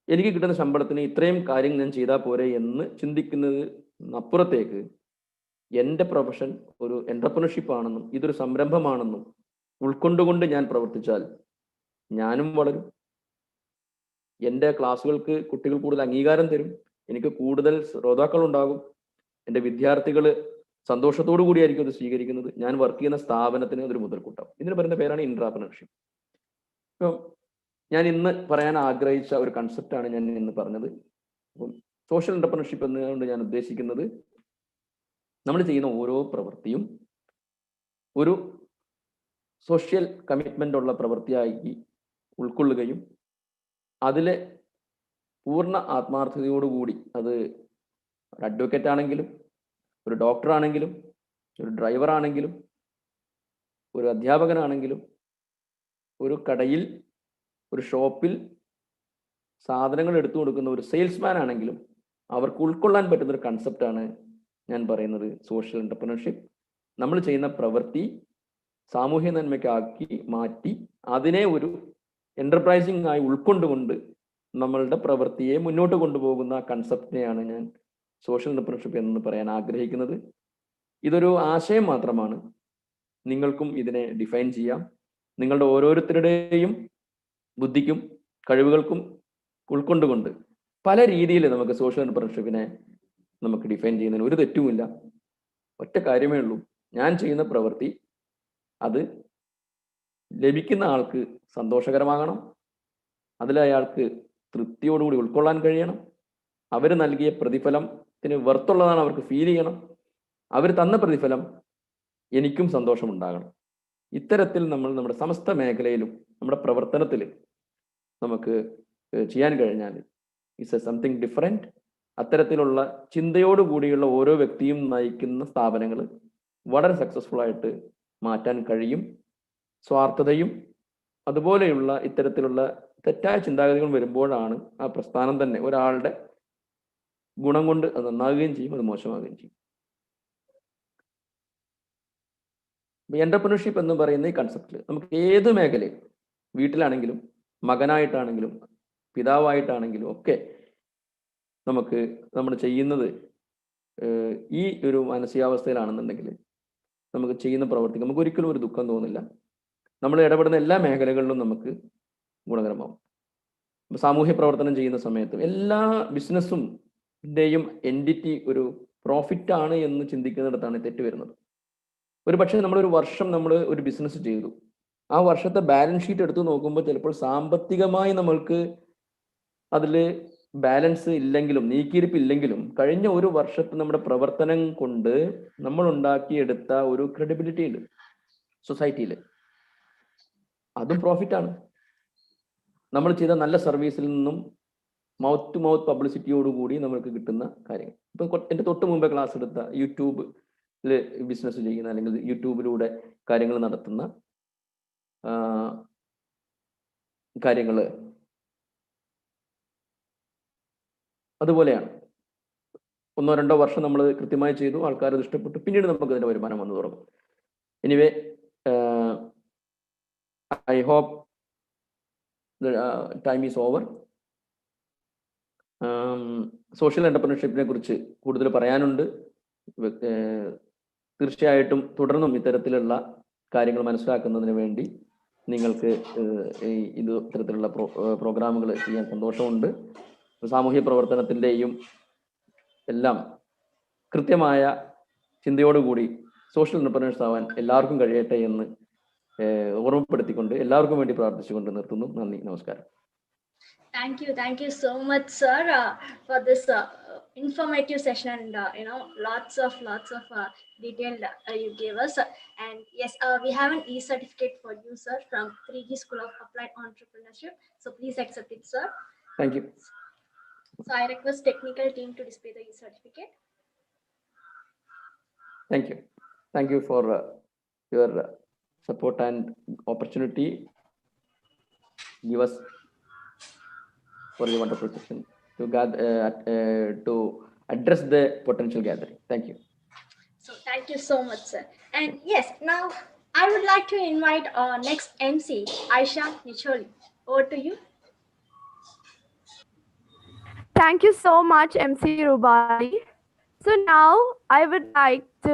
Speaker 13: എനിക്ക് കിട്ടുന്ന ശമ്പളത്തിന് ഇത്രയും കാര്യം ഞാൻ ചെയ്താൽ പോരെ എന്ന് ചിന്തിക്കുന്നതിനപ്പുറത്തേക്ക് എൻ്റെ പ്രൊഫഷൻ ഒരു എൻ്റർപ്രനർഷിപ്പ് ആണെന്നും ഇതൊരു സംരംഭമാണെന്നും ഉൾക്കൊണ്ടുകൊണ്ട് ഞാൻ പ്രവർത്തിച്ചാൽ ഞാനും വളരും, എൻ്റെ ക്ലാസ്സുകൾക്ക് കുട്ടികൾ കൂടുതൽ അംഗീകാരം തരും, എനിക്ക് കൂടുതൽ ശ്രോതാക്കൾ ഉണ്ടാകും, എൻ്റെ വിദ്യാർത്ഥികൾ സന്തോഷത്തോടു കൂടിയായിരിക്കും അത് സ്വീകരിക്കുന്നത്, ഞാൻ വർക്ക് ചെയ്യുന്ന സ്ഥാപനത്തിന് അതൊരു മുതൽക്കൂട്ടാവും. ഇതിന് പറയുന്ന പേരാണ് എൻ്റർപ്രനർഷിപ്പ്. ഇപ്പം ഞാൻ ഇന്ന് പറയാൻ ആഗ്രഹിച്ച ഒരു കൺസെപ്റ്റാണ് ഞാൻ ഇന്ന് പറഞ്ഞത്. അപ്പം സോഷ്യൽ എൻ്റർപ്രനർഷിപ്പ് എന്നതുകൊണ്ട് ഞാൻ ഉദ്ദേശിക്കുന്നത് നമ്മൾ ചെയ്യുന്ന ഓരോ പ്രവൃത്തിയും ഒരു സോഷ്യൽ കമ്മിറ്റ്മെൻ്റ് ഉള്ള പ്രവൃത്തിയായി ഉൾക്കൊള്ളുകയും അതിലെ പൂർണ്ണ ആത്മാർത്ഥതയോടുകൂടി, അത് ഒരു അഡ്വക്കേറ്റ് ആണെങ്കിലും ഒരു ഡോക്ടർ ആണെങ്കിലും ഒരു ഡ്രൈവർ ആണെങ്കിലും ഒരു അധ്യാപകനാണെങ്കിലും ഒരു കടയിൽ ഒരു ഷോപ്പിൽ സാധനങ്ങൾ എടുത്തു കൊടുക്കുന്ന ഒരു സെയിൽസ്മാൻ ആണെങ്കിലും അവർക്ക് ഉൾക്കൊള്ളാൻ പറ്റുന്ന ഒരു കൺസെപ്റ്റാണ് ഞാൻ പറയുന്നത് സോഷ്യൽ എൻ്റർപ്രനർഷിപ്പ്. നമ്മൾ ചെയ്യുന്ന പ്രവൃത്തി സാമൂഹ്യ നന്മയ്ക്കാക്കി മാറ്റി അതിനെ ഒരു എൻ്റർപ്രൈസിംഗ് ആയി ഉൾക്കൊണ്ടുകൊണ്ട് നമ്മളുടെ പ്രവൃത്തിയെ മുന്നോട്ട് കൊണ്ടുപോകുന്ന കൺസെപ്റ്റിനെയാണ് ഞാൻ സോഷ്യൽ എൻ്റർപ്രനർഷിപ്പ് എന്ന് പറയാൻ ആഗ്രഹിക്കുന്നത്. ഇതൊരു ആശയം മാത്രമാണ്, നിങ്ങൾക്കും ഇതിനെ ഡിഫൈൻ ചെയ്യാം. നിങ്ങളുടെ ഓരോരുത്തരുടെയും ബുദ്ധിക്കും കഴിവുകൾക്കും ഉൾക്കൊണ്ടുകൊണ്ട് പല രീതിയിൽ നമുക്ക് സോഷ്യൽ എൻ്റർപ്രനർഷിപ്പിനെ നമുക്ക് ഡിഫൈൻ ചെയ്യുന്നതിന് ഒരു തെറ്റുമില്ല. ഒറ്റ കാര്യമേ ഉള്ളൂ, ഞാൻ ചെയ്യുന്ന പ്രവൃത്തി അത് ലഭിക്കുന്ന ആൾക്ക് സന്തോഷകരമാകണം, അതിൽ അയാൾക്ക് തൃപ്തിയോടുകൂടി ഉൾക്കൊള്ളാൻ കഴിയണം, അവർ നൽകിയ പ്രതിഫലത്തിന് വെർത്തുള്ളതാണ് അവർക്ക് ഫീൽ ചെയ്യണം, അവർ തന്ന പ്രതിഫലം എനിക്കും സന്തോഷമുണ്ടാകണം. ഇത്തരത്തിൽ നമ്മൾ നമ്മുടെ സമസ്ത മേഖലയിലും നമ്മുടെ പ്രവർത്തനത്തിൽ നമുക്ക് ചെയ്യാൻ കഴിഞ്ഞാൽ ഇറ്റ്സ് എ സംതിങ് ഡിഫറെൻറ്റ്. അത്തരത്തിലുള്ള ചിന്തയോടുകൂടിയുള്ള ഓരോ വ്യക്തിയും നയിക്കുന്ന സ്ഥാപനങ്ങൾ വളരെ സക്സസ്ഫുൾ ആയിട്ട് മാറ്റാൻ കഴിയും. സ്വാർത്ഥതയും അതുപോലെയുള്ള ഇത്തരത്തിലുള്ള തെറ്റായ ചിന്താഗതികൾ വരുമ്പോഴാണ് ആ പ്രസ്ഥാനം തന്നെ ഒരാളുടെ ഗുണം കൊണ്ട് അത് നന്നാകുകയും ചെയ്യും, അത് മോശമാകുകയും ചെയ്യും. എൻ്റർപ്രനർഷിപ്പ് എന്ന് പറയുന്ന ഈ കൺസെപ്റ്റിൽ നമുക്ക് ഏത് മേഖലയും, വീട്ടിലാണെങ്കിലും മകനായിട്ടാണെങ്കിലും പിതാവായിട്ടാണെങ്കിലും ഒക്കെ നമുക്ക് നമ്മൾ ചെയ്യുന്നത് ഈ ഒരു മാനസികാവസ്ഥയിലാണെന്നുണ്ടെങ്കിൽ നമുക്ക് ചെയ്യുന്ന പ്രവർത്തിക്ക് നമുക്ക് ഒരിക്കലും ഒരു ദുഃഖം തോന്നില്ല. നമ്മൾ ഇടപെടുന്ന എല്ലാ മേഖലകളിലും നമുക്ക് ഗുണകരമാവും. സാമൂഹ്യ പ്രവർത്തനം ചെയ്യുന്ന സമയത്തും എല്ലാ ബിസിനസ്സും എൻറ്റിറ്റി ഒരു പ്രോഫിറ്റാണ് എന്ന് ചിന്തിക്കുന്നിടത്താണ് തെറ്റ് വരുന്നത്. ഒരു പക്ഷേ നമ്മളൊരു വർഷം നമ്മൾ ഒരു ബിസിനസ് ചെയ്തു, ആ വർഷത്തെ ബാലൻസ് ഷീറ്റ് എടുത്ത് നോക്കുമ്പോൾ ചിലപ്പോൾ സാമ്പത്തികമായി നമ്മൾക്ക് അതിൽ ബാലൻസ് ഇല്ലെങ്കിലും നീക്കിയിരിപ്പില്ലെങ്കിലും കഴിഞ്ഞ ഒരു വർഷത്തെ നമ്മുടെ പ്രവർത്തനം കൊണ്ട് നമ്മൾ ഉണ്ടാക്കിയെടുത്ത ഒരു ക്രെഡിബിലിറ്റി ഉണ്ട് സൊസൈറ്റിയിൽ, അതും പ്രോഫിറ്റാണ്. നമ്മൾ ചെയ്ത നല്ല സർവീസിൽ നിന്നും മൗത്ത് ടു മൗത്ത് പബ്ലിസിറ്റിയോടുകൂടി നമ്മൾക്ക് കിട്ടുന്ന കാര്യങ്ങൾ. ഇപ്പം എൻ്റെ തൊട്ട് മുമ്പേ ക്ലാസ് എടുത്ത യൂട്യൂബ് ബിസിനസ് ചെയ്യുന്ന അല്ലെങ്കിൽ യൂട്യൂബിലൂടെ കാര്യങ്ങൾ നടത്തുന്ന കാര്യങ്ങൾ അതുപോലെയാണ്. 1-2 വർഷം നമ്മൾ കൃത്യമായി ചെയ്തു, ആൾക്കാർ അത് ഇഷ്ടപ്പെട്ടു, പിന്നീട് നമുക്ക് അതിന്റെ വരുമാനം വന്നു തുടങ്ങും. Anyway I hope time is over. Social എന്റർപ്രണർഷിപ്പിനെ കുറിച്ച് കൂടുതൽ പറയാനുണ്ട്. തീർച്ചയായിട്ടും തുടർന്നും ഇത്തരത്തിലുള്ള കാര്യങ്ങൾ മനസ്സിലാക്കുന്നതിന് വേണ്ടി നിങ്ങൾക്ക് ഇത്തരത്തിലുള്ള പ്രോഗ്രാമുകൾ ചെയ്യാൻ സന്തോഷമുണ്ട്. സാമൂഹ്യ പ്രവർത്തനത്തിൻ്റെയും എല്ലാം കൃത്യമായ ചിന്തയോടുകൂടി സോഷ്യൽ എന്റർപ്രണേഴ്സ് ആവാൻ എല്ലാവർക്കും കഴിയട്ടെ എന്ന് ഓർമ്മപ്പെടുത്തിക്കൊണ്ട് എല്ലാവർക്കും വേണ്ടി പ്രാർത്ഥിച്ചുകൊണ്ട് നിർത്തുന്നു. നന്ദി, നമസ്കാരം.
Speaker 11: Thank you so much, sir, for this informative session, and lots of detail you gave us. And yes, we have an e-certificate for you, sir, from 3G School of Applied Entrepreneurship. So please accept it, sir.
Speaker 13: Thank you.
Speaker 11: So I request technical team to display the e-certificate.
Speaker 13: Thank you. Thank you for your support and opportunity. Give us for the wonderful session to address the potential gathering. Thank you.
Speaker 11: So thank you so much, sir. And yes, now I would like to invite our next MC, Aisha Nicholi. Over to you.
Speaker 6: Thank you so much, MC Rubali. So now I would like to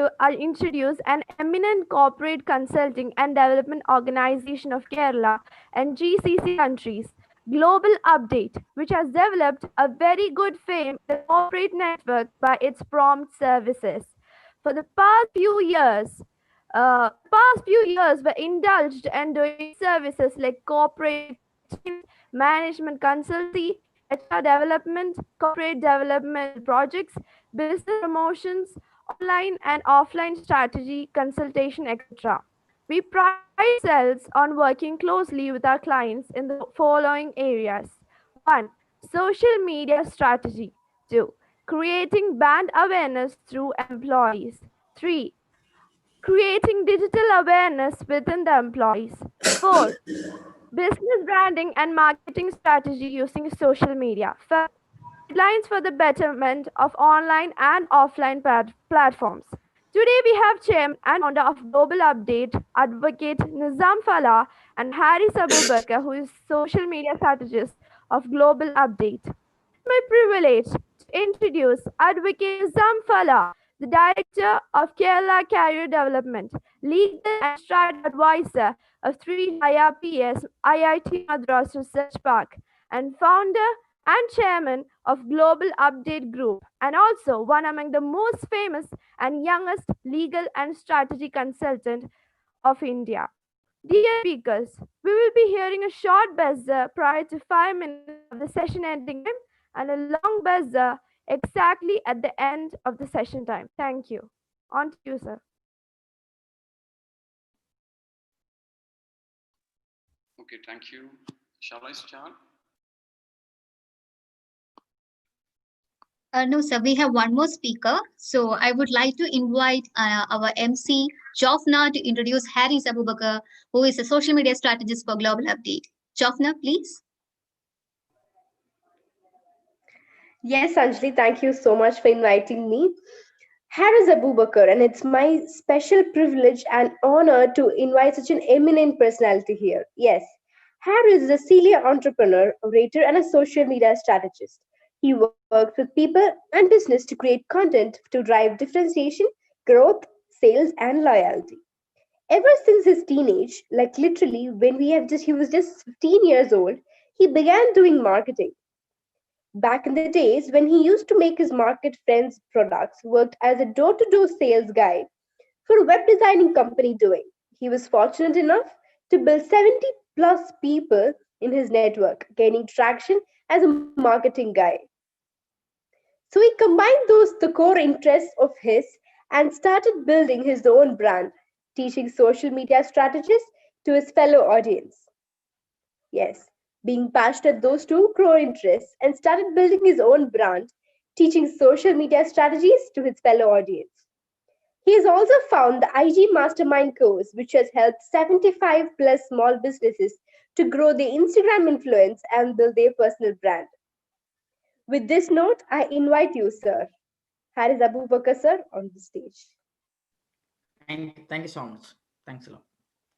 Speaker 6: introduce an eminent corporate consulting and development organization of Kerala and GCC countries, Global Update, which has developed a very good fame in the corporate network by its prompt services. For the past few years were indulged in doing services like corporate management consultancy, HR development, corporate development projects, business promotions, online and offline strategy consultation, etc. We pride ourselves on working closely with our clients in the following areas. 1. Social media strategy. 2. Creating brand awareness through employees. 3. Creating digital awareness within the employees. 4. Business branding and marketing strategy using social media. 5. Guidelines for the betterment of online and offline platforms. Today we have Chairman and founder of Global Update, Advocate Nizam Fallah, and Haris Abubakar, who is social media strategist of Global Update. It's my privilege to introduce Advocate Nizam Fallah, the Director of Kerala Career Development, Legal and Strategy Advisor of 3G IPS IIT Madras Research Park, and founder and chairman of Global Update Group, and also one among the most famous and youngest legal and strategy consultant of India. Dear speakers, we will be hearing a short buzzer prior to 5 minutes of the session ending time and a long buzzer exactly at the end of the session time. Thank you. On to you, sir.
Speaker 14: Okay, thank you. Shall I start?
Speaker 1: No, sir, we have one more speaker. So I would like to invite our MC, Jofna, to introduce Haris Abubakar, who is a social media strategist for Global Update. Jofna, please.
Speaker 10: Yes, Anjali, thank you so much for inviting me. Haris Abubakar, and it's my special privilege and honor to invite such an eminent personality here. Yes, Haris is a serial entrepreneur, orator, and a social media strategist. He works with people and business to create content to drive differentiation, growth, sales, and loyalty. Ever since his teenage, like literally when he was just 15 years old, he began doing marketing. Back in the days when he used to make his market friends' products, worked as a door-to-door sales guy for a web designing company doing. He was fortunate enough to build 70 plus people in his network, gaining traction as a marketing guy. So he combined the core interests of his and started building his own brand, teaching social media strategies to his fellow audience. Yes, being passionate those two core interests and started building his own brand, teaching social media strategies to his fellow audience. He has also found the IG Mastermind course, which has helped 75 plus small businesses to grow their Instagram influence and build their personal brand. With this note, I invite you, sir, Haris Abubakar, sir, on the stage.
Speaker 12: Thank you so much. Thanks a lot.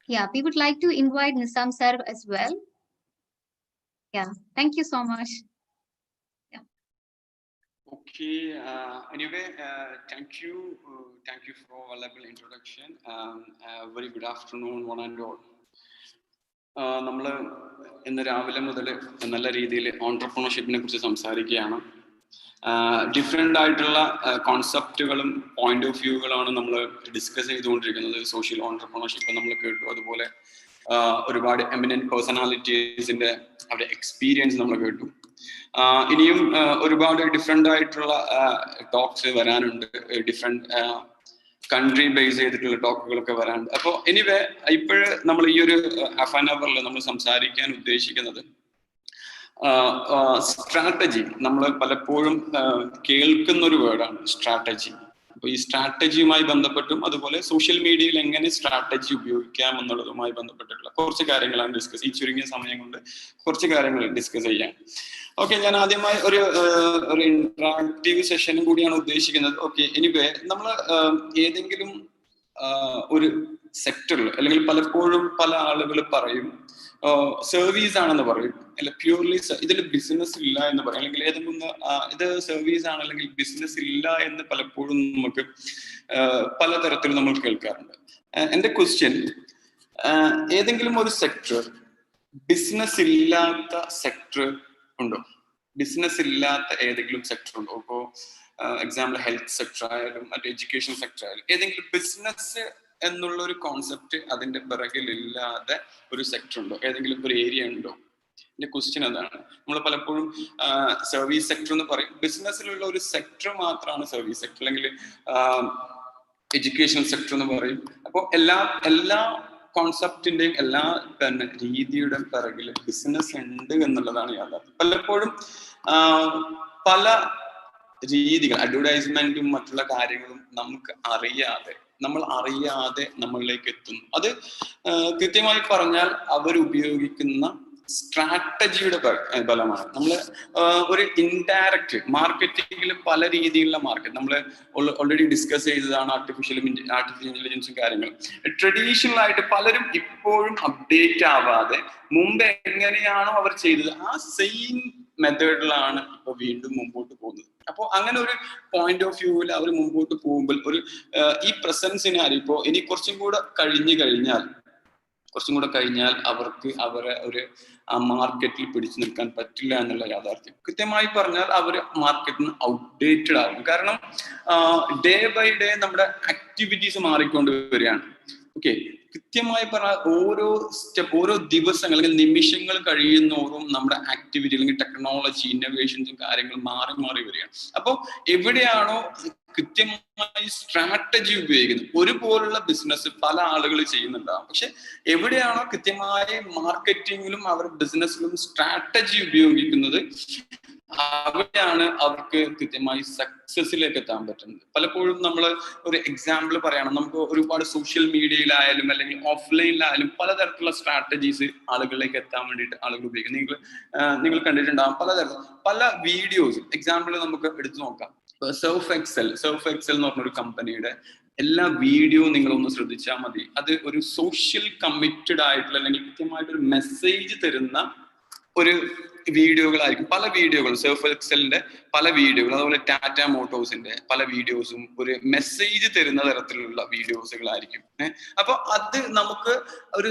Speaker 1: Yeah, we would like to invite Nizam sir as well. Yeah, thank you so much. Yeah.
Speaker 14: Okay. Anyway, thank you for a valuable introduction. Very good afternoon, one and all. നമ്മൾ ഇന്ന് രാവിലെ മുതൽ നല്ല രീതിയിൽ ഓൺട്രപ്രണർഷിപ്പിനെ കുറിച്ച് സംസാരിക്കുകയാണ്. ഡിഫറെൻ്റ് ആയിട്ടുള്ള കോൺസെപ്റ്റുകളും പോയിന്റ് ഓഫ് വ്യൂകളാണ് നമ്മൾ ഡിസ്കസ് ചെയ്തുകൊണ്ടിരിക്കുന്നത്. സോഷ്യൽ ഓൺട്രപ്രണർഷിപ്പ് നമ്മൾ കേട്ടു, അതുപോലെ ഒരുപാട് എമിനന്റ് പേഴ്സണാലിറ്റീസിന്റെ അവരുടെ എക്സ്പീരിയൻസ് നമ്മൾ കേട്ടു. ഇനിയും ഒരുപാട് ഡിഫറെൻ്റ് ആയിട്ടുള്ള ടോക്സ് വരാനുണ്ട്, ഡിഫറെൻ്റ് കൺട്രി ബേസ് ചെയ്തിട്ടുള്ള ടോക്കുകളൊക്കെ വരാനുണ്ട്. അപ്പോൾ എനിവേ ഇപ്പോഴ് നമ്മൾ ഈ ഒരു ഹാഫ് ആൻ അവറിൽ നമ്മൾ സംസാരിക്കാൻ ഉദ്ദേശിക്കുന്നത് സ്ട്രാറ്റജി. നമ്മൾ പലപ്പോഴും കേൾക്കുന്ന ഒരു വേർഡാണ് സ്ട്രാറ്റജി. അപ്പൊ ഈ സ്ട്രാറ്റജിയുമായി ബന്ധപ്പെട്ടും അതുപോലെ സോഷ്യൽ മീഡിയയിൽ എങ്ങനെ സ്ട്രാറ്റജി ഉപയോഗിക്കാം എന്നുള്ളതുമായി ബന്ധപ്പെട്ടിട്ടുള്ള കുറച്ച് കാര്യങ്ങളാണ് ഡിസ്കസ്, ഈ ചുരുങ്ങിയ സമയം കൊണ്ട് കുറച്ച് കാര്യങ്ങൾ ഡിസ്കസ് ചെയ്യാം. ഓക്കെ, ഞാൻ ആദ്യമായി ഒരു ഇന്ററാക്റ്റീവ് സെഷനും കൂടിയാണ് ഉദ്ദേശിക്കുന്നത്. ഓക്കെ, എനിവേ നമ്മൾ ഏതെങ്കിലും ഒരു സെക്ടറിൽ, അല്ലെങ്കിൽ പലപ്പോഴും പല ആളുകൾ പറയും സർവീസ് ആണെന്ന് പറയും, അല്ല പ്യൂർലി ഇതിൽ ബിസിനസ് ഇല്ല എന്ന് പറയും, അല്ലെങ്കിൽ ഏതെങ്കിലും ഇത് സർവീസ് ആണ് അല്ലെങ്കിൽ ബിസിനസ് ഇല്ല എന്ന് പലപ്പോഴും നമുക്ക് പലതരത്തിൽ നമ്മൾ കേൾക്കാറുണ്ട്. എന്റെ ക്വസ്റ്റ്യൻ, ഏതെങ്കിലും ഒരു സെക്ടർ ബിസിനസ് ഇല്ലാത്ത സെക്ടർ ഉണ്ടോ? ബിസിനസ് ഇല്ലാത്ത ഏതെങ്കിലും സെക്ടർ ഉണ്ടോ? ഇപ്പോ എക്സാമ്പിൾ ഹെൽത്ത് സെക്ടർ ആയാലും മറ്റേ എഡ്യൂക്കേഷൻ സെക്ടർ ആയാലും ഏതെങ്കിലും ബിസിനസ് എന്നുള്ള ഒരു കോൺസെപ്റ്റ് അതിന്റെ പിറകിലില്ലാതെ ഒരു സെക്ടർ ഉണ്ടോ? ഏതെങ്കിലും ഒരു ഏരിയ ഉണ്ടോ? എന്റെ ക്വസ്റ്റ്യൻ അതാണ്. നമ്മൾ പലപ്പോഴും സർവീസ് സെക്ടർ എന്ന് പറയും, ബിസിനസ്സിലുള്ള ഒരു സെക്ടർ മാത്രമാണ് സർവീസ് സെക്ടർ, അല്ലെങ്കിൽ എഡ്യൂക്കേഷൻ സെക്ടർ എന്ന് പറയും. അപ്പോൾ എല്ലാ കോൺസെപ്റ്റിന്റെയും എല്ലാ തന്നെ രീതിയുടെ പിറകിൽ ബിസിനസ് ഉണ്ട് എന്നുള്ളതാണ് യാഥാർത്ഥ്യം. പലപ്പോഴും പല രീതികൾ, അഡ്വർടൈസ്മെന്റും മറ്റുള്ള കാര്യങ്ങളും നമ്മൾ അറിയാതെ നമ്മളിലേക്ക് എത്തുന്നു. അത് കൃത്യമായി പറഞ്ഞാൽ അവരുപയോഗിക്കുന്ന സ്ട്രാറ്റജിയുടെ ഫലമാണ്. നമ്മൾ ഒരു ഇൻഡയറക്റ്റ് മാർക്കറ്റിംഗിൽ പല രീതിയിലുള്ള മാർക്കറ്റ് നമ്മൾ ഓൾറെഡി ഡിസ്കസ് ചെയ്തതാണ്. ആർട്ടിഫിഷ്യൽ ഇന്റലിജൻസും കാര്യങ്ങളും ട്രഡീഷണൽ ആയിട്ട് പലരും ഇപ്പോഴും അപ്ഡേറ്റ് ആവാതെ മുമ്പ് എങ്ങനെയാണോ അവർ ചെയ്തത് ആ സെയിം മെത്തേഡിലാണ് ഇപ്പൊ വീണ്ടും മുമ്പോട്ട് പോകുന്നത്. അപ്പോൾ അങ്ങനെ ഒരു പോയിന്റ് ഓഫ് വ്യൂവിൽ അവർ മുമ്പോട്ട് പോകുമ്പോൾ ഒരു ഈ പ്രസൻസിനെ ഇപ്പോ ഇനി കുറച്ചും കൂടെ കഴിഞ്ഞാൽ അവർക്ക് അവരെ ഒരു ആ മാർക്കറ്റിൽ പിടിച്ചു നിൽക്കാൻ പറ്റില്ല എന്നുള്ള യാഥാർത്ഥ്യം. കൃത്യമായി പറഞ്ഞാൽ അവർ മാർക്കറ്റിന് ഔട്ട്ഡേറ്റഡ് ആകും. കാരണം ഡേ ബൈ ഡേ നമ്മുടെ ആക്ടിവിറ്റീസ് മാറിക്കൊണ്ട് വരികയാണ്. ഓക്കെ, കൃത്യമായി പറഞ്ഞാൽ ഓരോ ദിവസങ്ങൾ അല്ലെങ്കിൽ നിമിഷങ്ങൾ കഴിയുന്നോറും നമ്മുടെ ആക്ടിവിറ്റി അല്ലെങ്കിൽ ടെക്നോളജി ഇന്നോവേഷൻസും കാര്യങ്ങളും മാറി വരികയാണ്. അപ്പോൾ എവിടെയാണോ കൃത്യമായി സ്ട്രാറ്റജി ഉപയോഗിക്കുന്നത്, ഒരുപോലുള്ള ബിസിനസ് പല ആളുകൾ ചെയ്യുന്നുണ്ടാവും, പക്ഷെ എവിടെയാണോ കൃത്യമായി മാർക്കറ്റിംഗിലും അവരുടെ ബിസിനസ്സിലും സ്ട്രാറ്റജി ഉപയോഗിക്കുന്നത് അവിടെയാണ് അവർക്ക് കൃത്യമായി സക്സസിലേക്ക് എത്താൻ പറ്റുന്നത്. പലപ്പോഴും നമ്മൾ ഒരു എക്സാമ്പിൾ പറയണം, നമുക്ക് ഒരുപാട് സോഷ്യൽ മീഡിയയിലായാലും അല്ലെങ്കിൽ ഓഫ്ലൈനിലായാലും പലതരത്തിലുള്ള സ്ട്രാറ്റജീസ് ആളുകളിലേക്ക് എത്താൻ വേണ്ടിയിട്ട് ആളുകൾ ഉപയോഗിക്കും. നിങ്ങൾ കണ്ടിട്ടുണ്ടാകും പല വീഡിയോസ്. എക്സാമ്പിൾ നമുക്ക് എടുത്തു നോക്കാം. സർഫ് എക്സൽ എന്ന് പറഞ്ഞൊരു കമ്പനിയുടെ എല്ലാ വീഡിയോ നിങ്ങളൊന്ന് ശ്രദ്ധിച്ചാൽ മതി. അത് ഒരു സോഷ്യൽ കമ്മിറ്റഡ് ആയിട്ടുള്ള അല്ലെങ്കിൽ കൃത്യമായിട്ടൊരു മെസ്സേജ് തരുന്ന ഒരു വീഡിയോകളായിരിക്കും. പല വീഡിയോകളും സർഫ് എക്സലിന്റെ പല വീഡിയോകൾ, അതുപോലെ ടാറ്റ മോട്ടോഴ്സിന്റെ പല വീഡിയോസും ഒരു മെസ്സേജ് തരുന്ന തരത്തിലുള്ള വീഡിയോസുകളായിരിക്കും. അപ്പൊ അത് നമുക്ക് ഒരു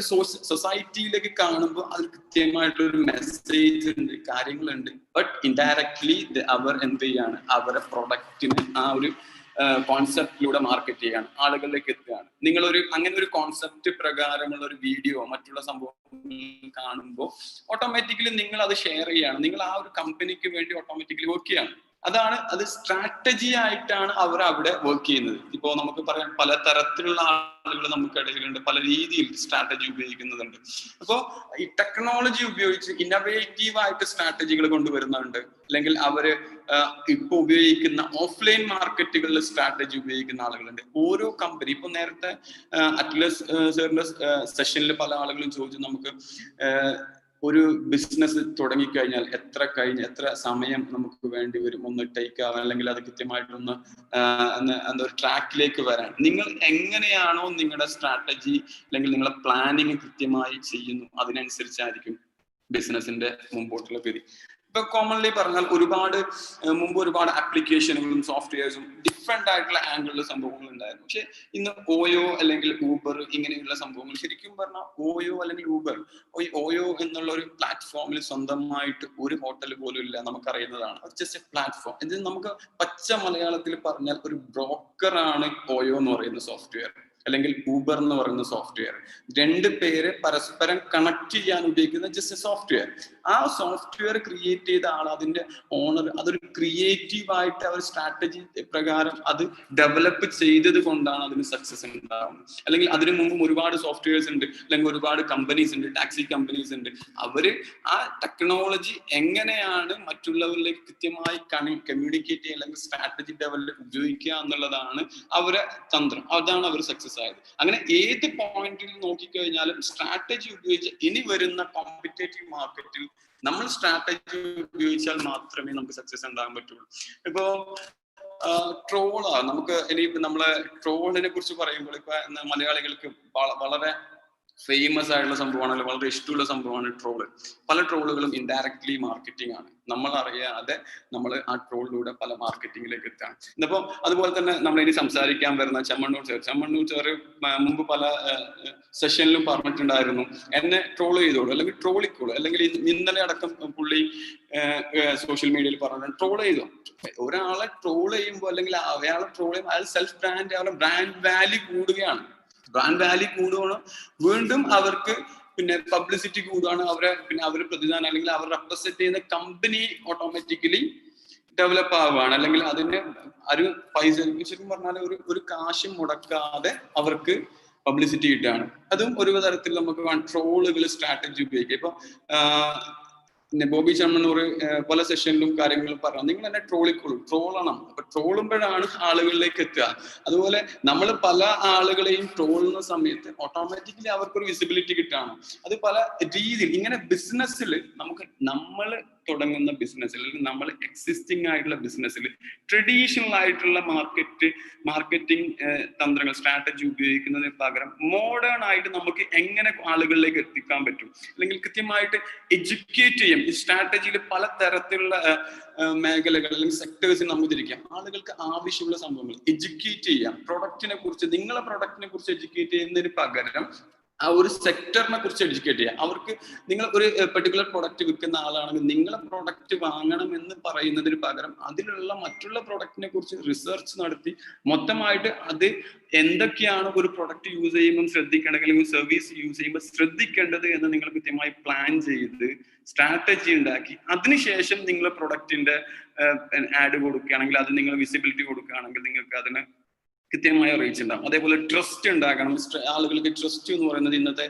Speaker 14: സൊസൈറ്റിയിലേക്ക് കാണുമ്പോൾ അത് കൃത്യമായിട്ടൊരു മെസ്സേജ് ഉണ്ട്, കാര്യങ്ങളുണ്ട്. ബട്ട് ഇൻഡയറക്ട്ലി അവർ എന്ത് ചെയ്യാണ്, അവരെ പ്രൊഡക്റ്റിന് ആ ഒരു കോൺസെപ്റ്റിലൂടെ മാർക്കറ്റ് ചെയ്യാണ്, ആളുകളിലേക്ക് എത്തുകയാണ്. അങ്ങനെ ഒരു കോൺസെപ്റ്റ് പ്രകാരമുള്ള ഒരു വീഡിയോ മറ്റുള്ള സംഭവം കാണുമ്പോൾ ഓട്ടോമാറ്റിക്കലി നിങ്ങൾ അത് ഷെയർ ചെയ്യാണ്, നിങ്ങൾ ആ ഒരു കമ്പനിക്ക് വേണ്ടി ഓട്ടോമാറ്റിക്കലി വർക്ക് ചെയ്യാണ്. അതാണ് അത് സ്ട്രാറ്റജി ആയിട്ടാണ് അവർ അവിടെ വർക്ക് ചെയ്യുന്നത്. ഇപ്പോൾ നമുക്ക് പറയാം പല തരത്തിലുള്ള ആളുകൾ നമുക്കിടയിലുണ്ട്, പല രീതിയിൽ സ്ട്രാറ്റജി ഉപയോഗിക്കുന്നുണ്ട്. അപ്പോൾ ഈ ടെക്നോളജി ഉപയോഗിച്ച് ഇന്നോവേറ്റീവ് ആയിട്ട് സ്ട്രാറ്റജികൾ കൊണ്ടുവരുന്നുണ്ട്. അല്ലെങ്കിൽ അവര് ഇപ്പൊ ഉപയോഗിക്കുന്ന ഓഫ്ലൈൻ മാർക്കറ്റുകളിൽ സ്ട്രാറ്റജി ഉപയോഗിക്കുന്ന ആളുകളുണ്ട്. ഓരോ കമ്പനി ഇപ്പൊ നേരത്തെ അറ്റ്ലസ് സാറിന്റെ സെഷനിൽ പല ആളുകളും ചോദിച്ചു, നമുക്ക് ഒരു ബിസിനസ് തുടങ്ങിക്കഴിഞ്ഞാൽ എത്ര സമയം നമുക്ക് വേണ്ടി വരും ഒന്ന് ടേക്ക് ആവാൻ, അല്ലെങ്കിൽ അത് കൃത്യമായിട്ടൊന്ന് എന്താ ഒരു ട്രാക്കിലേക്ക് വരാൻ. നിങ്ങൾ എങ്ങനെയാണോ നിങ്ങളുടെ സ്ട്രാറ്റജി അല്ലെങ്കിൽ നിങ്ങളുടെ പ്ലാനിങ് കൃത്യമായി ചെയ്യുന്നു, അതിനനുസരിച്ചായിരിക്കും ബിസിനസിന്റെ മുമ്പോട്ടുള്ള ഗതി. ഇപ്പൊ കോമൺലി പറഞ്ഞാൽ മുമ്പ് ഒരുപാട് ആപ്ലിക്കേഷനുകളും സോഫ്റ്റ്വെയർസും ഡിഫറെന്റ് ആയിട്ടുള്ള ആംഗിളിലുള്ള സംഭവങ്ങൾ ഉണ്ടായിരുന്നു. പക്ഷെ ഇന്ന് ഓയോ അല്ലെങ്കിൽ ഊബർ ഇങ്ങനെയുള്ള സംഭവങ്ങൾ, ശരിക്കും പറഞ്ഞാൽ ഓയോ അല്ലെങ്കിൽ ഊബർ, ഓയോ എന്നുള്ള ഒരു പ്ലാറ്റ്ഫോമിൽ സ്വന്തമായിട്ട് ഒരു ഹോട്ടൽ പോലും ഇല്ല, നമുക്കറിയുന്നതാണ്. Just A platform. ഇത് നമുക്ക് പച്ച മലയാളത്തിൽ പറഞ്ഞാൽ ഒരു ബ്രോക്കറാണ് ഓയോ എന്ന് പറയുന്ന സോഫ്റ്റ്വെയർ, അല്ലെങ്കിൽ ഊബർ എന്ന് പറയുന്ന സോഫ്റ്റ്വെയർ. രണ്ട് പേര് പരസ്പരം കണക്ട് ചെയ്യാൻ ഉപയോഗിക്കുന്ന ജസ്റ്റ് സോഫ്റ്റ്വെയർ. ആ സോഫ്റ്റ്വെയർ ക്രിയേറ്റ് ചെയ്ത ആൾ, അതിന്റെ ഓണർ, അതൊരു ക്രിയേറ്റീവ് ആയിട്ട് അവർ സ്ട്രാറ്റജി പ്രകാരം അത് ഡെവലപ്പ് ചെയ്തത് കൊണ്ടാണ് അതിന് സക്സസ് ഉണ്ടാവുന്നത്. അല്ലെങ്കിൽ അതിനു മുമ്പും ഒരുപാട് സോഫ്റ്റ്വെയർസ് ഉണ്ട്, അല്ലെങ്കിൽ ഒരുപാട് കമ്പനീസ് ഉണ്ട്, ടാക്സി കമ്പനീസ് ഉണ്ട്. അവര് ആ ടെക്നോളജി എങ്ങനെയാണ് മറ്റുള്ളവരിലേക്ക് കൃത്യമായി കമ്മ്യൂണിക്കേറ്റ് ചെയ്യുക, അല്ലെങ്കിൽ സ്ട്രാറ്റജി ഡെവലപ്പ് ഉപയോഗിക്കുക എന്നുള്ളതാണ് അവരെ തന്ത്രം. അതാണ് അവർ സക്സസ് ആയത്. അങ്ങനെ ഏത് പോയിന്റിൽ നോക്കിക്കഴിഞ്ഞാലും സ്ട്രാറ്റജി ഉപയോഗിച്ച് ഇനി വരുന്ന കോമ്പറ്റേറ്റീവ് മാർക്കറ്റിൽ നമ്മൾ സ്ട്രാറ്റജി ഉപയോഗിച്ചാൽ മാത്രമേ നമുക്ക് സക്സസ് ഉണ്ടാകാൻ പറ്റുള്ളൂ. ഇപ്പോ നമുക്ക് ഇനി നമ്മളെ ട്രോളിനെ കുറിച്ച് പറയുമ്പോൾ ഇപ്പൊ മലയാളികൾക്ക് വളരെ ഫേമസ് ആയിട്ടുള്ള സംഭവമാണ്, അല്ലെങ്കിൽ വളരെ ഇഷ്ടമുള്ള സംഭവമാണ് ട്രോള്. പല ട്രോളുകളും ഇൻഡയറക്ട്ലി മാർക്കറ്റിംഗ് ആണ്. നമ്മൾ അറിയാതെ നമ്മൾ ആ ട്രോളിലൂടെ പല മാർക്കറ്റിംഗിലേക്ക് എത്താണ്. ഇന്നിപ്പോ അതുപോലെ തന്നെ നമ്മൾ ഇനി സംസാരിക്കാൻ വരുന്ന ചെമ്മണ്ണൂർ സാറ് മുമ്പ് പല സെഷനിലും പറഞ്ഞിട്ടുണ്ടായിരുന്നു, എന്നെ ട്രോൾ ചെയ്തോളൂ, അല്ലെങ്കിൽ ട്രോളിക്കോളൂ, അല്ലെങ്കിൽ ഇന്നലെ അടക്കം പുള്ളി സോഷ്യൽ മീഡിയയിൽ പറഞ്ഞു ട്രോൾ ചെയ്തോ. ഒരാളെ ട്രോൾ ചെയ്യുമ്പോൾ അല്ലെങ്കിൽ അയാളെ ട്രോൾ ചെയ്യുമ്പോൾ അയാൾ സെൽഫ് ബ്രാൻഡ്, അയാളുടെ ബ്രാൻഡ് വാല്യൂ കൂടുകയാണ്. ബ്രാൻഡ് വാല്യൂ കൂടുകയാണ്, വീണ്ടും അവർക്ക് പിന്നെ പബ്ലിസിറ്റി കൂടുകയാണ്, അവർ പ്രതിദാനം അല്ലെങ്കിൽ അവർ റെപ്രസെന്റ് ചെയ്യുന്ന കമ്പനി ഓട്ടോമാറ്റിക്കലി ഡെവലപ്പ് ആവുകയാണ്. അല്ലെങ്കിൽ അതിന് ഒരു പൈസ, ശരിക്കും പറഞ്ഞാൽ ഒരു കാശും മുടക്കാതെ അവർക്ക് പബ്ലിസിറ്റി കിട്ടുകയാണ്. അതും ഒരു തരത്തിൽ നമുക്ക് ട്രോളുകൾ സ്ട്രാറ്റജി ഉപയോഗിക്കുക. ഇപ്പൊ ബോബി ചെമ്മണ്ണൂർ പല സെഷനിലും കാര്യങ്ങളും പറഞ്ഞു, നിങ്ങൾ എന്നെ ട്രോളണം. അപ്പൊ ട്രോളുമ്പോഴാണ് ആളുകളിലേക്ക് എത്തുക. അതുപോലെ നമ്മൾ പല ആളുകളെയും ട്രോളുന്ന സമയത്ത് ഓട്ടോമാറ്റിക്കലി അവർക്കൊരു വിസിബിലിറ്റി കിട്ടുകയാണ്. അത് പല രീതിയിൽ ഇങ്ങനെ ബിസിനസ്സിൽ നമ്മൾ തുടങ്ങുന്ന ബിസിനസ്സിൽ, അല്ലെങ്കിൽ നമ്മൾ എക്സിസ്റ്റിംഗ് ആയിട്ടുള്ള ബിസിനസ്സിൽ ട്രഡീഷണൽ ആയിട്ടുള്ള മാർക്കറ്റിംഗ് തന്ത്രങ്ങൾ, സ്ട്രാറ്റജി ഉപയോഗിക്കുന്നതിന് പകരം മോഡേൺ ആയിട്ട് നമുക്ക് എങ്ങനെ ആളുകളിലേക്ക് എത്തിക്കാൻ പറ്റും, അല്ലെങ്കിൽ കൃത്യമായിട്ട് എഡ്യൂക്കേറ്റ് ചെയ്യാം. ഈ സ്ട്രാറ്റജിയിൽ പല തരത്തിലുള്ള മേഖലകൾ അല്ലെങ്കിൽ സെക്ടേഴ്സിൽ നമുക്ക് തിരിക്കാം. ആളുകൾക്ക് ആവശ്യമുള്ള സംഭവങ്ങൾ എഡ്യൂക്കേറ്റ് ചെയ്യാം. നിങ്ങളെ പ്രൊഡക്റ്റിനെ കുറിച്ച് എഡ്യൂക്കേറ്റ് ചെയ്യുന്നതിന് പകരം ആ ഒരു സെക്ടറിനെ കുറിച്ച് എഡ്യൂക്കേറ്റ് ചെയ്യാം. അവർക്ക് നിങ്ങൾ ഒരു പെർട്ടിക്കുലർ പ്രൊഡക്റ്റ് വിൽക്കുന്ന ആളാണെങ്കിൽ നിങ്ങളെ പ്രൊഡക്റ്റ് വാങ്ങണം എന്ന് പറയുന്നതിന് പകരം അതിലുള്ള മറ്റുള്ള പ്രൊഡക്റ്റിനെ കുറിച്ച് റിസർച്ച് നടത്തി മൊത്തമായിട്ട് അത് എന്തൊക്കെയാണ് ഒരു പ്രൊഡക്റ്റ് യൂസ് ചെയ്യുമ്പോൾ ശ്രദ്ധിക്കേണ്ടത്, അല്ലെങ്കിൽ സർവീസ് യൂസ് ചെയ്യുമ്പോൾ ശ്രദ്ധിക്കേണ്ടത് എന്ന് നിങ്ങൾ കൃത്യമായി പ്ലാൻ ചെയ്ത് സ്ട്രാറ്റജി ഉണ്ടാക്കി അതിനുശേഷം നിങ്ങൾ പ്രൊഡക്റ്റിന്റെ ആഡ് കൊടുക്കുകയാണെങ്കിൽ, അത് നിങ്ങൾ വിസിബിലിറ്റി കൊടുക്കുകയാണെങ്കിൽ നിങ്ങൾക്ക് അതിന് കൃത്യമായ റീച്ച് ഉണ്ടാകും. അതേപോലെ ട്രസ്റ്റ് ഉണ്ടാക്കണം. ആളുകൾക്ക് ട്രസ്റ്റ് എന്ന് പറയുന്നത് ഇന്നത്തെ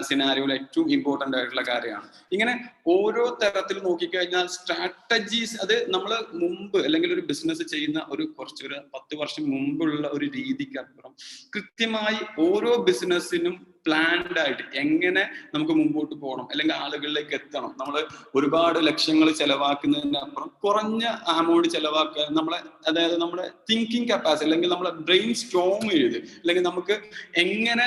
Speaker 14: സിനാരിയോയിൽ ഏറ്റവും ഇമ്പോർട്ടൻ്റ് ആയിട്ടുള്ള കാര്യമാണ്. ഇങ്ങനെ ഓരോ തരത്തിൽ നോക്കിക്കഴിഞ്ഞാൽ സ്ട്രാറ്റജീസ്, അത് നമ്മൾ മുമ്പ് അല്ലെങ്കിൽ ഒരു ബിസിനസ് ചെയ്യുന്ന ഒരു 10 വർഷം മുമ്പുള്ള ഒരു രീതിക്കപ്പുറം കൃത്യമായി ഓരോ ബിസിനസ്സിനും പ്ലാൻഡ് ആയിട്ട് എങ്ങനെ നമുക്ക് മുമ്പോട്ട് പോകണം, അല്ലെങ്കിൽ ആളുകളിലേക്ക് എത്തണം. നമ്മൾ ഒരുപാട് ലക്ഷങ്ങൾ ചെലവാക്കുന്നതിനപ്പുറം കുറഞ്ഞ എമൗണ്ട് ചെലവാക്കുക, അതായത് നമ്മുടെ തിങ്കിങ് കപ്പാസിറ്റി, അല്ലെങ്കിൽ നമ്മളെ ബ്രെയിൻ സ്റ്റോം ചെയ്ത്, അല്ലെങ്കിൽ നമുക്ക് എങ്ങനെ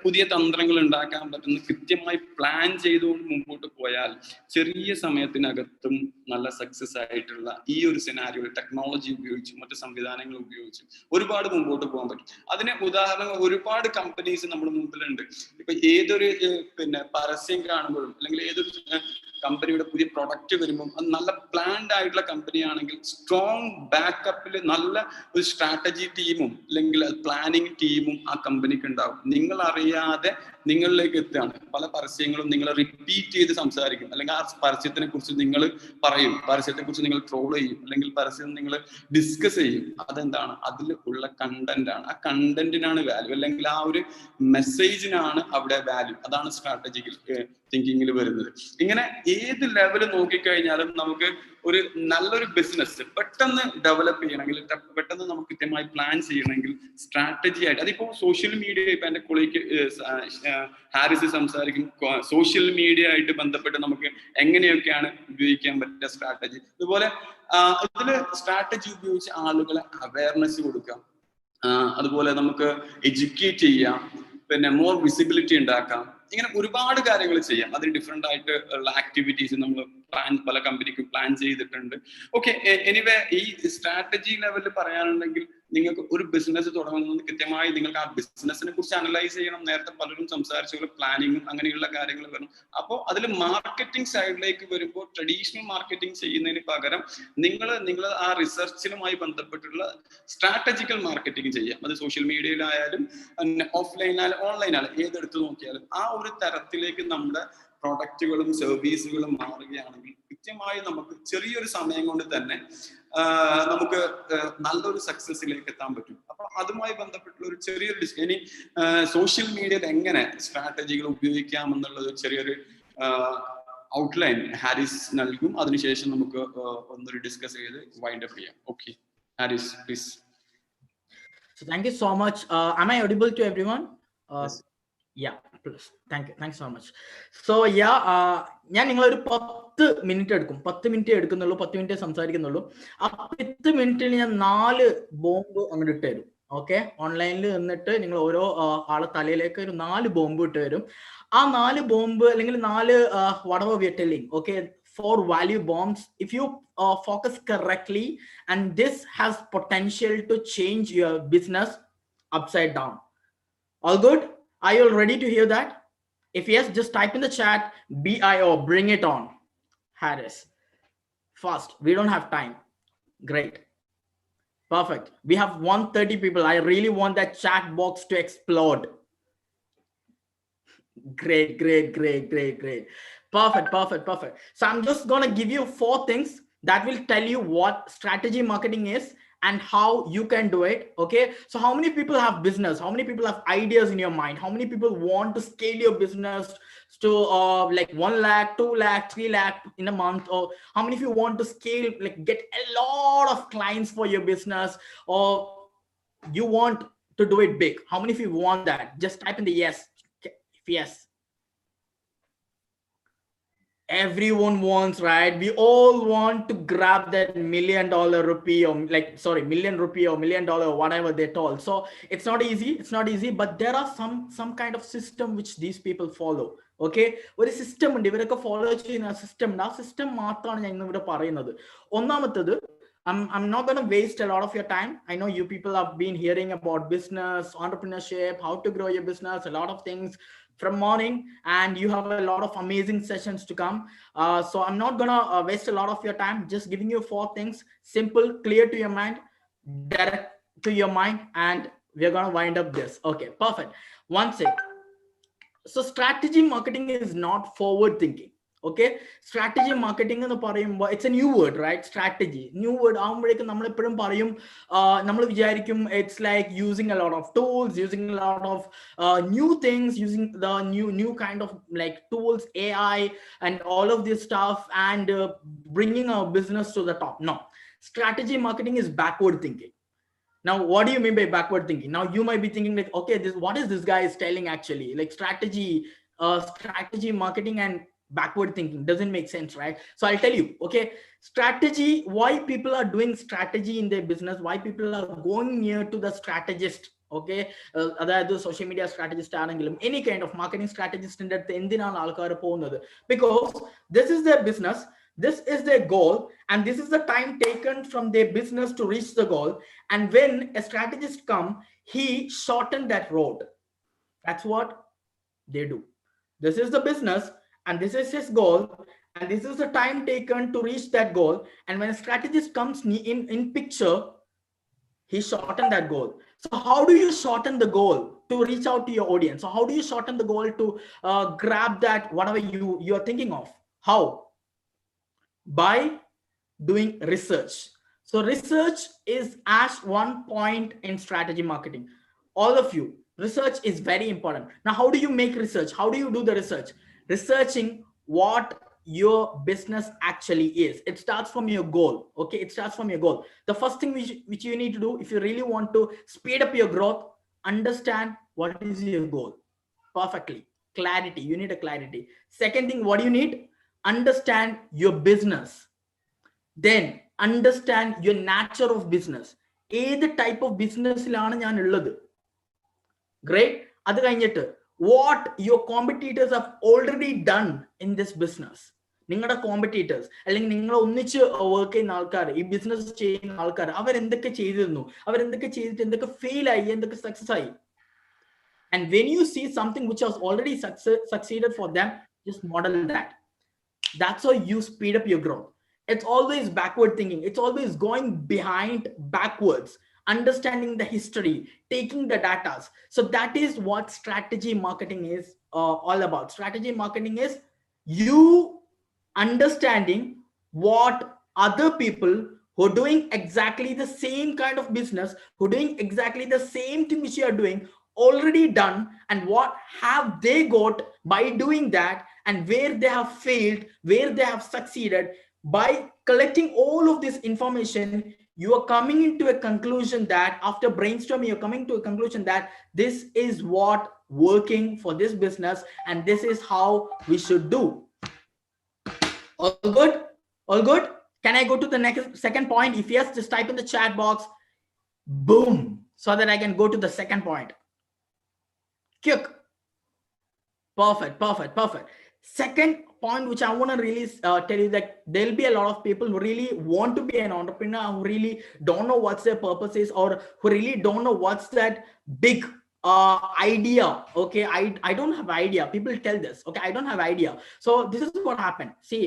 Speaker 14: പുതിയ തന്ത്രങ്ങൾ ഉണ്ടാക്കാൻ പറ്റുന്ന കൃത്യമായി പ്ലാൻ ചെയ്തുകൊണ്ട് മുമ്പോട്ട് പോയാൽ ചെറിയ സമയത്തിനകത്തും നല്ല സക്സസ് ആയിട്ടുള്ള ഈ ഒരു സിനാരിയോയിൽ ടെക്നോളജി ഉപയോഗിച്ചും മറ്റു സംവിധാനങ്ങൾ ഉപയോഗിച്ചും ഒരുപാട് മുമ്പോട്ട് പോകാൻ പറ്റും. അതിന് ഉദാഹരണം ഒരുപാട് കമ്പനീസ് നമ്മുടെ മുമ്പിലുണ്ട്. ഇപ്പൊ ഏതൊരു പരസ്യം കാണുമ്പോഴും, അല്ലെങ്കിൽ ഏതൊരു കമ്പനിയുടെ പുതിയ പ്രൊഡക്റ്റ് വരുമ്പോൾ അത് നല്ല പ്ലാൻഡ് ആയിട്ടുള്ള കമ്പനി ആണെങ്കിൽ സ്ട്രോങ് ബാക്കപ്പിൽ നല്ല ഒരു സ്ട്രാറ്റജി ടീമും അല്ലെങ്കിൽ പ്ലാനിങ് ടീമും ആ കമ്പനിക്ക് ഉണ്ടാവും. നിങ്ങൾ അറിയാതെ നിങ്ങളിലേക്ക് എത്തുകയാണ്. പല പരസ്യങ്ങളും നിങ്ങൾ റിപ്പീറ്റ് ചെയ്ത് സംസാരിക്കും, അല്ലെങ്കിൽ ആ പരസ്യത്തിനെ കുറിച്ച് നിങ്ങൾ പറയും, പരസ്യത്തെ കുറിച്ച് നിങ്ങൾ ട്രോൾ ചെയ്യും, അല്ലെങ്കിൽ പരസ്യം നിങ്ങൾ ഡിസ്കസ് ചെയ്യും. അതെന്താണ്? അതിൽ ഉള്ള കണ്ടന്റ് ആണ്. ആ കണ്ടന്റിനാണ് വാല്യൂ, അല്ലെങ്കിൽ ആ ഒരു മെസ്സേജിനാണ് അവിടെ വാല്യൂ. അതാണ് സ്ട്രാറ്റജിക്കൽ തിങ്കിങ്ങിൽ വരുന്നത്. ഇങ്ങനെ ഏത് ലെവൽ നോക്കിക്കഴിഞ്ഞാലും നമുക്ക് ഒരു നല്ലൊരു ബിസിനസ് പെട്ടെന്ന് ഡെവലപ്പ് ചെയ്യണമെങ്കിൽ, പെട്ടെന്ന് നമുക്ക് കൃത്യമായി പ്ലാൻ ചെയ്യണമെങ്കിൽ സ്ട്രാറ്റജി ആയിട്ട്, അതിപ്പോ സോഷ്യൽ മീഡിയ, ഇപ്പൊ എന്റെ കൊളീഗ് ഹാരിസ് സംസാരിക്കും, സോഷ്യൽ മീഡിയ ആയിട്ട് ബന്ധപ്പെട്ട് നമുക്ക് എങ്ങനെയൊക്കെയാണ് ഉപയോഗിക്കാൻ പറ്റുക സ്ട്രാറ്റജി. അതുപോലെ ഇതില് സ്ട്രാറ്റജി ഉപയോഗിച്ച് ആളുകളെ അവയർനെസ് കൊടുക്കാം, അതുപോലെ നമുക്ക് എഡ്യൂക്കേറ്റ് ചെയ്യാം, പിന്നെ മോർ വിസിബിലിറ്റി ഉണ്ടാക്കാം. ഇങ്ങനെ ഒരുപാട് കാര്യങ്ങൾ ചെയ്യാം. അതിന് ഡിഫറെന്റ് ആയിട്ട് ഉള്ള ആക്ടിവിറ്റീസ് നമ്മൾ പല കമ്പനിക്കും പ്ലാൻ ചെയ്തിട്ടുണ്ട്. ഓക്കെ, എനിവേ ഈ സ്ട്രാറ്റജി ലെവലിൽ പറയാനുണ്ടെങ്കിൽ നിങ്ങൾക്ക് ഒരു ബിസിനസ് തുടങ്ങുന്നത് കൃത്യമായി നിങ്ങൾക്ക് ആ ബിസിനസിനെ കുറിച്ച് അനലൈസ് ചെയ്യണം. നേരത്തെ പലരും സംസാരിച്ച പ്ലാനിങ്ങും അങ്ങനെയുള്ള കാര്യങ്ങൾ വരും. അപ്പോൾ അതിൽ മാർക്കറ്റിംഗ് സൈഡിലേക്ക് വരുമ്പോൾ ട്രഡീഷണൽ മാർക്കറ്റിംഗ് ചെയ്യുന്നതിന് പകരം നിങ്ങൾ ആ റിസർച്ചിനുമായി ബന്ധപ്പെട്ടുള്ള സ്ട്രാറ്റജിക്കൽ മാർക്കറ്റിംഗ് ചെയ്യാം. അത് സോഷ്യൽ മീഡിയയിലായാലും ഓഫ്ലൈനായാലും ഓൺലൈനായാലും ഏതെടുത്ത് നോക്കിയാലും ആ ഒരു തരത്തിലേക്ക് നമ്മുടെ പ്രൊഡക്റ്റുകളും സർവീസുകളും മാറുകയാണെങ്കിൽ കൃത്യമായി നമുക്ക് ചെറിയൊരു സമയം കൊണ്ട് തന്നെ നമുക്ക് നല്ലൊരു സക്സസിലേക്ക് എത്താൻ പറ്റും. അപ്പൊ അതുമായി ബന്ധപ്പെട്ടുള്ള ഒരു ചെറിയൊരു ഇനി സോഷ്യൽ മീഡിയയിൽ എങ്ങനെ സ്ട്രാറ്റജികൾ ഉപയോഗിക്കാം എന്നുള്ള ഒരു ചെറിയൊരു ഔട്ട്ലൈൻ ഹാരിസ് നൽകും. അതിനുശേഷം നമുക്ക് ഒന്നൊരു ഡിസ്കസ് ചെയ്ത് വൈൻഡ് അപ്പ് ചെയ്യാം. Okay, Haris please.
Speaker 15: So thank you so much. Am I audible to everyone?
Speaker 14: Yes.
Speaker 15: Yeah, please. Thanks so much. So yeah, ഞാൻ നിങ്ങളൊരു 10 മിനിറ്റ് എടുക്കും. 10 മിനിറ്റ് എടുക്കുന്നുള്ളൂ, 10 മിനിറ്റ് സംസാരിക്കുന്നുള്ളൂ. ആ 10 മിനിറ്റിൽ ഞാൻ 4 ബോംബ് അങ്ങോട്ട് ഇട്ട് തരും. ഓക്കെ, ഓൺലൈനിൽ നിന്നിട്ട് നിങ്ങൾ ഓരോ ആളെ തലയിലേക്ക് ഒരു 4 ബോംബ് ഇട്ട് തരും. ആ 4 ബോംബ് അല്ലെങ്കിൽ 4 whatever we are telling, okay, 4 value bombs, if you focus correctly, and this has potential to change your business upside down. All good? Are you all ready to hear that? If yes, just type in the chat BIO, bring it on. Harris, fast, we don't have time. Great, perfect. We have 130 people. I really want that chat box to explode. Great. Perfect. So I'm just gonna give you 4 things that will tell you what strategy marketing is and how you can do it. Okay, so how many people have business? How many people have ideas in your mind? How many people want to scale your business to like 1 lakh, 2 lakh, 3 lakh in a month? Or how many of you want to scale, like get a lot of clients for your business, or you want to do it big? How many of you want that? Just type in the yes. Yes, everyone wants, right? We all want to grab that $1 million rupee, or million rupee or $1 million, or whatever they told. So it's not easy, but there are some kind of system which these people follow. Okay, ഒരു സിസ്റ്റം ഉണ്ട്, ഇവരൊക്കെ ഫോളോ ചെയ്യുന്ന സിസ്റ്റം ഉണ്ട്. ആ സിസ്റ്റം മാത്രമാണ് ഞാൻ ഇന്നിവിടെ പറയുന്നത്. ഒന്നാമത്തത്, I'm not going to waste a lot of your time. I know you people have been hearing about business, entrepreneurship, how to grow your business, a lot of things from morning, and you have a lot of amazing sessions to come. So I'm not going to waste a lot of your time. Just giving you 4 things, simple, clear to your mind, direct to your mind, and we're going to wind up this. Okay, perfect. One sec. So strategy marketing is not forward thinking. Okay, strategy marketing എന്ന് പറയുമ്പോൾ it's a new word, right? Strategy, new word ആകുമ്പോഴേക്കും നമ്മൾ എപ്പോഴും പറയും, നമ്മൾ വിചാരിക്കും it's like using a lot of tools, using a lot of new things, using the new kind of like tools, AI and all of this stuff, and bringing our business to the top. No, strategy marketing is backward thinking. Now, what do you mean by backward thinking? Now you might be thinking like, okay, what is this guy is telling actually? Like strategy marketing and backward thinking doesn't make sense, right? So I'll tell you, okay, strategy, why people are doing strategy in their business, why people are going near to the strategist. Okay, അതായത് സോഷ്യൽ മീഡിയ സ്ട്രാറ്റജിസ്റ്റ് ആണെങ്കിലും any kind of marketing strategist-ന്റെ അടുത്ത് എന്തിനാണ് ആൾക്കാർ പോകുന്നത്? Because this is their business, this is their goal, and this is the time taken from their business to reach the goal. And when a strategist come, he shortened that road. That's what they do. This is the business, and this is his goal, and this is the time taken to reach that goal. And when a strategist comes in picture, he shortened that goal. So how do you shorten the goal? to reach out to your audience? So how do you shorten the goal to grab that whatever you're thinking of? How? By doing research. So research is as one point in strategy marketing. All of you, research is very important. Now, how do you make research? How do you do the research? Researching what your business actually is. It starts from your goal. Okay, it starts from your goal. The first thing which you need to do, if you really want to speed up your growth, understand what is your goal. Perfectly. Clarity. You need a clarity. Second thing, what do you need? Understand your business. Then understand your nature of business. The type of business great. What your competitors have already done in this business. Ninga competitors, work in business chain, fail success. And when you see something which has already succeeded for them, just model that. That's how you speed up your growth. It's always backward thinking. It's always going behind backwards, understanding the history, taking the data. So that is what strategy marketing is all about. Strategy marketing is you understanding what other people who are doing exactly the same kind of business, who are doing exactly the same thing which you are doing, already done, and what have they got by doing that, and where they have failed, where they have succeeded. By collecting all of this information, you are coming into a conclusion that after brainstorming, you're coming to a conclusion that this is what working for this business, and this is how we should do. All good? All good? Can I go to the second point? If yes, just type in the chat box. Boom. So that I can go to the second point. Quick. Perfect, perfect, perfect. Second point, which I want to really tell you, that there'll be a lot of people who really want to be an entrepreneur, who really don't know what's their purpose is, or who really don't know what's that big idea. Okay, I don't have idea. People tell this. Okay, I don't have idea. So this is what happened. See,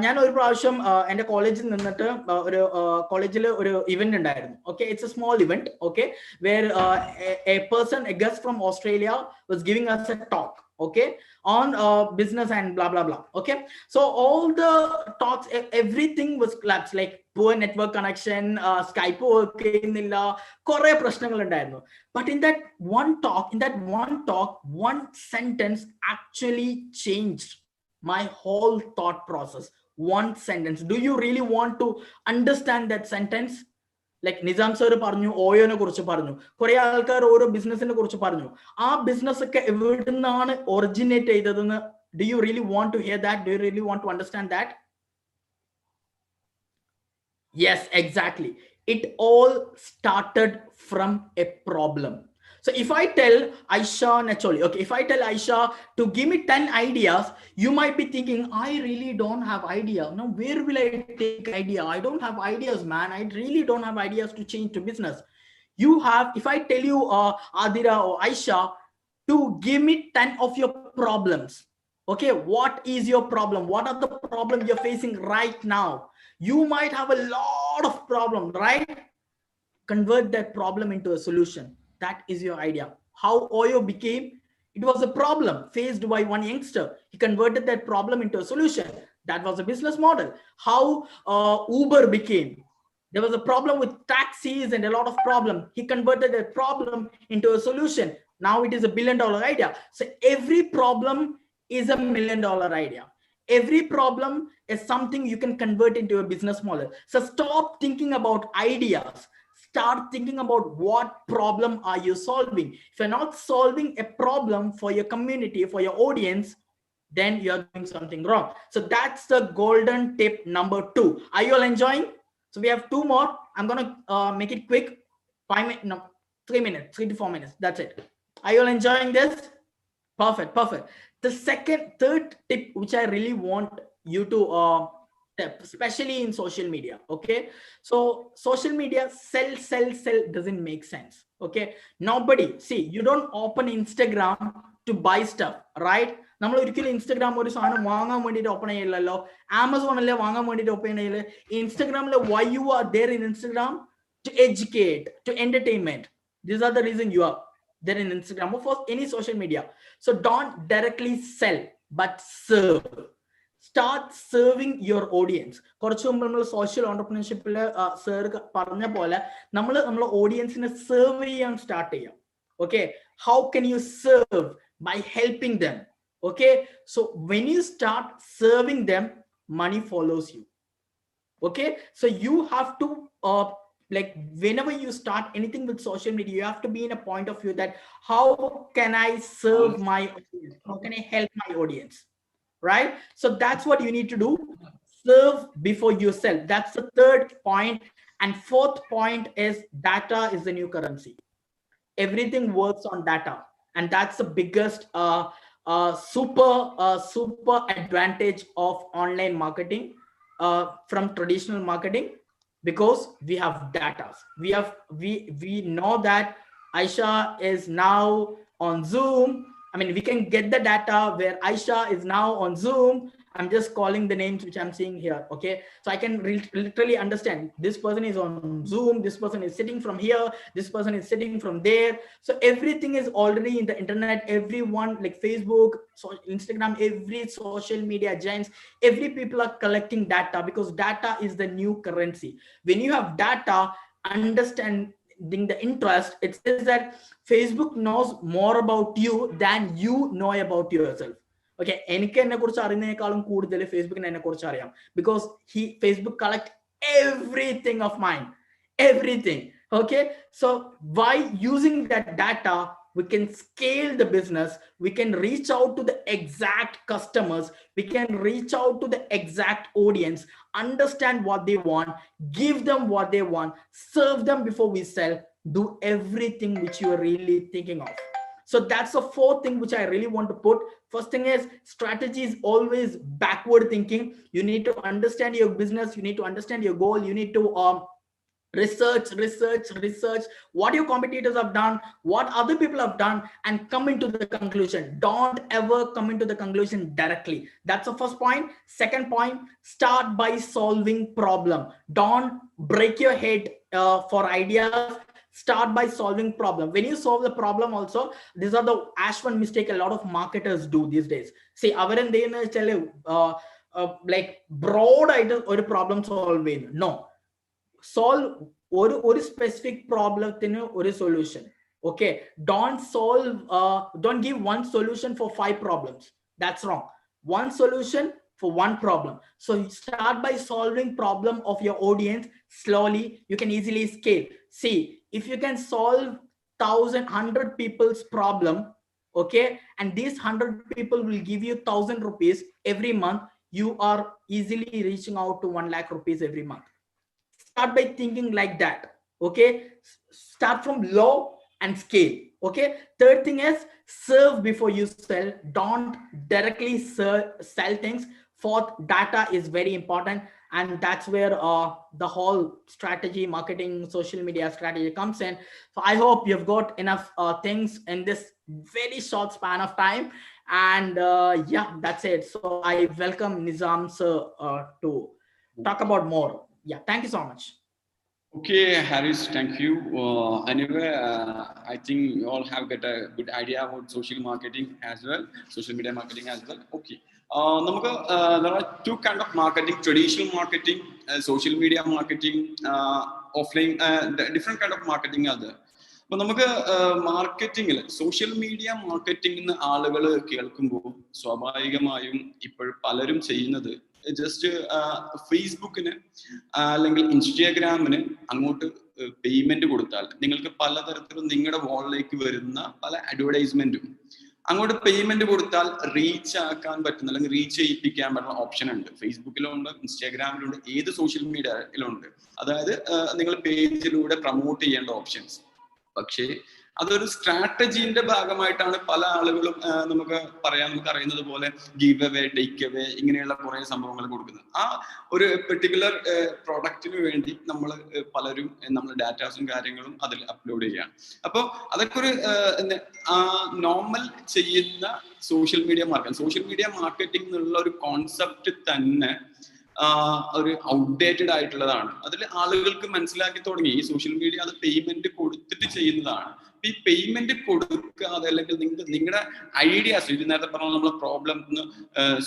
Speaker 15: ഞാൻ ഒരു പ്രാവശ്യം എൻ്റെ കോളേജിൽ നിന്നിട്ട് ഒരു കോളേജിൽ ഒരു ഇവന്റ് ഉണ്ടായിരുന്നു. Okay, it's a small event. Okay, where a person, a guest from Australia, was giving us a talk. Okay, on business and blah blah blah. Okay, so all the talks, everything was collapsed, like poor network connection, Skype working illa, kore prashnagal undairunnu. But in that one talk, one sentence actually changed my whole thought process. One sentence. Do you really want to understand that sentence? Like Nizam sir പറഞ്ഞു, ഓയോനെ കുറിച്ച് പറഞ്ഞു, കുറെ ആൾക്കാർ ഓരോ ബിസിനസിനെ കുറിച്ച് പറഞ്ഞു. ആ ബിസിനസ് ഒക്കെ എവിടെ നിന്നാണ് ഒറിജിനേറ്റ് ചെയ്തതെന്ന് do you really want to hear that? Do you really want to understand that? Yes, exactly. It all started from a problem. So if I tell Aisha naturally, okay, if I tell Aisha to give me 10 ideas, you might be thinking, I really don't have idea. Now, where will I take idea? I don't have ideas, man. I really don't have ideas to change to business. You have, if I tell you, Adira or Aisha, to give me 10 of your problems. Okay, what is your problem? What are the problems you're facing right now? You might have a lot of problems, right? Convert that problem into a solution. That is your idea. How Oyo became, it was a problem faced by one youngster. He converted that problem into a solution. That was a business model. How Uber became. There was a problem with taxis and a lot of problem. He converted that problem into a solution. Now it is $1 billion idea. So every problem is $1 million idea. Every problem is something you can convert into a business model. So stop thinking about ideas. Start thinking about what problem are you solving. If you're not solving a problem for your community, for your audience, then you're doing something wrong. So that's the golden tip number 2. Are you all enjoying? So we have 2 more. I'm going to make it quick. 3 minutes, 3 to 4 minutes. That's it. Are you all enjoying this? Perfect, perfect. The third tip, which I really want you to especially in social media. Okay, so social media sell doesn't make sense. Okay, nobody, see, you don't open Instagram to buy stuff, right? നമ്മൾ ഒരിക്കലും ഇൻസ്റ്റഗ്രാം ഒരു സാധനം വാങ്ങാൻ വേണ്ടിയിട്ട് ഓപ്പൺ ചെയ്യില്ലല്ലോ. ആമസോണല്ലേ വാങ്ങാൻ വേണ്ടിയിട്ട് ഓപ്പൺ ചെയ്യില്ല. ഇൻസ്റ്റഗ്രാമിലെ why you are there in Instagram? To educate, to entertainment. These are the reason you are. then in Instagram or for any social media. So don't directly sell, but serve. Start serving your audience. Social entrepreneurship audience serve start. Okay, how can you serve? By helping them. Okay, so when you start serving them, money follows you. Okay, so you have to like whenever you start anything with social media, you have to be in a point of view that how can I serve my audience? How can I help my audience? Right? So that's what you need to do. Serve before you sell. That's the third point. And fourth point is data is the new currency. Everything works on data, and that's the biggest super advantage of online marketing from traditional marketing, because we have data. We know that Aisha is now on Zoom. I mean, we can get the data where Aisha is now on Zoom. I'm just calling the names which I'm seeing here. Okay, so I can literally understand this person is on Zoom, this person is sitting from here, this person is sitting from there. So everything is already in the internet. Everyone, like Facebook, Instagram, every social media giants, every people are collecting data, because data is the new currency. When you have data, understanding the interest, it says that Facebook knows more about you than you know about yourself. Okay, Facebook, because Facebook collect everything of mine, everything. Okay, so by using that data, we can scale the business, we can reach out to the exact customers, we can reach out to the exact audience, understand what they want, give them what they want, serve them before we sell, do everything which you are really thinking of. So that's the fourth thing which I really want to put. First thing is, strategy is always backward thinking. You need to understand your business, you need to understand your goal, you need to research what your competitors have done, what other people have done, and come into the conclusion. Don't ever come into the conclusion directly. That's the first point. Second point, start by solving problem. Don't break your head for ideas. Start by solving problem. When you solve the problem also, these are the Ashwan mistake a lot of marketers do these days. See, like broad idea or problem solving. No, solve or specific problem or a solution. Okay, don't give one solution for 5 problems. That's wrong. One solution for one problem. So you start by solving problem of your audience. Slowly you can easily scale. See, if you can solve 100 people's problem, okay, and these 100 people will give you 1,000 rupees every month, you are easily reaching out to 1 lakh rupees every month. Start by thinking like that. Okay, start from low and scale. Okay, third thing is, serve before you sell. Don't directly sell things. Fourth, data is very important, and that's where the whole strategy, marketing, social media strategy comes in. So I hope you've got enough things in this very short span of time, and yeah, that's it. So I welcome Nizam sir to talk about more. Yeah, thank you so much.
Speaker 14: Okay, Harris, thank you. Anyway, I think you all have got a good idea about social marketing as well, social media marketing as well. Okay. There are 2 kinds of marketing: traditional marketing, social media marketing, offline, different kind of marketing are there. But marketing, social media marketing in the just ഫേസ്ബുക്കിന് അല്ലെങ്കിൽ ഇൻസ്റ്റാഗ്രാമിന് അങ്ങോട്ട് പേയ്മെന്റ് കൊടുത്താൽ നിങ്ങൾക്ക് പലതരത്തിലും നിങ്ങളുടെ വാളിലേക്ക് വരുന്ന പല അഡ്വർടൈസ്മെന്റും അങ്ങോട്ട് പേയ്മെന്റ് കൊടുത്താൽ റീച്ച് ആക്കാൻ പറ്റുന്ന അല്ലെങ്കിൽ റീച്ച് ചെയ്യിപ്പിക്കാൻ പറ്റുന്ന ഓപ്ഷൻ ഉണ്ട്. ഫേസ്ബുക്കിലുണ്ട്, ഇൻസ്റ്റാഗ്രാമിലുണ്ട്, ഏത് സോഷ്യൽ മീഡിയയിലുണ്ട്. അതായത് നിങ്ങൾ പേജിലൂടെ പ്രൊമോട്ട് ചെയ്യേണ്ട ഓപ്ഷൻസ്. പക്ഷേ അതൊരു സ്ട്രാറ്റജിന്റെ ഭാഗമായിട്ടാണ് പല ആളുകളും നമുക്ക് അറിയുന്നത് പോലെ ഗീവ് അവേ, ടേക്ക് അവേ, ഇങ്ങനെയുള്ള കുറെ സംഭവങ്ങൾ കൊടുക്കുന്നത്. ആ ഒരു പെർട്ടിക്കുലർ പ്രോഡക്റ്റിന് വേണ്ടി നമ്മൾ പലരും നമ്മൾ ഡാറ്റാസും കാര്യങ്ങളും അതിൽ അപ്ലോഡ് ചെയ്യുകയാണ്. അപ്പോൾ അതൊക്കെ ഒരു നോർമൽ ചെയ്യുന്ന സോഷ്യൽ മീഡിയ മാർക്കറ്റിംഗ് എന്നുള്ള ഒരു കോൺസെപ്റ്റ് തന്നെ ഒരു ഔട്ട്ഡേറ്റഡ് ആയിട്ടുള്ളതാണ്. അതിൽ ആളുകൾക്ക് മനസ്സിലാക്കി തുടങ്ങി ഈ സോഷ്യൽ മീഡിയ അത് പേയ്മെന്റ് കൊടുത്തിട്ട് ചെയ്യുന്നതാണ്. ഈ പേയ്മെന്റ് കൊടുക്കാതെ അല്ലെങ്കിൽ നിങ്ങളുടെ ഐഡിയാസ് ഇത് നേരത്തെ പറഞ്ഞ നമ്മളെ പ്രോബ്ലം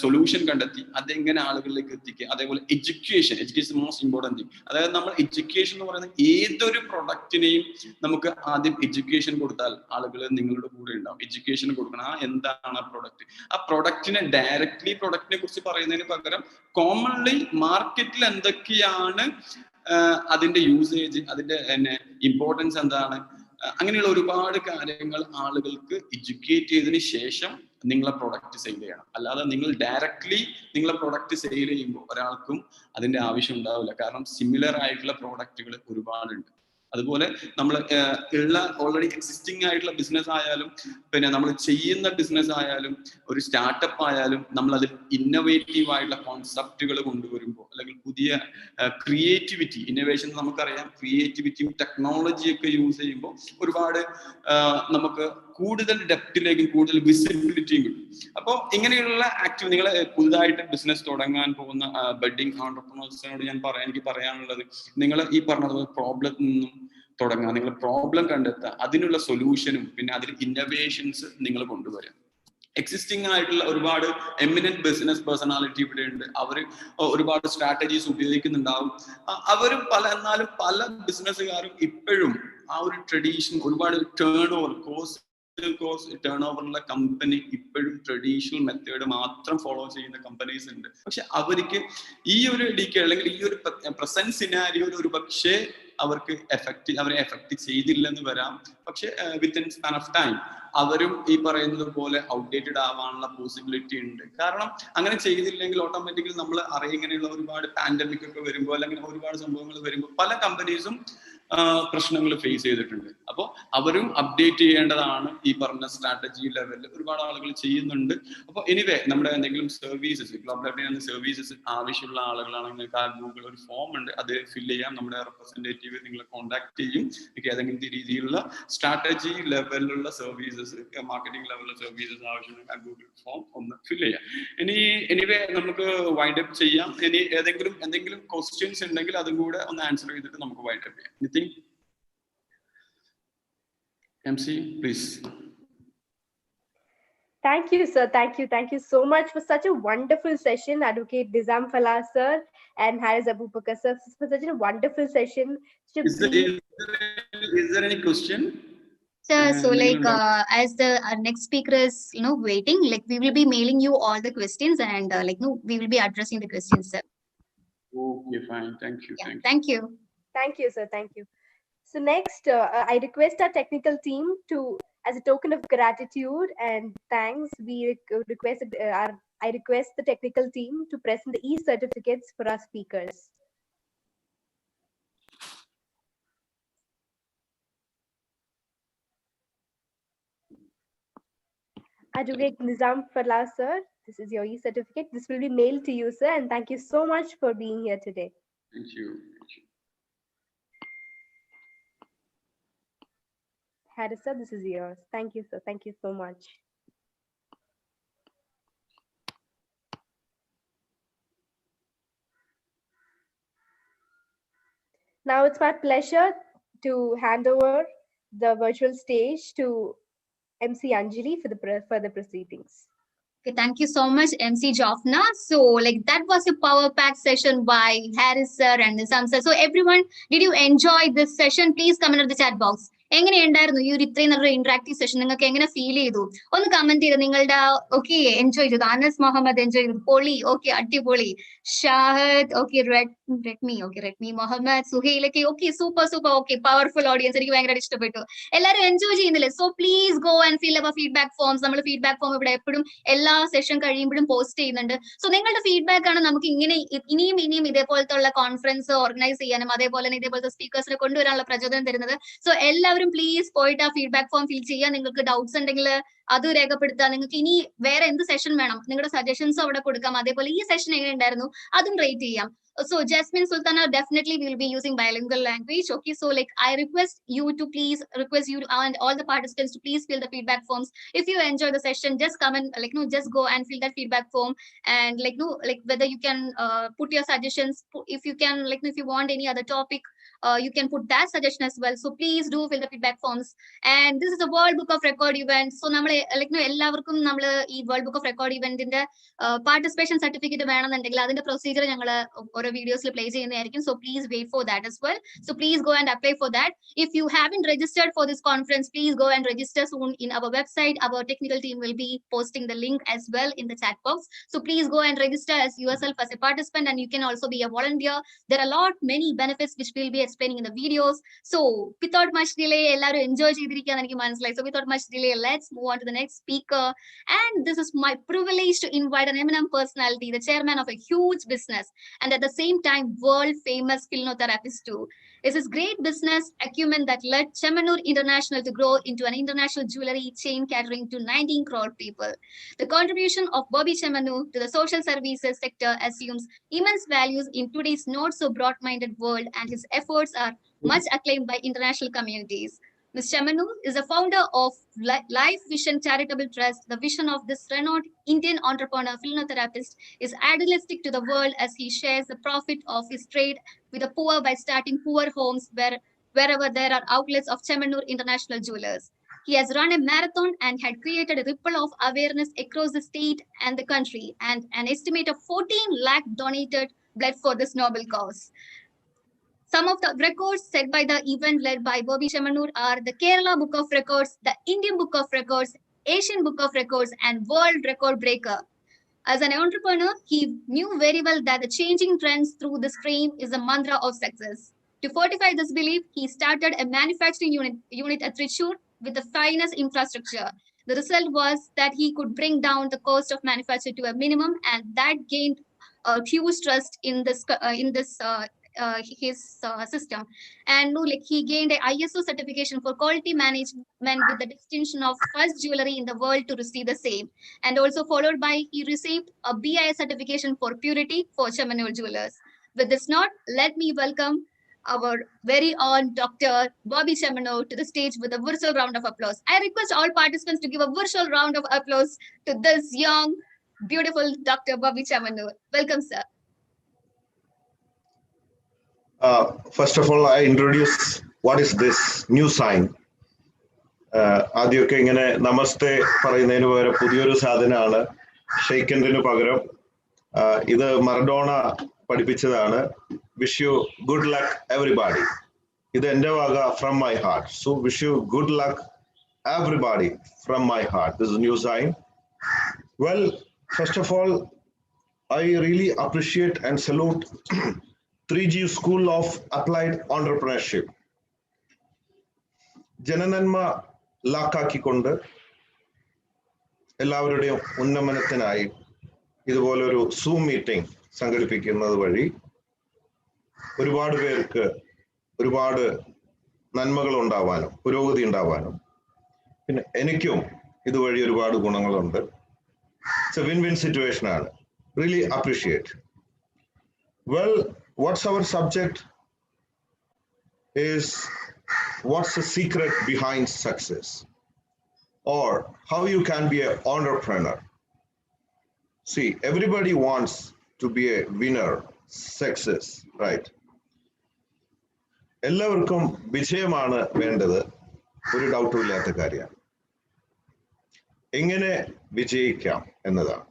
Speaker 14: സൊല്യൂഷൻ കണ്ടെത്തി അതെങ്ങനെ ആളുകളിലേക്ക് എത്തിക്കുക. അതേപോലെ എഡ്യൂക്കേഷൻ മോസ്റ്റ് ഇമ്പോർട്ടൻറ്റ് തിങ്. അതായത് നമ്മൾ എഡ്യൂക്കേഷൻ എന്ന് പറയുന്നത് ഏതൊരു പ്രൊഡക്റ്റിനെയും നമുക്ക് ആദ്യം എഡ്യൂക്കേഷൻ കൊടുത്താൽ ആളുകൾ നിങ്ങളുടെ കൂടെ ഉണ്ടാവും. എഡ്യൂക്കേഷൻ കൊടുക്കണം. എന്താണ് ആ പ്രൊഡക്റ്റ്, ആ പ്രൊഡക്റ്റിനെ ഡയറക്ട്ലി പ്രൊഡക്റ്റിനെ കുറിച്ച് പറയുന്നതിന് പകരം കോമൺലി മാർക്കറ്റിൽ എന്തൊക്കെയാണ് അതിന്റെ യൂസേജ്, അതിന്റെ ഇമ്പോർട്ടൻസ് എന്താണ്, അങ്ങനെയുള്ള ഒരുപാട് കാര്യങ്ങൾ ആളുകൾക്ക് എഡ്യൂക്കേറ്റ് ചെയ്തതിന് ശേഷം നിങ്ങളെ പ്രൊഡക്റ്റ് സെയിൽ ചെയ്യണം. അല്ലാതെ നിങ്ങൾ ഡയറക്ട്ലി നിങ്ങളെ പ്രൊഡക്റ്റ് സെയിൽ ചെയ്യുമ്പോൾ ഒരാൾക്കും അതിന്റെ ആവശ്യം ഉണ്ടാവില്ല. കാരണം സിമിലർ ആയിട്ടുള്ള പ്രോഡക്റ്റുകൾ ഒരുപാടുണ്ട്. അതുപോലെ നമ്മൾ ഉള്ള ഓൾറെഡി എക്സിസ്റ്റിംഗ് ആയിട്ടുള്ള ബിസിനസ് ആയാലും പിന്നെ നമ്മൾ ചെയ്യുന്ന ബിസിനസ് ആയാലും ഒരു സ്റ്റാർട്ടപ്പ് ആയാലും നമ്മൾ അതിൽ ഇന്നോവേറ്റീവ് ആയിട്ടുള്ള കോൺസെപ്റ്റുകൾ കൊണ്ടുവരുമ്പോൾ അല്ലെങ്കിൽ പുതിയ ക്രിയേറ്റിവിറ്റി, ഇന്നോവേഷൻ നമുക്കറിയാം, ക്രിയേറ്റിവിറ്റിയും ടെക്നോളജിയൊക്കെ യൂസ് ചെയ്യുമ്പോൾ ഒരുപാട് നമുക്ക് കൂടുതൽ ഡെപ്തിലേക്കും കൂടുതൽ വിസിബിലിറ്റിയും കിട്ടും. അപ്പോൾ ഇങ്ങനെയുള്ള നിങ്ങൾ പുതുതായിട്ട് ബിസിനസ് തുടങ്ങാൻ പോകുന്ന ബഡ്ഡിംഗ് ഓൺടർപ്രണേഴ്സിനോട് എനിക്ക് പറയാനുള്ളത്, നിങ്ങൾ ഈ പറഞ്ഞതുപോലെ പ്രോബ്ലത്തിൽ നിന്നും തുടങ്ങുക. നിങ്ങൾ പ്രോബ്ലം കണ്ടെത്തുക, അതിനുള്ള സൊല്യൂഷനും പിന്നെ അതിൽ ഇന്നോവേഷൻസ് നിങ്ങൾ കൊണ്ടുവരിക. എക്സിസ്റ്റിംഗ് ആയിട്ടുള്ള ഒരുപാട് എമിനന്റ് ബിസിനസ് പേഴ്സണാലിറ്റി ഇവിടെ ഉണ്ട്. അവർ ഒരുപാട് സ്ട്രാറ്റജീസ് ഉപയോഗിക്കുന്നുണ്ടാവും. അവരും എന്നാലും പല ബിസിനസ്സുകാരും ഇപ്പോഴും ആ ഒരു ട്രഡീഷൻ, ഒരുപാട് ടേൺ ഓവറുള്ള കമ്പനി ഇപ്പോഴും ട്രഡീഷണൽ മെത്തേഡ് മാത്രം ഫോളോ ചെയ്യുന്ന കമ്പനീസ് ഉണ്ട്. പക്ഷെ അവർക്ക് ഈ ഒരു ഡിക്കേഡ് അല്ലെങ്കിൽ ഈ ഒരു പ്രസന്റ് സിനാരിയോയിൽ ഒരു പക്ഷേ അവരെ എഫക്ട് ചെയ്തില്ലെന്ന് വരാം. പക്ഷെ വിത്തിൻ സ്പാൻ ഓഫ് ടൈം അവരും ഈ പറയുന്നത് പോലെ ഔട്ട്ഡേറ്റഡ് ആവാനുള്ള പോസിബിലിറ്റി ഉണ്ട്. കാരണം അങ്ങനെ ചെയ്തില്ലെങ്കിൽ ഓട്ടോമാറ്റിക്കലി നമ്മൾ ഇങ്ങനെയുള്ള ഒരുപാട് പാൻഡമിക് ഒക്കെ വരുമ്പോൾ അല്ലെങ്കിൽ ഒരുപാട് സംഭവങ്ങൾ വരുമ്പോൾ പല കമ്പനീസും പ്രശ്നങ്ങൾ ഫേസ് ചെയ്തിട്ടുണ്ട്. അപ്പോൾ അവരും അപ്ഡേറ്റ് ചെയ്യേണ്ടതാണ്. ഈ പറഞ്ഞ സ്ട്രാറ്റജി ലെവലിൽ ഒരുപാട് ആളുകൾ ചെയ്യുന്നുണ്ട്. അപ്പോൾ എനിവേ നമ്മുടെ എന്തെങ്കിലും സർവീസസ്, ഗ്ലോബൽ സർവീസസ് ആവശ്യമുള്ള ആളുകളാണെങ്കിൽ നിങ്ങൾക്ക് ആ ഗൂഗിൾ ഒരു ഫോം ഉണ്ട്, അത് ഫില്ല് ചെയ്യാം. നമ്മുടെ റെപ്രസെന്റേറ്റീവ് നിങ്ങളെ കോൺടാക്ട് ചെയ്യും. നിങ്ങൾക്ക് ഏതെങ്കിലും രീതിയിലുള്ള സ്ട്രാറ്റജി ലെവലിലുള്ള സർവീസസ്, മാർക്കറ്റിംഗ് ലെവലിലുള്ള സർവീസസ് ആവശ്യമുണ്ടെങ്കിൽ ആ ഗൂഗിൾ ഫോം ഒന്ന് ഫില്ല് ചെയ്യാം. എനിവേ നമുക്ക് വൈൻഡ് അപ്പ് ചെയ്യാം. ഇനി എന്തെങ്കിലും ക്വസ്റ്റ്യൻസ് ഉണ്ടെങ്കിൽ അതും കൂടെ ഒന്ന് ആൻസർ ചെയ്തിട്ട് നമുക്ക് വൈൻഡ് അപ്പ് ചെയ്യാം. Anything? MC, please.
Speaker 10: Thank you, sir. Thank you so much for such a wonderful session, Advocate Nizam Fallah sir and Haris Abubakar sir, for such a wonderful session.
Speaker 14: Is there any question?
Speaker 1: Sir, so as the our next speaker is waiting, we will be mailing you all the questions and we will be addressing the questions, sir.
Speaker 14: Okay, fine. Thank you.
Speaker 1: Yeah, thank you.
Speaker 10: Thank you, sir. Thank you. So next, I request our technical team to, as a token of gratitude and thanks, I request the technical team to present the e-certificates for our speakers. Advocate Nizam Fallah sir, this is your e-certificate. This will be mailed to you, sir, and thank you so much for being here today.
Speaker 14: Thank you.
Speaker 10: Haris sir, this is yours. Thank you, sir. Thank you so much. Now it's my pleasure to hand over the virtual stage to MC Anjali for the further proceedings.
Speaker 1: Okay, thank you so much, MC Jofna. So, that was a power-packed session by Haris sir and Nizam sir. So, everyone, did you enjoy this session? Please comment in the chat box. എങ്ങനെയുണ്ടായിരുന്നു ഈ ഒരു ഇത്രയും നല്ലൊരു ഇന്ററാക്റ്റീവ് സെഷൻ? നിങ്ങൾക്ക് എങ്ങനെ ഫീൽ ചെയ്തു? ഒന്ന് കമന്റ് ചെയ്ത് നിങ്ങളുടെ ഓക്കെ എൻജോയ് ചെയ്തു. അനസ് മുഹമ്മദ് എൻജോയ് ചെയ്തു. പൊളി, ഓക്കെ അടിപൊളി. ഷാഹിദ് ഓക്കെ, റെഡ്മി മുഹമ്മദ്, സുഹൈലൊക്കെ okay, super okay, powerful audience, എനിക്ക് ഭയങ്കരമായിട്ട് ഇഷ്ടപ്പെട്ടു. എല്ലാവരും എൻജോയ് ചെയ്യുന്നില്ലേ? So please go and fill our feedback forms. നമ്മൾ ഫീഡ്ബാക്ക് ഫോം ഇവിടെ എപ്പോഴും എല്ലാ സെഷൻ കഴിയുമ്പോഴും പോസ്റ്റ് ചെയ്യുന്നുണ്ട്. സോ നിങ്ങളുടെ ഫീഡ്ബാക്ക് ആണ് നമുക്ക് ഇനിയും ഇതേപോലത്തെ കോൺഫറൻസ് ഓർഗനൈസ് ചെയ്യാനും അതേപോലെ തന്നെ ഇതേപോലത്തെ സ്പീക്കേഴ്സിനെ കൊണ്ടുവരാനുള്ള പ്രചോദനം തരുന്നത്. സോ എല്ലാവരും പ്ലീസ് പോയിട്ട് ആ ഫീഡ്ബാക്ക് ഫോം ഫിൽ ചെയ്യുക. നിങ്ങൾക്ക് ഡൗട്ട്സ് ഉണ്ടെങ്കിൽ അത് രേഖപ്പെടുത്തുക. നിങ്ങൾക്ക് ഇനി വേറെ എന്ത് സെഷൻ വേണം, നിങ്ങളുടെ സജഷൻസ് അവിടെ കൊടുക്കാം. അതേപോലെ ഈ സെഷൻ എങ്ങനെ ഉണ്ടായിരുന്നു അതും റേറ്റ് ചെയ്യാം. So Jasmine Sultana, definitely we will be using bilingual language. Okay, so I request you and all the participants to please fill the feedback forms. If you enjoy the session, just come and just go and fill that feedback form, and whether you can put your suggestions, if you can if you want any other topic you can put that suggestion as well. So please do fill the feedback forms. And this is a World Book of Record event. So നമ്മൾ എല്ലാവർക്കും നമ്മൾ ഈ വേൾഡ് ബുക്ക് ഓഫ് റെക്കോർഡ് ഇവന്റിന്റെ പാർട്ടിസിപ്പേഷൻ സർട്ടിഫിക്കറ്റ് വേണമെന്നുണ്ടെങ്കിൽ അതിന്റെ പ്രൊസീജിയർ ഞങ്ങൾ ഓരോ വീഡിയോസിൽ പ്ലേ ചെയ്യുന്നതായിരിക്കും. So please wait for that as well. So please go and apply for that. If you haven't registered for this conference, please go and register soon in our website. Our technical team will be posting the link as well in the chat box. So please go and register as yourself as a participant, and you can also be a volunteer. There are many benefits which we'll be explaining in the videos. So without much delay, എല്ലാവരും enjoy ചെയ്തിരിക്കുകയാണ് എനിക്ക് മനസ്സിലായി. So without much delay, let's move on to the next speaker. And this is my privilege to invite an eminent personality, the chairman of a huge business, and at the same time world famous hypnotherapist too. It's his great business acumen that led Chemanur International to grow into an international jewelry chain catering to 19 crore people. The contribution of Bobby Chemanur to the social services sector assumes immense values in today's not so broad-minded world, and his efforts are much acclaimed by international communities. Ms. Chemanur is the founder of Life Vision Charitable Trust. The vision of this renowned Indian entrepreneur hypnotherapist is idealistic to the world as he shares the profit of his trade with the poor by starting poor homes wherever there are outlets of Chemanur International Jewelers. He has run a marathon and had created a ripple of awareness across the state and the country, and an estimate of 14 lakh donated blood for this noble cause. Some of the records set by the event led by Bobby Chemanur are the Kerala Book of Records, the Indian Book of Records, Asian Book of Records, and World Record Breaker. As an entrepreneur, he knew very well that the changing trends through the stream is the mantra of success. To fortify this belief, he started a manufacturing unit at Trichy with the finest infrastructure. The result was that he could bring down the cost of manufacture to a minimum, and that gained a huge trust in his system. And he gained a ISO certification for quality management with the distinction of first jewelry in the world to receive the same, and also followed by he received a BIS certification for purity for Chemanur Jewelers. With this note, let me welcome our very own Dr. Bobby Chemanur to the stage with a virtual round of applause. I request all participants to give a virtual round of applause to this young, beautiful Dr. Bobby Chemanur. Welcome, sir.
Speaker 16: First of all, I introduce what is this new sign. ആദ്യമൊക്കെ ഇങ്ങനെ നമസ്തേ പറയുന്നതിന് പകരം പുതിയൊരു സാധനമാണ് ഷെയ്ക്കൻഡിന് പകരം. ഇത് മറഡോണ പഠിപ്പിച്ചതാണ്. Wish you good luck everybody. ഇത് എൻ്റെ വക from my heart. So wish you good luck everybody from my heart. This is a new sign. Well, first of all, I really appreciate and salute 3G School of Applied Entrepreneurship. ജനനന്മ ലാക്കാക്കിക്കൊണ്ട് എല്ലാവരുടെയും ഉന്നമനത്തിനായി ഇതുപോലൊരു സൂം മീറ്റിംഗ് സംഘടിപ്പിക്കുന്നത് വഴി ഒരുപാട് പേർക്ക് ഒരുപാട് നന്മകൾ ഉണ്ടാവാനും പുരോഗതി ഉണ്ടാവാനും പിന്നെ എനിക്കും ഇതുവഴി ഒരുപാട് ഗുണങ്ങളുണ്ട്. ഇറ്റ്സ് എ വിൻ-വിൻ സിറ്റുവേഷൻ ആണ്. Really appreciate. Well, what's our subject is what's the secret behind success, or how you can be an entrepreneur. See, everybody wants to be a winner, success, right? എല്ലാവർക്കും വിജയമാണ് വേണ്ടത്, ഒരു ഡൗട്ടും ഇല്ലാത്ത കാര്യമാണ്. എങ്ങനെ വിജയിക്കാം എന്നതാണ്.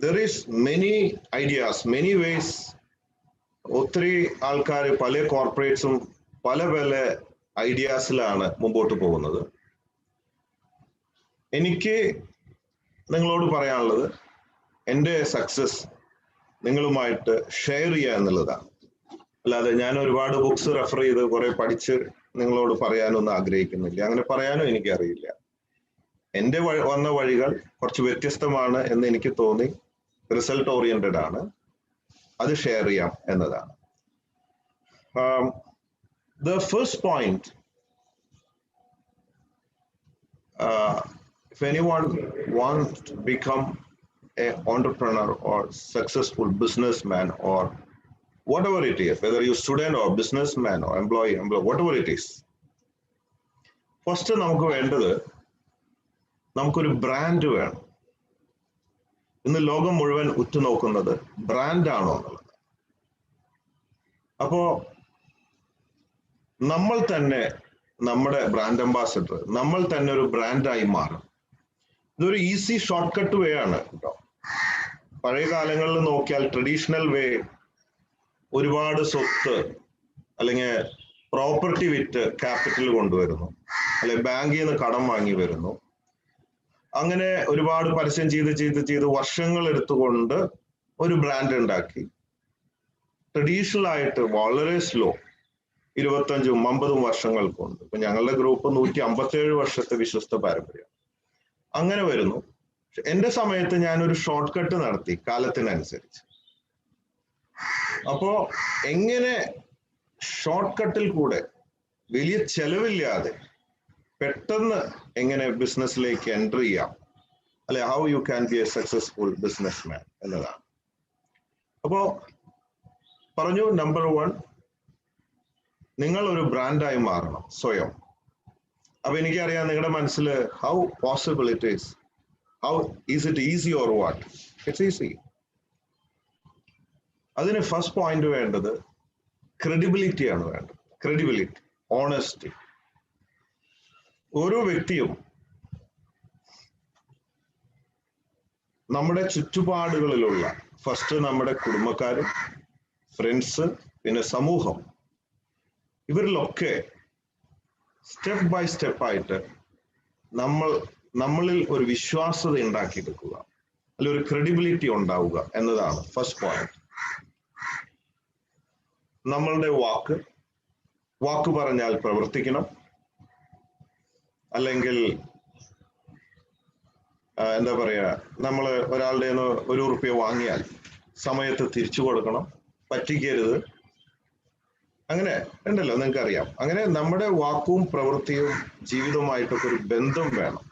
Speaker 16: There is many ideas, many ways. ഒത്തിരി ആൾക്കാർ പല കോർപ്പറേറ്റ്സും പല പല ഐഡിയാസിലാണ് മുമ്പോട്ട് പോകുന്നത്. എനിക്ക് നിങ്ങളോട് പറയാനുള്ളത് എൻ്റെ സക്സസ് നിങ്ങളുമായിട്ട് ഷെയർ ചെയ്യുക എന്നുള്ളതാണ്. അല്ലാതെ ഞാൻ ഒരുപാട് ബുക്സ് റെഫർ ചെയ്ത് കുറെ പഠിച്ച് നിങ്ങളോട് പറയാനൊന്നും ആഗ്രഹിക്കുന്നില്ല. അങ്ങനെ പറയാനും എനിക്കറിയില്ല. എൻ്റെ വന്ന വഴികൾ കുറച്ച് വ്യത്യസ്തമാണ് എന്ന് എനിക്ക് തോന്നി, റിസൾട്ട് ഓറിയന്റഡ് ആണ്, അത് ഷെയർ ചെയ്യാം എന്നതാണ്. The first point, if anyone wants to become an entrepreneur or successful businessman or whatever it is, whether you're student or businessman or employee, whatever it is, first നമുക്ക് വേണ്ടത് നമുക്കൊരു ബ്രാൻഡ് വേണം. ഇന്ന് ലോകം മുഴുവൻ ഉറ്റുനോക്കുന്നത് ബ്രാൻഡാണോ എന്നുള്ളത്. അപ്പോ നമ്മൾ തന്നെ നമ്മുടെ ബ്രാൻഡ് അംബാസഡർ, നമ്മൾ തന്നെ ഒരു ബ്രാൻഡായി മാറും. ഇതൊരു ഈസി ഷോർട്ട് കട്ട് വേ ആണ് കേട്ടോ. പഴയ കാലങ്ങളിൽ നോക്കിയാൽ ട്രഡീഷണൽ വേ ഒരുപാട് സ്വത്ത് അല്ലെങ്കിൽ പ്രോപ്പർട്ടി വിറ്റ് ക്യാപിറ്റൽ കൊണ്ടുവരുന്നു, അല്ലെ ബാങ്കിൽ നിന്ന് കടം വാങ്ങി വരുന്നു. അങ്ങനെ ഒരുപാട് പരസ്യം ചെയ്ത് വർഷങ്ങൾ എടുത്തുകൊണ്ട് ഒരു ബ്രാൻഡ് ഉണ്ടാക്കി. ട്രഡീഷണൽ ആയിട്ട് വളരെ സ്ലോ 25-50 വർഷങ്ങൾ കൊണ്ട്. ഇപ്പൊ ഞങ്ങളുടെ ഗ്രൂപ്പ് 157 വർഷത്തെ വിശ്വസ്ത പാരമ്പര്യം അങ്ങനെ വരുന്നു. എന്റെ സമയത്ത് ഞാനൊരു ഷോർട്ട് കട്ട് നടത്തി കാലത്തിനനുസരിച്ച്. അപ്പോ എങ്ങനെ ഷോർട്ട് കട്ടിൽ കൂടെ വലിയ ചെലവില്ലാതെ പെട്ടെന്ന് എങ്ങനെ ബിസിനസ്സിലേക്ക് എൻ്റർ ചെയ്യാം, അല്ലെ how you can be A successful business man എന്നതാണ്. അപ്പോ പറഞ്ഞു, നമ്പർ 1, നിങ്ങൾ ഒരു ബ്രാൻഡായി മാറണം സ്വയം. അപ്പൊ എനിക്കറിയാം നിങ്ങളുടെ മനസ്സിൽ how possible it is, how is it easy or what? It's easy. അതിന് ഫസ്റ്റ് പോയിന്റ് വേണ്ടത് ക്രെഡിബിലിറ്റി ആണ് വേണ്ടത്. Credibility, honesty. ഓരോ വ്യക്തിയും നമ്മുടെ ചുറ്റുപാടുകളിലുള്ള ഫസ്റ്റ് നമ്മുടെ കുടുംബക്കാര്, ഫ്രണ്ട്സ്, പിന്നെ സമൂഹം, ഇവരിലൊക്കെ സ്റ്റെപ്പ് ബൈ സ്റ്റെപ്പായിട്ട് നമ്മളിൽ ഒരു വിശ്വാസ്യത ഉണ്ടാക്കിയെടുക്കുക, അല്ലെ ഒരു ക്രെഡിബിലിറ്റി ഉണ്ടാവുക എന്നതാണ് ഫസ്റ്റ് പോയിന്റ്. നമ്മളുടെ വാക്ക് പറഞ്ഞാൽ പ്രവർത്തിക്കണം. അല്ലെങ്കിൽ എന്താ പറയാ, നമ്മൾ ഒരാളുടെ ₹1 വാങ്ങിയാൽ സമയത്ത് തിരിച്ചു കൊടുക്കണം, പറ്റിക്കരുത്. അങ്ങനെ ഉണ്ടല്ലോ, നിങ്ങൾക്ക് അറിയാം. അങ്ങനെ നമ്മുടെ വാക്കും പ്രവൃത്തിയും ജീവിതവുമായിട്ടൊക്കെ ഒരു ബന്ധം വേണം.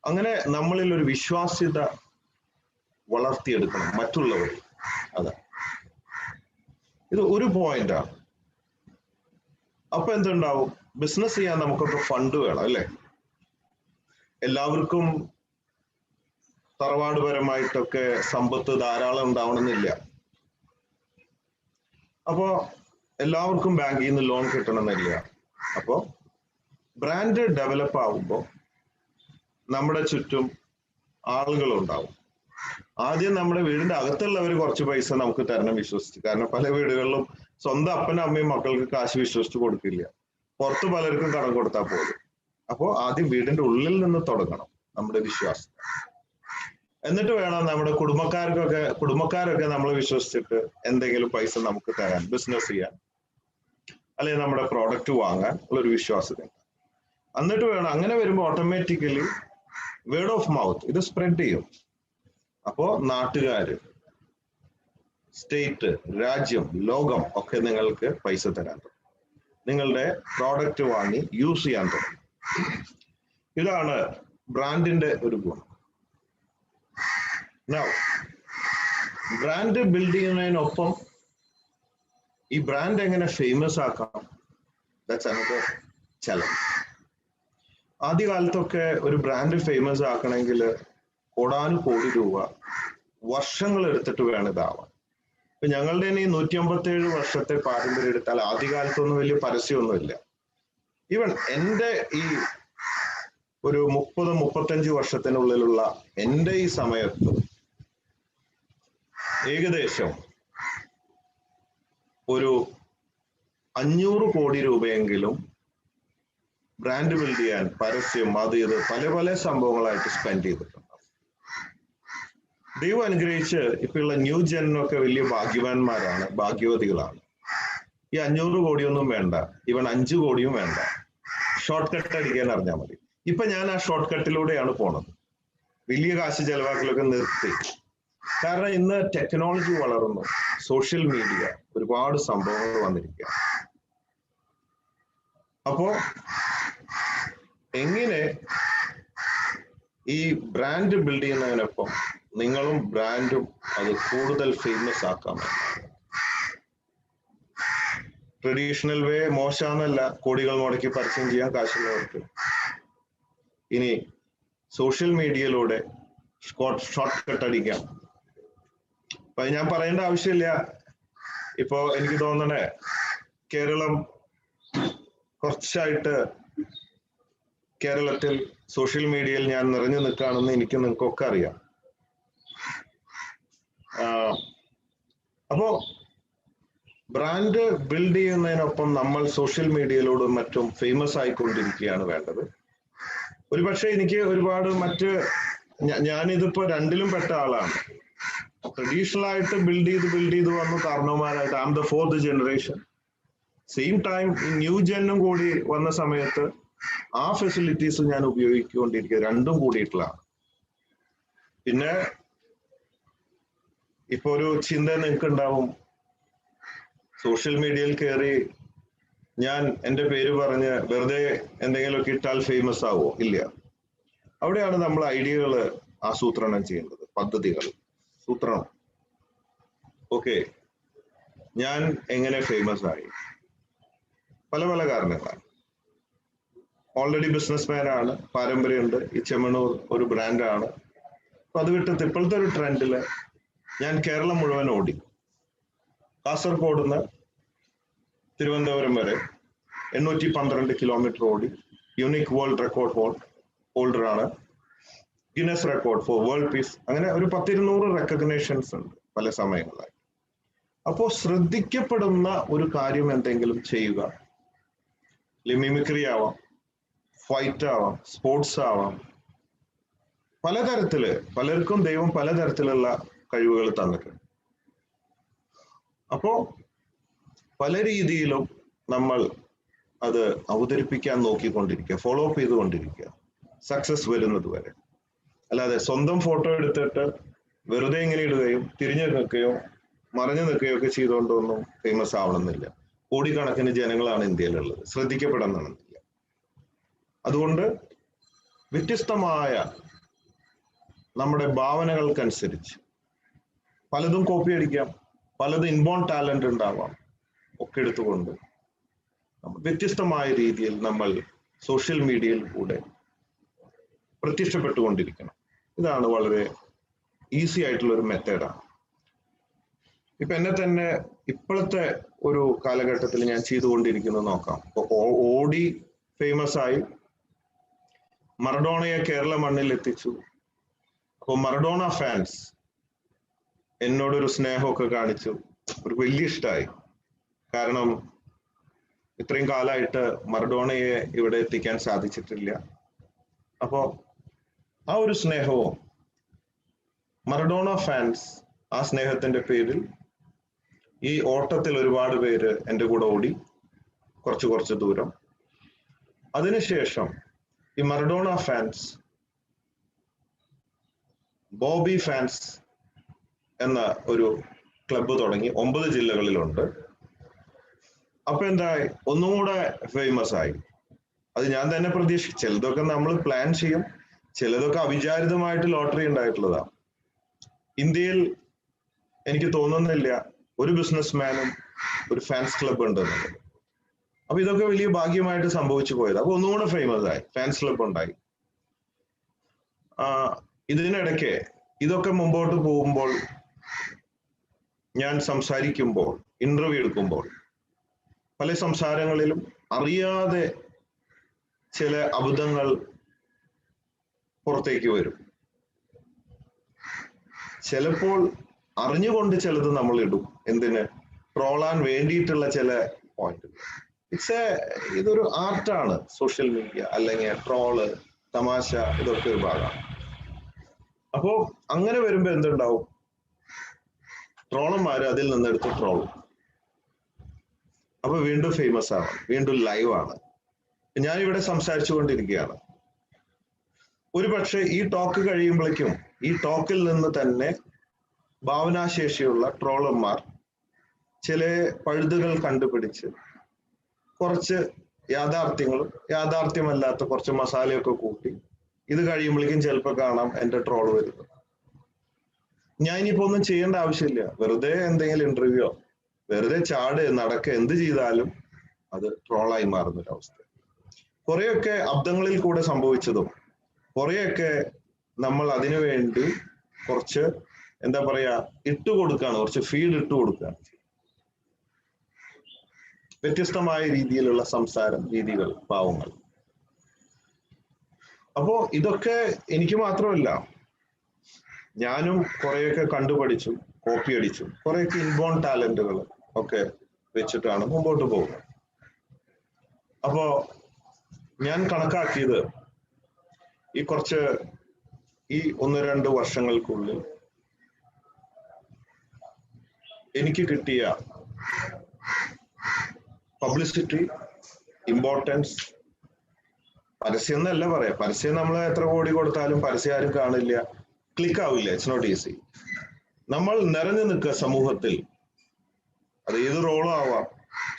Speaker 16: അങ്ങനെ നമ്മളിൽ ഒരു വിശ്വാസ്യത വളർത്തിയെടുക്കണം മറ്റുള്ളവർ. അതാ ഇത് ഒരു പോയിന്റാണ്. അപ്പൊ എന്തുണ്ടാവും? ബിസിനസ് ചെയ്യാൻ നമുക്കൊക്കെ ഫണ്ട് വേണം, അല്ലേ? എല്ലാവർക്കും തറവാടുപരമായിട്ടൊക്കെ സമ്പത്ത് ധാരാളം ഉണ്ടാവണമെന്നില്ല. അപ്പോ എല്ലാവർക്കും ബാങ്കിൽ നിന്ന് ലോൺ കിട്ടണമെന്നില്ല. അപ്പോ ബ്രാൻഡ് ഡെവലപ്പ് ആവുമ്പോൾ നമ്മുടെ ചുറ്റും ആളുകളുണ്ടാവും. ആദ്യം നമ്മുടെ വീടിന്റെ അകത്തുള്ളവർ കുറച്ച് പൈസ നമുക്ക് തരണം വിശ്വസിച്ച്. കാരണം പല വീടുകളിലും സ്വന്തം അപ്പനും അമ്മയും മക്കൾക്ക് കാശ് വിശ്വസിച്ച് കൊടുക്കില്ല. പുറത്ത് പലർക്കും കടം കൊടുത്താൽ പോലും. അപ്പോൾ ആദ്യം വീടിന്റെ ഉള്ളിൽ നിന്ന് തുടങ്ങണം നമ്മുടെ വിശ്വാസം. എന്നിട്ട് വേണം നമ്മുടെ കുടുംബക്കാരൊക്കെ നമ്മൾ വിശ്വസിച്ചിട്ട് എന്തെങ്കിലും പൈസ നമുക്ക് തരാൻ, ബിസിനസ് ചെയ്യാൻ, അല്ലെങ്കിൽ നമ്മുടെ പ്രോഡക്റ്റ് വാങ്ങാൻ ഉള്ളൊരു വിശ്വാസത. എന്നിട്ട് വേണം, അങ്ങനെ വരുമ്പോൾ ഓട്ടോമാറ്റിക്കലി വേർഡ് ഓഫ് മൗത്ത് ഇത് സ്പ്രെഡ് ചെയ്യും. അപ്പോ നാട്ടുകാര്, സ്റ്റേറ്റ്, രാജ്യം, ലോകം ഒക്കെ നിങ്ങൾക്ക് പൈസ തരാൻ തുടങ്ങും. നിങ്ങളുടെ പ്രോഡക്റ്റ് വാങ്ങി യൂസ് ചെയ്യാൻ തുടങ്ങും. ഇതാണ് ബ്രാൻഡിന്റെ ഒരു ഗുണം. Now, ബ്രാൻഡ് ബിൽഡ് ചെയ്യുന്നതിനൊപ്പം ഈ ബ്രാൻഡ് എങ്ങനെ ഫേമസ് ആക്കാം, ദാറ്റ്സ് അനദർ ചലഞ്ച്. ആദ്യകാലത്തൊക്കെ ഒരു ബ്രാൻഡ് ഫേമസ് ആക്കണമെങ്കിൽ കോടാനുകോടി രൂപ വർഷങ്ങൾ എടുത്തിട്ട് വേണം ഇതാവാൻ. ഇപ്പൊ ഞങ്ങളുടെ ഈ 157 വർഷത്തെ പാരമ്പര്യം എടുത്താൽ ആദ്യകാലത്തൊന്നും വലിയ പരസ്യമൊന്നുമില്ല. ഈവൻ എൻ്റെ ഈ ഒരു 30-35 വർഷത്തിനുള്ളിലുള്ള എൻ്റെ ഈ സമയത്ത് ഏകദേശം ഒരു 500 കോടി രൂപയെങ്കിലും ബ്രാൻഡ് ബിൽഡ് ചെയ്യാൻ പരസ്യം അത് ഇത് പല സംഭവങ്ങളായിട്ട് സ്പെൻഡ് ചെയ്തിട്ടുണ്ട്. ദൈവം അനുഗ്രഹിച്ച് ഇപ്പോഴുള്ള ന്യൂ ജനൊക്കെ വലിയ ഭാഗ്യവാന്മാരാണ്, ഭാഗ്യവതികളാണ്. ഈ 500 കോടിയൊന്നും വേണ്ട, ഈവൻ 5 കോടിയും വേണ്ട, ഷോർട്ട് കട്ട് അടിക്കാൻ അറിഞ്ഞാൽ മതി. ഇപ്പൊ ഞാൻ ആ ഷോർട്ട് കട്ടിലൂടെയാണ് പോണത്. വലിയ കാശ് ചെലവാക്കലൊക്കെ നിർത്തി. കാരണം ഇന്ന് ടെക്നോളജി വളർന്നു, സോഷ്യൽ മീഡിയ, ഒരുപാട് സംഭവങ്ങൾ വന്നിരിക്കുക. അപ്പോ എങ്ങനെ ഈ ബ്രാൻഡ് ബിൽഡ് ചെയ്യുന്നതിനൊപ്പം നിങ്ങളും ബ്രാൻഡും അത് കൂടുതൽ ഫേമസ് ആക്കാമെന്നാണ്. ട്രഡീഷണൽ വേ മോശമെന്നല്ല, കോടികൾ മുടക്കി പരസ്യം ചെയ്യാൻ കാശുള്ളവർക്ക്. ഇനി സോഷ്യൽ മീഡിയയിലൂടെ ഷോർട്ട് കട്ട് അടിക്കാം. അപ്പൊ ഞാൻ പറയേണ്ട ആവശ്യമില്ല, ഇപ്പോ എനിക്ക് തോന്നണേ കേരളം കുറച്ചായിട്ട് കേരളത്തിൽ സോഷ്യൽ മീഡിയയിൽ ഞാൻ നിറഞ്ഞു നിൽക്കുകയാണെന്ന് എനിക്ക് നിങ്ങൾക്കൊക്കെ അറിയാം. അപ്പോ ബ്രാൻഡ് ബിൽഡ് ചെയ്യുന്നതിനൊപ്പം നമ്മൾ സോഷ്യൽ മീഡിയയിലൂടെ മറ്റും ഫേമസ് ആയിക്കൊണ്ടിരിക്കുകയാണ് വേണ്ടത്. ഒരുപക്ഷെ എനിക്ക് ഒരുപാട് ഞാനിതിപ്പോ രണ്ടിലും പെട്ട ആളാണ്. ട്രഡീഷണൽ ആയിട്ട് ബിൽഡ് ചെയ്ത് വന്നു കാരണവന്മാരായിട്ട്. I am the 4th generation. Same time ഈ ന്യൂ ജെന്നും കൂടി വന്ന സമയത്ത് ആ ഫെസിലിറ്റീസ് ഞാൻ ഉപയോഗിച്ചുകൊണ്ടിരിക്കുക. രണ്ടും കൂടിയിട്ടുള്ളതാണ്. പിന്നെ ഇപ്പൊ ഒരു ചിന്ത നിങ്ങൾക്ക് ഉണ്ടാവും, സോഷ്യൽ മീഡിയയിൽ കയറി ഞാൻ എൻ്റെ പേര് പറഞ്ഞ് വെറുതെ എന്തെങ്കിലുമൊക്കെ ഇട്ടാൽ ഫേമസ് ആവോ? ഇല്ല. അവിടെയാണ് നമ്മൾ ഐഡിയകൾ ആസൂത്രണം ചെയ്യേണ്ടത്, പദ്ധതികൾ സൂത്രണം. ഓക്കെ, ഞാൻ എങ്ങനെ ഫേമസ് ആയി? പല പല കാരണങ്ങളാണ്. ഓൾറെഡി ബിസിനസ്മാൻ ആണ്, പാരമ്പര്യമുണ്ട്. ഈ ചെമ്മണ്ണൂർ ഒരു ബ്രാൻഡാണ്. അപ്പൊ അത് വിട്ടിട്ട് ഇപ്പോഴത്തെ ഒരു ട്രെൻഡില് ഞാൻ കേരളം മുഴുവൻ ഓടി. കാസർഗോഡ് നിന്ന് തിരുവനന്തപുരം വരെ 812 കിലോമീറ്റർ ഓടി. യുണീക് വേൾഡ് റെക്കോർഡ് ഹോൾഡറാണ്. Guinness record for world peace. അങ്ങനെ ഒരു 10-200 റെക്കഗ്നേഷൻസ് ഉണ്ട് പല സമയങ്ങളായി. അപ്പോൾ ശ്രദ്ധിക്കപ്പെടുന്ന ഒരു കാര്യം എന്തെങ്കിലും ചെയ്യുക. മിമിക്രി ആവാം, ഫൈറ്റ് ആവാം, സ്പോർട്സ് ആവാം. പലതരത്തില് പലർക്കും ദൈവം പലതരത്തിലുള്ള കഴിവുകൾ തന്നിട്ടുണ്ട്. അപ്പോ പല രീതിയിലും നമ്മൾ അത് അവതരിപ്പിക്കാൻ നോക്കിക്കൊണ്ടിരിക്കുക, ഫോളോ അപ്പ് ചെയ്തുകൊണ്ടിരിക്കുക, സക്സസ് വരുന്നത് വരെ. അല്ലാതെ സ്വന്തം ഫോട്ടോ എടുത്തിട്ട് വെറുതെ ഇങ്ങനെ ഇടുകയും തിരിഞ്ഞു നിൽക്കുകയോ മറഞ്ഞു നിൽക്കുകയോ ഒക്കെ ചെയ്തുകൊണ്ടൊന്നും ഫേമസ് ആവണമെന്നില്ല. കോടിക്കണക്കിന് ജനങ്ങളാണ് ഇന്ത്യയിലുള്ളത്, ശ്രദ്ധിക്കപ്പെടണമെന്നില്ല. അതുകൊണ്ട് വ്യത്യസ്തമായ നമ്മുടെ ഭാവനകൾക്കനുസരിച്ച് പലതും കോപ്പി അടിക്കാം, പലതും ഇൻബോൺ ടാലന്റ് ഉണ്ടാവാം, ഒക്കെ എടുത്തുകൊണ്ട് വ്യത്യസ്തമായ രീതിയിൽ നമ്മൾ സോഷ്യൽ മീഡിയയിൽ കൂടെ പ്രത്യക്ഷപ്പെട്ടുകൊണ്ടിരിക്കണം. ഇതാണ് വളരെ ഈസി ആയിട്ടുള്ള ഒരു മെത്തേഡാണ്. ഇപ്പൊ എന്നെ തന്നെ ഇപ്പോഴത്തെ ഒരു കാലഘട്ടത്തിൽ ഞാൻ ചെയ്തുകൊണ്ടിരിക്കുന്നത് നോക്കാം. ഓടി ഫേമസ് ആയി, മറഡോണയെ കേരള മണ്ണിൽ എത്തിച്ചു. അപ്പോൾ മറഡോണ ഫാൻസ് എന്നോടൊരു സ്നേഹമൊക്കെ കാണിച്ചു. ഒരു വലിയ ഇഷ്ടമായി. കാരണം ഇത്രയും കാലമായിട്ട് മറഡോണയെ ഇവിടെ എത്തിക്കാൻ സാധിച്ചിട്ടില്ല. അപ്പോ ആ ഒരു സ്നേഹവും മറഡോണ ഫാൻസ് ആ സ്നേഹത്തിന്റെ പേരിൽ ഈ ഓട്ടത്തിൽ ഒരുപാട് പേര് എൻ്റെ കൂടെ ഓടി, കുറച്ച് ദൂരം. അതിനുശേഷം ഈ മറഡോണ ഫാൻസ് ബോബി ഫാൻസ് എന്ന ഒരു ക്ലബ്ബ് തുടങ്ങി. 9 ജില്ലകളിലുണ്ട്. അപ്പൊ എന്തായി, ഒന്നും കൂടെ ഫേമസ് ആയി. അത് ഞാൻ തന്നെ പ്രതീക്ഷിച്ചു. ചിലതൊക്കെ നമ്മൾ പ്ലാൻ ചെയ്യും, ചിലതൊക്കെ അവിചാരിതമായിട്ട് ലോട്ടറി ഉണ്ടായിട്ടുള്ളതാണ്. ഇന്ത്യയിൽ എനിക്ക് തോന്നുന്നില്ല ഒരു ബിസിനസ്മാനും ഒരു ഫാൻസ് ക്ലബ്ബ് ഉണ്ടെന്നുള്ളത്. അപ്പൊ ഇതൊക്കെ വലിയ ഭാഗ്യമായിട്ട് സംഭവിച്ചു പോയത്. അപ്പൊ ഒന്നുകൂടെ ഫേമസ് ആയി, ഫാൻസ് ക്ലബ്ബ് ഉണ്ടായി. ഇതിനിടയ്ക്ക് ഇതൊക്കെ മുമ്പോട്ട് പോകുമ്പോൾ, ഞാൻ സംസാരിക്കുമ്പോൾ, ഇന്റർവ്യൂ എടുക്കുമ്പോൾ പല സംസാരങ്ങളിലും അറിയാതെ ചില അബദ്ധങ്ങൾ പുറത്തേക്ക് വരും. ചിലപ്പോൾ അറിഞ്ഞുകൊണ്ട് ചിലത് നമ്മൾ ഇടും. എന്തിന്? ട്രോളാൻ വേണ്ടിയിട്ടുള്ള ചില പോയിന്റുകൾ. ഇതൊരു ആർട്ടാണ് സോഷ്യൽ മീഡിയ, അല്ലെങ്കിൽ ട്രോള്, തമാശ, ഇതൊക്കെ ഒരു ഭാഗമാണ്. അപ്പോ അങ്ങനെ വരുമ്പോ എന്തുണ്ടാവും? ട്രോളന്മാര് അതിൽ നിന്നെടുത്ത് ട്രോളും. അപ്പൊ വീണ്ടും ഫേമസ് ആണ്, വീണ്ടും ലൈവ് ആണ്. ഞാനിവിടെ സംസാരിച്ചു കൊണ്ടിരിക്കുകയാണ്. ഒരു പക്ഷെ ഈ ടോക്ക് കഴിയുമ്പോഴേക്കും ഈ ടോക്കിൽ നിന്ന് തന്നെ ഭാവനാശേഷിയുള്ള ട്രോളന്മാർ ചില പഴുതുകൾ കണ്ടുപിടിച്ച് കുറച്ച് യാഥാർത്ഥ്യങ്ങളും യാഥാർത്ഥ്യമല്ലാത്ത കുറച്ച് മസാലയൊക്കെ കൂട്ടി ഇത് കഴിയുമ്പോഴേക്കും ചിലപ്പോൾ കാണാം എൻ്റെ ട്രോൾ വരുന്നത്. ഞാൻ ഇനിയിപ്പോ ഒന്നും ചെയ്യേണ്ട ആവശ്യമില്ല. വെറുതെ എന്തെങ്കിലും ഇന്റർവ്യൂയോ വെറുതെ നടക്ക എന്ത് ചെയ്താലും അത് ട്രോളായി മാറുന്നൊരവസ്ഥ. കുറെയൊക്കെ അബ്ദങ്ങളിൽ കൂടെ സംഭവിച്ചതും കുറെയൊക്കെ നമ്മൾ അതിനു വേണ്ടി കുറച്ച് എന്താ പറയാ ഇട്ടുകൊടുക്കുകയാണ്, കുറച്ച് ഫീഡ് ഇട്ട് കൊടുക്കുകയാണ്. വ്യത്യസ്തമായ രീതിയിലുള്ള സംസാരം രീതികൾ, ഭാവങ്ങൾ. അപ്പോ ഇതൊക്കെ എനിക്ക് മാത്രമല്ല, ഞാനും കുറെയൊക്കെ കണ്ടുപഠിച്ചു, കോപ്പി അടിച്ചു, കുറെയൊക്കെ ഇൻബോൺ ടാലന്റുകൾ ഒക്കെ വെച്ചിട്ടാണ് മുമ്പോട്ട് പോകുന്നത്. അപ്പോ ഞാൻ കണക്കാക്കിയത് ഈ 1-2 വർഷങ്ങൾക്കുള്ളിൽ എനിക്ക് കിട്ടിയ പബ്ലിസിറ്റി, ഇമ്പോർട്ടൻസ്, പരസ്യം എന്നല്ല പറയാം, പരസ്യം നമ്മൾ എത്ര കോടി കൊടുത്താലും പരസ്യം ആരും കാണില്ല, ക്ലിക്ക് ആവില്ല, ഇറ്റ്സ് നോട്ട് ഈസി. നമ്മൾ നിറഞ്ഞു നിൽക്കുക സമൂഹത്തിൽ, അത് ഏത് റോളും ആവാം,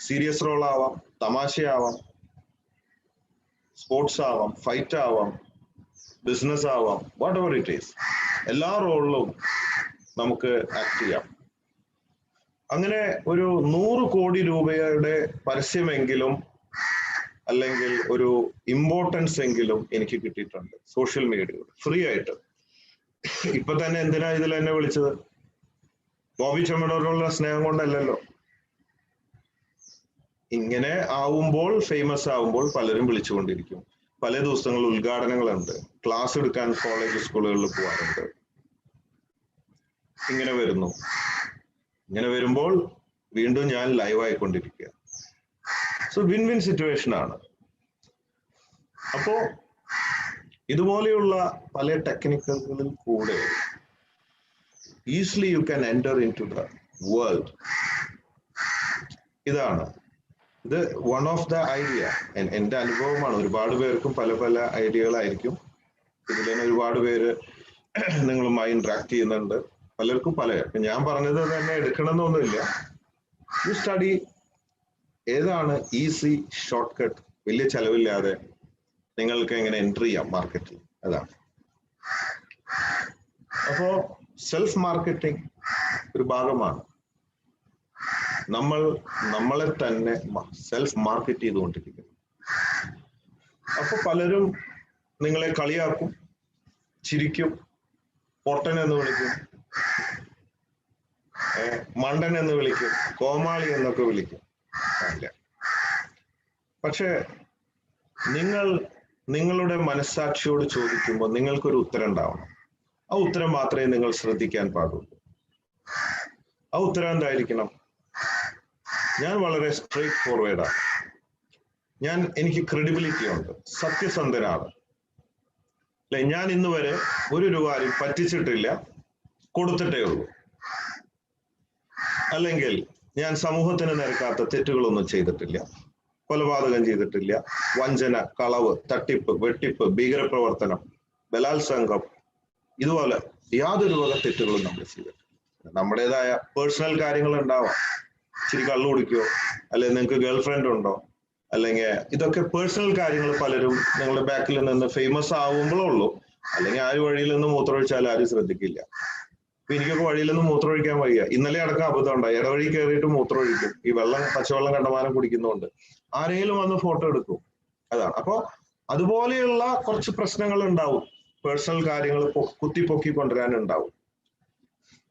Speaker 16: സീരിയസ് റോളാവാം, തമാശയാവാം, സ്പോർട്സ് ആവാം, ഫൈറ്റ് ആവാം, ബിസിനസ് ആവാം, വാട്ട് എവർ ഇറ്റ് ഈസ്, എല്ലാ റോളിലും നമുക്ക് ആക്ട് ചെയ്യാം. അങ്ങനെ ഒരു 100 കോടി രൂപയുടെ പരസ്യമെങ്കിലും അല്ലെങ്കിൽ ഒരു ഇമ്പോർട്ടൻസ് എങ്കിലും എനിക്ക് കിട്ടിയിട്ടുണ്ട് സോഷ്യൽ മീഡിയയിൽ, ഫ്രീ ആയിട്ട്. ഇപ്പൊ തന്നെ എന്തിനാ ഇതിൽ എന്നെ വിളിച്ചത്? ബോബി ചെമ്മണ്ണൂരിനുള്ള സ്നേഹം കൊണ്ടല്ലല്ലോ. ഇങ്ങനെ ആവുമ്പോൾ, ഫേമസ് ആവുമ്പോൾ പലരും വിളിച്ചുകൊണ്ടിരിക്കും. പല ദിവസങ്ങളിൽ ഉദ്ഘാടനങ്ങളുണ്ട്, ക്ലാസ് എടുക്കാൻ കോളേജ് സ്കൂളുകളിൽ പോകാറുണ്ട്. ഇങ്ങനെ വരുമ്പോൾ വീണ്ടും ഞാൻ ലൈവ് ആയിക്കൊണ്ടിരിക്കുക. സോ വിൻ വിൻ സിറ്റുവേഷൻ ആണ്. അപ്പോ ഇതുപോലെയുള്ള പല ടെക്നിക്കുകളിൽ കൂടെ easily you can enter in to the world. ഇത് വൺ ഓഫ് ദ ഐഡിയ. എൻ്റെ അനുഭവമാണ്. ഒരുപാട് പേർക്കും പല പല ഐഡിയകളായിരിക്കും. ഇതിൽ തന്നെ ഒരുപാട് പേര് നിങ്ങളുമായി ഇന്ററാക്ട് ചെയ്യുന്നുണ്ട്. പലർക്കും ഞാൻ പറഞ്ഞത് തന്നെ എടുക്കണമെന്നൊന്നുമില്ല. യു സ്റ്റഡി ഏതാണ് ഈസി ഷോർട്ട് കട്ട്, വലിയ ചെലവില്ലാതെ നിങ്ങൾക്ക് എങ്ങനെ എൻട്രി ചെയ്യാം മാർക്കറ്റിൽ, അതാണ്. അപ്പോ സെൽഫ് മാർക്കറ്റിംഗ് ഒരു ഭാഗമാണ്. നമ്മളെ തന്നെ സെൽഫ് മാർക്കറ്റ് ചെയ്തുകൊണ്ടിരിക്കുന്നു. അപ്പൊ പലരും നിങ്ങളെ കളിയാക്കും, ചിരിക്കും, പൊട്ടൻ എന്ന് വിളിക്കും, മണ്ടൻ എന്ന് വിളിക്കും, കോമാളി എന്നൊക്കെ വിളിക്കും. പക്ഷെ നിങ്ങളുടെ മനസ്സാക്ഷിയോട് ചോദിക്കുമ്പോൾ നിങ്ങൾക്കൊരു ഉത്തരം ഉണ്ടാവണം. ആ ഉത്തരം മാത്രമേ നിങ്ങൾ ശ്രദ്ധിക്കാൻ പാടുള്ളൂ. ആ ഉത്തരം എന്തായിരിക്കണം? ഞാൻ വളരെ സ്ട്രേറ്റ് ഫോർവേഡാണ്. എനിക്ക് ക്രെഡിബിലിറ്റി ഉണ്ട്, സത്യസന്ധനാണ്. അല്ലെ, ഞാൻ ഇന്ന് വരെ ഒരു രൂപ ആരും പറ്റിച്ചിട്ടില്ല, കൊടുത്തിട്ടേ ഉള്ളൂ. അല്ലെങ്കിൽ ഞാൻ സമൂഹത്തിന് നിരക്കാത്ത തെറ്റുകളൊന്നും ചെയ്തിട്ടില്ല, കൊലപാതകം ചെയ്തിട്ടില്ല, വഞ്ചന, കളവ്, തട്ടിപ്പ്, വെട്ടിപ്പ്, ഭീകരപ്രവർത്തനം, ബലാത്സംഗം, ഇതുപോലെ യാതൊരു വക തെറ്റുകളും നമ്മൾ ചെയ്തിട്ടില്ല. നമ്മുടേതായ പേഴ്സണൽ കാര്യങ്ങൾ ഉണ്ടാവാം. ഇച്ചിരി കള്ളു കുടിക്കോ, അല്ലെങ്കിൽ നിങ്ങൾക്ക് ഗേൾ ഫ്രണ്ട് ഉണ്ടോ, അല്ലെങ്കിൽ ഇതൊക്കെ പേഴ്സണൽ കാര്യങ്ങൾ പലരും നിങ്ങളുടെ ബാക്കിൽ നിന്ന് ഫേമസ് ആവുമ്പോഴുള്ളൂ. അല്ലെങ്കിൽ ആര് വഴിയിൽ നിന്ന് മൂത്രമൊഴിച്ചാലും ആരും ശ്രദ്ധിക്കില്ല. ഇപ്പൊ എനിക്കൊക്കെ വഴിയിൽ നിന്ന് മൂത്രമൊഴിക്കാൻ വയ്യ. ഇന്നലെ അടക്കം അബദ്ധം ഉണ്ടായി, ഇടവഴി കയറിയിട്ട് മൂത്രമൊഴിക്കും. ഈ പച്ചവെള്ളം കണ്ടമാനം കുടിക്കുന്നതുകൊണ്ട് ആരെങ്കിലും വന്ന് ഫോട്ടോ എടുക്കും, അതാണ്. അപ്പൊ അതുപോലെയുള്ള കുറച്ച് പ്രശ്നങ്ങൾ ഉണ്ടാവും, പേഴ്സണൽ കാര്യങ്ങൾ കുത്തിപ്പൊക്കി കൊണ്ടുവരാനുണ്ടാവും.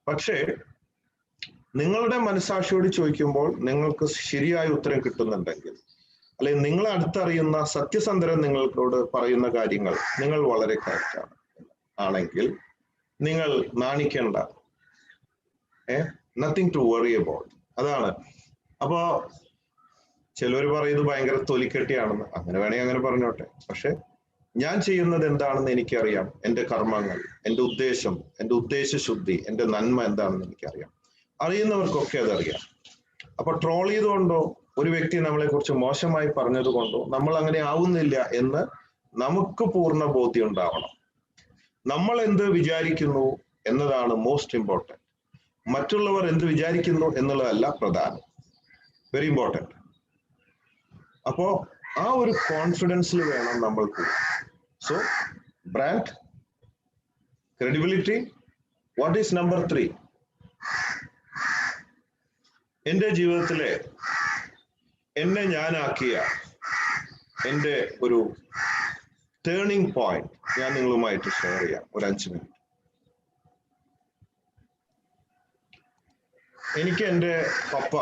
Speaker 16: പക്ഷേ നിങ്ങളുടെ മനസാക്ഷിയോട് ചോദിക്കുമ്പോൾ നിങ്ങൾക്ക് ശരിയായ ഉത്തരം കിട്ടുന്നുണ്ടെങ്കിൽ, അല്ലെങ്കിൽ നിങ്ങൾ അടുത്തറിയുന്ന സത്യസന്ധരൻ നിങ്ങളോട് പറയുന്ന കാര്യങ്ങൾ നിങ്ങൾ വളരെ കറക്റ്റാണ് ആണെങ്കിൽ നിങ്ങൾ നാണിക്കേണ്ട. നത്തിങ് ടു വറി അബൌട്ട്, അതാണ്. അപ്പോ ചിലർ പറയുന്നത് ഭയങ്കര തൊലിക്കെട്ടിയാണെന്ന്. അങ്ങനെ വേണമെങ്കിൽ അങ്ങനെ പറഞ്ഞോട്ടെ. പക്ഷെ ഞാൻ ചെയ്യുന്നത് എന്താണെന്ന് എനിക്കറിയാം. എൻ്റെ കർമ്മങ്ങൾ, എൻ്റെ ഉദ്ദേശം, എൻ്റെ ഉദ്ദേശശുദ്ധി, എൻ്റെ നന്മ എന്താണെന്ന് എനിക്കറിയാം. അറിയുന്നവർക്കൊക്കെ അതറിയാം. അപ്പൊ ട്രോൾ ചെയ്തുകൊണ്ടോ ഒരു വ്യക്തി നമ്മളെ കുറിച്ച് മോശമായി പറഞ്ഞത് കൊണ്ടോ നമ്മൾ അങ്ങനെ ആവുന്നില്ല എന്ന് നമുക്ക് പൂർണ്ണ ബോധ്യം ഉണ്ടാവണം. നമ്മൾ എന്ത് വിചാരിക്കുന്നു എന്നതാണ് മോസ്റ്റ് ഇമ്പോർട്ടൻറ്റ്. മറ്റുള്ളവർ എന്ത് വിചാരിക്കുന്നു എന്നുള്ളതല്ല പ്രധാനം. Very important. അപ്പോ ആ ഒരു കോൺഫിഡൻസിൽ വേണം നമ്മൾ പോകാൻ. So brand, credibility. What is number 3? എൻ്റെ ജീവിതത്തിലെ എന്നെ ഞാനാക്കിയ എൻ്റെ ഒരു ടേണിംഗ് പോയിന്റ് ഞാൻ നിങ്ങളുമായിട്ട് ഷെയർ ചെയ്യാം. ഒരു 5 മിനിറ്റ്. എനിക്ക് എൻ്റെ പപ്പ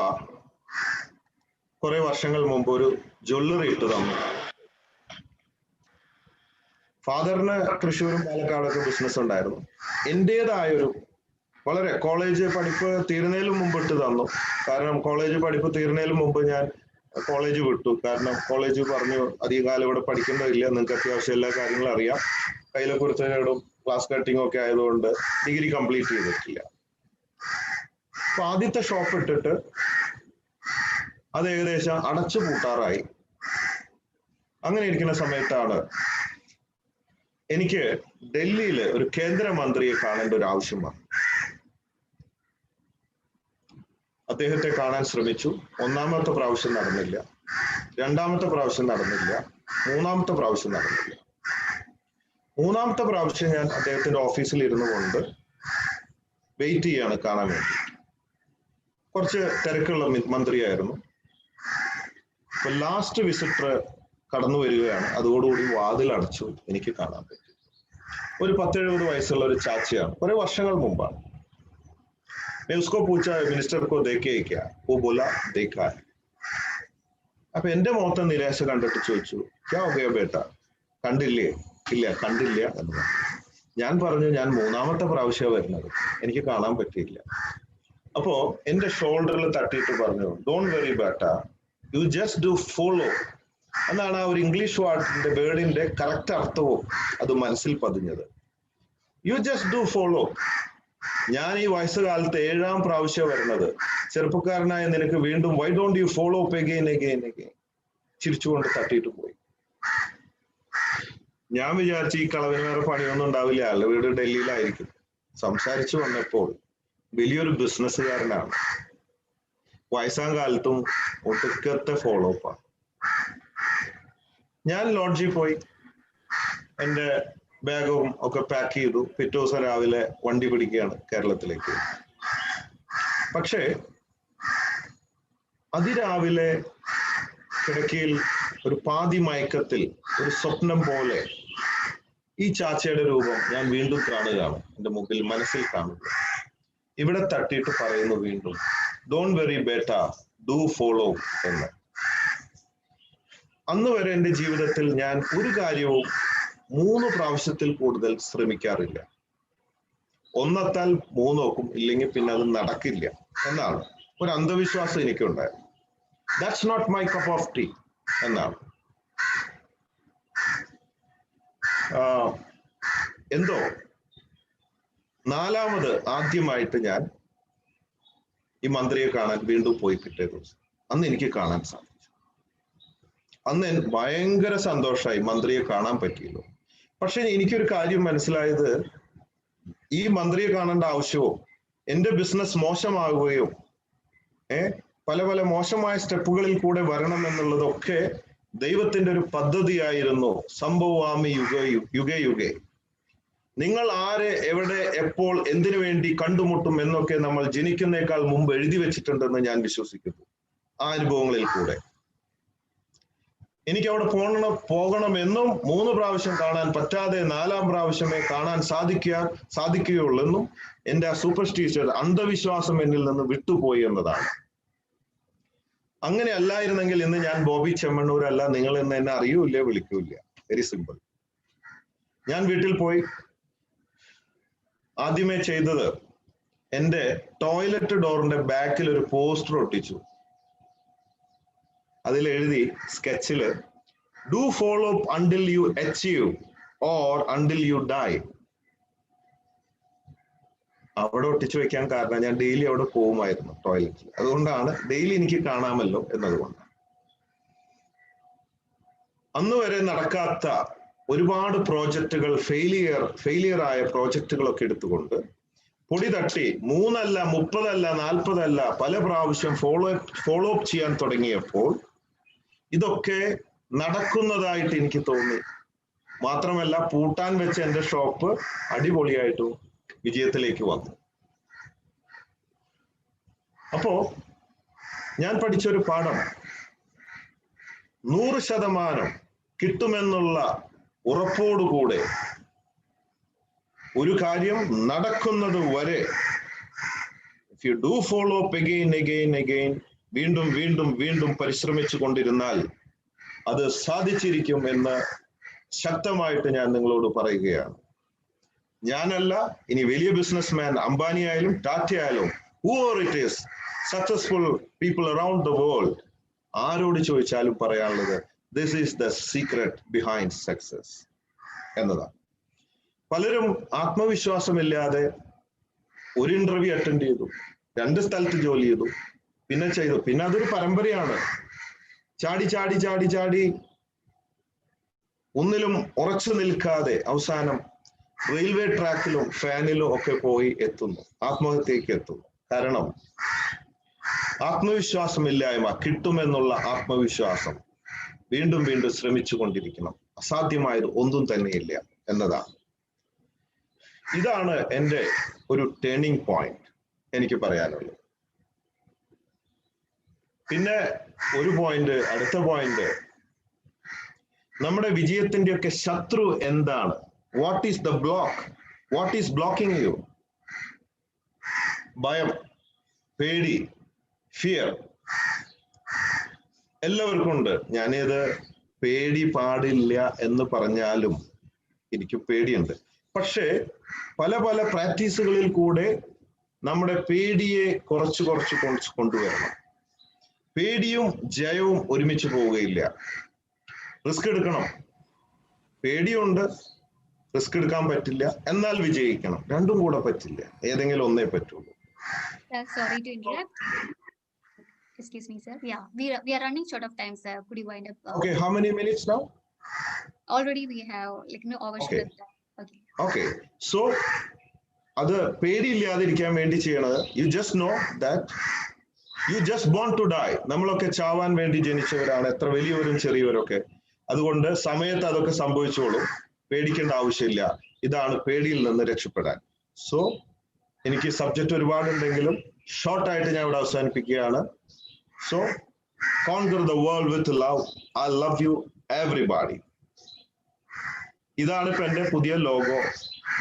Speaker 16: കുറെ വർഷങ്ങൾ മുമ്പ് ഒരു ജ്വല്ലറി ഇട്ട് തന്നു. ഫാദറിന് തൃശ്ശൂരും പാലക്കാടൊക്കെ ബിസിനസ് ഉണ്ടായിരുന്നു. എന്റേതായൊരു വളരെ കോളേജ് പഠിപ്പ് തീരുന്നതിന് മുമ്പ് ഇട്ട് തന്നു. കാരണം കോളേജ് പഠിപ്പ് തീരുന്നതിന് മുമ്പ് ഞാൻ കോളേജ് വിട്ടു. കാരണം കോളേജ് പറഞ്ഞു അധികം കാലം ഇവിടെ പഠിക്കേണ്ടതില്ല, നിങ്ങൾക്ക് അത്യാവശ്യം എല്ലാ കാര്യങ്ങളും അറിയാം. കയ്യിലെ കുറിച്ചും ക്ലാസ് കട്ടിങ്ങും ഒക്കെ ആയതുകൊണ്ട് ഡിഗ്രി കംപ്ലീറ്റ് ചെയ്തിട്ടില്ല. അപ്പൊ ആദ്യത്തെ ഷോപ്പ് ഇട്ടിട്ട് അത് ഏകദേശം അടച്ചു പൂട്ടാറായി. അങ്ങനെ ഇരിക്കുന്ന സമയത്താണ് എനിക്ക് ഡൽഹിയിൽ ഒരു കേന്ദ്രമന്ത്രിയെ കാണേണ്ട ഒരു ആവശ്യം വന്നു. അദ്ദേഹത്തെ കാണാൻ ശ്രമിച്ചു. ഒന്നാമത്തെ പ്രാവശ്യം നടന്നില്ല, രണ്ടാമത്തെ പ്രാവശ്യം നടന്നില്ല, മൂന്നാമത്തെ പ്രാവശ്യം നടന്നില്ല. മൂന്നാമത്തെ പ്രാവശ്യം ഞാൻ അദ്ദേഹത്തിന്റെ ഓഫീസിൽ ഇരുന്നു കൊണ്ട് വെയിറ്റ് ചെയ്യാണ് കാണാൻ വേണ്ടി. കുറച്ച് തിരക്കുള്ള മന്ത്രിയായിരുന്നു. ഇപ്പൊ ലാസ്റ്റ് വിസിറ്റർ കടന്നു വരികയാണ്. അതോടുകൂടി വാതിൽ അടച്ചു. എനിക്ക് കാണാൻ പറ്റി. ഒരു 10-70 വയസ്സുള്ള ഒരു ചാച്ചിയാണ്. കുറെ വർഷങ്ങൾ മുമ്പാണ്. मैं उसको पूछा मिनिस्टर को देखे क्या? वो बोला देखा है. അപ്പൊ എന്റെ മുഖത്തെ നിരാശ കണ്ടിട്ട് ചോദിച്ചു, ക്യാ ഹോ ഗയാ ബേട്ട? കണ്ടില്ലേ? ഇല്ല, കണ്ടില്ല എന്ന് പറഞ്ഞു. ഞാൻ പറഞ്ഞു, ഞാൻ മൂന്നാമത്തെ പ്രാവശ്യം വരുന്നത്, എനിക്ക് കാണാൻ പറ്റിയില്ല. അപ്പോ എന്റെ ഷോൾഡറിൽ തട്ടിയിട്ട് പറഞ്ഞു, ഡോണ്ട് വെറി ബേട്ട, യു ജസ്റ്റ് ഡു ഫോളോ എന്നാണ് ആ ഒരു ഇംഗ്ലീഷ് വാർഡിന്റെ വേർഡിന്റെ കറക്റ്റ് അർത്ഥവും അത് മനസ്സിൽ പതിഞ്ഞത്. You just do follow. ഞാൻ ഈ വയസ്സുകാലത്ത് 7ാം പ്രാവശ്യം വരുന്നത്. ചെറുപ്പക്കാരനായ നിനക്ക് വീണ്ടും why don't you follow up again again again? ചിരിച്ചുകൊണ്ട് തട്ടിയിട്ട് പോയി. ഞാൻ വിചാരിച്ചു ഈ കളവിന് വേറെ പണിയൊന്നും ഉണ്ടാവില്ല, അല്ല വീട് ഡൽഹിയിലായിരിക്കും. സംസാരിച്ചു വന്നപ്പോൾ വലിയൊരു ബിസിനസ്സുകാരനാണ്. വയസ്സാം കാലത്തും ഒടുക്കത്തെ ഫോളോ അപ്പാണ്. ഞാൻ ലോഡ്ജിൽ പോയി എൻ്റെ ബാഗും ഒക്കെ പാക്ക് ചെയ്തു. പിറ്റേ ദിവസം രാവിലെ വണ്ടി പിടിക്കുകയാണ് കേരളത്തിലേക്ക്. പക്ഷേ അതിരാവിലെ കിടക്കയിൽ ഒരു പാതി മയക്കത്തിൽ ഒരു സ്വപ്നം പോലെ ഈ ചാച്ചയുടെ രൂപം ഞാൻ വീണ്ടും കാണുകയാണ്. എൻ്റെ മുമ്പിൽ മനസ്സിൽ കാണുക. ഇവിടെ തട്ടിയിട്ട് പറയുന്നു വീണ്ടും, don't worry Beta, do follow എന്ന്. അന്ന് വരെ എൻ്റെ ജീവിതത്തിൽ ഞാൻ ഒരു കാര്യവും 3 പ്രാവശ്യത്തിൽ കൂടുതൽ ശ്രമിക്കാറില്ല. ഒന്നെത്താൽ 3 നോക്കും, ഇല്ലെങ്കിൽ പിന്നെ അത് നടക്കില്ല എന്നാണ് ഒരു അന്ധവിശ്വാസം എനിക്കുണ്ടായിരുന്നു. That's not my cup of tea എന്നാണ്. എന്തോ 4ാമത് ആദ്യമായിട്ട് ഞാൻ ഈ മന്ത്രിയെ കാണാൻ വീണ്ടും പോയി പിറ്റേ ദിവസം. അന്ന് എനിക്ക് കാണാൻ സാധിച്ചു. അന്ന് ഭയങ്കര സന്തോഷമായി, മന്ത്രിയെ കാണാൻ പറ്റിയല്ലോ. പക്ഷെ എനിക്കൊരു കാര്യം മനസ്സിലായത്, ഈ മന്ത്രിയെ കാണേണ്ട ആവശ്യമോ എൻ്റെ ബിസിനസ് മോശമാവുകയോ പല പല മോശമായ സ്റ്റെപ്പുകളിൽ കൂടെ വരണം എന്നുള്ളതൊക്കെ ദൈവത്തിന്റെ ഒരു പദ്ധതിയായിരുന്നു. സംഭവാമി യുഗേ യുഗേ. നിങ്ങൾ ആരെ, എവിടെ, എപ്പോൾ, എന്തിനു വേണ്ടി കണ്ടുമുട്ടും എന്നൊക്കെ നമ്മൾ ജനിക്കുന്നേക്കാൾ മുമ്പ് എഴുതി വെച്ചിട്ടുണ്ടെന്ന് ഞാൻ വിശ്വസിക്കുന്നു. ആ അനുഭവങ്ങളിൽ കൂടെ എനിക്ക് അവിടെ പോകണമെന്നും 3 പ്രാവശ്യം കാണാൻ പറ്റാതെ 4ാം പ്രാവശ്യമേ കാണാൻ സാധിക്കുകയുള്ളെന്നും എൻ്റെ ആ സൂപ്പർസ്റ്റിഷ്യൻ അന്ധവിശ്വാസം എന്നിൽ നിന്ന് വിട്ടുപോയി എന്നതാണ്. അങ്ങനെ അല്ലായിരുന്നെങ്കിൽ ഇന്ന് ഞാൻ ബോബി ചെമ്മണ്ണൂരല്ല, നിങ്ങൾ ഇന്ന് എന്നെ അറിയൂല്ല, വിളിക്കൂല്ല. Very simple. ഞാൻ വീട്ടിൽ പോയി ആദ്യമേ ചെയ്തത് എൻ്റെ ടോയ്ലറ്റ് ഡോറിന്റെ ബാക്കിൽ ഒരു പോസ്റ്റർ ഒട്ടിച്ചു. അതിൽ എഴുതി സ്കെച്ചില്, do follow up until you achieve or until you die. അവിടെ ഒട്ടിച്ചു വെക്കാൻ കാരണം ഞാൻ ഡെയിലി അവിടെ പോകുമായിരുന്നു ടോയ്ലറ്റിൽ. അതുകൊണ്ടാണ് ഡെയിലി എനിക്ക് കാണാമല്ലോ എന്നതുകൊണ്ട്. അന്ന് വരെ നടക്കാത്ത ഒരുപാട് പ്രോജക്റ്റുകൾ, ഫെയിലിയർ ആയ പ്രോജക്റ്റുകളൊക്കെ എടുത്തുകൊണ്ട് പൊടി തട്ടി 3 അല്ല 30 അല്ല 40 അല്ല പല പ്രാവശ്യം ഫോളോ അപ്പ് ചെയ്യാൻ തുടങ്ങിയപ്പോൾ ഇതൊക്കെ നടക്കുന്നതായിട്ട് എനിക്ക് തോന്നി. മാത്രമല്ല പൂട്ടാൻ വെച്ച എൻ്റെ ഷോപ്പ് അടിപൊളിയായിട്ടും വിജയത്തിലേക്ക് വന്നു. അപ്പോ ഞാൻ പഠിച്ചൊരു പാഠം, 100% കിട്ടുമെന്നുള്ള ഉറപ്പോടുകൂടെ ഒരു കാര്യം നടക്കുന്നത് വരെ, if you do follow up again, വീണ്ടും വീണ്ടും വീണ്ടും പരിശ്രമിച്ചു കൊണ്ടിരുന്നാൽ അത് സാധിച്ചിരിക്കും എന്ന് ശക്തമായിട്ട് ഞാൻ നിങ്ങളോട് പറയുകയാണ്. ഞാനല്ല, ഇനി വലിയ ബിസിനസ്മാൻ അംബാനി ആയാലും ടാറ്റ ആയാലും whoever it is, successful people around the world, ആരോട് ചോദിച്ചാലും പറയാനുള്ളത് this is the secret behind success എന്നതാണ്. പലരും ആത്മവിശ്വാസമില്ലാതെ ഒരു ഇന്റർവ്യൂ അറ്റൻഡ് ചെയ്തു, 2 സ്ഥലത്ത് ജോലി ചെയ്തു, പിന്നെ അതൊരു പരമ്പരയാണ്. ചാടി ചാടി ചാടി ചാടി ഒന്നിലും ഉറച്ചു നിൽക്കാതെ അവസാനം റെയിൽവേ ട്രാക്കിലും ഫാനിലും ഒക്കെ പോയി എത്തുന്നു, ആത്മഹത്യക്ക് എത്തുന്നു. കാരണം ആത്മവിശ്വാസമില്ലായ്മ, കിട്ടുമെന്നുള്ള ആത്മവിശ്വാസം. വീണ്ടും വീണ്ടും ശ്രമിച്ചു കൊണ്ടിരിക്കണം, അസാധ്യമായത് ഒന്നും തന്നെയില്ല എന്നതാണ്. ഇതാണ് എൻ്റെ ഒരു ടേണിംഗ് പോയിന്റ് എനിക്ക് പറയാനുള്ളത്. പിന്നെ ഒരു പോയിന്റ്, അടുത്ത പോയിന്റ്, നമ്മുടെ വിജയത്തിന്റെ ഒക്കെ ശത്രു എന്താണ്? What is the block? What is blocking you? ഭയം, പേടി, ഫിയർ എല്ലാവർക്കും ഉണ്ട്. ഞാനിത് പേടി പാടില്ല എന്ന് പറഞ്ഞാലും എനിക്ക് പേടിയുണ്ട്. പക്ഷേ പല പല പ്രാക്ടീസുകളിൽ കൂടെ നമ്മുടെ പേടിയെ കുറച്ച് കൊണ്ടുവരണം. പേടിയും ജയവും ഒരുമിച്ച് പോവുകയില്ല. റിസ്ക് എടുക്കണം. പേടിയുണ്ട്, റിസ്ക് എടുക്കാൻ പറ്റില്ല, എന്നാൽ വിജയിക്കണം. രണ്ടും കൂടെ പറ്റില്ല, ഏതെങ്കിലും ഒന്നേ പറ്റുള്ളൂ.
Speaker 1: Sorry to interrupt. Excuse me, sir. Yeah, we are running short of time, sir. Could you wind up?
Speaker 16: Okay, how many minutes now?
Speaker 1: Already we have overshot of time. Okay.
Speaker 16: Okay, so അത് പേടിയില്ലാതിരിക്കാൻ വേണ്ടി ചെയ്യണത്, you just know that you just born to die. നമ്മളൊക്കെ ചാവാൻ വേണ്ടി ജനിച്ചവരാണ്, എത്ര വലിയവരും ചെറിയവരൊക്കെ. അതുകൊണ്ട് സമയത്ത് അതൊക്കെ സംഭവിച്ചോളും, പേടിക്കേണ്ട ആവശ്യമില്ല. ഇതാണ് പേടിയിൽ നിന്ന് രക്ഷപ്പെടാൻ. സോ എനിക്ക് സബ്ജക്റ്റ് ഒരുപാടുണ്ടെങ്കിലും ഷോർട്ടായിട്ട് ഞാൻ ഇവിടെ അവസാനിപ്പിക്കുകയാണ്. So conquer the world with love. I love you everybody. ഇതാണ് ഇപ്പൊ എന്റെ പുതിയ ലോഗോ.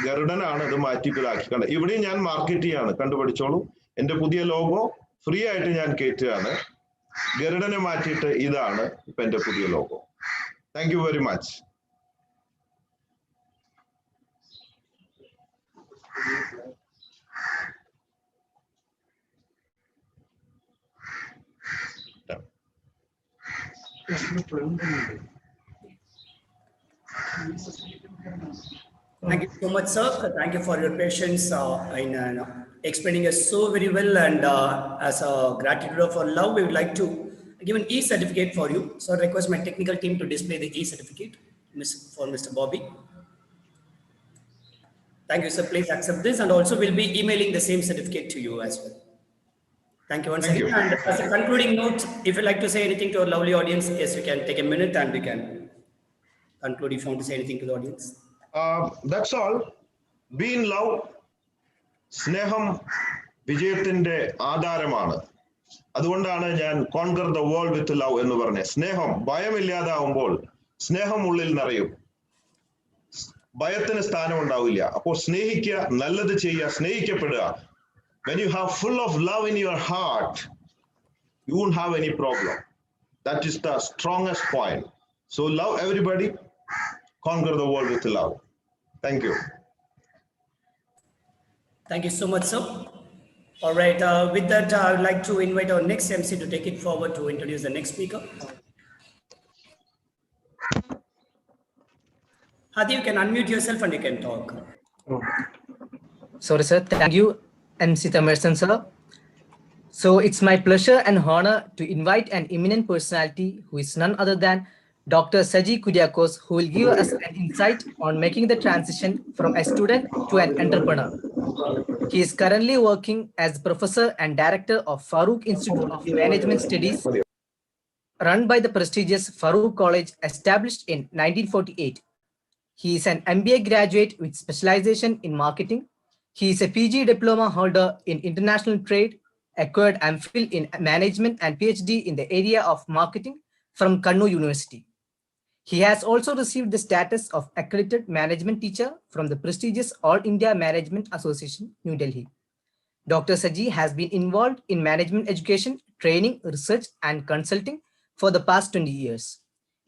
Speaker 16: ഗരുഡനാണ് ഇത് മാറ്റിപ്പിതാക്കി കണ്ട. ഇവിടെയും ഞാൻ മാർക്കറ്റ് ചെയ്യാണ്, കണ്ടുപിടിച്ചോളൂ. എന്റെ പുതിയ ലോഗോ ഫ്രീ ആയിട്ട് ഞാൻ കയറ്റുകയാണ്. ഗരുഡനെ മാറ്റിയിട്ട് ഇതാണ് ഇപ്പൊ എന്റെ പുതിയ logo. Thank you very much.
Speaker 3: Thank you so much, sir. Thank you for your patience in explaining us so very well. And as a gratitude for love, we would like to give an e-certificate for you. So I request my technical team to display the e-certificate for Mr. Bobby. Thank you, sir. Please accept this, and also we'll be emailing the same certificate to you as well. Thank you once again. And as a concluding note, if you'd like to say anything to our lovely audience, yes, you can take a minute and we can conclude if you want to say anything to the audience.
Speaker 16: That's all. Be in love. സ്നേഹം വിജയത്തിന്റെ ആധാരമാണ്. അതുകൊണ്ടാണ് ഞാൻ conquer the world with love എന്ന് പറഞ്ഞത്. സ്നേഹം, ഭയമില്ലാതാവുമ്പോൾ സ്നേഹം ഉള്ളിൽ നിറയും, ഭയത്തിന് സ്ഥാനം ഉണ്ടാവില്ല. അപ്പോൾ സ്നേഹിക്കുക, നല്ലത് ചെയ്യുക, സ്നേഹിക്കപ്പെടുക. When you have full of love in your heart, you won't have any problem. That is the strongest point. So love everybody, conquer the world with love. Thank you.
Speaker 3: Thank you so much, sir. All right, with that, I would like to invite our next MC to take it forward to introduce the next speaker. Hadi, you can unmute yourself and you can talk.
Speaker 17: Sorry, sir. Thank you, MC Tamerson, sir. So it's my pleasure and honor to invite an eminent personality who is none other than Dr. Saji Kudiakos, who will give us an insight on making the transition from a student to an entrepreneur. He is currently working as professor and director of Farouk Institute of Management Studies, run by the prestigious Farouk College, established in 1948. He is an MBA graduate with specialization in marketing. He is a PG diploma holder in international trade, acquired MPhil in management and PhD in the area of marketing from Kannur University. He has also received the status of accredited management teacher from the prestigious All India Management Association, New Delhi. Dr. Saji has been involved in management education training, research, and consulting for the past 20 years.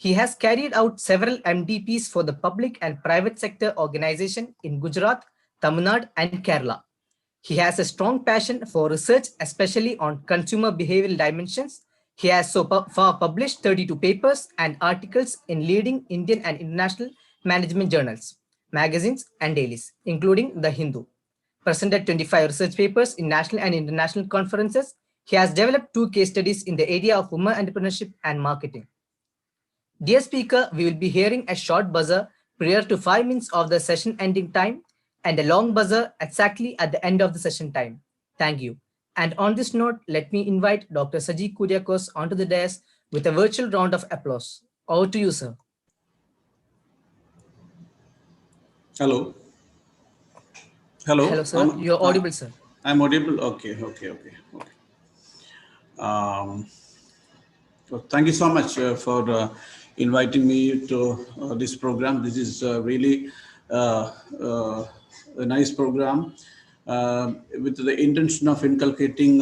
Speaker 17: He has carried out several MDPs for the public and private sector organization in Gujarat, Tamil Nadu, and Kerala. He has a strong passion for research, especially on consumer behavioral dimensions. He has so far published 32 papers and articles in leading Indian and international management journals, magazines, and dailies, including The Hindu. Presented 25 research papers in national and international conferences. He has developed 2 case studies in the area of women entrepreneurship and marketing. Dear speaker, we will be hearing a short buzzer prior to 5 minutes of the session ending time and a long buzzer exactly at the end of the session time. Thank you. And on this note, let me invite Dr. Sahid Kudiakos onto the dais with a virtual round of applause. Over to you, sir.
Speaker 18: Hello. Hello.
Speaker 17: Hello, sir. You're audible, sir.
Speaker 18: I'm audible. Okay. So thank you so much for inviting me to this program. This is really a nice program with the intention of inculcating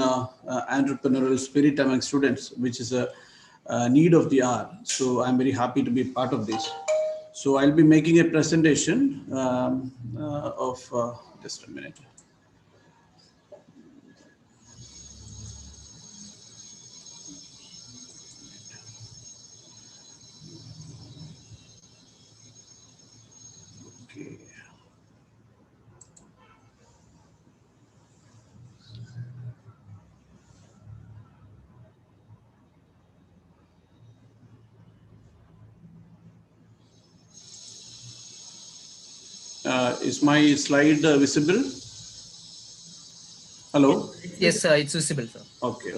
Speaker 18: entrepreneurial spirit among students, which is a need of the hour. So I'm very happy to be part of this. So I'll be making a presentation of just a minute. Okay. Is my slide visible? Hello?
Speaker 17: Yes, sir, it's visible, sir.
Speaker 18: Okay.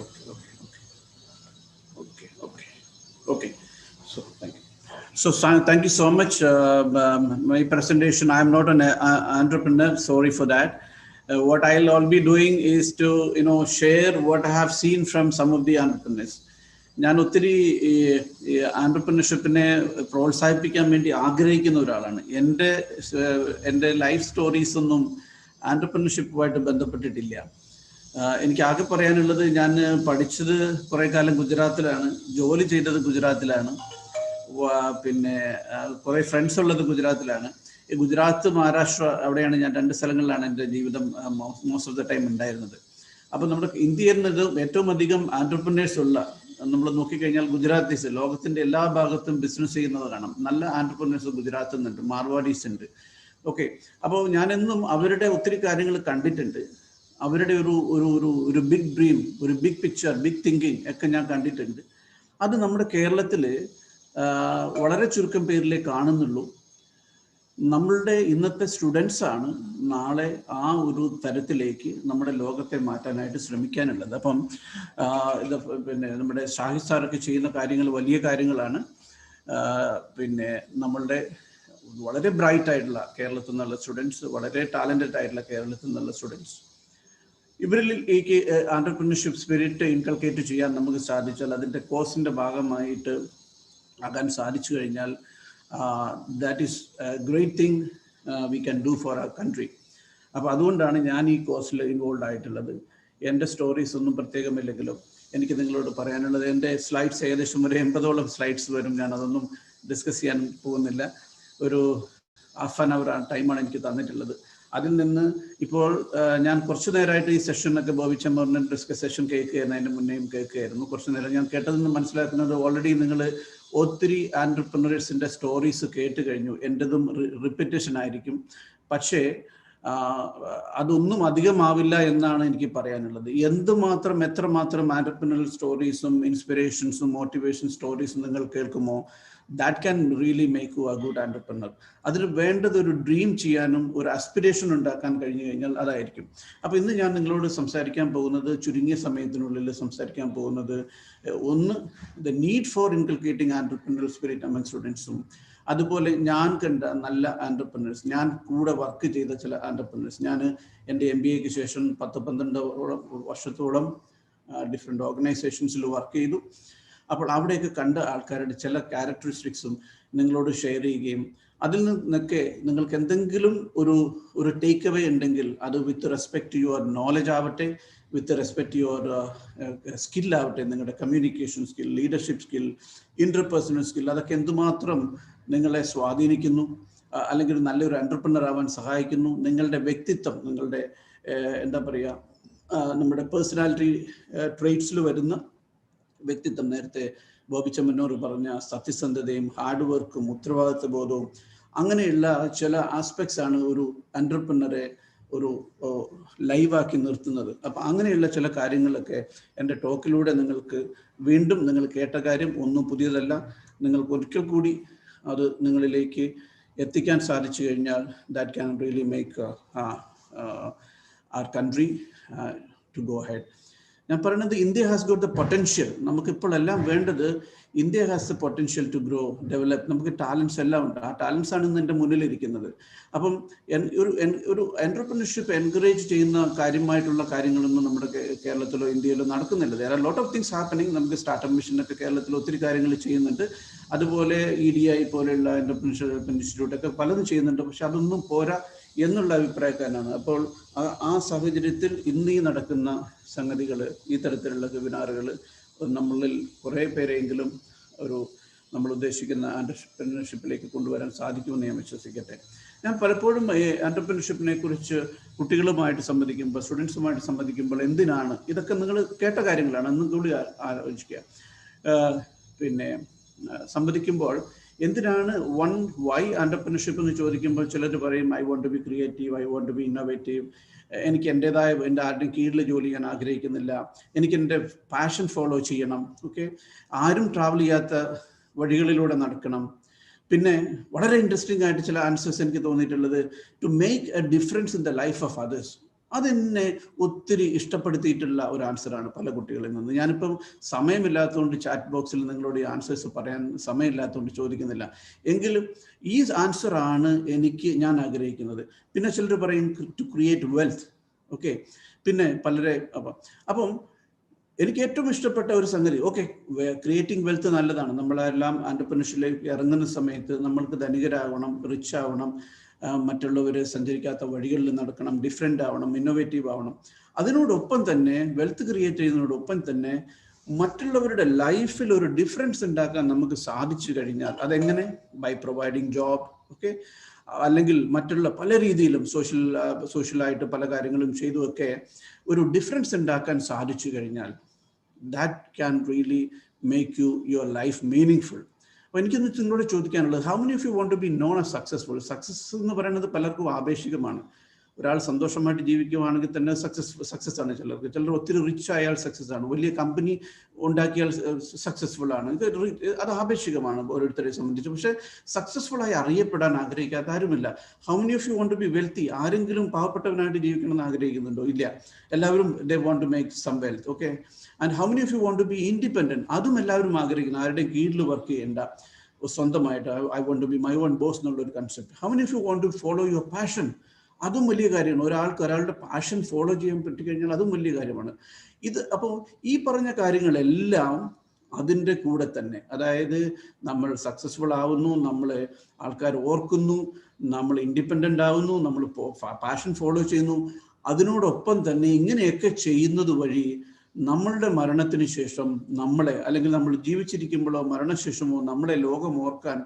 Speaker 18: So thank you. So thank you so much. My presentation, I'm not an entrepreneur, sorry for that. What I'll be doing is to share what I have seen from some of the entrepreneurs. ഞാൻ ഒത്തിരി ആൻട്രപ്രനർഷിപ്പിനെ പ്രോത്സാഹിപ്പിക്കാൻ വേണ്ടി ആഗ്രഹിക്കുന്ന ഒരാളാണ്. എൻ്റെ ലൈഫ് സ്റ്റോറീസ് ഒന്നും ആൻട്രപ്രനർഷിപ്പുമായിട്ട് ബന്ധപ്പെട്ടിട്ടില്ല. എനിക്ക് ആകെ പറയാനുള്ളത്, ഞാൻ പഠിച്ചത് കുറേ കാലം ഗുജറാത്തിലാണ്, ജോലി ചെയ്തത് ഗുജറാത്തിലാണ്, പിന്നെ കുറേ ഫ്രണ്ട്സ് ഉള്ളത് ഗുജറാത്തിലാണ്. ഈ ഗുജറാത്ത്, മഹാരാഷ്ട്ര, അവിടെയാണ് ഞാൻ 2 സ്ഥലങ്ങളിലാണ് എൻ്റെ ജീവിതം മോസ്റ്റ് ഓഫ് ദ ടൈം ഉണ്ടായിരുന്നത്. അപ്പോൾ നമ്മുടെ ഇന്ത്യയിൽ നിന്ന് ഏറ്റവും അധികം ആൻട്രപ്രനേഴ്സ് ഉള്ള, നമ്മൾ നോക്കിക്കഴിഞ്ഞാൽ ഗുജറാത്തീസ് ലോകത്തിൻ്റെ എല്ലാ ഭാഗത്തും ബിസിനസ് ചെയ്യുന്നത് കാണാം. നല്ല ആൻട്രപ്രനേഴ്സ് ഗുജറാത്തിൽ നിന്നുണ്ട്, മാർവാഡീസ് ഉണ്ട്. ഓക്കെ, അപ്പോൾ ഞാനെന്നും അവരുടെ ഒത്തിരി കാര്യങ്ങൾ കണ്ടിട്ടുണ്ട്. അവരുടെ ഒരു ബിഗ് ഡ്രീം, ഒരു ബിഗ് പിക്ചർ, ബിഗ് തിങ്കിങ് ഒക്കെ ഞാൻ കണ്ടിട്ടുണ്ട്. അത് നമ്മുടെ കേരളത്തിൽ വളരെ ചുരുക്കം പേരിലേ കാണുന്നുള്ളൂ. നമ്മളുടെ ഇന്നത്തെ സ്റ്റുഡൻസാണ് നാളെ ആ ഒരു തരത്തിലേക്ക് നമ്മുടെ ലോകത്തെ മാറ്റാനായിട്ട് ശ്രമിക്കാനുള്ളത്. അപ്പം പിന്നെ നമ്മുടെ ഷാഹിദ് സാറൊക്കെ ചെയ്യുന്ന കാര്യങ്ങൾ വലിയ കാര്യങ്ങളാണ്. പിന്നെ നമ്മളുടെ വളരെ ബ്രൈറ്റ് ആയിട്ടുള്ള കേരളത്തിൽ നിന്നുള്ള സ്റ്റുഡൻസ്, വളരെ ടാലൻറ്റഡ് ആയിട്ടുള്ള കേരളത്തിൽ നിന്നുള്ള സ്റ്റുഡൻസ്, ഇവരിൽ ഈ ആൻട്രപ്രനർഷിപ്പ് സ്പിരിറ്റ് ഇൻകൾക്കേറ്റ് ചെയ്യാൻ നമുക്ക് സാധിച്ചാൽ, അതിൻ്റെ കോഴ്സിൻ്റെ ഭാഗമായിട്ട് ആകാൻ സാധിച്ചു കഴിഞ്ഞാൽ, that is a great thing we can do for our country. അപ്പോൾ അതുകൊണ്ടാണ് ഞാൻ ഈ കോഴ്സിൽ ഇൻവോൾവ് ആയിട്ടുള്ളത്. എൻ്റെ സ്റ്റോറീസ് ഒന്നും പ്രത്യേകമില്ലെങ്കിലും എനിക്ക് നിങ്ങളോട് പറയാനുള്ളത്, എൻ്റെ സ്ലൈഡ്സ് ഏകദേശം ഒരു 80ഓളം സ്ലൈഡ്സ് വരും. ഞാൻ അതൊന്നും ഡിസ്കസ് ചെയ്യാൻ പോകുന്നില്ല. ഒരു ഹാഫ് ആൻ അവർ ടൈമാണ് എനിക്ക് തന്നിട്ടുള്ളത്. അതിൽ നിന്ന് ഇപ്പോൾ ഞാൻ കുറച്ച് നേരമായിട്ട് ഈ സെഷനൊക്കെ ബോബിച്ചമ്മറിൻ്റെ സെഷൻ കേൾക്കുകയായിരുന്നു, അതിൻ്റെ മുന്നേയും കേൾക്കുകയായിരുന്നു. കുറച്ച് നേരം ഞാൻ കേട്ടതിൽ നിന്ന് മനസ്സിലാക്കുന്നത്, ഓൾറെഡി നിങ്ങൾ ഒത്തിരി ആൻട്രപ്രനേഴ്സിൻ്റെ സ്റ്റോറീസ് കേട്ട് കഴിഞ്ഞു. എൻ്റെതും റിപ്പീറ്റേഷൻ ആയിരിക്കും, പക്ഷേ അതൊന്നും അധികമാവില്ല എന്നാണ് എനിക്ക് പറയാനുള്ളത്. എത്രമാത്രം ആൻട്രപ്രനറൽ സ്റ്റോറീസും ഇൻസ്പിറേഷൻസും മോട്ടിവേഷൻ സ്റ്റോറീസും നിങ്ങൾ കേൾക്കുമോ, that can really make you a good entrepreneur. അതിന് വേണ്ടത് ഒരു ഡ്രീം ചെയ്യാനും ഒരു ആസ്പിറേഷൻ ഉണ്ടാക്കാൻ കഴിഞ്ഞു കഴിഞ്ഞാൽ അതായിരിക്കും. അപ്പോൾ ഇന്ന് ഞാൻ നിങ്ങളോട് സംസാരിക്കാൻ പോകുന്നത്, ചുരുങ്ങിയ സമയത്തിനുള്ളിൽ സംസാരിക്കാൻ പോകുന്നത്, ഒന്ന് the need for inculcating entrepreneurial spirit among സ്റ്റുഡൻസും, അതുപോലെ ഞാൻ കണ്ട നല്ല ആൻട്രപ്രനേഴ്സ്, ഞാൻ കൂടെ വർക്ക് ചെയ്ത ചില ആൻട്രപ്രനേഴ്സ്. ഞാൻ എൻ്റെ MBAക്ക് ശേഷം 10-12 വർഷത്തോളം ഡിഫറെൻറ്റ് ഓർഗനൈസേഷൻസിൽ വർക്ക് ചെയ്തു. അപ്പോൾ അവിടെയൊക്കെ കണ്ട ആൾക്കാരുടെ ചില ക്യാരക്ടറിസ്റ്റിക്സും നിങ്ങളോട് ഷെയർ ചെയ്യുകയും, അതിൽ നിന്നൊക്കെ നിങ്ങൾക്ക് എന്തെങ്കിലും ഒരു ടേക്ക് അവേ ഉണ്ടെങ്കിൽ, അത് with respect to your knowledge ആവട്ടെ, വിത്ത് റെസ്പെക്ട് യുവർ സ്കിൽ ആവട്ടെ, നിങ്ങളുടെ communication skill, leadership skill, interpersonal skill, അതൊക്കെ എന്തുമാത്രം നിങ്ങളെ സ്വാധീനിക്കുന്നു, അല്ലെങ്കിൽ നല്ലൊരു എന്റർപ്രനർ ആവാൻ സഹായിക്കുന്നു. നിങ്ങളുടെ വ്യക്തിത്വം, നിങ്ങളുടെ എന്താ പറയുക, നമ്മുടെ പേഴ്സണാലിറ്റി ട്രേറ്റ്സിൽ വരുന്ന വ്യക്തിത്വം, നേരത്തെ ബോബിച്ചമ്മന്നൂർ പറഞ്ഞ സത്യസന്ധതയും ഹാർഡ് വർക്കും ഉത്തരവാദിത്വ ബോധവും, അങ്ങനെയുള്ള ചില ആസ്പെക്ട്സ് ആണ് ഒരു എന്റർപ്രനറെ ഒരു ലൈവാക്കി നിർത്തുന്നത്. അപ്പം അങ്ങനെയുള്ള ചില കാര്യങ്ങളൊക്കെ എൻ്റെ ടോക്കിലൂടെ നിങ്ങൾക്ക് വീണ്ടും നിങ്ങൾ കേട്ട കാര്യം ഒന്നും പുതിയതല്ല, നിങ്ങൾക്ക് ഒരിക്കൽ കൂടി അത് നിങ്ങളിലേക്ക് എത്തിക്കാൻ സാധിച്ചു കഴിഞ്ഞാൽ that can really make our country to go ahead. ഞാൻ പറയുന്നത് India has got the potential. നമുക്കിപ്പോൾ എല്ലാം വേണ്ടത് India has the potential to grow, develop. നമുക്ക് ടാലൻസ് എല്ലാം ഉണ്ട്. ആ ടാലൻസ് ആണ് ഇന്ന് എൻ്റെ മുന്നിലിരിക്കുന്നത്. അപ്പം ഒരു എന്റർപ്രണർഷിപ്പ് എൻകറേജ് ചെയ്യുന്ന കാര്യമായിട്ടുള്ള കാര്യങ്ങളൊന്നും നമ്മുടെ കേരളത്തിലോ ഇന്ത്യയിലോ നടക്കുന്നില്ല. there are lot of things happening. നമുക്ക് സ്റ്റാർട്ടപ്പ് മിഷനൊക്കെ കേരളത്തിൽ ഒത്തിരി കാര്യങ്ങൾ ചെയ്യുന്നുണ്ട്. അതുപോലെ EDI പോലെയുള്ള എന്റർപ്രണർഷിപ്പ് ഇൻസ്റ്റിറ്റ്യൂട്ട് ഒക്കെ പലതും ചെയ്യുന്നുണ്ട്. പക്ഷെ അതൊന്നും പോരാ എന്നുള്ള അഭിപ്രായക്കാരനാണ്. അപ്പോൾ ആ സാഹചര്യത്തിൽ ഇന്ന് ഈ നടക്കുന്ന സംഗതികൾ, ഈ തരത്തിലുള്ള വെബിനാറുകൾ നമ്മളിൽ കുറേ പേരെങ്കിലും നമ്മൾ ഉദ്ദേശിക്കുന്ന എന്റർപ്രണർഷിപ്പിലേക്ക് കൊണ്ടുവരാൻ സാധിക്കുമെന്ന് ഞാൻ വിശ്വസിക്കട്ടെ. ഞാൻ പലപ്പോഴും ഈ എന്റർപ്രണർഷിപ്പിനെ കുറിച്ച് കുട്ടികളുമായിട്ട് സംവദിക്കുമ്പോൾ, സ്റ്റുഡൻസുമായിട്ട് സംവദിക്കുമ്പോൾ, എന്തിനാണ് ഇതൊക്കെ, നിങ്ങൾ കേട്ട കാര്യങ്ങളാണ്, എന്നും കൂടി ആലോചിക്കുക. പിന്നെ സംവദിക്കുമ്പോൾ എന്തിനാണ് വൈ എന്റർപ്രണർഷിപ്പ് എന്ന് ചോദിക്കുമ്പോൾ ചിലർ പറയും I want to be creative, I want to be innovative, എനിക്ക് എൻ്റെതായ എൻ്റെ ആരുടെയും കീഴിൽ ജോലി ചെയ്യാൻ ആഗ്രഹിക്കുന്നില്ല, എനിക്ക് എൻ്റെ പാഷൻ ഫോളോ ചെയ്യണം, ഓക്കെ, ആരും ട്രാവൽ ചെയ്യാത്ത വഴികളിലൂടെ നടക്കണം. പിന്നെ വളരെ ഇൻട്രസ്റ്റിംഗ് ആയിട്ട് ചില ആൻസേഴ്സ് എനിക്ക് തോന്നിയിട്ടുള്ളത് to make a difference in the life of others. അതെന്നെ ഒത്തിരി ഇഷ്ടപ്പെടുത്തിയിട്ടുള്ള ഒരു ആൻസറാണ് പല കുട്ടികളിൽ നിന്ന്. ഞാനിപ്പം സമയമില്ലാത്തതുകൊണ്ട് ചാറ്റ് ബോക്സിൽ നിങ്ങളോട് ഈ ആൻസേഴ്സ് പറയാൻ സമയമില്ലാത്തതുകൊണ്ട് ചോദിക്കുന്നില്ല. എങ്കിലും ഈ ആൻസറാണ് ഞാൻ ആഗ്രഹിക്കുന്നത്. പിന്നെ ചിലർ പറയും ടു ക്രിയേറ്റ് വെൽത്ത്, ഓക്കെ. പിന്നെ പലരെ അപ്പം എനിക്ക് ഏറ്റവും ഇഷ്ടപ്പെട്ട ഒരു സംഗതി, ഓക്കെ, ക്രിയേറ്റിംഗ് വെൽത്ത് നല്ലതാണ്. നമ്മളെല്ലാം എന്റർപ്രണർഷിപ്പിലേക്ക് ഇറങ്ങുന്ന സമയത്ത് നമ്മൾക്ക് ധനികരാകണം, റിച്ച് ആവണം, മറ്റുള്ളവർ സഞ്ചരിക്കാത്ത വഴികളിൽ നടക്കണം, ഡിഫറെൻ്റ് ആവണം, ഇന്നോവേറ്റീവ് ആവണം. അതിനോടൊപ്പം തന്നെ വെൽത്ത് ക്രിയേറ്റ് ചെയ്യുന്നതിനോടൊപ്പം തന്നെ മറ്റുള്ളവരുടെ ലൈഫിൽ ഒരു ഡിഫറൻസ് ഉണ്ടാക്കാൻ നമുക്ക് സാധിച്ചു കഴിഞ്ഞാൽ, അതെങ്ങനെ? ബൈ പ്രൊവൈഡിങ് ജോബ്, ഓക്കെ, അല്ലെങ്കിൽ മറ്റുള്ള പല രീതിയിലും സോഷ്യലായിട്ട് പല കാര്യങ്ങളും ചെയ്തുമൊക്കെ ഒരു ഡിഫറൻസ് ഉണ്ടാക്കാൻ സാധിച്ചു കഴിഞ്ഞാൽ that can really make your life meaningful. അപ്പോൾ എനിക്കൊന്ന് നിങ്ങളോട് ചോദിക്കാനുള്ളത്, how many of you want to be known as successful? Success എന്ന് പറയുന്നത് പലർക്കും ആപേക്ഷികമാണ്. ഒരാൾ സന്തോഷമായിട്ട് ജീവിക്കുകയാണെങ്കിൽ തന്നെ സക്സസ് ആണ്. ചിലർ ഒത്തിരി റിച്ച് ആയാൽ സക്സസ് ആണ്, വലിയ കമ്പനി ഉണ്ടാക്കിയാൽ സക്സസ്ഫുൾ ആണ്. അത് ആപേക്ഷികമാണ് ഓരോരുത്തരെ സംബന്ധിച്ച്. പക്ഷേ സക്സസ്ഫുൾ ആയി അറിയപ്പെടാൻ ആഗ്രഹിക്കാത്ത ആരുമില്ല. How many of you want to be wealthy? ആരെങ്കിലും പാവപ്പെട്ടവനായിട്ട് ജീവിക്കണമെന്ന് ആഗ്രഹിക്കുന്നുണ്ടോ? ഇല്ല. എല്ലാവരും they want to make some wealth, okay. And how many of you want to be independent? അതും എല്ലാവരും ആഗ്രഹിക്കുന്നു. ആരുടെയും കീഴിൽ വർക്ക് ചെയ്യേണ്ട, സ്വന്തമായിട്ട് I want to be my own boss എന്നുള്ളൊരു concept. How many of you want to follow your passion? അതും വലിയ കാര്യമാണ്. ഒരാളുടെ പാഷൻ ഫോളോ ചെയ്യാൻ പറ്റിക്കഴിഞ്ഞാൽ അതും വലിയ കാര്യമാണ്. അപ്പോൾ ഈ പറഞ്ഞ കാര്യങ്ങളെല്ലാം അതിൻ്റെ കൂടെ തന്നെ, അതായത് നമ്മൾ സക്സസ്ഫുൾ ആവുന്നു, നമ്മൾ ആൾക്കാർ ഓർക്കുന്നു, നമ്മൾ ഇൻഡിപെൻഡൻ്റ് ആവുന്നു, നമ്മൾ പാഷൻ ഫോളോ ചെയ്യുന്നു, അതിനോടൊപ്പം തന്നെ ഇങ്ങനെയൊക്കെ ചെയ്യുന്നത് വഴി നമ്മളുടെ മരണത്തിന് ശേഷം നമ്മളെ, അല്ലെങ്കിൽ നമ്മൾ ജീവിച്ചിരിക്കുമ്പോഴോ മരണശേഷമോ നമ്മളെ ലോകം ഓർക്കാൻ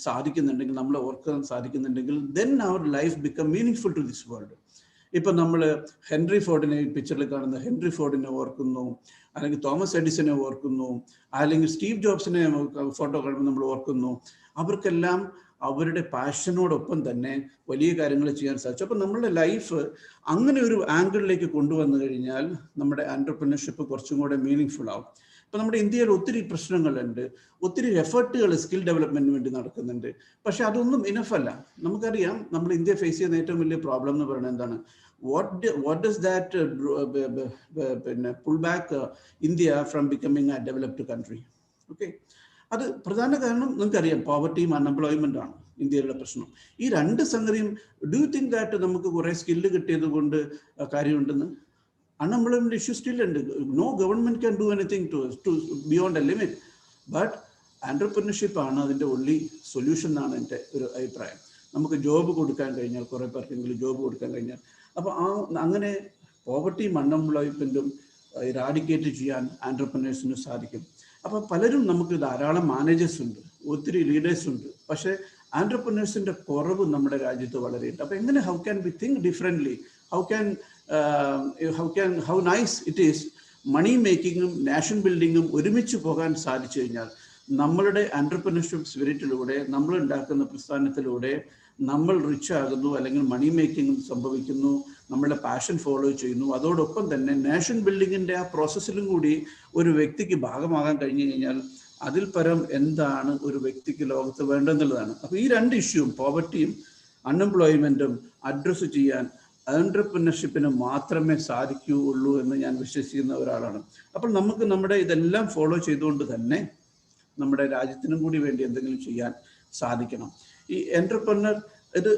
Speaker 18: സാധിക്കുന്നുണ്ടെങ്കിൽ, നമ്മളെ ഓർക്കാൻ സാധിക്കുന്നുണ്ടെങ്കിൽ, then our life become meaningful to this world. ഇപ്പം നമ്മൾ ഹെൻറി ഫോർഡിനെ, പിക്ചറിൽ കാണുന്ന ഹെൻറി ഫോർഡിനെ ഓർക്കുന്നു, അല്ലെങ്കിൽ തോമസ് എഡിസനെ ഓർക്കുന്നു, അല്ലെങ്കിൽ സ്റ്റീവ് ജോബ്സിനെ ഫോട്ടോ കാണുമ്പോൾ നമ്മൾ ഓർക്കുന്നു. അവർക്കെല്ലാം അവരുടെ പാഷനോടൊപ്പം തന്നെ വലിയ കാര്യങ്ങൾ ചെയ്യാൻ സാധിച്ചു. അപ്പം നമ്മളുടെ ലൈഫ് അങ്ങനെ ഒരു ആംഗിളിലേക്ക് കൊണ്ടുവന്നു കഴിഞ്ഞാൽ നമ്മുടെ എന്റർപ്രണർഷിപ്പ് കുറച്ചും കൂടെ മീനിങ്ഫുൾ ആവും. ഇപ്പം നമ്മുടെ ഇന്ത്യയിൽ ഒത്തിരി പ്രശ്നങ്ങളുണ്ട്, ഒത്തിരി എഫേർട്ടുകൾ സ്കിൽ ഡെവലപ്മെന്റിന് വേണ്ടി നടക്കുന്നുണ്ട്. പക്ഷെ അതൊന്നും ഇനഫ് അല്ല. നമുക്കറിയാം നമ്മൾ ഇന്ത്യ ഫേസ് ചെയ്യുന്ന ഏറ്റവും വലിയ പ്രോബ്ലം എന്ന് പറയുന്നത് എന്താണ്? വാട്ട് ഡസ് ദാറ്റ് പിന്നെ pull back India from becoming A developed country? Okay, അത് പ്രധാന കാരണം നിങ്ങൾക്കറിയാം, പോവർട്ടിയും അൺഎംപ്ലോയ്മെന്റ് ആണ് ഇന്ത്യയിലുള്ള പ്രശ്നം. ഈ രണ്ട് സംഗതിയും, ഡു യു തിങ്ക് ദാറ്റ് നമുക്ക് കുറെ സ്കില്ല് കിട്ടിയത് കൊണ്ട് കാര്യമുണ്ടെന്ന്? Unemployment issue still ഉണ്ട്. No government can do anything to beyond a limit. But entrepreneurship ആണ് അതിൻ്റെ only solution എന്നാണ് എൻ്റെ ഒരു അഭിപ്രായം. നമുക്ക് ജോബ് കൊടുക്കാൻ കഴിഞ്ഞാൽ, കുറേ പേർക്കെങ്കിലും ജോബ് കൊടുക്കാൻ കഴിഞ്ഞാൽ, അപ്പോൾ അങ്ങനെ പോവർട്ടിയും അൺഎംപ്ലോയ്മെൻറ്റും ഇറാഡിക്കേറ്റ് ചെയ്യാൻ ആൻറ്റർപ്രനേഴ്സിന് സാധിക്കും. അപ്പോൾ പലരും നമുക്ക് ധാരാളം മാനേജേഴ്സ് ഉണ്ട്, ഒത്തിരി ലീഡേഴ്സ് ഉണ്ട്, പക്ഷേ ആൻറ്റർപ്രനേഴ്സിൻ്റെ കുറവ് നമ്മുടെ രാജ്യത്ത് വളരെയുണ്ട്. അപ്പോൾ എങ്ങനെ how can we think differently, how nice it is money മേക്കിങ്ങും നാഷൻ ബിൽഡിങ്ങും ഒരുമിച്ച് പോകാൻ സാധിച്ചു കഴിഞ്ഞാൽ നമ്മളുടെ ആൻറ്റർപ്രനർഷിപ്പ് സ്പിരിറ്റിലൂടെ നമ്മൾ ഉണ്ടാക്കുന്ന പ്രസ്ഥാനത്തിലൂടെ നമ്മൾ റിച്ച് ആകുന്നു, അല്ലെങ്കിൽ മണി മേക്കിംഗ് സംഭവിക്കുന്നു, നമ്മളുടെ പാഷൻ ഫോളോ ചെയ്യുന്നു. അതോടൊപ്പം തന്നെ നാഷൻ ബിൽഡിങ്ങിൻ്റെ ആ പ്രോസസ്സിലും കൂടി ഒരു വ്യക്തിക്ക് ഭാഗമാകാൻ കഴിഞ്ഞു കഴിഞ്ഞാൽ അതിൽ പരം എന്താണ് ഒരു വ്യക്തിക്ക് ലോകത്ത് വേണ്ടെന്നുള്ളതാണ്. അപ്പോൾ ഈ രണ്ട് ഇഷ്യൂവും, പോവർട്ടിയും അൺഎംപ്ലോയ്മെൻറ്റും അഡ്രസ്സ് ചെയ്യാൻ എൻ്റർപ്രനർഷിപ്പിന് മാത്രമേ സാധിക്കുകയുള്ളൂ എന്ന് ഞാൻ വിശ്വസിക്കുന്ന ഒരാളാണ്. അപ്പോൾ നമുക്ക് നമ്മുടെ ഇതെല്ലാം ഫോളോ ചെയ്തുകൊണ്ട് തന്നെ നമ്മുടെ രാജ്യത്തിനും കൂടി വേണ്ടി എന്തെങ്കിലും ചെയ്യാൻ സാധിക്കണം. ഈ എൻ്റർപ്രനർ ഇത്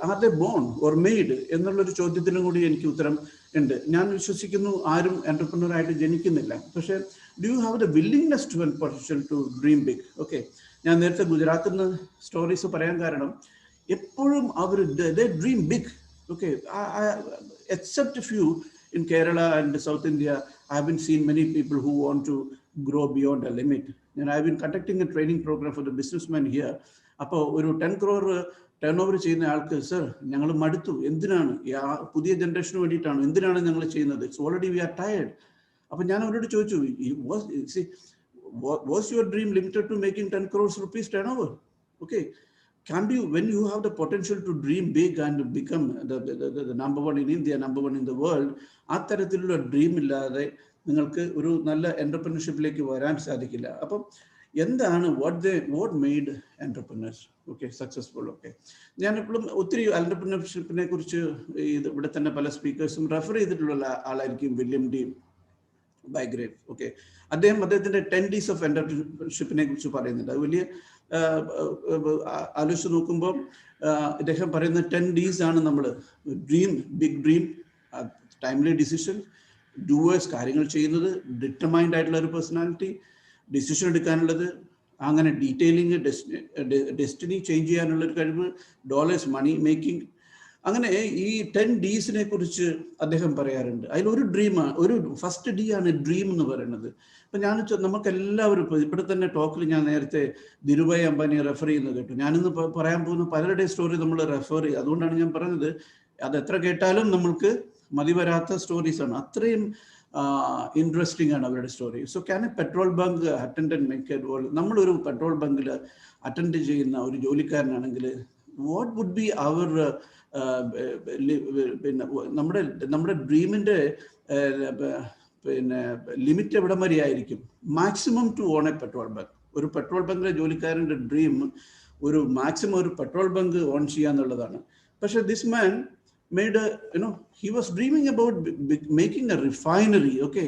Speaker 18: are they born or made എന്നുള്ളൊരു ചോദ്യത്തിനും കൂടി എനിക്ക് ഉത്തരം ഉണ്ട്. ഞാൻ വിശ്വസിക്കുന്നു ആരും എൻ്റർപ്രനർ ആയിട്ട് ജനിക്കുന്നില്ല, പക്ഷേ do you have the willingness to and potential to dream big? Okay, ഞാൻ നേരത്തെ ഗുജറാത്തിൽ നിന്ന് സ്റ്റോറീസ് പറയാൻ കാരണം എപ്പോഴും അവർ they dream big. Okay, except a few in Kerala and South India, I haven't seen many people who want to grow beyond a limit. And I've been conducting a training program for the businessmen here. അപ്പോൾ ഒരു 10 crore ടേൺ ഓവർ ചെയ്യുന്ന ആൾക്ക്, സർ ഞങ്ങൾ മടുത്തു, എന്തിനാണ് പുതിയ ജനറേഷന് വേണ്ടിയിട്ടാണ്, എന്തിനാണ് ഞങ്ങൾ ചെയ്യുന്നത്, it's already we are tired. അപ്പോൾ ഞാൻ അവരോട് ചോദിച്ചു, was your dream limited to making 10 crores rupees turnover? Okay, can you, when you have the potential to dream big and become the number one in India, number one in the world, ആ തരത്തിലുള്ള ഡ്രീം ഇല്ലാതെ നിങ്ങൾക്ക് ഒരു നല്ല എൻ്റർപ്രനർഷിപ്പിലേക്ക് വരാൻ സാധിക്കില്ല. അപ്പം എന്താണ് what made എൻ്റർപ്രനേഴ്സ് okay successful? Okay, ഞാനെപ്പോഴും ഒത്തിരി എൻ്റർപ്രനർഷിപ്പിനെ കുറിച്ച് ഇവിടെ തന്നെ പല സ്പീക്കേഴ്സും റെഫർ ചെയ്തിട്ടുള്ള ആളായിരിക്കും വില്യം ഡി ബൈഗ്രേവ്. ഓക്കെ, അദ്ദേഹത്തിൻ്റെ 10 Ds ഓഫ് എൻ്റർപ്രനർഷിപ്പിനെ കുറിച്ച് പറയുന്നുണ്ട്. അത് വലിയ ആലോചിച്ച് നോക്കുമ്പോൾ ഇദ്ദേഹം പറയുന്ന 10 Ds ആണ് നമ്മൾ: dream, big dream, timely decision, doers, കാര്യങ്ങൾ ചെയ്യുന്നത്, ഡിറ്റർമൈൻഡ് ആയിട്ടുള്ള ഒരു പേഴ്സണാലിറ്റി, ഡിസിഷൻ എടുക്കാനുള്ളത്, അങ്ങനെ ഡീറ്റെയിലിംഗ്, ഡെസ്റ്റിനി ചേഞ്ച് ചെയ്യാനുള്ളൊരു കഴിവ്, ഡോളേഴ്സ്, മണി മേക്കിംഗ്. അങ്ങനെ ഈ 10 Ds കുറിച്ച് അദ്ദേഹം പറയാറുണ്ട്. അതിലൊരു ഡ്രീമാണ്, ഒരു ഫസ്റ്റ് ഡി ആണ് ഡ്രീം എന്ന് പറയുന്നത്. അപ്പം നമുക്കെല്ലാവരും ഇവിടെ തന്നെ ടോക്കിൽ ഞാൻ നേരത്തെ ധീരുഭായ് അംബാനിയെ റെഫർ ചെയ്യുന്നത് കേട്ടു. ഞാനിന്ന് പറയാൻ പോകുന്ന പലരുടെ സ്റ്റോറി നമ്മൾ റെഫർ ചെയ്യും. അതുകൊണ്ടാണ് ഞാൻ പറഞ്ഞത്, അത് എത്ര കേട്ടാലും നമ്മൾക്ക് മതി വരാത്ത സ്റ്റോറീസാണ്, അത്രയും ഇൻട്രസ്റ്റിംഗ് ആണ് അവരുടെ story. So can a petrol bunk attendant make a role? നമ്മളൊരു പെട്രോൾ ബങ്കിൽ അറ്റൻഡ് ചെയ്യുന്ന ഒരു ജോലിക്കാരനാണെങ്കിൽ വാട്ട് വുഡ് ബി അവർ പിന്നെ നമ്മുടെ ഡ്രീമിൻ്റെ പിന്നെ ലിമിറ്റ് എവിടം വരെ ആയിരിക്കും? Maximum to own a petrol bunk. ഒരു പെട്രോൾ ബങ്കിലെ ജോലിക്കാരൻ്റെ ഡ്രീം ഒരു മാക്സിമം ഒരു പെട്രോൾ ബങ്ക് ഓൺ ചെയ്യാന്നുള്ളതാണ്. പക്ഷേ this man made he was dreaming about making a refinery. Okay,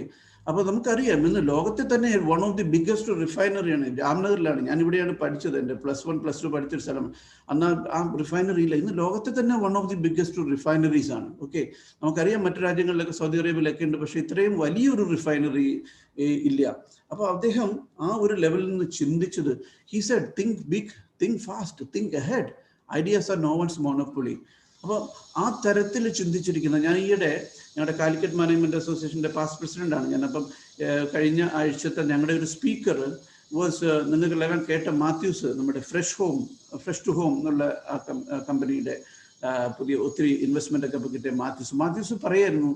Speaker 18: അപ്പോൾ നമുക്കറിയാം ഇന്ന് ലോകത്തെ തന്നെ വൺ ഓഫ് ദി ബിഗ്ഗസ്റ്റ് റിഫൈനറിയാണ് ജാംനഗറിലാണ്. ഞാൻ ഇവിടെയാണ് പഠിച്ചത്, എൻ്റെ +1 +2 പഠിച്ചൊരു സ്ഥലം. അന്ന് ആ റിഫൈനറിയില്ല, ഇന്ന് ലോകത്തെ തന്നെ one of the biggest refineries ആണ്. ഓക്കെ, നമുക്കറിയാം മറ്റു രാജ്യങ്ങളിലൊക്കെ, സൗദി അറേബ്യയിലൊക്കെ ഉണ്ട്, പക്ഷേ ഇത്രയും വലിയൊരു റിഫൈനറി ഇല്ല. അപ്പോൾ അദ്ദേഹം ആ ഒരു ലെവലിൽ നിന്ന് ചിന്തിച്ചത്, he said think big, think fast, think ahead, ideas are no one's monopoly. അപ്പോൾ ആ തരത്തിൽ ചിന്തിച്ചിരിക്കുന്ന, ഞാൻ ഈയിടെ ഞങ്ങളുടെ കാലിക്കറ്റ് മാനേജ്മെൻറ്റ് അസോസിയേഷൻ്റെ പാസ്റ്റ് പ്രസിഡൻ്റാണ് ഞാൻ. അപ്പം കഴിഞ്ഞ ആഴ്ചത്തെ ഞങ്ങളുടെ ഒരു സ്പീക്കർ വാസ്, നിങ്ങൾക്ക് എല്ലാവരും കേട്ട മാത്യൂസ്, നമ്മുടെ ഫ്രഷ് ടു ഹോം എന്നുള്ള ആ കമ്പനിയുടെ പുതിയ ഒത്തിരി ഇൻവെസ്റ്റ്മെൻ്റ് ഒക്കെ കിട്ടിയ മാത്യൂസ് പറയായിരുന്നു,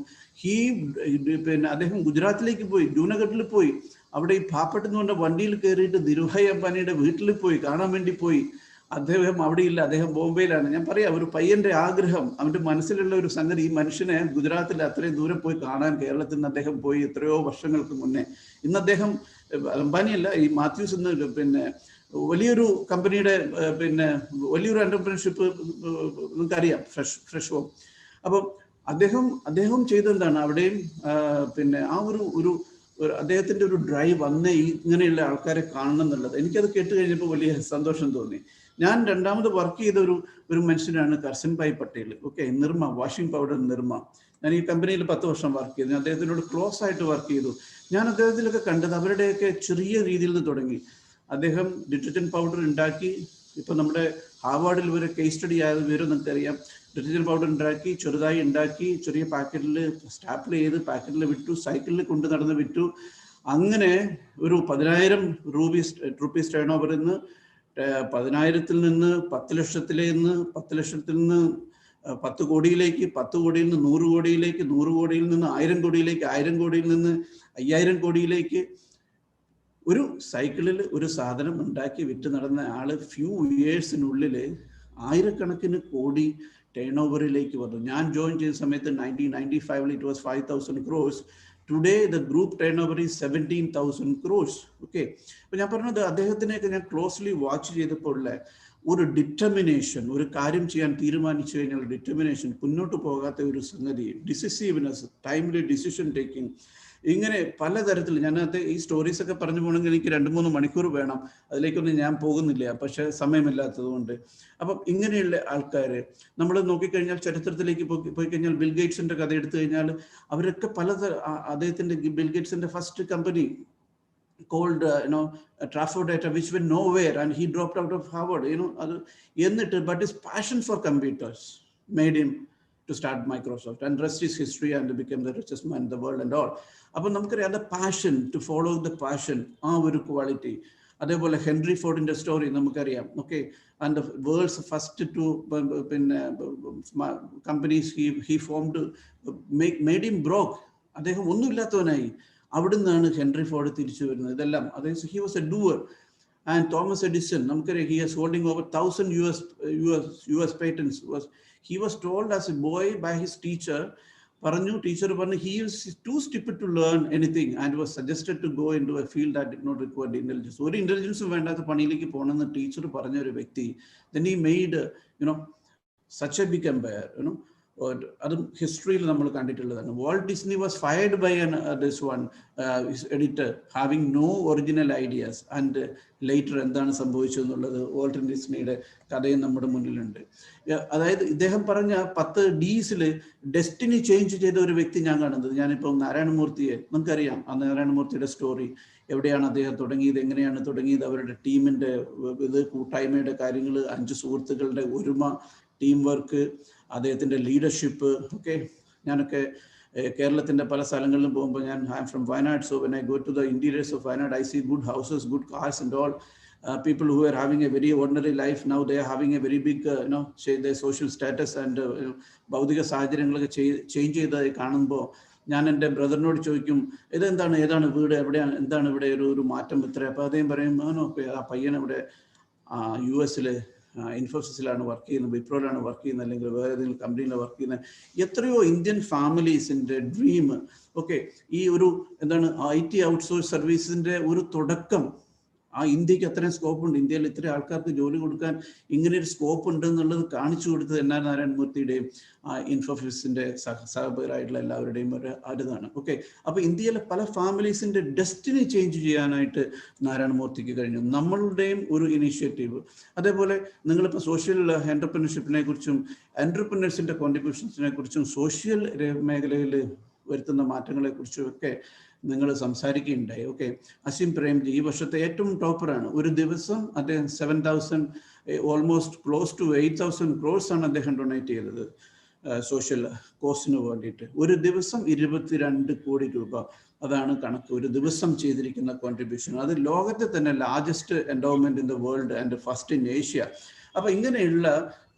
Speaker 18: പിന്നെ അദ്ദേഹം ഗുജറാത്തിലേക്ക് പോയി, ജൂനഗഡിൽ പോയി, അവിടെ ഈ പാവപ്പെട്ടെന്ന് പറഞ്ഞ വണ്ടിയിൽ കയറിയിട്ട് ധീരുഭായ് അംബാനിയുടെ വീട്ടിൽ പോയി കാണാൻ വേണ്ടി പോയി. അദ്ദേഹം അവിടെ ഇല്ല, അദ്ദേഹം ബോംബെയിലാണ്. ഞാൻ പറയാം, ഒരു പയ്യന്റെ ആഗ്രഹം, അവന്റെ മനസ്സിലുള്ള ഒരു സംഗതി, ഈ മനുഷ്യനെ ഗുജറാത്തിൽ അത്രയും ദൂരം പോയി കാണാൻ കേരളത്തിൽ നിന്ന് അദ്ദേഹം പോയി എത്രയോ വർഷങ്ങൾക്ക് മുന്നേ. ഇന്ന് അദ്ദേഹം അംബാനിയല്ല, ഈ മാത്യൂസ് എന്ന് പിന്നെ വലിയൊരു കമ്പനിയുടെ പിന്നെ വലിയൊരു എന്റർപ്രനർഷിപ്പ് നിങ്ങൾക്കറിയാം, ഫ്രഷ് ഹോം. അപ്പം അദ്ദേഹം ചെയ്തെന്താണ് അവിടെയും പിന്നെ ആ ഒരു അദ്ദേഹത്തിന്റെ ഒരു ഡ്രൈവ് അന്നേ ഇങ്ങനെയുള്ള ആൾക്കാരെ കാണണം എന്നുള്ളത്. എനിക്കത് കേട്ട് കഴിഞ്ഞപ്പോൾ വലിയ സന്തോഷം തോന്നി. ഞാൻ രണ്ടാമത് വർക്ക് ചെയ്ത ഒരു മനുഷ്യനാണ് Karsan bhai Patel. Okay, Nirma, washing powder Nirma. ഞാൻ ഈ കമ്പനിയിൽ 10 വർഷം വർക്ക് ചെയ്തു. ഞാൻ അദ്ദേഹത്തിനോട് ക്ലോസ് ആയിട്ട് വർക്ക് ചെയ്തു. ഞാൻ അദ്ദേഹത്തിലൊക്കെ കണ്ടത് അവരുടെയൊക്കെ ചെറിയ രീതിയിൽ നിന്ന് തുടങ്ങി. അദ്ദേഹം ഡിറ്റർജൻറ്റ് പൗഡർ ഉണ്ടാക്കി, ഇപ്പം നമ്മുടെ ഹാർവാർഡിൽ വരെ കേസ് സ്റ്റഡി ആയത് വിവരം നിങ്ങൾക്കറിയാം. ഡിറ്റർജൻറ്റ് പൗഡർ ഉണ്ടാക്കി ചെറുതായി ഉണ്ടാക്കി ചെറിയ പാക്കറ്റിൽ സ്റ്റാപ്പിൾ ചെയ്ത് പാക്കറ്റിൽ വിറ്റു, സൈക്കിളിൽ കൊണ്ട് നടന്ന് വിറ്റു. അങ്ങനെ ഒരു 10,000 റുപ്പീസ് ടേൺ ഓവറിൽ നിന്ന് 10,000-ൽ നിന്ന് 10 ലക്ഷത്തിലേക്ക് 10 ലക്ഷത്തിൽ നിന്ന് 10 കോടിയിലേക്ക്, 10 കോടിയിൽ നിന്ന് 100 കോടിയിലേക്ക്, 100 കോടിയിൽ നിന്ന് 1000 കോടിയിലേക്ക്, 1000 കോടിയിൽ നിന്ന് 5000 കോടിയിലേക്ക്. ഒരു സൈക്കിളിൽ ഒരു സാധനം ഉണ്ടാക്കി വിറ്റ് നടന്ന ആള് ഫ്യൂ ഇയേഴ്സിനുള്ളിൽ ആയിരക്കണക്കിന് കോടി ടേൺ ഓവറിലേക്ക് വന്നു. ഞാൻ ജോയിൻ ചെയ്ത സമയത്ത് 1995 it was 5,000 crores. Today the group turn over is 17,000 crores. Okay, അപ്പോൾ ഞാൻ പറഞ്ഞത് അദ്ദേഹത്തിനെയൊക്കെ ഞാൻ ക്ലോസ്ലി വാച്ച് ചെയ്തപ്പോൾ ഉള്ള ഒരു ഡിറ്റർമിനേഷൻ, ഒരു കാര്യം ചെയ്യാൻ തീരുമാനിച്ചു കഴിഞ്ഞാൽ ഡിറ്റർമിനേഷൻ, മുന്നോട്ട് പോകാത്ത ഒരു സംഗതി, ഡിസിസീവ്നെസ്, ടൈംലി ഡിസിഷൻ ടേക്കിംഗ്, ഇങ്ങനെ പലതരത്തിൽ. ഞാനകത്ത് ഈ സ്റ്റോറീസ് ഒക്കെ പറഞ്ഞു പോകണമെങ്കിൽ എനിക്ക് 2-3 മണിക്കൂർ വേണം, അതിലേക്കൊന്നും ഞാൻ പോകുന്നില്ല, പക്ഷെ സമയമില്ലാത്തത് കൊണ്ട്. അപ്പം ഇങ്ങനെയുള്ള ആൾക്കാർ നമ്മൾ നോക്കിക്കഴിഞ്ഞാൽ ചരിത്രത്തിലേക്ക് പോയി കഴിഞ്ഞാൽ ബിൽ ഗേറ്റ്സിന്റെ കഥ എടുത്തു കഴിഞ്ഞാൽ അവരൊക്കെ അദ്ദേഹത്തിന്റെ ബിൽ ഗേറ്റ്സിന്റെ first company called Trafford Data, which went nowhere, and he dropped out of Harvard, but his passion for computers made him to start Microsoft, and rest is history, and became the richest man in the world and all. അപ്പോൾ നമുക്കറിയാം the passion, to follow the passion, ആ ഒരു ക്വാളിറ്റി. അതേപോലെ ഹെൻറി ഫോർഡിന്റെ സ്റ്റോറി നമുക്കറിയാം. Okay, and the world's first 2 companies he formed made him broke. അദ്ദേഹം ഒന്നുമില്ലാത്തവനായി. അവിടുന്നാണ് ഹെൻറി ഫോർഡ് തിരിച്ചു വരുന്നത്. ഇതെല്ലാം അതായത് he was a doer. And Thomas Edison നമുക്കറിയാം, he has holding over 1000 US patents. He was told as a boy by his teacher, teacher പറഞ്ഞു, he is too stupid to learn anything, and was suggested to go into a field that did not require intelligence. ഒരു ഇന്റലിജൻസും വേണ്ടാത്ത പണിയിലേക്ക് പോകണമെന്ന് ടീച്ചർ പറഞ്ഞ ഒരു വ്യക്തി. Then he made such a big empire. അതും ഹിസ്റ്ററിയിൽ നമ്മൾ കണ്ടിട്ടുള്ളതാണ്. Walt Disney was fired by his editor having no original ideas, and later എന്താണ് സംഭവിച്ചതെന്നുള്ളത് വാൾട്ട് ഡിസ്നിയുടെ കഥയും നമ്മുടെ മുന്നിലുണ്ട്. അതായത് ഇദ്ദേഹം പറഞ്ഞ 10 Ds ഡെസ്റ്റിനി ചേഞ്ച് ചെയ്ത ഒരു വ്യക്തി ഞാൻ കാണുന്നത്. ഞാനിപ്പോൾ നാരായണമൂർത്തിയെ നമുക്കറിയാം, ആ നാരായണമൂർത്തിയുടെ സ്റ്റോറി, എവിടെയാണ് അദ്ദേഹം തുടങ്ങിയത്, എങ്ങനെയാണ് തുടങ്ങിയത്, അവരുടെ ടീമിന്റെ കൂട്ടായ്മയുടെ കാര്യങ്ങൾ, 5 സുഹൃത്തുക്കളുടെ ഒരുമ, ടീം വർക്ക്, അദ്ദേഹത്തിൻ്റെ ലീഡർഷിപ്പ്. ഓക്കെ, ഞാനൊക്കെ കേരളത്തിൻ്റെ പല സ്ഥലങ്ങളിലും പോകുമ്പോൾ I'm from Wayanad, so when I go to the interiors of Wayanad, I see good houses, good cars and all. People who are having a very ordinary life, now they are having a very big their social status, and ഭൗതിക സാഹചര്യങ്ങളൊക്കെ ചേഞ്ച് ചെയ്തതായി കാണുമ്പോൾ ഞാൻ എൻ്റെ ബ്രദറിനോട് ചോദിക്കും, ഏതാണ് വീട്, എവിടെയാണ്, എന്താണ് ഇവിടെ ഒരു മാറ്റം ഇത്ര? അപ്പോൾ അദ്ദേഹം പറയും, ആ പയ്യൻ ഇവിടെ US ഇൻഫോസിസിലാണ് വർക്ക് ചെയ്യുന്നത്, വിപ്രോയിലാണ് വർക്ക് ചെയ്യുന്നത്, അല്ലെങ്കിൽ വേറെ ഏതെങ്കിലും കമ്പനിയിലാണ് വർക്ക് ചെയ്യുന്നത്. എത്രയോ ഇന്ത്യൻ ഫാമിലീസിൻ്റെ ഡ്രീം. ഓക്കെ, ഈ ഒരു IT ഔട്ട്സോഴ്സ് സർവീസിൻ്റെ ഒരു തുടക്കം, ആ ഇന്ത്യക്ക് അത്രയും സ്കോപ്പ് ഉണ്ട്, ഇന്ത്യയിൽ ഇത്ര ആൾക്കാർക്ക് ജോലി കൊടുക്കാൻ ഇങ്ങനെ ഒരു സ്കോപ്പ് ഉണ്ട് എന്നുള്ളത് കാണിച്ചു കൊടുത്തത് NR നാരായണമൂർത്തിയുടെയും ഇൻഫോസിസിന്റെ സഹപരായിട്ടുള്ള എല്ലാവരുടെയും ഒരു അരുതാണ്. ഓക്കെ, അപ്പൊ ഇന്ത്യയിലെ പല ഫാമിലീസിന്റെ ഡെസ്റ്റിനി ചേഞ്ച് ചെയ്യാനായിട്ട് നാരായണമൂർത്തിക്ക് കഴിഞ്ഞു. നമ്മളുടെയും ഒരു ഇനീഷ്യേറ്റീവ്. അതേപോലെ നിങ്ങളിപ്പോൾ സോഷ്യൽ എന്റർപ്രണർഷിപ്പിനെ കുറിച്ചും എന്റർപ്രണേഴ്സിന്റെ കോൺട്രിബ്യൂഷൻസിനെ കുറിച്ചും സോഷ്യൽ മേഖലയിൽ വരുത്തുന്ന മാറ്റങ്ങളെ കുറിച്ചും ഒക്കെ നിങ്ങൾ സംസാരിക്കുകയുണ്ടായി. ഓക്കെ, അസീം പ്രേംജി ഈ വർഷത്തെ ഏറ്റവും ടോപ്പറാണ്. ഒരു ദിവസം അദ്ദേഹം 7,000 ഓൾമോസ്റ്റ് ക്ലോസ് ടു 8,000 crores ആണ് അദ്ദേഹം ഡൊണേറ്റ് ചെയ്തത് സോഷ്യൽ കോസിന് വേണ്ടിയിട്ട്. ഒരു ദിവസം 22 കോടി രൂപ, അതാണ് കണക്ക്. ഒരു ദിവസം ചെയ്തിരിക്കുന്ന കോൺട്രിബ്യൂഷൻ. അത് ലോകത്തെ തന്നെ largest endowment in the world and first in Asia. അപ്പൊ ഇങ്ങനെയുള്ള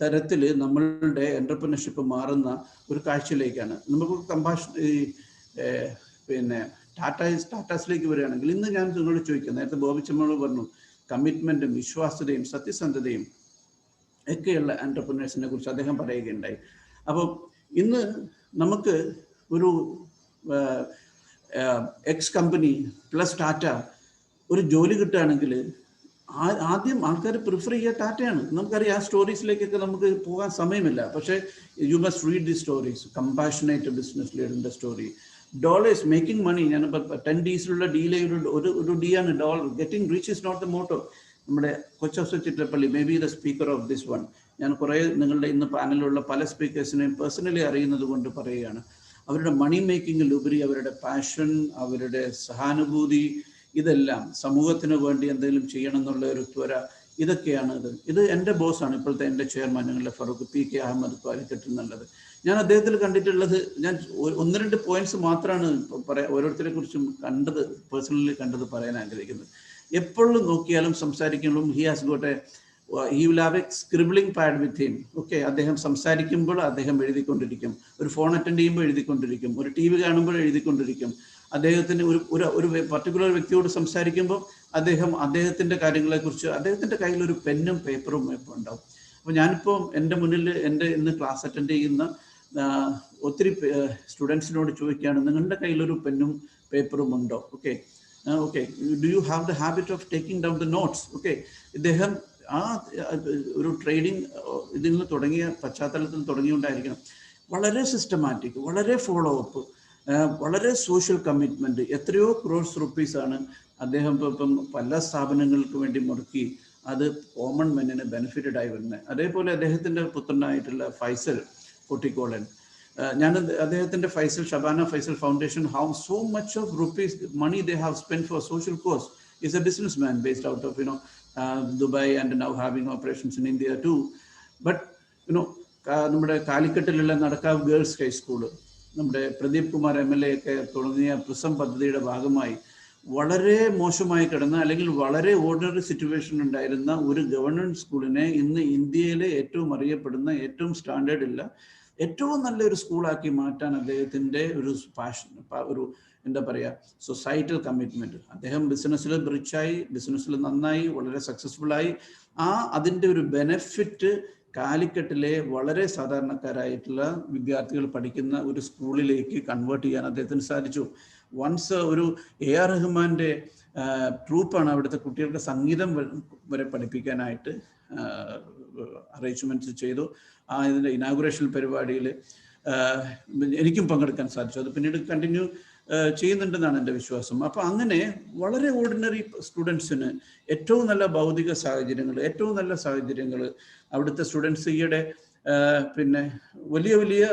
Speaker 18: തരത്തിൽ നമ്മളുടെ എന്റർപ്രണർഷിപ്പ് മാറുന്ന ഒരു കാഴ്ചയിലേക്കാണ്. നമുക്ക് പിന്നെ ടാറ്റാസിലേക്ക് വരികയാണെങ്കിൽ, ഇന്ന് ഞാൻ നിങ്ങളോട് ചോദിക്കാം, നേരത്തെ ബോബിച്ചമ്മോട് പറഞ്ഞു, കമ്മിറ്റ്മെന്റും വിശ്വാസ്യതയും സത്യസന്ധതയും ഒക്കെയുള്ള എന്റർപ്രണേഴ്സിനെ കുറിച്ച് അദ്ദേഹം പറയുകയുണ്ടായി. അപ്പോൾ ഇന്ന് നമുക്ക് ഒരു എക്സ് കമ്പനി പ്ലസ് ടാറ്റ ഒരു ജോലി കിട്ടുകയാണെങ്കിൽ ആദ്യം ആൾക്കാർ പ്രിഫർ ചെയ്യുക ടാറ്റയാണ്. നമുക്കറിയാം, ആ സ്റ്റോറീസിലേക്കൊക്കെ നമുക്ക് പോകാൻ സമയമില്ല. പക്ഷേ you must read the stories. Compassionate business ലീഡറിന്റെ സ്റ്റോറി, ഡോളേഴ്സ് മേക്കിംഗ് മണി. ഞാനിപ്പോൾ 10 Ds'ലുള്ള ഡീലെ ഒരു ഡി ആണ് dollar. Getting rich is not the motto. നമ്മുടെ Kochappally may be the speaker of this one. ഞാൻ കുറേ നിങ്ങളുടെ ഇന്ന് പാനലിലുള്ള പല സ്പീക്കേഴ്സിനെയും പേഴ്സണലി അറിയുന്നത് കൊണ്ട് പറയുകയാണ്. അവരുടെ മണി മേക്കിങ്ങിലുപരി അവരുടെ പാഷൻ, അവരുടെ സഹാനുഭൂതി, ഇതെല്ലാം സമൂഹത്തിന് വേണ്ടി എന്തെങ്കിലും ചെയ്യണം എന്നുള്ള ഒരു ത്വര, ഇതൊക്കെയാണ് ഇത് എൻ്റെ ബോസാണ്, ഇപ്പോഴത്തെ എൻ്റെ ചെയർമാൻ ഞങ്ങളുടെ ഫറൂഖ് PK അഹമ്മദ് കാലിക്കറ്റ് എന്നുള്ളത്. ഞാൻ അദ്ദേഹത്തിൽ കണ്ടിട്ടുള്ളത്, ഞാൻ 1-2 പോയിന്റ്സ് മാത്രമാണ് ഓരോരുത്തരെ കുറിച്ചും പേഴ്സണലി കണ്ടത് പറയാൻ ആഗ്രഹിക്കുന്നത്. എപ്പോഴും നോക്കിയാലും സംസാരിക്കുമ്പോഴും he will have a scribbling pad with him. Okay, അദ്ദേഹം സംസാരിക്കുമ്പോൾ അദ്ദേഹം എഴുതിക്കൊണ്ടിരിക്കും, ഒരു ഫോൺ അറ്റൻഡ് ചെയ്യുമ്പോൾ എഴുതിക്കൊണ്ടിരിക്കും, ഒരു TV കാണുമ്പോൾ എഴുതിക്കൊണ്ടിരിക്കും. അദ്ദേഹത്തിന് ഒരു പർട്ടിക്കുലർ വ്യക്തിയോട് സംസാരിക്കുമ്പോൾ അദ്ദേഹത്തിൻ്റെ കാര്യങ്ങളെക്കുറിച്ച് അദ്ദേഹത്തിൻ്റെ കയ്യിൽ ഒരു പെന്നും പേപ്പറും ഉണ്ടാവും. അപ്പോൾ ഞാനിപ്പോൾ എൻ്റെ മുന്നിൽ ഇന്ന് ക്ലാസ് അറ്റൻഡ് ചെയ്യുന്ന ഒത്തിരി സ്റ്റുഡൻസിനോട് ചോദിക്കുകയാണ്, നിങ്ങളുടെ കയ്യിലൊരു പെന്നും പേപ്പറും ഉണ്ടോ? Okay, do you have the habit of taking down the notes? Okay, ഇദ്ദേഹം ഒരു ട്രേഡിംഗ് ഇതിൽ നിന്ന് തുടങ്ങിയ പശ്ചാത്തലത്തിൽ തുടങ്ങിയുകൊണ്ടായിരിക്കണം. വളരെ സിസ്റ്റമാറ്റിക്, വളരെ ഫോളോ അപ്പ്, വളരെ സോഷ്യൽ കമ്മിറ്റ്മെൻറ്റ്. എത്രയോ ക്രോർസ് റുപ്പീസാണ് അദ്ദേഹം ഇപ്പം പല സ്ഥാപനങ്ങൾക്ക് വേണ്ടി മുടക്കി അത് കോമൺ മെന്നിന് ബെനിഫിറ്റഡ് ആയി വരുന്നത്. അതേപോലെ അദ്ദേഹത്തിൻ്റെ പുത്രനായിട്ടുള്ള ഫൈസൽ പൊട്ടിക്കോളൻ, ഞാൻ അദ്ദേഹത്തിൻ്റെ Shabana Faisal foundation, how so much of rupees money they have spend for social cause. Is a business man based out of Dubai and now having operations in India too. But നമ്മുടെ കാലിക്കറ്റിലുള്ള നടക്കാവ് ഗേൾസ് ഹൈസ്കൂള്, നമ്മുടെ പ്രദീപ് കുമാർ MLA ഒക്കെ തുടങ്ങിയ പ്രിസം പദ്ധതിയുടെ ഭാഗമായി വളരെ മോശമായി കിടന്ന, അല്ലെങ്കിൽ വളരെ ഓർഡിനറി സിറ്റുവേഷൻ ഉണ്ടായിരുന്ന ഒരു ഗവൺമെൻറ് സ്കൂളിനെ ഇന്ന് ഇന്ത്യയിലെ ഏറ്റവും അറിയപ്പെടുന്ന, ഏറ്റവും സ്റ്റാൻഡേർഡ് ഉള്ള, ഏറ്റവും നല്ലൊരു സ്കൂളാക്കി മാറ്റാൻ അദ്ദേഹത്തിൻ്റെ ഒരു പാഷൻ, ഒരു എന്താ പറയുക, സൊസൈറ്റൽ കമ്മിറ്റ്മെൻറ്റ്. അദ്ദേഹം ബിസിനസ്സിൽ റിച്ചായി, ബിസിനസ്സിൽ നന്നായി, വളരെ സക്സസ്ഫുള്ളായി. അതിൻ്റെ ഒരു ബെനഫിറ്റ് കാലിക്കറ്റിലെ വളരെ സാധാരണക്കാരായിട്ടുള്ള വിദ്യാർത്ഥികൾ പഠിക്കുന്ന ഒരു സ്കൂളിലേക്ക് കൺവേർട്ട് ചെയ്യാൻ അദ്ദേഹത്തിന് സാധിച്ചു. വൺസ് ഒരു AR റഹ്മാൻ്റെ ട്രൂപ്പാണ് അവിടുത്തെ കുട്ടികൾക്ക് സംഗീതം വരെ പഠിപ്പിക്കാനായിട്ട് അറേഞ്ച്മെൻറ്റ്സ് ചെയ്തു. ഇതിൻ്റെ ഇനാഗുറേഷൻ പരിപാടിയിൽ എനിക്കും പങ്കെടുക്കാൻ സാധിച്ചു. അത് പിന്നീട് കണ്ടിന്യൂ ചെയ്യുന്നുണ്ടെന്നാണ് എൻ്റെ വിശ്വാസം. അപ്പോൾ അങ്ങനെ വളരെ ഓർഡിനറി സ്റ്റുഡൻസിന് ഏറ്റവും നല്ല ഭൗതിക സാഹചര്യങ്ങൾ, ഏറ്റവും നല്ല സാഹചര്യങ്ങൾ അവിടുത്തെ സ്റ്റുഡൻസ് ഈയിടെ പിന്നെ വലിയ വലിയ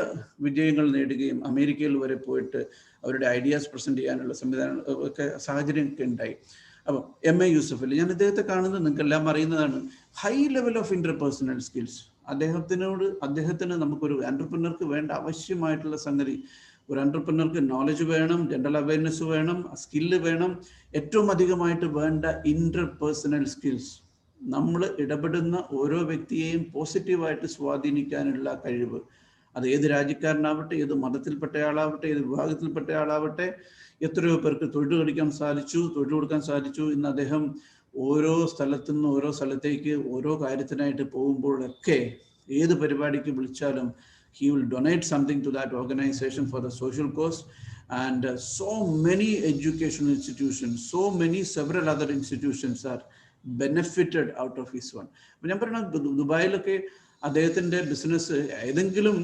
Speaker 18: വിജയങ്ങൾ നേടുകയും അമേരിക്കയിൽ വരെ പോയിട്ട് അവരുടെ ഐഡിയാസ് പ്രസൻറ്റ് ചെയ്യാനുള്ള സംവിധാനം ഒക്കെ സാഹചര്യമൊക്കെ ഉണ്ടായി. അപ്പം MA യൂസഫലി, ഞാൻ ഇദ്ദേഹത്തെ കാണുന്നത് നിങ്ങൾക്കെല്ലാം അറിയുന്നതാണ്. High level of interpersonal skills. അദ്ദേഹത്തിന് നമുക്കൊരു എൻ്റർപ്രനർക്ക് വേണ്ട ആവശ്യമായിട്ടുള്ള സംഗതി, ഒരു എൻ്റർപ്രനർക്ക് നോളജ് വേണം, ജനറൽ അവയർനെസ് വേണം, സ്കില്ല് വേണം. ഏറ്റവും അധികമായിട്ട് വേണ്ട ഇന്റർപേഴ്സണൽ സ്കിൽസ്. നമ്മൾ ഇടപെടുന്ന ഓരോ വ്യക്തിയെയും പോസിറ്റീവായിട്ട് സ്വാധീനിക്കാനുള്ള കഴിവ്. അത് ഏത് രാജ്യക്കാരനാവട്ടെ, ഏത് മതത്തിൽപ്പെട്ട ആളാവട്ടെ, ഏത് വിഭാഗത്തിൽപ്പെട്ട ആളാവട്ടെ, എത്രയോ പേർക്ക് തൊഴിൽ കൊടുക്കാൻ സാധിച്ചു. ഇന്ന് അദ്ദേഹം ഓരോ സ്ഥലത്തു നിന്ന് ഓരോ സ്ഥലത്തേക്ക് ഓരോ കാര്യത്തിനായിട്ട് പോകുമ്പോഴൊക്കെ ഏത് പരിപാടിക്ക് വിളിച്ചാലും he will donate something to that organization for the social cause. And so many educational institutions, several other institutions are benefited out of his one. ഞാൻ പറയുന്നത് ദുബായിലൊക്കെ അദ്ദേഹത്തിൻ്റെ ബിസിനസ്, ഏതെങ്കിലും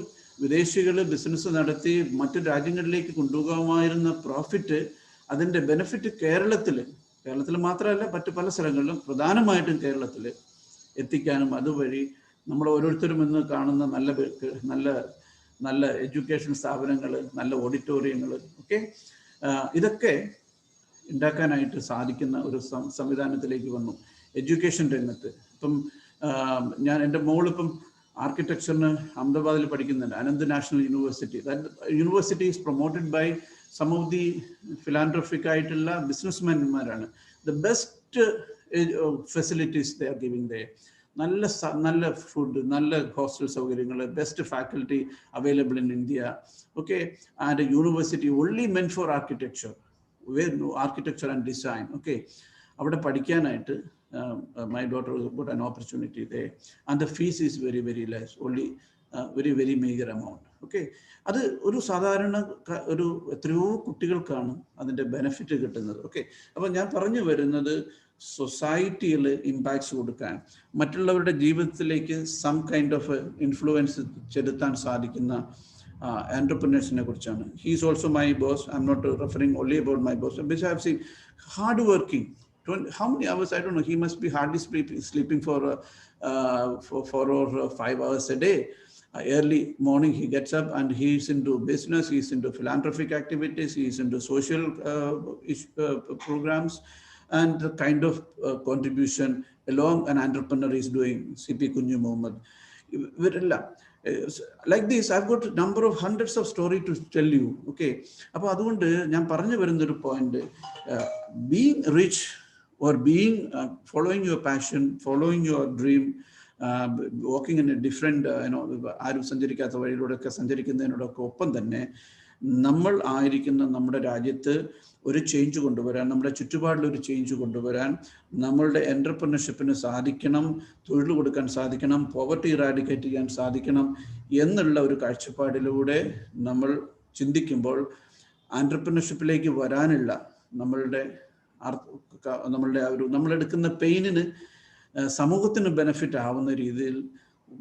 Speaker 18: വിദേശികൾ ബിസിനസ് നടത്തി മറ്റു രാജ്യങ്ങളിലേക്ക് കൊണ്ടുപോകാമായിരുന്ന പ്രോഫിറ്റ്, അതിൻ്റെ ബെനിഫിറ്റ് കേരളത്തിൽ മാത്രമല്ല മറ്റു പല സ്ഥലങ്ങളിലും, പ്രധാനമായിട്ടും കേരളത്തിൽ എത്തിക്കാനും അതുവഴി നമ്മൾ ഓരോരുത്തരും ഇന്ന് കാണുന്ന നല്ല എഡ്യൂക്കേഷൻ സ്ഥാപനങ്ങൾ, നല്ല ഓഡിറ്റോറിയങ്ങൾ ഒക്കെ ഇതൊക്കെ ഉണ്ടാക്കാനായിട്ട് സാധിക്കുന്ന ഒരു സംവിധാനത്തിലേക്ക് വന്നു. എഡ്യൂക്കേഷൻ രംഗത്ത് ഇപ്പം എൻ്റെ മോളിപ്പം ആർക്കിടെക്ചറിന് അഹമ്മദാബാദിൽ പഠിക്കുന്നുണ്ട്, Anant national university. University is promoted by some of the philanthropic ആയിട്ടുള്ള ബിസിനസ്മാൻമാരാണ്. The best facilities they are giving they. നല്ല ഫുഡ്, നല്ല ഹോസ്റ്റൽ സൗകര്യങ്ങൾ, best faculty available in India. Okay, and university only men for architecture and design. Okay, അവിടെ പഠിക്കാനായിട്ട് my daughter got an opportunity there, and the fees is very, very less, only very, very meager amount. Okay, അത് ഒരു സാധാരണ ഒരു എത്രയോ കുട്ടികൾക്കാണ് അതിൻ്റെ ബെനിഫിറ്റ് കിട്ടുന്നത്. ഓക്കെ, അപ്പോൾ ഞാൻ പറഞ്ഞു വരുന്നത് സൊസൈറ്റിയിൽ ഇമ്പാക്ട്സ് കൊടുക്കാൻ, മറ്റുള്ളവരുടെ ജീവിതത്തിലേക്ക് സം കൈൻഡ് ഓഫ് ഇൻഫ്ലുവൻസ് ചെലുത്താൻ സാധിക്കുന്ന entrepreneursനെ കുറിച്ചാണ്. He is also my boss. I'm not referring only about my boss, because I have seen hard working. How many hours? I don't know. He must be hardly sleeping for 4 or 5 hours a day. Early morning he gets up and he is into business, he is into philanthropic activities, he is into social programs. and the kind of contribution along an entrepreneur is doing, CP Kunju Mohammed. Like this, I've got a number of hundreds of stories to tell you. Okay. Point, being rich or being following your passion, following your dream, walking in a different, നമ്മൾ ആയിരിക്കുന്ന നമ്മുടെ രാജ്യത്ത് ഒരു ചേഞ്ച് കൊണ്ടുവരാൻ, നമ്മുടെ ചുറ്റുപാടിൽ ഒരു ചേഞ്ച് കൊണ്ടുവരാൻ, നമ്മളുടെ എൻ്റർപ്രനർഷിപ്പിന് സാധിക്കണം, തൊഴിൽ കൊടുക്കാൻ സാധിക്കണം, പോവർട്ടി ഇറാഡിക്കേറ്റ് ചെയ്യാൻ സാധിക്കണം എന്നുള്ള ഒരു കാഴ്ചപ്പാടിലൂടെ നമ്മൾ ചിന്തിക്കുമ്പോൾ ആൻറ്റർപ്രനർഷിപ്പിലേക്ക് വരാനുള്ള നമ്മളെടുക്കുന്ന പെയിനിന് സമൂഹത്തിന് ബെനിഫിറ്റ് ആവുന്ന രീതിയിൽ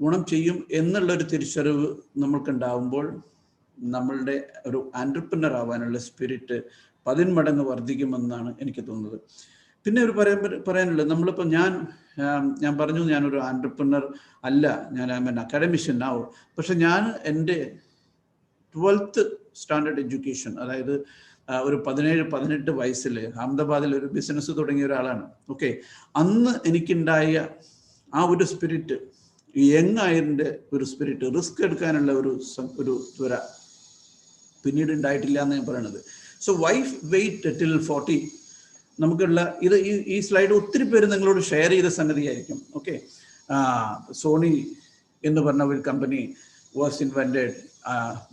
Speaker 18: ഗുണം ചെയ്യും എന്നുള്ളൊരു തിരിച്ചറിവ് നമ്മൾക്കുണ്ടാവുമ്പോൾ നമ്മളുടെ ഒരു ആൻറ്റർപ്രനർ ആവാനുള്ള സ്പിരിറ്റ് 10 മടങ്ങ് വർദ്ധിക്കുമെന്നാണ് എനിക്ക് തോന്നുന്നത്. പിന്നെ ഒരു പറയാനുള്ളത്, നമ്മളിപ്പോൾ ഞാൻ പറഞ്ഞു ഞാനൊരു ആൻറ്റർപ്രനർ അല്ല, ഞാൻ അക്കാഡമിഷ്യൻ ആവും. പക്ഷെ ഞാൻ എൻ്റെ 12th സ്റ്റാൻഡേർഡ് എഡ്യൂക്കേഷൻ, അതായത് ഒരു 17-18 വയസ്സിൽ അഹമ്മദാബാദിൽ ഒരു ബിസിനസ് തുടങ്ങിയ ഒരാളാണ്. ഓക്കെ, അന്ന് എനിക്കുണ്ടായ ആ ഒരു സ്പിരിറ്റ്, യങ് ആയതിൻ്റെ ഒരു സ്പിരിറ്റ്, റിസ്ക് എടുക്കാനുള്ള ഒരു ത്വര പിന്നീട് ഉണ്ടായിട്ടില്ല എന്ന് ഞാൻ പറയണത്. So why wait till 40? നമുക്കുള്ള ഈ സ്ലൈഡ് ഒത്തിരി പേര് നിങ്ങളോട് ഷെയർ ചെയ്ത സംഗതിയായിരിക്കും. ഓക്കെ, സോണി എന്ന് പറഞ്ഞ ഒരു company was invented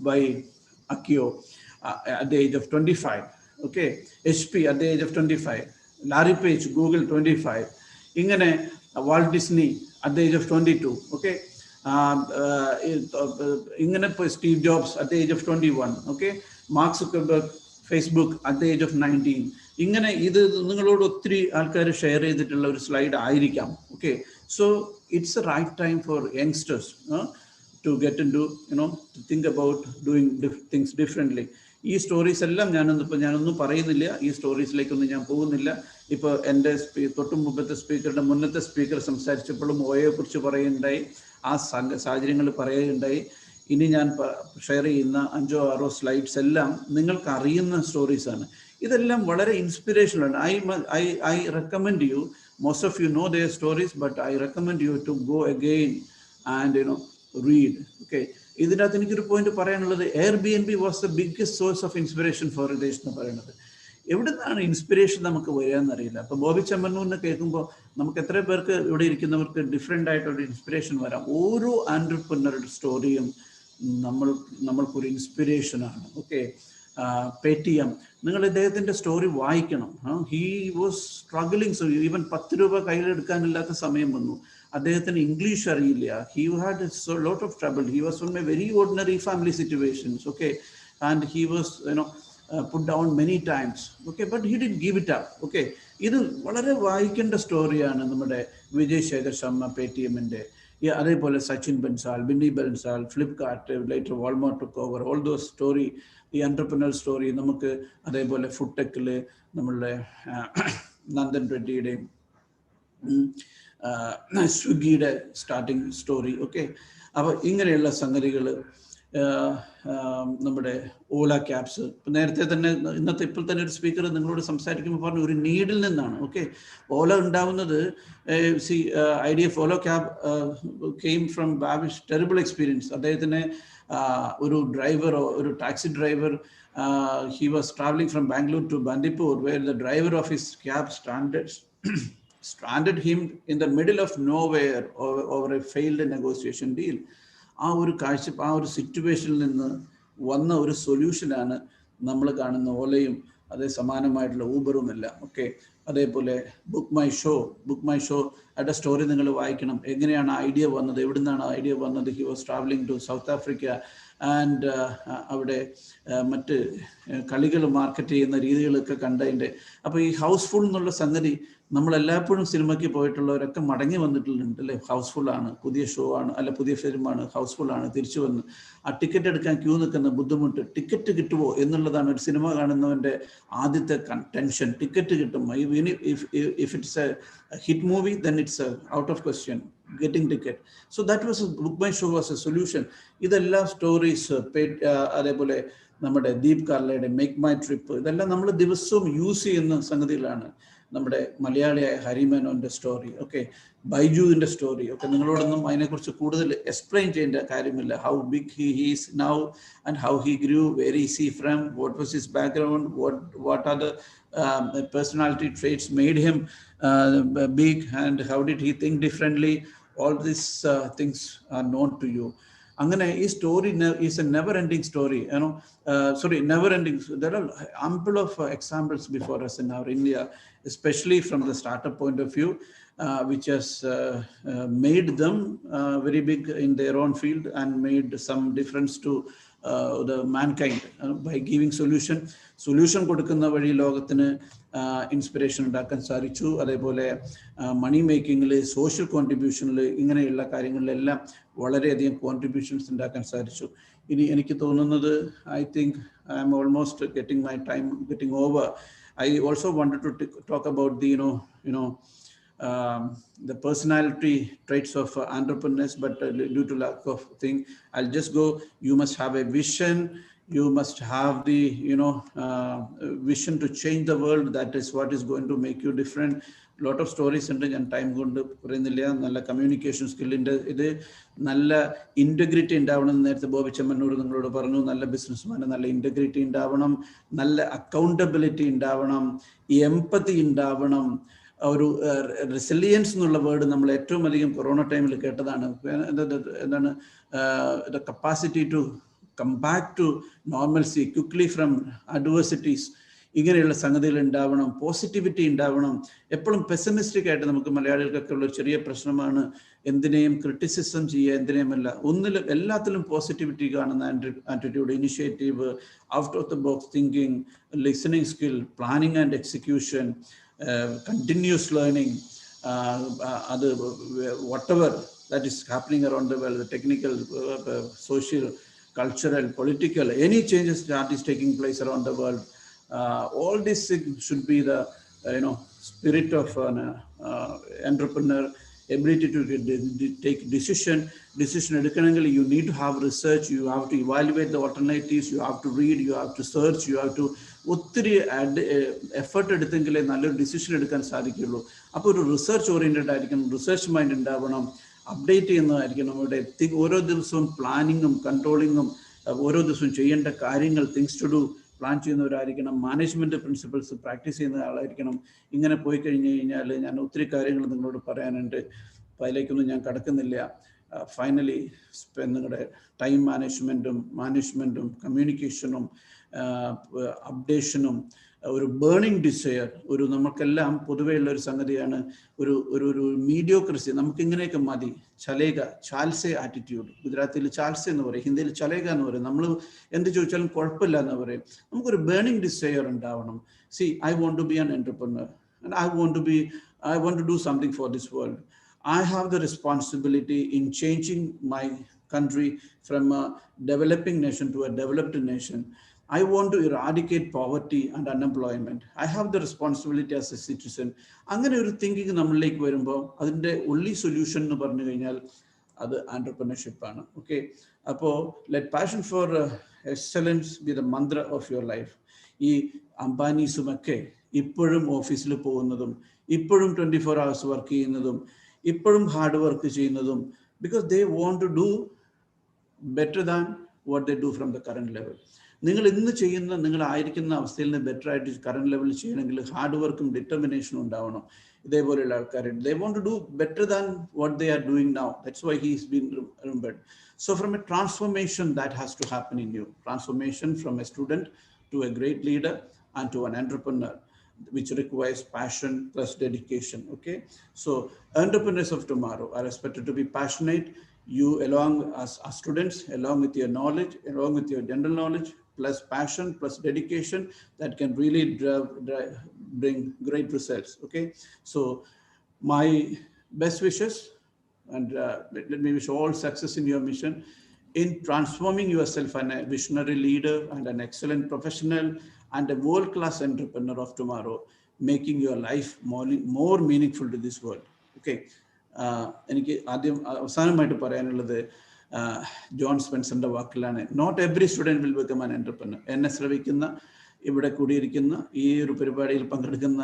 Speaker 18: by Akio at the age of 25. Okay, HP at the age of 25, Larry Page, Google 25, ingane Walt Disney at the age of 22. Okay, ingane Steve Jobs at the age of 21. Okay, Mark Zuckerberg, Facebook at the age of 19. ingane idu ningalodu ottri aalkar share ചെയ്തിട്ടുള്ള ഒരു സ്ലൈഡ് ആയിരിക്കാം. Okay, so it's the right time for youngsters to get into, to think about doing things differently. ഈ സ്റ്റോറീസ് എല്ലാം ഞാനൊന്നും പറയുന്നില്ല, ഈ സ്റ്റോറീസിലേക്കൊന്നും ഞാൻ പോകുന്നില്ല. ഇപ്പോൾ എൻ്റെ മുന്നത്തെ സ്പീക്കർ സംസാരിച്ചപ്പോഴും ഓയെ കുറിച്ച് പറയുകയുണ്ടായി, ആ സാഹചര്യങ്ങൾ പറയുകയുണ്ടായി. ഇനി ഞാൻ ഷെയർ ചെയ്യുന്ന 5-6 സ്ലൈഡ്സ് എല്ലാം നിങ്ങൾക്ക് അറിയുന്ന സ്റ്റോറീസാണ്. ഇതെല്ലാം വളരെ ഇൻസ്പിറേഷനാണ്. I recommend you, most of you know their stories, but I recommend you to go again and read. Okay, ഇതിനകത്ത് എനിക്കൊരു പോയിന്റ് പറയാനുള്ളത്, Airbnb was the biggest source of inspiration for ദേശ് എന്ന് പറയുന്നത്. എവിടെ നിന്നാണ് ഇൻസ്പിറേഷൻ നമുക്ക് വരികയെന്നറിയില്ല. അപ്പോൾ ബോബി ചെമ്മണ്ണൂരിനെ കേൾക്കുമ്പോൾ നമുക്ക് എത്ര പേർക്ക് ഇവിടെ ഇരിക്കുന്നവർക്ക് ഡിഫറെൻ്റ് ആയിട്ടൊരു ഇൻസ്പിറേഷൻ വരാം. ഓരോ ആൻറ്റർപ്രനറുടെ സ്റ്റോറിയും നമ്മൾക്കൊരു ഇൻസ്പിറേഷനാണ്. ഓക്കെ, പേടിഎം, നിങ്ങൾ ഇദ്ദേഹത്തിൻ്റെ സ്റ്റോറി വായിക്കണം. He was struggling, so even 10 രൂപ കയ്യിലെടുക്കാനില്ലാത്ത സമയം വന്നു. അദ്ദേഹത്തിന് ഇംഗ്ലീഷ് അറിയില്ല. He had so lot of trouble. He was from A very ordinary family situations. Okay, and he was put down many times. Okay, but he didn't give it up. Okay, ഇത് വളരെ വായിക്കേണ്ട സ്റ്റോറിയാണ് നമ്മുടെ വിജയ് ശേഖർ ശർമ്മ പേടിഎമ്മിൻ്റെ. അതേപോലെ Sachin Bansal, Binny Bansal, Flipkart, later Walmart took over, all those story, ഈ എൻ്റർപ്രനർ സ്റ്റോറി നമുക്ക്. അതേപോലെ ഫുഡ് ടെക്കിൽ നമ്മളുടെ നന്ദൻ റെഡ്ഡിയുടെയും സ്വിഗ്ഗിയുടെ സ്റ്റാർട്ടിങ് സ്റ്റോറി. ഓക്കെ, അപ്പോൾ ഇങ്ങനെയുള്ള സംഗതികൾ, നമ്മുടെ ഓല ക്യാബ്സ്. ഇപ്പം നേരത്തെ തന്നെ ഇപ്പോൾ തന്നെ ഒരു സ്പീക്കർ നിങ്ങളോട് സംസാരിക്കുമ്പോൾ പറഞ്ഞു ഒരു നീഡിൽ നിന്നാണ്. ഓക്കെ, ഓല ഉണ്ടാവുന്നത്, idea of Ola cab came from Bhavish terrible experience. അദ്ദേഹത്തിന് ഒരു ഒരു taxi driver, he was traveling from Bangalore to Bandipur, where the driver of his cab stranded him in the middle of nowhere over a failed negotiation deal. ആ ഒരു സിറ്റുവേഷനിൽ നിന്ന് വന്ന ഒരു സൊല്യൂഷനാണ് നമ്മൾ കാണുന്ന ഓലയും അതേ സമാനമായിട്ടുള്ള ഊബറും എല്ലാം. ഓക്കെ, അതേപോലെ ബുക്ക് മൈ ഷോ ആയിട്ട് സ്റ്റോറി നിങ്ങൾ വായിക്കണം. എങ്ങനെയാണ് ഐഡിയ വന്നത്, എവിടെ നിന്നാണ് ഐഡിയ വന്നത്? He was travelling to South Africa and അവിടെ മറ്റ് കളികൾ മാർക്കറ്റ് ചെയ്യുന്ന രീതികളൊക്കെ കണ്ടതിൻ്റെ. അപ്പോൾ ഈ ഹൗസ്ഫുൾ എന്നുള്ള സംഗതി നമ്മളെല്ലായ്പ്പോഴും സിനിമയ്ക്ക് പോയിട്ടുള്ളവരൊക്കെ മടങ്ങി വന്നിട്ടുണ്ട് അല്ലേ. ഹൗസ്ഫുള്ളാണ്, പുതിയ ഷോ ആണ്, അല്ല പുതിയ ഫിലിമാണ്, ഹൗസ്ഫുള്ളാണ്, തിരിച്ചു വന്ന് ആ ടിക്കറ്റ് എടുക്കാൻ ക്യൂ നിൽക്കുന്ന ബുദ്ധിമുട്ട്, ടിക്കറ്റ് കിട്ടുമോ എന്നുള്ളതാണ് ഒരു സിനിമ കാണുന്നവൻ്റെ ആദ്യത്തെ ടെൻഷൻ. ടിക്കറ്റ് കിട്ടും. If it's A hit movie then it's out of question getting ticket. So that was book my show was a solution. ഇതെല്ലാം സ്റ്റോറീസ്. അതേപോലെ നമ്മുടെ ദീപ് കാർലയുടെ മേക്ക് മൈ ട്രിപ്പ്, ഇതെല്ലാം നമ്മൾ ദിവസവും യൂസ് ചെയ്യുന്ന സംഗതികളാണ്. നമ്മുടെ മലയാളിയായ ഹരിമേനോന്റെ സ്റ്റോറി, ഓക്കെ, ബൈജുവിന്റെ സ്റ്റോറി ഒക്കെ നിങ്ങളോടൊന്നും അതിനെക്കുറിച്ച് കൂടുതൽ എക്സ്പ്ലെയിൻ ചെയ്യേണ്ട കാര്യമില്ല. How big he is now and how he grew, where is he from, what was his background, what are the personality traits made him big, and how did he think differently. All these things are known to you. Angane ee story is a never ending story, never ending. There are ample of examples before us in our India, especially from the startup point of view, which has made them very big in their own field and made some difference to the mankind by giving solution കൊടുക്കുന്ന വഴി ലോകത്തിന് ഇൻസ്പിറേഷൻ ഉണ്ടാക്കാൻ സാധിച്ചു. അതേപോലെ മണി മേക്കിങ്ങിൽ, സോഷ്യൽ കോൺട്രിബ്യൂഷനിൽ, ഇങ്ങനെയുള്ള കാര്യങ്ങളിലെല്ലാം വളരെയധികം കോൺട്രിബ്യൂഷൻസ് ഉണ്ടാക്കാൻ സാധിച്ചു. ഇനി എനിക്ക് തോന്നുന്നത്, I think I am almost getting my time getting over. I also wanted to talk about the personality traits of entrepreneurs, but due to lack of thing, I'll just go. You must have a vision. You must have the vision to change the world. That is what is going to make you different. Lot of stories ഉണ്ട്, ഞാൻ ടൈം കൊണ്ട് പറയുന്നില്ല. നല്ല കമ്മ്യൂണിക്കേഷൻ സ്കില്ലിൻ്റെ ഇത്, നല്ല ഇൻറ്റഗ്രിറ്റി ഉണ്ടാവണം. നേരത്തെ ബോബിച്ചമ്മനോട് നിങ്ങളോട് പറഞ്ഞു, നല്ല ബിസിനസ്മാന് നല്ല ഇൻറ്റഗ്രിറ്റി ഉണ്ടാവണം, നല്ല അക്കൗണ്ടബിലിറ്റി ഉണ്ടാവണം, എംപതി ഉണ്ടാവണം, ഒരു റെസിലിയൻസ് എന്നുള്ള വേർഡ് നമ്മൾ ഏറ്റവും അധികം കൊറോണ ടൈമിൽ കേട്ടതാണ്. എന്താണ് the capacity to come back to normalcy quickly from adversities. ഇങ്ങനെയുള്ള സംഗതികൾ ഉണ്ടാവണം, പോസിറ്റിവിറ്റി ഉണ്ടാവണം. എപ്പോഴും പെസിമിസ്റ്റിക് ആയിട്ട് നമുക്ക് മലയാളികൾക്കൊക്കെ ഉള്ള ചെറിയ പ്രശ്നമാണ് എന്തിനേയും ക്രിറ്റിസിസം ചെയ്യുക, എന്തിനേയുമല്ല. എല്ലാത്തിലും പോസിറ്റിവിറ്റി കാണുന്ന attitude, initiative, out of the box thinking, listening skill, planning and execution, continuous learning, whatever that is happening around the world, the technical, social, cultural, political, any changes that is taking place around the world, all these things should be the spirit of an entrepreneur. Ability to take decision എടുക്കണമെങ്കിൽ you need to have research, you have to evaluate the alternatives, you have to read, you have to search, you have to ഒത്തിരി എഫർട്ട് എടുത്തെങ്കിലേ നല്ലൊരു ഡിസിഷൻ എടുക്കാൻ സാധിക്കുള്ളൂ. അപ്പോൾ ഒരു റിസർച്ച് ഓറിയൻറ്റഡ് ആയിരിക്കണം, റിസർച്ച് മൈൻഡ് ഉണ്ടാവണം, അപ്ഡേറ്റ് ചെയ്യുന്നതായിരിക്കണം. ഇവിടെ ഓരോ ദിവസവും പ്ലാനിങ്ങും കൺട്രോളിങ്ങും, ഓരോ ദിവസവും ചെയ്യേണ്ട കാര്യങ്ങൾ, തിങ്സ് ടു ഡു പ്ലാൻ ചെയ്യുന്നവരായിരിക്കണം, മാനേജ്മെൻറ്റ് പ്രിൻസിപ്പിൾസ് പ്രാക്ടീസ് ചെയ്യുന്ന ആളായിരിക്കണം. ഇങ്ങനെ പോയി കഴിഞ്ഞ് കഴിഞ്ഞാൽ ഞാൻ ഒത്തിരി കാര്യങ്ങൾ നിങ്ങളോട് പറയാനുണ്ട്, അപ്പോൾ അതിലേക്കൊന്നും ഞാൻ കടക്കുന്നില്ല. ഫൈനലി നിങ്ങളുടെ ടൈം മാനേജ്മെൻറ്റും കമ്മ്യൂണിക്കേഷനും അപ്ഡേഷനും ഒരു ബേണിംഗ് ഡിസയർ, ഒരു നമുക്കെല്ലാം പൊതുവെയുള്ള ഒരു സംഗതിയാണ് ഒരു മീഡിയോക്രസി. നമുക്കിങ്ങനെയൊക്കെ മതി. ചാൽസെ ആറ്റിറ്റ്യൂഡ്, ഗുജറാത്തിൽ ചാൽസെ എന്ന് പറയും, ഹിന്ദിയിൽ ചലേഗ എന്ന് പറയും. നമ്മൾ എന്ത് ചോദിച്ചാലും കുഴപ്പമില്ല എന്ന് പറയും. നമുക്കൊരു ബേണിംഗ് ഡിസയർ ഉണ്ടാവണം. I want to be an entrepreneur and I want to do something for this world. I have the responsibility in changing my country from a developing nation to a developed nation. I want to eradicate poverty and unemployment. I have the responsibility as a citizen. അങ്ങനെ ഒരു തിങ്കിങ് നമ്മളിലേക്ക് വരുമ്പോൾ അതിൻ്റെ only solution എന്ന് പറഞ്ഞു കഴിഞ്ഞാൽ അത് entrepreneurship ആണ്. ഓക്കെ, അപ്പോൾ let passion for excellence B the Mantra of your life. ഈ അംബാനീസുമൊക്കെ ഇപ്പോഴും ഓഫീസിൽ പോകുന്നതും ഇപ്പോഴും 24 hours വർക്ക് ചെയ്യുന്നതും ഇപ്പോഴും ഹാർഡ് വർക്ക് ചെയ്യുന്നതും because they want to do better than what they do from the current level. നിങ്ങൾ ഇന്ന് ചെയ്യുന്ന നിങ്ങളായിരിക്കുന്ന അവസ്ഥയിൽ നിന്ന് ബെറ്റർ ആയിട്ട് കറണ്ട് ലെവലിൽ ചെയ്യണമെങ്കിൽ ഹാർഡ് വർക്കും ഡിറ്റർമിനേഷനും ഉണ്ടാവണം. ഇതേപോലെയുള്ള ആൾക്കാർ they want to do better than what they are doing now. That's why he's been remembered. So from a transformation that has to happen in you, transformation from a student to a great leader and to an entrepreneur, which requires passion plus dedication. Okay, so entrepreneurs of tomorrow are expected to be passionate. You, along as students, along with your knowledge, along with your general knowledge, plus passion, plus dedication, that can really bring great results. Okay, so my best wishes, and let me wish all success in your mission in transforming yourself as a visionary leader and an excellent professional and a world-class entrepreneur of tomorrow, making your life more meaningful to this world. Okay, എനിക്ക് അവസാനമായിട്ട് പറയാനുള്ളത് ജോൺ സ്പെൻസറിന്റെ വാക്കിലാണ്. Not every student will become an entrepreneur. എന്നെ ശ്രവിക്കുന്ന, ഇവിടെ കൂടിയിരിക്കുന്ന, ഈ ഒരു പരിപാടിയിൽ പങ്കെടുക്കുന്ന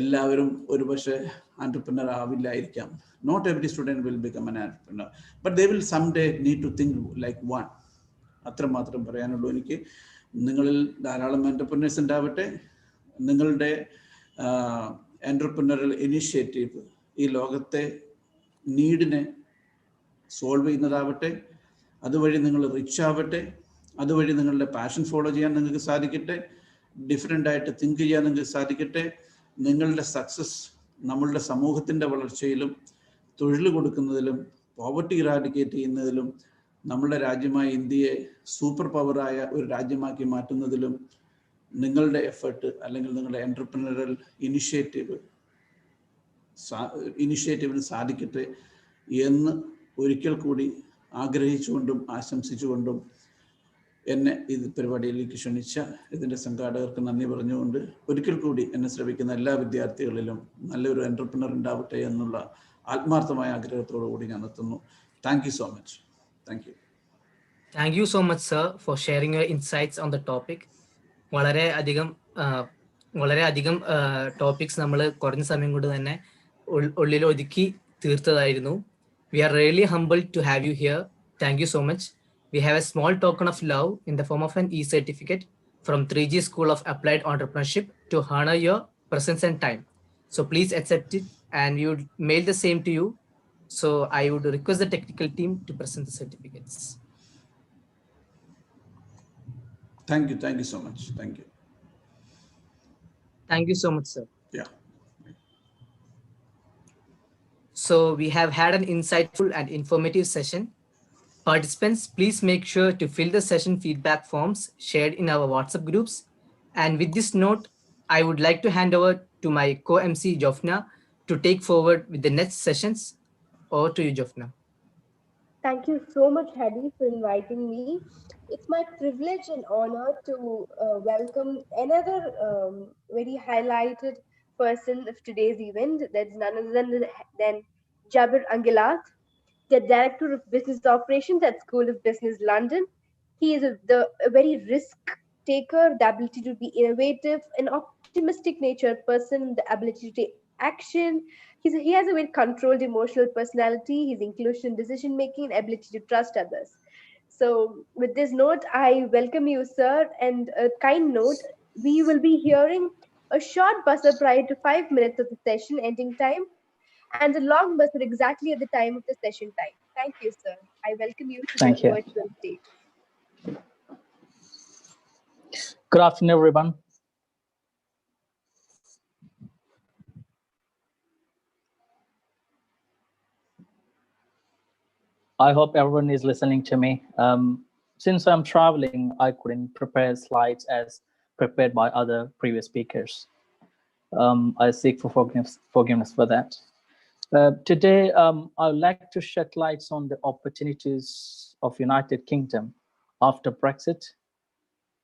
Speaker 18: എല്ലാവരും ഒരുപക്ഷെ entrepreneur ആവില്ലായിരിക്കാം. Not every student will become an entrepreneur, but they will someday need to think like one. അത്രമാത്രം പറയാനുള്ളൂ എനിക്ക്. നിങ്ങളിൽ ധാരാളം entrepreneurs ഉണ്ടാവട്ടെ. നിങ്ങളുടെ entrepreneurial initiative ഈ ലോകത്തെ നീഡിനെ സോൾവ് ചെയ്യുന്നതാവട്ടെ. അതുവഴി നിങ്ങൾ റിച്ച് ആവട്ടെ. അതുവഴി നിങ്ങളുടെ പാഷൻ ഫോളോ ചെയ്യാൻ നിങ്ങൾക്ക് സാധിക്കട്ടെ. ഡിഫറെൻ്റ് ആയിട്ട് തിങ്ക് ചെയ്യാൻ നിങ്ങൾക്ക് സാധിക്കട്ടെ. നിങ്ങളുടെ സക്സസ് നമ്മളുടെ സമൂഹത്തിൻ്റെ വളർച്ചയിലും തൊഴിൽ കൊടുക്കുന്നതിലും പോവർട്ടി ഇറാഡിക്കേറ്റ് ചെയ്യുന്നതിലും നമ്മുടെ രാജ്യമായ ഇന്ത്യയെ സൂപ്പർ പവറായ ഒരു രാജ്യമാക്കി മാറ്റുന്നതിലും നിങ്ങളുടെ എഫേർട്ട് അല്ലെങ്കിൽ നിങ്ങളുടെ എൻ്റർപ്രനറൽ ഇനിഷ്യേറ്റീവിന് സാധിക്കട്ടെ എന്ന് ഒരിക്കൽ കൂടി ആഗ്രഹിച്ചുകൊണ്ടും ആശംസിച്ചുകൊണ്ടും എന്നെ ഇത് പരിപാടിയിലേക്ക് ക്ഷണിച്ച ഇതിൻ്റെ സംഘാടകർക്ക് നന്ദി പറഞ്ഞുകൊണ്ട് ഒരിക്കൽ കൂടി എന്നെ ശ്രമിക്കുന്ന എല്ലാ വിദ്യാർത്ഥികളിലും നല്ലൊരു എൻ്റർപ്രനർ ഉണ്ടാവട്ടെ എന്നുള്ള ആത്മാർത്ഥമായ ആഗ്രഹത്തോടു കൂടി ഞാൻ എത്തുന്നു. Thank you so much. Thank U.
Speaker 17: Thank you so much, sir, for sharing your insights on the topic. വളരെയധികം ടോപ്പിക്സ് നമ്മൾ കുറഞ്ഞ സമയം കൊണ്ട് തന്നെ ഉള്ളിൽ ഒതുക്കി തീർത്തതായിരുന്നു. We are really humbled to have you here. Thank you so much. We have a small token of love in the form of an e-certificate from 3G School of Applied Entrepreneurship to honor your presence and time. So please accept it, and we would mail the same to you. So I would request the technical team to present the certificates.
Speaker 18: Thank you so much. Thank you.
Speaker 17: Thank you so much, sir.
Speaker 18: Yeah.
Speaker 17: So we have had an insightful and informative session. Participants, please make sure to fill the session feedback forms shared in our WhatsApp groups. And with this note, I would like to hand over to my co-MC Jofna to take forward with the next sessions. Over to you, Jofna.
Speaker 10: Thank you so much, Hadi, for inviting me. It's my privilege and honor to welcome another very highlighted person of today's event. That's none other than Jabir Angilat, the Director of Business Operations at School of Business London. He is a very risk taker, the ability to be innovative, an optimistic natured person, the ability to take action. He has a very controlled emotional personality, his inclusion in decision making, and ability to trust others. So with this note, I welcome you, sir, and a kind note, we will be hearing a short buzzer prior to 5 minutes of the session ending time, and a long buzzer exactly at the time of the session time. Thank you, sir. I welcome you to
Speaker 19: Thank
Speaker 10: this
Speaker 19: you.
Speaker 10: virtual stage.
Speaker 19: Good afternoon, everyone. I hope everyone is listening to me. Since I'm traveling, I couldn't prepare slides as prepared by other previous speakers. I seek for forgiveness for that. Today, I would like to shed lights on the opportunities of United Kingdom after Brexit,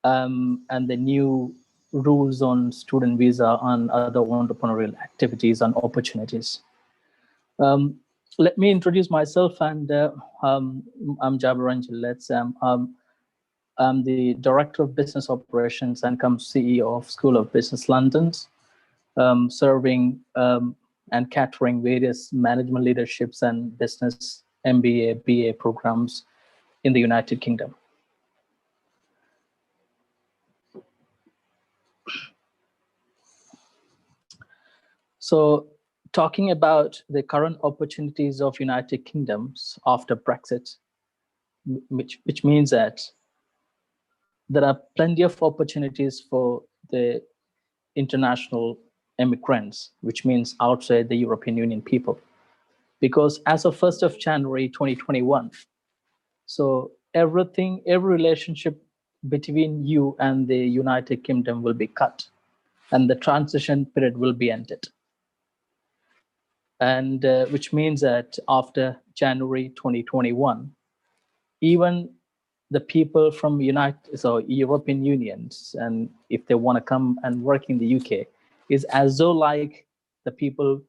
Speaker 19: and the new rules on student visa and other entrepreneurial activities and opportunities. Let me introduce myself, and I'm Jabir Angilat. I'm the Director of Business Operations and CEO of School of Business London, serving and catering various management leaderships and business MBA, BA programs in the United Kingdom. So, talking about the current opportunities of United Kingdoms after Brexit, which means that there are plenty of opportunities for the international immigrants, which means outside the European Union people. Because as of 1st of January 2021, so every relationship between you and the United Kingdom will be cut, and the transition period will be ended. And which means that after January 2021, even the people from European Unions, and if they want to come and work in the UK, is as though like the people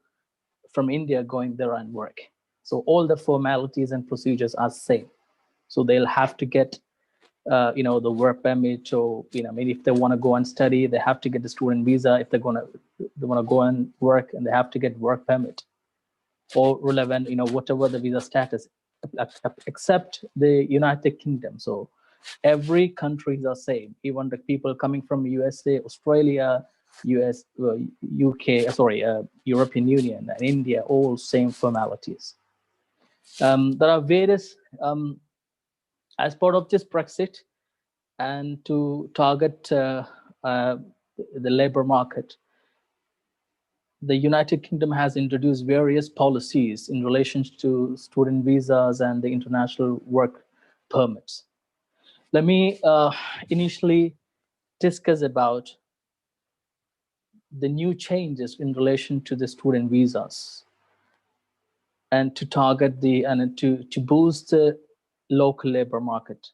Speaker 19: from India going there and work. So all the formalities and procedures are same. So they'll have to get the work permit, or if they want to go and study, they have to get the student visa. If they want to go and work, and they have to get work permit or relevant, whatever the visa status, except the United Kingdom. So every country is the same. Even the people coming from USA, Australia, US, UK, European Union, and India, all same formalities. There are various, as part of this Brexit, and to target the labor market, the United Kingdom has introduced various policies in relation to student visas and the international work permits. Let me initially discuss about the new changes in relation to the student visas, and to target to boost the local labor market.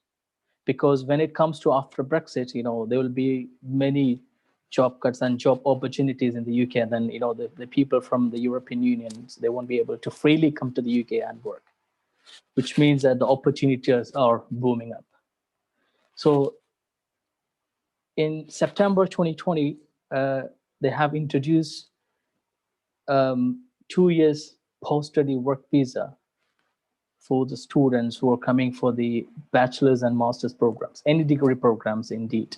Speaker 19: Because when it comes to after Brexit, there will be many job cuts and job opportunities in the UK, and then the people from the European Union, they won't be able to freely come to the UK and work, which means that the opportunities are booming up. So in September 2020, they have introduced 2 years post-study work visa for the students who are coming for the bachelor's and master's programs, any degree programs indeed.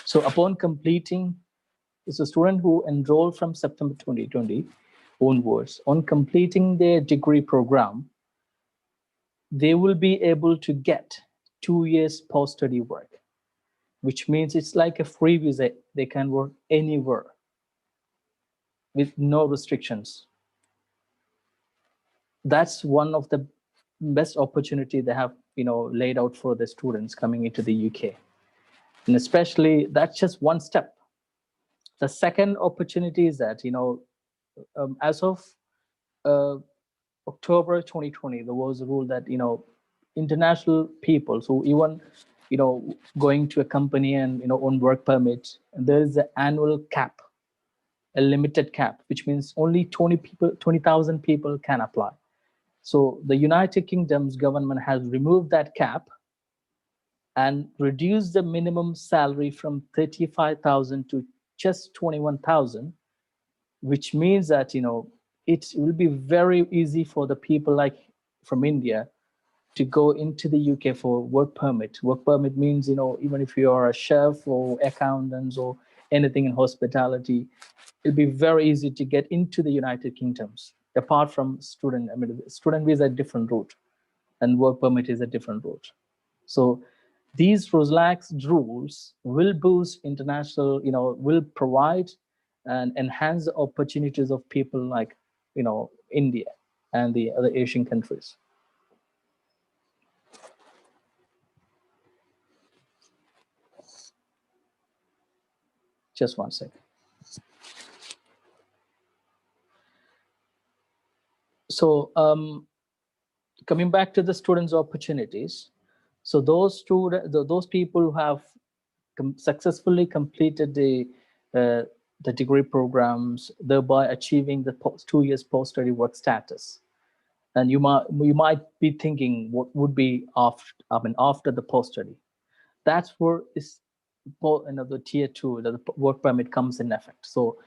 Speaker 19: So upon completing, it's a student who enrolled from September 2020 onwards, on completing their degree program, they will be able to get 2 years post-study work, which means it's like a free visa. They can work anywhere with no restrictions. That's one of the best opportunity they have, laid out for the students coming into the UK. And especially, that's just one step. The second opportunity is that, as of October 2020, there was a rule that, international people, so even, going to a company and, on work permit, there is an annual cap, a limited cap, which means only 20,000 people can apply. So the United Kingdom's government has removed that cap and reduced the minimum salary from 35,000 to just 21,000, which means that, it will be very easy for the people like from India to go into the UK for work permit. Work permit means, even if you are a chef or accountants or anything in hospitality, it'll be very easy to get into the United Kingdoms. Apart from student, student visa is a different route, and work permit is a different route. So these relaxed rules will boost international, will provide and enhance the opportunities of people like, India and the other Asian countries. Just one second. So coming back to the students' opportunities, so those people who have successfully completed the degree programs, thereby achieving the 2 years post-study work status. And you might be thinking, what would be after the post-study? That's where the tier 2, the work permit comes in effect. So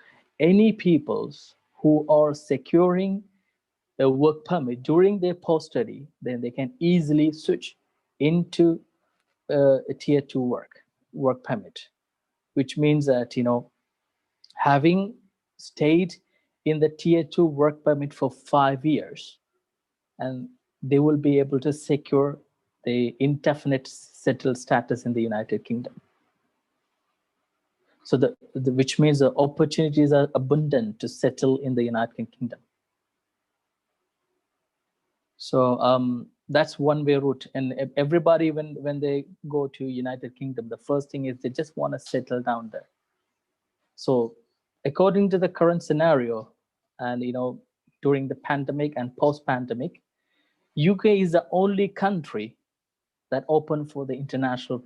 Speaker 19: any peoples who are securing a work permit during their post-study, then they can easily switch into a tier 2 work permit, which means that, having stayed in the tier 2 work permit for 5 years, and they will be able to secure the indefinite settled status in the United Kingdom. So which means the opportunities are abundant to settle in the United Kingdom. So that's one way route. And everybody, when they go to United Kingdom, the first thing is they just want to settle down there. So according to the current scenario, and during the pandemic and post-pandemic, UK is the only country that open for the international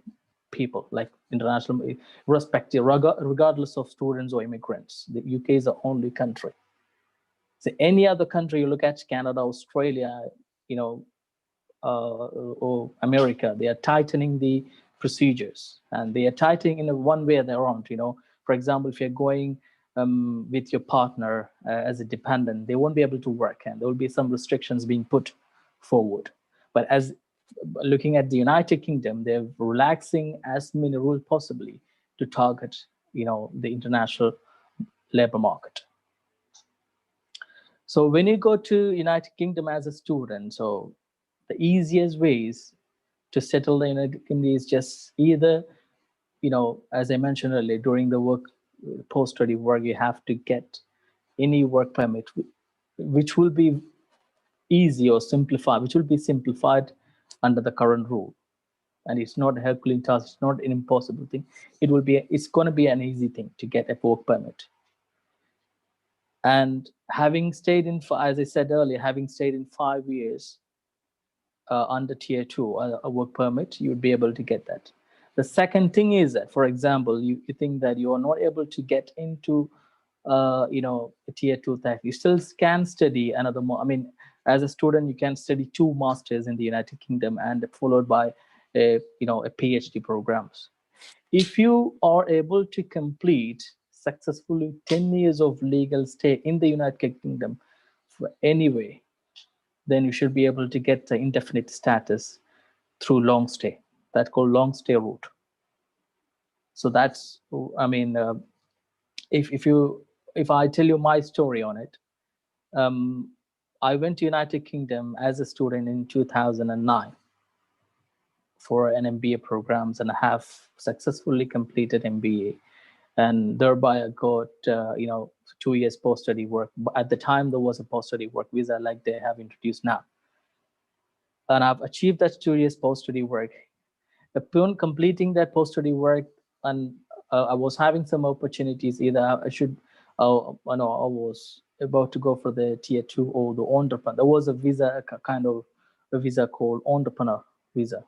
Speaker 19: people, like international, regardless of students or immigrants. The UK is the only country. So any other country, you look at Canada, Australia, or America, they are tightening the procedures, and they are tightening in a one way or the around. For example, if you're going with your partner as a dependent, they won't be able to work, and there will be some restrictions being put forward. But as looking at the United Kingdom, they're relaxing as many rules possibly to target, the international labor market. So when you go to United Kingdom as a student, so the easiest ways to settle the United Kingdom is just either, as I mentioned earlier, during the post-study work, you have to get any work permit, which will be easy or simplified, which will be simplified under the current rule. And it's not a Herculean task, it's not an impossible thing. It's going to be an easy thing to get a work permit. And having stayed in, as I said earlier, having stayed in 5 years under Tier 2, a work permit, you would be able to get that. The second thing is that, for example, you think that you are not able to get into, a Tier 2 that you still can study another more. I mean, as a student, you can study 2 masters in the United Kingdom and followed by a PhD programs. If you are able to complete successfully 10 years of legal stay in the United Kingdom for anyway, then you should be able to get the indefinite status through long stay. That's called long stay route. So that's, I mean, if I tell you my story on it, I went to United Kingdom as a student in 2009 for an MBA programs, and I have successfully completed MBA, and thereby I got 2 years post-study work. But at the time, there was a post-study work visa like they have introduced now, and I've achieved that 2 years post-study work. Upon completing that post-study work, and I was having some opportunities. Either I was about to go for the Tier 2 or the entrepreneur. There was a visa, kind of a visa called entrepreneur visa.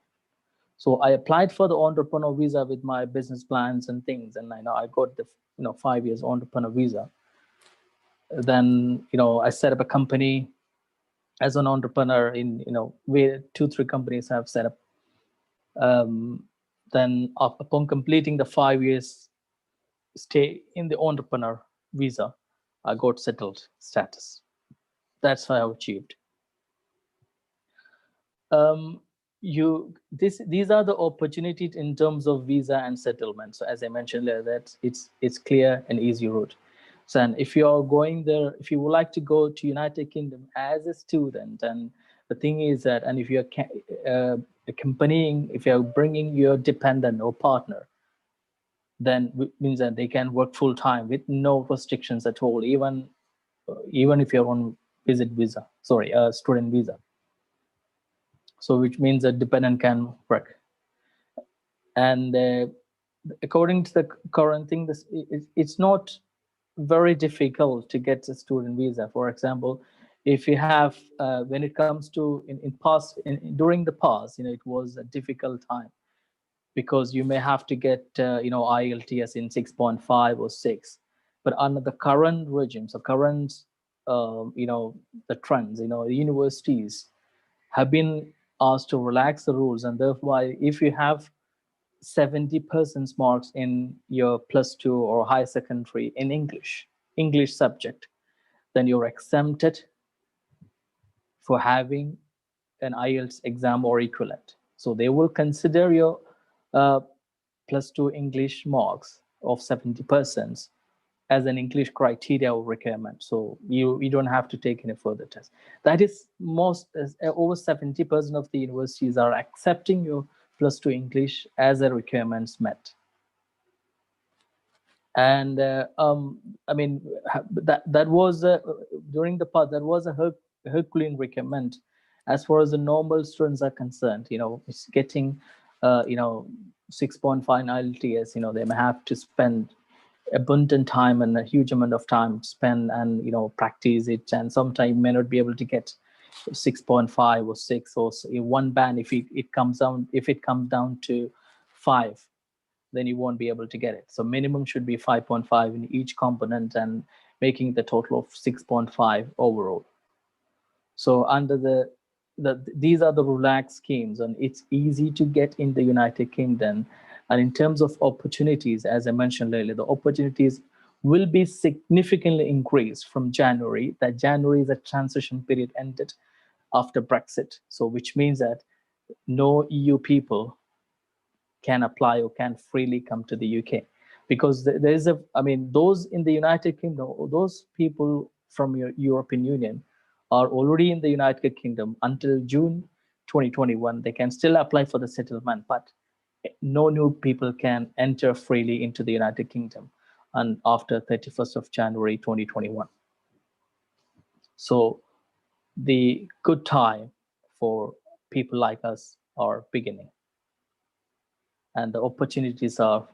Speaker 19: So I applied for the entrepreneur visa with my business plans and things, and I got the 5 years entrepreneur visa. Then I set up a company as an entrepreneur in where 2-3 companies have set up. Then upon completing the 5 years stay in the entrepreneur visa, I got settled status. That's how I achieved. These are the opportunities in terms of visa and settlement. So as I mentioned earlier, that it's clear and easy route. So, and if you are going there, if you would like to go to United Kingdom as a student, and the thing is that, and if you're accompanying, if you're bringing your dependent or partner, then it means that they can work full time with no restrictions at all, even if you're on student visa. So which means a dependent can work. And according to the current thing, it's not very difficult to get a student visa. For example, if you have, when it comes to during the past, it was a difficult time, because you may have to get IELTS in 6.5 or 6. But under the current regime, so current the trends, the universities have been asked to relax the rules, and therefore if you have 70% marks in your +2 or higher secondary in English subject, then you're exempted for having an IELTS exam or equivalent. So they will consider your +2 English marks of 70% as an English criteria or requirement. So you don't have to take any further tests. That is over 70% of the universities are accepting your +2 English as a requirements met. And I mean, that was during the past, that was a Herculean requirement as far as the normal students are concerned. It's getting 6.5 IELTS. They may have to spend abundant time and a huge amount of time spend and practice it, and sometimes may not be able to get 6.5 or 6 or one band. If it comes down to 5, then you won't be able to get it. So minimum should be 5.5 in each component, and making the total of 6.5 overall. So under the these are the relaxed schemes, and it's easy to get in the United Kingdom. And in terms of opportunities, as I mentioned earlier, the opportunities will be significantly increased from January. That January is a transition period ended after Brexit. So which means that no EU people can apply or can freely come to the UK, because there is those in the United Kingdom, those people from your European Union are already in the United Kingdom until June 2021. They can still apply for the settlement, but no new people can enter freely into the United Kingdom and after 31st of January 2021. So the good time for people like us are beginning, and the opportunities are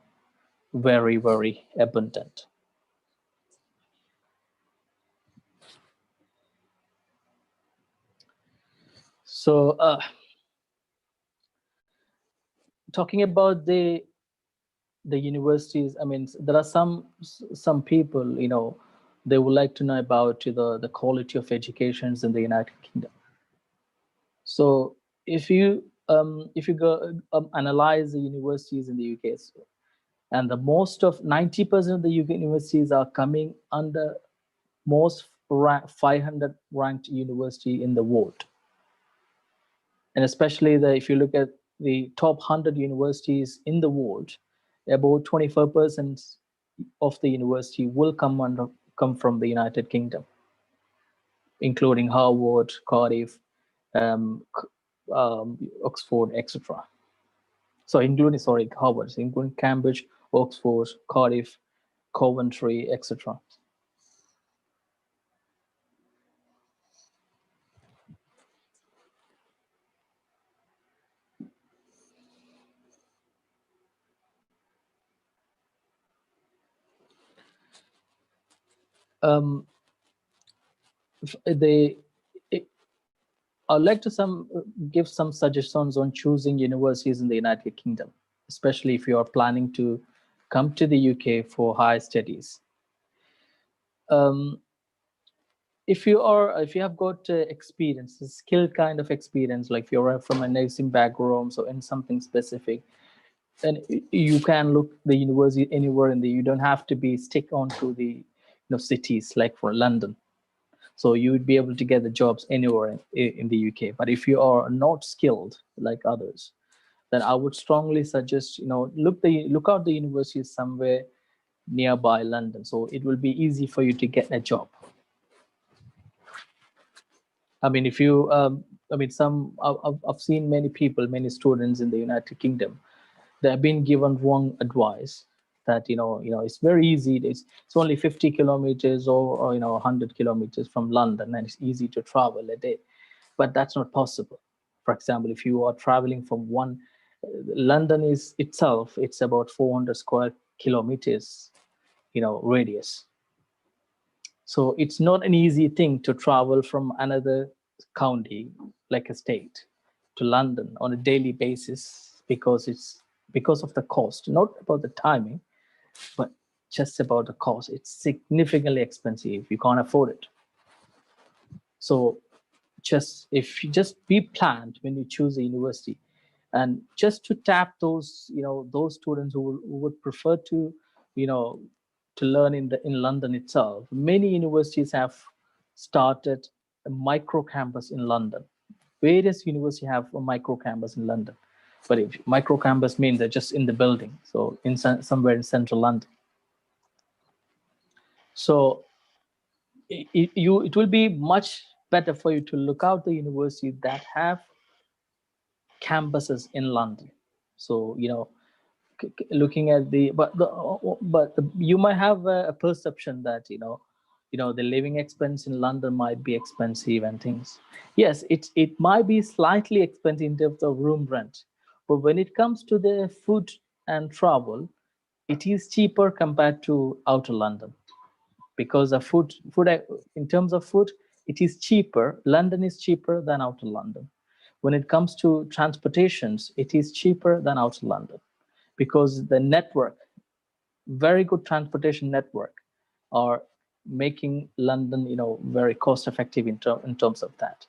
Speaker 19: very, very abundant. So talking about the universities, there are some people, they would like to know about the quality of educations in the United Kingdom. So if you go analyze the universities in the UK, and the most of 90% of the UK universities are coming under most 500 ranked university in the world. And especially if you look at the top 100 universities in the world, about 25% of the university will come from the United Kingdom, including Harvard, Cardiff, Oxford, etc. So including Harvard, including Cambridge, Oxford, Cardiff, Coventry, etc. I'd like to give some suggestions on choosing universities in the United Kingdom, especially if you are planning to come to the UK for higher studies. If you have got experience, a skill kind of experience, like if you're from a nursing background, so in something specific, then you can look the university anywhere you don't have to be stick on to the cities like for London. So you would be able to get the jobs anywhere in the UK. But if you are not skilled like others, then I would strongly suggest, look out the universities somewhere nearby London. So it will be easy for you to get a job. If you, I've seen many students in the United Kingdom, they have been given wrong advice that, it's very easy. It's only 50 kilometers or 100 kilometers from London, and it's easy to travel a day. But that's not possible. For example, if you are traveling from London itself, it's about 400 square kilometers, radius. So it's not an easy thing to travel from another county, like a state, to London on a daily basis, because of the cost, not about the timing, but just about the cost. It's significantly expensive. You can't afford it. So if you just be planned when you choose a university, and just to tap those students who would prefer to learn in London itself. Many universities have started a micro campus in London. Various universities have a micro campus in London. But if micro campus means they're just in the building, so somewhere in central London. So it will be much better for you to look out the universities that have campuses in London. So looking at you might have a perception that the living expense in London might be expensive and things. Yes, it might be slightly expensive in terms of room rent, but when it comes to the food and travel, it is cheaper compared to outer London, because the food in terms of food, it is cheaper. London is cheaper than outer London. When it comes to transportations, it is cheaper than outer London, because the network, very good transportation network, are making London, very cost effective in terms of that.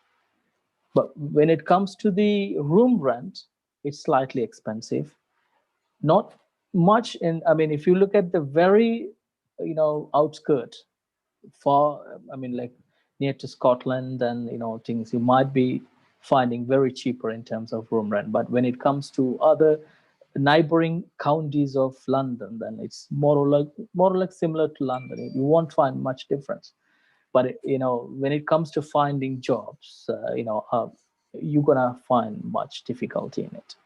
Speaker 19: But when it comes to the room rent, it's slightly expensive. Not much in, I mean, if you look at the very, outskirts, far, I mean, like near to Scotland and, things, you might be finding very cheaper in terms of room rent. But when it comes to other neighboring counties of London, then it's more or less similar to London. You won't find much difference. But when it comes to finding jobs, you're gonna find much difficulty in it.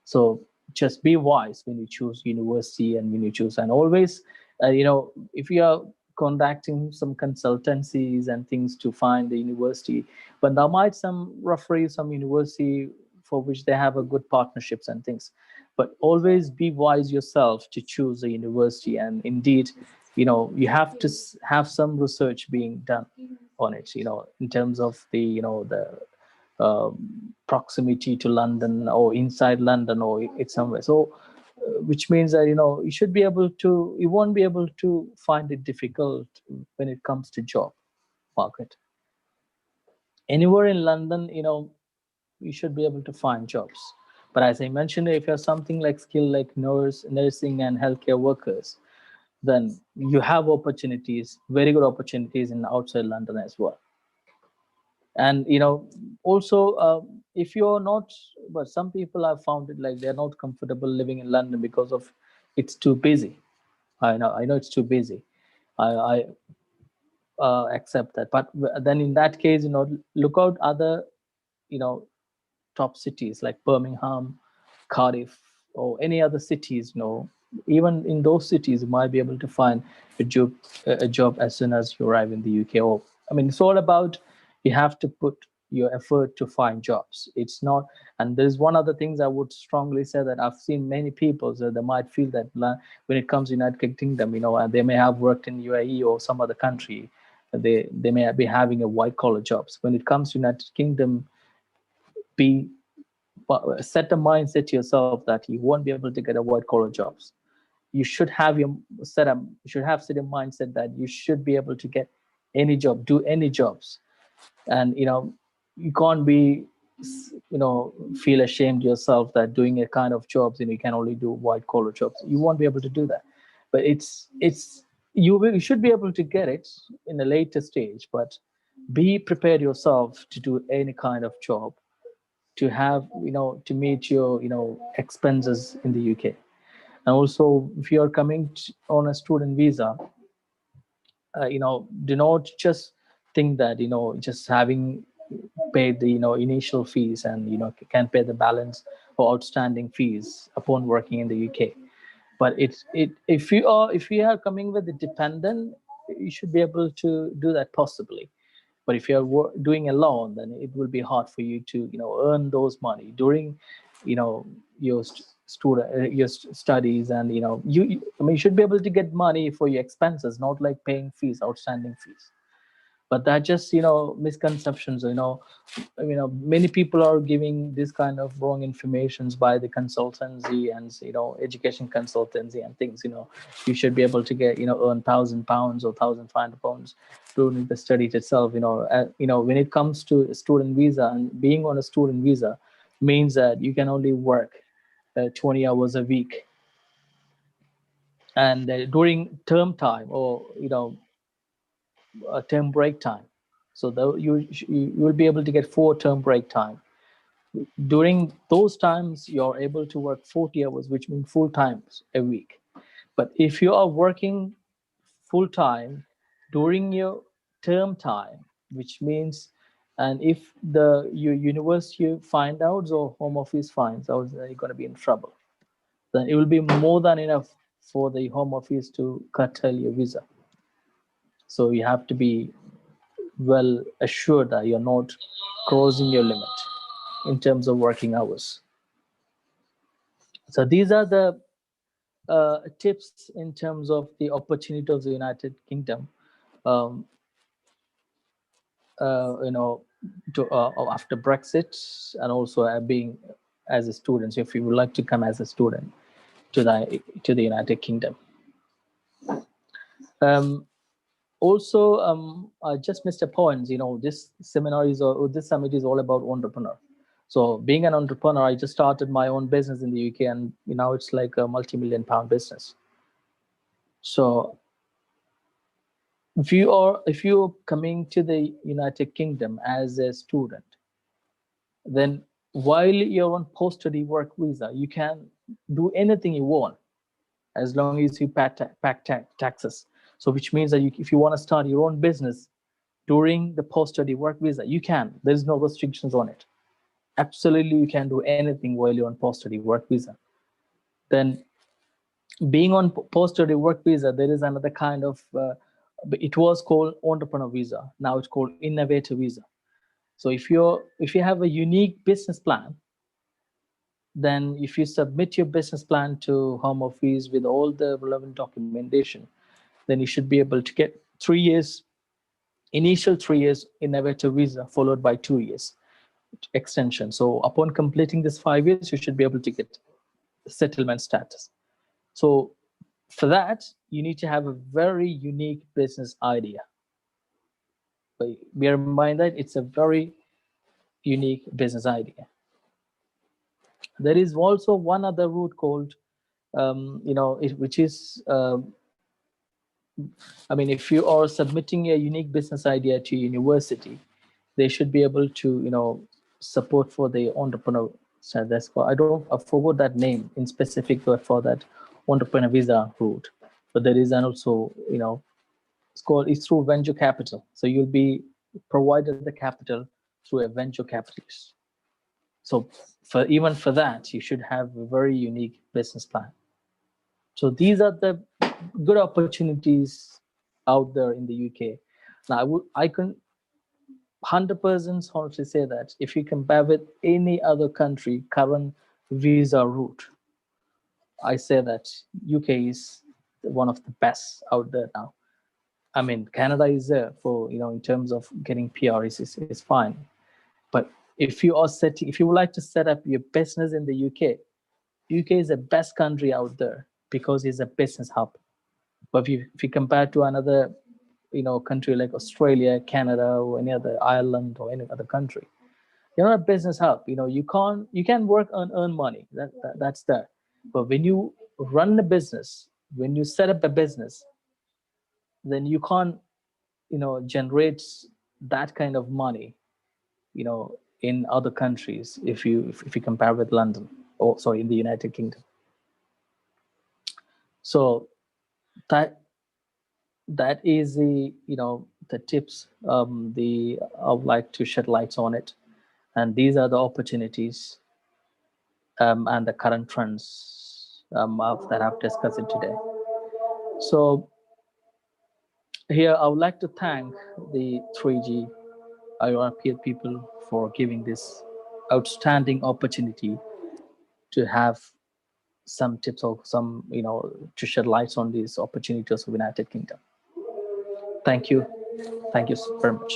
Speaker 19: So just be wise when you choose university and when you choose, and always, if you are contacting some consultancies and things to find the university, but there might refer some university for which they have a good partnerships and things. But always be wise yourself to choose a university, and indeed, you have to have some research being done on it, in terms of the proximity to London or inside London or it's somewhere. So, which means that you should be able to. You won't be able to find it difficult when it comes to job market. Anywhere in London, you should be able to find jobs. But as I mentioned, if you're something like skill like nursing and healthcare workers, then you have opportunities, very good opportunities in outside London as well. And also, if you're not, but some people have found it like they're not comfortable living in London because of it's too busy. I know it's too busy. I accept that. But then in that case, look out other, top cities like Birmingham, Cardiff, or any other cities. Even in those cities, you might be able to find a job as soon as you arrive in the UK. Or it's all about, you have to put your effort to find jobs. It's not, and there's one other thing I would strongly say, that I've seen many people that they might feel that when it comes to United Kingdom, and they may have worked in UAE or some other country, they may be having a white collar jobs. When it comes to United Kingdom, set a mindset to yourself that you won't be able to get a white collar jobs. You should have set a mindset that you should be able to get any job, do any jobs. And you can't be feel ashamed yourself that doing a kind of jobs, you can only do white collar jobs. You won't be able to do that. But you should be able to get it in a later stage, but be prepared yourself to do any kind of job, to have to meet your expenses in the UK. And also, if you are coming on a student visa, do not just think that just having paid the initial fees and can pay the balance or outstanding fees upon working in the UK. But if you are coming with a dependent, you should be able to do that possibly. But if you're doing alone, then it will be hard for you to earn those money during your studies. And you should be able to get money for your expenses, not like paying fees, outstanding fees. But that just misconceptions. Many people are giving this kind of wrong informations by the consultancy and education consultancy and things. You should be able to get earn £1,000 or £1,500 during the study itself. When it comes to a student visa, and being on a student visa means that you can only work 20 hours a week, and during term time or a term break time. So you will be able to get 4 term break time. During those times, you're able to work 40 hours, which means full times a week. But if you are working full time during your term time, which means, and if your university find out or home office finds out that you're going to be in trouble, then it will be more than enough for the home office to curtail your visa. So you have to be well assured that you're not crossing your limit in terms of working hours. So these are the tips in terms of the opportunity of the United Kingdom. After Brexit, and also being as a student. So if you would like to come as a student to the United Kingdom. Also, I just missed a point. This seminar is or this summit is all about entrepreneur. So being an entrepreneur, I just started my own business in the UK, and now it's like a multi-million-pound business. So if you're coming to the United Kingdom as a student, then while you're on post-study work visa, you can do anything you want as long as you pay taxes. So which means that if you want to start your own business during the post-study work visa, you can. There's no restrictions on it. Absolutely, you can do anything while you're on post-study work visa. Then being on post-study work visa, there is another kind of, it was called entrepreneur visa. Now it's called innovator visa. So if you have a unique business plan, then if you submit your business plan to Home Office with all the relevant documentation, then you should be able to get 3 years, initial 3 years innovator visa, followed by 2 years extension. So upon completing this 5 years, you should be able to get settlement status. So for that, you need to have a very unique business idea. But bear in mind that it's a very unique business idea. There is also one other route called, which is, if you are submitting a unique business idea to university, they should be able to, support for the entrepreneur. So that's I forgot that name in specific for that entrepreneur visa route. But there is also, it's through venture capital. So you'll be provided the capital through a venture capitalist. So even for that, you should have a very unique business plan. So these are the good opportunities out there in the UK. Now, I can 100% honestly say that if you compare with any other country current visa route, I say that UK is one of the best out there now. Canada is there for, in terms of getting PR is fine. But if you would like to set up your business in the UK is the best country out there because it's a business hub. But if you compare to another, country like Australia, Canada, or any other Ireland or any other country, you're not a business hub. You can work and earn money. That's there. But when you run a business, when you set up a business, then you can't, generate that kind of money, in other countries if you compare with London, or sorry, in the United Kingdom. So that is the the tips I would like to shed lights on it, and these are the opportunities and the current trends that I've discussed it today. So here I would like to thank the 3G IRP people for giving this outstanding opportunity to have some tips or some, to shed lights on these opportunities of the United Kingdom. Thank you. Thank you very much.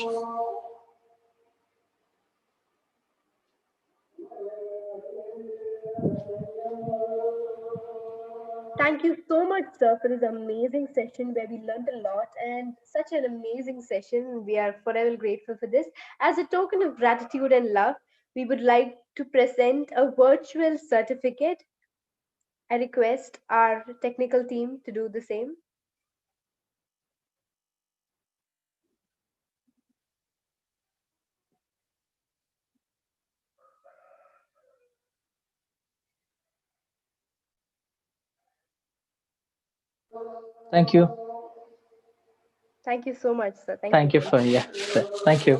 Speaker 10: Thank you so much, sir, for this amazing session where we learned a lot, and such an amazing session. We are forever grateful for this. As a token of gratitude and love, we would like to present a virtual certificate. I request our technical team to do the same.
Speaker 19: Thank you.
Speaker 10: Thank you so much, sir.
Speaker 19: Thank you for, thank you.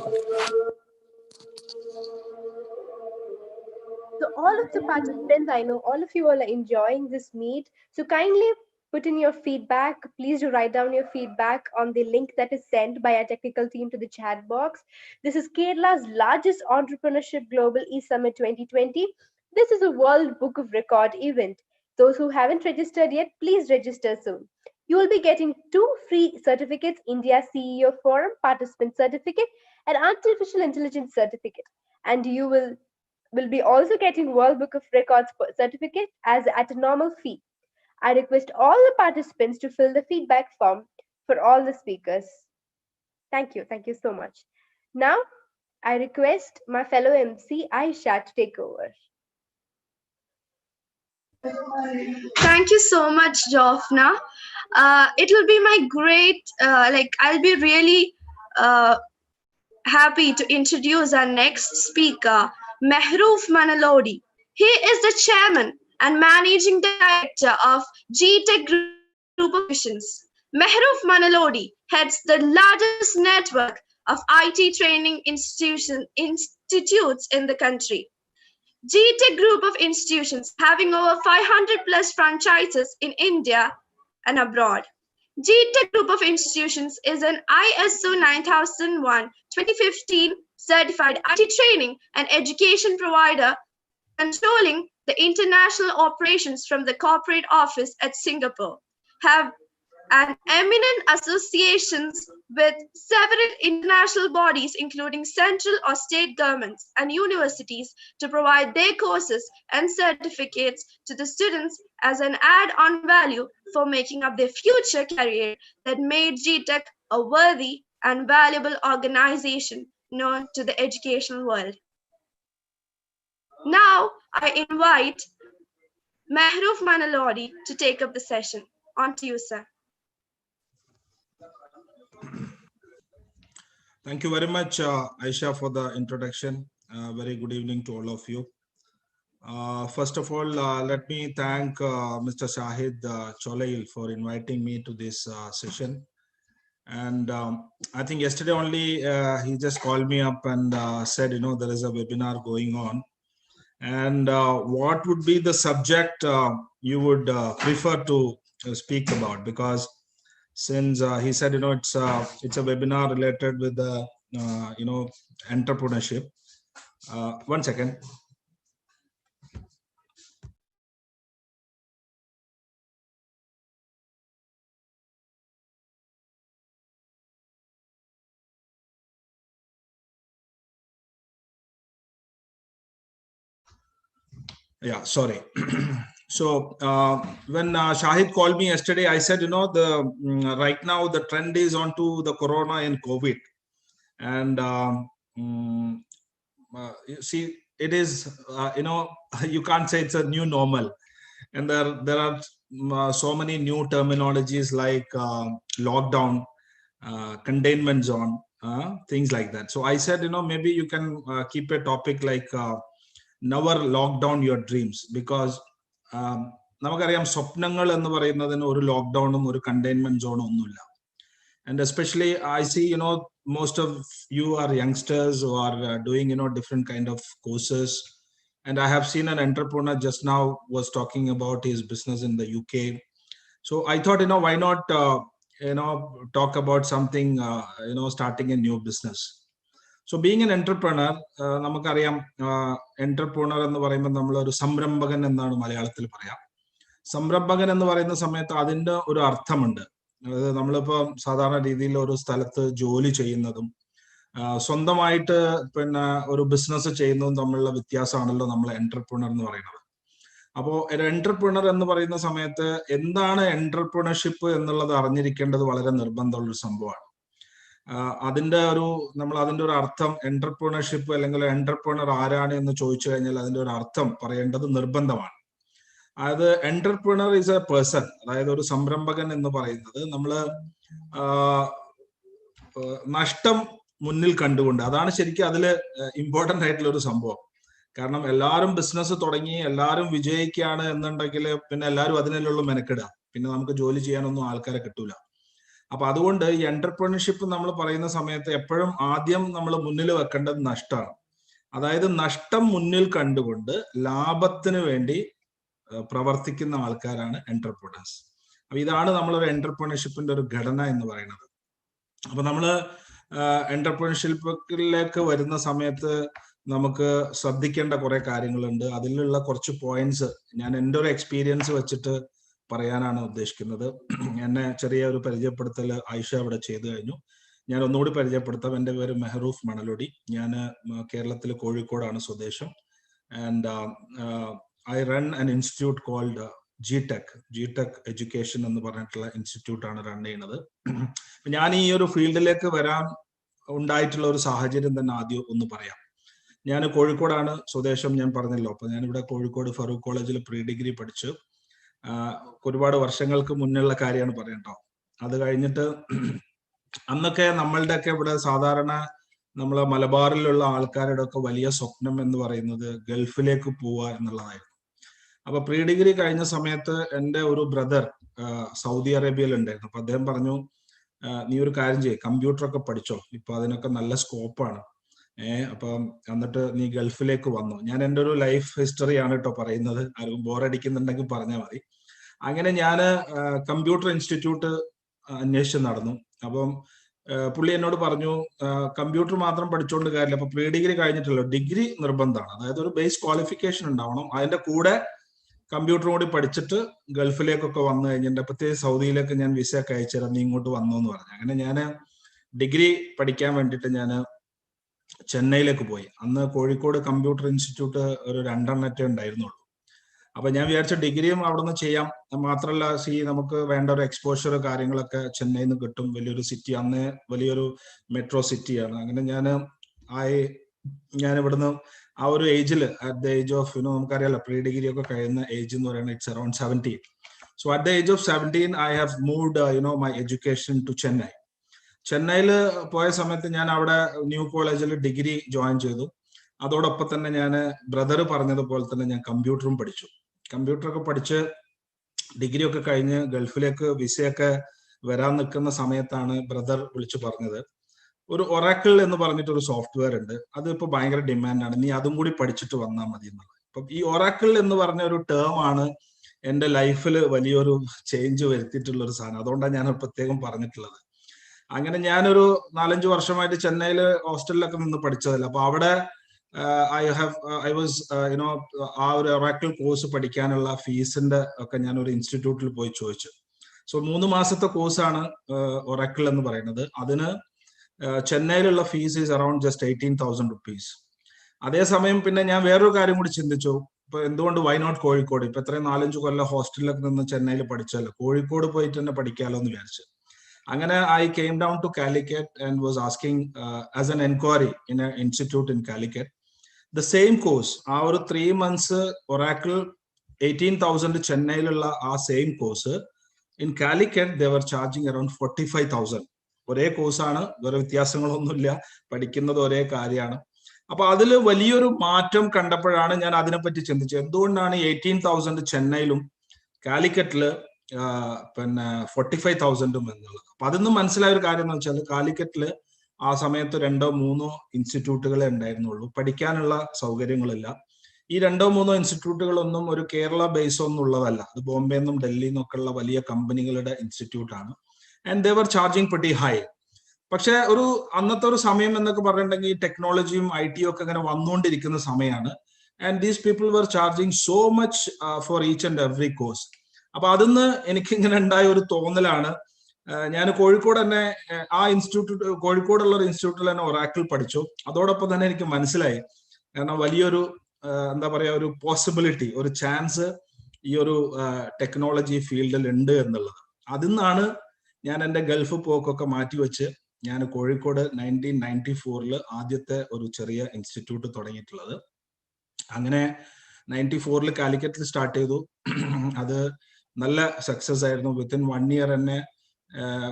Speaker 10: So all of the participants, I know all of you all are enjoying this meet. So kindly put in your feedback. Please do write down your feedback on the link that is sent by our technical team to the chat box. This is Kerala's largest entrepreneurship global e-summit 2020. This is a World Book of Record event. Those who haven't registered yet, please register soon. You will be getting 2 free certificates, India CEO Forum Participant Certificate and Artificial Intelligence Certificate. And you will be also getting World Book of Records certificate at a normal fee. I request all the participants to fill the feedback form for all the speakers. Thank you. Thank you so much. Now, I request my fellow MC, Aisha, to take over.
Speaker 20: Thank you so much, Jofna. It will be my great, I'll be really happy to introduce our next speaker, Mehroof Manalodi. He is the chairman and managing director of GTech Group of Institutions. Mehroof Manalodi heads the largest network of IT training institutes in the country. GTech Group of Institutions having over 500 plus franchises in India and abroad. GTech Group of Institutions is an ISO 9001:2015 certified IT training and education provider controlling the international operations from the corporate office at Singapore. Have and eminent associations with several international bodies, including central or state governments and universities, to provide their courses and certificates to the students as an add-on value for making up their future career that made GTech a worthy and valuable organization known to the educational world. Now, I invite Mehroof Manalodi to take up the session. On to you, sir.
Speaker 21: Thank you very much, Aisha, for the introduction. Very good evening to all of you. First of all, let me thank Mr. Sahid Cholayil for inviting me to this session. And I think yesterday only he just called me up and said, there is a webinar going on. And what would be the subject you would prefer to speak about? Because since he said, it's a webinar related with the, entrepreneurship. One second. Yeah, sorry. So when Shahid called me yesterday, I said, right now the trend is onto the corona and COVID. And you see, it is, you can't say it's a new normal. And there are so many new terminologies like lockdown, containment zone, things like that. So I said, maybe you can keep a topic like never lock down your dreams, because നമുക്കറിയാം സ്വപ്നങ്ങൾ എന്ന് പറയുന്നതിന് ഒരു ലോക്ക്ഡൌണും ഒരു കണ്ടെയ്ൻമെന്റ് സോണും ഒന്നുമില്ല. And especially I see, most of you are youngsters who are doing, different kind of courses. And I have seen an entrepreneur just now was talking about his business in the UK. So I thought, why not, talk about something, starting a new business. So being an entrepreneur, നമുക്കറിയാം entrepreneur എന്ന് പറയുമ്പോൾ നമ്മളൊരു സംരംഭകൻ എന്നാണ് മലയാളത്തിൽ പറയാം. സംരംഭകൻ എന്ന് പറയുന്ന സമയത്ത് അതിൻ്റെ ഒരു അർത്ഥമുണ്ട്. അതായത് നമ്മളിപ്പോ സാധാരണ രീതിയിൽ ഒരു സ്ഥലത്ത് ജോലി ചെയ്യുന്നതും സ്വന്തമായിട്ട് പിന്നെ ഒരു ബിസിനസ് ചെയ്യുന്നതും തമ്മിലുള്ള വ്യത്യാസമാണല്ലോ നമ്മൾ എന്റർപ്രണർ എന്ന് പറയുന്നത്. അപ്പോൾ ഒരു എന്റർപ്രണർ എന്ന് പറയുന്ന സമയത്ത് എന്താണ് എന്റർപ്രണർഷിപ്പ് എന്നുള്ളത് അറിഞ്ഞിരിക്കേണ്ടത് വളരെ നിർബന്ധമുള്ള ഒരു സംഭവമാണ്. അതിന്റെ ഒരു അർത്ഥം എന്റർപ്രണർഷിപ്പ് അല്ലെങ്കിൽ എന്റർപ്രണർ ആരാണ് എന്ന് ചോദിച്ചു കഴിഞ്ഞാൽ അതിന്റെ ഒരു അർത്ഥം പറയേണ്ടത് നിർബന്ധമാണ്. അതായത് എന്റർപ്രണർ ഈസ് എ പേഴ്സൺ, അതായത് ഒരു സംരംഭകൻ എന്ന് പറയുന്നത് നമ്മള് നഷ്ടം മുന്നിൽ കണ്ടുകൊണ്ട്, അതാണ് ശരിക്കും അതില് ഇമ്പോർട്ടന്റ് ആയിട്ടുള്ള ഒരു സംഭവം. കാരണം എല്ലാവരും ബിസിനസ് തുടങ്ങി എല്ലാവരും വിജയിക്കുകയാണ് എന്നുണ്ടെങ്കിൽ പിന്നെ എല്ലാവരും അതിനുള്ള മെനക്കെടുക, പിന്നെ നമുക്ക് ജോലി ചെയ്യാനൊന്നും ആൾക്കാരെ കിട്ടൂല. അപ്പൊ അതുകൊണ്ട് ഈ എന്റർപ്രണർഷിപ്പ് നമ്മൾ പറയുന്ന സമയത്ത് എപ്പോഴും ആദ്യം നമ്മൾ മുന്നിൽ വെക്കേണ്ടത് നഷ്ടമാണ്. അതായത് നഷ്ടം മുന്നിൽ കണ്ടുകൊണ്ട് ലാഭത്തിന് വേണ്ടി പ്രവർത്തിക്കുന്ന ആൾക്കാരാണ് എന്റർപ്രണേഴ്സ്. അപ്പൊ ഇതാണ് നമ്മളൊരു എന്റർപ്രണർഷിപ്പിന്റെ ഒരു ഘടന എന്ന് പറയുന്നത്. അപ്പൊ നമ്മള് എന്റർപ്രണർഷിപ്പിലേക്ക് വരുന്ന സമയത്ത് നമുക്ക് ശ്രദ്ധിക്കേണ്ട കുറെ കാര്യങ്ങളുണ്ട്. അതിലുള്ള കുറച്ച് പോയിന്റ്സ് ഞാൻ എൻ്റെ ഒരു എക്സ്പീരിയൻസ് വെച്ചിട്ട് പറയാനാണ് ഉദ്ദേശിക്കുന്നത്. എന്നെ ചെറിയ ഒരു പരിചയപ്പെടുത്തൽ ആയിഷ അവിടെ ചെയ്തു കഴിഞ്ഞു. ഞാൻ ഒന്നുകൂടി പരിചയപ്പെടുത്താം. എൻ്റെ പേര് മെഹറൂഫ് മണലൊടി. ഞാൻ കേരളത്തിലെ കോഴിക്കോടാണ് സ്വദേശം. And I run an institute called G-Tec education എന്ന് പറഞ്ഞിട്ടുള്ള ഇൻസ്റ്റിറ്റ്യൂട്ടാണ് റൺ ചെയ്യുന്നത്. ഞാൻ ഈ ഒരു ഫീൽഡിലേക്ക് വരാൻ ഉണ്ടായിട്ടുള്ള ഒരു സാഹചര്യം തന്നെ ആദ്യം ഒന്ന് പറയാം. ഞാൻ കോഴിക്കോടാണ് സ്വദേശം, ഞാൻ പറഞ്ഞല്ലോ. അപ്പൊ ഞാനിവിടെ കോഴിക്കോട് ഫറൂഖ് കോളേജിൽ പ്രീ ഡിഗ്രി പഠിച്ചു. ഒരുപാട് വർഷങ്ങൾക്ക് മുന്നുള്ള കാര്യമാണ് പറയട്ടോ. അത് കഴിഞ്ഞിട്ട് അന്നൊക്കെ നമ്മളുടെ ഒക്കെ ഇവിടെ സാധാരണ നമ്മളെ മലബാറിലുള്ള ആൾക്കാരുടെ ഒക്കെ വലിയ സ്വപ്നം എന്ന് പറയുന്നത് ഗൾഫിലേക്ക് പോവുക എന്നുള്ളതായിരുന്നു. അപ്പൊ പ്രീ ഡിഗ്രി കഴിഞ്ഞ സമയത്ത് എൻ്റെ ഒരു ബ്രദർ സൗദി അറേബ്യയിൽ ഉണ്ടായിരുന്നു. അപ്പൊ അദ്ദേഹം പറഞ്ഞു, നീ ഒരു കാര്യം ചെയ്യ്, കമ്പ്യൂട്ടറൊക്കെ പഠിച്ചോ, ഇപ്പൊ അതിനൊക്കെ നല്ല സ്കോപ്പാണ്. അപ്പം എന്നിട്ട് നീ ഗൾഫിലേക്ക് വന്നു. ഞാൻ എൻ്റെ ഒരു ലൈഫ് ഹിസ്റ്ററിയാണ് കേട്ടോ പറയുന്നത്, ആരും ബോറടിക്കുന്നുണ്ടെങ്കിൽ പറഞ്ഞാൽ മതി. അങ്ങനെ ഞാൻ കമ്പ്യൂട്ടർ ഇൻസ്റ്റിറ്റ്യൂട്ട് അന്വേഷിച്ച് നടന്നു. അപ്പം പുള്ളി എന്നോട് പറഞ്ഞു, കമ്പ്യൂട്ടർ മാത്രം പഠിച്ചുകൊണ്ട് കാര്യമില്ല, അപ്പൊ പ്രീ ഡിഗ്രി കഴിഞ്ഞിട്ടുള്ളൂ, ഡിഗ്രി നിർബന്ധമാണ്, അതായത് ഒരു ബേസ് ക്വാളിഫിക്കേഷൻ ഉണ്ടാവണം, അതിന്റെ കൂടെ കമ്പ്യൂട്ടറും കൂടി പഠിച്ചിട്ട് ഗൾഫിലേക്കൊക്കെ വന്നു കഴിഞ്ഞിട്ട്, പ്രത്യേകിച്ച് സൗദിയിലേക്ക് ഞാൻ വിസ ഒക്കെ അയച്ചുതരാം, നീ ഇങ്ങോട്ട് വന്നു എന്ന് പറഞ്ഞു. അങ്ങനെ ഞാൻ ഡിഗ്രി പഠിക്കാൻ വേണ്ടിയിട്ട് ഞാൻ ചെന്നൈയിലേക്ക് പോയി. അന്ന് കോഴിക്കോട് കമ്പ്യൂട്ടർ ഇൻസ്റ്റിറ്റ്യൂട്ട് ഒരു 2 എണ്ണറ്റേ ഉണ്ടായിരുന്നുള്ളൂ. അപ്പൊ ഞാൻ വിചാരിച്ച ഡിഗ്രിയും അവിടെ നിന്ന് ചെയ്യാം, മാത്രമല്ല നമുക്ക് വേണ്ട ഒരു എക്സ്പോഷർ കാര്യങ്ങളൊക്കെ ചെന്നൈയിൽ നിന്ന് കിട്ടും. വലിയൊരു സിറ്റി, അന്ന് വലിയൊരു മെട്രോ സിറ്റിയാണ്. അങ്ങനെ ഞാൻ ഇവിടുന്ന് ആ ഒരു ഏജിൽ, അറ്റ് ദ ഏജ് ഓഫ് നമുക്കറിയാലോ പ്രീ ഡിഗ്രി ഒക്കെ കഴിയുന്ന ഏജ് എന്ന് പറയുന്നത് it's around 17. So at the age of 17 I have moved my education to Chennai. ചെന്നൈയിൽ പോയ സമയത്ത് ഞാൻ അവിടെ ന്യൂ കോളേജിൽ ഡിഗ്രി ജോയിൻ ചെയ്തു. അതോടൊപ്പം തന്നെ ഞാൻ ബ്രദർ പറഞ്ഞതുപോലെ തന്നെ ഞാൻ കമ്പ്യൂട്ടറും പഠിച്ചു. കമ്പ്യൂട്ടറൊക്കെ പഠിച്ച് ഡിഗ്രി ഒക്കെ കഴിഞ്ഞ് ഗൾഫിലേക്ക് വിസയൊക്കെ വരാൻ നിൽക്കുന്ന സമയത്താണ് ബ്രദർ വിളിച്ചു പറഞ്ഞത്, ഒരു ഒറാക്കിൾ എന്ന് പറഞ്ഞിട്ട് ഒരു സോഫ്റ്റ്വെയർ ഉണ്ട്, അത് ഇപ്പൊ ഭയങ്കര ഡിമാൻഡാണ്, നീ അതും കൂടി പഠിച്ചിട്ട് വന്നാൽ മതി എന്നുള്ളത്. അപ്പം ഈ ഒറാക്കിൾ എന്ന് പറഞ്ഞ ഒരു ടേം ആണ് എൻ്റെ ലൈഫിൽ വലിയൊരു ചേഞ്ച് വരുത്തിയിട്ടുള്ള ഒരു സാധനം. അതുകൊണ്ടാണ് ഞാൻ പ്രത്യേകം പറഞ്ഞിട്ടുള്ളത്. അങ്ങനെ ഞാനൊരു 4-5 വർഷമായിട്ട് ചെന്നൈയിൽ ഹോസ്റ്റലിലൊക്കെ നിന്ന് പഠിച്ചതല്ല. അപ്പൊ അവിടെ ഐ വാസ് ആ ഒരു ഒറാക്കിൾ കോഴ്സ് പഠിക്കാനുള്ള ഫീസിന്റെ ഒക്കെ ഞാൻ ഒരു ഇൻസ്റ്റിറ്റ്യൂട്ടിൽ പോയി ചോദിച്ചു. സോ 3 മാസത്തെ കോഴ്സാണ് ഒറാക്കിൾ എന്ന് പറയുന്നത്. അതിന് ചെന്നൈയിലുള്ള fees is around just 18,000 rupees. അതേസമയം പിന്നെ ഞാൻ വേറൊരു കാര്യം കൂടി ചിന്തിച്ചു, ഇപ്പൊ എന്തുകൊണ്ട് വൈ നോട്ട് കോഴിക്കോട്? ഇപ്പൊ ഇത്രയും 4-5 കൊല്ലം ഹോസ്റ്റലിലൊക്കെ നിന്ന് ചെന്നൈയിൽ പഠിച്ചല്ലോ, കോഴിക്കോട് പോയിട്ട് തന്നെ പഠിക്കാലോ എന്ന് വിചാരിച്ചു. അങ്ങനെ I came down to Calicut and was asking as an enquiry in a institute in Calicut the same course. ആ ഒരു 3 months ഒറാക്കിൾ 18,000 ചെന്നൈയിലുള്ള ആ same course in Calicut they were charging around 45,000. ഒരേ കോഴ്സാണ്, വേറെ വ്യത്യാസങ്ങളൊന്നുമില്ല, പഠിക്കുന്നത് ഒരേ കാര്യമാണ്. അപ്പൊ അതിൽ വലിയൊരു മാറ്റം കണ്ടപ്പോഴാണ് ഞാൻ അതിനെപ്പറ്റി ചിന്തിച്ചത്, എന്തുകൊണ്ടാണ് 18,000 ചെന്നൈയിലും കാലിക്കറ്റില് പിന്നെ 45,000 എന്നുള്ളത്. അപ്പൊ അതിന്ന് മനസ്സിലായ ഒരു കാര്യം എന്ന് വെച്ചാൽ, കാലിക്കറ്റില് ആ സമയത്ത് 2-3 ഇൻസ്റ്റിറ്റ്യൂട്ടുകളെ ഉണ്ടായിരുന്നുള്ളൂ, പഠിക്കാനുള്ള സൗകര്യങ്ങളില്ല. ഈ 2-3 ഇൻസ്റ്റിറ്റ്യൂട്ടുകളൊന്നും ഒരു കേരള ബേസ് ഒന്നും ഉള്ളതല്ല, അത് ബോംബെ നിന്നും ഡൽഹിയിൽ നിന്നൊക്കെ ഉള്ള വലിയ കമ്പനികളുടെ ഇൻസ്റ്റിറ്റ്യൂട്ടാണ്. And they were charging pretty high. പക്ഷെ അന്നത്തെ ഒരു സമയം എന്നൊക്കെ പറഞ്ഞിട്ടുണ്ടെങ്കിൽ ടെക്നോളജിയും IT ഒക്കെ ഇങ്ങനെ വന്നുകൊണ്ടിരിക്കുന്ന സമയമാണ്. And these people were charging so much for each and every course. അപ്പൊ അതിന്ന് എനിക്ക് ഇങ്ങനെ ഉണ്ടായ ഒരു തോന്നലാണ്, ഞാൻ കോഴിക്കോട് തന്നെ ആ ഇൻസ്റ്റിറ്റ്യൂട്ട്, കോഴിക്കോടുള്ള ഒരു ഇൻസ്റ്റിറ്റ്യൂട്ടിൽ തന്നെ ഒറാക്കിൾ പഠിച്ചു. അതോടൊപ്പം തന്നെ എനിക്ക് മനസ്സിലായി, കാരണം വലിയൊരു എന്താ പറയാ, ഒരു പോസിബിലിറ്റി, ഒരു ചാൻസ് ഈ ഒരു ടെക്നോളജി ഫീൽഡിൽ ഉണ്ട് എന്നുള്ളത്. അതിന്നാണ് ഞാൻ എൻ്റെ ഗൾഫ് പോക്കൊക്കെ മാറ്റിവെച്ച് ഞാൻ കോഴിക്കോട് 1994 ആദ്യത്തെ ഒരു ചെറിയ ഇൻസ്റ്റിറ്റ്യൂട്ട് തുടങ്ങിയിട്ടുള്ളത്. അങ്ങനെ 94 കാലിക്കറ്റിൽ സ്റ്റാർട്ട് ചെയ്തു. അത് നല്ല സക്സസ് ആയിരുന്നു. വിത്തിൻ 1 year തന്നെ,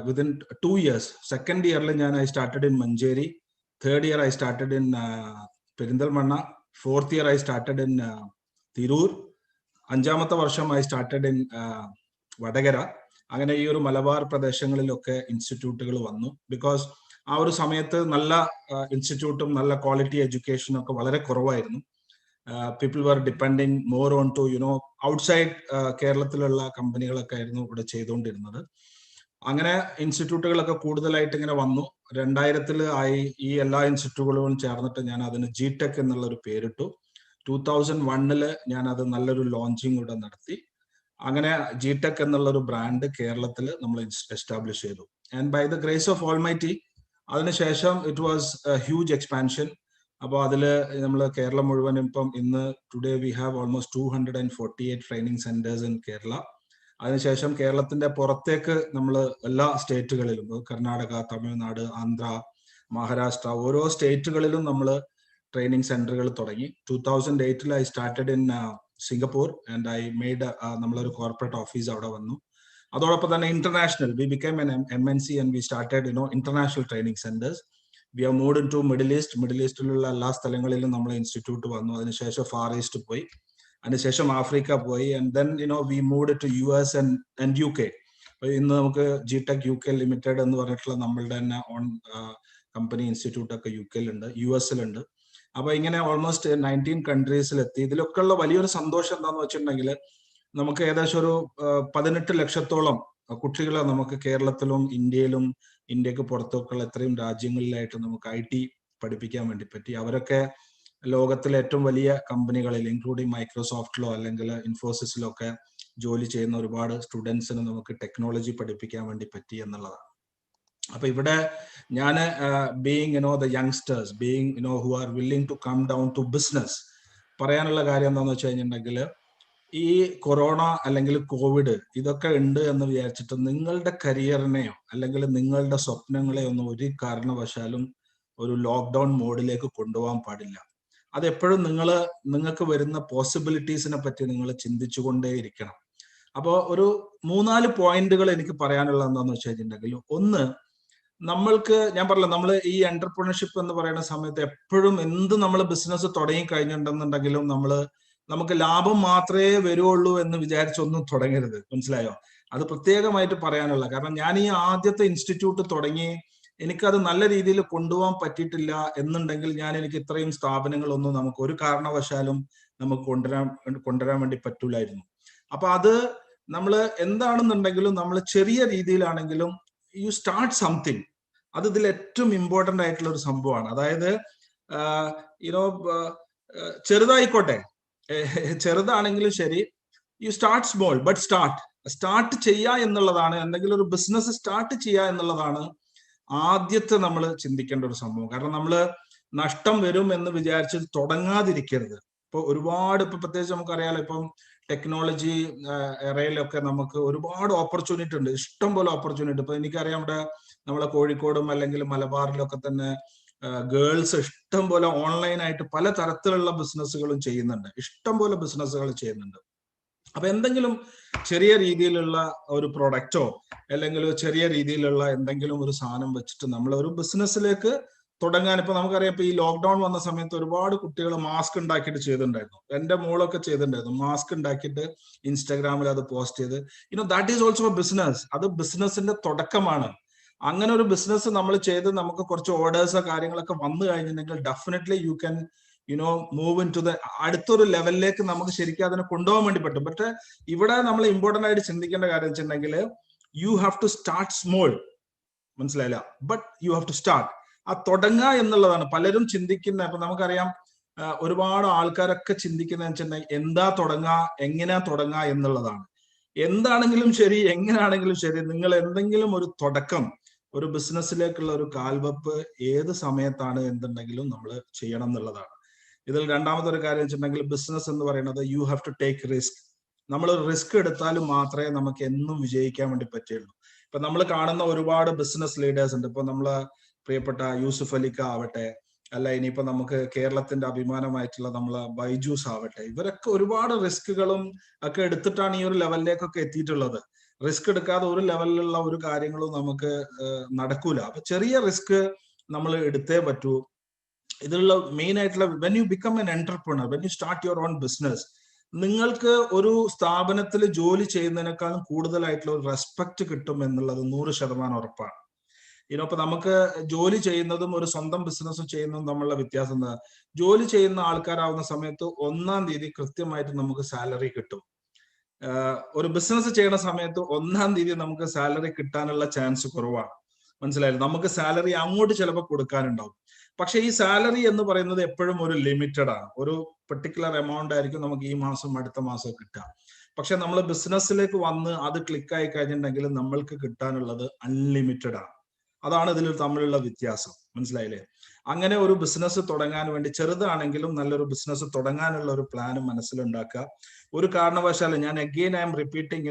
Speaker 21: വിത്തിൻ 2 years, സെക്കൻഡ് ഇയറിൽ ഞാൻ I started in Manjeri, third year I started in Perinthalmanna, fourth year I started in Tirur, 5ാമത്തെ വർഷം ഐ സ്റ്റാർട്ടഡ് ഇൻ വടകര. അങ്ങനെ ഈ ഒരു മലബാർ പ്രദേശങ്ങളിലൊക്കെ ഇൻസ്റ്റിറ്റ്യൂട്ടുകൾ വന്നു. ബിക്കോസ് ആ ഒരു സമയത്ത് നല്ല ഇൻസ്റ്റിറ്റ്യൂട്ടും നല്ല ക്വാളിറ്റി എഡ്യൂക്കേഷനും ഒക്കെ വളരെ കുറവായിരുന്നു. People were depending more on to outside കേരളത്തിലുള്ള കമ്പനികളൊക്കെ ആയിരുന്നു ഇവിടെ ചെയ്തുകൊണ്ടിരുന്നത്. അങ്ങനെ ഇൻസ്റ്റിറ്റ്യൂട്ടുകളൊക്കെ കൂടുതലായിട്ട് ഇങ്ങനെ വന്നു. 2000 ആയി ഈ എല്ലാ ഇൻസ്റ്റിറ്റ്യൂട്ടുകളും ചേർന്നിട്ട് ഞാൻ അതിന് ജിടെക് എന്നുള്ള ഒരു പേരിട്ടു. 2001 ഞാൻ അത് നല്ലൊരു ലോഞ്ചിങ് ഇവിടെ നടത്തി. അങ്ങനെ ജിടെക് എന്നുള്ള ഒരു ബ്രാൻഡ് കേരളത്തിൽ നമ്മൾ എസ്റ്റാബ്ലിഷ് ചെയ്തു. And by the grace of almighty അതിനുശേഷം it was a huge expansion. അപ്പോൾ അതിൽ നമ്മൾ കേരളം മുഴുവനും ഇപ്പം ഇന്ന് today we have almost 248 training centres in Kerala. അതിനുശേഷം കേരളത്തിന്റെ പുറത്തേക്ക് നമ്മൾ എല്ലാ സ്റ്റേറ്റുകളിലും, കർണാടക, തമിഴ്നാട്, ആന്ധ്ര, മഹാരാഷ്ട്ര, ഓരോ സ്റ്റേറ്റുകളിലും നമ്മൾ ട്രെയിനിങ് സെന്ററുകൾ തുടങ്ങി. 2008 I started in Singapore and I made നമ്മളൊരു കോർപ്പറേറ്റ് ഓഫീസ് അവിടെ വന്നു. അതോടൊപ്പം തന്നെ international, we became an MNC and we started international training centres. We have moved in to middle east. Middle ഈസ്റ്റിലുള്ള എല്ലാ സ്ഥലങ്ങളിലും നമ്മൾ ഇൻസ്റ്റിറ്റ്യൂട്ട് വന്നു. അതിനുശേഷം ഫാർ ഈസ്റ്റ് പോയി, അതിനുശേഷം ആഫ്രിക്ക പോയി, and then we moved to US and UK. ഇന്ന് നമുക്ക് GTech UK ലിമിറ്റഡ് എന്ന് പറഞ്ഞിട്ടുള്ള നമ്മളുടെ തന്നെ ഓൺ കമ്പനി ഇൻസ്റ്റിറ്റ്യൂട്ട് ഒക്കെ UK-ലുണ്ട്, US-ലുണ്ട്. അപ്പൊ ഇങ്ങനെ ഓൾമോസ്റ്റ് 19 കൺട്രീസിലെത്തി. ഇതിലൊക്കെ ഉള്ള വലിയൊരു സന്തോഷം എന്താന്ന് വെച്ചിട്ടുണ്ടെങ്കിൽ നമുക്ക് ഏകദേശം ഒരു 18 ലക്ഷത്തോളം കുട്ടികളെ നമുക്ക് കേരളത്തിലും ഇന്ത്യയിലും ഇന്ത്യക്ക് പുറത്തൊക്കെയുള്ള ഇത്രയും രാജ്യങ്ങളിലായിട്ട് നമുക്ക് IT പഠിപ്പിക്കാൻ വേണ്ടി പറ്റി. അവരൊക്കെ ലോകത്തിലെ ഏറ്റവും വലിയ കമ്പനികളിൽ ഇൻക്ലൂഡിങ് മൈക്രോസോഫ്റ്റിലോ അല്ലെങ്കിൽ ഇൻഫോസിസിലോ ഒക്കെ ജോലി ചെയ്യുന്ന ഒരുപാട് സ്റ്റുഡൻസിന് നമുക്ക് ടെക്നോളജി പഠിപ്പിക്കാൻ വേണ്ടി പറ്റി എന്നുള്ളതാണ്. അപ്പൊ ഇവിടെ ഞാൻ being the youngsters, being who are willing to come down to business, പറയാനുള്ള കാര്യം എന്താണെന്ന് വെച്ച് കഴിഞ്ഞിട്ടുണ്ടെങ്കിൽ ഈ കൊറോണ അല്ലെങ്കിൽ കോവിഡ് ഇതൊക്കെ ഉണ്ട് എന്ന് വിചാരിച്ചിട്ട് നിങ്ങളുടെ കരിയറിനെയോ അല്ലെങ്കിൽ നിങ്ങളുടെ സ്വപ്നങ്ങളെയോ ഒന്നും ഒരു കാരണവശാലും ഒരു ലോക്ക്ഡൗൺ മോഡിലേക്ക് കൊണ്ടുപോകാൻ പാടില്ല. അതെപ്പോഴും നിങ്ങൾക്ക് വരുന്ന പോസിബിലിറ്റീസിനെ പറ്റി നിങ്ങൾ ചിന്തിച്ചുകൊണ്ടേയിരിക്കണം. അപ്പോൾ ഒരു 3-4 പോയിന്റുകൾ എനിക്ക് പറയാനുള്ളത് എന്താണെന്ന് വെച്ച് കഴിഞ്ഞിട്ടുണ്ടെങ്കിൽ, ഒന്ന്, നമ്മൾക്ക് ഞാൻ പറഞ്ഞില്ല, നമ്മൾ ഈ എന്റർപ്രണർഷിപ്പ് എന്ന് പറയുന്ന സമയത്ത് എപ്പോഴും എന്ത് നമ്മൾ ബിസിനസ് തുടങ്ങി കഴിഞ്ഞിട്ടുണ്ടെന്നുണ്ടെങ്കിലും നമുക്ക് ലാഭം മാത്രമേ വരുള്ളൂ എന്ന് വിചാരിച്ചൊന്നും തുടങ്ങരുത്. മനസ്സിലായോ? അത് പ്രത്യേകമായിട്ട് പറയാനുള്ള കാരണം, ഞാൻ ഈ ആദ്യത്തെ ഇൻസ്റ്റിറ്റ്യൂട്ട് തുടങ്ങി എനിക്കത് നല്ല രീതിയിൽ കൊണ്ടുപോകാൻ പറ്റിയിട്ടില്ല എന്നുണ്ടെങ്കിൽ എനിക്ക് ഇത്രയും സ്ഥാപനങ്ങളൊന്നും നമുക്ക് ഒരു കാരണവശാലും നമുക്ക് കൊണ്ടുവരാൻ വേണ്ടി പറ്റൂലായിരുന്നു. അപ്പൊ അത് നമ്മൾ എന്താണെന്നുണ്ടെങ്കിലും നമ്മൾ ചെറിയ രീതിയിലാണെങ്കിലും യു സ്റ്റാർട്ട് സംതിങ്. അത് ഇതിൽ ഏറ്റവും ഇമ്പോർട്ടന്റ് ആയിട്ടുള്ള ഒരു സംഭവമാണ്. അതായത് ചെറുതായിക്കോട്ടെ, ചെറുതാണെങ്കിലും ശരി, you start small but start ചെയ്യുക എന്നുള്ളതാണ്, എന്തെങ്കിലും ഒരു ബിസിനസ് സ്റ്റാർട്ട് ചെയ്യുക എന്നുള്ളതാണ് ആദ്യത്തെ നമ്മൾ ചിന്തിക്കേണ്ട ഒരു സംഭവം. കാരണം നമ്മൾ നഷ്ടം വരും എന്ന് വിചാരിച്ച് തുടങ്ങാതിരിക്കരുത്. ഇപ്പൊ ഒരുപാട്, ഇപ്പൊ പ്രത്യേകിച്ച് നമുക്കറിയാലോ, ഇപ്പം ടെക്നോളജി എറയിലൊക്കെ നമുക്ക് ഒരുപാട് ഓപ്പർച്യൂണിറ്റി ഉണ്ട്, ഇഷ്ടം പോലെ ഓപ്പർച്യൂണിറ്റി. ഇപ്പൊ എനിക്കറിയാം, ഇവിടെ നമ്മളെ കോഴിക്കോടും അല്ലെങ്കിൽ മലബാറിലൊക്കെ തന്നെ ഗേൾസ് ഇഷ്ടം പോലെ ഓൺലൈനായിട്ട് പല തരത്തിലുള്ള ബിസിനസ്സുകളും ചെയ്യുന്നുണ്ട്, ഇഷ്ടം പോലെ ബിസിനസ്സുകൾ ചെയ്യുന്നുണ്ട്. അപ്പൊ എന്തെങ്കിലും ചെറിയ രീതിയിലുള്ള ഒരു പ്രൊഡക്റ്റോ അല്ലെങ്കിൽ ചെറിയ രീതിയിലുള്ള എന്തെങ്കിലും ഒരു സാധനം വെച്ചിട്ട് നമ്മൾ ഒരു ബിസിനസ്സിലേക്ക് തുടങ്ങാൻ. ഇപ്പൊ നമുക്കറിയാം, ഇപ്പൊ ഈ ലോക്ക്ഡൌൺ വന്ന സമയത്ത് ഒരുപാട് കുട്ടികൾ മാസ്ക് ഉണ്ടാക്കിയിട്ട് ചെയ്തിട്ടുണ്ടായിരുന്നു. എന്റെ മോളൊക്കെ ചെയ്തിട്ടുണ്ടായിരുന്നു, മാസ്ക് ഉണ്ടാക്കിയിട്ട് ഇൻസ്റ്റാഗ്രാമിൽ അത് പോസ്റ്റ് ചെയ്ത്. That is also business. അത് ബിസിനസിന്റെ തുടക്കമാണ്. അങ്ങനെ ഒരു ബിസിനസ് നമ്മൾ ചെയ്ത് നമുക്ക് കുറച്ച് ഓർഡേഴ്സോ കാര്യങ്ങളൊക്കെ വന്നു കഴിഞ്ഞിട്ടുണ്ടെങ്കിൽ definitely you can move in to the അടുത്തൊരു ലെവലിലേക്ക് നമുക്ക് ശരിക്കും അതിനെ കൊണ്ടുപോകാൻ വേണ്ടി പറ്റും. പക്ഷെ ഇവിടെ നമ്മൾ ഇമ്പോർട്ടന്റ് ആയിട്ട് ചിന്തിക്കേണ്ട കാര്യം വെച്ചിട്ടുണ്ടെങ്കിൽ you have to start small. മനസ്സിലായില്ല? But you have to start. ആ തുടങ്ങുക എന്നുള്ളതാണ് പലരും ചിന്തിക്കുന്നത്. അപ്പൊ നമുക്കറിയാം, ഒരുപാട് ആൾക്കാരൊക്കെ ചിന്തിക്കുന്നത് വെച്ചിട്ടുണ്ടെങ്കിൽ എന്താ തുടങ്ങുക, എങ്ങനെയാ തുടങ്ങുക എന്നുള്ളതാണ്. എന്താണെങ്കിലും ശരി, എങ്ങനെയാണെങ്കിലും ശരി, നിങ്ങൾ എന്തെങ്കിലും ഒരു തുടക്കം, ഒരു ബിസിനസ്സിലേക്കുള്ള ഒരു കാൽവെപ്പ് ഏത് സമയത്താണ് എന്തുണ്ടെങ്കിലും നമ്മൾ ചെയ്യണം എന്നുള്ളതാണ്. ഇതിൽ രണ്ടാമത്തെ ഒരു കാര്യം വെച്ചിട്ടുണ്ടെങ്കിൽ, ബിസിനസ് എന്ന് പറയുന്നത് you have to take risk. നമ്മൾ റിസ്ക് എടുത്താലും മാത്രമേ നമുക്ക് എന്നും വിജയിക്കാൻ വേണ്ടി പറ്റുള്ളൂ. ഇപ്പൊ നമ്മൾ കാണുന്ന ഒരുപാട് ബിസിനസ് ലീഡേഴ്സ് ഉണ്ട്. ഇപ്പൊ നമ്മള് പ്രിയപ്പെട്ട യൂസുഫ് അലിക്ക ആവട്ടെ, അല്ല ഇനിയിപ്പോ നമുക്ക് കേരളത്തിന്റെ അഭിമാനമായിട്ടുള്ള നമ്മളെ ബൈജൂസ് ആവട്ടെ, ഇവരൊക്കെ ഒരുപാട് റിസ്കുകളും ഒക്കെ എടുത്തിട്ടാണ് ഈ ഒരു ലെവലിലേക്കൊക്കെ എത്തിയിട്ടുള്ളത്. റിസ്ക് എടുക്കാതെ ഒരു ലെവലിലുള്ള ഒരു കാര്യങ്ങളും നമുക്ക് നടക്കൂല. അപ്പൊ ചെറിയ റിസ്ക് നമ്മൾ എടുത്തേ പറ്റൂ. ഇതിലുള്ള മെയിൻ ആയിട്ടുള്ള, when you become an entrepreneur, when you start your own business, നിങ്ങൾക്ക് ഒരു സ്ഥാപനത്തിൽ ജോലി ചെയ്യുന്നതിനേക്കാളും കൂടുതലായിട്ടുള്ള ഒരു റെസ്പെക്ട് കിട്ടും എന്നുള്ളത് 100% ഉറപ്പാണ്. ഇപ്പൊ നമുക്ക് ജോലി ചെയ്യുന്നതും ഒരു സ്വന്തം ബിസിനസ് ചെയ്യുന്നതും തമ്മിലുള്ള വ്യത്യാസം എന്താ? ജോലി ചെയ്യുന്ന ആൾക്കാരാവുന്ന സമയത്ത് 1-ാം തീയതി കൃത്യമായിട്ട് നമുക്ക് സാലറി കിട്ടും. ഒരു ബിസിനസ് ചെയ്യുന്ന സമയത്ത് 1-ാം തീയതി നമുക്ക് സാലറി കിട്ടാനുള്ള ചാൻസ് കുറവാണ്. മനസ്സിലായില്ലേ? നമുക്ക് സാലറി അങ്ങോട്ട് ചിലപ്പോൾ കൊടുക്കാനുണ്ടാവും. പക്ഷെ ഈ സാലറി എന്ന് പറയുന്നത് എപ്പോഴും ഒരു ലിമിറ്റഡ് ആണ്. ഒരു പെർട്ടിക്കുലർ എമൗണ്ട് ആയിരിക്കും നമുക്ക് ഈ മാസം അടുത്ത മാസം കിട്ടുക. പക്ഷെ നമ്മൾ ബിസിനസ്സിലേക്ക് വന്ന് അത് ക്ലിക്കായി കഴിഞ്ഞിട്ടുണ്ടെങ്കിൽ നമ്മൾക്ക് കിട്ടാനുള്ളത് അൺലിമിറ്റഡ് ആണ്. അതാണ് ഇതിൽ തമ്മിലുള്ള വ്യത്യാസം. മനസ്സിലായില്ലേ? അങ്ങനെ ഒരു ബിസിനസ് തുടങ്ങാൻ വേണ്ടി ചെറുതാണെങ്കിലും നല്ലൊരു ബിസിനസ് തുടങ്ങാനുള്ള ഒരു പ്ലാനും മനസ്സിലുണ്ടാക്കുക. ഒരു കാരണവശാലും ഞാൻ അഗെയിൻ ഐ എം റിപ്പീറ്റിംഗ്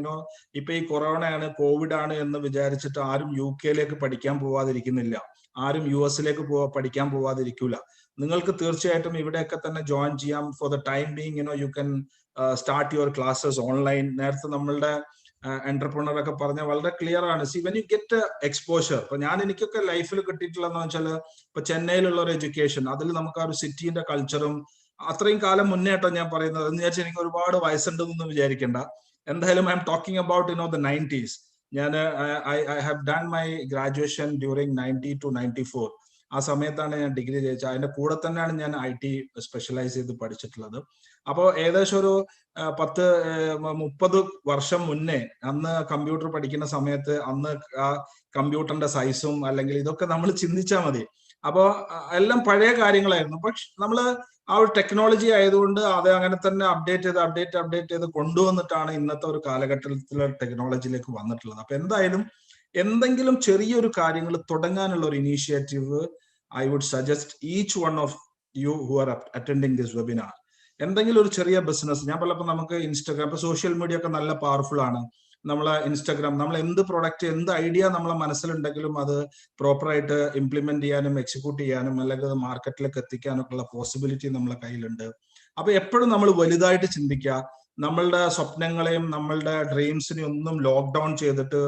Speaker 21: ഇപ്പൊ ഈ കൊറോണയാണ്, കോവിഡ് ആണ് എന്ന് വിചാരിച്ചിട്ട് ആരും UK പഠിക്കാൻ പോവാതിരിക്കുന്നില്ല, ആരും US പഠിക്കാൻ പോവാതിരിക്കൂല. നിങ്ങൾക്ക് തീർച്ചയായിട്ടും ഇവിടെയൊക്കെ തന്നെ ജോയിൻ ചെയ്യാം. For the time being you can start your classes online. നേരത്തെ നമ്മളുടെ എന്റർപ്രണർ ഒക്കെ പറഞ്ഞ വളരെ ക്ലിയർ ആണ്. C when you get exposure, ഇപ്പൊ എനിക്കൊക്കെ ലൈഫിൽ കിട്ടിയിട്ടുള്ളതെന്ന് വെച്ചാൽ ഇപ്പൊ ചെന്നൈയിലുള്ള ഒരു എഡ്യൂക്കേഷൻ, അതിൽ നമുക്ക് ആ ഒരു സിറ്റിന്റെ കൾച്ചറും അത്രയും കാലം മുന്നേ ആയിട്ടോ ഞാൻ പറയുന്നത്. എന്ന് വിചാരിച്ചാൽ എനിക്ക് ഒരുപാട് വയസ്സുണ്ടെന്നൊന്നും വിചാരിക്കേണ്ട. എന്തായാലും I am talking about the 90s. ഞാൻ I have done my graduation during 90 to 94. ആ സമയത്താണ് ഞാൻ ഡിഗ്രി ചെയ്യിച്ചത്. അതിന്റെ കൂടെ തന്നെയാണ് ഞാൻ IT സ്പെഷ്യലൈസ് ചെയ്ത് പഠിച്ചിട്ടുള്ളത്. അപ്പോൾ ഏകദേശം ഒരു 10-30 വർഷം മുന്നേ, അന്ന് കമ്പ്യൂട്ടർ പഠിക്കുന്ന സമയത്ത് അന്ന് ആ കമ്പ്യൂട്ടറിന്റെ സൈസും അല്ലെങ്കിൽ ഇതൊക്കെ നമ്മൾ ചിന്തിച്ചാൽ മതി. അപ്പോ എല്ലാം പഴയ കാര്യങ്ങളായിരുന്നു. പക്ഷെ നമ്മള് ആ ഒരു ടെക്നോളജി ആയതുകൊണ്ട് അത് അങ്ങനെ തന്നെ അപ്ഡേറ്റ് ചെയ്ത് കൊണ്ടുവന്നിട്ടാണ് ഇന്നത്തെ ഒരു കാലഘട്ടത്തിലെ ടെക്നോളജിയിലേക്ക് വന്നിട്ടുള്ളത്. അപ്പൊ എന്തായാലും എന്തെങ്കിലും ചെറിയൊരു കാര്യങ്ങൾ തുടങ്ങാനുള്ള ഒരു initiative I would suggest each one of you who are attending this webinar. എന്തെങ്കിലും ഒരു ചെറിയ ബിസിനസ്. ഞാൻ പറഞ്ഞപ്പോൾ നമുക്ക് ഇൻസ്റ്റാഗ്രാം, ഇപ്പൊ സോഷ്യൽ മീഡിയ ഒക്കെ നല്ല പവർഫുൾ ആണ്. നമ്മളെ ഇൻസ്റ്റാഗ്രാം, നമ്മൾ എന്ത് പ്രൊഡക്റ്റ്, എന്ത് ഐഡിയ നമ്മളെ മനസ്സിലുണ്ടെങ്കിലും അത് പ്രോപ്പറായിട്ട് ഇംപ്ലിമെന്റ് ചെയ്യാനും എക്സിക്യൂട്ട് ചെയ്യാനും അല്ലെങ്കിൽ മാർക്കറ്റിലേക്ക് എത്തിക്കാനൊക്കെ ഉള്ള പോസിബിലിറ്റി നമ്മളെ കയ്യിലുണ്ട്. അപ്പൊ എപ്പോഴും നമ്മൾ വലുതായിട്ട് ചിന്തിക്കുക. നമ്മളുടെ സ്വപ്നങ്ങളെയും നമ്മളുടെ ഡ്രീംസിനെയും ഒന്നും ലോക്ക്ഡൌൺ ചെയ്തിട്ട്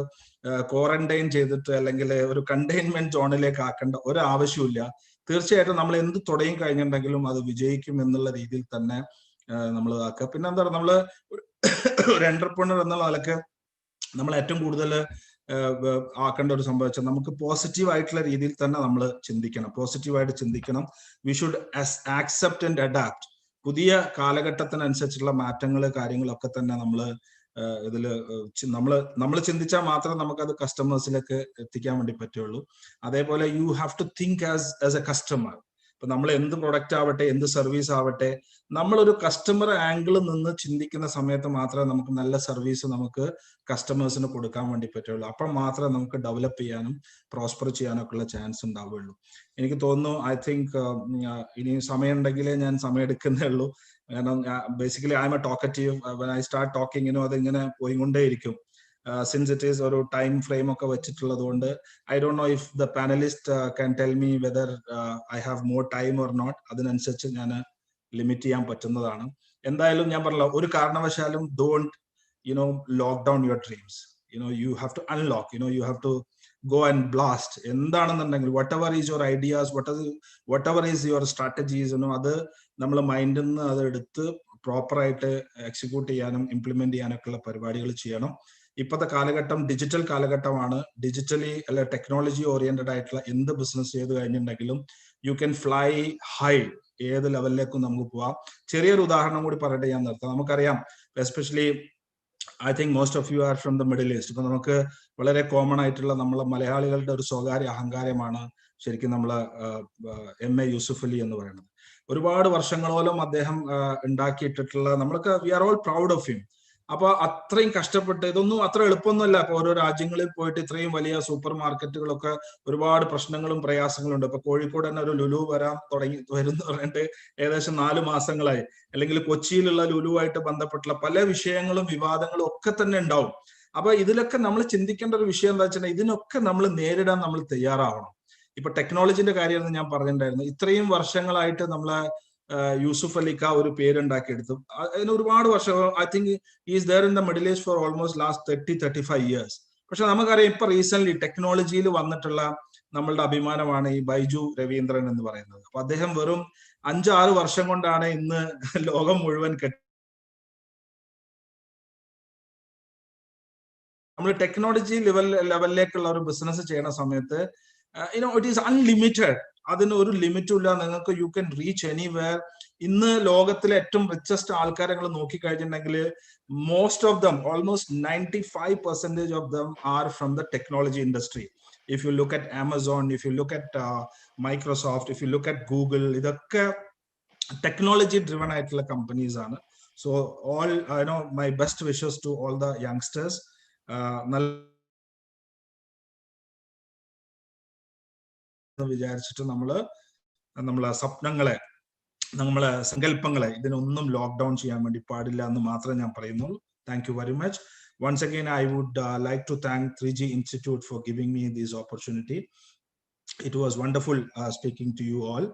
Speaker 21: ക്വാറന്റൈൻ ചെയ്തിട്ട് അല്ലെങ്കിൽ ഒരു കണ്ടെയ്ൻമെന്റ് സോണിലേക്ക് ആക്കേണ്ട ഒരു ആവശ്യമില്ല. തീർച്ചയായിട്ടും നമ്മൾ എന്ത് തുടങ്ങി കഴിഞ്ഞിട്ടുണ്ടെങ്കിലും അത് വിജയിക്കും എന്നുള്ള രീതിയിൽ തന്നെ നമ്മൾ ആക്കുക. പിന്നെ എന്താ പറയുക, നമ്മള് ഒരു എന്റർപ്രണർ എന്നുള്ള നിലക്ക് നമ്മൾ ഏറ്റവും കൂടുതൽ ആക്കേണ്ട ഒരു സംഭവം വെച്ചാൽ നമുക്ക് പോസിറ്റീവ് ആയിട്ടുള്ള രീതിയിൽ തന്നെ നമ്മൾ ചിന്തിക്കണം. പോസിറ്റീവായിട്ട് ചിന്തിക്കണം. We should accept and adapt. പുതിയ കാലഘട്ടത്തിനനുസരിച്ചുള്ള മാറ്റങ്ങൾ കാര്യങ്ങളൊക്കെ തന്നെ നമ്മൾ ഇതില് നമ്മൾ ചിന്തിച്ചാൽ മാത്രമേ നമുക്കത് കസ്റ്റമേഴ്സിലേക്ക് എത്തിക്കാൻ വേണ്ടി പറ്റുള്ളൂ. അതേപോലെ you have to think as a customer. ഇപ്പൊ നമ്മൾ എന്ത് പ്രൊഡക്റ്റ് ആവട്ടെ, എന്ത് സർവീസ് ആവട്ടെ, നമ്മളൊരു കസ്റ്റമർ ആംഗിളിൽ നിന്ന് ചിന്തിക്കുന്ന സമയത്ത് മാത്രമേ നമുക്ക് നല്ല സർവീസ് നമുക്ക് കസ്റ്റമേഴ്സിന് കൊടുക്കാൻ വേണ്ടി പറ്റുള്ളൂ. അപ്പം മാത്രമേ നമുക്ക് ഡെവലപ്പ് ചെയ്യാനും പ്രോസ്പർ ചെയ്യാനൊക്കെ ഉള്ള ചാൻസ് ഉണ്ടാവുകയുള്ളൂ. എനിക്ക് തോന്നുന്നു, ഐ തിങ്ക് ഇനി സമയം ഉണ്ടെങ്കിലേ ഞാൻ സമയം എടുക്കുന്നേ ഉള്ളൂ. കാരണം basically I am a talkative. When I start ടോക്കിങ്ങിനും അതിങ്ങനെ പോയിക്കൊണ്ടേയിരിക്കും. സിൻസ് ഇറ്റ് ഈസ് ഒരു ടൈം ഫ്രെയിം ഒക്കെ വെച്ചിട്ടുള്ളത് കൊണ്ട് I don't know if the panellist can tell me whether I have more time or not. അതിനനുസരിച്ച് ഞാൻ ലിമിറ്റ് ചെയ്യാൻ പറ്റുന്നതാണ്. എന്തായാലും ഞാൻ പറഞ്ഞല്ലോ, ഒരു കാരണവശാലും don't lock down your dreams. You have to unlock, you have to go and blast. എന്താണെന്നുണ്ടെങ്കിൽ whatever is your ideas, whatever is your strategies, അത് നമ്മൾ മൈൻഡിൽ നിന്ന് അത് എടുത്ത് പ്രോപ്പറായിട്ട് എക്സിക്യൂട്ട് ചെയ്യാനും ഇംപ്ലിമെന്റ് ചെയ്യാനൊക്കെ ഉള്ള പരിപാടികൾ ചെയ്യണം. ഇപ്പോഴത്തെ കാലഘട്ടം ഡിജിറ്റൽ കാലഘട്ടമാണ്. ഡിജിറ്റലി അല്ലെ ടെക്നോളജി ഓറിയന്റഡ് ആയിട്ടുള്ള എന്ത് ബിസിനസ് ചെയ്ത് കഴിഞ്ഞിട്ടുണ്ടെങ്കിലും യു ക്യാൻ ഫ്ലൈ ഹൈ. ഏത് ലെവലിലേക്കും നമുക്ക് പോവാം. ചെറിയൊരു ഉദാഹരണം കൂടി പറഞ്ഞിട്ട് ഞാൻ നിർത്താം. നമുക്കറിയാം, especially I think most of you are from the Middle east. ഇപ്പൊ നമുക്ക് വളരെ കോമൺ ആയിട്ടുള്ള നമ്മളെ മലയാളികളുടെ ഒരു സ്വകാര്യ അഹങ്കാരമാണ് ശരിക്കും നമ്മളെ MA യൂസുഫ് അലി എന്ന് പറയുന്നത്. ഒരുപാട് വർഷങ്ങളോളം അദ്ദേഹം ഉണ്ടാക്കിയിട്ടുള്ള, നമ്മളൊക്കെ we are all proud of him. അപ്പൊ അത്രയും കഷ്ടപ്പെട്ട്, ഇതൊന്നും അത്ര എളുപ്പമൊന്നുമല്ല. അപ്പൊ ഓരോ രാജ്യങ്ങളിൽ പോയിട്ട് ഇത്രയും വലിയ സൂപ്പർ മാർക്കറ്റുകളൊക്കെ ഒരുപാട് പ്രശ്നങ്ങളും പ്രയാസങ്ങളും ഉണ്ട്. ഇപ്പൊ കോഴിക്കോട് തന്നെ ഒരു ലുലു വരുന്ന പറഞ്ഞിട്ട് ഏകദേശം 4 മാസങ്ങളായി. അല്ലെങ്കിൽ കൊച്ചിയിലുള്ള ലുലുവായിട്ട് ബന്ധപ്പെട്ടുള്ള പല വിഷയങ്ങളും വിവാദങ്ങളും ഒക്കെ തന്നെ ഉണ്ടാവും. അപ്പൊ ഇതിലൊക്കെ നമ്മൾ ചിന്തിക്കേണ്ട ഒരു വിഷയം എന്താ വെച്ചാൽ ഇതിനൊക്കെ നമ്മൾ നേരിടാൻ നമ്മൾ തയ്യാറാവണം. ഇപ്പൊ ടെക്നോളജിന്റെ കാര്യം ഞാൻ പറഞ്ഞിട്ടുണ്ടായിരുന്നു. ഇത്രയും വർഷങ്ങളായിട്ട് നമ്മളെ യൂസുഫ് അലിക്ക ഒരു പേരുണ്ടാക്കിയെടുത്തു. അതിന് ഒരുപാട് വർഷം, I think is there in the Middle East for almost last 30-35 years. പക്ഷെ നമുക്കറിയാം ഇപ്പൊ റീസെന്റ് ടെക്നോളജിയിൽ വന്നിട്ടുള്ള നമ്മളുടെ അഭിമാനമാണ് ഈ ബൈജു രവീന്ദ്രൻ എന്ന് പറയുന്നത്. അപ്പൊ അദ്ദേഹം വെറും 5-6 വർഷം കൊണ്ടാണ് ഇന്ന് ലോകം മുഴുവൻ നമ്മൾ ടെക്നോളജി ലെവലിലേക്കുള്ള ഒരു ബിസിനസ് ചെയ്യുന്ന സമയത്ത് ഇറ്റ് ഈസ് അൺലിമിറ്റഡ്. അതിന് ഒരു ലിമിറ്റും ഇല്ല. നിങ്ങൾക്ക് യു ക്യാൻ റീച്ച് എനിവെയർ. ഇന്ന് ലോകത്തിലെ ഏറ്റവും റിച്ചസ്റ്റ് ആൾക്കാരെ നിങ്ങൾ നോക്കിക്കഴിഞ്ഞിട്ടുണ്ടെങ്കിൽ most of them, almost 95% of them are from the technology industry. If you look at Amazon, if you look at Microsoft, if you look at Google, ഇതൊക്കെ ടെക്നോളജി ഡ്രിവൺ ആയിട്ടുള്ള കമ്പനീസ് ആണ്. So all my best wishes to all the youngsters. വിചാരിച്ചിട്ട് നമ്മൾ നമ്മളെ സ്വപ്നങ്ങളെ നമ്മളെ സങ്കല്പങ്ങളെ ഇതിനൊന്നും ലോക്ക്ഡൗൺ ചെയ്യാൻ വേണ്ടി പാടില്ല എന്ന് മാത്രമേ ഞാൻ പറയുന്നുള്ളൂ. Thank you very much. Once again, I would like to thank 3G Institute for giving me this opportunity. It was wonderful speaking to you all.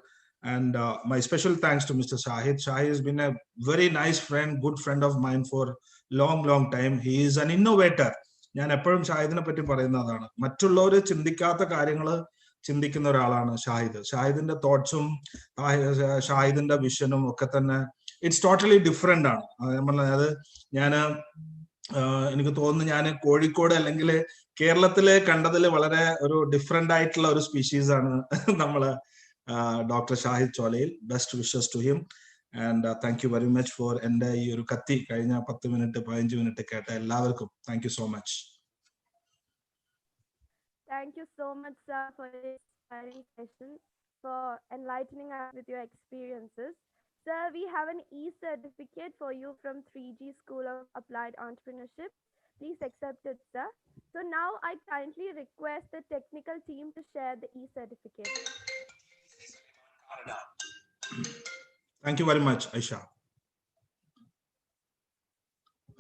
Speaker 21: And my special thanks to Mr. Sahid. Sahid has been a very nice friend, good friend of mine for long time. He is an innovator. ഞാൻ എപ്പോഴും ഷാഹിദിനെ പറ്റി പറയുന്നതാണ്, മറ്റുള്ളവർ ചിന്തിക്കാത്ത കാര്യങ്ങൾ ചിന്തിക്കുന്ന ഒരാളാണ് ഷാഹിദ്. ഷാഹിദിന്റെ തോട്ട്സും ഷാഹിദിന്റെ വിഷനും ഒക്കെ തന്നെ ഇറ്റ്സ് ടോട്ടലി ഡിഫറെന്റ് ആണ്. അത് എനിക്ക് തോന്നുന്നു ഞാൻ കോഴിക്കോട് അല്ലെങ്കിൽ കേരളത്തില് കണ്ടതിൽ വളരെ ഒരു ഡിഫറെന്റ് ആയിട്ടുള്ള ഒരു സ്പീഷീസ് ആണ് നമ്മള് doctor Shahid Cholayil. Best wishes to him and thank you very much for എന്റെ ഈ ഒരു കത്തി കഴിഞ്ഞ 10 മിനിറ്റ് 15 മിനിറ്റ് കേട്ട എല്ലാവർക്കും thank you so much.
Speaker 6: Thank you so much, sir, for this inspiring session, for enlightening us with your experiences. Sir, we have an e-certificate for you from 3G School of Applied Entrepreneurship. Please accept it, sir. So now I kindly request the technical team to share the e-certificate.
Speaker 21: Thank you very much, Aisha.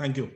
Speaker 21: Thank you.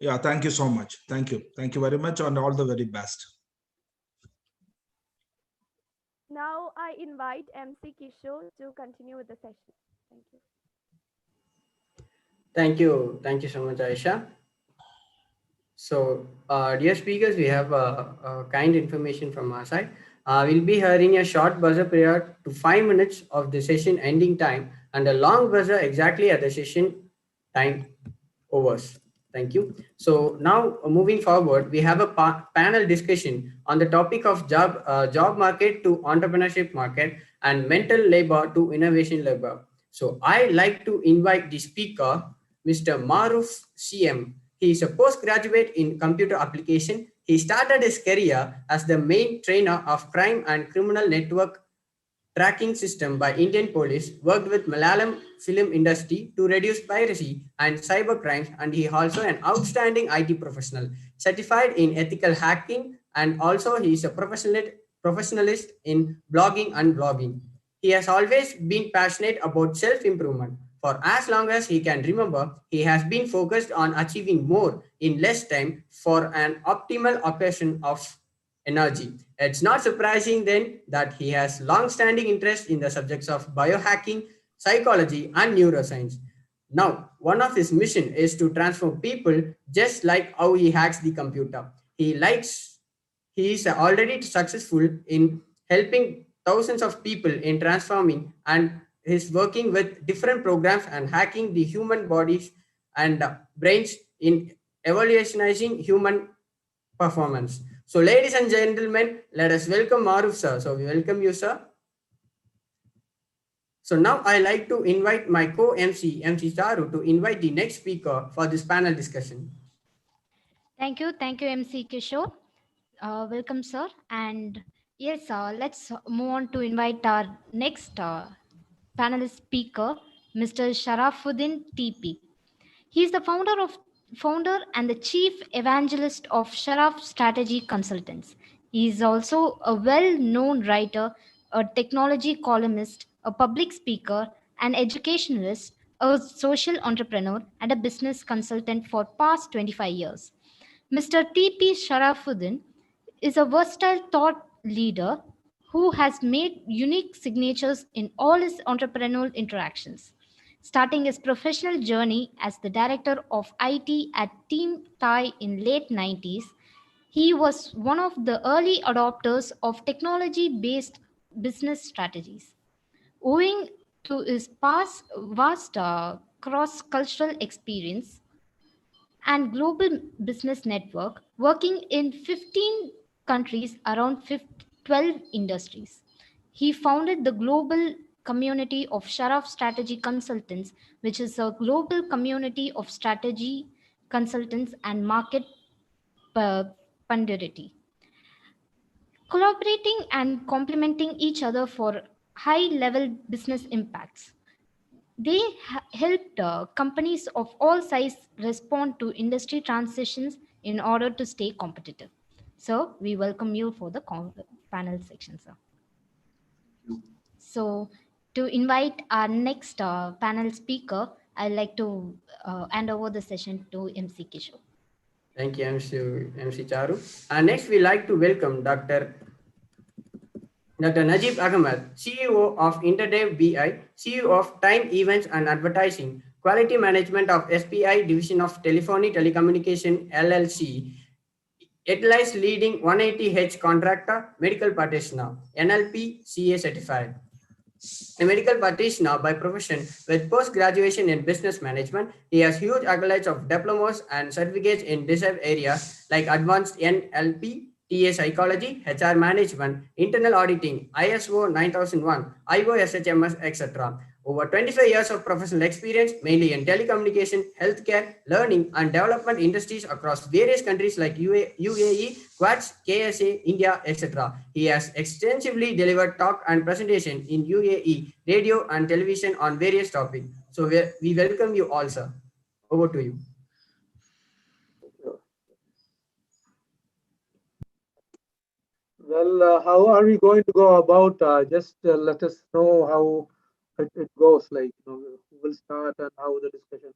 Speaker 21: Yeah, thank you so much. Thank you. Thank you very much and all the very best.
Speaker 6: Now I invite MC Kishore to continue with the session. Thank you.
Speaker 4: Thank you so much, Aisha. So, dear speakers, we have kind information from our side. We'll be hearing a short buzzer prior to 5 minutes of the session ending time and a long buzzer exactly at the session time overs. Thank you. So now moving forward, we have a panel discussion on the topic of job market to entrepreneurship market and mental labor to innovation labor. So I like to invite the speaker, Mr. Maruf CM. He is a postgraduate in computer application. He started his career as the main trainer of crime and criminal network tracking system by Indian police, worked with Malayalam film industry to reduce piracy and cyber crimes, and he also an outstanding IT professional, certified in ethical hacking, and also he is a professionalist in blogging and blogging. He has always been passionate about self-improvement. For as long as he can remember, he has been focused on achieving more in less time for an optimal operation of energy. It's not surprising then that he has long-standing interest in the subjects of biohacking, psychology, and neuroscience. Now, one of his mission is to transform people just like how he hacks the computer. He is already successful in helping thousands of people in transforming and is working with different programs and hacking the human bodies and brains in evolutionizing human performance. So ladies and gentlemen, let us welcome Maruf sir. So we welcome you, sir. So now I like to invite my co-MC, MC Charu, to invite the next speaker for this panel discussion.
Speaker 22: Thank you, MC Kishore. Welcome, sir. And yes, let's move on to invite our next panelist speaker, Mr. Sharafuddin TP. He is the founder and the chief evangelist of Sharaf Strategy Consultants. He is also a well-known writer, a technology columnist, a public speaker, an educationalist, a social entrepreneur, and a business consultant for past 25 years. Mr. TP Sharafuddin is a versatile thought leader who has made unique signatures in all his entrepreneurial interactions. Starting his professional journey as the director of IT at Team Thai in late 90s, He was one of the early adopters of technology-based business strategies. Owing to his vast cross-cultural experience and global business network, working in 15 countries around 12 industries, he founded the global community of Sharaf Strategy Consultants, which is a global community of strategy consultants and market punditry, collaborating and complementing each other for high-level business impacts. They helped companies of all sizes respond to industry transitions in order to stay competitive. So we welcome you for the panel section, sir. So to invite our next panel speaker, I'd like to hand over the session to MC Kishore.
Speaker 4: Thank you, MC Charu. And next, we like to welcome Dr. Najib Ahmed, CEO of Interdev BI, CEO of Time Events and Advertising, Quality Management of SPI Division of Telephony Telecommunication LLC, Atlas leading 180H contractor, medical practitioner, NLP CA certified. A medical practitioner by profession with post-graduation in business management, he has huge accolades of diplomas and certificates in deserved areas like advanced NLP, TA psychology, HR management, internal auditing, ISO 9001, IOSHMS, etc. Over 25 years of professional experience, mainly in telecommunication, healthcare, learning, and development industries across various countries like UAE, Quads, KSA, India, etc. He has extensively delivered talk and presentation in UAE, radio and television on various topics. So we welcome you all, sir. Over to you.
Speaker 2: Well, how are we going to go about? Just let us know how it goes. Like, who will start and how the discussion.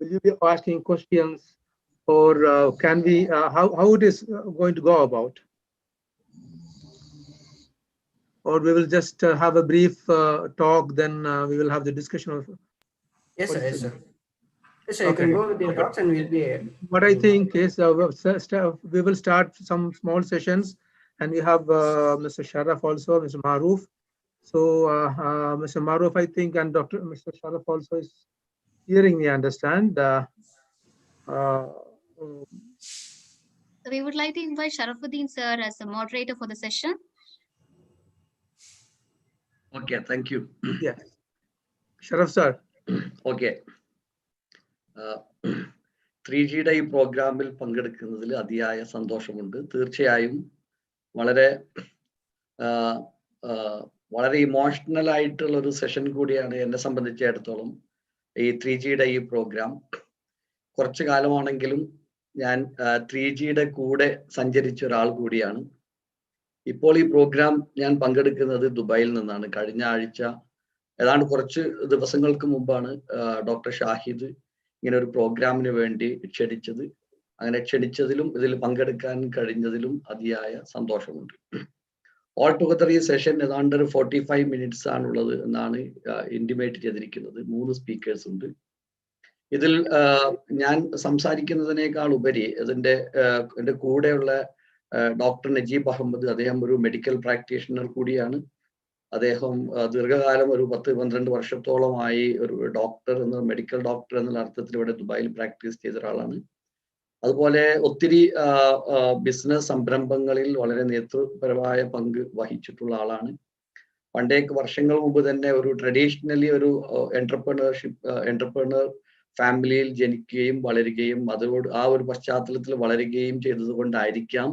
Speaker 2: Will you be asking questions, or can we? How it is going to go about? Or we will just have a brief talk, then we will have the discussion of.
Speaker 4: Yes, sir. Yes, sir. Yes, sir. You can go with your talks, and we'll be.
Speaker 2: What I think is we will start some small sessions. And we have Mr. Sharaf also, Mr. Maroof. So Mr. Maroof, I think, and Mr. Sharaf also is hearing me, understand.
Speaker 1: So we would like to invite Sharafuddin sir as the moderator for the session.
Speaker 5: Okay, thank you.
Speaker 2: Yes. Sharaf sir.
Speaker 5: Okay. 3Gയുടെ ഈ പ്രോഗ്രാമിൽ പങ്കെടുക്കുന്നതിൽ അതിയായ സന്തോഷമുണ്ട്. തീർച്ചയായും വളരെ ഇമോഷണൽ ആയിട്ടുള്ള ഒരു സെഷൻ കൂടിയാണ് എന്നെ സംബന്ധിച്ചിടത്തോളം ഈ 3Gയുടെ ഈ പ്രോഗ്രാം. കുറച്ചു കാലമാണെങ്കിലും ഞാൻ 3Gയുടെ കൂടെ സഞ്ചരിച്ച ഒരാൾ കൂടിയാണ്. ഇപ്പോൾ ഈ പ്രോഗ്രാം ഞാൻ പങ്കെടുക്കുന്നത് ദുബായിൽ നിന്നാണ്. കഴിഞ്ഞ ആഴ്ച ഏതാണ്ട് കുറച്ച് ദിവസങ്ങൾക്ക് മുമ്പാണ് ഡോക്ടർ ഷാഹിദ് ഇങ്ങനെ ഒരു പ്രോഗ്രാമിന് വേണ്ടി ക്ഷണിച്ചത്. അങ്ങനെ ക്ഷണിച്ചതിലും ഇതിൽ പങ്കെടുക്കാൻ കഴിഞ്ഞതിലും അതിയായ സന്തോഷമുണ്ട്. ഓൾ ടുഗദർ ഈ സെഷൻ ഏതാണ്ട് ഒരു 45 മിനിറ്റ്സ് ആണുള്ളത് എന്നാണ് ഇൻറ്റിമേറ്റ് ചെയ്തിരിക്കുന്നത്. 3 സ്പീക്കേഴ്സ് ഉണ്ട്. ഇതിൽ ഞാൻ സംസാരിക്കുന്നതിനേക്കാൾ ഉപരി എൻ്റെ കൂടെയുള്ള ഡോക്ടർ നജീബ് അഹമ്മദ്, അദ്ദേഹം ഒരു മെഡിക്കൽ പ്രാക്ടീഷണർ കൂടിയാണ്. അദ്ദേഹം ദീർഘകാലം ഒരു 10-12 വർഷത്തോളമായി ഒരു മെഡിക്കൽ ഡോക്ടർ എന്നുള്ള അർത്ഥത്തിൽ ഇവിടെ ദുബായിൽ പ്രാക്ടീസ് ചെയ്ത ഒരാളാണ്. അതുപോലെ ഒത്തിരി ബിസിനസ് സംരംഭങ്ങളിൽ വളരെ നേതൃപരമായ പങ്ക് വഹിച്ചിട്ടുള്ള ആളാണ്. പണ്ടേക്ക് വർഷങ്ങൾ മുമ്പ് തന്നെ ഒരു ട്രഡീഷണലി ഒരു എന്റർപ്രണർ ഫാമിലിയിൽ ജനിക്കുകയും വളരുകയും അതോട് ആ ഒരു പശ്ചാത്തലത്തിൽ വളരുകയും ചെയ്തത് കൊണ്ടായിരിക്കാം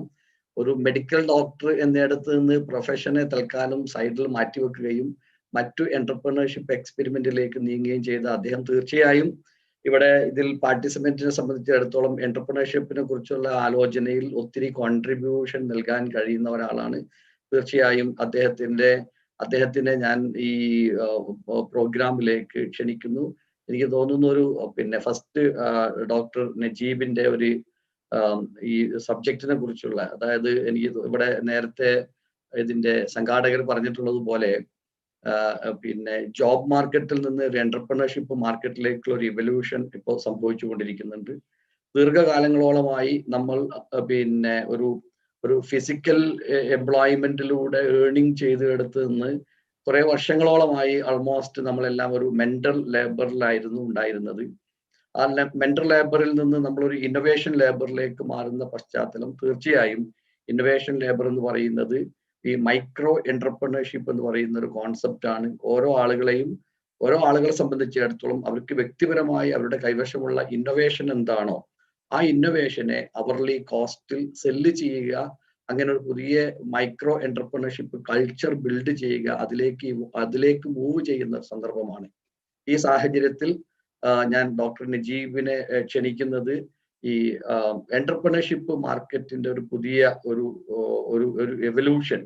Speaker 5: ഒരു മെഡിക്കൽ ഡോക്ടർ എന്നിടത്ത് നിന്ന് പ്രൊഫഷനെ തൽക്കാലം സൈഡിൽ മാറ്റിവെക്കുകയും മറ്റു എന്റർപ്രണർഷിപ്പ് എക്സ്പെരിമെന്റിലേക്ക് നീങ്ങുകയും ചെയ്ത അദ്ദേഹം തീർച്ചയായും ഇവിടെ ഇതിൽ പാർട്ടിസിപ്പന്റിനെ സംബന്ധിച്ചിടത്തോളം എന്റർപ്രണർഷിപ്പിനെ കുറിച്ചുള്ള ആലോചനയിൽ ഒത്തിരി കോൺട്രിബ്യൂഷൻ നൽകാൻ കഴിയുന്ന ഒരാളാണ്. തീർച്ചയായും അദ്ദേഹത്തിനെ ഞാൻ ഈ പ്രോഗ്രാമിലേക്ക് ക്ഷണിക്കുന്നു. എനിക്ക് തോന്നുന്ന ഫസ്റ്റ് ഡോക്ടർ നജീബിന്റെ ഒരു ഈ സബ്ജക്റ്റിനെ കുറിച്ചുള്ള, അതായത് എനിക്ക് ഇവിടെ നേരത്തെ ഇതിന്റെ സംഘാടകർ പറഞ്ഞിട്ടുള്ളത് പോലെ ജോബ് മാർക്കറ്റിൽ നിന്ന് ഒരു എന്റർപ്രണർഷിപ്പ് മാർക്കറ്റിലേക്കുള്ള ഒരു ഇവല്യൂഷൻ ഇപ്പോൾ സംഭവിച്ചുകൊണ്ടിരിക്കുന്നുണ്ട്. ദീർഘകാലങ്ങളോളമായി നമ്മൾ പിന്നെ ഒരു ഫിസിക്കൽ എംപ്ലോയ്മെന്റിലൂടെ ഏർണിംഗ് ചെയ്തെടുത്ത് നിന്ന് കുറെ വർഷങ്ങളോളമായി ആൾമോസ്റ്റ് നമ്മളെല്ലാം ഒരു മെന്റൽ ലേബറിലായിരുന്നു ഉണ്ടായിരുന്നത്. ആ മെന്റൽ ലേബറിൽ നിന്ന് നമ്മളൊരു ഇന്നോവേഷൻ ലേബറിലേക്ക് മാറുന്ന പശ്ചാത്തലം തീർച്ചയായും ഇന്നോവേഷൻ ലേബർ എന്ന് പറയുന്നത് ഈ മൈക്രോ എന്റർപ്രണർഷിപ്പ് എന്ന് പറയുന്ന ഒരു കോൺസെപ്റ്റ് ആണ്. ഓരോ ആളുകളെ സംബന്ധിച്ചിടത്തോളം അവർക്ക് വ്യക്തിപരമായി അവരുടെ കൈവശമുള്ള ഇന്നോവേഷൻ എന്താണോ ആ ഇന്നോവേഷനെ അവർലി കോസ്റ്റിൽ സെല്ല് ചെയ്യുക, അങ്ങനെ ഒരു പുതിയ മൈക്രോ എന്റർപ്രണർഷിപ്പ് കൾച്ചർ ബിൽഡ് ചെയ്യുക, അതിലേക്ക് മൂവ് ചെയ്യുന്ന സന്ദർഭമാണ്. ഈ സാഹചര്യത്തിൽ ഞാൻ ഡോക്ടർ നജീബിനെ ക്ഷണിക്കുന്നത് ഈ എന്റർപ്രണർഷിപ്പ് മാർക്കറ്റിന്റെ ഒരു പുതിയ ഒരു എവല്യൂഷൻ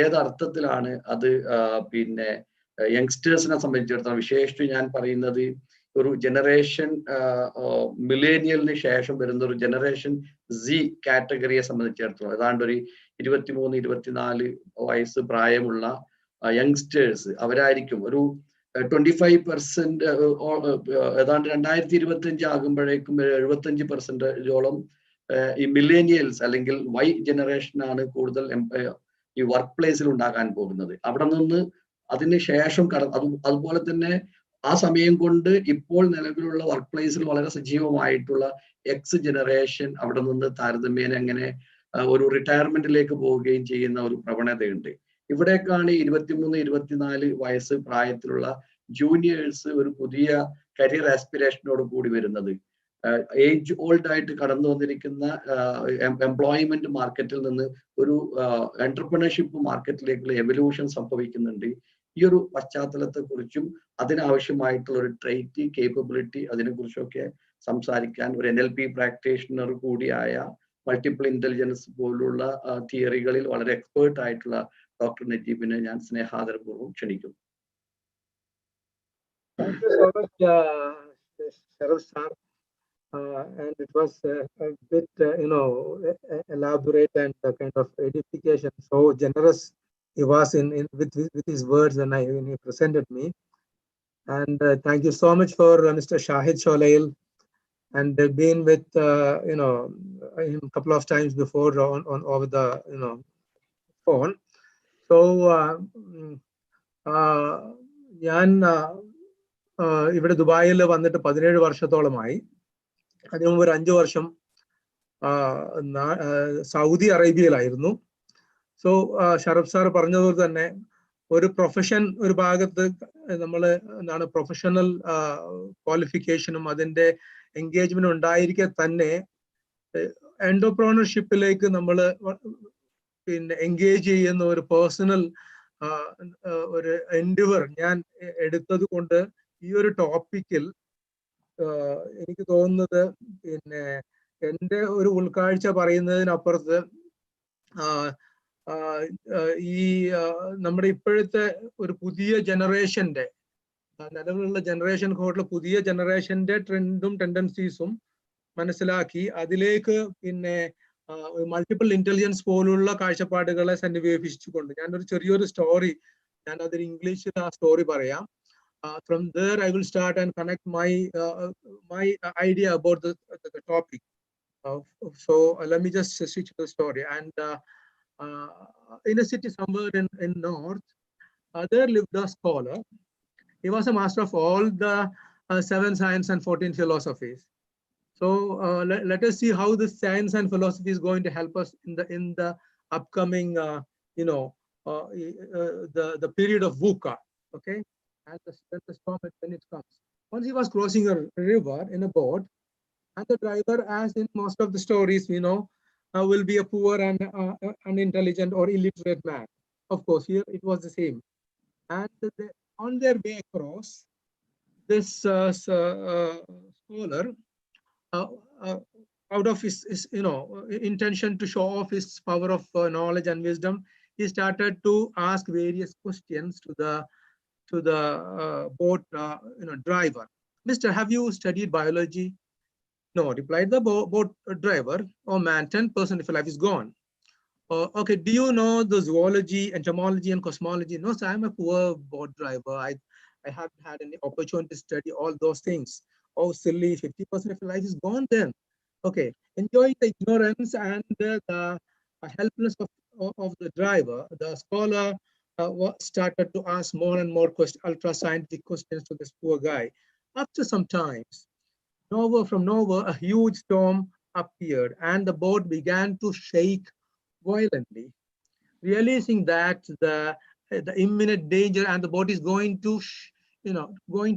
Speaker 5: ഏതർത്ഥത്തിലാണ് അത് പിന്നെ യങ്സ്റ്റേഴ്സിനെ സംബന്ധിച്ചിടത്തോളം വിശേഷിച്ച് ഞാൻ പറയുന്നത് ഒരു ജനറേഷൻ മിലേനിയലിന് ശേഷം വരുന്ന ഒരു ജനറേഷൻ സി കാറ്റഗറിയെ സംബന്ധിച്ചിടത്തോളം ഏതാണ്ട് ഒരു 23-24 വയസ്സ് പ്രായമുള്ള യങ്സ്റ്റേഴ്സ് അവരായിരിക്കും ഒരു 25% ഏതാണ്ട് 2025 ആകുമ്പോഴേക്കും 75%ഓളം ഈ മില്ലേനിയൽസ് അല്ലെങ്കിൽ വൈ ജനറേഷനാണ് കൂടുതൽ ഈ വർക്ക് പ്ലേസിൽ ഉണ്ടാകാൻ പോകുന്നത്. അവിടെ നിന്ന് അതിന് ശേഷം അതുപോലെ തന്നെ ആ സമയം കൊണ്ട് ഇപ്പോൾ നിലവിലുള്ള വർക്ക് പ്ലേസിൽ വളരെ സജീവമായിട്ടുള്ള എക്സ് ജനറേഷൻ അവിടെ നിന്ന് താരതമ്യേന അങ്ങനെ ഒരു റിട്ടയർമെന്റിലേക്ക് പോവുകയും ചെയ്യുന്ന ഒരു പ്രവണതയുണ്ട്. ഇവിടേക്കാണ് 23-24 വയസ്സ് പ്രായത്തിലുള്ള ജൂനിയേഴ്സ് ഒരു പുതിയ കരിയർ ആസ്പിറേഷനോട് കൂടി വരുന്നത്. ഏജ് ഓൾഡ് ആയിട്ട് കടന്നു വന്നിരിക്കുന്ന എംപ്ലോയ്മെന്റ് മാർക്കറ്റിൽ നിന്ന് ഒരു എന്റർപ്രണർഷിപ്പ് മാർക്കറ്റിലേക്കുള്ള എവല്യൂഷൻ സംഭവിക്കുന്നുണ്ട്. ഈ ഒരു പശ്ചാത്തലത്തെ കുറിച്ചും അതിനാവശ്യമായിട്ടുള്ള ഒരു ട്രേറ്റ് കേപ്പബിലിറ്റി അതിനെക്കുറിച്ചൊക്കെ സംസാരിക്കാൻ ഒരു NLP പ്രാക്ടീഷണർ കൂടിയായ മൾട്ടിപ്പിൾ ഇന്റലിജൻസ് പോലുള്ള തിയറികളിൽ വളരെ എക്സ്പേർട്ട് ആയിട്ടുള്ള ഡോക്ടർ നജീബിനെ ഞാൻ സ്നേഹാദരപൂർവ്വം ക്ഷണിക്കുന്നു.
Speaker 2: Thank you so much, Sharaf sir. And it was a bit, elaborate and kind of edification. So generous he was with his words when he presented me. And thank you so much for Mr. Sahid Cholayil, and been with him a couple of times before on over the phone. So ഞാൻ ഇവിടെ ദുബായിൽ വന്നിട്ട് 17 വർഷത്തോളമായി. അതിനു മുമ്പ് ഒരു 5 വർഷം സൗദി അറേബ്യയിലായിരുന്നു. സോ ഷറഫ് സാർ പറഞ്ഞതുപോലെ തന്നെ ഒരു പ്രൊഫഷൻ ഒരു ഭാഗത്ത് നമ്മൾ എന്താണ് പ്രൊഫഷണൽ ക്വാളിഫിക്കേഷനും അതിൻ്റെ എൻഗേജ്മെന്റും ഉണ്ടായിരിക്കെ തന്നെ എന്റർപ്രണർഷിപ്പിലേക്ക് നമ്മൾ പിന്നെ എൻഗേജ് ചെയ്യുന്ന ഒരു പേഴ്സണൽ ഒരു എൻഡിവർ ഞാൻ എടുത്തത് കൊണ്ട് ഈ ഒരു ടോപ്പിക്കിൽ എനിക്ക് തോന്നുന്നത് പിന്നെ എൻ്റെ ഒരു ഉൾക്കാഴ്ച പറയുന്നതിനപ്പുറത്ത് ഈ നമ്മുടെ ഇപ്പോഴത്തെ ഒരു പുതിയ ജനറേഷന്റെ നിലവിലുള്ള ജനറേഷൻ കോഡിലെ പുതിയ ജനറേഷന്റെ ട്രെൻഡും ടെൻഡൻസീസും മനസ്സിലാക്കി അതിലേക്ക് പിന്നെ മൾട്ടിപ്പിൾ ഇന്റലിജൻസ് പോലുള്ള കാഴ്ചപ്പാടുകളെ സന്നിവേശിച്ചുകൊണ്ട് ഞാനൊരു ചെറിയൊരു സ്റ്റോറി ഞാൻ അതിൽ ഇംഗ്ലീഷിൽ ആ സ്റ്റോറി പറയാം. From there I will start and connect my idea about the topic. So let me just switch to the story. And in a city somewhere in north, there lived a scholar. He was a master of all the 7 science and 14 philosophies. So let us see how this science and philosophy is going to help us in the upcoming the period of VUCA. Okay, and the storm when it comes. Once he was crossing a river in a boat, and the driver, as in most of the stories will be a poor and unintelligent or illiterate man. Of course, here it was the same. And on their way across, this scholar, out of his intention to show off his power of knowledge and wisdom, he started to ask various questions to the boat driver. Mister, have you studied biology? No, replied the boat driver. Oh man, 10% of your life is gone. Okay, do you know the zoology, entomology, and cosmology? No, sir, I'm a poor boat driver. I haven't had any opportunity to study all those things. oh, silly, 50% of your life is gone then. Okay, enjoying the ignorance and the helplessness of the driver, the scholar started to ask more and more ultra scientific questions to this poor guy. After some times, from nowhere, a huge storm appeared and the boat began to shake violently. Realizing that the imminent danger and the boat is going to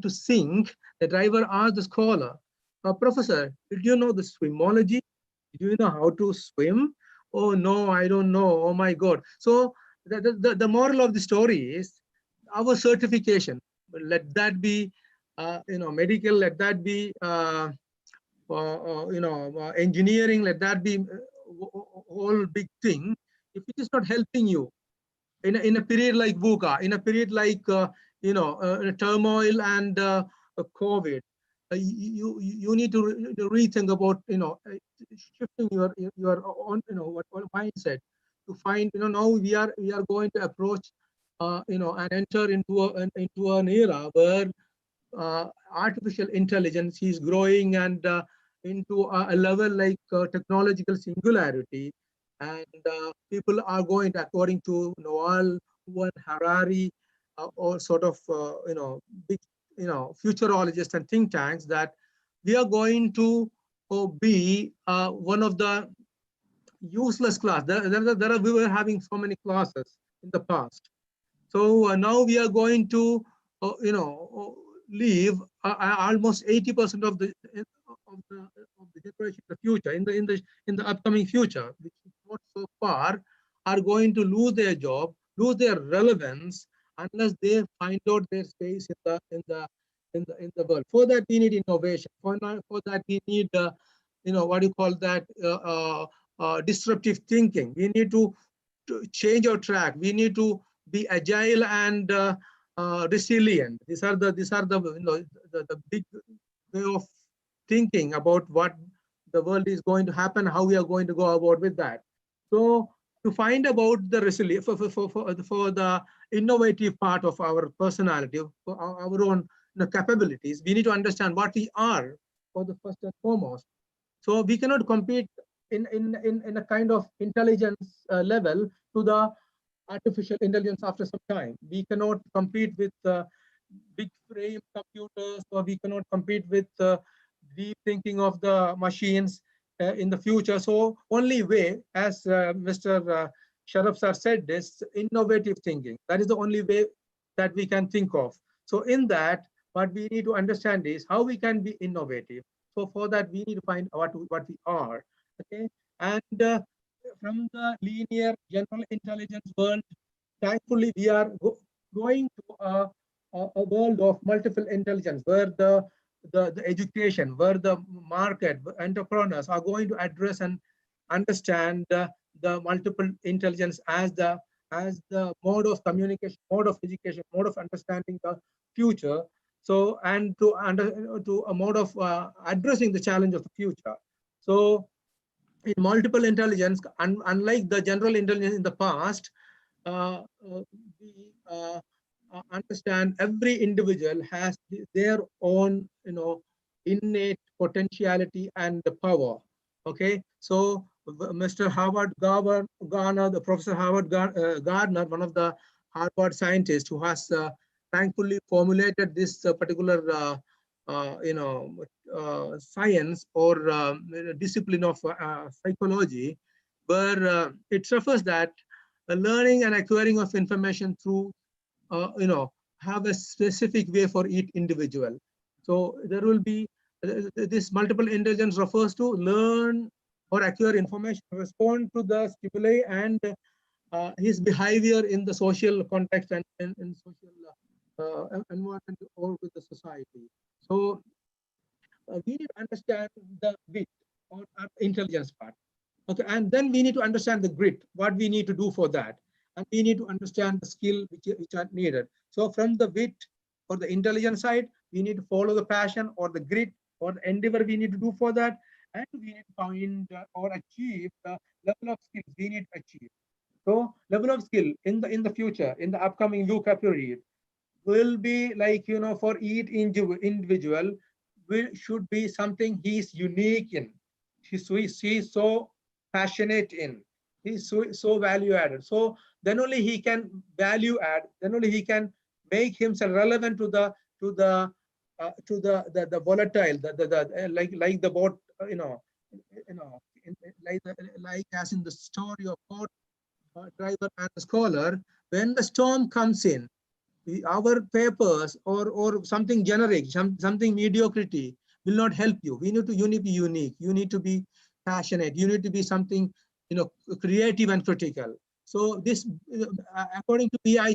Speaker 2: sink, the driver asked the scholar, Professor, did you know the swimology? Do you know how to swim? Oh no, I don't know. Oh my God. So the moral of the story is our certification. Let that be medical, let that be engineering, let that be all big thing. If it is not helping you in a period like VUCA, in a period like turmoil and COVID, you need to rethink about shifting your own what mindset to find now we are going to approach and enter into an era where artificial intelligence is growing and into a level like technological singularity, and people are going to, according to Noel Harari, or sort of big futurologists and think tanks, that we are going to be one of the useless class. We were having so many classes in the past. So now we are going to leave almost 80% of the generation in the future, in the upcoming future, which is not so far, are going to lose their job, lose their relevance, unless they find out their space in the world. For that we need innovation. For that we need what do you call that, disruptive thinking. We need to change our track. We need to be agile and resilient. These are the the big way of thinking about what the world is going to happen, how we are going to go about with that. So to find about the resilience for the innovative part of our personality, for our own capabilities, we need to understand what we are for the first and foremost. So we cannot compete in a kind of intelligence level to the artificial intelligence after some time. We cannot compete with big frame computers, or we cannot compete with deep thinking of the machines in the future. So only way, as Mr. Sharaf sir said, this innovative thinking. That is the only way that we can think of. So in that, what we need to understand is how we can be innovative. So for that, we need to find what we are. Okay, and from the linear general intelligence world, thankfully we are going to a world of multiple intelligence, where the education, where the market, entrepreneurs are going to address and understand the multiple intelligence as the mode of communication, mode of education, mode of understanding the future. So, and to a mode of addressing the challenge of the future. So in multiple intelligence, unlike the general intelligence in the past, we understand every individual has their own innate potentiality and the power. Okay, so Mr. Howard Gardner, the Professor Howard Gardner, one of the Harvard scientists who has thankfully formulated this particular science or discipline of psychology, where it refers that learning and acquiring of information through have a specific way for each individual. So there will be this multiple intelligence refers to learn or acquire information, respond to the stimuli and his behavior in the social context and in social environment or with the society. So we need to understand the wit or intelligence part. Okay, and then we need to understand the grit, what we need to do for that. And we need to understand the skill which are needed. So from the wit or the intelligence side, we need to follow the passion or the grit or the endeavor we need to do for that. And we need to find or achieve the level of skills we need to achieve. So level of skill in the future, in the upcoming VUCA period, will be like, for each individual, should be something he's unique in. He's so passionate in. He's so value added. So then only he can value add. Then only he can make himself relevant to the volatile, like the boat, like as in the story of boat driver and the scholar. When the storm comes in, our papers or something generic, something mediocrity will not help you. You need to be unique. You need to be passionate. You need to be something, creative and critical. So this, according to MI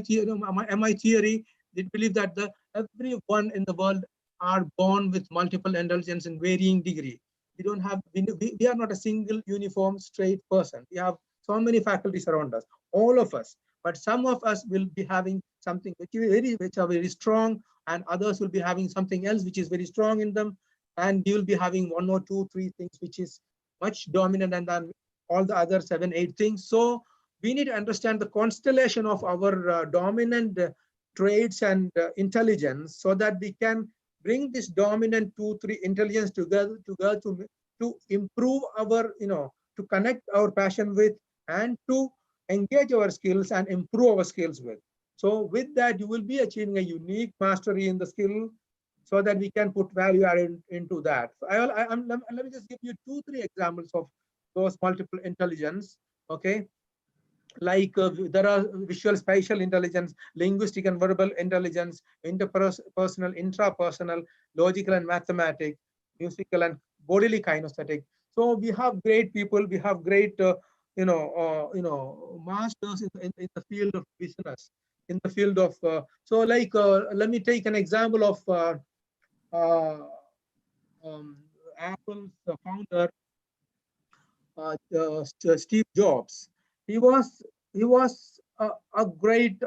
Speaker 2: theory, they believe that everyone in the world are born with multiple intelligence in varying degree. We don't have, we are not a single uniform straight person. We have so many faculties around us, all of us. But some of us will be having something which are very strong, and others will be having something else which is very strong in them, and you will be having 1 or 2, 3 things which is much dominant than all the other 7, 8 things. So we need to understand the constellation of our dominant traits and intelligence, so that we can bring this dominant 2, 3 intelligence together to improve our, to connect our passion with, and to engage our skills and improve our skills with. So with that, you will be achieving a unique mastery in the skill, so that we can put value added into that. Let me just give you 2, 3 examples of those multiple intelligence. Okay, like there are visual spatial intelligence, linguistic and verbal intelligence, interpersonal, intrapersonal, logical and mathematic, musical and bodily kinesthetic. So we have great people, we have great masters in the field of business, in the field of so like let me take an example of Apple's founder, Steve Jobs. He was a great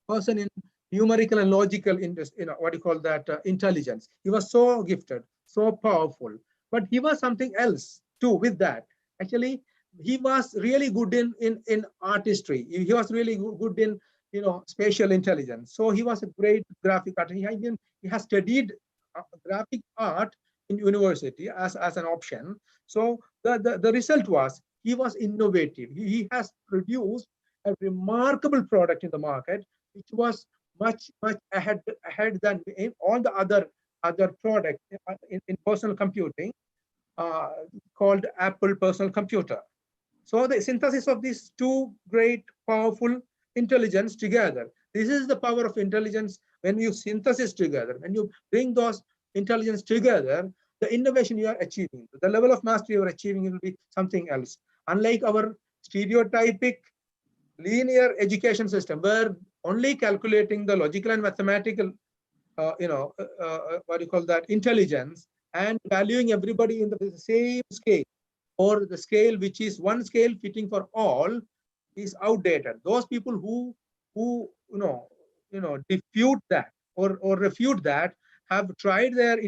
Speaker 2: person in numerical and logical intelligence. He was so gifted, so powerful, but he was something else too with that. Actually, he was really good in artistry. He was really good in spatial intelligence. So he was a great graphic artist. He has studied graphic art in university as an option. So the result was he was innovative. He has produced a remarkable product in the market, which was much ahead than all the other products in personal computing, called Apple personal computer. So the synthesis of these 2 great powerful intelligence together. This is the power of intelligence. When you synthesis together, when you bring those intelligence together, the innovation you are achieving, the level of mastery you are achieving will be something else. Unlike our stereotypic linear education system, where only calculating the logical and mathematical, intelligence, and valuing everybody in the same scale, or the scale which is one scale fitting for all, is outdated. Those people who defute that or refute that have tried their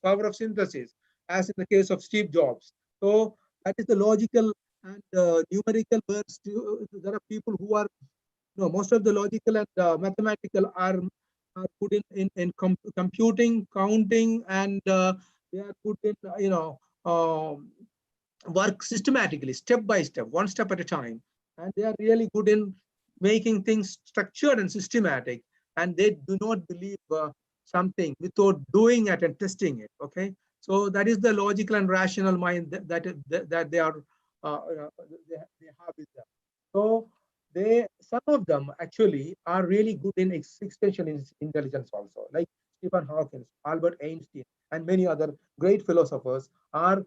Speaker 2: power of synthesis, as in the case of Steve Jobs. So that is the logical and numerical words. There are people who are, most of the logical and mathematical are good in computing, counting, and they are good in work systematically, step by step, one step at a time, and they are really good in making things structured and systematic, and they do not believe something without doing it and testing it. Okay, so that is the logical and rational mind that they are they have with them. So some of them actually are really good in existential intelligence also, like Stephen Hawking, Albert Einstein, and many other great philosophers are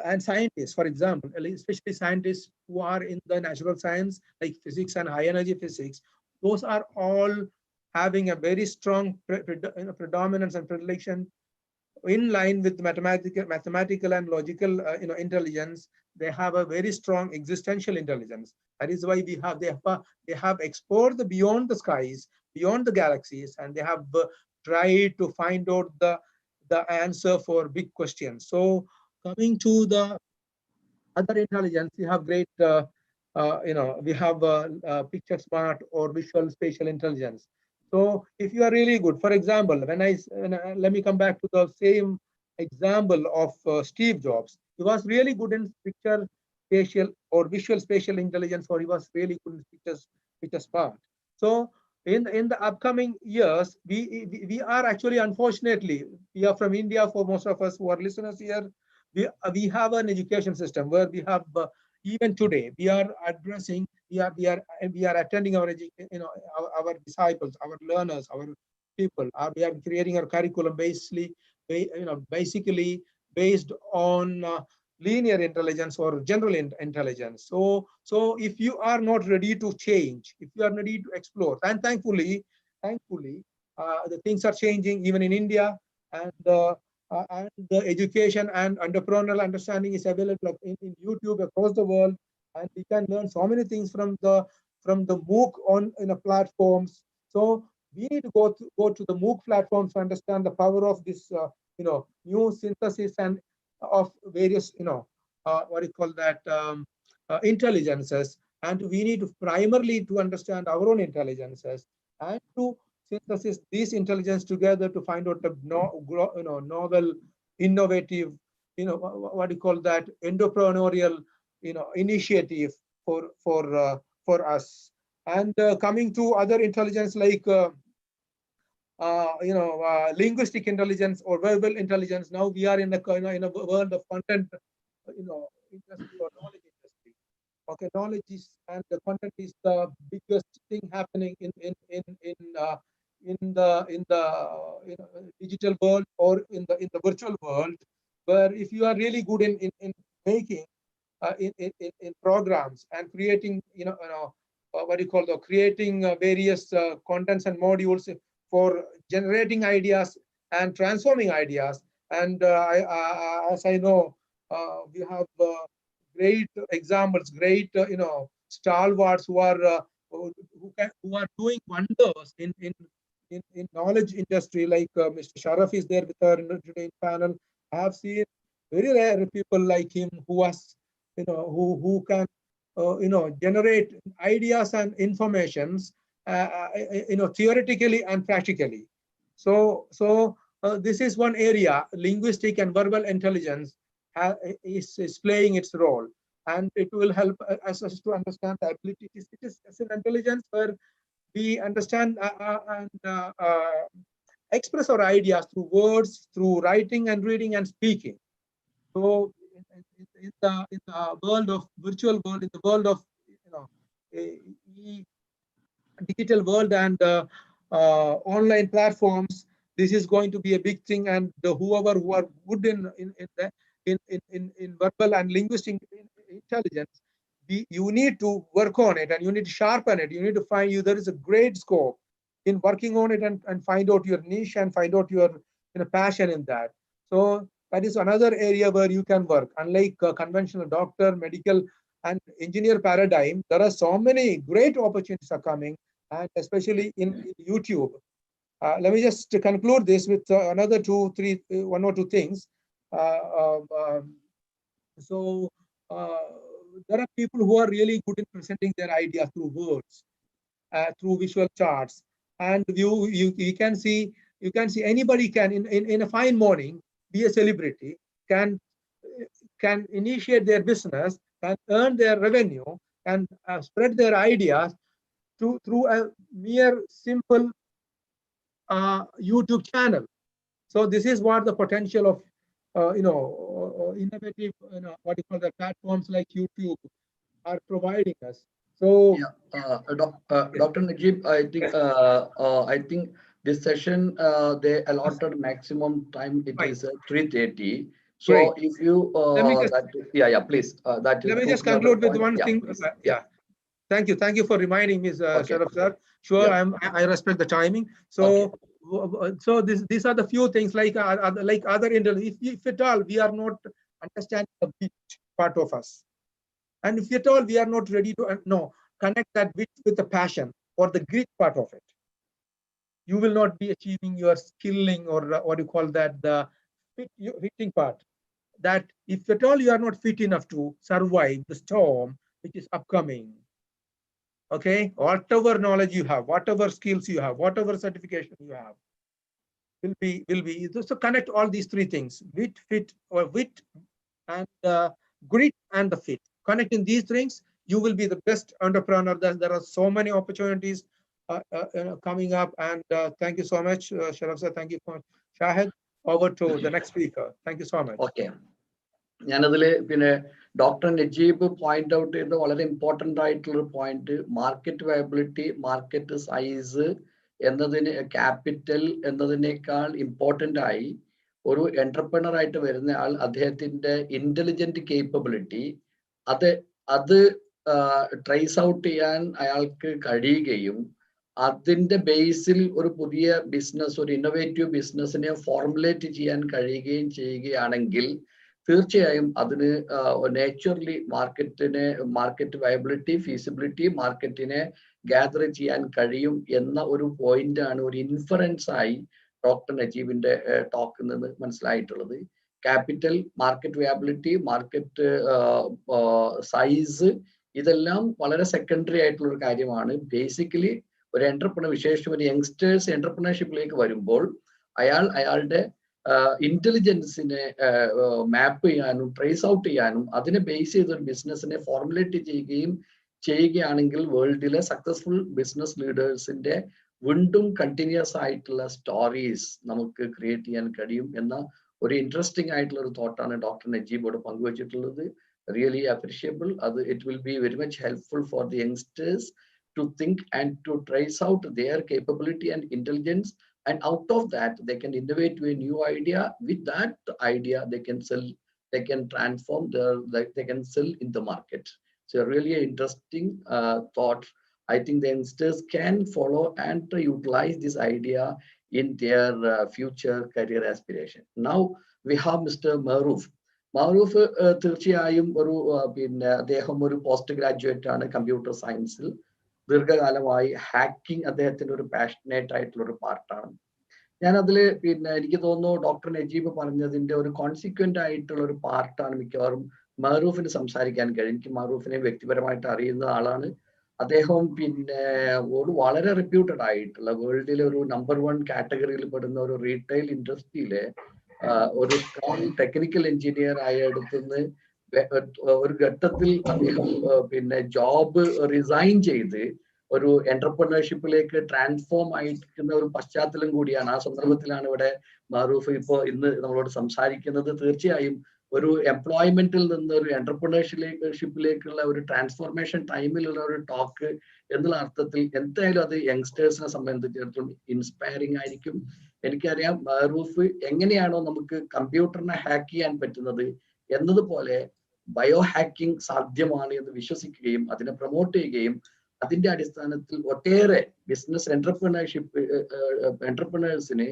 Speaker 2: and scientists, for example, especially scientists who are in the natural science like physics and high energy physics. Those are all having a very strong predominance and predilection in line with mathematical and logical intelligence. They have a very strong existential intelligence. That is why they have explored beyond the skies, beyond the galaxies, and they have tried to find out the answer for big questions. So coming to the other intelligence, we have great we have picture smart or visual spatial intelligence. So if you are really good, for example, let me come back to the same example of Steve Jobs. He was really good in picture spatial or visual spatial intelligence, or he was really good in pictures part. So in the upcoming years, we are actually, unfortunately, we are from India. For most of us who are listeners here, we have an education system where we have even today we are addressing, we are attending our our disciples, our learners, our people. We are creating our curriculum basically based on linear intelligence or general intelligence. So if you are not ready to change, if you are ready to explore, and thankfully the things are changing even in India, and the education and entrepreneurial understanding is available in YouTube across the world, and we can learn so many things from the MOOC on platforms. So we need to go to the MOOC platforms to understand the power of this new synthesis and of various what do you call that intelligences, and we need to primarily to understand our own intelligences and to synthesis these intelligence together to find out a novel, innovative, what do you call that, entrepreneurial, initiative for us. And coming to other intelligence like linguistic intelligence or verbal intelligence. Now we are in a world of content, industry or knowledge industry. Okay, knowledge is and the content is the biggest thing happening in the digital world or in the virtual world, where if you are really good in making in programs and creating what do you call creating various contents and modules for generating ideas and transforming ideas. And as I know, we have great examples, great stalwarts who are doing wonders in knowledge industry, like Mr. Sharaf is there with our today panel. I have seen very rare people like him who was who can generate ideas and informations theoretically and practically. So this is one area, linguistic and verbal intelligence is playing its role, and it will help us to understand the ability. It is an intelligence where we understand and express our ideas through words, through writing and reading and speaking. So in the world of virtual world, in the world of digital world and online platforms, this is going to be a big thing. And whoever who are good in verbal and linguistic intelligence, you need to work on it and you need to sharpen it. You need to find there is a great scope in working on it and find out your niche and find out your passion in that. So that is another area where you can work. Unlike conventional doctor, medical and engineer paradigm, there are so many great opportunities are coming, and especially in YouTube. Let me just conclude this with another one or two things. So there are people who are really good in presenting their ideas through words, through visual charts, and you can see anybody can in a fine morning be a celebrity, can initiate their business, can earn their revenue, and spread their ideas through a mere simple YouTube channel. So this is what the potential of innovative what you call the platforms like YouTube are providing us. So
Speaker 5: Dr. Najib, I think this session they allotted maximum time. It is 3:30. So
Speaker 2: great.
Speaker 5: if you please that is.
Speaker 2: Let me just conclude with one thing.
Speaker 5: Yeah.
Speaker 2: Thank you for reminding me, Sharaf sir. Sure, I respect the timing. So so these are the few things like other intelligence. If at all we are not understanding the bit part of us, and if at all we are not ready to connect that bit with the passion or the grit part of it, you will not be achieving your skilling or what you call that, the fitting part. That if at all you are not fit enough to survive the storm which is upcoming, Okay, whatever knowledge you have, whatever skills you have, whatever certification you have, will be. So connect all these three things: wit, and grit and the fit. Connecting these things, you will be the best entrepreneur. There are so many opportunities coming up, and thank you so much, Sharaf sir. Thank you so much, Shahid. Over to the next speaker. Thank you so much.
Speaker 5: Okay. ഞാനതിൽ പിന്നെ ഡോക്ടർ നജീബ് പോയിന്റ് ഔട്ട് ചെയ്ത വളരെ ഇമ്പോർട്ടൻ്റ് ആയിട്ടുള്ള point, market viability, market size എന്നതിന് ക്യാപിറ്റൽ എന്നതിനേക്കാൾ ഇമ്പോർട്ടൻ്റ് ആയി ഒരു എന്റർപ്രണർ ആയിട്ട് വരുന്ന ആൾ അദ്ദേഹത്തിന്റെ ഇന്റലിജന്റ് കേപ്പബിലിറ്റി അത് ട്രേസ് ഔട്ട് ചെയ്യാൻ അയാൾക്ക് കഴിയുകയും അതിന്റെ ബേസിൽ ഒരു പുതിയ ബിസിനസ്, ഒരു ഇന്നോവേറ്റീവ് ബിസിനസ്സിനെ ഫോർമുലേറ്റ് ചെയ്യാൻ കഴിയുകയും ചെയ്യുകയാണെങ്കിൽ തീർച്ചയായും അതിന് നാച്ചുറലി മാർക്കറ്റ് വയബിലിറ്റി, ഫീസിബിലിറ്റി, മാർക്കറ്റിനെ ഗ്യാദർ ചെയ്യാൻ കഴിയും എന്ന ഒരു പോയിന്റ് ആണ്, ഒരു ഇൻഫറൻസ് ആയി ഡോക്ടർ നജീബിന്റെ ടോക്കിൽ നിന്ന് മനസ്സിലായിട്ടുള്ളത്. Capital, market viability, market size ഇതെല്ലാം വളരെ സെക്കൻഡറി ആയിട്ടുള്ള ഒരു കാര്യമാണ്. ബേസിക്കലി ഒരു എന്റർപ്രണർ, വിശേഷിച്ചും ഒരു യങ്സ്റ്റേഴ്സ് എന്റർപ്രണർഷിപ്പിലേക്ക് വരുമ്പോൾ അയാളുടെ ഇന്റലിജൻസിനെ മാപ്പ് ചെയ്യാനും ട്രേസ് ഔട്ട് ചെയ്യാനും അതിനെ ബേസ് ചെയ്ത ഒരു ബിസിനസ്സിനെ ഫോർമുലേറ്റ് ചെയ്യുകയാണെങ്കിൽ വേൾഡിലെ സക്സസ്ഫുൾ ബിസിനസ് ലീഡേഴ്സിന്റെ വീണ്ടും കണ്ടിന്യൂസ് ആയിട്ടുള്ള സ്റ്റോറീസ് നമുക്ക് ക്രിയേറ്റ് ചെയ്യാൻ കഴിയും എന്ന ഒരു ഇൻട്രസ്റ്റിംഗ് ആയിട്ടുള്ള ഒരു തോട്ടാണ് ഡോക്ടർ നജീബോട് പങ്കുവച്ചിട്ടുള്ളത്. Really appreciable. It will be very much helpful for the youngsters to think and to trace out their capability and intelligence, and out of that they can innovate to a new idea. With that idea they can sell, they can transform they can sell in the market. So really an interesting thought. I think the youngsters can follow and utilize this idea in their future career aspiration. Now we have Mr. Maruf തീർച്ചയായും അദ്ദേഹം ഒരു പോസ്റ്റ് ഗ്രാജുവേറ്റ് ആണ് കമ്പ്യൂട്ടർ സയൻസിൽ. ദീർഘകാലമായി ഹാക്കിംഗ് അദ്ദേഹത്തിന്റെ ഒരു പാഷനേറ്റ് ആയിട്ടുള്ള ഒരു പാർട്ടാണ്. ഞാനതില് എനിക്ക് തോന്നുന്നു ഡോക്ടർ നജീബ് പറഞ്ഞതിന്റെ ഒരു കോൺസിക്വന്റ് ആയിട്ടുള്ള ഒരു പാർട്ടാണ് മിക്കവാറും മറൂഫിന് സംസാരിക്കാൻ കഴിയും. എനിക്ക് മറൂഫിനെ വ്യക്തിപരമായിട്ട് അറിയുന്ന ആളാണ്. അദ്ദേഹം ഒരു വളരെ റെപ്യൂട്ടഡ് ആയിട്ടുള്ള വേൾഡിലെ ഒരു നമ്പർ 1 കാറ്റഗറിയിൽ പെടുന്ന ഒരു റീറ്റെയിൽ ഇൻഡസ്ട്രിയിലെ ഒരു സ്ട്രോങ് ടെക്നിക്കൽ എഞ്ചിനീയർ ആയ അടുത്തുനിന്ന് ഒരു ഘട്ടത്തിൽ അദ്ദേഹം ജോബ് റിസൈൻ ചെയ്ത് ഒരു എന്റർപ്രണർഷിപ്പിലേക്ക് ട്രാൻസ്ഫോം ആയിരിക്കുന്ന ഒരു പശ്ചാത്തലം കൂടിയാണ്. ആ സന്ദർഭത്തിലാണ് ഇവിടെ മറൂഫ് ഇന്ന് നമ്മളോട് സംസാരിക്കുന്നത്. തീർച്ചയായും ഒരു എംപ്ലോയ്മെന്റിൽ നിന്ന് ഒരു എന്റർപ്രണർഷിപ്പിലേക്കുള്ള ഒരു ട്രാൻസ്ഫോർമേഷൻ ടൈമിലുള്ള ഒരു ടോക്ക് എന്നുള്ള അർത്ഥത്തിൽ എന്തായാലും അത് യങ്സ്റ്റേഴ്സിനെ സംബന്ധിച്ചിടത്തോളം ഇൻസ്പയറിംഗ് ആയിരിക്കും. എനിക്കറിയാം മറൂഫ് എങ്ങനെയാണോ നമുക്ക് കമ്പ്യൂട്ടറിനെ ഹാക്ക് ചെയ്യാൻ പറ്റുന്നത് എന്നതുപോലെ ബയോ ഹാക്കിംഗ് സാധ്യമാണ് എന്ന് വിശ്വസിക്കുകയും അതിനെ പ്രൊമോട്ട് ചെയ്യുകയും അതിന്റെ അടിസ്ഥാനത്തിൽ ഒട്ടേറെ ബിസിനസ് എന്റർപ്രണേഴ്സിനെ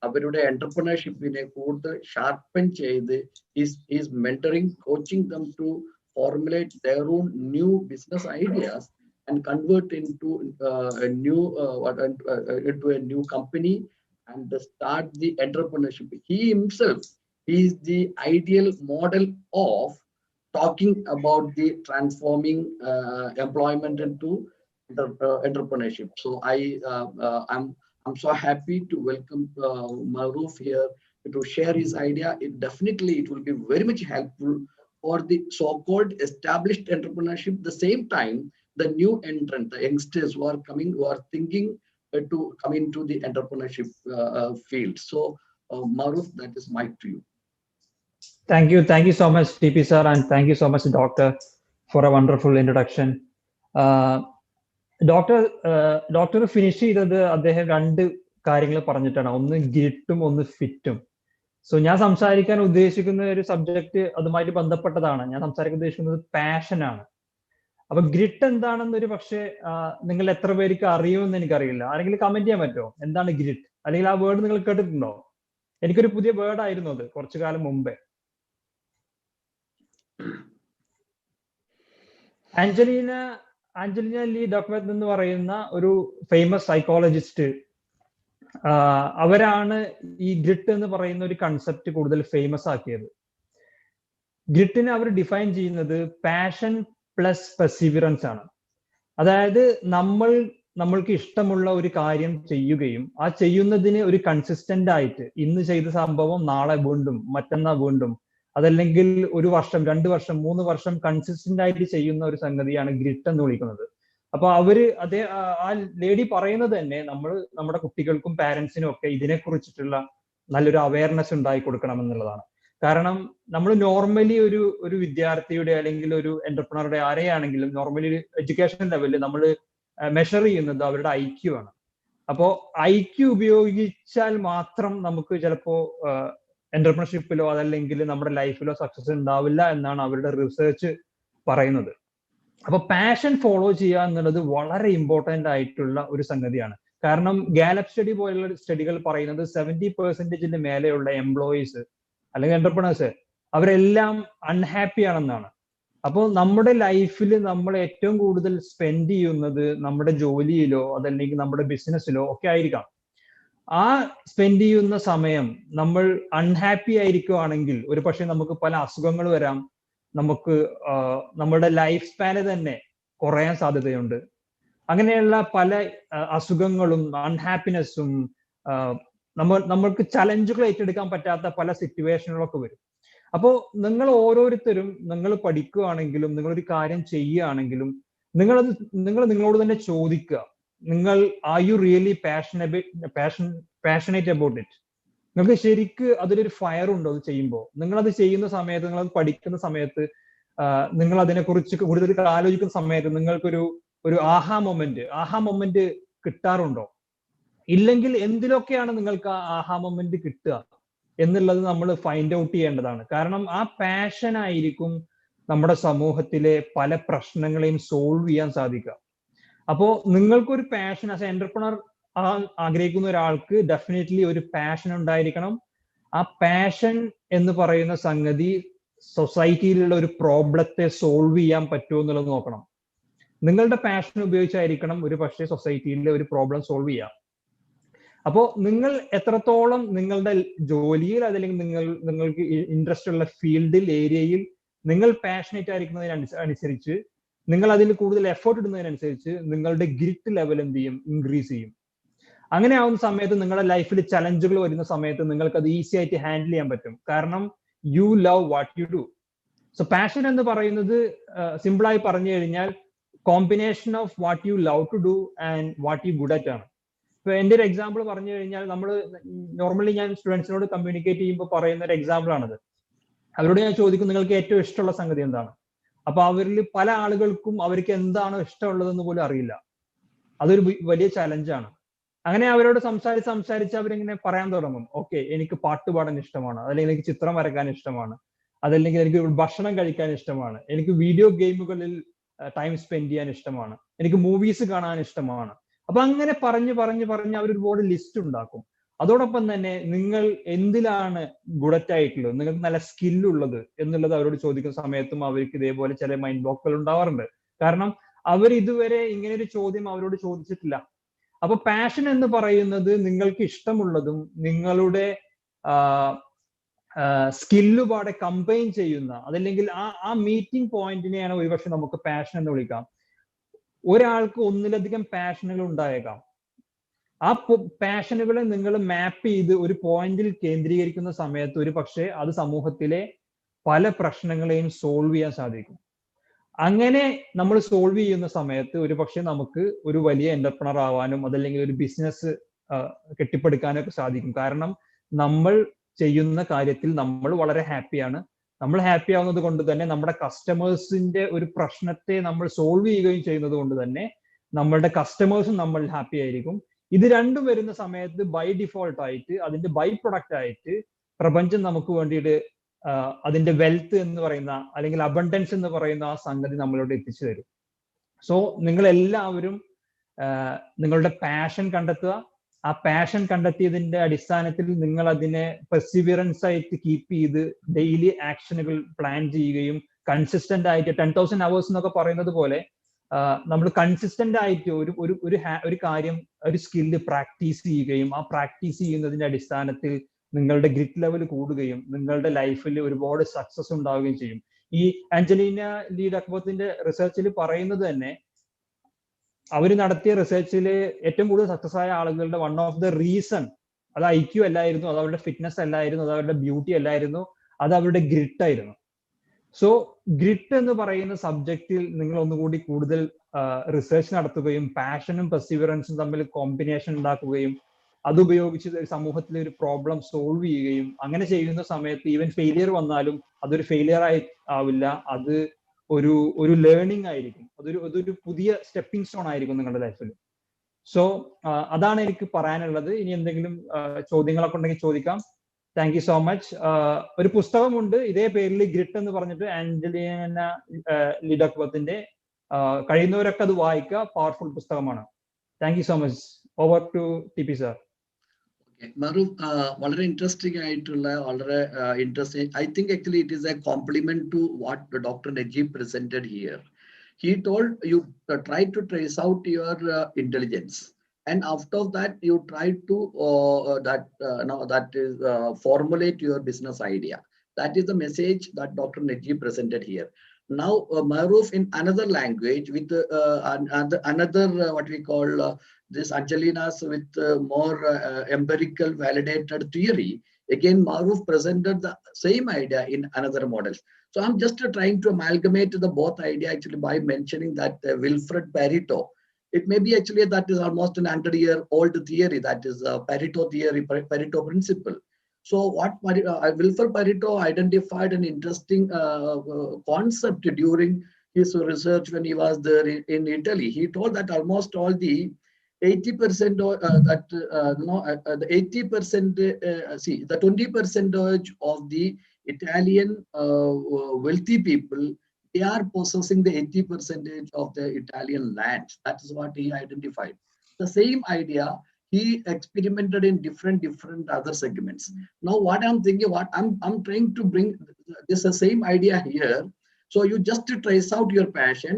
Speaker 5: അവരുടെ എന്റർപ്രണർഷിപ്പിനെ കൂടുതൽ ഷാർപ്പൻ ചെയ്ത് is mentoring, coaching them to formulate their own new business ideas and convert into a new company and start the entrepreneurship. He himself is the ideal model of talking about the transforming employment into entrepreneurship. So I'm so happy to welcome Maruf here to share his idea. It will be very much helpful for the so-called established entrepreneurship. The same time, the new entrant, the youngsters who are thinking to come into the entrepreneurship field. So, Maruf, that is mic to you.
Speaker 7: Thank you so much, TP sir, and thank you so much, Doctor, for a wonderful introduction. Doctor finish ചെയ്തത് അദ്ദേഹം 2 കാര്യങ്ങൾ പറഞ്ഞിട്ടാണ്, ഒന്ന് ഗ്രിറ്റും ഒന്ന് ഫിറ്റും. സോ ഞാൻ സംസാരിക്കാൻ ഉദ്ദേശിക്കുന്ന ഒരു സബ്ജക്ട് അതുമായിട്ട് ബന്ധപ്പെട്ടതാണ്. ഞാൻ സംസാരിക്കാൻ ഉദ്ദേശിക്കുന്നത് പാഷനാണ്. അപ്പൊ ഗ്രിറ്റ് എന്താണെന്നൊരു പക്ഷേ നിങ്ങൾ എത്ര പേർക്ക് അറിയുമെന്ന് എനിക്കറിയില്ല. ആരെങ്കിലും കമന്റ് ചെയ്യാൻ പറ്റുമോ എന്താണ് ഗ്രിറ്റ്? അല്ലെങ്കിൽ ആ വേർഡ് നിങ്ങൾ കേട്ടിട്ടുണ്ടോ? എനിക്കൊരു പുതിയ വേർഡ് ആയിരുന്നു അത് കുറച്ചു കാലം മുമ്പേ. ആഞ്ചലീന ലീ ഡോക്മറ്റ് എന്ന് പറയുന്ന ഒരു ഫേമസ് സൈക്കോളജിസ്റ്റ്, അവരാണ് ഈ ഗ്രിറ്റ് എന്ന് പറയുന്ന ഒരു കൺസെപ്റ്റ് കൂടുതൽ ഫേമസ് ആക്കിയത്. ഗ്രിറ്റിനെ അവർ ഡിഫൈൻ ചെയ്യുന്നത് പാഷൻ പ്ലസ് പെർസിവിയറൻസ് ആണ്. അതായത് നമ്മൾക്ക് ഇഷ്ടമുള്ള ഒരു കാര്യം ചെയ്യുകയും ആ ചെയ്യുന്നതിന് ഒരു കൺസിസ്റ്റന്റ് ആയിട്ട് ഇന്ന് ചെയ്ത സംഭവം നാളെ വീണ്ടും മറ്റന്നാൾ വീണ്ടും അതല്ലെങ്കിൽ 1 വർഷം 2 വർഷം 3 വർഷം കൺസിസ്റ്റന്റ് ആയിട്ട് ചെയ്യുന്ന ഒരു സംഗതിയാണ് ഗ്രിറ്റ് എന്ന് വിളിക്കുന്നത്. അപ്പൊ ആ ലേഡി പറയുന്നത് തന്നെ നമ്മുടെ കുട്ടികൾക്കും പാരന്റ്സിനും ഒക്കെ ഇതിനെ കുറിച്ചിട്ടുള്ള നല്ലൊരു അവയർനെസ് ഉണ്ടായി കൊടുക്കണം എന്നുള്ളതാണ്. കാരണം നമ്മൾ നോർമലി ഒരു വിദ്യാർത്ഥിയുടെ അല്ലെങ്കിൽ ഒരു എന്റർപ്രണറുടെ ആരെയാണെങ്കിലും നോർമലി എഡ്യൂക്കേഷൻ ലെവലിൽ നമ്മൾ മെഷർ ചെയ്യുന്നത് അവരുടെ IQ ആണ്. അപ്പോ IQ ഉപയോഗിച്ചാൽ മാത്രം നമുക്ക് ചിലപ്പോ എന്റർപ്രണർഷിപ്പിലോ അതല്ലെങ്കിൽ നമ്മുടെ ലൈഫിലോ സക്സസ് ഉണ്ടാവില്ല എന്നാണ് അവരുടെ റിസർച്ച് പറയുന്നത്. അപ്പൊ പാഷൻ ഫോളോ ചെയ്യുക എന്നുള്ളത് വളരെ ഇമ്പോർട്ടന്റ് ആയിട്ടുള്ള ഒരു സംഗതിയാണ്. കാരണം ഗാലപ്പ് സ്റ്റഡി പോലുള്ള സ്റ്റഡികൾ പറയുന്നത് 70% മേലെയുള്ള എംപ്ലോയീസ് അല്ലെങ്കിൽ എന്റർപ്രണേഴ്സ് അവരെല്ലാം അൺഹാപ്പി ആണെന്നാണ്. അപ്പോൾ നമ്മുടെ ലൈഫിൽ നമ്മൾ ഏറ്റവും കൂടുതൽ സ്പെൻഡ് ചെയ്യുന്നത് നമ്മുടെ ജോലിയിലോ അതല്ലെങ്കിൽ നമ്മുടെ ബിസിനസ്സിലോ ഒക്കെ ആയിരിക്കാം. ആ സ്പെൻഡ് ചെയ്യുന്ന സമയം നമ്മൾ അൺഹാപ്പി ആയിരിക്കുവാണെങ്കിൽ ഒരു പക്ഷെ നമുക്ക് പല അസുഖങ്ങൾ വരാം, നമുക്ക് നമ്മുടെ ലൈഫ് സ്പാന് തന്നെ കുറയാൻ സാധ്യതയുണ്ട്. അങ്ങനെയുള്ള പല അസുഖങ്ങളും അൺഹാപ്പിനെസ്സും നമ്മൾക്ക് ചലഞ്ചുകൾ ഏറ്റെടുക്കാൻ പറ്റാത്ത പല സിറ്റുവേഷനുകളൊക്കെ വരും. അപ്പോൾ നിങ്ങൾ ഓരോരുത്തരും നിങ്ങൾ പഠിക്കുകയാണെങ്കിലും നിങ്ങളൊരു കാര്യം ചെയ്യുകയാണെങ്കിലും നിങ്ങളോട് തന്നെ ചോദിക്കുക, are you really passionate about it? നിങ്ങൾക്ക് ശരിക്ക് അതിലൊരു ഫയർ ഉണ്ടോ അത് ചെയ്യുമ്പോൾ? നിങ്ങളത് ചെയ്യുന്ന സമയത്ത്, നിങ്ങളത് പഠിക്കുന്ന സമയത്ത്, നിങ്ങൾ അതിനെക്കുറിച്ച് കൂടുതൽ ആലോചിക്കുന്ന സമയത്ത് നിങ്ങൾക്കൊരു ആഹാ മൊമെന്റ് കിട്ടാറുണ്ടോ? ഇല്ലെങ്കിൽ എന്തിലൊക്കെയാണ് നിങ്ങൾക്ക് ആ ആഹാ മൊമെന്റ് കിട്ടുക എന്നുള്ളത് നമ്മൾ ഫൈൻഡ് ഔട്ട് ചെയ്യേണ്ടതാണ്. കാരണം ആ പാഷൻ ആയിരിക്കും നമ്മുടെ സമൂഹത്തിലെ പല പ്രശ്നങ്ങളെയും സോൾവ് ചെയ്യാൻ സാധിക്കുക. അപ്പോ നിങ്ങൾക്കൊരു പാഷൻ, ആസ് എ എന്റർപ്രണർ ആഗ്രഹിക്കുന്ന ഒരാൾക്ക് ഡെഫിനറ്റ്ലി ഒരു പാഷൻ ഉണ്ടായിരിക്കണം. ആ പാഷൻ എന്ന് പറയുന്ന സംഗതി സൊസൈറ്റിയിലുള്ള ഒരു പ്രോബ്ലത്തെ സോൾവ് ചെയ്യാൻ പറ്റുമോ എന്നുള്ളത് നോക്കണം. നിങ്ങളുടെ പാഷൻ ഉപയോഗിച്ചായിരിക്കണം ഒരു പക്ഷേ സൊസൈറ്റിയിലെ ഒരു പ്രോബ്ലം സോൾവ് ചെയ്യാം. അപ്പോ നിങ്ങൾ എത്രത്തോളം നിങ്ങളുടെ ജോലിയിൽ അതല്ലെങ്കിൽ നിങ്ങൾക്ക് ഇൻട്രസ്റ്റ് ഉള്ള ഫീൽഡിൽ ഏരിയയിൽ നിങ്ങൾ പാഷനേറ്റ് ആയിരിക്കുന്നതിനനുസരിച്ച് നിങ്ങൾ അതിൽ കൂടുതൽ എഫേർട്ട് ഇടുന്നതിനനുസരിച്ച് നിങ്ങളുടെ ഗ്രിറ്റ് ലെവൽ എന്ത് ചെയ്യും? ഇൻക്രീസ് ചെയ്യും. അങ്ങനെ ആവുന്ന സമയത്ത് നിങ്ങളുടെ ലൈഫിൽ ചലഞ്ചുകൾ വരുന്ന സമയത്ത് നിങ്ങൾക്ക് അത് ഈസി ആയിട്ട് ഹാൻഡിൽ ചെയ്യാൻ പറ്റും. കാരണം you love what you do. So passion എന്ന് പറയുന്നത് സിമ്പിളായി പറഞ്ഞു കഴിഞ്ഞാൽ combination of what you love to do and what you good at ആണ്. ഇപ്പൊ എന്റെ ഒരു എക്സാമ്പിൾ പറഞ്ഞു കഴിഞ്ഞാൽ നോർമലി ഞാൻ സ്റ്റുഡൻസിനോട് കമ്മ്യൂണിക്കേറ്റ് ചെയ്യുമ്പോൾ പറയുന്ന ഒരു എക്സാമ്പിൾ ആണത്. അവരോട് ഞാൻ ചോദിക്കും, നിങ്ങൾക്ക് ഏറ്റവും ഇഷ്ടമുള്ള സംഗതി എന്താണ്? അപ്പൊ അവരിൽ പല ആളുകൾക്കും അവർക്ക് എന്താണോ ഇഷ്ടമുള്ളതെന്ന് പോലും അറിയില്ല. അതൊരു വലിയ ചലഞ്ചാണ്. അങ്ങനെ അവരോട് സംസാരിച്ച് അവരിങ്ങനെ പറയാൻ തുടങ്ങും, ഓക്കെ എനിക്ക് പാട്ട് പാടാൻ ഇഷ്ടമാണ്, അല്ലെങ്കിൽ എനിക്ക് ചിത്രം വരയ്ക്കാൻ ഇഷ്ടമാണ്, അതല്ലെങ്കിൽ എനിക്ക് ഭക്ഷണം കഴിക്കാൻ ഇഷ്ടമാണ്, എനിക്ക് വീഡിയോ ഗെയിമുകളിൽ ടൈം സ്പെൻഡ് ചെയ്യാൻ ഇഷ്ടമാണ്, എനിക്ക് മൂവീസ് കാണാൻ ഇഷ്ടമാണ്. അപ്പൊ അങ്ങനെ പറഞ്ഞ് അവർ ഒരുപാട് ലിസ്റ്റ് ഉണ്ടാക്കും. അതോടൊപ്പം തന്നെ നിങ്ങൾ എന്തിലാണ് ഗുഡറ്റായിട്ടുള്ളത്, നിങ്ങൾക്ക് നല്ല സ്കില്ലുള്ളത് എന്നുള്ളത് അവരോട് ചോദിക്കുന്ന സമയത്തും അവർക്ക് ഇതേപോലെ ചില മൈൻഡ് ബ്ലോക്കുകൾ ഉണ്ടാവാറുണ്ട്. കാരണം അവർ ഇതുവരെ ഇങ്ങനെ ഒരു ചോദ്യം അവരോട് ചോദിച്ചിട്ടില്ല. അപ്പൊ പാഷൻ എന്ന് പറയുന്നത് നിങ്ങൾക്ക് ഇഷ്ടമുള്ളതും നിങ്ങളുടെ സ്കില്ലുപാടെ കമ്പൈൻ ചെയ്യുന്ന, അതല്ലെങ്കിൽ ആ മീറ്റിംഗ് പോയിന്റിനെയാണ് ഒരുപക്ഷെ നമുക്ക് പാഷൻ എന്ന് വിളിക്കാം. ഒരാൾക്ക് ഒന്നിലധികം പാഷനുകൾ ഉണ്ടായേക്കാം. ആ പാഷനുകളെ നിങ്ങൾ മാപ്പ് ചെയ്ത് ഒരു പോയിന്റിൽ കേന്ദ്രീകരിക്കുന്ന സമയത്ത് ഒരു പക്ഷേ അത് സമൂഹത്തിലെ പല പ്രശ്നങ്ങളെയും സോൾവ് ചെയ്യാൻ സാധിക്കും. അങ്ങനെ നമ്മൾ സോൾവ് ചെയ്യുന്ന സമയത്ത് ഒരു പക്ഷേ നമുക്ക് ഒരു വലിയ എന്റർപ്രണർ ആവാനും അതല്ലെങ്കിൽ ഒരു ബിസിനസ് കെട്ടിപ്പടുക്കാനൊക്കെ സാധിക്കും. കാരണം നമ്മൾ ചെയ്യുന്ന കാര്യത്തിൽ നമ്മൾ വളരെ ഹാപ്പിയാണ്. നമ്മൾ ഹാപ്പി ആവുന്നത് കൊണ്ട് തന്നെ നമ്മുടെ കസ്റ്റമേഴ്സിന്റെ ഒരു പ്രശ്നത്തെ നമ്മൾ സോൾവ് ചെയ്യുകയും ചെയ്യുന്നത് കൊണ്ട് തന്നെ നമ്മളുടെ കസ്റ്റമേഴ്സും നമ്മൾ ഹാപ്പി ആയിരിക്കും. ഇത് രണ്ടും വരുന്ന സമയത്ത് ബൈ ഡിഫോൾട്ട് ആയിട്ട് അതിന്റെ ബൈ പ്രൊഡക്റ്റ് ആയിട്ട് പ്രപഞ്ചം നമുക്ക് വേണ്ടിയിട്ട് അതിന്റെ വെൽത്ത് എന്ന് പറയുന്ന അല്ലെങ്കിൽ അബണ്ടൻസ് എന്ന് പറയുന്ന ആ സംഗതി നമ്മളോട് എത്തിച്ചു തരും. സോ നിങ്ങൾ എല്ലാവരും നിങ്ങളുടെ പാഷൻ കണ്ടെത്തുക. ആ പാഷൻ കണ്ടെത്തിയതിന്റെ അടിസ്ഥാനത്തിൽ നിങ്ങൾ അതിനെ പെർസിവിയറൻസ് ആയിട്ട് കീപ്പ് ചെയ്ത് ഡെയിലി ആക്ഷനുകൾ പ്ലാൻ ചെയ്യുകയും കൺസിസ്റ്റന്റ് ആയിട്ട് 10,000 hours എന്നൊക്കെ പറയുന്നത് പോലെ നമ്മൾ കൺസിസ്റ്റന്റ് ആയിട്ട് ഒരു കാര്യം, ഒരു സ്കില്ല് പ്രാക്ടീസ് ചെയ്യുകയും ആ പ്രാക്ടീസ് ചെയ്യുന്നതിന്റെ അടിസ്ഥാനത്തിൽ നിങ്ങളുടെ ഗ്രിറ്റ് ലെവൽ കൂടുകയും നിങ്ങളുടെ ലൈഫിൽ ഒരുപാട് സക്സസ് ഉണ്ടാവുകയും ചെയ്യും. ഈ ആഞ്ചലീന ലീ ഡക്വർത്തിന്റെ റിസർച്ചിൽ പറയുന്നത് തന്നെ അവർ നടത്തിയ റിസർച്ചിൽ ഏറ്റവും കൂടുതൽ സക്സസ് ആയ ആളുകളുടെ വൺ ഓഫ് ദ റീസൺ അത് IQ അല്ലായിരുന്നു, അത് അവരുടെ ഫിറ്റ്നസ് അല്ലായിരുന്നു, അത് അവരുടെ ബ്യൂട്ടി അല്ലായിരുന്നു, അത് അവരുടെ ഗ്രിറ്റ് ആയിരുന്നു. സോ ഗ്രിറ്റ് എന്ന് പറയുന്ന സബ്ജക്റ്റിൽ നിങ്ങൾ ഒന്നുകൂടി കൂടുതൽ റിസർച്ച് നടത്തുകയും പാഷനും പെർസിവറൻസും തമ്മിൽ കോമ്പിനേഷൻ ഉണ്ടാക്കുകയും അതുപയോഗിച്ച് സമൂഹത്തിലെ ഒരു പ്രോബ്ലം സോൾവ് ചെയ്യുകയും അങ്ങനെ ചെയ്യുന്ന സമയത്ത് ഈവൻ ഫെയിലിയർ വന്നാലും അതൊരു ഫെയിലിയർ ആയി ആവില്ല, അത് ഒരു ലേണിംഗ് ആയിരിക്കും, അതൊരു പുതിയ സ്റ്റെപ്പിംഗ് സ്റ്റോൺ ആയിരിക്കും നിങ്ങളുടെ ലൈഫിൽ. സോ അതാണ് എനിക്ക് പറയാനുള്ളത്. ഇനി എന്തെങ്കിലും ചോദ്യങ്ങളൊക്കെ ഉണ്ടെങ്കിൽ ചോദിക്കാം. Thank you so much. ഒരു പുസ്തകമുണ്ട് ഇതേ പേരിൽ, ഗ്രിറ്റ് എന്ന് പറഞ്ഞിട്ട്, ആഞ്ചലീന ലിഡക്വത്തിന്റെ. കഴിയുന്നവരൊക്കെ അത് വായിക്കുക, പവർഫുൾ പുസ്തകമാണ്. Thank you so much. Over to TP sir.
Speaker 5: Maruf, വളരെ ഇൻട്രസ്റ്റിംഗ് ആയിട്ടുള്ള, വളരെ interesting. I think actually it is a compliment to what Dr. Najib presented here. He told you try to trace out your intelligence, and after that you try to formulate your business idea. That is the message that Dr. Najib presented here. Now, Maruf in another language with another what we call this Angelina's with more empirical validated theory. Again, Maruf presented the same idea in another model. So I'm just trying to amalgamate the both idea actually by mentioning that Wilfred Pareto. It may be actually that is almost an 100-year-old theory, that is Pareto theory, Pareto principle. So what Wilfred Pareto identified an interesting concept during his research when he was there in Italy. He told that almost all the 80% the 80% the 20% of the Italian wealthy people, they are possessing the 80% of the Italian land. That is what he identified. The same idea he experimented in different other segments. Now what I'm thinking, what I'm trying to bring this same idea here. So you just trace out your passion,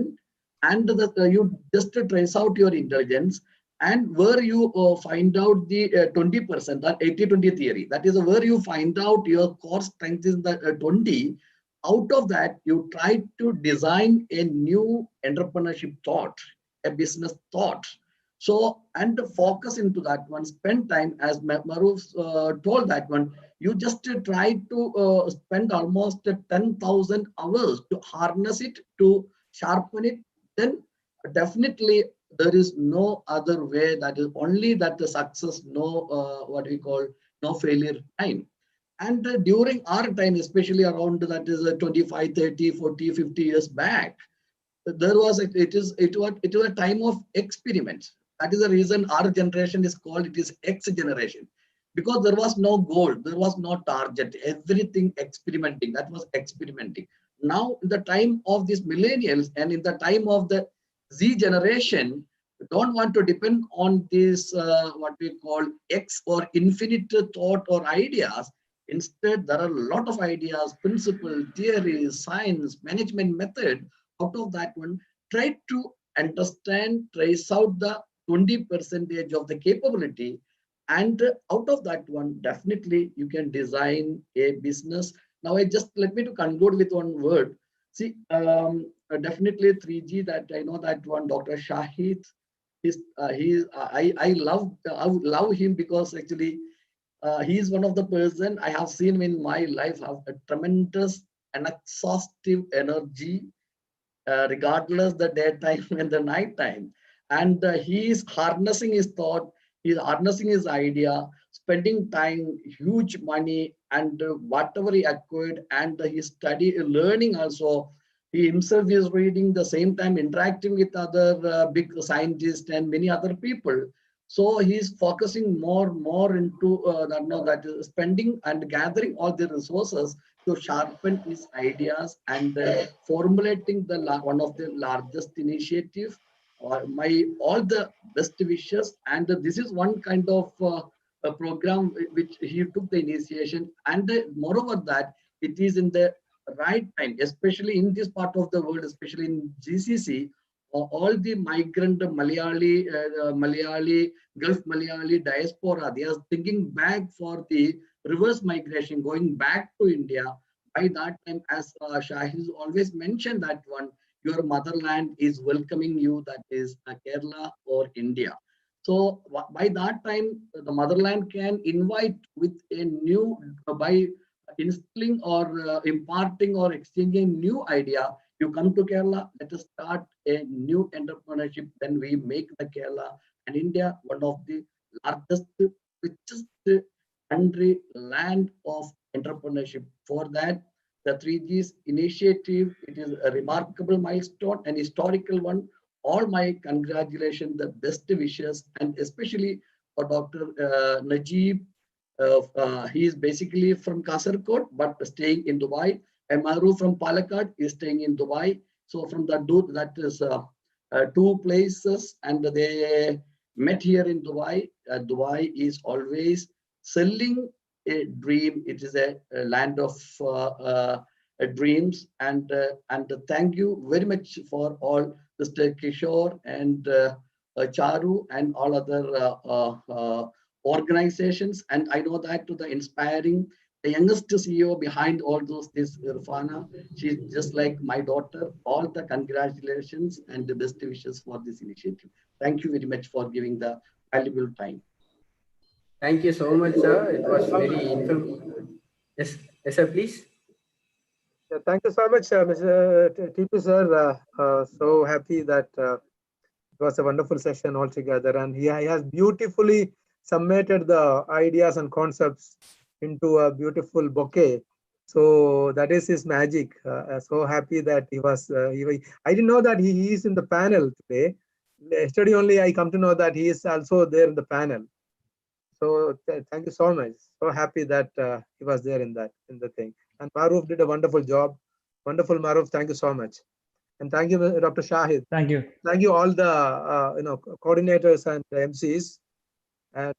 Speaker 5: and you just trace out your intelligence, and where you find out the 20%, that 80-20 theory, that is where you find out your core strength is the 20. Out of that, you try to design a new entrepreneurship thought, a business thought. So, and focus into that one, spend time, as Maruf told that one, you just try to spend almost 10,000 hours to harness it, to sharpen it. Then definitely there is no other way, that is only that the success, no what we call no failure time. And during our time, especially around that is 25, 30, 40, 50 years back, there was it was a time of experiments. That is the reason our generation is called, it is X generation, because there was no goal, there was no target, everything experimenting, that was experimenting. Now in the time of these millennials and in the time of the Z generation, don't want to depend on this what we call X or infinite thought or ideas. Instead, there are a lot of ideas, principle, theories, science, management method. Out of that one, try to understand, trace out the 20% of the capability, and out of that one, definitely you can design a business. Now, let me to conclude with one word. See, definitely 3G, that I know that one, Dr. Sahid, I love him, because actually he is one of the person I have seen in my life have a tremendous and exhaustive energy, regardless the daytime and the night time. And he is harnessing his thought, he is harnessing his idea, spending time, huge money, and whatever he acquired, and his study, learning also. He himself is reading, the same time interacting with other big scientists and many other people. So he is focusing more into that is spending and gathering all the resources to sharpen his ideas, and formulating one of the largest initiative. My all the best wishes, and this is one kind of a program which he took the initiation, and moreover that it is in the right time, especially in this part of the world, especially in GCC. All the migrant Malayali, Gulf Malayali diaspora, they are thinking back for the reverse migration, going back to India. By that time, as Shahid always mentioned that one, your motherland is welcoming you, that is Kerala or India. So by that time, the motherland can invite with a new, by instilling or imparting or exchanging new idea. You come to Kerala, let us start a new entrepreneurship. Then we make the Kerala and India one of the largest, richest country, land of entrepreneurship. For that, the 3Gs initiative, it is a remarkable milestone, an historical one. All my congratulations, the best wishes, and especially for Dr. Najib. He is basically from Kasargod, but staying in Dubai. And Maru from Palakkad is staying in Dubai. So from that is two places, and they met here in Dubai. Dubai is always selling a dream. It is a land of dreams. And thank you very much for all, Mr. Kishore and Charu and all other organizations. And I know that to the inspiring, the youngest CEO behind all those is Irfana. She's just like my daughter. All the congratulations and the best wishes for this initiative. Thank you very much for giving the valuable time.
Speaker 4: Thank you so much, sir. It was very informative. Yes, yes, sir, please.
Speaker 2: Yeah, thank you so much, Mr. Tipu sir. So happy that it was a wonderful session altogether, and he has beautifully summated the ideas and concepts into a beautiful bouquet. So that is his magic. So happy that he was. I didn't know that he is in the panel today. Yesterday only I come to know that he is also there in the panel. So thank you so much. So happy that he was there in the thing. And Maruf did a wonderful job. Wonderful, Maruf. Thank you so much. And thank you, Dr. Sahid.
Speaker 7: Thank you.
Speaker 2: Thank you all the coordinators and MCs, and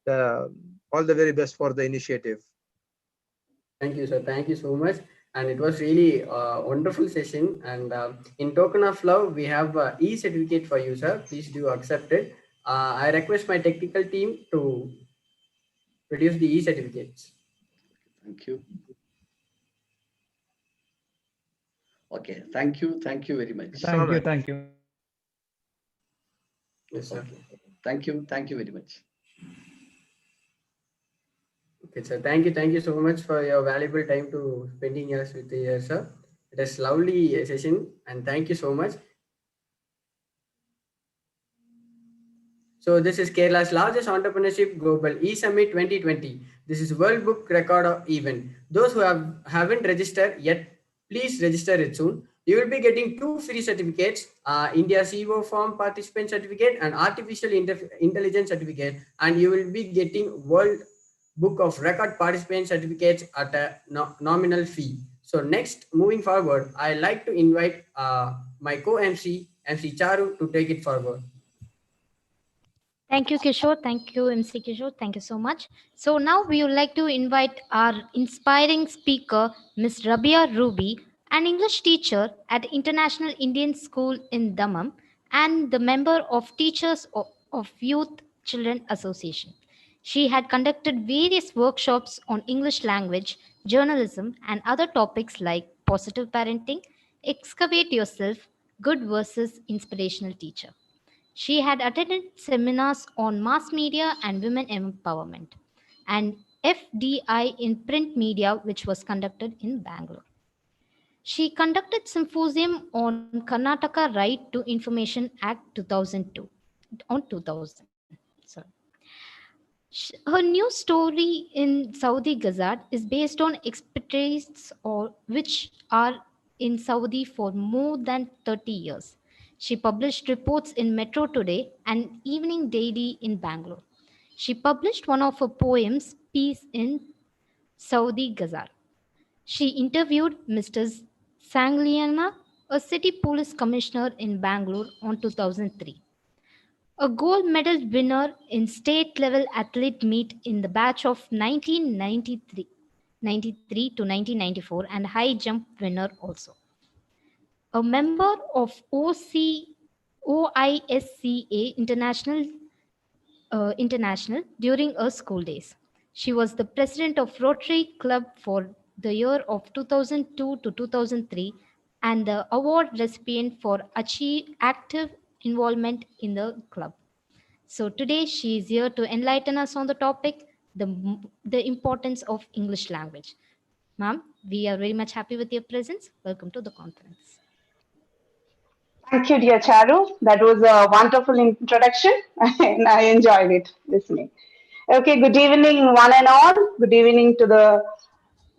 Speaker 2: all the very best for the initiative.
Speaker 4: Thank you, sir. Thank you so much. And it was really a wonderful session. And in token of love, we have e-certificate for you, sir. Please do accept it. I request my technical team to produce the e-certificates.
Speaker 5: Thank you. Okay, thank you very much.
Speaker 7: Thank you.
Speaker 4: Yes, sir.
Speaker 5: Okay. Thank you very much.
Speaker 4: Okay, sir. Thank you so much for your valuable time to spending us with you, sir. It is lovely session, and thank you so much. So this is Kerala's largest entrepreneurship global e-summit 2020. This is World Book Record of event. Those who haven't registered yet, please register it soon. You will be getting 2 free certificates, India CEO Form Participant Certificate and Artificial Intelligence Certificate, and you will be getting World Book of Record Participant Certificates at a nominal fee. So next, moving forward, I like to invite my co-MC, MC Charu, to take it forward.
Speaker 22: Thank you, Kishore. Thank you, MC Kishore. Thank you so much. So now we would like to invite our inspiring speaker, Ms. Rabia Ruby, an English teacher at International Indian School in Dammam and the member of Teachers of Youth Children Association. She had conducted various workshops on English language, journalism, and other topics like positive parenting, excavate yourself, good versus inspirational teacher. She had attended seminars on mass media and women empowerment and FDI in print media, which was conducted in Bangalore. She conducted symposium on Karnataka Right to Information Act 2002 on 2000. Sorry. Her new story in Saudi Gazette is based on expatriates which are in Saudi for more than 30 years. She published reports in Metro Today and Evening Daily in Bangalore. She published one of her poems, Peace in Saudi Gazette. She interviewed Mr. Sangliana, a city police commissioner in Bangalore, on 2003. A gold medal winner in state level athlete meet in the batch of 1993 to 1994 and high jump winner also. A member of OISCA International during her school days. She was the president of Rotary Club for the year of 2002 to 2003 and the award recipient for active involvement in the club. So today she is here to enlighten us on the topic, the importance of English language. Ma'am, we are very much happy with your presence. Welcome to the conference.
Speaker 8: Thank you, dear Charu. That was a wonderful introduction and I enjoyed it listening. Okay, good evening, one and all. Good evening to the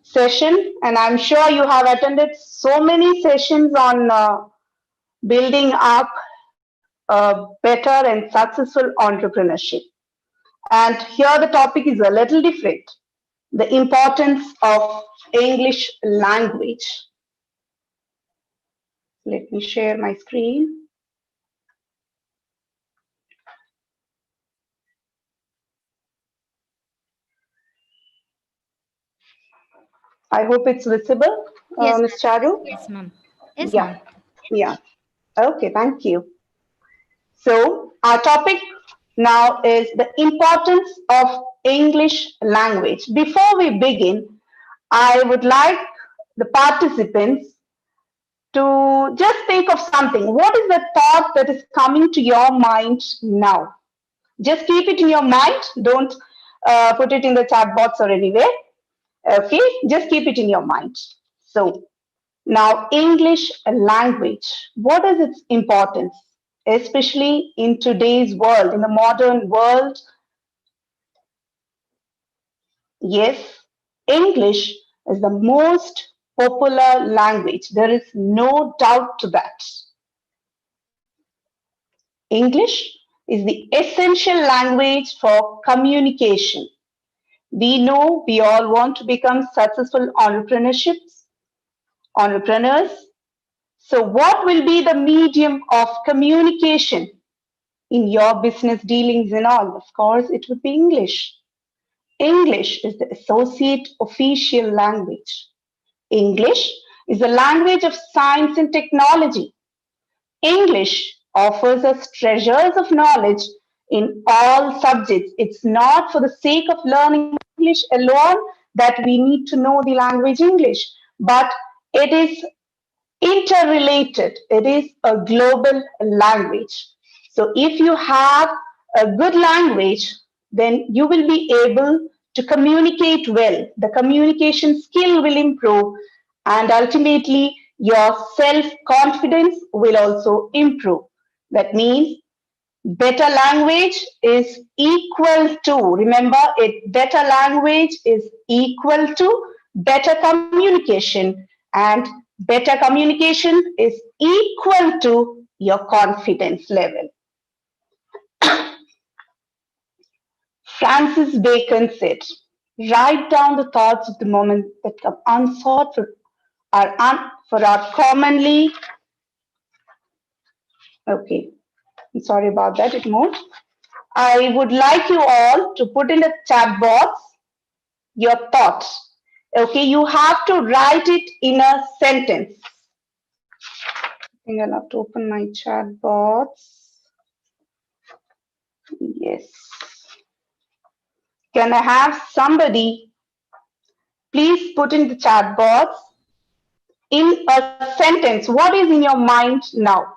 Speaker 8: session. And I'm sure you have attended so many sessions on building up a better and successful entrepreneurship. And here the topic is a little different. The importance of English language. Let me share my screen. I hope it's visible,
Speaker 22: Yes,
Speaker 8: Ms. Charu.
Speaker 22: yes, ma'am. Yes,
Speaker 8: Yeah,
Speaker 22: ma'am.
Speaker 8: yeah. Okay, thank you. So our topic now is the importance of English language. Before we begin, I would like the participants to just think of something. What is the thought that is coming to your mind now? Just keep it in your mind. Don't put it in the chat box or anywhere. Okay, just keep it in your mind. So now English language, what is its importance? Especially in today's world, in the modern world. Yes, English is the most popular language. There is no doubt to that. English is the essential language for communication. We know we all want to become successful entrepreneurs. So what will be the medium of communication in your business dealings and all? Of course, it would be English. English is the associate official language. English is the language of science and technology. English offers us treasures of knowledge in all subjects. It's not for the sake of learning English alone that we need to know the language English, but it is interrelated. It is a global language. So if you have a good language, then you will be able to communicate well. The communication skill will improve, and ultimately your self-confidence will also improve. That means better language is equal to, remember it, better language is equal to better communication, and better communication is equal to your confidence level. Francis Bacon said, write down the thoughts of the moment that come unsought for our commonly, okay, I'm sorry about that, it moved. I would like you all to put in the chat box your thoughts. Okay, you have to write it in a sentence. I think I'll have to open my chat box. Yes. Can I have somebody please put in the chat box in a sentence what is in your mind now?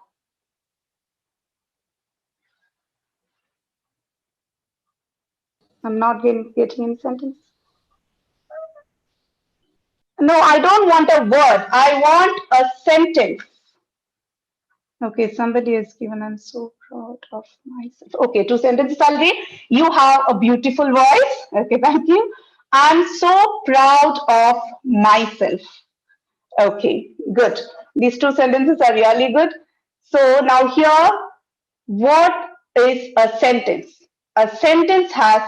Speaker 8: I'm not getting any sentence. No, I don't want a word. I want a sentence. Okay, somebody has given, I'm so proud of myself. Okay, 2 sentences I'll read. You have a beautiful voice. Okay, thank you. I'm so proud of myself. Okay, good. These 2 sentences are really good. So now here, what is a sentence? A sentence has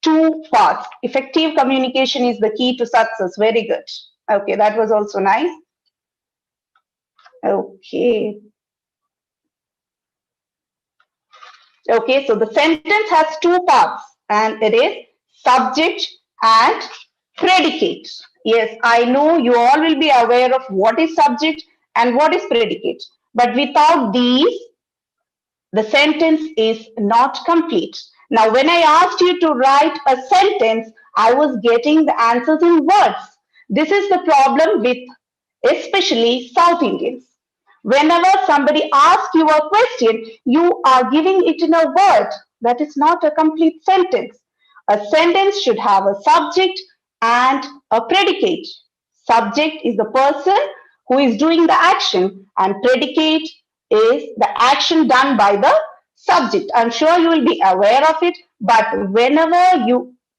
Speaker 8: 2 parts. Effective communication is the key to success. Very good. Okay, that was also nice. Okay. Okay, so the sentence has 2 parts and it is subject and predicate. Yes, I know you all will be aware of what is subject and what is predicate. But without these, the sentence is not complete. Now, when I asked you to write a sentence, I was getting the answers in words. This is the problem with especially South Indians. Whenever somebody asks you a question, you are giving it in a word. That is not a complete sentence. A sentence should have a subject and a predicate. Subject is the person who is doing the action, and predicate is the action done by the subject. I'm sure you will be aware of it, but whenever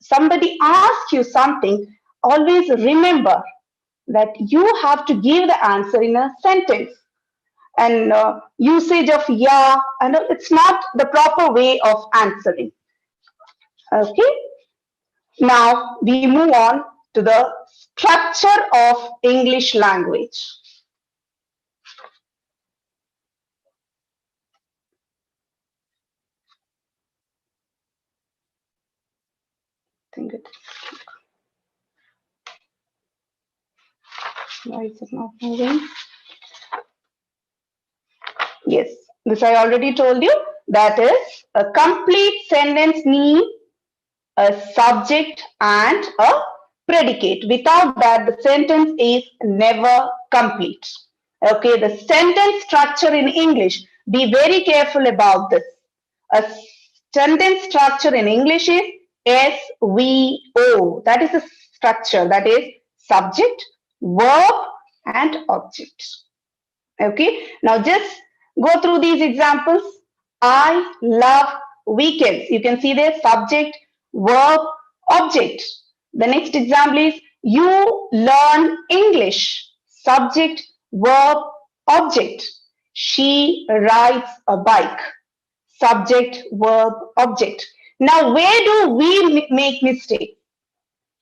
Speaker 8: somebody asks you something, always remember that you have to give the answer in a sentence. And usage of yeah, and it's not the proper way of answering. Okay. Now we move on to the structure of English language. Why is it not moving? Yes, this I already told you. That is, a complete sentence needs a subject and a predicate. Without that, the sentence is never complete. Okay, the sentence structure in English, be very careful about this. A sentence structure in English is SVO. That is the structure, that is subject, verb, and object. Okay, now just go through these examples. I love weekends. You can see there subject, verb, object. The next example is you learn English. Subject, verb, object. She rides a bike. Subject, verb, object. Now, where do we make mistakes?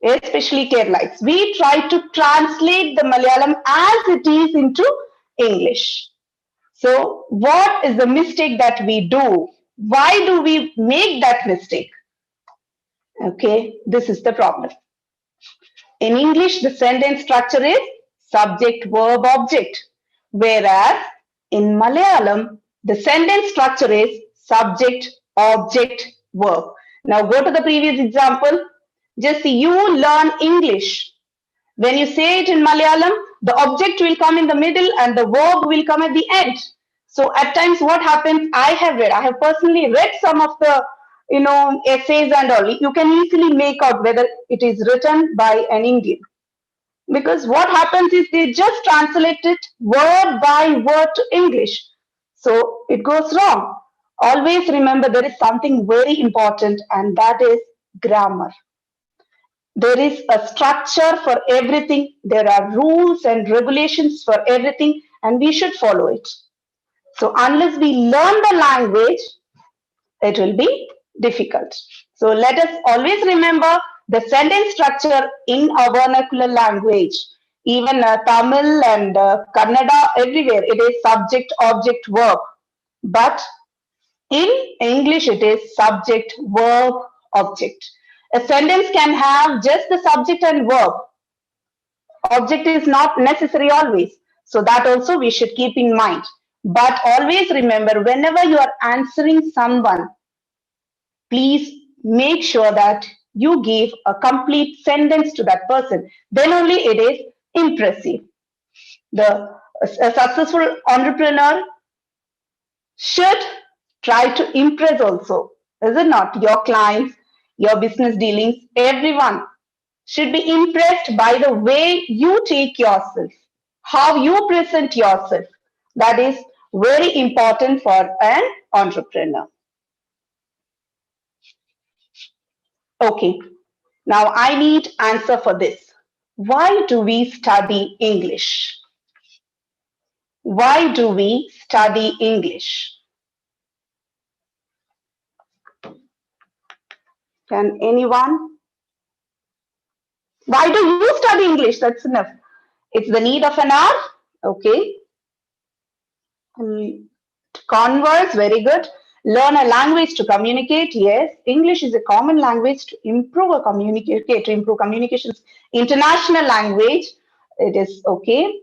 Speaker 8: Especially Keralites. We try to translate the Malayalam as it is into English. So, what is the mistake that we do? Why do we make that mistake? Okay, this is the problem. In English, the sentence structure is subject, verb, object. Whereas in Malayalam, the sentence structure is subject, object, verb. Now go to the previous example. Just see, you learn English. When you say it in Malayalam, the object will come in the middle and the verb will come at the end. So at times what happens, I have personally read some of the essays and all. You can easily make out whether it is written by an Indian. Because what happens is they just translate it word by word to English. So it goes wrong. Always remember there is something very important, and that is grammar. There is a structure for everything. There are rules and regulations for everything, and we should follow it. So unless we learn the language, it will be difficult. So let us always remember the sentence structure in our vernacular language. Even Tamil and Kannada, everywhere, it is subject, object, verb. But in English, it is subject, verb, object. A sentence can have just the subject and verb. Object is not necessary always. So that also we should keep in mind. But always remember, whenever you are answering someone, please make sure that you give a complete sentence to that person. Then only it is impressive. A successful entrepreneur should try to impress also, is it not? Your clients, your business dealings, everyone should be impressed by the way you take yourself, how you present yourself. That is very important for an entrepreneur. Okay, now I need answer for this. Why do we study English? Why do we study English? Can anyone? Why do you study English? That's enough. It's the need of an hour. Okay. Converse, very good. Learn a language to communicate. Yes, English is a common language to improve communications. International language, it is okay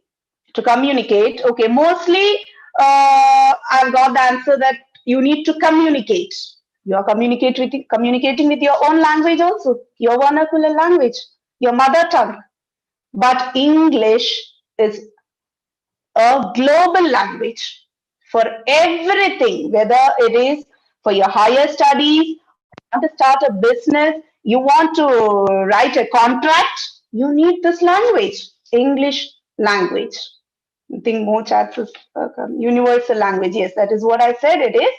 Speaker 8: to communicate. Okay, mostly I've got the answer that you need to communicate. You are communicating with your own language also, your vernacular language, your mother tongue. But English is a global language for everything, whether it is for your higher studies, you want to start a business, you want to write a contract, you need this language, English language. I think more chats is universal language. Yes, that is what I said. It is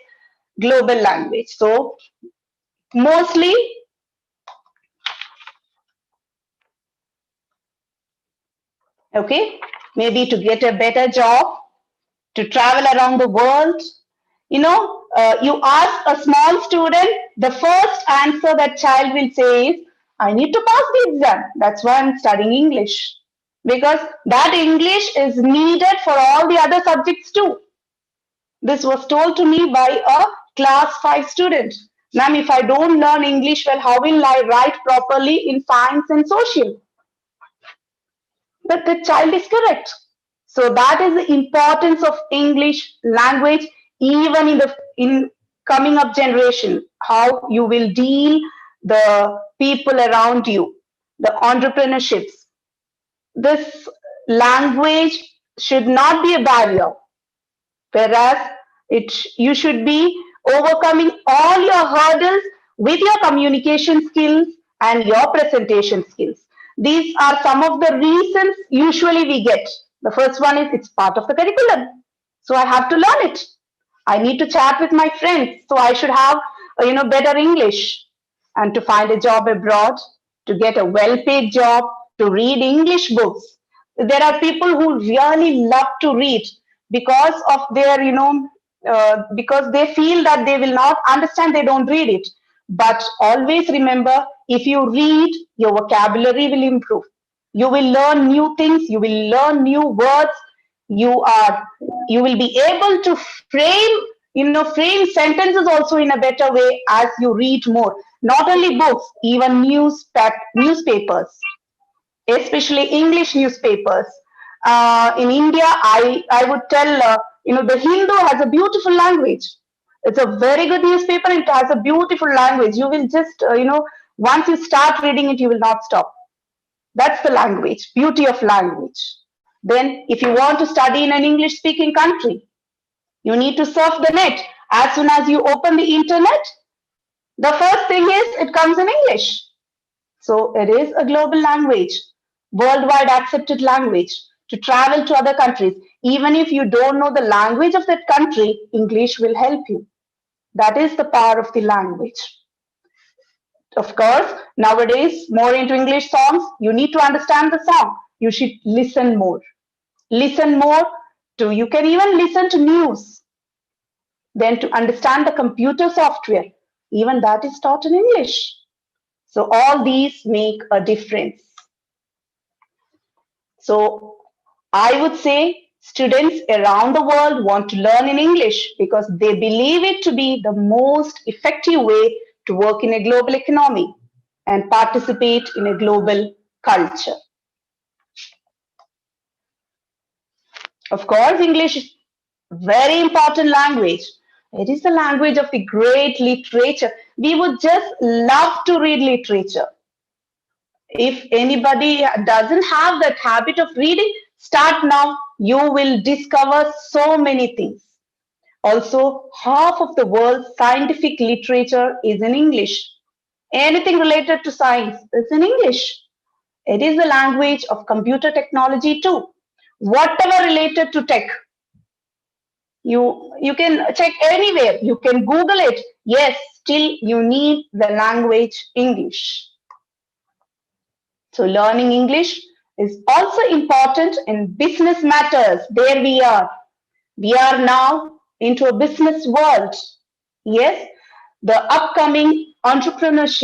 Speaker 8: global language. So mostly okay, maybe to get a better job, to travel around the world. You know, you ask a small student, the first answer that child will say is, I need to pass the exam. That's why I'm studying English. Because that English is needed for all the other subjects too. This was told to me by a class 5 student. Ma'am, if I don't learn English well, how will I write properly in science and social? But the child is correct. So that is the importance of English language, even in coming up generation, how you will deal the people around you, the entrepreneurships. This language should not be a barrier, whereas you should be overcoming all your hurdles with your communication skills and your presentation skills. These are some of the reasons usually we get. The first one is it's part of the curriculum, so I have to learn it. I need to chat with my friends, so I should have better English. And to find a job abroad, to get a well-paid job, to read English books. There are people who really love to read because of their because they feel that they will not understand, they don't read it. But always remember, if you read, your vocabulary will improve. You will learn new things, you will learn new words, you will be able to frame sentences also in a better way as you read more. Not only books, even newspapers, especially English newspapers. In India, I would tell, the Hindu has a beautiful language. It's a very good newspaper. It has a beautiful language. You will just, once you start reading it, you will not stop. That's the language, beauty of language. Then, if you want to study in an English speaking country, you need to surf the net. As soon as you open the internet, the first thing is it comes in English. So it is a global language, worldwide accepted language to travel to other countries. Even if you don't know the language of that country, English will help you. That is the power of the language. Of course, nowadays, more into English songs, you need to understand the song. You should listen more. Listen more to, you can even listen to news. Then to understand the computer software, even that is taught in English. So all these make a difference. So I would say students around the world want to learn in English because they believe it to be the most effective way to work in a global economy and participate in a global culture. Of course, English is a very important language. It is the language of the great literature. We would just love to read literature. If anybody doesn't have that habit of reading, start now. You will discover so many things. Also, half of the world's scientific literature is in English. Anything related to science is in English. It is the language of computer technology too. Whatever related to tech, you can check anywhere. You can Google it. Yes, still you need the language English. So learning English is also important in business matters. There we are. We are now into a business world. Yes, the upcoming entrepreneurs.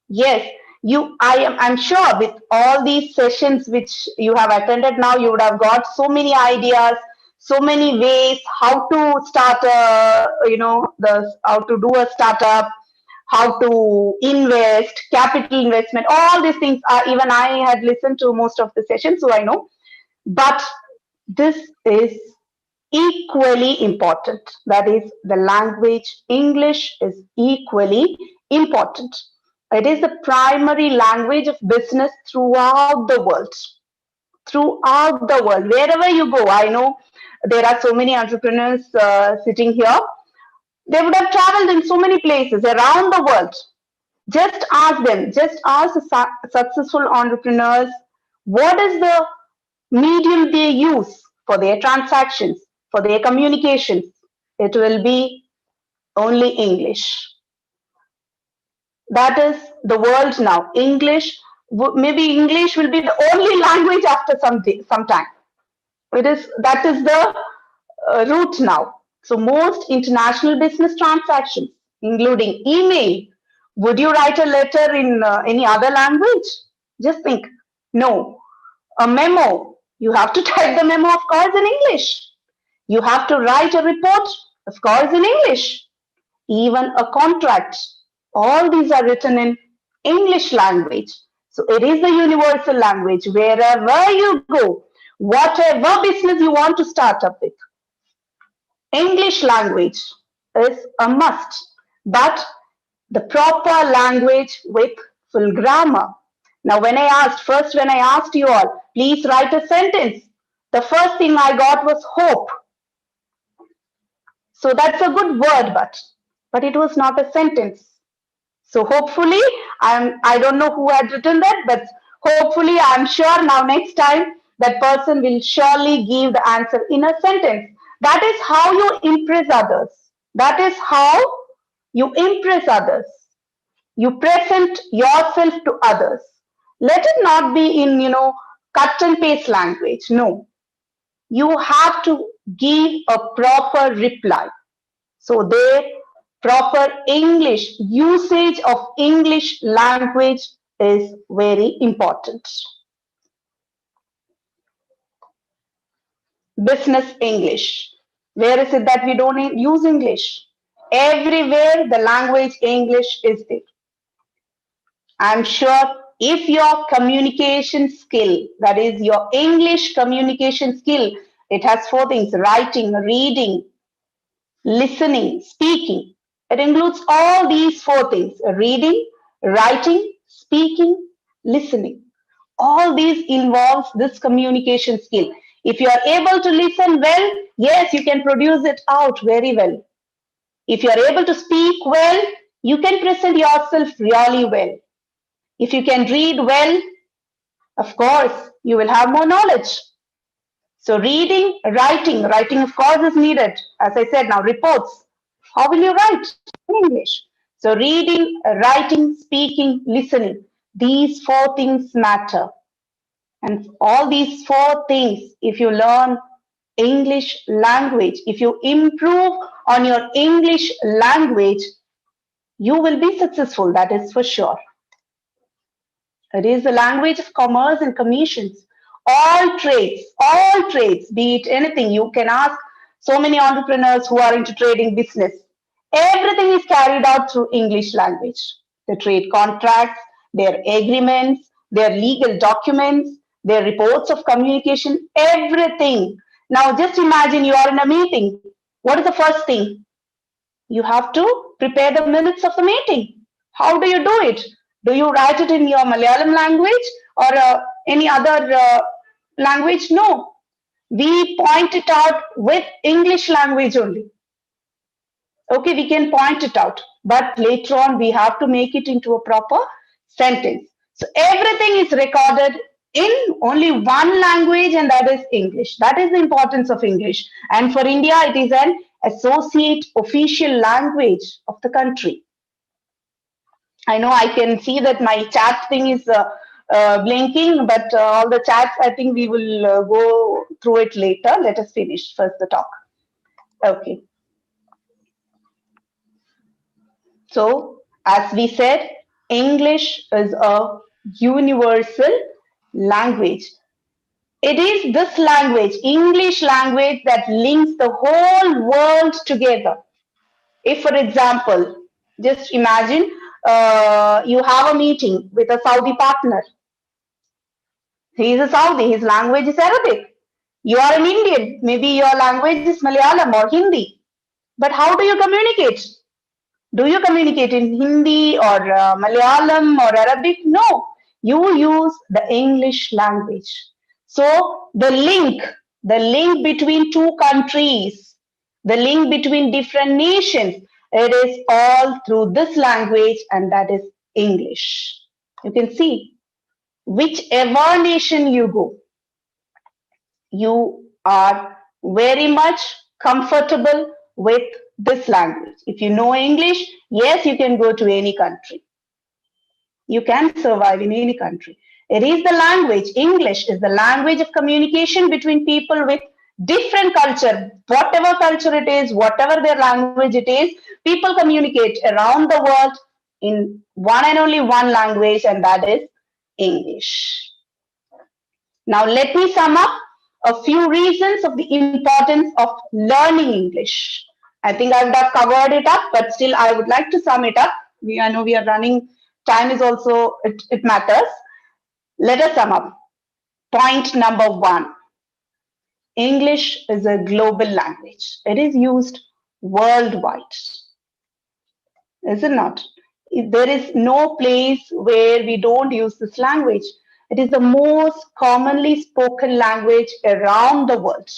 Speaker 8: Yes, I'm sure with all these sessions which you have attended now, you would have got so many ideas, so many ways how to start how to do a startup, how to invest, capital investment, all these things. Even I had listened to most of the sessions, so I know. But this is equally important. That is, the language English is equally important. It is the primary language of business throughout the world. throughout the world, wherever you go. I know there are so many entrepreneurs sitting here. They would have traveled in so many places around the world. Just ask them, just ask the successful entrepreneurs, what is the medium they use for their transactions, for their communications? It will be only English. That is the world now. English, maybe English will be the only language after some time. That is the route now. So most international business transactions, including email, would you write a letter in any other language? Just think. No. A memo, you have to type the memo, of course, in English. You have to write a report, of course, in English. Even a contract, all these are written in English language. So it is the universal language. Wherever you go, whatever business you want to start up with, English language is a must, but the proper language with full grammar. Now, when I asked you all, please write a sentence, the first thing I got was hope. So that's a good word, but it was not a sentence. So hopefully, I don't know who had written that, but hopefully I'm sure now next time that person will surely give the answer in a sentence. That is how you impress others. That is how you impress others. You present yourself to others. Let it not be in, cut and paste language. No. You have to give a proper reply. So their proper English, usage of English language is very important. Business English. Where is it that we don't use English? Everywhere the language English is there. I'm sure if your communication skill, that is your English communication skill, it has 4 things: writing, reading, listening, speaking. It includes all these 4 things: reading, writing, speaking, listening. All these involves this communication skill. If you are able to listen well, yes, you can produce it out very well. If you are able to speak well, you can present yourself really well. If you can read well, of course, you will have more knowledge. So reading, writing of course is needed. As I said, now reports. How will you write in English? So reading, writing, speaking, listening. These 4 things matter. And all these 4 things, if you learn English language, if you improve on your English language, you will be successful, that is for sure. It is the language of commerce and commissions. All trades, be it anything. You can ask so many entrepreneurs who are into trading business. Everything is carried out through English language. The trade contracts, their agreements, their legal documents, their reports of communication, everything. Now just imagine you are in a meeting. What is the first thing? You have to prepare the minutes of the meeting. How do you do it? Do you write it in your Malayalam language or any other language? No. We point it out with English language only. Okay, we can point it out, but later on we have to make it into a proper sentence. So everything is recorded in only one language, and that is English. That is the importance of English. And for India, it is an associate official language of the country. I know I can see that my chat thing is blinking, but all the chats, I think we will go through it later. Let us finish first the talk. Okay. So, as we said, English is a universal language. It is this language, English language, that links the whole world together. If, for example, just imagine you have a meeting with a Saudi partner. He is a Saudi, his language is Arabic. You are an Indian, maybe your language is Malayalam or Hindi. But how do you communicate? Do you communicate in Hindi or Malayalam or Arabic? No, you use the English language. So the link between two countries, the link between different nations, it is all through this language, and that is English. You can see, whichever nation you go, you are very much comfortable with this language. If you know English, yes, you can go to any country. You can survive in any country. It is the language. English is the language of communication between people with different culture. Whatever culture it is, whatever their language it is, people communicate around the world in one and only one language, and that is English. Now, let me sum up a few reasons of the importance of learning English. I think I've covered it up, but still I would like to sum it up. I know we are running, time is also, it matters. Let us sum up. Point number 1. English is a global language. It is used worldwide. Is it not? There is no place where we don't use this language. It is the most commonly spoken language around the world.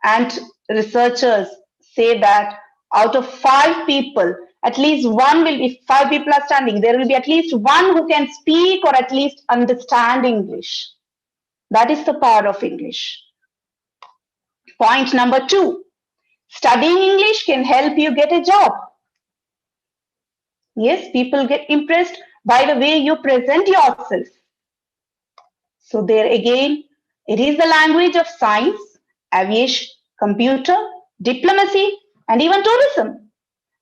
Speaker 8: And researchers say that out of 5 people, at least one will, if 5 people are standing, there will be at least one who can speak or at least understand English. That is the power of English. Point number 2, studying English can help you get a job. Yes, people get impressed by the way you present yourself. So there again, it is the language of science, aviation, computer, diplomacy, and even tourism.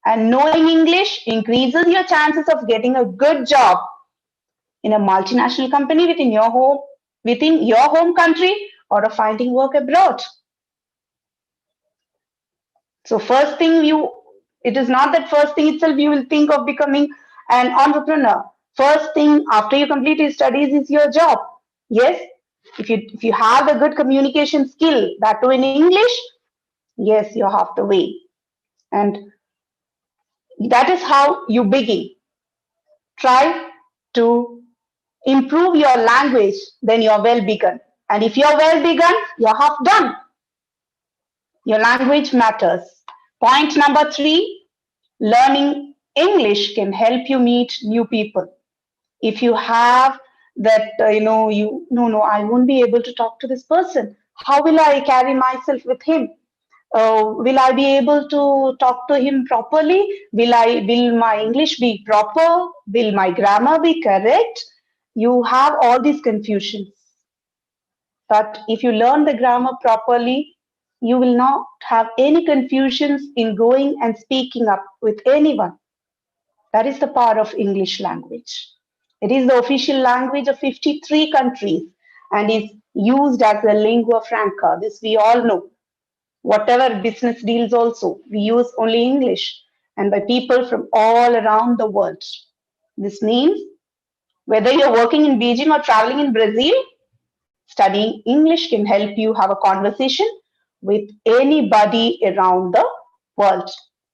Speaker 8: And knowing English increases your chances of getting a good job in a multinational company within your home country, or of finding work abroad. So first thing it is not that first thing itself you will think of becoming an entrepreneur. First thing after you complete your studies is your job. Yes, if you have a good communication skill, that too in English, yes, you have the way. And that is how you begin. Try to improve your language, then you're well begun. And if you're well begun, you're half done. Your language matters. Point number 3, learning English can help you meet new people. If you have that, I won't be able to talk to this person. How will I carry myself with him? Will I be able to talk to him properly? Will my English be proper? Will my grammar be correct? You have all these confusions. But if you learn the grammar properly, you will not have any confusions in going and speaking up with anyone. That is the power of English language. It is the official language of 53 countries and is used as a lingua franca. This we all know. Whatever business deals also, we use only English, and by people from all around the world. This means whether you're working in Beijing or traveling in Brazil, studying English can help you have a conversation with anybody around the world.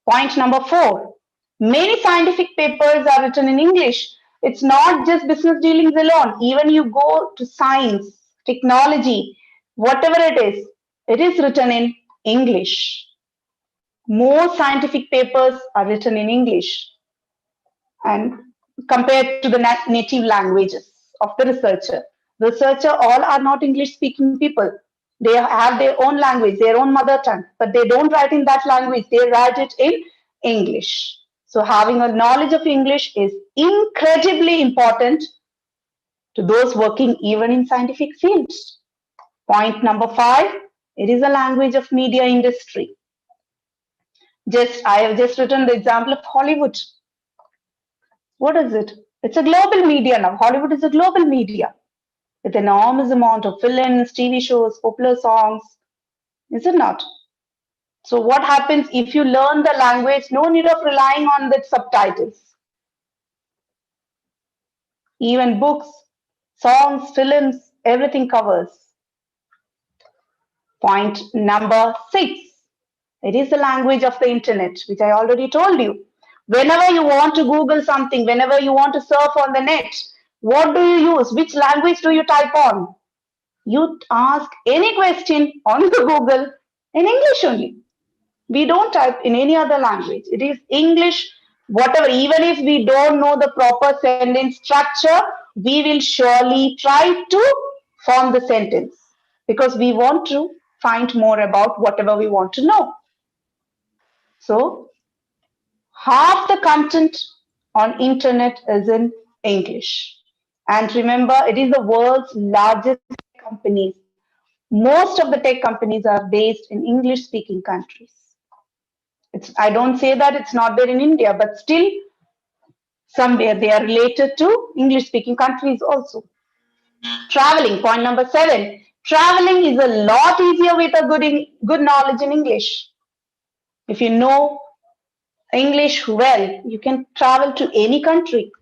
Speaker 8: Point number 4, many scientific papers are written in English. It's not just business dealings alone. Even you go to science, technology, whatever it is written in English. More scientific papers are written in English and compared to the native languages of the researcher. Researcher all are not English speaking people. They have their own language, their own mother tongue, but they don't write in that language. They write it in English. So having a knowledge of English is incredibly important to those working even in scientific fields. Point number 5, it is a language of media industry. I have just written the example of Hollywood. What is it? It's a global media now. Hollywood is a global media with an enormous amount of films, TV shows, popular songs. Is it not? So what happens if you learn the language? No need of relying on the subtitles. Even books, songs, films, everything covers. Point number 6. It is the language of the internet, which I already told you. Whenever you want to Google something, whenever you want to surf on the net, what do you use? Which language do you type on? You ask any question on the Google in English only. We don't type in any other language. It is English, whatever. Even if we don't know the proper sentence structure, we will surely try to form the sentence because we want to find more about whatever we want to know. So half the content on internet is in English. And remember, it is the world's largest companies. Most of the tech companies are based in English speaking countries. I don't say that it's not there in India, but still somewhere they are related to English speaking countries also. Traveling, point number 7. Traveling is a lot easier with a good knowledge in English. If you know English well, you can travel to any country.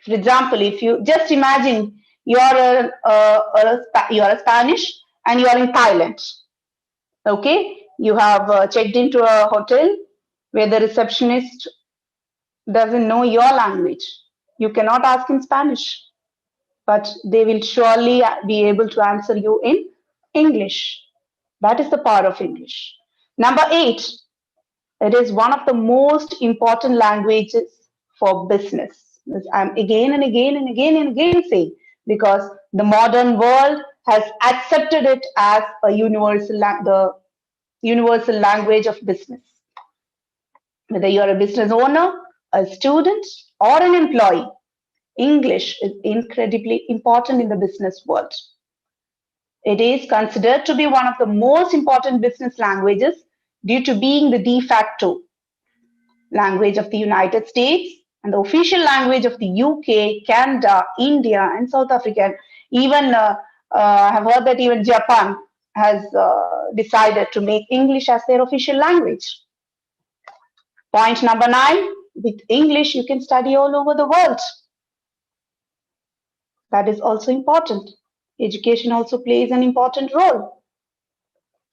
Speaker 8: For example, if you just imagine you are a Spanish and you are in Thailand. Okay, you have checked into a hotel where the receptionist doesn't know your language. You cannot ask in Spanish, but they will surely be able to answer you in English. That is the power of English. Number 8, it is one of the most important languages for business. I'm again and again and again and again saying, because the modern world has accepted it as a universal language of business. Whether you're a business owner, a student, or an employee, English is incredibly important in the business world. It is considered to be one of the most important business languages due to being the de facto language of the United States and the official language of the UK, Canada, India, and South Africa. Even I have heard that even Japan has decided to make English as their official language. Point number 9, with English, you can study all over the world. That is also important. Education also plays an important role.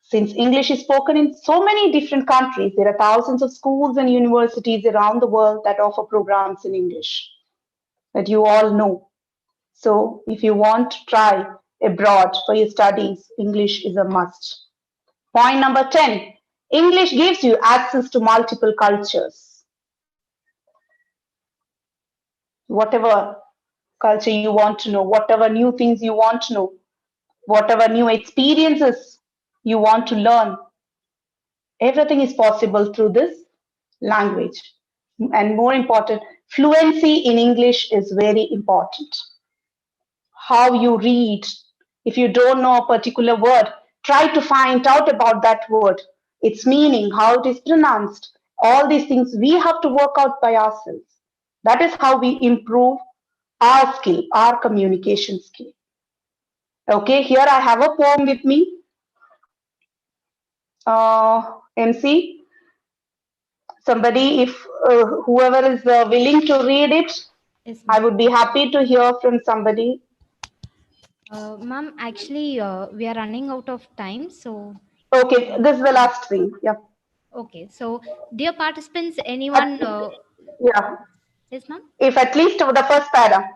Speaker 8: Since English is spoken in so many different countries, there are thousands of schools and universities around the world that offer programs in English that you all know. So if you want to try abroad for your studies, English is a must. Point number 10, English gives you access to multiple cultures. Whatever culture you want to know, whatever new things you want to know, whatever new experiences you want to learn, everything is possible through this language. And more important, fluency in English is very important. How you read, if you don't know a particular word, try to find out about that word, its meaning, how it is pronounced. All these things we have to work out by ourselves. That is how we improve our skill, our communication skill. Okay, here I have a poem with me. MC, somebody, if whoever is willing to read it,
Speaker 22: Yes,
Speaker 8: I would be happy to hear from somebody.
Speaker 22: Ma'am, actually, we are running out of time. So.
Speaker 8: Okay, this is the last thing. Yeah.
Speaker 22: Okay, so dear participants, anyone?
Speaker 8: Yeah.
Speaker 22: Yes, ma'am.
Speaker 8: If at least the first para.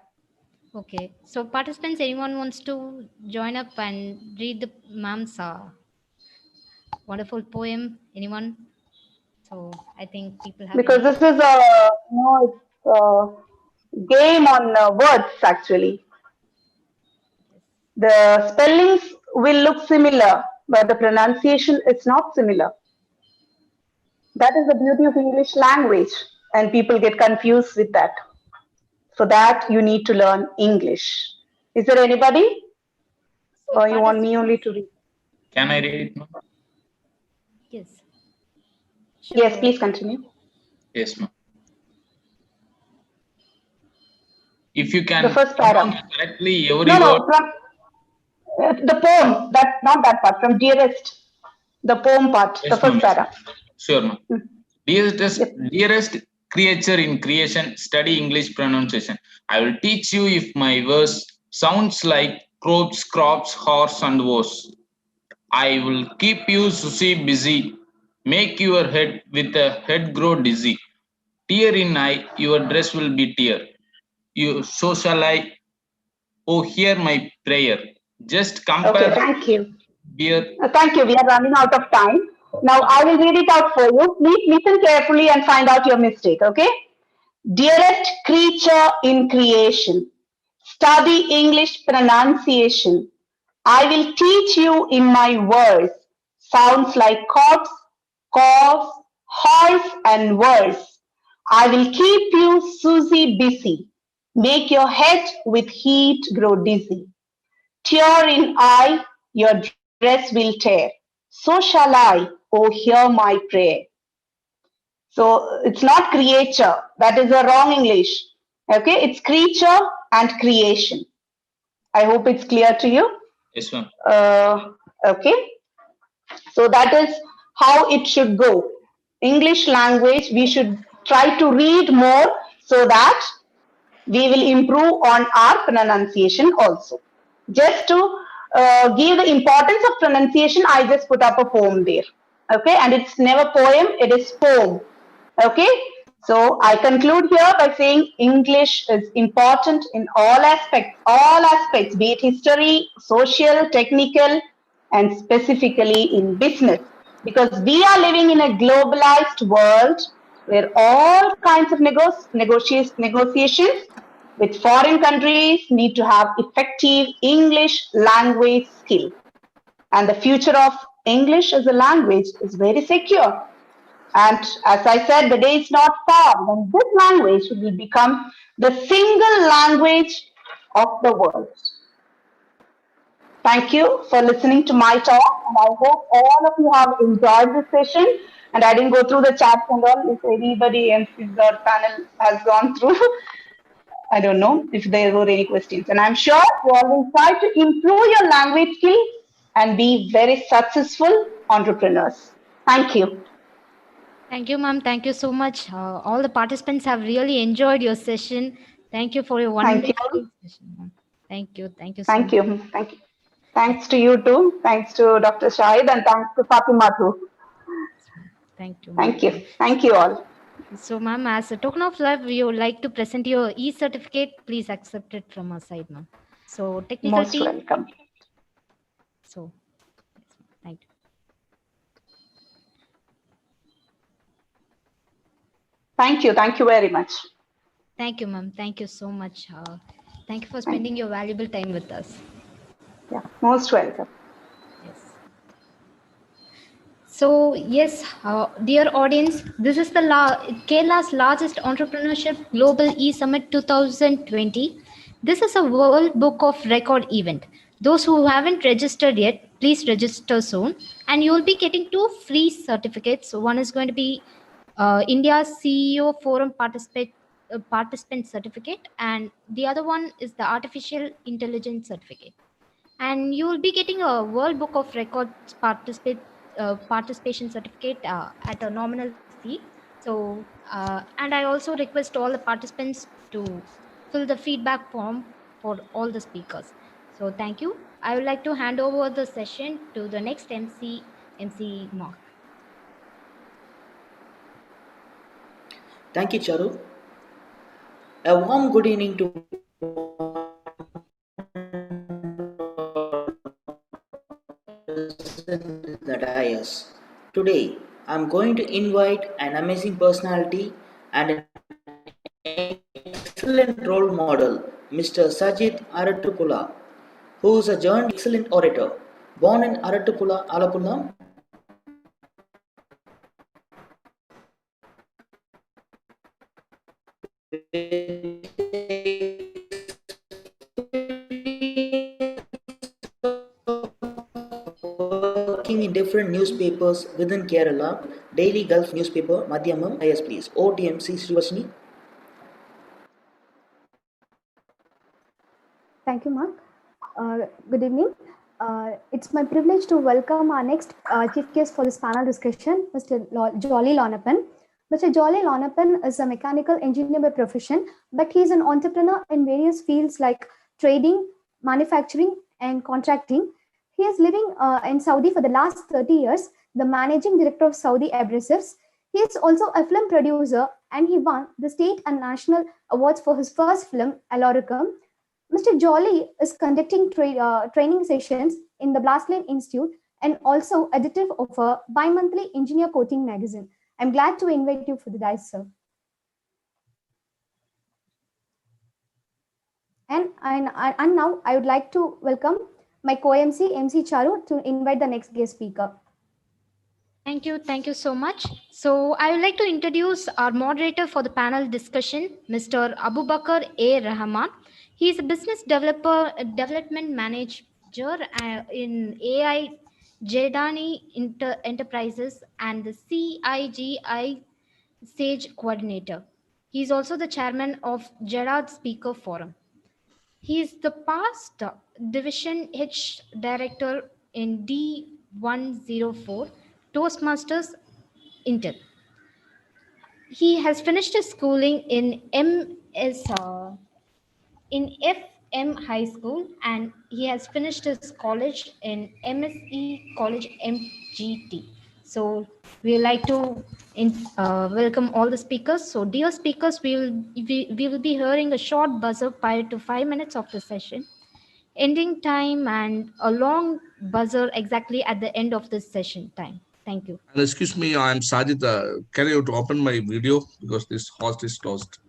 Speaker 22: Okay, so participants, anyone wants to join up and read the ma'am's wonderful poem? Anyone? So I think people have.
Speaker 8: Because this is a game on words actually. The spellings will look similar, but the pronunciation is not similar. That is the beauty of English language, and people get confused with that. For that, you need to learn English. Is there anybody?
Speaker 22: So
Speaker 8: or you want me only to read?
Speaker 9: Can I read it?
Speaker 22: Yes.
Speaker 8: Yes, please continue.
Speaker 9: Yes, ma'am. If you can
Speaker 8: The first paragraph
Speaker 9: correctly every
Speaker 8: no,
Speaker 9: word.
Speaker 8: from the poem, not that part, from dearest, the poem part,
Speaker 9: Yes,
Speaker 8: the first
Speaker 9: ma'am.
Speaker 8: paragraph.
Speaker 9: Sure, ma'am. Dearest creature in creation, study English pronunciation. I will teach you if my verse sounds like crops, horse, and horse. I will keep you, Susie, busy. Make your head with a head grow dizzy. Tear in eye, your dress will be tear. So shall I. Oh, hear my prayer. Just
Speaker 8: Okay,
Speaker 9: compare
Speaker 8: thank you.
Speaker 9: beer.
Speaker 8: Thank you. We are running out of time. Now I will read it out for you. Please listen carefully and find out your mistake, okay? Dearest creature in creation, study English pronunciation. I will teach you in my words. Sounds like corpse, corpse, horse, and verse. I will keep you, Susie, busy. Make your head with heat grow dizzy. Tear in eye, your dress will tear. So shall I, oh, hear my prayer. So it's not creature. That is a wrong English. Okay, it's creature and creation. I hope it's clear to you.
Speaker 9: Yes, ma'am.
Speaker 8: Okay, so that is how it should go. English language, we should try to read more so that we will improve on our pronunciation also. Just to give the importance of pronunciation, I just put up a poem there. Okay, and it's never poem, it is poem. Okay, so I conclude here by saying English is important in all aspects, be it history, social, technical, and specifically in business. Because we are living in a globalized world where all kinds of negotiations with foreign countries need to have effective English language skill. And the future of English as a language is very secure. And as I said, the day is not far when this language will become the single language of the world. Thank you for listening to my talk, and I hope all of you have enjoyed this session. And I didn't go through the chat and all. If anybody else in the panel has gone through, I don't know if there were any questions. And I'm sure you all will try to improve your language skill and be very successful entrepreneurs. Thank you.
Speaker 22: Thank you, ma'am. Thank you so much. All the participants have really enjoyed your session. Thank you for your
Speaker 8: Thank you.
Speaker 22: wonderful session, ma'am. Thank you. Thank you so
Speaker 8: Thank
Speaker 22: much.
Speaker 8: you. Thank you. Thanks to you too. Thanks to Dr. Sahid and thanks to Fatima too.
Speaker 22: Thank you, ma'am.
Speaker 8: Thank you. Thank you all.
Speaker 22: So, ma'am, as a token of love, we would like to present your e-certificate. Please accept it from our side, ma'am. So, technical
Speaker 8: Most
Speaker 22: team.
Speaker 8: welcome.
Speaker 22: So, thank you.
Speaker 8: Thank you. Thank you very much.
Speaker 22: Thank you, ma'am. Thank you so much. Thank you for spending your valuable time with us.
Speaker 8: Yeah, most welcome.
Speaker 22: So yes, dear audience, this is the Kerala's largest entrepreneurship global e-summit 2020. This is a World Book of Record event. Those who haven't registered yet, please register soon, and you will be getting 2 free certificates. One is going to be India's CEO Forum participant certificate, and the other one is the Artificial Intelligence certificate. And you will be getting a World Book of Records participation certificate at a nominal fee. So, and I also request all the participants to fill the feedback form for all the speakers. So, thank you. I would like to hand over the session to the next MC Mark.
Speaker 11: Thank you, Charu. A warm good evening to the dais. Today, I'm going to invite an amazing personality and an excellent role model, Mr. Sajid Arattupula, who is a journey excellent orator. Born in Arattupula, Alappuzha, working in different newspapers within Kerala, Daily Gulf newspaper, Madhyamam, IS please, OTMC Srivashni.
Speaker 13: Thank you, Mark. Good evening. It's my privilege to welcome our next chief guest for this panel discussion, Mr. Cholayil. Mr. Cholayil is a mechanical engineer by profession, but he's an entrepreneur in various fields like trading, manufacturing, and contracting. He is living in Saudi for the last 30 years, the managing director of Saudi Abrasives. He is also a film producer, and he won the state and national awards for his first film, Aloricum, Mr. Jolly is conducting training sessions in the Blastline Institute and also editor of a bi-monthly engineer coaching magazine. I'm glad to invite you for the dice, sir. And now I would like to welcome my co-MC, MC Charu, to invite the next guest speaker.
Speaker 22: Thank you so much. So I would like to introduce our moderator for the panel discussion, Mr. Abubakar A. Rahman. He is a business development manager in AI Jedani Enterprises and the CIGI Sage Coordinator. He is also the chairman of Gerard Speaker Forum. He is the past Division H Director in D104 Toastmasters Intel. He has finished his schooling in FM High School, and he has finished his college in MSE College MGT. So we would like to welcome all the speakers. So dear speakers, we will be hearing a short buzzer prior to 5 minutes of the session, ending time, and a long buzzer exactly at the end of this session time. Thank you.
Speaker 12: And excuse me, I'm Sahid. Can you open my video because this host is closed?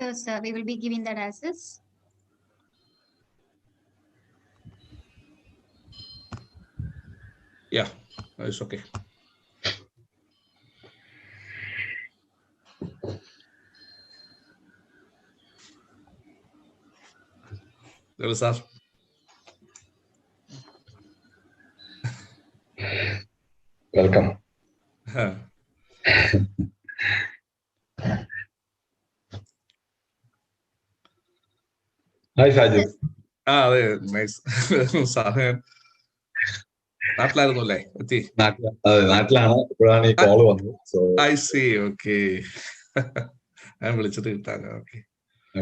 Speaker 1: Yes, we will be giving that access.
Speaker 12: Yeah, it's okay. Hello, sir.
Speaker 15: Welcome. Hi, Sajid.
Speaker 12: Nice. സാറേ നാട്ടിലായിരുന്നല്ലേ എത്തി?
Speaker 15: നാട്ടിലാണ്. ഇപ്പോഴാണ് ഈ കോള് വന്നത്.
Speaker 12: I see. Okay. ഞാൻ വിളിച്ചിട്ട് കിട്ടാൻ. Okay.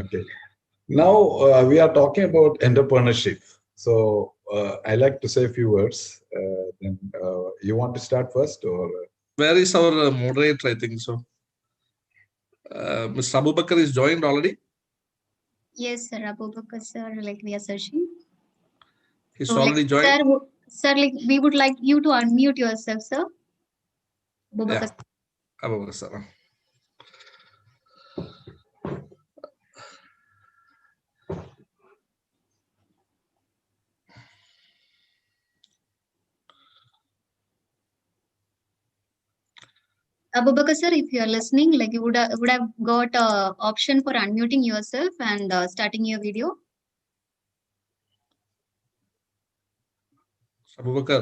Speaker 15: Okay. Now we are talking about entrepreneurship. So I like to say a few words. Then you want to start first, or
Speaker 12: where is our moderator? I think so. Mr. Abubakar is joined already.
Speaker 1: Yes, sir. Abubakar, sir. Like we are searching.
Speaker 12: He's already joined.
Speaker 1: Sir, like we would like you to unmute yourself, sir. Abubakar.
Speaker 12: Yeah. Abubakar, sir.
Speaker 1: Abubakar, sir, if you are listening, like you would have got option for unmuting yourself and starting your video.
Speaker 12: Abubakar.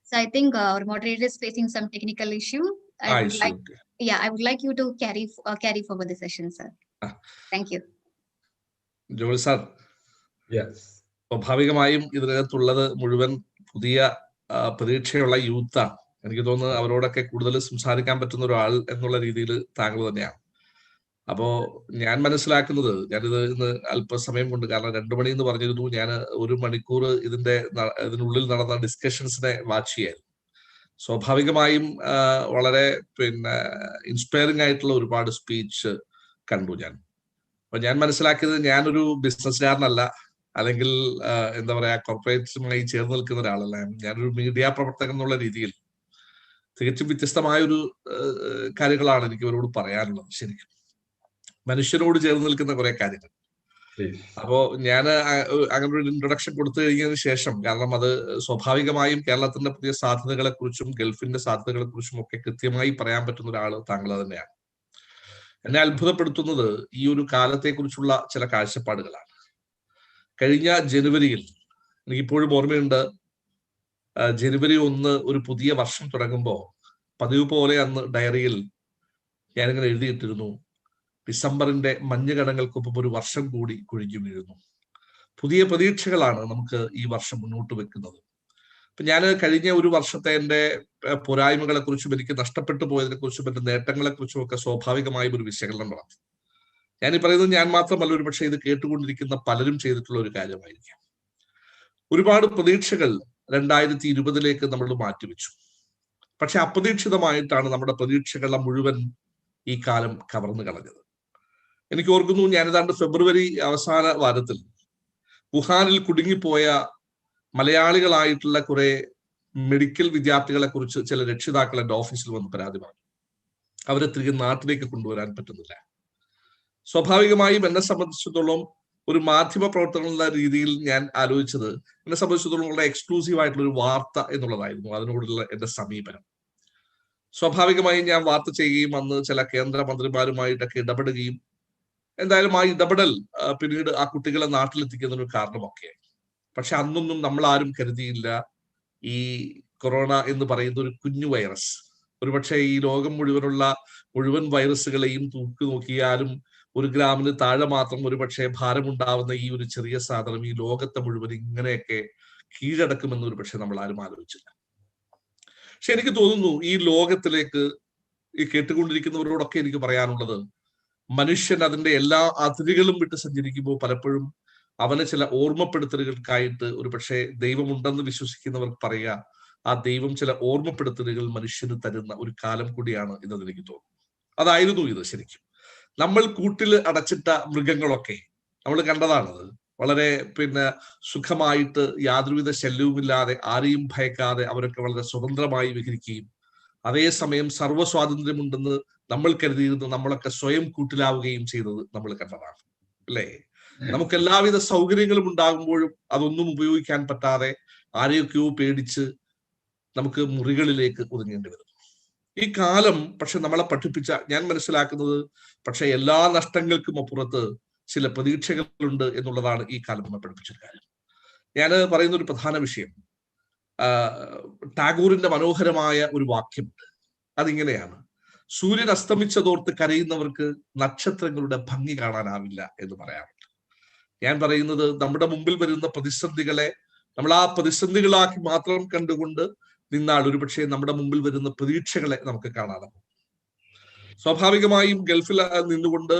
Speaker 1: So I think our moderator is facing some technical issue. I would like you to carry forward the session, sir. Thank you.
Speaker 12: Joel sir.
Speaker 15: Yes.
Speaker 12: സ്വാഭാവികമായും ഇതിനകത്തുള്ളത് മുഴുവൻ പുതിയ പ്രതീക്ഷയുള്ള യൂത്താണ്. എനിക്ക് തോന്നുന്നു അവരോടൊക്കെ കൂടുതൽ സംസാരിക്കാൻ പറ്റുന്ന ഒരാൾ എന്നുള്ള രീതിയിൽ താങ്കൾ തന്നെയാണ്. അപ്പോ ഞാൻ മനസ്സിലാക്കുന്നത്, ഞാനിത് ഇന്ന് അല്പസമയം കൊണ്ട്, കാരണം 2 മണി എന്ന് പറഞ്ഞിരുന്നു, ഞാൻ 1 മണിക്കൂർ ഇതിനുള്ളിൽ നടന്ന ഡിസ്കഷൻസിനെ വാച്ച് ചെയ്യായിരുന്നു. സ്വാഭാവികമായും വളരെ ഇൻസ്പയറിംഗ് ആയിട്ടുള്ള ഒരുപാട് സ്പീച്ച് കണ്ടു ഞാൻ. അപ്പൊ ഞാൻ മനസ്സിലാക്കിയത്, ഞാനൊരു ബിസിനസ്സുകാരനല്ല, അല്ലെങ്കിൽ എന്താ പറയാ കോർപ്പറേറ്റുമായി ചേർന്ന് നിൽക്കുന്ന ഒരാളല്ല. ഞാനൊരു മീഡിയ പ്രവർത്തകൻ എന്നുള്ള രീതിയിൽ തികച്ചും വ്യത്യസ്തമായൊരു കാര്യങ്ങളാണ് എനിക്ക് ഇവരോട് പറയാനുള്ളത്. ശരിക്കും മനുഷ്യരോട് ചേർന്ന് നിൽക്കുന്ന കുറെ കാര്യങ്ങൾ. അപ്പോ ഞാൻ അങ്ങനെ ഒരു ഇൻട്രൊഡക്ഷൻ കൊടുത്തു കഴിഞ്ഞതിന് ശേഷം, കാരണം അത് സ്വാഭാവികമായും കേരളത്തിന്റെ പുതിയ സാധ്യതകളെ കുറിച്ചും ഗൾഫിന്റെ സാധ്യതകളെ കുറിച്ചും ഒക്കെ കൃത്യമായി പറയാൻ പറ്റുന്ന ഒരാൾ താങ്കൾ തന്നെയാണ്. എന്നെ അത്ഭുതപ്പെടുത്തുന്നത് ഈ ഒരു കാലത്തെ കുറിച്ചുള്ള ചില കാഴ്ചപ്പാടുകളാണ്. കഴിഞ്ഞ ജനുവരിയിൽ, എനിക്കിപ്പോഴും ഓർമ്മയുണ്ട്, ജനുവരി 1 ഒരു പുതിയ വർഷം തുടങ്ങുമ്പോൾ പതിവ് പോലെ അന്ന് ഡയറിയിൽ ഞാനിങ്ങനെ എഴുതിയിട്ടിരുന്നു, ഡിസംബറിന്റെ മഞ്ഞുകണങ്ങൾക്കൊപ്പം ഒരു വർഷം കൂടി കൊഴിഞ്ഞു വീഴുന്നു. പുതിയ പ്രതീക്ഷകളാണ് നമുക്ക് ഈ വർഷം മുന്നോട്ട് വെക്കുന്നത്. അപ്പൊ ഞാൻ കഴിഞ്ഞ ഒരു വർഷത്തെ എൻ്റെ പോരായ്മകളെ കുറിച്ചും എനിക്ക് നഷ്ടപ്പെട്ടു പോയതിനെ കുറിച്ചും എൻ്റെ നേട്ടങ്ങളെ കുറിച്ചും ഒക്കെ സ്വാഭാവികമായും ഒരു വിശകലനം നടത്തി. ഞാനീ പറയുന്നത് ഞാൻ മാത്രമല്ല, ഒരു പക്ഷേ ഇത് കേട്ടുകൊണ്ടിരിക്കുന്ന പലരും ചെയ്തിട്ടുള്ള ഒരു കാര്യമായിരിക്കാം. ഒരുപാട് പ്രതീക്ഷകൾ 2020 നമ്മൾ മാറ്റിവെച്ചു. പക്ഷെ അപ്രതീക്ഷിതമായിട്ടാണ് നമ്മുടെ പ്രതീക്ഷകളെ മുഴുവൻ ഈ കാലം കവർന്നു കളഞ്ഞത്. എനിക്ക് ഓർക്കുന്നു, ഞാനിതാണ്ട് ഫെബ്രുവരി അവസാന വാരത്തിൽ വുഹാനിൽ കുടുങ്ങിപ്പോയ മലയാളികളായിട്ടുള്ള കുറെ മെഡിക്കൽ വിദ്യാർത്ഥികളെ കുറിച്ച് ചില രക്ഷിതാക്കൾ എൻ്റെ ഓഫീസിൽ വന്ന് പരാതി പറഞ്ഞു. അവരെ തിരികെ നാട്ടിലേക്ക് കൊണ്ടുവരാൻ പറ്റുന്നില്ല. സ്വാഭാവികമായും എന്നെ സംബന്ധിച്ചിടത്തോളം ഒരു മാധ്യമ പ്രവർത്തനം എന്ന രീതിയിൽ ഞാൻ ആലോചിച്ചത്, എന്നെ സംബന്ധിച്ചിടത്തോളം വളരെ എക്സ്ക്ലൂസീവ് ആയിട്ടുള്ള ഒരു വാർത്ത എന്നുള്ളതായിരുന്നു അതിനോടുള്ള എന്റെ സമീപനം. സ്വാഭാവികമായും ഞാൻ വാർത്ത ചെയ്യുകയും അന്ന് ചില കേന്ദ്ര മന്ത്രിമാരുമായിട്ടൊക്കെ ഇടപെടുകയും എന്തായാലും ആ ഇടപെടൽ പിന്നീട് ആ കുട്ടികളെ നാട്ടിലെത്തിക്കുന്നതിന് കാരണമൊക്കെയായി. പക്ഷെ അന്നൊന്നും നമ്മൾ ആരും കരുതിയില്ല ഈ കൊറോണ എന്ന് പറയുന്ന ഒരു കുഞ്ഞു വൈറസ്, ഒരുപക്ഷെ ഈ ലോകം മുഴുവൻ വൈറസുകളെയും തൂക്കി നോക്കിയാലും 1 ഗ്രാമിന് താഴെ മാത്രം ഒരുപക്ഷെ ഭാരമുണ്ടാവുന്ന ഈ ഒരു ചെറിയ സാധനം ഈ ലോകത്തെ മുഴുവൻ ഇങ്ങനെയൊക്കെ കീഴടക്കുമെന്ന് ഒരുപക്ഷെ നമ്മൾ ആരും ആലോചിച്ചില്ല. പക്ഷെ എനിക്ക് തോന്നുന്നു ഈ ലോകത്തിലേക്ക് ഈ കേട്ടുകൊണ്ടിരിക്കുന്നവരോടൊക്കെ എനിക്ക് പറയാനുള്ളത്, മനുഷ്യൻ അതിന്റെ എല്ലാ അതിരുകളും വിട്ട് സഞ്ചരിക്കുമ്പോൾ പലപ്പോഴും അവനെ ചില ഓർമ്മപ്പെടുത്തലുകൾക്കായിട്ട് ഒരുപക്ഷെ ദൈവമുണ്ടെന്ന് വിശ്വസിക്കുന്നവർക്ക് പറയുക, ആ ദൈവം ചില ഓർമ്മപ്പെടുത്തലുകൾ മനുഷ്യന് തരുന്ന ഒരു കാലം കൂടിയാണ് ഇതെന്ന് എനിക്ക് തോന്നുന്നു. അതായിരുന്നു ഇത്. ശരിക്കും നമ്മൾ കൂട്ടിൽ അടച്ചിട്ട മൃഗങ്ങളൊക്കെ നമ്മൾ കണ്ടതാണത്. വളരെ സുഖമായിട്ട് യാതൊരുവിധ ശല്യവുമില്ലാതെ ആരെയും ഭയക്കാതെ അവരൊക്കെ വളരെ സ്വതന്ത്രമായി വിഹരിക്കുകയും അതേസമയം സർവ്വസ്വാതന്ത്ര്യമുണ്ടെന്ന് നമ്മൾ കരുതിയിരുന്ന നമ്മളൊക്കെ സ്വയം കൂട്ടിലാവുകയും ചെയ്തത് നമ്മൾ കണ്ടതാണ്, അല്ലേ? നമുക്ക് എല്ലാവിധ സൗകര്യങ്ങളും ഉണ്ടാകുമ്പോഴും അതൊന്നും ഉപയോഗിക്കാൻ പറ്റാതെ ആരെയൊക്കെയോ പേടിച്ച് നമുക്ക് മുറികളിലേക്ക് ഒതുങ്ങേണ്ടി വരും. ഈ കാലം പക്ഷെ നമ്മളെ പഠിപ്പിച്ച, ഞാൻ മനസ്സിലാക്കുന്നത്, പക്ഷെ എല്ലാ നഷ്ടങ്ങൾക്കും അപ്പുറത്ത് ചില പ്രതീക്ഷകളുണ്ട് എന്നുള്ളതാണ് ഈ കാലം നമ്മെ പഠിപ്പിച്ചൊരു കാര്യം. ഞാൻ പറയുന്ന ഒരു പ്രധാന വിഷയം, ടാഗോറിന്റെ മനോഹരമായ ഒരു വാക്യമുണ്ട്. അതിങ്ങനെയാണ്: സൂര്യൻ അസ്തമിച്ചതോർത്ത് കരയുന്നവർക്ക് നക്ഷത്രങ്ങളുടെ ഭംഗി കാണാനാവില്ല എന്ന് പറയാറുണ്ട്. ഞാൻ പറയുന്നത്, നമ്മുടെ മുമ്പിൽ വരുന്ന പ്രതിസന്ധികളെ നമ്മൾ ആ പ്രതിസന്ധികളാക്കി മാത്രം കണ്ടുകൊണ്ട് നിന്നാൽ ഒരുപക്ഷെ നമ്മുടെ മുമ്പിൽ വരുന്ന പ്രതീക്ഷകളെ നമുക്ക് കാണാനാവും. സ്വാഭാവികമായും ഗൾഫിൽ നിന്നുകൊണ്ട്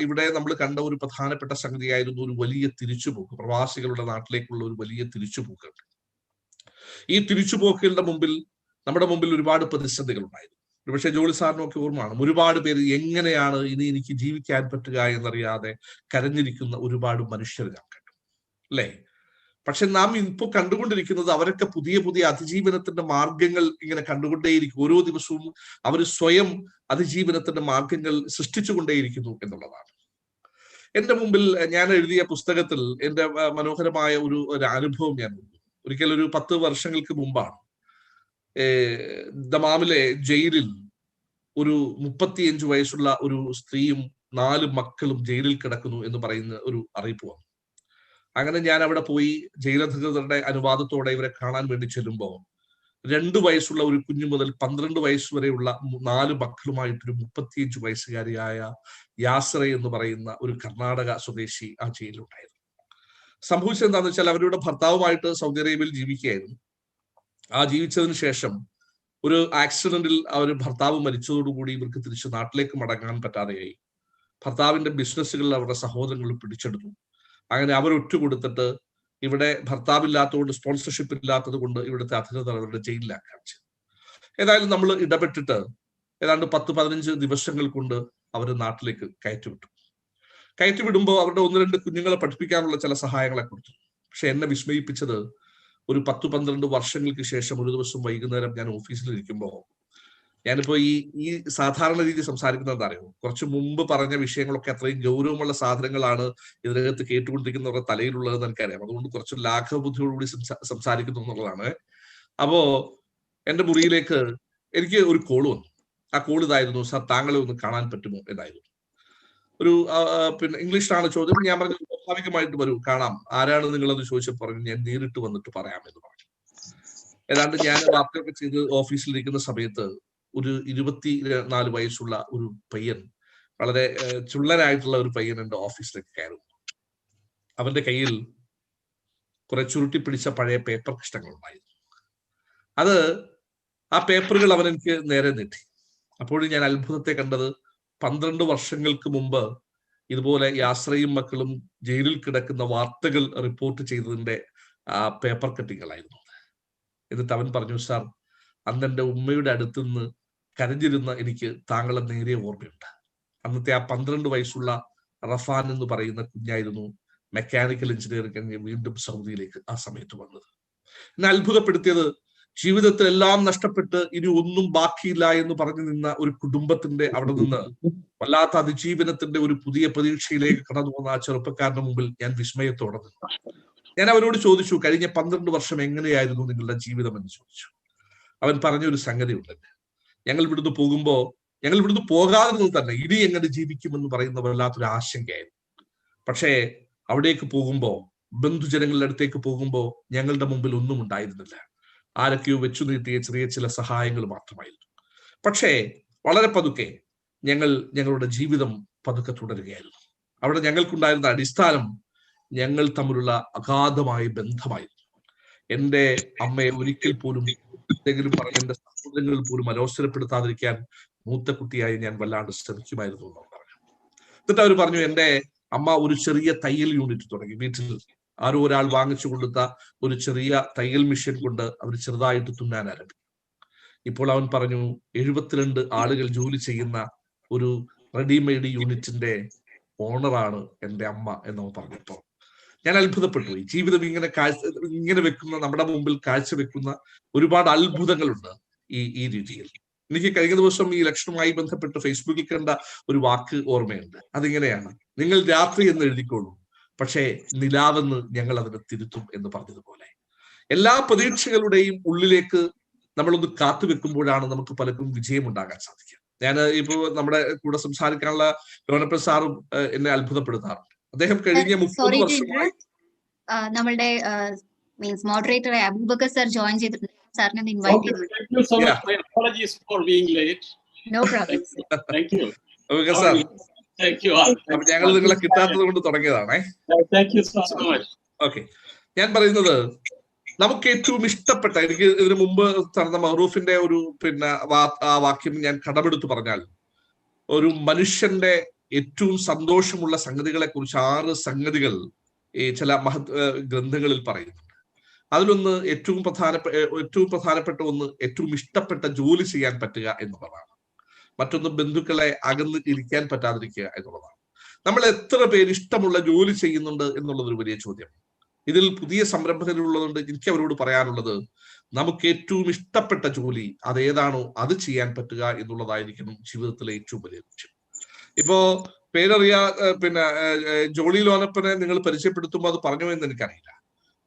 Speaker 12: ഇവിടെ നമ്മൾ കണ്ട ഒരു പ്രധാനപ്പെട്ട സംഗതിയായിരുന്നു ഒരു വലിയ തിരിച്ചുപോക്ക്, പ്രവാസികളുടെ നാട്ടിലേക്കുള്ള ഒരു വലിയ തിരിച്ചുപോക്ക്. ഈ തിരിച്ചുപോക്കുകളുടെ മുമ്പിൽ നമ്മുടെ മുമ്പിൽ ഒരുപാട് പ്രതിസന്ധികൾ ഉണ്ടായിരുന്നു. ഒരുപക്ഷെ ജോളി സാറിനൊക്കെ ഓർമ്മയാണ്, ഒരുപാട് പേര് എങ്ങനെയാണ് ഇനി എനിക്ക് ജീവിക്കാൻ പറ്റുക എന്നറിയാതെ കരഞ്ഞിരിക്കുന്ന ഒരുപാട് മനുഷ്യർ ഞാൻ കണ്ടു, അല്ലേ? പക്ഷെ നാം ഇപ്പോൾ കണ്ടുകൊണ്ടിരിക്കുന്നത് അവരൊക്കെ പുതിയ പുതിയ അതിജീവനത്തിന്റെ മാർഗങ്ങൾ ഇങ്ങനെ കണ്ടുകൊണ്ടേയിരിക്കും. ഓരോ ദിവസവും അവർ സ്വയം അതിജീവനത്തിന്റെ മാർഗങ്ങൾ സൃഷ്ടിച്ചുകൊണ്ടേയിരിക്കുന്നു എന്നുള്ളതാണ്. എന്റെ മുമ്പിൽ ഞാൻ എഴുതിയ പുസ്തകത്തിൽ എന്റെ മനോഹരമായ ഒരു അനുഭവം ഞാൻ ഒരിക്കൽ ഒരു 10 വർഷങ്ങൾക്ക് മുമ്പാണ് ദമാമിലെ ജയിലിൽ ഒരു 35 വയസ്സുള്ള ഒരു സ്ത്രീയും 4 മക്കളും ജയിലിൽ കിടക്കുന്നു എന്ന് പറയുന്ന ഒരു അറിയിപ്പ് വന്നു. അങ്ങനെ ഞാൻ അവിടെ പോയി ജയിലധികൃതരുടെ അനുവാദത്തോടെ ഇവരെ കാണാൻ വേണ്ടി ചെല്ലുമ്പോൾ 2 വയസ്സുള്ള ഒരു കുഞ്ഞു മുതൽ 12 വയസ്സ് വരെയുള്ള 4 മക്കളുമായിട്ടൊരു 35 വയസ്സുകാരിയായ യാസ്ര എന്ന് പറയുന്ന ഒരു കർണാടക സ്വദേശി ആ ജയിലിലുണ്ടായിരുന്നു. സംഭവിച്ചത് എന്താണെന്ന് വെച്ചാൽ അവരുടെ ഭർത്താവുമായിട്ട് സൗദി അറേബ്യയിൽ ജീവിക്കുകയായിരുന്നു. ആ ജീവിച്ചതിന് ശേഷം ഒരു ആക്സിഡന്റിൽ ഭർത്താവ് മരിച്ചതോടുകൂടി ഇവർക്ക് തിരിച്ച് നാട്ടിലേക്ക് മടങ്ങാൻ പറ്റാതെയായി. ഭർത്താവിന്റെ ബിസിനസ്സുകളിൽ അവരുടെ സഹോദരങ്ങൾ പിടിച്ചെടുത്തു. അങ്ങനെ അവർ ഒറ്റുകൊടുത്തിട്ട് ഇവിടെ ഭർത്താവില്ലാത്തതുകൊണ്ട്, സ്പോൺസർഷിപ്പ് ഇല്ലാത്തത് കൊണ്ട് ഇവിടുത്തെ അധികൃതർ അവരുടെ ജയിലിലാക്കാൻ ചെയ്തു. ഏതായാലും നമ്മൾ ഇടപെട്ടിട്ട് ഏതാണ്ട് 10-15 ദിവസങ്ങൾ കൊണ്ട് അവർ നാട്ടിലേക്ക് കയറ്റിവിടുമ്പോൾ അവരുടെ 1-2 കുഞ്ഞുങ്ങളെ പഠിപ്പിക്കാനുള്ള ചില സഹായങ്ങളെ കൊടുത്തു. പക്ഷെ എന്നെ വിസ്മയിപ്പിച്ചത്, ഒരു 10-12 വർഷങ്ങൾക്ക് ശേഷം ഒരു ദിവസം വൈകുന്നേരം ഞാൻ ഓഫീസിൽ ഇരിക്കുമ്പോൾ, ഞാനിപ്പോ ഈ സാധാരണ രീതി സംസാരിക്കുന്നത് എന്താ അറിയോ, കുറച്ച് മുമ്പ് പറഞ്ഞ വിഷയങ്ങളൊക്കെ അത്രയും ഗൗരവമുള്ള സാധനങ്ങളാണ് ഇതിനകത്ത് കേട്ടുകൊണ്ടിരിക്കുന്നവരുടെ തലയിലുള്ളതെന്ന് എനിക്കറിയാം. അതുകൊണ്ട് കുറച്ച് ലാഘവബുദ്ധിയോടുകൂടി സംസാരിക്കുന്നു എന്നുള്ളതാണ്. അപ്പോ എന്റെ മുറിയിലേക്ക് എനിക്ക് ഒരു കോള് വന്നു. ആ കോൾ ഇതായിരുന്നു: സാർ, താങ്കളെ ഒന്ന് കാണാൻ പറ്റുമോ എന്നായിരുന്നു. ഒരു ഇംഗ്ലീഷിലാണ് ചോദ്യം. ഞാൻ പറഞ്ഞു, സ്വാഭാവികമായിട്ട് വരൂ, കാണാം. ആരാണ് നിങ്ങളെന്ന് ചോദിച്ചപ്പോൾ പറഞ്ഞു, ഞാൻ നേരിട്ട് വന്നിട്ട് പറയാമെന്ന് പറഞ്ഞു. ഏതാണ്ട് ഞാൻ വാർത്തയൊക്കെ ചെയ്ത് ഓഫീസിലിരിക്കുന്ന സമയത്ത് ഒരു 24 വയസ്സുള്ള ഒരു പയ്യൻ, വളരെ ചുള്ളനായിട്ടുള്ള ഒരു പയ്യൻ എന്റെ ഓഫീസിലേക്ക് കയറും. അവന്റെ കയ്യിൽ കുറെ ചുരുട്ടി പിടിച്ച പഴയ പേപ്പർ കഷ്ണങ്ങൾ ഉണ്ടായിരുന്നു. ആ പേപ്പറുകൾ അവൻ എനിക്ക് നേരെ നീട്ടി. അപ്പോഴും ഞാൻ അത്ഭുതത്തെ കണ്ടത്, 12 വർഷങ്ങൾക്ക് മുമ്പ് ഇതുപോലെ യാസ്രയും മക്കളും ജയിലിൽ കിടക്കുന്ന വാർത്തകൾ റിപ്പോർട്ട് ചെയ്തതിന്റെ പേപ്പർ കട്ടിങ്ങളായിരുന്നു. എന്നിട്ട് അവൻ പറഞ്ഞു, സാർ, അന്ന് എൻ്റെ ഉമ്മയുടെ അടുത്ത് നിന്ന് കരഞ്ഞിരുന്ന എനിക്ക് താങ്കളെ നേരെ ഓർമ്മയുണ്ട്. അന്നത്തെ ആ 12 വയസ്സുള്ള റഫാൻ എന്ന് പറയുന്ന കുഞ്ഞായിരുന്നു മെക്കാനിക്കൽ എഞ്ചിനീയറിംഗ് കഴിഞ്ഞ് വീണ്ടും സൗദിയിലേക്ക് ആ സമയത്ത് വന്നത്. എന്നെ അത്ഭുതപ്പെടുത്തിയത് ജീവിതത്തിൽ എല്ലാം നഷ്ടപ്പെട്ട് ഇനി ഒന്നും ബാക്കിയില്ല എന്ന് പറഞ്ഞു നിന്ന ഒരു കുടുംബത്തിന്റെ അവിടെ നിന്ന് വല്ലാത്ത അതിജീവനത്തിന്റെ ഒരു പുതിയ പ്രതീക്ഷയിലേക്ക് കടന്നു വന്ന ആ ചെറുപ്പക്കാരന്റെ മുമ്പിൽ ഞാൻ വിസ്മയത്തോടെ നിന്നു. ഞാൻ അവരോട് ചോദിച്ചു, കഴിഞ്ഞ 12 വർഷം എങ്ങനെയായിരുന്നു നിങ്ങളുടെ ജീവിതം എന്ന് ചോദിച്ചു. അവൻ പറഞ്ഞൊരു സംഗതി ഉണ്ടല്ലേ, ഞങ്ങൾ ഇവിടുന്ന് പോകാതിരുന്നത് തന്നെ ഇനി എങ്ങനെ ജീവിക്കുമെന്ന് പറയുന്ന വല്ലാത്തൊരു ആശങ്കയായിരുന്നു. പക്ഷേ അവിടേക്ക് പോകുമ്പോ, ബന്ധുജനങ്ങളുടെ അടുത്തേക്ക് പോകുമ്പോ ഞങ്ങളുടെ മുമ്പിൽ ഒന്നും ഉണ്ടായിരുന്നില്ല. ആരൊക്കെയോ വെച്ചു നീട്ടിയ ചെറിയ ചില സഹായങ്ങൾ മാത്രമായിരുന്നു. പക്ഷേ വളരെ പതുക്കെ ഞങ്ങളുടെ ജീവിതം പതുക്കെ തുടരുകയായിരുന്നു. അവിടെ ഞങ്ങൾക്കുണ്ടായിരുന്ന അടിസ്ഥാനം ഞങ്ങൾ തമ്മിലുള്ള അഗാധമായ ബന്ധമായിരുന്നു. എൻ്റെ അമ്മയെ ഒരിക്കൽ പോലും എന്തെങ്കിലും പറഞ്ഞ് എൻ്റെ സഹോദരങ്ങളിൽ പോലും അലോസരപ്പെടുത്താതിരിക്കാൻ മൂത്ത കുട്ടിയായി ഞാൻ വല്ലാണ്ട് ശ്രമിക്കുമായിരുന്നു എന്ന് പറഞ്ഞു. എന്നിട്ട് അവർ പറഞ്ഞു, എൻ്റെ അമ്മ ഒരു ചെറിയ തയ്യൽ യൂണിറ്റ് തുടങ്ങി. വീട്ടിൽ ആരോ ഒരാൾ വാങ്ങിച്ചു കൊടുത്ത ഒരു ചെറിയ തയ്യൽ മെഷീൻ കൊണ്ട് അവർ ചെറുതായിട്ട് തുന്നാൻ ആരംഭിച്ചു. ഇപ്പോൾ അവൻ പറഞ്ഞു 72 ആളുകൾ ജോലി ചെയ്യുന്ന ഒരു റെഡിമെയ്ഡ് യൂണിറ്റിന്റെ ഓണറാണ് എൻ്റെ അമ്മ എന്നവൻ പറഞ്ഞപ്പോ ഞാൻ അത്ഭുതപ്പെട്ടു. ഈ ജീവിതം ഇങ്ങനെ വെക്കുന്ന, നമ്മുടെ മുമ്പിൽ കാഴ്ചവെക്കുന്ന ഒരുപാട് അത്ഭുതങ്ങളുണ്ട് ഈ രീതിയിൽ. എനിക്ക് കഴിഞ്ഞ ദിവസം ഈ ഇലക്ഷനുമായി ബന്ധപ്പെട്ട് ഫേസ്ബുക്കിൽ കണ്ട ഒരു വാക്ക് ഓർമ്മയുണ്ട്. അതിങ്ങനെയാണ്, നിങ്ങൾ രാത്രി എന്ന് എഴുതിക്കോളൂ, പക്ഷേ നിലാവെന്ന് ഞങ്ങൾ അതിനെ തിരുത്തും എന്ന് പറഞ്ഞതുപോലെ എല്ലാ പ്രതീക്ഷകളുടെയും ഉള്ളിലേക്ക് നമ്മളൊന്ന് കാത്തുവെക്കുമ്പോഴാണ് നമുക്ക് പലർക്കും വിജയം ഉണ്ടാകാൻ സാധിക്കുക. ഞാൻ ഇപ്പോ നമ്മുടെ കൂടെ സംസാരിക്കാനുള്ള ലോനപ്പൻ സാറും എന്നെ അത്ഭുതപ്പെടുത്താറുണ്ട്. അദ്ദേഹം കഴിഞ്ഞ 30 വർഷമായി
Speaker 1: നമ്മളുടെ means moderator Abubakar sir join ചെയ്തിട്ടുണ്ട്. സാറിനെ ഇൻവൈറ്റ് ചെയ്തിട്ടുണ്ട്. No problem.
Speaker 12: അബൂബക്കർ സാർ, ഞങ്ങൾ നിങ്ങളെ കിട്ടാത്തത് കൊണ്ട് തുടങ്ങിയതാണേ. ഓക്കെ, ഞാൻ പറയുന്നത് നമുക്ക് ഏറ്റവും ഇഷ്ടപ്പെട്ട, എനിക്ക് ഇതിനു മുമ്പ് നടന്ന മഹറൂഫിന്റെ ഒരു ആ വാക്യം ഞാൻ കടമെടുത്ത് പറഞ്ഞാൽ, ഒരു മനുഷ്യന്റെ ഏറ്റവും സന്തോഷമുള്ള സംഗതികളെ കുറിച്ച് 6 സംഗതികൾ ഈ ചില ഗ്രന്ഥങ്ങളിൽ പറയുന്നുണ്ട്. അതിലൊന്ന് ഏറ്റവും പ്രധാനപ്പെട്ട ഒന്ന് ഏറ്റവും ഇഷ്ടപ്പെട്ട ജോലി ചെയ്യാൻ പറ്റുക എന്നുള്ളതാണ്. മറ്റൊന്ന് ബന്ധുക്കളെ അകന്ന് ഇരിക്കാൻ പറ്റാതിരിക്കുക എന്നുള്ളതാണ്. നമ്മൾ എത്ര പേര് ഇഷ്ടമുള്ള ജോലി ചെയ്യുന്നുണ്ട് എന്നുള്ളത് ഒരു വലിയ ചോദ്യം. ഇതിൽ പുതിയ സംരംഭകരുള്ളതുകൊണ്ട് എനിക്ക് അവരോട് പറയാനുള്ളത്, നമുക്ക് ഏറ്റവും ഇഷ്ടപ്പെട്ട ജോലി അതേതാണോ അത് ചെയ്യാൻ പറ്റുക എന്നുള്ളതായിരിക്കണം ജീവിതത്തിലെ ഏറ്റവും വലിയ ലക്ഷ്യം. ഇപ്പോ പേരറിയാ ജോളി ലോനപ്പനെ നിങ്ങൾ പരിചയപ്പെടുത്തുമ്പോൾ അത് പറഞ്ഞു എന്ന് എനിക്കറിയില്ല.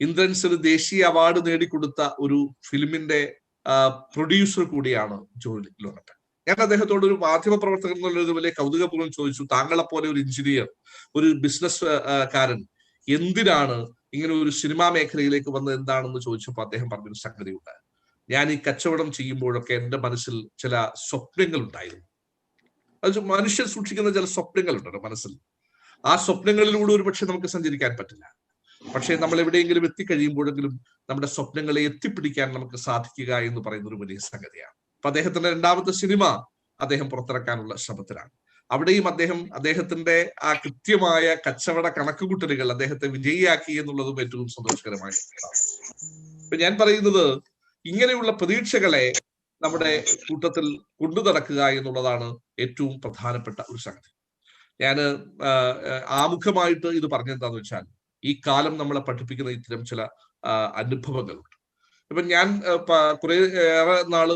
Speaker 12: ഇന്ദ്രൻസിന് ദേശീയ അവാർഡ് നേടിക്കൊടുത്ത ഒരു ഫിലിമിന്റെ പ്രൊഡ്യൂസർ കൂടിയാണ് ജോളി ലോനപ്പൻ. ഞാൻ അദ്ദേഹത്തോട് ഒരു മാധ്യമ പ്രവർത്തകൻ എന്നുള്ളൊരു വലിയ കൗതുകപൂർവ്വം ചോദിച്ചു, താങ്കളെ പോലെ ഒരു എഞ്ചിനീയർ, ഒരു ബിസിനസ് കാരൻ എന്തിനാണ് ഇങ്ങനെ ഒരു സിനിമാ മേഖലയിലേക്ക് വന്നത് എന്താണെന്ന് ചോദിച്ചപ്പോൾ അദ്ദേഹം പറഞ്ഞൊരു സംഗതിയുണ്ട്. ഞാൻ ഈ കച്ചവടം ചെയ്യുമ്പോഴൊക്കെ എൻ്റെ മനസ്സിൽ ചില സ്വപ്നങ്ങൾ ഉണ്ടായിരുന്നു. അത് മനുഷ്യൻ സൂക്ഷിക്കുന്ന ചില സ്വപ്നങ്ങളുണ്ടല്ലോ മനസ്സിൽ. ആ സ്വപ്നങ്ങളിലൂടെ ഒരുപക്ഷെ നമുക്ക് സഞ്ചരിക്കാൻ പറ്റില്ല. പക്ഷെ നമ്മൾ എവിടെയെങ്കിലും എത്തിക്കഴിയുമ്പോഴെങ്കിലും നമ്മുടെ സ്വപ്നങ്ങളെ എത്തിപ്പിടിക്കാൻ നമുക്ക് സാധിക്കുക എന്ന് പറയുന്ന ഒരു വലിയ സംഗതിയാണ്. അപ്പൊ അദ്ദേഹത്തിന്റെ 2ാമത്തെ സിനിമ അദ്ദേഹം പുറത്തിറക്കാനുള്ള ശ്രമത്തിലാണ്. അവിടെയും അദ്ദേഹത്തിന്റെ ആ കൃത്യമായ കച്ചവട കണക്കുകൂട്ടലുകൾ അദ്ദേഹത്തെ വിജയിയാക്കി എന്നുള്ളതും ഏറ്റവും സന്തോഷകരമായ. അപ്പൊ ഞാൻ പറയുന്നത്, ഇങ്ങനെയുള്ള പ്രതീക്ഷകളെ നമ്മുടെ കൂട്ടത്തിൽ കൊണ്ടു നടക്കുക എന്നുള്ളതാണ് ഏറ്റവും പ്രധാനപ്പെട്ട ഒരു സംഗതി. ഞാൻ ആമുഖമായിട്ട് ഇത് പറഞ്ഞെന്താന്ന് വെച്ചാൽ, ഈ കാലം നമ്മളെ പഠിപ്പിക്കുന്ന ഇത്തരം ചില അനുഭവങ്ങളുണ്ട്. ഇപ്പൊ ഞാൻ കുറെ ഏറെ നാള്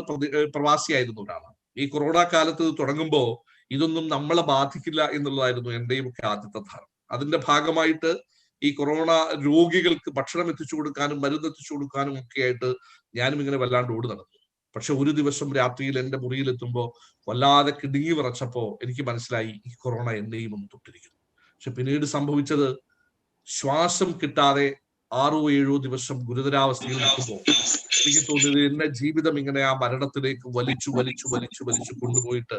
Speaker 12: പ്രവാസിയായിരുന്ന ഒരാളാണ്. ഈ കൊറോണ കാലത്ത് തുടങ്ങുമ്പോ ഇതൊന്നും നമ്മളെ ബാധിക്കില്ല എന്നുള്ളതായിരുന്നു എന്റെയും ഒക്കെ ആദ്യത്തെ ധാരണ. അതിന്റെ ഭാഗമായിട്ട് ഈ കൊറോണ രോഗികൾക്ക് ഭക്ഷണം എത്തിച്ചു കൊടുക്കാനും മരുന്ന് എത്തിച്ചു കൊടുക്കാനും ഒക്കെ ആയിട്ട് ഞാനും ഇങ്ങനെ വല്ലാണ്ട് ഓടി നടന്നു. പക്ഷെ ഒരു ദിവസം രാത്രിയിൽ എൻ്റെ മുറിയിലെത്തുമ്പോ വല്ലാതെ കിടുങ്ങി വിറച്ചപ്പോ എനിക്ക് മനസ്സിലായി ഈ കൊറോണ എന്നെയും ഒന്ന് തൊട്ടിരിക്കുന്നു. പക്ഷെ പിന്നീട് സംഭവിച്ചത്, ശ്വാസം കിട്ടാതെ 6-7 ദിവസം ഗുരുതരാവസ്ഥയിൽ നിൽക്കുമ്പോൾ എനിക്ക് തോന്നിയത് എന്റെ ജീവിതം ഇങ്ങനെ ആ മരണത്തിലേക്ക് വലിച്ചു കൊണ്ടുപോയിട്ട്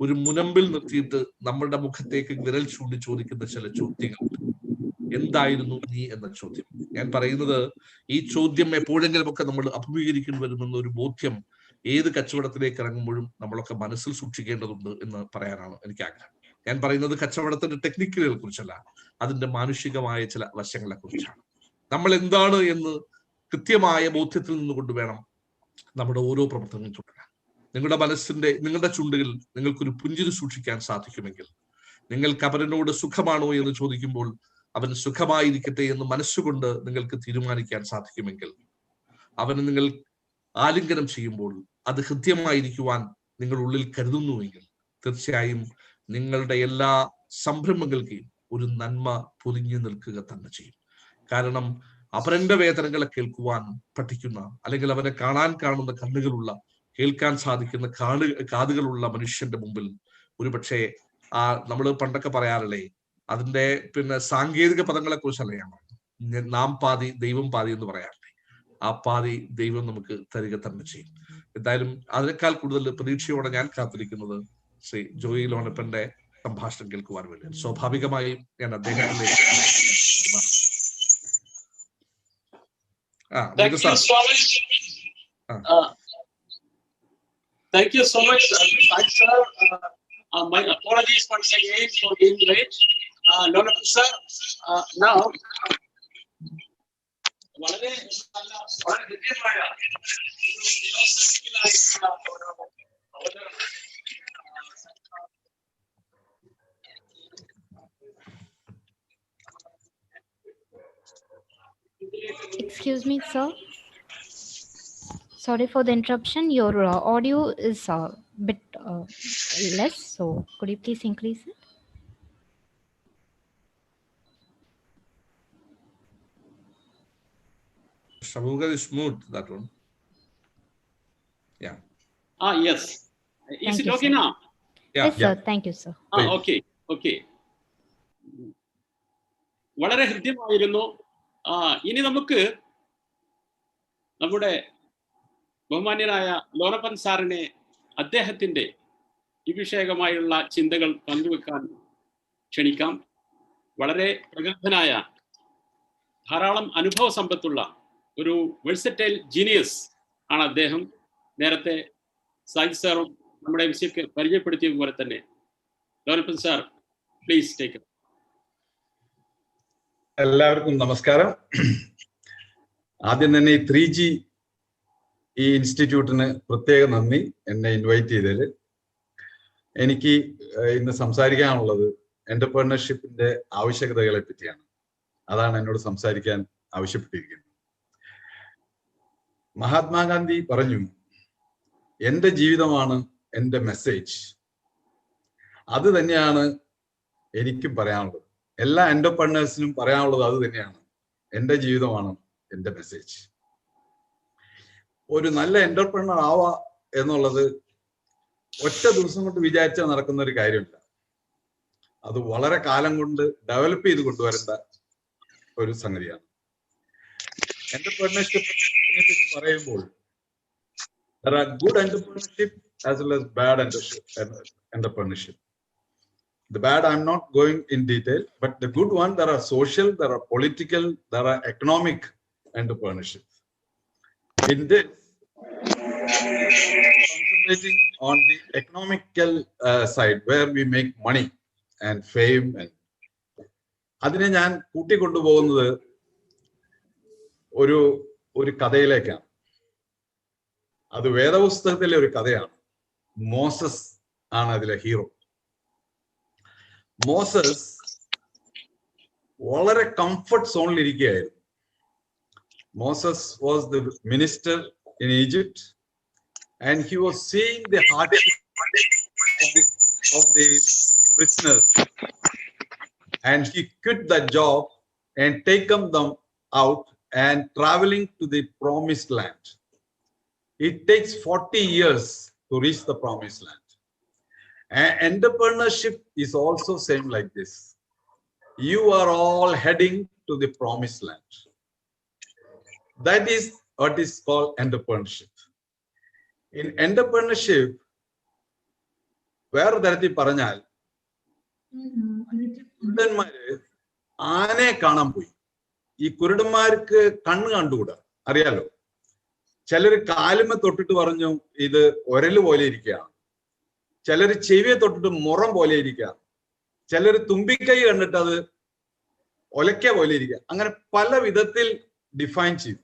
Speaker 12: ഒരു മുനമ്പിൽ നിർത്തിയിട്ട് നമ്മളുടെ മുഖത്തേക്ക് വിരൽ ചൂണ്ടി ചോദിക്കുന്ന ചില ചോദ്യങ്ങളുണ്ട്. എന്തായിരുന്നു നീ എന്ന ചോദ്യം. ഞാൻ പറയുന്നത്, ഈ ചോദ്യം എപ്പോഴെങ്കിലും ഒക്കെ നമ്മൾ അഭിമുഖീകരിക്കേണ്ടി വരുമെന്ന ഒരു ബോധ്യം ഏത് കച്ചവടത്തിലേക്ക് ഇറങ്ങുമ്പോഴും നമ്മളൊക്കെ മനസ്സിൽ സൂക്ഷിക്കേണ്ടതുണ്ട് എന്ന് പറയാനാണ് എനിക്ക് ആഗ്രഹം. ഞാൻ പറയുന്നത് കച്ചവടത്തിന്റെ ടെക്നിക്കുകളെ കുറിച്ചല്ല, അതിന്റെ മാനുഷികമായ ചില വശങ്ങളെ കുറിച്ചാണ്. നമ്മൾ എന്താണ് എന്ന് കൃത്യമായ ബോധ്യത്തിൽ നിന്നുകൊണ്ട് വേണം നമ്മുടെ ഓരോ പ്രവർത്തനവും തുടരാൻ. നിങ്ങളുടെ ചുണ്ടുകളിൽ നിങ്ങൾക്കൊരു പുഞ്ചിരി സൂക്ഷിക്കാൻ സാധിക്കുമെങ്കിൽ നിങ്ങൾക്ക് അവനോട് സുഖമാണോ എന്ന് ചോദിക്കുമ്പോൾ അവൻ സുഖമായിരിക്കട്ടെ എന്ന് മനസ്സുകൊണ്ട് നിങ്ങൾക്ക് തീരുമാനിക്കാൻ സാധിക്കുമെങ്കിൽ, അവന് നിങ്ങൾ ആലിംഗനം ചെയ്യുമ്പോൾ അത് ഹൃദ്യമായിരിക്കുവാൻ നിങ്ങൾ ഉള്ളിൽ കരുതുന്നുവെങ്കിൽ, തീർച്ചയായും നിങ്ങളുടെ എല്ലാ സംരംഭങ്ങൾക്കും ഒരു നന്മ പൊതിഞ്ഞു നിൽക്കുക തന്നെ ചെയ്യും. കാരണം അപരന്റെ വേദനകളെ കേൾക്കുവാൻ പഠിക്കുന്ന, അല്ലെങ്കിൽ അവനെ കാണുന്ന കണ്ണുകളുള്ള, കേൾക്കാൻ സാധിക്കുന്ന കാതുകളുള്ള മനുഷ്യന്റെ മുമ്പിൽ ഒരുപക്ഷെ നമ്മൾ പണ്ടൊക്കെ പറയാറില്ലേ, അതിന്റെ സാങ്കേതിക പദങ്ങളെ കുറിച്ചല്ല ഞാൻ പറഞ്ഞു, നാം പാതി ദൈവം പാതി എന്ന് പറയാറില്ലേ, ആ പാതി ദൈവം നമുക്ക് തരിക തന്നെ ചെയ്യും. എന്തായാലും അതിനേക്കാൾ കൂടുതൽ പ്രതീക്ഷയോടെ ഞാൻ കാത്തിരിക്കുന്നത് ശ്രീ ജോയിൽ ഓണപ്പന്റെ സംഭാഷണം കേൾക്കുവാൻ വേണ്ടി. സ്വാഭാവികമായും ഞാൻ അദ്ദേഹത്തിലേക്ക്
Speaker 14: Thank you so much. Thanks, sir. My apologies once again for being late. Lonapan sir, now, വളരെ ഹൃദ്യമായ
Speaker 22: Excuse me, sir. Sorry for the interruption. Your audio is a bit less, so could you please increase it?
Speaker 12: Shavuga is smooth, that one. Yeah.
Speaker 14: Yes. Is it okay now?
Speaker 22: Yes, sir. Thank you, sir.
Speaker 14: Okay. വളരെ ഹൃദ്യമായിരുന്നു. ഇനി നമുക്ക് നമ്മുടെ ബഹുമാന്യനായ ലോനപ്പൻ സാറിനെ അദ്ദേഹത്തിൻ്റെ ഈ വിഷയകമായുള്ള ചിന്തകൾ പങ്കുവെക്കാൻ ക്ഷണിക്കാം. വളരെ പ്രഗത്ഭനായ, ധാരാളം അനുഭവ സമ്പത്തുള്ള ഒരു വെഴ്സറ്റൈൽ ജീനിയസ് ആണ് അദ്ദേഹം. നേരത്തെ സാഹിദ് സാറും നമ്മുടെ എംസിക്ക് പരിചയപ്പെടുത്തിയ പോലെ തന്നെ. Lonappan sir, please take.
Speaker 15: എല്ലാവർക്കും നമസ്കാരം. ആദ്യം തന്നെ ഈ 3G ഈ ഇൻസ്റ്റിറ്റ്യൂട്ടിന് പ്രത്യേക നന്ദി എന്നെ ഇൻവൈറ്റ് ചെയ്തതിൽ. എനിക്ക് ഇന്ന് സംസാരിക്കാനുള്ളത് എന്റർപ്രണർഷിപ്പിന്റെ ആവശ്യകതകളെ പറ്റിയാണ്. അതാണ് എന്നോട് സംസാരിക്കാൻ ആവശ്യപ്പെട്ടിരിക്കുന്നത്. മഹാത്മാഗാന്ധി പറഞ്ഞു, എൻ്റെ ജീവിതമാണ് എൻ്റെ മെസ്സേജ്. അത് തന്നെയാണ് എനിക്കും പറയാനുള്ളത്. എല്ലാ എന്റർപ്രണേഴ്സിനും പറയാനുള്ളത് അത് തന്നെയാണ്. എൻ്റെ ജീവിതമാണ് എൻ്റെ മെസ്സേജ്. ഒരു നല്ല എന്റർപ്രണർ ആവാ എന്നുള്ളത് ഒറ്റ ദിവസം കൊണ്ട് വിചാരിച്ചാൽ നടക്കുന്ന ഒരു കാര്യമില്ല. അത് വളരെ കാലം കൊണ്ട് ഡെവലപ്പ് ചെയ്ത് കൊണ്ടുവരേണ്ട ഒരു സംഗതിയാണ്. എന്റർപ്രണർഷിപ്പിനെ പറ്റി പറയുമ്പോൾ there are good entrepreneurship as well as bad entrepreneurship. The bad, I'm not going in detail, but the good one, there are social, there are political, there are economic entrepreneurship. In this, concentrating on the economical side, where we make money and fame, and അതിനെ ഞാൻ കൂട്ടിക്കൊണ്ടുപോകുന്നത് ഒരു കഥയിലേക്കാണ്. അത് വേദപുസ്തകത്തിലെ ഒരു കഥയാണ്. മോസസ് ആണ് അതിലെ ഹീറോ. മോസസ് വളരെ കംഫർട്ട് സോണിൽ ഇരിക്കുകയായിരുന്നു. Moses was the minister in Egypt and he was seeing the hardship of the prisoners, and he quit that job and taken them out and traveling to the promised land. It takes 40 years to reach the promised land. And entrepreneurship is also same like this. You are all heading to the promised land. That is what is called entrepreneurship. In entrepreneurship, വേറെ തരത്തിൽ പറഞ്ഞാൽ കുരുടന്മാര് ആനയെ കാണാൻ പോയി. ഈ കുരുടന്മാർക്ക് കണ്ണ് കണ്ടുകൂടാ, അറിയാലോ. ചിലര് കാലുമെ തൊട്ടിട്ട് പറഞ്ഞു ഇത് ഒരല് പോലെ ഇരിക്കുകയാണ്. ചിലര് ചെവിയെ തൊട്ടിട്ട് മുറം പോലെ ഇരിക്കുക. ചിലര് തുമ്പിക്കൈ കണ്ടിട്ട് അത് ഒലക്ക പോലെ ഇരിക്കുക. അങ്ങനെ പല വിധത്തിൽ ഡിഫൈൻ ചെയ്തു.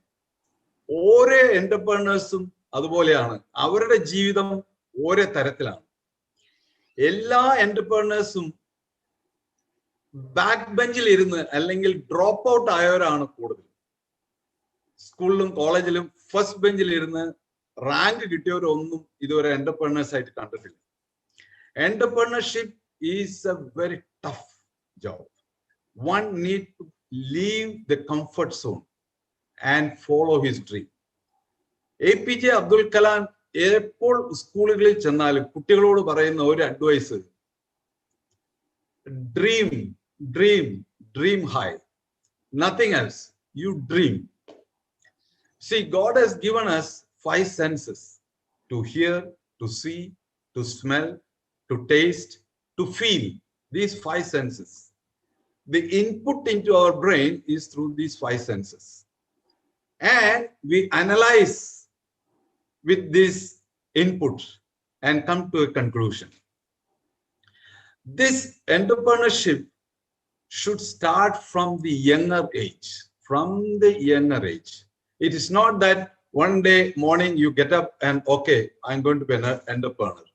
Speaker 15: ഓരോ എന്റർപ്രണേഴ്സും അതുപോലെയാണ്. അവരുടെ ജീവിതം ഓരോ തരത്തിലാണ്. എല്ലാ എന്റർപ്രണേഴ്സും ബാക്ക് ബെഞ്ചിൽ ഇരുന്ന് അല്ലെങ്കിൽ ഡ്രോപ്പ് ഔട്ട് ആയവരാണ് കൂടുതൽ. സ്കൂളിലും കോളേജിലും ഫസ്റ്റ് ബെഞ്ചിൽ ഇരുന്ന് റാങ്ക് കിട്ടിയവരൊന്നും ഇതുവരെ എന്റർപ്രണേഴ്സ് ആയിട്ട് കണ്ടിട്ടില്ല. Entrepreneurship is a very tough job. One need to leave the comfort zone and follow his dream. APJ Abdul Kalam എപ്പോൾ സ്കൂളുകളിൽ ചെന്നാലും കുട്ടികളോട് പറയുന്ന ഒരു advice, dream dream dream high, nothing else, you dream. See, God has given us 5 senses: to hear, to see, to smell, to taste, to feel. These 5 senses. The input into our brain is through these 5 senses. And we analyze with this input and come to a conclusion. This entrepreneurship should start from the younger age. From the younger age. It is not that one day morning you get up and okay, I'm going to be an entrepreneur.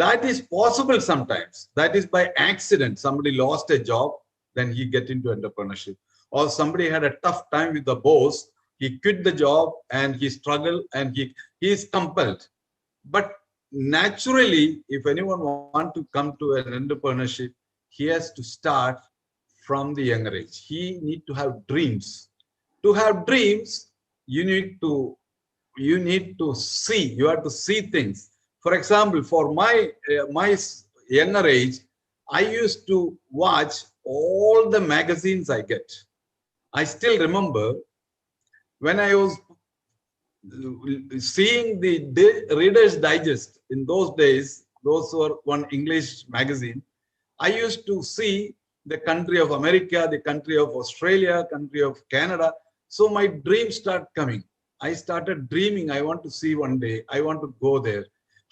Speaker 15: That is possible sometimes. That is by accident. Somebody lost a job, then he get into entrepreneurship. Or somebody had a tough time with the boss, he quit the job and he struggled and he is compelled. But naturally, if anyone want to come to an entrepreneurship, he has to start from the younger age. He need to have dreams. To have dreams, you need to see. You have to see things. For example, for my younger age, I used to watch all the magazines I get. I still remember when I was seeing the Reader's Digest in those days. Those were one English magazine. I used to see the country of America, the country of Australia, country of Canada. So my dreams start coming. I started dreaming. I want to see one day. I want to go there.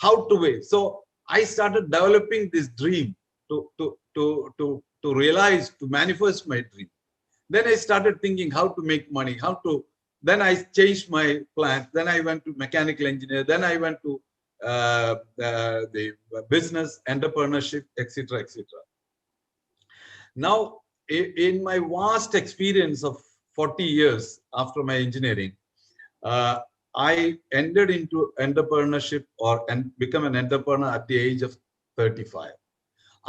Speaker 15: How to wait? So I started developing this dream to realize, to manifest my dream. Then I started thinking how to make money, then I changed my plans. Then I went to mechanical engineer. Then I went to the business, entrepreneurship, etc., etc. Now, in my vast experience of 40 years after my engineering, I entered into entrepreneurship and become an entrepreneur at the age of 35.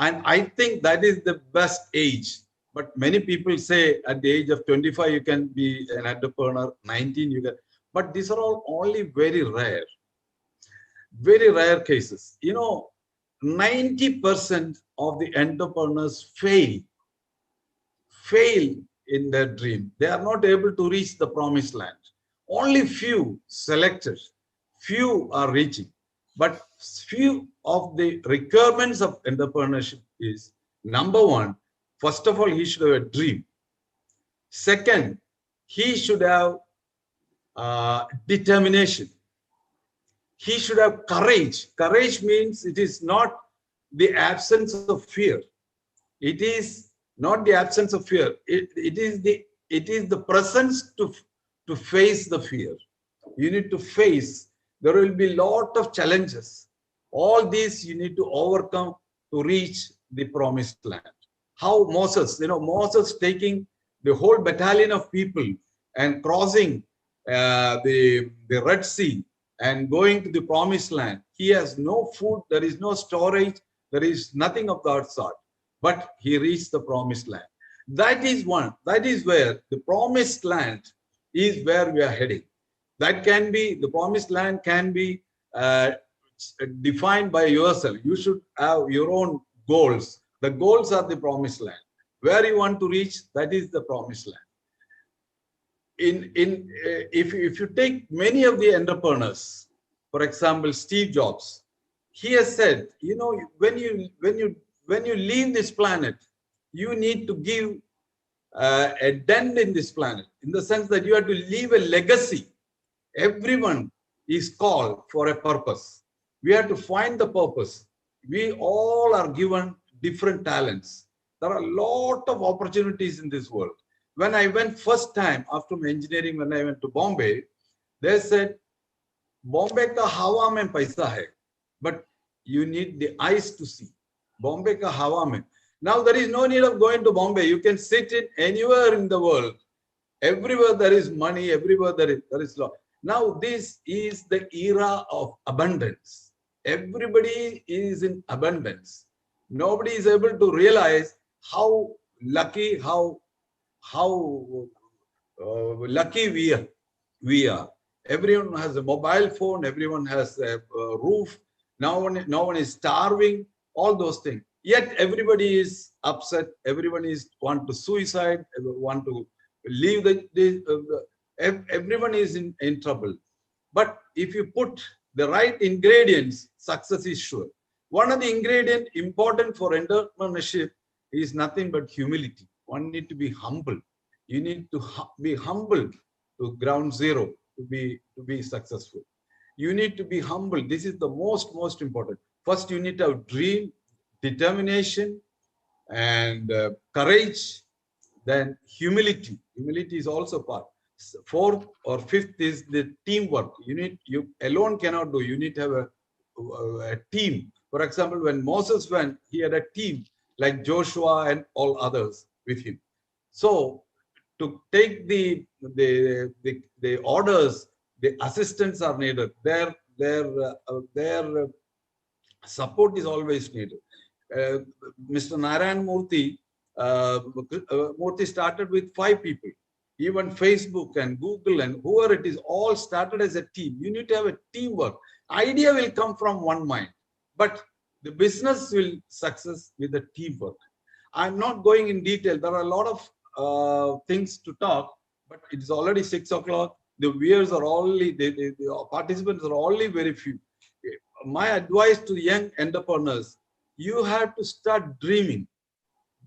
Speaker 15: And I think that is the best age. But many people say at the age of 25, you can be an entrepreneur, 19, you can. But these are all only very rare cases. You know, 90% of the entrepreneurs fail in their dream. They are not able to reach the promised land. Only few selected, few are reaching. But few of the requirements of entrepreneurship is, number one, first of all, he should have a dream. Second, he should have determination. He should have courage. Courage means it is not the absence of fear. It is not the absence of fear. It is the presence to face the fear. You need to face. There will be a lot of challenges. All these you need to overcome to reach the promised land. How Moses, Moses taking the whole battalion of people and crossing the Red Sea and going to the promised land. He has no food, there is no storage, there is nothing of that sort. But he reached the promised land. That is one. That is where the promised land is where we are heading. That can be, the promised land can be defined by yourself. You should have your own goals. The goals are the promised land. Where you want to reach, that is the promised land. If you take many of the entrepreneurs, for example, Steve Jobs, he has said, when you leave this planet, you need to give a dent in this planet, in the sense that you have to leave a legacy. Everyone is called for a purpose. We have to find the purpose. We all are given different talents. There are a lot of opportunities in this world. When I went first time after my engineering, when I went to Bombay, they said, Bombay ka hawa mein paisa hai, but you need the eyes to see. Bombay ka hawa mein. Now there is no need of going to Bombay. You can sit in anywhere in the world. Everywhere there is money, everywhere there is law. Now this is the era of abundance. Everybody is in abundance. Nobody is able to realize how lucky, how lucky we are. Everyone has a mobile phone. Everyone has a roof. No one is starving. All those things. Yet everybody is upset. Everyone is want to suicide. Want to leave everyone is in trouble. But if you put the right ingredients, success is sure. One of the ingredients important for entrepreneurship is nothing but humility. One need to be humble. You need to be humble to ground zero to be successful. You need to be humble. This is the most important. First, you need to have dream, determination, and courage. Then humility. Humility is also part. Fourth or fifth is the teamwork. You alone cannot do. You need to have a team. For example, when Moses went, he had a team like Joshua and all others with him. So to take the orders, the assistants are needed. Their support is always needed. Mr. Narayan Murthy started with 5 people. Even Facebook and Google and whoever it is, all started as a team. You need to have a teamwork. Idea will come from one mind, but the business will success with the teamwork. I'm not going in detail. There are a lot of things to talk, but it is already 6 o'clock. The viewers are only, the participants are only very few. My advice to young entrepreneurs, you have to start dreaming.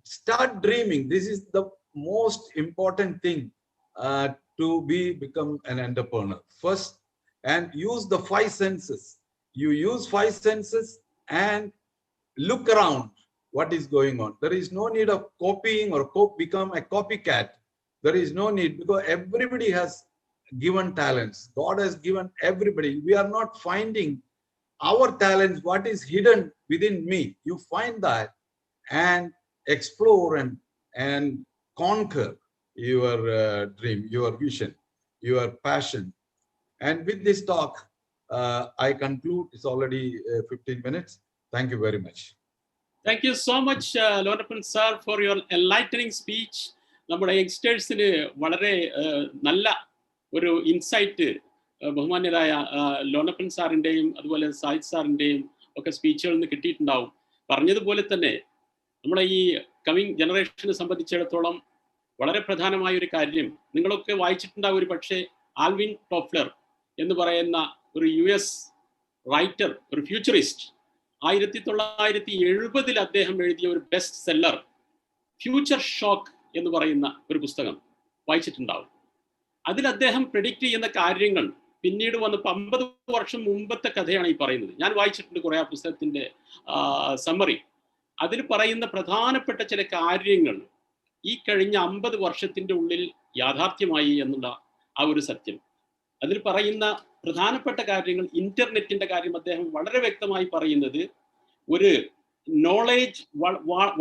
Speaker 15: Start dreaming. This is the most important thing to become an entrepreneur. First, and use the 5 senses. You use 5 senses and look around what is going on. There is no need of copying or become a copycat. There is no need, because everybody has given talents. God has given everybody. We are not finding our talents, what is hidden within me. You find that and explore and conquer your dream, your vision, your passion. And with this talk, I conclude. It's already 15 minutes. Thank you very much.
Speaker 14: Thank you so much, Lonapan sir, for your enlightening speech. നമ്മുടെ യങ്സ്റ്റേഴ്സിന് വളരെ നല്ല ഒരു ഇൻസൈറ്റ് ബഹുമാന്യരായ ലോനപ്പൻ സാറിൻ്റെയും അതുപോലെ സാഹിദ് സാറിൻ്റെയും ഒക്കെ സ്പീച്ചുകളിൽ നിന്ന് കിട്ടിയിട്ടുണ്ടാവും. പറഞ്ഞതുപോലെ തന്നെ നമ്മളെ ഈ കമ്മിങ് ജനറേഷനെ സംബന്ധിച്ചിടത്തോളം വളരെ പ്രധാനമായ ഒരു കാര്യം നിങ്ങളൊക്കെ വായിച്ചിട്ടുണ്ടാവും ഒരു പക്ഷേ, ആൽവിൻ ടോഫ്ലർ എന്ന് പറയുന്ന ഒരു US റൈറ്റർ, ഒരു ഫ്യൂച്ചറിസ്റ്റ്. 1970 അദ്ദേഹം എഴുതിയ ഒരു ബെസ്റ്റ് സെല്ലർ ഫ്യൂച്ചർ ഷോക്ക് എന്ന് പറയുന്ന ഒരു പുസ്തകം വായിച്ചിട്ടുണ്ടാവും. അതിൽ അദ്ദേഹം പ്രെഡിക്റ്റ് ചെയ്യുന്ന കാര്യങ്ങൾ പിന്നീട് വന്നപ്പോൾ 50 വർഷം മുമ്പത്തെ കഥയാണ് ഈ പറയുന്നത്. ഞാൻ വായിച്ചിട്ടുണ്ട് കുറേ ആ പുസ്തകത്തിൻ്റെ സമ്മറി. അതിൽ പറയുന്ന പ്രധാനപ്പെട്ട ചില കാര്യങ്ങൾ ഈ കഴിഞ്ഞ 50 വർഷത്തിൻ്റെ ഉള്ളിൽ യാഥാർത്ഥ്യമായി എന്നുള്ള ആ ഒരു സത്യം. അതിൽ പറയുന്ന പ്രധാനപ്പെട്ട കാര്യങ്ങൾ, ഇന്റർനെറ്റിന്റെ കാര്യം അദ്ദേഹം വളരെ വ്യക്തമായി പറയുന്നത്, ഒരു നോളേജ്,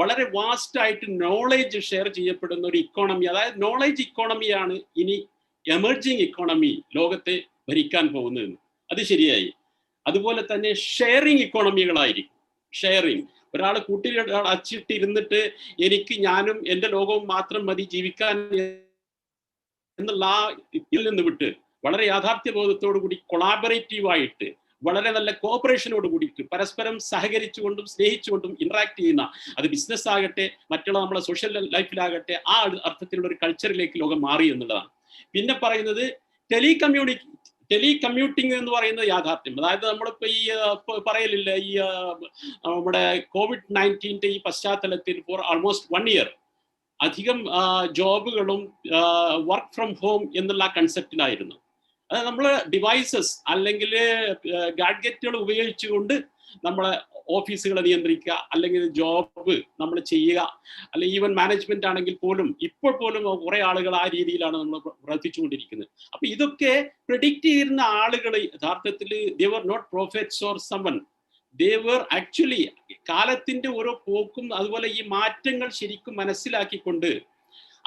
Speaker 14: വളരെ വാസ്റ്റ് ആയിട്ട് നോളേജ് ഷെയർ ചെയ്യപ്പെടുന്ന ഒരു ഇക്കോണമി, അതായത് നോളേജ് ഇക്കോണമിയാണ് ഇനി എമർജിങ് ഇക്കോണമി ലോകത്തെ ഭരിക്കാൻ പോകുന്നതെന്ന്. അത് ശരിയായി. അതുപോലെ തന്നെ ഷെയറിങ് ഇക്കോണമികളായിരിക്കും. ഷെയറിങ്, ഒരാൾ കൂട്ടിൽ അച്ചിട്ടിരുന്നിട്ട് എനിക്ക് ഞാനും എൻ്റെ ലോകവും മാത്രം മതി ജീവിക്കാൻ എന്നുള്ള ഇതിൽ നിന്ന് വിട്ട് വളരെ യാഥാർത്ഥ്യബോധത്തോടു കൂടി കൊളാബറേറ്റീവായിട്ട് വളരെ നല്ല കോപ്പറേഷനോട് കൂടിയിട്ട് പരസ്പരം സഹകരിച്ചുകൊണ്ടും സ്നേഹിച്ചുകൊണ്ടും ഇന്ററാക്ട് ചെയ്യുന്ന, അത് ബിസിനസ് ആകട്ടെ മറ്റുള്ള നമ്മളെ സോഷ്യൽ ലൈഫിലാകട്ടെ, ആ അർത്ഥത്തിലുള്ള ഒരു കൾച്ചറിലേക്ക് ലോകം മാറി എന്നുള്ളതാണ്. പിന്നെ പറയുന്നത് ടെലികമ്മ്യൂട്ടിംഗ് എന്ന് പറയുന്നത് യാഥാർത്ഥ്യം. അതായത് നമ്മളിപ്പോൾ ഈ പറയലില്ല, ഈ നമ്മുടെ COVID-19 ഈ പശ്ചാത്തലത്തിൽ ഫോർ ആൾമോസ്റ്റ് 1 year അധികം ജോബുകളും വർക്ക് ഫ്രം ഹോം എന്നുള്ള കൺസെപ്റ്റിലായിരുന്നു. അത് നമ്മൾ ഡിവൈസസ് അല്ലെങ്കിൽ ഗാഡ്ജറ്റുകൾ ഉപയോഗിച്ചുകൊണ്ട് നമ്മളെ ഓഫീസുകളെ നിയന്ത്രിക്കുക, അല്ലെങ്കിൽ ജോബ് നമ്മൾ ചെയ്യുക, അല്ലെങ്കിൽ ഈവൻ മാനേജ്മെന്റ് ആണെങ്കിൽ പോലും ഇപ്പോൾ പോലും കുറെ ആളുകൾ ആ രീതിയിലാണ് നമ്മൾ പ്രവർത്തിച്ചുകൊണ്ടിരിക്കുന്നത്. അപ്പൊ ഇതൊക്കെ പ്രെഡിക്റ്റ് ചെയ്യുന്ന ആളുകൾ യഥാർത്ഥത്തിൽ they were not prophets or someone. they were actually കാലത്തിന്റെ ഓരോ പോക്കും അതുപോലെ ഈ മാറ്റങ്ങൾ ശരിക്കും മനസ്സിലാക്കിക്കൊണ്ട്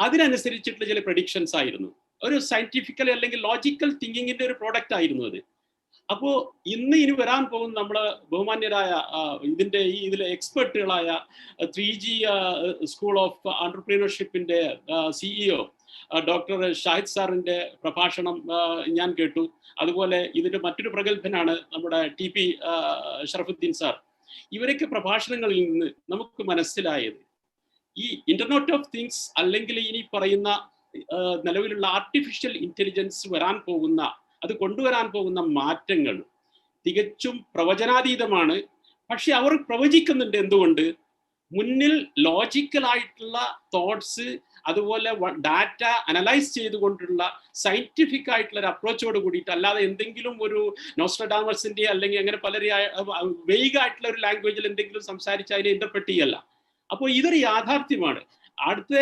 Speaker 14: അതിനനുസരിച്ചിട്ടുള്ള ചില പ്രഡിക്ഷൻസ് ആയിരുന്നു. ഒരു സയന്റിഫിക്കൽ അല്ലെങ്കിൽ ലോജിക്കൽ തിങ്കിങ്ങിന്റെ ഒരു പ്രോഡക്റ്റ് ആയിരുന്നു അത്. അപ്പോൾ ഇനി വരാൻ പോകുന്ന നമ്മളെ ബഹുമാന്യരായ ഇതിലെ എക്സ്പെർട്ടുകളായ 3G സ്കൂൾ ഓഫ് ആന്റർപ്രീനർഷിപ്പിന്റെ CEO ഡോക്ടർ ഷാഹിദ് സാറിന്റെ പ്രഭാഷണം ഞാൻ കേട്ടു. അതുപോലെ ഇതിന്റെ മറ്റൊരു പ്രഗത്ഭനാണ് നമ്മുടെ TP ഷറഫുദ്ദീൻ സാർ. ഇവരൊക്കെ പ്രഭാഷണങ്ങളിൽ നിന്ന് നമുക്ക് മനസ്സിലായത് ഈ ഇന്റർനെറ്റ് ഓഫ് തിങ്സ് അല്ലെങ്കിൽ ഇനി പറയുന്ന നിലവിലുള്ള ആർട്ടിഫിഷ്യൽ ഇന്റലിജൻസ് അത് കൊണ്ടുവരാൻ പോകുന്ന മാറ്റങ്ങൾ തികച്ചും പ്രവചനാതീതമാണ്. പക്ഷെ അവർ പ്രവചിക്കുന്നുണ്ട്. എന്തുകൊണ്ട്? മുന്നിൽ ലോജിക്കലായിട്ടുള്ള തോട്ട്സ് അതുപോലെ ഡാറ്റ അനലൈസ് ചെയ്തുകൊണ്ടുള്ള സയന്റിഫിക് ആയിട്ടുള്ള ഒരു അപ്രോച്ചോട് കൂടിയിട്ട്, അല്ലാതെ എന്തെങ്കിലും ഒരു നോസ്ട്രഡാമസിന്റെ അല്ലെങ്കിൽ അങ്ങനെ പലരെ വെയ്ഗായിട്ടുള്ള ഒരു ലാംഗ്വേജിൽ എന്തെങ്കിലും സംസാരിച്ച് അതിനെ ഇന്റർപ്രറ്റ് ചെയ്യല്ല. അപ്പോൾ ഇതൊരു യാഥാർത്ഥ്യമാണ്. അടുത്ത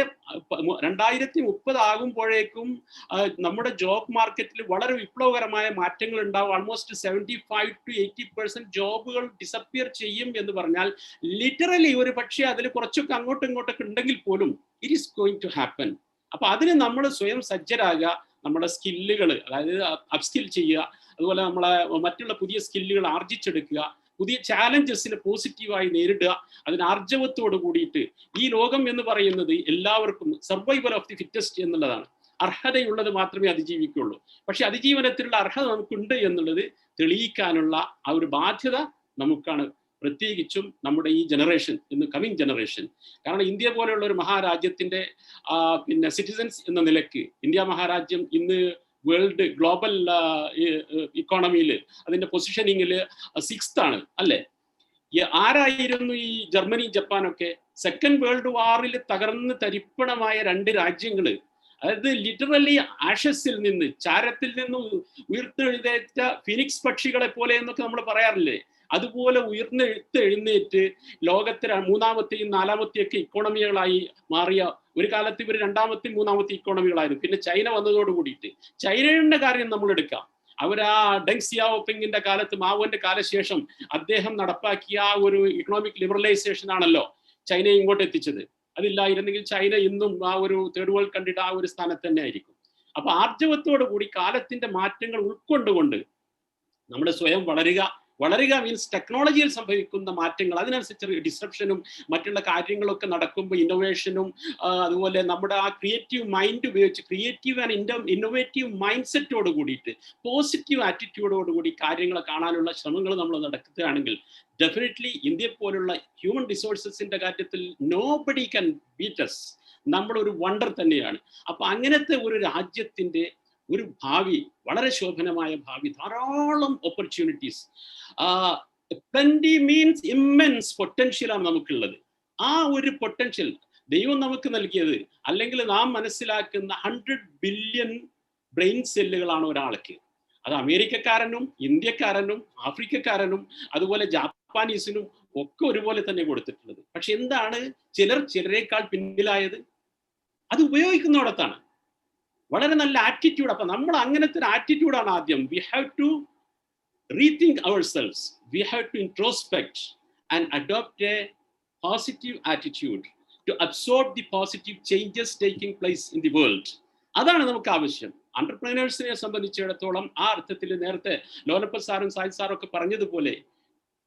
Speaker 14: 2030 ആകുമ്പോഴേക്കും നമ്മുടെ ജോബ് മാർക്കറ്റിൽ വളരെ വിപ്ലവകരമായ മാറ്റങ്ങൾ ഉണ്ടാവും. ആൾമോസ്റ്റ് 75 to 80% ജോബുകൾ ഡിസപ്പിയർ ചെയ്യും എന്ന് പറഞ്ഞാൽ ലിറ്ററലി ഒരു പക്ഷേ അതിൽ കുറച്ചൊക്കെ അങ്ങോട്ടും ഇങ്ങോട്ടൊക്കെ ഉണ്ടെങ്കിൽ പോലും it is going to happen. അപ്പൊ അതിന് നമ്മൾ സ്വയം സജ്ജരാകുക, നമ്മുടെ സ്കില്ലുകൾ അതായത് അപ്സ്കിൽ ചെയ്യുക, അതുപോലെ നമ്മളെ മറ്റുള്ള പുതിയ സ്കില്ലുകൾ ആർജിച്ചെടുക്കുക, പുതിയ ചാലഞ്ചസിനെ പോസിറ്റീവായി നേരിടുക, അതിന് ആർജവത്തോട് കൂടിയിട്ട്. ഈ ലോകം എന്ന് പറയുന്നത് എല്ലാവർക്കും സർവൈവൽ ഓഫ് ദി ഫിറ്റസ്റ്റ് എന്നുള്ളതാണ്. അർഹതയുള്ളത് മാത്രമേ അതിജീവിക്കുള്ളൂ. പക്ഷെ അതിജീവനത്തിലുള്ള അർഹത നമുക്കുണ്ട് എന്നുള്ളത് തെളിയിക്കാനുള്ള ആ ഒരു ബാധ്യത നമുക്കാണ്, പ്രത്യേകിച്ചും നമ്മുടെ ഈ ജനറേഷൻ, ഇന്ന് കമ്മിങ് ജനറേഷൻ. കാരണം ഇന്ത്യ പോലെയുള്ള ഒരു മഹാരാജ്യത്തിന്റെ സിറ്റിസൺസ് എന്ന നിലയ്ക്ക് ഇന്ത്യ മഹാരാജ്യം ഇന്ന് വേൾഡ് ഗ്ലോബൽ ഇക്കോണമിയിൽ അതിന്റെ പൊസിഷനിങ്ങിൽ 6th ആണ് അല്ലേ? ആരായിരുന്നു ഈ ജർമ്മനി ജപ്പാനൊക്കെ? സെക്കൻഡ് വേൾഡ് വാറിൽ തകർന്ന് തരിപ്പണമായ 2 രാജ്യങ്ങൾ, അതായത് ലിറ്ററലി ആഷസിൽ നിന്ന്, ചാരത്തിൽ നിന്ന് ഉയർത്തെഴുന്നേറ്റ ഫിനിക്സ് പക്ഷികളെ പോലെ എന്നൊക്കെ നമ്മൾ പറയാറില്ലേ, അതുപോലെ ഉയർന്നെഴുന്നേറ്റ് ലോകത്തെ 3ാമത്തെയും 4ാമത്തെയൊക്കെ ഇക്കോണമികളായി മാറിയ ഒരു കാലത്ത് ഇവർ 2ാമത്തെയും 3ാമത്തെ ഇക്കോണമികളായിരുന്നു. പിന്നെ ചൈന വന്നതോട് കൂടിയിട്ട് ചൈനയുടെ കാര്യം നമ്മൾ എടുക്കാം. അവർ ആ ഡെങ് സിയാവോപിങ്ങിന്റെ കാലത്ത്, മാവോന്റെ കാലശേഷം അദ്ദേഹം നടപ്പാക്കിയ ആ ഒരു ഇക്കണോമിക് ലിബറലൈസേഷൻ ആണല്ലോ ചൈനയെ ഇങ്ങോട്ട് എത്തിച്ചത്. അതില്ലായിരുന്നെങ്കിൽ ചൈന ഇന്നും ആ ഒരു തേർഡ് വേൾഡ് കണ്ടിട്ട് ആ ഒരു സ്ഥാനത്ത് തന്നെ ആയിരിക്കും. അപ്പൊ ആർജവത്തോടു കൂടി കാലത്തിന്റെ മാറ്റങ്ങൾ ഉൾക്കൊണ്ടുകൊണ്ട് നമ്മൾ സ്വയം വളരുക മീൻസ് ടെക്നോളജിയിൽ സംഭവിക്കുന്ന മാറ്റങ്ങൾ, അതിനനുസരിച്ച് ഡിസ്റപ്ഷനും മറ്റുള്ള കാര്യങ്ങളൊക്കെ നടക്കുമ്പോൾ ഇന്നോവേഷനും അതുപോലെ നമ്മുടെ ആ ക്രിയേറ്റീവ് മൈൻഡ് ഉപയോഗിച്ച് ക്രിയേറ്റീവ് ആൻഡ് ഇന്നോവേറ്റീവ് മൈൻഡ് സെറ്റോട് കൂടിയിട്ട് പോസിറ്റീവ് ആറ്റിറ്റ്യൂഡോട് കൂടി കാര്യങ്ങൾ കാണാനുള്ള ശ്രമങ്ങൾ നമ്മൾ നടത്തുകയാണെങ്കിൽ ഡെഫിനറ്റ്ലി ഇന്ത്യ പോലുള്ള ഹ്യൂമൻ റിസോഴ്സസിന്റെ കാര്യത്തിൽ നോബഡി ക്യാൻ ബീറ്റ് us. നമ്മളൊരു വണ്ടർ തന്നെയാണ്. അപ്പൊ അങ്ങനത്തെ ഒരു രാജ്യത്തിന്റെ ഒരു ഭാവി, വളരെ ശോഭനമായ ഭാവി, ധാരാളം opportunities, plenty means immense potential ആണ് നമുക്കുള്ളത്. ആ ഒരു പൊട്ടൻഷ്യൽ ദൈവം നമുക്ക് നൽകിയത്, അല്ലെങ്കിൽ നാം മനസ്സിലാക്കുന്ന 100 ബില്യൺ ബ്രെയിൻ സെല്ലുകളാണ് ഒരാൾക്ക്. അത് അമേരിക്കക്കാരനും ഇന്ത്യക്കാരനും ആഫ്രിക്കക്കാരനും അതുപോലെ ജാപ്പാനീസിനും ഒക്കെ ഒരുപോലെ തന്നെ കൊടുത്തിട്ടുള്ളത്. പക്ഷെ എന്താണ് ചിലരേക്കാൾ പിന്നിലായത്? അത് ഉപയോഗിക്കുന്നിടത്താണ്. വളരെ നല്ല ആറ്റിറ്റ്യൂഡ്. അപ്പൊ നമ്മൾ അങ്ങനത്തെ ഒരു ആറ്റിറ്റ്യൂഡാണ് ആദ്യം. We have to rethink ourselves, we have to introspect and adopt a positive attitude to absorb the positive changes taking place in the world. അതാണ് നമുക്ക് ആവശ്യം. എന്റർപ്രൈനേഴ്സിനെ സംബന്ധിച്ചിടത്തോളം ആ അർത്ഥത്തിൽ നേരത്തെ ലോനപ്പ സാറും സാഹിദ് സാറും ഒക്കെ പറഞ്ഞതുപോലെ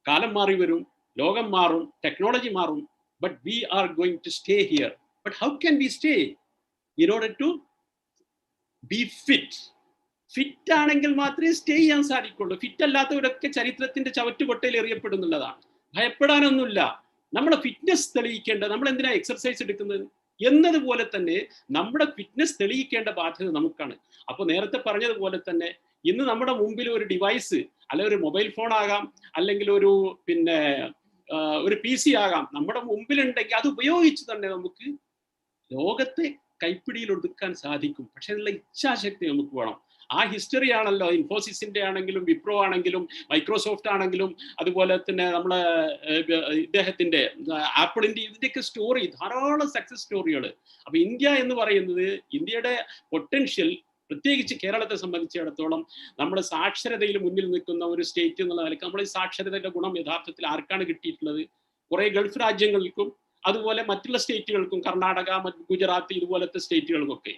Speaker 14: കാലം മാറി വരും, ലോകം മാറും, ടെക്നോളജി മാറും, but we are going to stay here. But how can we stay? In order to be fit ആണെങ്കിൽ മാത്രമേ സ്റ്റേ ചെയ്യാൻ സാധിക്കുള്ളൂ. ഫിറ്റ് അല്ലാത്തവരൊക്കെ ചരിത്രത്തിന്റെ ചവറ്റുകൊട്ടയിൽ എറിയപ്പെടുന്നുള്ളതാണ്. ഭയപ്പെടാനൊന്നുമില്ല. നമ്മുടെ ഫിറ്റ്നസ് തെളിയിക്കേണ്ട, നമ്മൾ എന്തിനാ എക്സർസൈസ് എടുക്കുന്നത് എന്നതുപോലെ തന്നെ നമ്മുടെ ഫിറ്റ്നസ് തെളിയിക്കേണ്ട ബാധ്യത നമുക്കാണ്. അപ്പോൾ നേരത്തെ പറഞ്ഞതുപോലെ തന്നെ ഇന്ന് നമ്മുടെ മുമ്പിൽ ഒരു ഡിവൈസ്, അല്ലെങ്കിൽ ഒരു മൊബൈൽ ഫോൺ ആകാം, അല്ലെങ്കിൽ ഒരു ഒരു PC ആകാം, നമ്മുടെ മുമ്പിലുണ്ടെങ്കിൽ അത് ഉപയോഗിച്ച് തന്നെ നമുക്ക് ലോകത്തെ കൈപ്പിടിയിൽ ഒതുക്കാൻ സാധിക്കും. പക്ഷെ അതിനുള്ള ഇച്ഛാശക്തി നമുക്ക് വേണം. ആ ഹിസ്റ്ററി ആണല്ലോ ഇൻഫോസിസിന്റെ ആണെങ്കിലും വിപ്രോ ആണെങ്കിലും മൈക്രോസോഫ്റ്റ് ആണെങ്കിലും അതുപോലെ തന്നെ നമ്മളെ ഇദ്ദേഹത്തിന്റെ ആപ്പിളിന്റെ ഇതിന്റെയൊക്കെ സ്റ്റോറി, ധാരാളം സക്സസ് സ്റ്റോറികൾ. അപ്പൊ ഇന്ത്യ എന്ന് പറയുന്നത്, ഇന്ത്യയുടെ പൊട്ടൻഷ്യൽ പ്രത്യേകിച്ച് കേരളത്തെ സംബന്ധിച്ചിടത്തോളം നമ്മൾ സാക്ഷരതയിൽ മുന്നിൽ നിൽക്കുന്ന ഒരു സ്റ്റേറ്റ് എന്നുള്ള നിലയ്ക്ക് നമ്മൾ ഈ സാക്ഷരതയുടെ ഗുണം യഥാർത്ഥത്തിൽ ആർക്കാണ് കിട്ടിയിട്ടുള്ളത്? കുറെ ഗൾഫ് രാജ്യങ്ങൾക്കും അതുപോലെ മറ്റുള്ള സ്റ്റേറ്റുകൾക്കും, കർണാടക, ഗുജറാത്ത് ഇതുപോലത്തെ സ്റ്റേറ്റുകൾക്കൊക്കെ.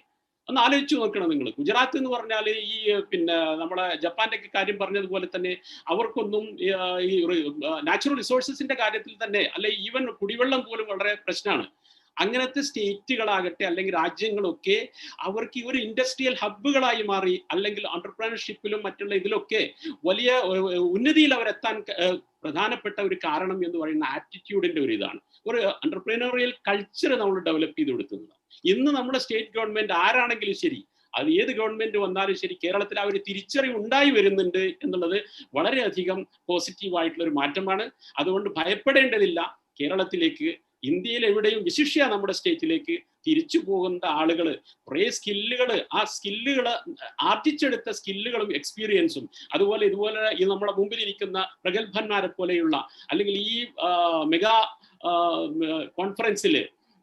Speaker 14: ഒന്ന് ആലോചിച്ച് നോക്കണം നിങ്ങൾ. ഗുജറാത്ത് എന്ന് പറഞ്ഞാൽ ഈ പിന്നെ നമ്മുടെ ജപ്പാന്റെ ഒക്കെ കാര്യം പറഞ്ഞതുപോലെ തന്നെ അവർക്കൊന്നും ഈ നാച്ചുറൽ റിസോഴ്സസിന്റെ കാര്യത്തിൽ തന്നെ, അല്ലെ ഈവൻ കുടിവെള്ളം പോലും വളരെ പ്രശ്നമാണ്. അങ്ങനത്തെ സ്റ്റേറ്റുകളാകട്ടെ അല്ലെങ്കിൽ രാജ്യങ്ങളൊക്കെ അവർക്ക് ഈ ഒരു ഇൻഡസ്ട്രിയൽ ഹബ്ബുകളായി മാറി, അല്ലെങ്കിൽ എന്റർപ്രണർഷിപ്പിലും മറ്റുള്ള ഇതിലൊക്കെ വലിയ ഉന്നതിയിൽ അവരെത്താൻ പ്രധാനപ്പെട്ട ഒരു കാരണം എന്ന് പറയുന്ന ആറ്റിറ്റ്യൂഡിന്റെ ഒരു ഇതാണ്. ഒരു എന്റർപ്രീനോറിയൽ കൾച്ചർ നമ്മൾ ഡെവലപ്പ് ചെയ്ത് കൊടുക്കുന്നത്. ഇന്ന് നമ്മുടെ സ്റ്റേറ്റ് ഗവൺമെന്റ് ആരാണെങ്കിലും ശരി, അത് ഏത് ഗവൺമെന്റ് വന്നാലും ശരി, കേരളത്തിൽ ആ ഒരു തിരിച്ചറിവ് ഉണ്ടായി വരുന്നുണ്ട് എന്നുള്ളത് വളരെയധികം പോസിറ്റീവായിട്ടുള്ള ഒരു മാറ്റമാണ്. അതുകൊണ്ട് ഭയപ്പെടേണ്ടതില്ല. കേരളത്തിലേക്ക്, ഇന്ത്യയിൽ എവിടെയും വിശിഷ്യ നമ്മുടെ സ്റ്റേറ്റിലേക്ക് തിരിച്ചു പോകുന്ന ആളുകൾ കുറേ സ്കില്ലുകൾ, ആ സ്കില്ലുകൾ ആർജിച്ചെടുത്ത സ്കില്ലുകളും എക്സ്പീരിയൻസും, അതുപോലെ ഇതുപോലെ ഈ നമ്മുടെ മുമ്പിലിരിക്കുന്ന പ്രഗത്ഭന്മാരെ പോലെയുള്ള, അല്ലെങ്കിൽ ഈ മെഗാ കോൺഫറൻസിൽ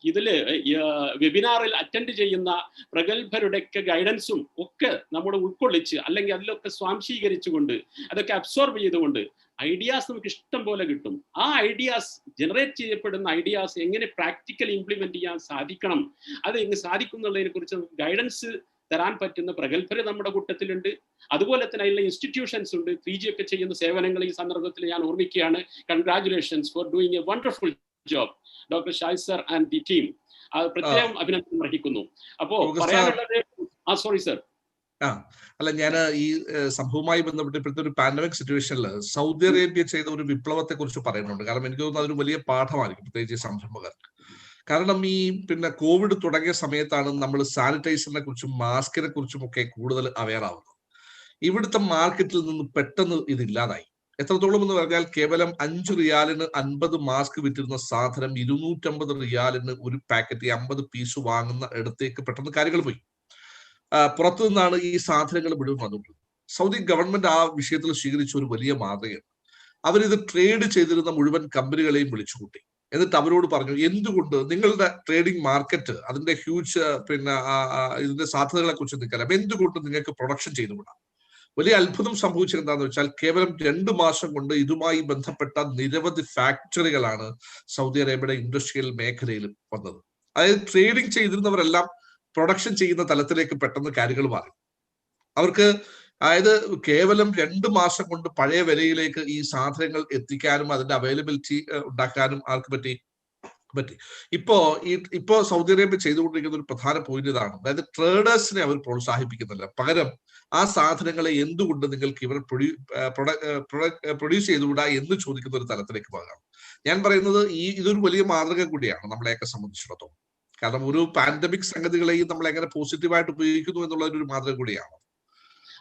Speaker 14: ഇതില് വെബിനാറിൽ അറ്റൻഡ് ചെയ്യുന്ന പ്രഗത്ഭരുടെയൊക്കെ ഗൈഡൻസും ഒക്കെ നമ്മൾ ഉൾക്കൊള്ളിച്ച്, അല്ലെങ്കിൽ അതിലൊക്കെ സ്വാംശീകരിച്ചുകൊണ്ട്, അതൊക്കെ അബ്സോർബ് ചെയ്തുകൊണ്ട് ഐഡിയാസ് നമുക്ക് ഇഷ്ടം പോലെ കിട്ടും. ആ ഐഡിയാസ്, ജനറേറ്റ് ചെയ്യപ്പെടുന്ന ഐഡിയാസ് എങ്ങനെ പ്രാക്ടിക്കലി ഇംപ്ലിമെന്റ് ചെയ്യാൻ സാധിക്കണം, അത് എങ്ങനെ സാധിക്കും എന്നുള്ളതിനെ കുറിച്ച് നമുക്ക് ഗൈഡൻസ് തരാൻ പറ്റുന്ന പ്രഗത്ഭര് നമ്മുടെ കൂട്ടത്തിലുണ്ട്. അതുപോലെ തന്നെ അതിലുള്ള ഇൻസ്റ്റിറ്റ്യൂഷൻസ് ഉണ്ട്. 3G ഒക്കെ ചെയ്യുന്ന സേവനങ്ങൾ ഈ സന്ദർഭത്തിൽ ഞാൻ ഓർമ്മിക്കുകയാണ്. Congratulations for doing a wonderful job doctor Shahid sir and the team. പ്രത്യേകം അഭിനന്ദനം അർഹിക്കുന്നു. അപ്പോ പറയാനുള്ളത്, സോറി സർ.
Speaker 12: അല്ല, ഞാൻ ഈ സംഭവവുമായി ബന്ധപ്പെട്ട് ഇപ്പോഴത്തെ ഒരു പാൻഡമിക് സിറ്റുവേഷനിൽ സൗദി അറേബ്യ ചെയ്ത ഒരു വിപ്ലവത്തെ കുറിച്ച് പറയുന്നുണ്ട്. കാരണം എനിക്ക് തോന്നുന്നു അതൊരു വലിയ പാഠമായിരിക്കും, പ്രത്യേകിച്ച് സംരംഭകർക്ക്. കാരണം ഈ കോവിഡ് തുടങ്ങിയ സമയത്താണ് നമ്മൾ സാനിറ്റൈസറിനെ കുറിച്ചും മാസ്കിനെ കുറിച്ചും ഒക്കെ കൂടുതൽ അവെയർ ആവുന്നത്. ഇവിടുത്തെ മാർക്കറ്റിൽ നിന്ന് പെട്ടെന്ന് ഇതില്ലാതായി. എത്രത്തോളം എന്ന് പറഞ്ഞാൽ കേവലം 5 റിയാലിന് 50 മാസ്ക് വിറ്റിരുന്ന സാധനം 250 റിയാലിന് ഒരു പാക്കറ്റ് 50 പീസ് വാങ്ങുന്ന ഇടത്തേക്ക് പെട്ടെന്ന് കാര്യങ്ങൾ പോയി. പുറത്തു നിന്നാണ് ഈ സാധനങ്ങൾ മുഴുവൻ വന്നത്. സൗദി ഗവൺമെന്റ് ആ വിഷയത്തിൽ സ്വീകരിച്ച ഒരു വലിയ മാതൃകയാണ്. അവരിത് ട്രേഡ് ചെയ്തിരുന്ന മുഴുവൻ കമ്പനികളെയും വിളിച്ചുകൂട്ടി. എന്നിട്ട് അവരോട് പറഞ്ഞു, എന്തുകൊണ്ട് നിങ്ങളുടെ ട്രേഡിംഗ് മാർക്കറ്റ് അതിന്റെ ഹ്യൂജ് ഇതിന്റെ സാധ്യതകളെ കുറിച്ച് നിൽക്കാം, എന്തുകൊണ്ട് നിങ്ങൾക്ക് പ്രൊഡക്ഷൻ ചെയ്തുകൂടാം? വലിയ അത്ഭുതം സംഭവിച്ചത് എന്താണെന്ന് വെച്ചാൽ കേവലം 2 മാസം കൊണ്ട് ഇതുമായി ബന്ധപ്പെട്ട നിരവധി ഫാക്ടറികളാണ് സൗദി അറേബ്യയുടെ ഇൻഡസ്ട്രിയൽ മേഖലയിൽ വന്നത്. അതായത് ട്രേഡിംഗ് ചെയ്തിരുന്നവരെല്ലാം പ്രൊഡക്ഷൻ ചെയ്യുന്ന തലത്തിലേക്ക് പെട്ടെന്ന് കാര്യങ്ങൾ മാറി. അവർക്ക് അതായത് കേവലം 2 മാസം കൊണ്ട് പഴയ വിലയിലേക്ക് ഈ സാധനങ്ങൾ എത്തിക്കാനും അതിന്റെ അവൈലബിലിറ്റി ഉണ്ടാക്കാനും ആർക്ക് പറ്റി. ഇപ്പോ സൗദി അറേബ്യ ചെയ്തുകൊണ്ടിരിക്കുന്ന ഒരു പ്രധാന പോയിന്റ് ഇതാണ്. അതായത് ട്രേഡേഴ്സിനെ അവർ പ്രോത്സാഹിപ്പിക്കുന്നില്ല, പകരം ആ സാധനങ്ങളെ എന്തുകൊണ്ട് നിങ്ങൾക്ക് ഇവർ പ്രൊഡ്യൂസ് ചെയ്തുകൂടാ എന്ന് ചോദിക്കുന്ന ഒരു തലത്തിലേക്ക് പോകാം. ഞാൻ പറയുന്നത് ഇതൊരു വലിയ മാതൃക കൂടിയാണ് നമ്മളെയൊക്കെ സംബന്ധിച്ചിടത്തോളം. കാരണം ഒരു പാൻഡമിക് സംഗതികളെയും നമ്മൾ എങ്ങനെ പോസിറ്റീവായിട്ട് ഉപയോഗിക്കുന്നു എന്നുള്ള ഒരു മാതൃക കൂടിയാണ്.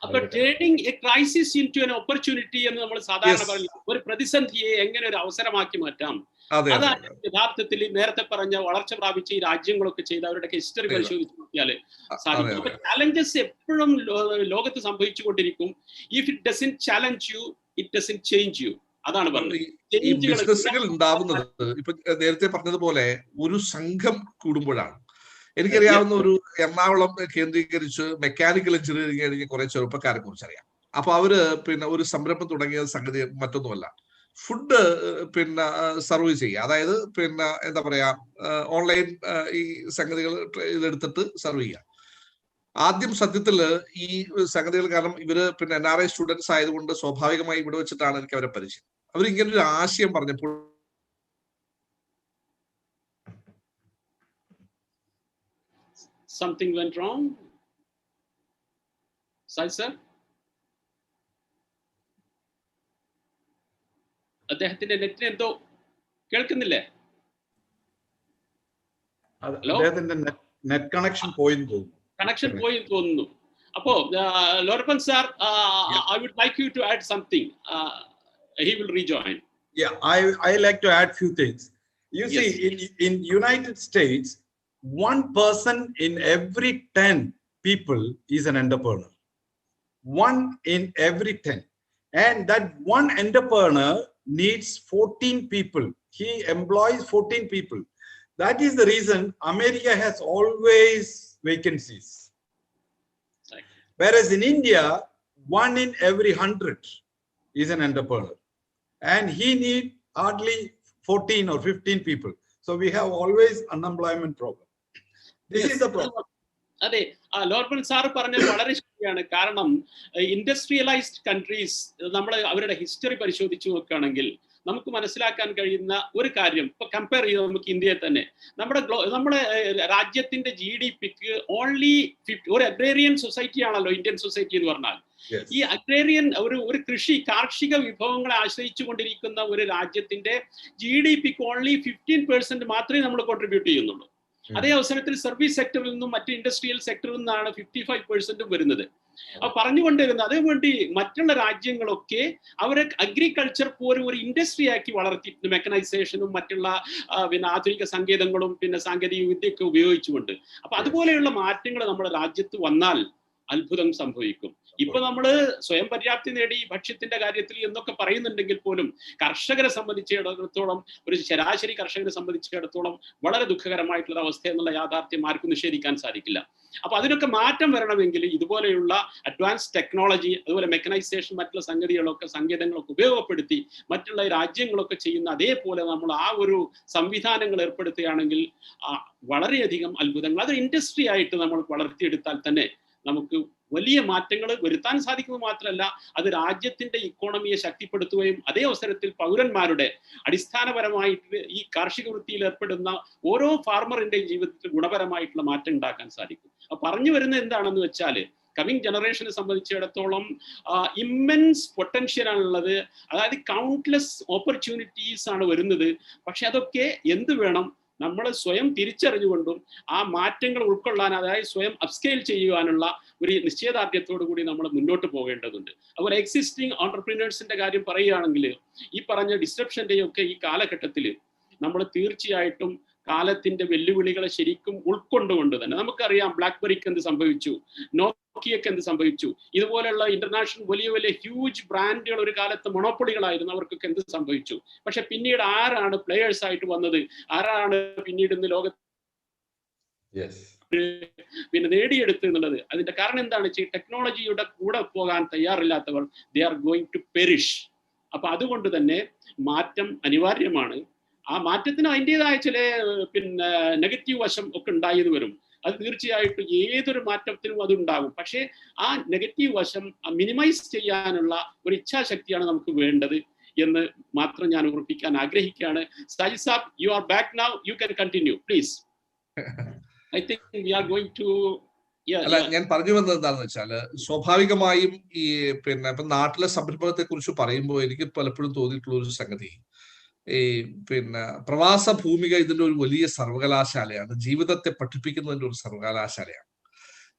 Speaker 14: അപ്പൊ trading a crisis into an opportunity എന്ന് നമ്മൾ സാധാരണ പറയുന്നത്, ഒരു പ്രതിസന്ധിയെ എങ്ങനെ ഒരു അവസരമാക്കി മാറ്റാം. അതാണ് യഥാർത്ഥത്തിൽ നേരത്തെ പറഞ്ഞ വളർച്ച പ്രാപിച്ച ഈ രാജ്യങ്ങളൊക്കെ ചെയ്ത് അവരുടെ ഹിസ്റ്ററി പരിശോധിച്ച് നോക്കിയാൽ സാധിക്കും. അപ്പൊ ചാലഞ്ചസ് എപ്പോഴും ലോകത്ത് സംഭവിച്ചുകൊണ്ടിരിക്കും. If it doesn't challenge you, it doesn't change you. അതാണ് പറഞ്ഞത്.
Speaker 12: ഈ ബിസിനസ്സുകൾ ഉണ്ടാവുന്നത് ഇപ്പൊ നേരത്തെ പറഞ്ഞതുപോലെ ഒരു സംഘം കൂടുമ്പോഴാണ്. എനിക്കറിയാവുന്ന ഒരു എറണാകുളം കേന്ദ്രീകരിച്ച് മെക്കാനിക്കൽ എഞ്ചിനീയറിംഗ് കഴിഞ്ഞ കുറെ ചെറുപ്പക്കാരെ കുറിച്ച് അറിയാം. അപ്പൊ അവര് ഒരു സംരംഭം തുടങ്ങിയ സംഗതി മറ്റൊന്നുമല്ല, ഫുഡ് സർവ് ചെയ്യുക. അതായത് എന്താ പറയാ, ഓൺലൈൻ ഈ സംഗതികൾ ഇതെടുത്തിട്ട് സർവ് ചെയ്യുക. ആദ്യം സത്യത്തിൽ ഈ സംഗതികൾ, കാരണം ഇവര് NRI സ്റ്റുഡൻസ് ആയതുകൊണ്ട് സ്വാഭാവികമായി ഇവിടെ വെച്ചിട്ടാണ് എനിക്ക് അവരെ പരിചയം. അവരിങ്ങനെ ഒരു ആശയം പറഞ്ഞപ്പോൾ
Speaker 14: something went wrong. Sai sir, അദ്ദേഹത്തിന്റെ നെറ്റിന് എന്തോ കേൾക്കുന്നില്ലേ?
Speaker 15: അദ്ദേഹത്തിന്റെ നെറ്റ് കണക്ഷൻ പോയി
Speaker 14: തോന്നുന്നു. അപ്പോ ലോറപ്പൻ sir, I would like you to add something. He will rejoin.
Speaker 15: Yeah, I like to add few things. You see, in United States, 1 person in every 10 people is an entrepreneur. 1 in every 10. And that one entrepreneur needs 14 people. He employs 14 people. That is the reason America has always vacancies. Whereas in India, 1 in every 100 is an entrepreneur. And he needs hardly 14 or 15 people. So we have always unemployment problem. This is the problem.
Speaker 14: അതെ, ലോർബൻ സാർ പറഞ്ഞത് വളരെ ശരിയാണ്. കാരണം ഇൻഡസ്ട്രിയലൈസ്ഡ് കൺട്രീസ് നമ്മൾ അവരുടെ ഹിസ്റ്ററി പരിശോധിച്ച് നോക്കുകയാണെങ്കിൽ നമുക്ക് മനസ്സിലാക്കാൻ കഴിയുന്ന ഒരു കാര്യം, ഇപ്പൊ കമ്പയർ ചെയ്ത് നമുക്ക് ഇന്ത്യയെ തന്നെ, നമ്മുടെ രാജ്യത്തിന്റെ GDPക്ക് ഓൺലി ഒരു അഗ്രേറിയൻ സൊസൈറ്റി ആണല്ലോ ഇന്ത്യൻ സൊസൈറ്റി എന്ന് പറഞ്ഞാൽ. ഈ അഗ്രേറിയൻ ഒരു കാർഷിക വിഭവങ്ങളെ ആശ്രയിച്ചു കൊണ്ടിരിക്കുന്ന ഒരു രാജ്യത്തിന്റെ GDPക്ക് ഓൺലി 15% മാത്രമേ നമ്മൾ കോൺട്രിബ്യൂട്ട് ചെയ്യുന്നുള്ളൂ. അതേ അവസരത്തിൽ സർവീസ് സെക്ടറിൽ നിന്നും മറ്റ് ഇൻഡസ്ട്രിയൽ സെക്ടറിൽ നിന്നാണ് 55% വരുന്നത്. അപ്പൊ പറഞ്ഞുകൊണ്ടിരുന്നത് അതുവേണ്ടി മറ്റുള്ള രാജ്യങ്ങളൊക്കെ അവരെ അഗ്രികൾച്ചർ പോലും ഒരു ഇൻഡസ്ട്രി ആക്കി വളർത്തി, മെക്കനൈസേഷനും മറ്റുള്ള പിന്നെ ആധുനിക സങ്കേതങ്ങളും പിന്നെ സാങ്കേതിക വിദ്യയൊക്കെ ഉപയോഗിച്ചുകൊണ്ട്. അപ്പൊ അതുപോലെയുള്ള മാറ്റങ്ങൾ നമ്മുടെ രാജ്യത്ത് വന്നാൽ അത്ഭുതം സംഭവിക്കും. ഇപ്പൊ നമ്മള് സ്വയം പര്യാപ്തി നേടി ഭക്ഷ്യത്തിന്റെ കാര്യത്തിൽ എന്നൊക്കെ പറയുന്നുണ്ടെങ്കിൽ പോലും കർഷകരെ സംബന്ധിച്ചിടത്തോളം, ഒരു ശരാശരി കർഷകരെ സംബന്ധിച്ചിടത്തോളം വളരെ ദുഃഖകരമായിട്ടുള്ള അവസ്ഥ എന്നുള്ള യാഥാർത്ഥ്യം ആർക്കും നിഷേധിക്കാൻ സാധിക്കില്ല. അപ്പൊ അതിനൊക്കെ മാറ്റം വരണമെങ്കിൽ ഇതുപോലെയുള്ള അഡ്വാൻസ് ടെക്നോളജി, അതുപോലെ മെക്കനൈസേഷൻ, മറ്റുള്ള സങ്കേതങ്ങളൊക്കെ ഉപയോഗപ്പെടുത്തി മറ്റുള്ള രാജ്യങ്ങളൊക്കെ ചെയ്യുന്ന അതേപോലെ നമ്മൾ ആ ഒരു സംവിധാനങ്ങൾ ഏർപ്പെടുത്തുകയാണെങ്കിൽ വളരെയധികം അത്ഭുതങ്ങൾ അത് ഇൻഡസ്ട്രി ആയിട്ട് നമ്മൾ വളർത്തിയെടുത്താൽ തന്നെ നമുക്ക് വലിയ മാറ്റങ്ങൾ വരുത്താൻ സാധിക്കുന്നത് മാത്രമല്ല, അത് രാജ്യത്തിന്റെ ഇക്കോണമിയെ ശക്തിപ്പെടുത്തുകയും അതേ അവസരത്തിൽ പൗരന്മാരുടെ അടിസ്ഥാനപരമായിട്ട് ഈ കാർഷിക വൃത്തിയിൽ ഏർപ്പെടുന്ന ഓരോ ഫാർമറിന്റെയും ജീവിതത്തിൽ ഗുണപരമായിട്ടുള്ള മാറ്റം ഉണ്ടാക്കാൻ സാധിക്കും. അപ്പൊ പറഞ്ഞു വരുന്നത് എന്താണെന്ന് വെച്ചാൽ, കമ്മിങ് ജനറേഷനെ സംബന്ധിച്ചിടത്തോളം ഇമ്മൻസ് പൊട്ടൻഷ്യൽ ആണുള്ളത്. അതായത് കൗണ്ട്ലെസ് ഓപ്പർച്യൂണിറ്റീസ് ആണ് വരുന്നത്. പക്ഷെ അതൊക്കെ എന്ത് വേണം, നമ്മൾ സ്വയം തിരിച്ചറിഞ്ഞുകൊണ്ടും ആ മാറ്റങ്ങൾ ഉൾക്കൊള്ളാൻ, അതായത് സ്വയം അപ്സ്കെയിൽ ചെയ്യുവാനുള്ള ഒരു നിശ്ചയദാർഢ്യത്തോടു കൂടി നമ്മൾ മുന്നോട്ട് പോകേണ്ടതുണ്ട്. അതുപോലെ എക്സിസ്റ്റിംഗ് ഓൺടർപ്രീനേഴ്സിന്റെ കാര്യം പറയുകയാണെങ്കിൽ ഈ പറഞ്ഞ ഡിസ്ട്രപ്ഷന്റെയും ഒക്കെ ഈ കാലഘട്ടത്തിൽ നമ്മൾ തീർച്ചയായിട്ടും കാലത്തിന്റെ വെല്ലുവിളികളെ ശരിക്കും ഉൾക്കൊണ്ടുകൊണ്ട് തന്നെ, നമുക്കറിയാം ബ്ലാക്ക്ബെറിക്ക് എന്ത് സംഭവിച്ചു, നോക്കിയക്ക് എന്ത് സംഭവിച്ചു, ഇതുപോലെയുള്ള ഇന്റർനാഷണൽ വലിയ വലിയ ഹ്യൂജ് ബ്രാൻഡുകൾ ഒരു കാലത്ത് മൊണോപ്പൊളികളായിരുന്നു, അവർക്കൊക്കെ എന്ത് സംഭവിച്ചു. പക്ഷെ പിന്നീട് ആരാണ് പ്ലേയേഴ്സ് ആയിട്ട് വന്നത്, ആരാണ് പിന്നീട് ഇന്ന് ലോകത്ത് പിന്നെ നേടിയെടുത്ത് എന്നുള്ളത്. അതിന്റെ കാരണം എന്താണ് വെച്ചാൽ ടെക്നോളജിയുടെ കൂടെ പോകാൻ തയ്യാറില്ലാത്തവർ they are going to perish. അപ്പൊ അതുകൊണ്ട് തന്നെ മാറ്റം അനിവാര്യമാണ്. ആ മാറ്റത്തിന് അതിൻ്റെതായ ചില പിന്നെ നെഗറ്റീവ് വശം ഒക്കെ ഉണ്ടായെന്ന് വരും. അത് തീർച്ചയായിട്ടും ഏതൊരു മാറ്റത്തിനും അതുണ്ടാകും. പക്ഷേ ആ നെഗറ്റീവ് വശം മിനിമൈസ് ചെയ്യാനുള്ള ഒരു ഇച്ഛാശക്തിയാണ് നമുക്ക് വേണ്ടത് എന്ന് മാത്രം ഞാൻ ഓർപ്പിക്കാൻ ആഗ്രഹിക്കുകയാണ്. Sajid saab, you are back now, you can continue please. I think we are going to.
Speaker 12: അല്ല, ഞാൻ പറഞ്ഞു വന്നത് എന്താണെന്ന് വെച്ചാല്, സ്വാഭാവികമായും ഈ പിന്നെ ഇപ്പൊ നാട്ടിലെ സംരംഭത്തെ കുറിച്ച് പറയുമ്പോൾ എനിക്ക് പലപ്പോഴും തോന്നിയിട്ടുള്ള ഒരു സംഗതി, ഈ പിന്നെ പ്രവാസ ഭൂമിക ഇതിന്റെ ഒരു വലിയ സർവകലാശാലയാണ്, ജീവിതത്തെ പഠിപ്പിക്കുന്നതിന്റെ ഒരു സർവകലാശാലയാണ്.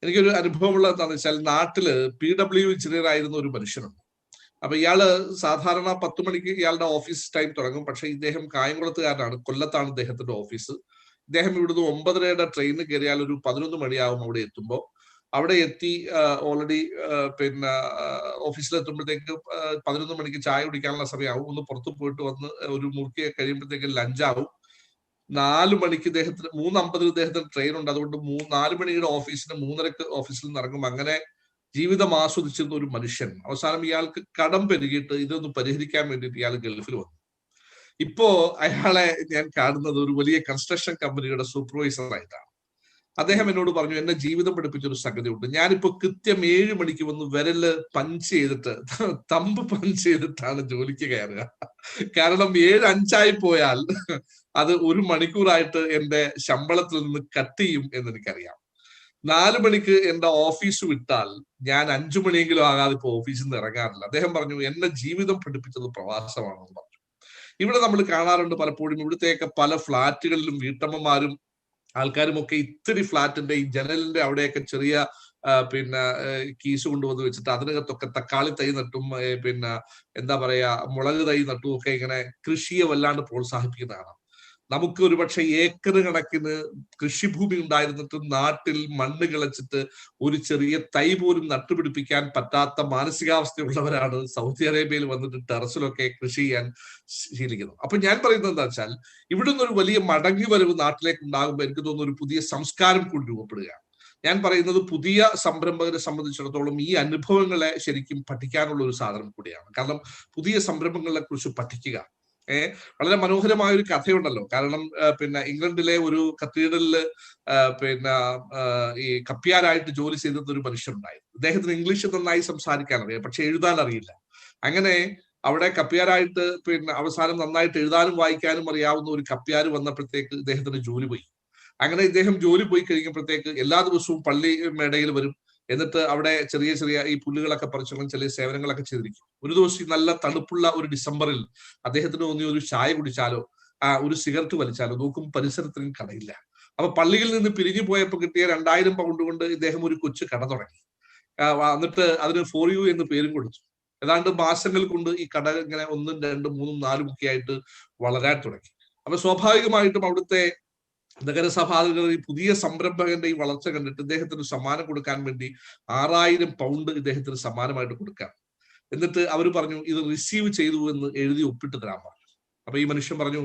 Speaker 12: എനിക്കൊരു അനുഭവമുള്ള എന്താണെന്ന് വെച്ചാൽ, നാട്ടില് PW എഞ്ചിനീയർ ആയിരുന്ന ഒരു മനുഷ്യനുണ്ട്. അപ്പൊ ഇയാള് സാധാരണ 10 മണിക്ക് ഇയാളുടെ ഓഫീസ് ടൈം തുടങ്ങും. പക്ഷെ ഇദ്ദേഹം കായംകുളത്തുകാരനാണ്, കൊല്ലത്താണ് ഇദ്ദേഹത്തിന്റെ ഓഫീസ്. ഇദ്ദേഹം ഇവിടുന്ന് 9:30 ട്രെയിനിന് കയറിയാൽ ഒരു 11 മണിയാവും അവിടെ എത്തുമ്പോൾ. അവിടെ എത്തി ഓൾറെഡി പിന്നെ ഓഫീസിലെത്തുമ്പോഴത്തേക്ക് 11 മണിക്ക് ചായ കുടിക്കാനുള്ള സമയമാവും. ഒന്ന് പുറത്തു പോയിട്ട് വന്ന് ഒരു മുറുക്കി കഴിയുമ്പോഴത്തേക്ക് ലഞ്ചാവും. 4 മണിക്ക് ഇദ്ദേഹത്തിന് 3:50 ഇദ്ദേഹത്തിന് ട്രെയിൻ ഉണ്ട്. അതുകൊണ്ട് 4 മണിയുടെ ഓഫീസിന് 3:30 ഓഫീസിൽ നിന്ന് ഇറങ്ങും. അങ്ങനെ ജീവിതം ആസ്വദിച്ചിരുന്ന ഒരു മനുഷ്യൻ അവസാനം ഇയാൾക്ക് കടം പെരുകിയിട്ട് ഇതൊന്ന് പരിഹരിക്കാൻ വേണ്ടിയിട്ട് ഇയാൾ ഗൾഫിൽ വന്നു. ഇപ്പോ അയാളെ ഞാൻ കാണുന്നത് ഒരു വലിയ കൺസ്ട്രക്ഷൻ കമ്പനിയുടെ സൂപ്പർവൈസർ ആയിട്ടാണ്. അദ്ദേഹം എന്നോട് പറഞ്ഞു, എന്നെ ജീവിതം പഠിപ്പിച്ചൊരു സംഗതിയുണ്ട്. ഞാനിപ്പോ കൃത്യം 7 മണിക്ക് വന്ന് വിരല് പഞ്ച് ചെയ്തിട്ട്, തമ്പ് പഞ്ച് ചെയ്തിട്ടാണ് ജോലിക്ക് കയറുക. കാരണം 7:05 പോയാൽ അത് 1 മണിക്കൂറായിട്ട് എന്റെ ശമ്പളത്തിൽ നിന്ന് കട്ട് ചെയ്യും എന്ന് എനിക്കറിയാം. 4 മണിക്ക് എന്റെ ഓഫീസ് വിട്ടാൽ ഞാൻ 5 മണിയെങ്കിലും ആകാതെ ഇപ്പൊ ഓഫീസിൽ നിന്ന് ഇറങ്ങാറില്ല. അദ്ദേഹം പറഞ്ഞു, എന്നെ ജീവിതം പഠിപ്പിച്ചത് പ്രവാസമാണെന്ന് പറഞ്ഞു. ഇവിടെ നമ്മൾ കാണാറുണ്ട് പലപ്പോഴും, ഇവിടുത്തെയൊക്കെ പല ഫ്ലാറ്റുകളിലും വീട്ടമ്മമാരും ആൾക്കാരും ഒക്കെ ഇത്തിരി ഫ്ലാറ്റിന്റെ ഈ ജനലിന്റെ അവിടെയൊക്കെ ചെറിയ പിന്നെ കീസ് കൊണ്ടുവന്ന് വെച്ചിട്ട് അതിനകത്തൊക്കെ തക്കാളി തൈ നട്ടും പിന്നെ എന്താ പറയാ മുളക് തൈ നട്ടും ഒക്കെ ഇങ്ങനെ കൃഷിയെ വല്ലാണ്ട് പ്രോത്സാഹിപ്പിക്കുന്നതാണ്. നമുക്ക് ഒരുപക്ഷെ ഏക്കർ കണക്കിന് കൃഷിഭൂമി ഉണ്ടായിരുന്നിട്ടും നാട്ടിൽ മണ്ണ് കിളച്ചിട്ട് ഒരു ചെറിയ തൈ പോലും നട്ടുപിടിപ്പിക്കാൻ പറ്റാത്ത മാനസികാവസ്ഥയുള്ളവരാണ് സൗദി അറേബ്യയിൽ വന്നിട്ട് ടെറസിലൊക്കെ കൃഷി ചെയ്യാൻ ശീലിക്കുന്നത്. അപ്പൊ ഞാൻ പറയുന്നത് എന്താ വെച്ചാൽ, ഇവിടുന്ന് ഒരു വലിയ മടങ്ങി വരവ് നാട്ടിലേക്ക് ഉണ്ടാകുമ്പോൾ എനിക്ക് തോന്നുന്നു ഒരു പുതിയ സംസ്കാരം കൂടി രൂപപ്പെടുകയാണ്. ഞാൻ പറയുന്നത് പുതിയ സംരംഭകരെ സംബന്ധിച്ചിടത്തോളം ഈ അനുഭവങ്ങളെ ശരിക്കും പഠിക്കാനുള്ള ഒരു സാധനം കൂടിയാണ്. കാരണം പുതിയ സംരംഭങ്ങളെ കുറിച്ച് പഠിക്കുക. വളരെ മനോഹരമായ ഒരു കഥയുണ്ടല്ലോ. കാരണം പിന്നെ ഇംഗ്ലണ്ടിലെ ഒരു കത്തീഡ്രലില് പിന്നെ ഈ കപ്പ്യാരായിട്ട് ജോലി ചെയ്തിരുന്ന ഒരു മനുഷ്യനുണ്ടായി. അദ്ദേഹത്തിന് ഇംഗ്ലീഷ് നന്നായി സംസാരിക്കാൻ അറിയാം, പക്ഷെ എഴുതാൻ അറിയില്ല. അങ്ങനെ അവിടെ കപ്പ്യാരായിട്ട് പിന്നെ അവസാനം നന്നായിട്ട് എഴുതാനും വായിക്കാനും അറിയാവുന്ന ഒരു കപ്പ്യാര് വന്നപ്പോഴത്തേക്ക് ഇദ്ദേഹത്തിന് ജോലി പോയി. അങ്ങനെ ഇദ്ദേഹം ജോലി പോയി കഴിയുമ്പോഴത്തേക്ക് എല്ലാ ദിവസവും പള്ളി മേടയിൽ വരും. എന്നിട്ട് അവിടെ ചെറിയ ചെറിയ ഈ പുല്ലുകളൊക്കെ പറിച്ചുള്ള ചെറിയ സേവനങ്ങളൊക്കെ ചെയ്തിരിക്കും. ഒരു ദിവസം നല്ല തണുപ്പുള്ള ഒരു ഡിസംബറിൽ അദ്ദേഹത്തിന് തോന്നി ഒരു ചായ കുടിച്ചാലോ ഒരു സിഗരറ്റ് വലിച്ചാലോ. നോക്കും പരിസരത്തിനും കടയില്ല. അപ്പൊ പള്ളിയിൽ നിന്ന് പിരിഞ്ഞു പോയപ്പോൾ കിട്ടിയ 2000 പൗണ്ട് കൊണ്ട് ഇദ്ദേഹം ഒരു കൊച്ചു കട തുടങ്ങി. എന്നിട്ട് അതിന് ഫോർ യു എന്ന് പേരും കൊടുത്തു. ഏതാണ്ട് മാസങ്ങൾ കൊണ്ട് ഈ കട ഇങ്ങനെ 1, 2, 3, 4 ഒക്കെ ആയിട്ട് വളരാൻ തുടങ്ങി. അപ്പൊ സ്വാഭാവികമായിട്ടും അവിടുത്തെ നഗരസഭാധികൾ ഈ പുതിയ സംരംഭകന്റെ ഈ വളർച്ച കണ്ടിട്ട് ഇദ്ദേഹത്തിന് സമ്മാനം കൊടുക്കാൻ വേണ്ടി 6000 പൗണ്ട് ഇദ്ദേഹത്തിന് സമ്മാനമായിട്ട് കൊടുക്കാം. എന്നിട്ട് അവർ പറഞ്ഞു ഇത് റിസീവ് ചെയ്തു എന്ന് എഴുതി ഒപ്പിട്ട് തരാൻ പറഞ്ഞു. അപ്പൊ ഈ മനുഷ്യൻ പറഞ്ഞു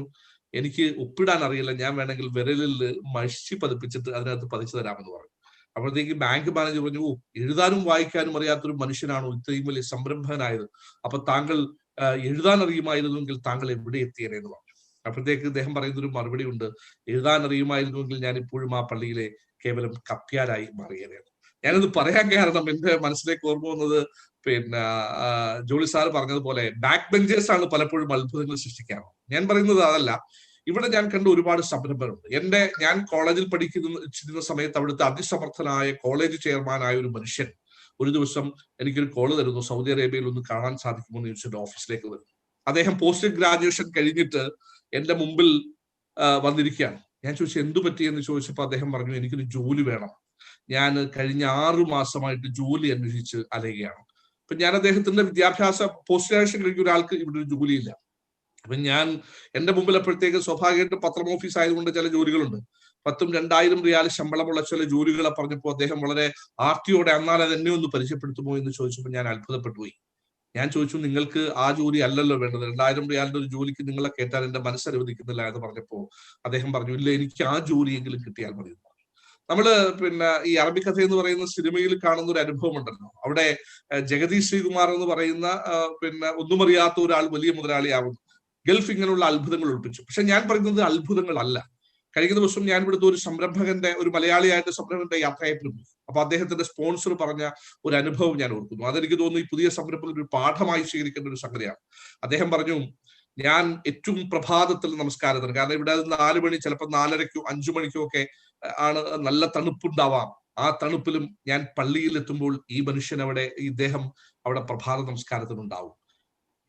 Speaker 12: എനിക്ക് ഒപ്പിടാൻ അറിയില്ല, ഞാൻ വേണമെങ്കിൽ വിരലിൽ മഷി പതിപ്പിച്ചിട്ട് അതിനകത്ത് പതിച്ചു തരാമെന്ന് പറഞ്ഞു. അപ്പോഴത്തേക്ക് ബാങ്ക് മാനേജർ പറഞ്ഞു എഴുതാനും വായിക്കാനും അറിയാത്തൊരു മനുഷ്യനാണോ ഇത്രയും വലിയ സംരംഭകനായത്? അപ്പൊ താങ്കൾ എഴുതാൻ അറിയുമായിരുന്നുവെങ്കിൽ താങ്കൾ എവിടെ എത്തിയേനെ എന്ന് പറഞ്ഞു. അപ്പോഴത്തേക്ക് ഇദ്ദേഹം പറയുന്നൊരു മറുപടി ഉണ്ട്, എഴുതാൻ അറിയുമായിരുന്നുവെങ്കിൽ ഞാൻ ഇപ്പോഴും ആ പള്ളിയിലെ കേവലം കപ്പ്യാരായി മാറിയേനെ. ഞാനിത് പറയാൻ കാരണം എന്റെ മനസ്സിലേക്ക് ഓർമ്മ വന്നത് പിന്നെ ജോളി സാർ പറഞ്ഞതുപോലെ ബാക്ക് ബെഞ്ചേഴ്സ് ആണ് പലപ്പോഴും അത്ഭുതങ്ങൾ സൃഷ്ടിക്കാറ്. ഞാൻ പറയുന്നത് അതല്ല. ഇവിടെ ഞാൻ കണ്ട ഒരുപാട് സംരംഭങ്ങളുണ്ട്. ഞാൻ കോളേജിൽ പഠിക്കുന്ന സമയത്ത് അവിടുത്തെ അതിസമർത്ഥനായ കോളേജ് ചെയർമാനായ ഒരു മനുഷ്യൻ ഒരു ദിവസം എനിക്കൊരു കോള് തരുന്നു, സൗദി അറേബ്യയിൽ ഒന്ന് കാണാൻ സാധിക്കുമോ എന്ന് ചോദിച്ചിട്ട് ഓഫീസിലേക്ക് വരുന്നു. അദ്ദേഹം പോസ്റ്റ് ഗ്രാജുവേഷൻ കഴിഞ്ഞിട്ട് എന്റെ മുമ്പിൽ വന്നിരിക്കുകയാണ്. ഞാൻ ചോദിച്ചു എന്തു പറ്റി എന്ന് ചോദിച്ചപ്പോൾ അദ്ദേഹം പറഞ്ഞു എനിക്കൊരു ജോലി വേണം, ഞാൻ കഴിഞ്ഞ 6 മാസമായിട്ട് ജോലി അന്വേഷിച്ച് അലയുകയാണ്. അപ്പൊ ഞാൻ അദ്ദേഹത്തിന്റെ വിദ്യാഭ്യാസ പോസ്റ്റ് ഗ്രാജുവേഷൻ കഴിഞ്ഞ ഒരാൾക്ക് ഇവിടെ ഒരു ജോലിയില്ല. അപ്പൊ ഞാൻ എന്റെ മുമ്പിൽ അപ്പോഴത്തേക്ക് സ്വാഭാവികമായിട്ട് പത്രം ഓഫീസ് ആയതുകൊണ്ട് ചില ജോലികളുണ്ട്. 1000-2000 റിയാൽ ശമ്പളമുള്ള ചില ജോലികളെ പറഞ്ഞപ്പോൾ അദ്ദേഹം വളരെ ആർത്തിയോടെ എന്നാൽ അത് എന്നെ ഒന്ന് പരിചയപ്പെടുത്തുമോ എന്ന് ചോദിച്ചപ്പോൾ ഞാൻ അത്ഭുതപ്പെട്ടു പോയി. ഞാൻ ചോദിച്ചു നിങ്ങൾക്ക് ആ ജോലി അല്ലല്ലോ വേണ്ടത്, 2000 റിയാലിന്റെ ഒരു ജോലിക്ക് നിങ്ങളെ കേട്ടാൽ എന്റെ മനസ്സനുവദിക്കുന്നില്ല എന്ന് പറഞ്ഞപ്പോ അദ്ദേഹം പറഞ്ഞു ഇല്ല എനിക്ക് ആ ജോലിയെങ്കിലും കിട്ടിയാൽ മതി. നമ്മള് പിന്നെ ഈ അറബിക്കഥ എന്ന് പറയുന്ന സിനിമയിൽ കാണുന്ന ഒരു അനുഭവം ഉണ്ടല്ലോ. അവിടെ ജഗദീഷ് ശ്രീകുമാർ എന്ന് പറയുന്ന പിന്നെ ഒന്നും അറിയാത്ത ഒരാൾ വലിയ മുതലാളിയാവുന്നു. ഗൾഫ് ഇങ്ങനെയുള്ള അത്ഭുതങ്ങൾ ഒളിപ്പിച്ചു. പക്ഷെ ഞാൻ പറയുന്നത് അത്ഭുതങ്ങളല്ല. കഴിഞ്ഞ ദിവസം ഞാൻ ഇവിടുത്തെ ഒരു മലയാളിയായിട്ട് സംരംഭകന്റെ യാത്രയായിട്ട് പോയി. അപ്പൊ അദ്ദേഹത്തിന്റെ സ്പോൺസർ പറഞ്ഞ ഒരു അനുഭവം ഞാൻ ഓർക്കുന്നു. അതെനിക്ക് തോന്നുന്നു ഈ പുതിയ സംരംഭകർ ഒരു പാഠമായി സ്വീകരിക്കേണ്ട ഒരു സംഗതിയാണ്. അദ്ദേഹം പറഞ്ഞു ഞാൻ ഏറ്റവും പ്രഭാതത്തിൽ നമസ്കാരത്തിന്, കാരണം ഇവിടെ 4 മണി ചിലപ്പോൾ 4:30-ക്കോ 5 മണിക്കോ ഒക്കെ ആണ് നല്ല തണുപ്പുണ്ടാവാം. ആ തണുപ്പിലും ഞാൻ പള്ളിയിൽ എത്തുമ്പോൾ ഈ മനുഷ്യൻ ഇദ്ദേഹം അവിടെ പ്രഭാത നമസ്കാരത്തിനുണ്ടാവും.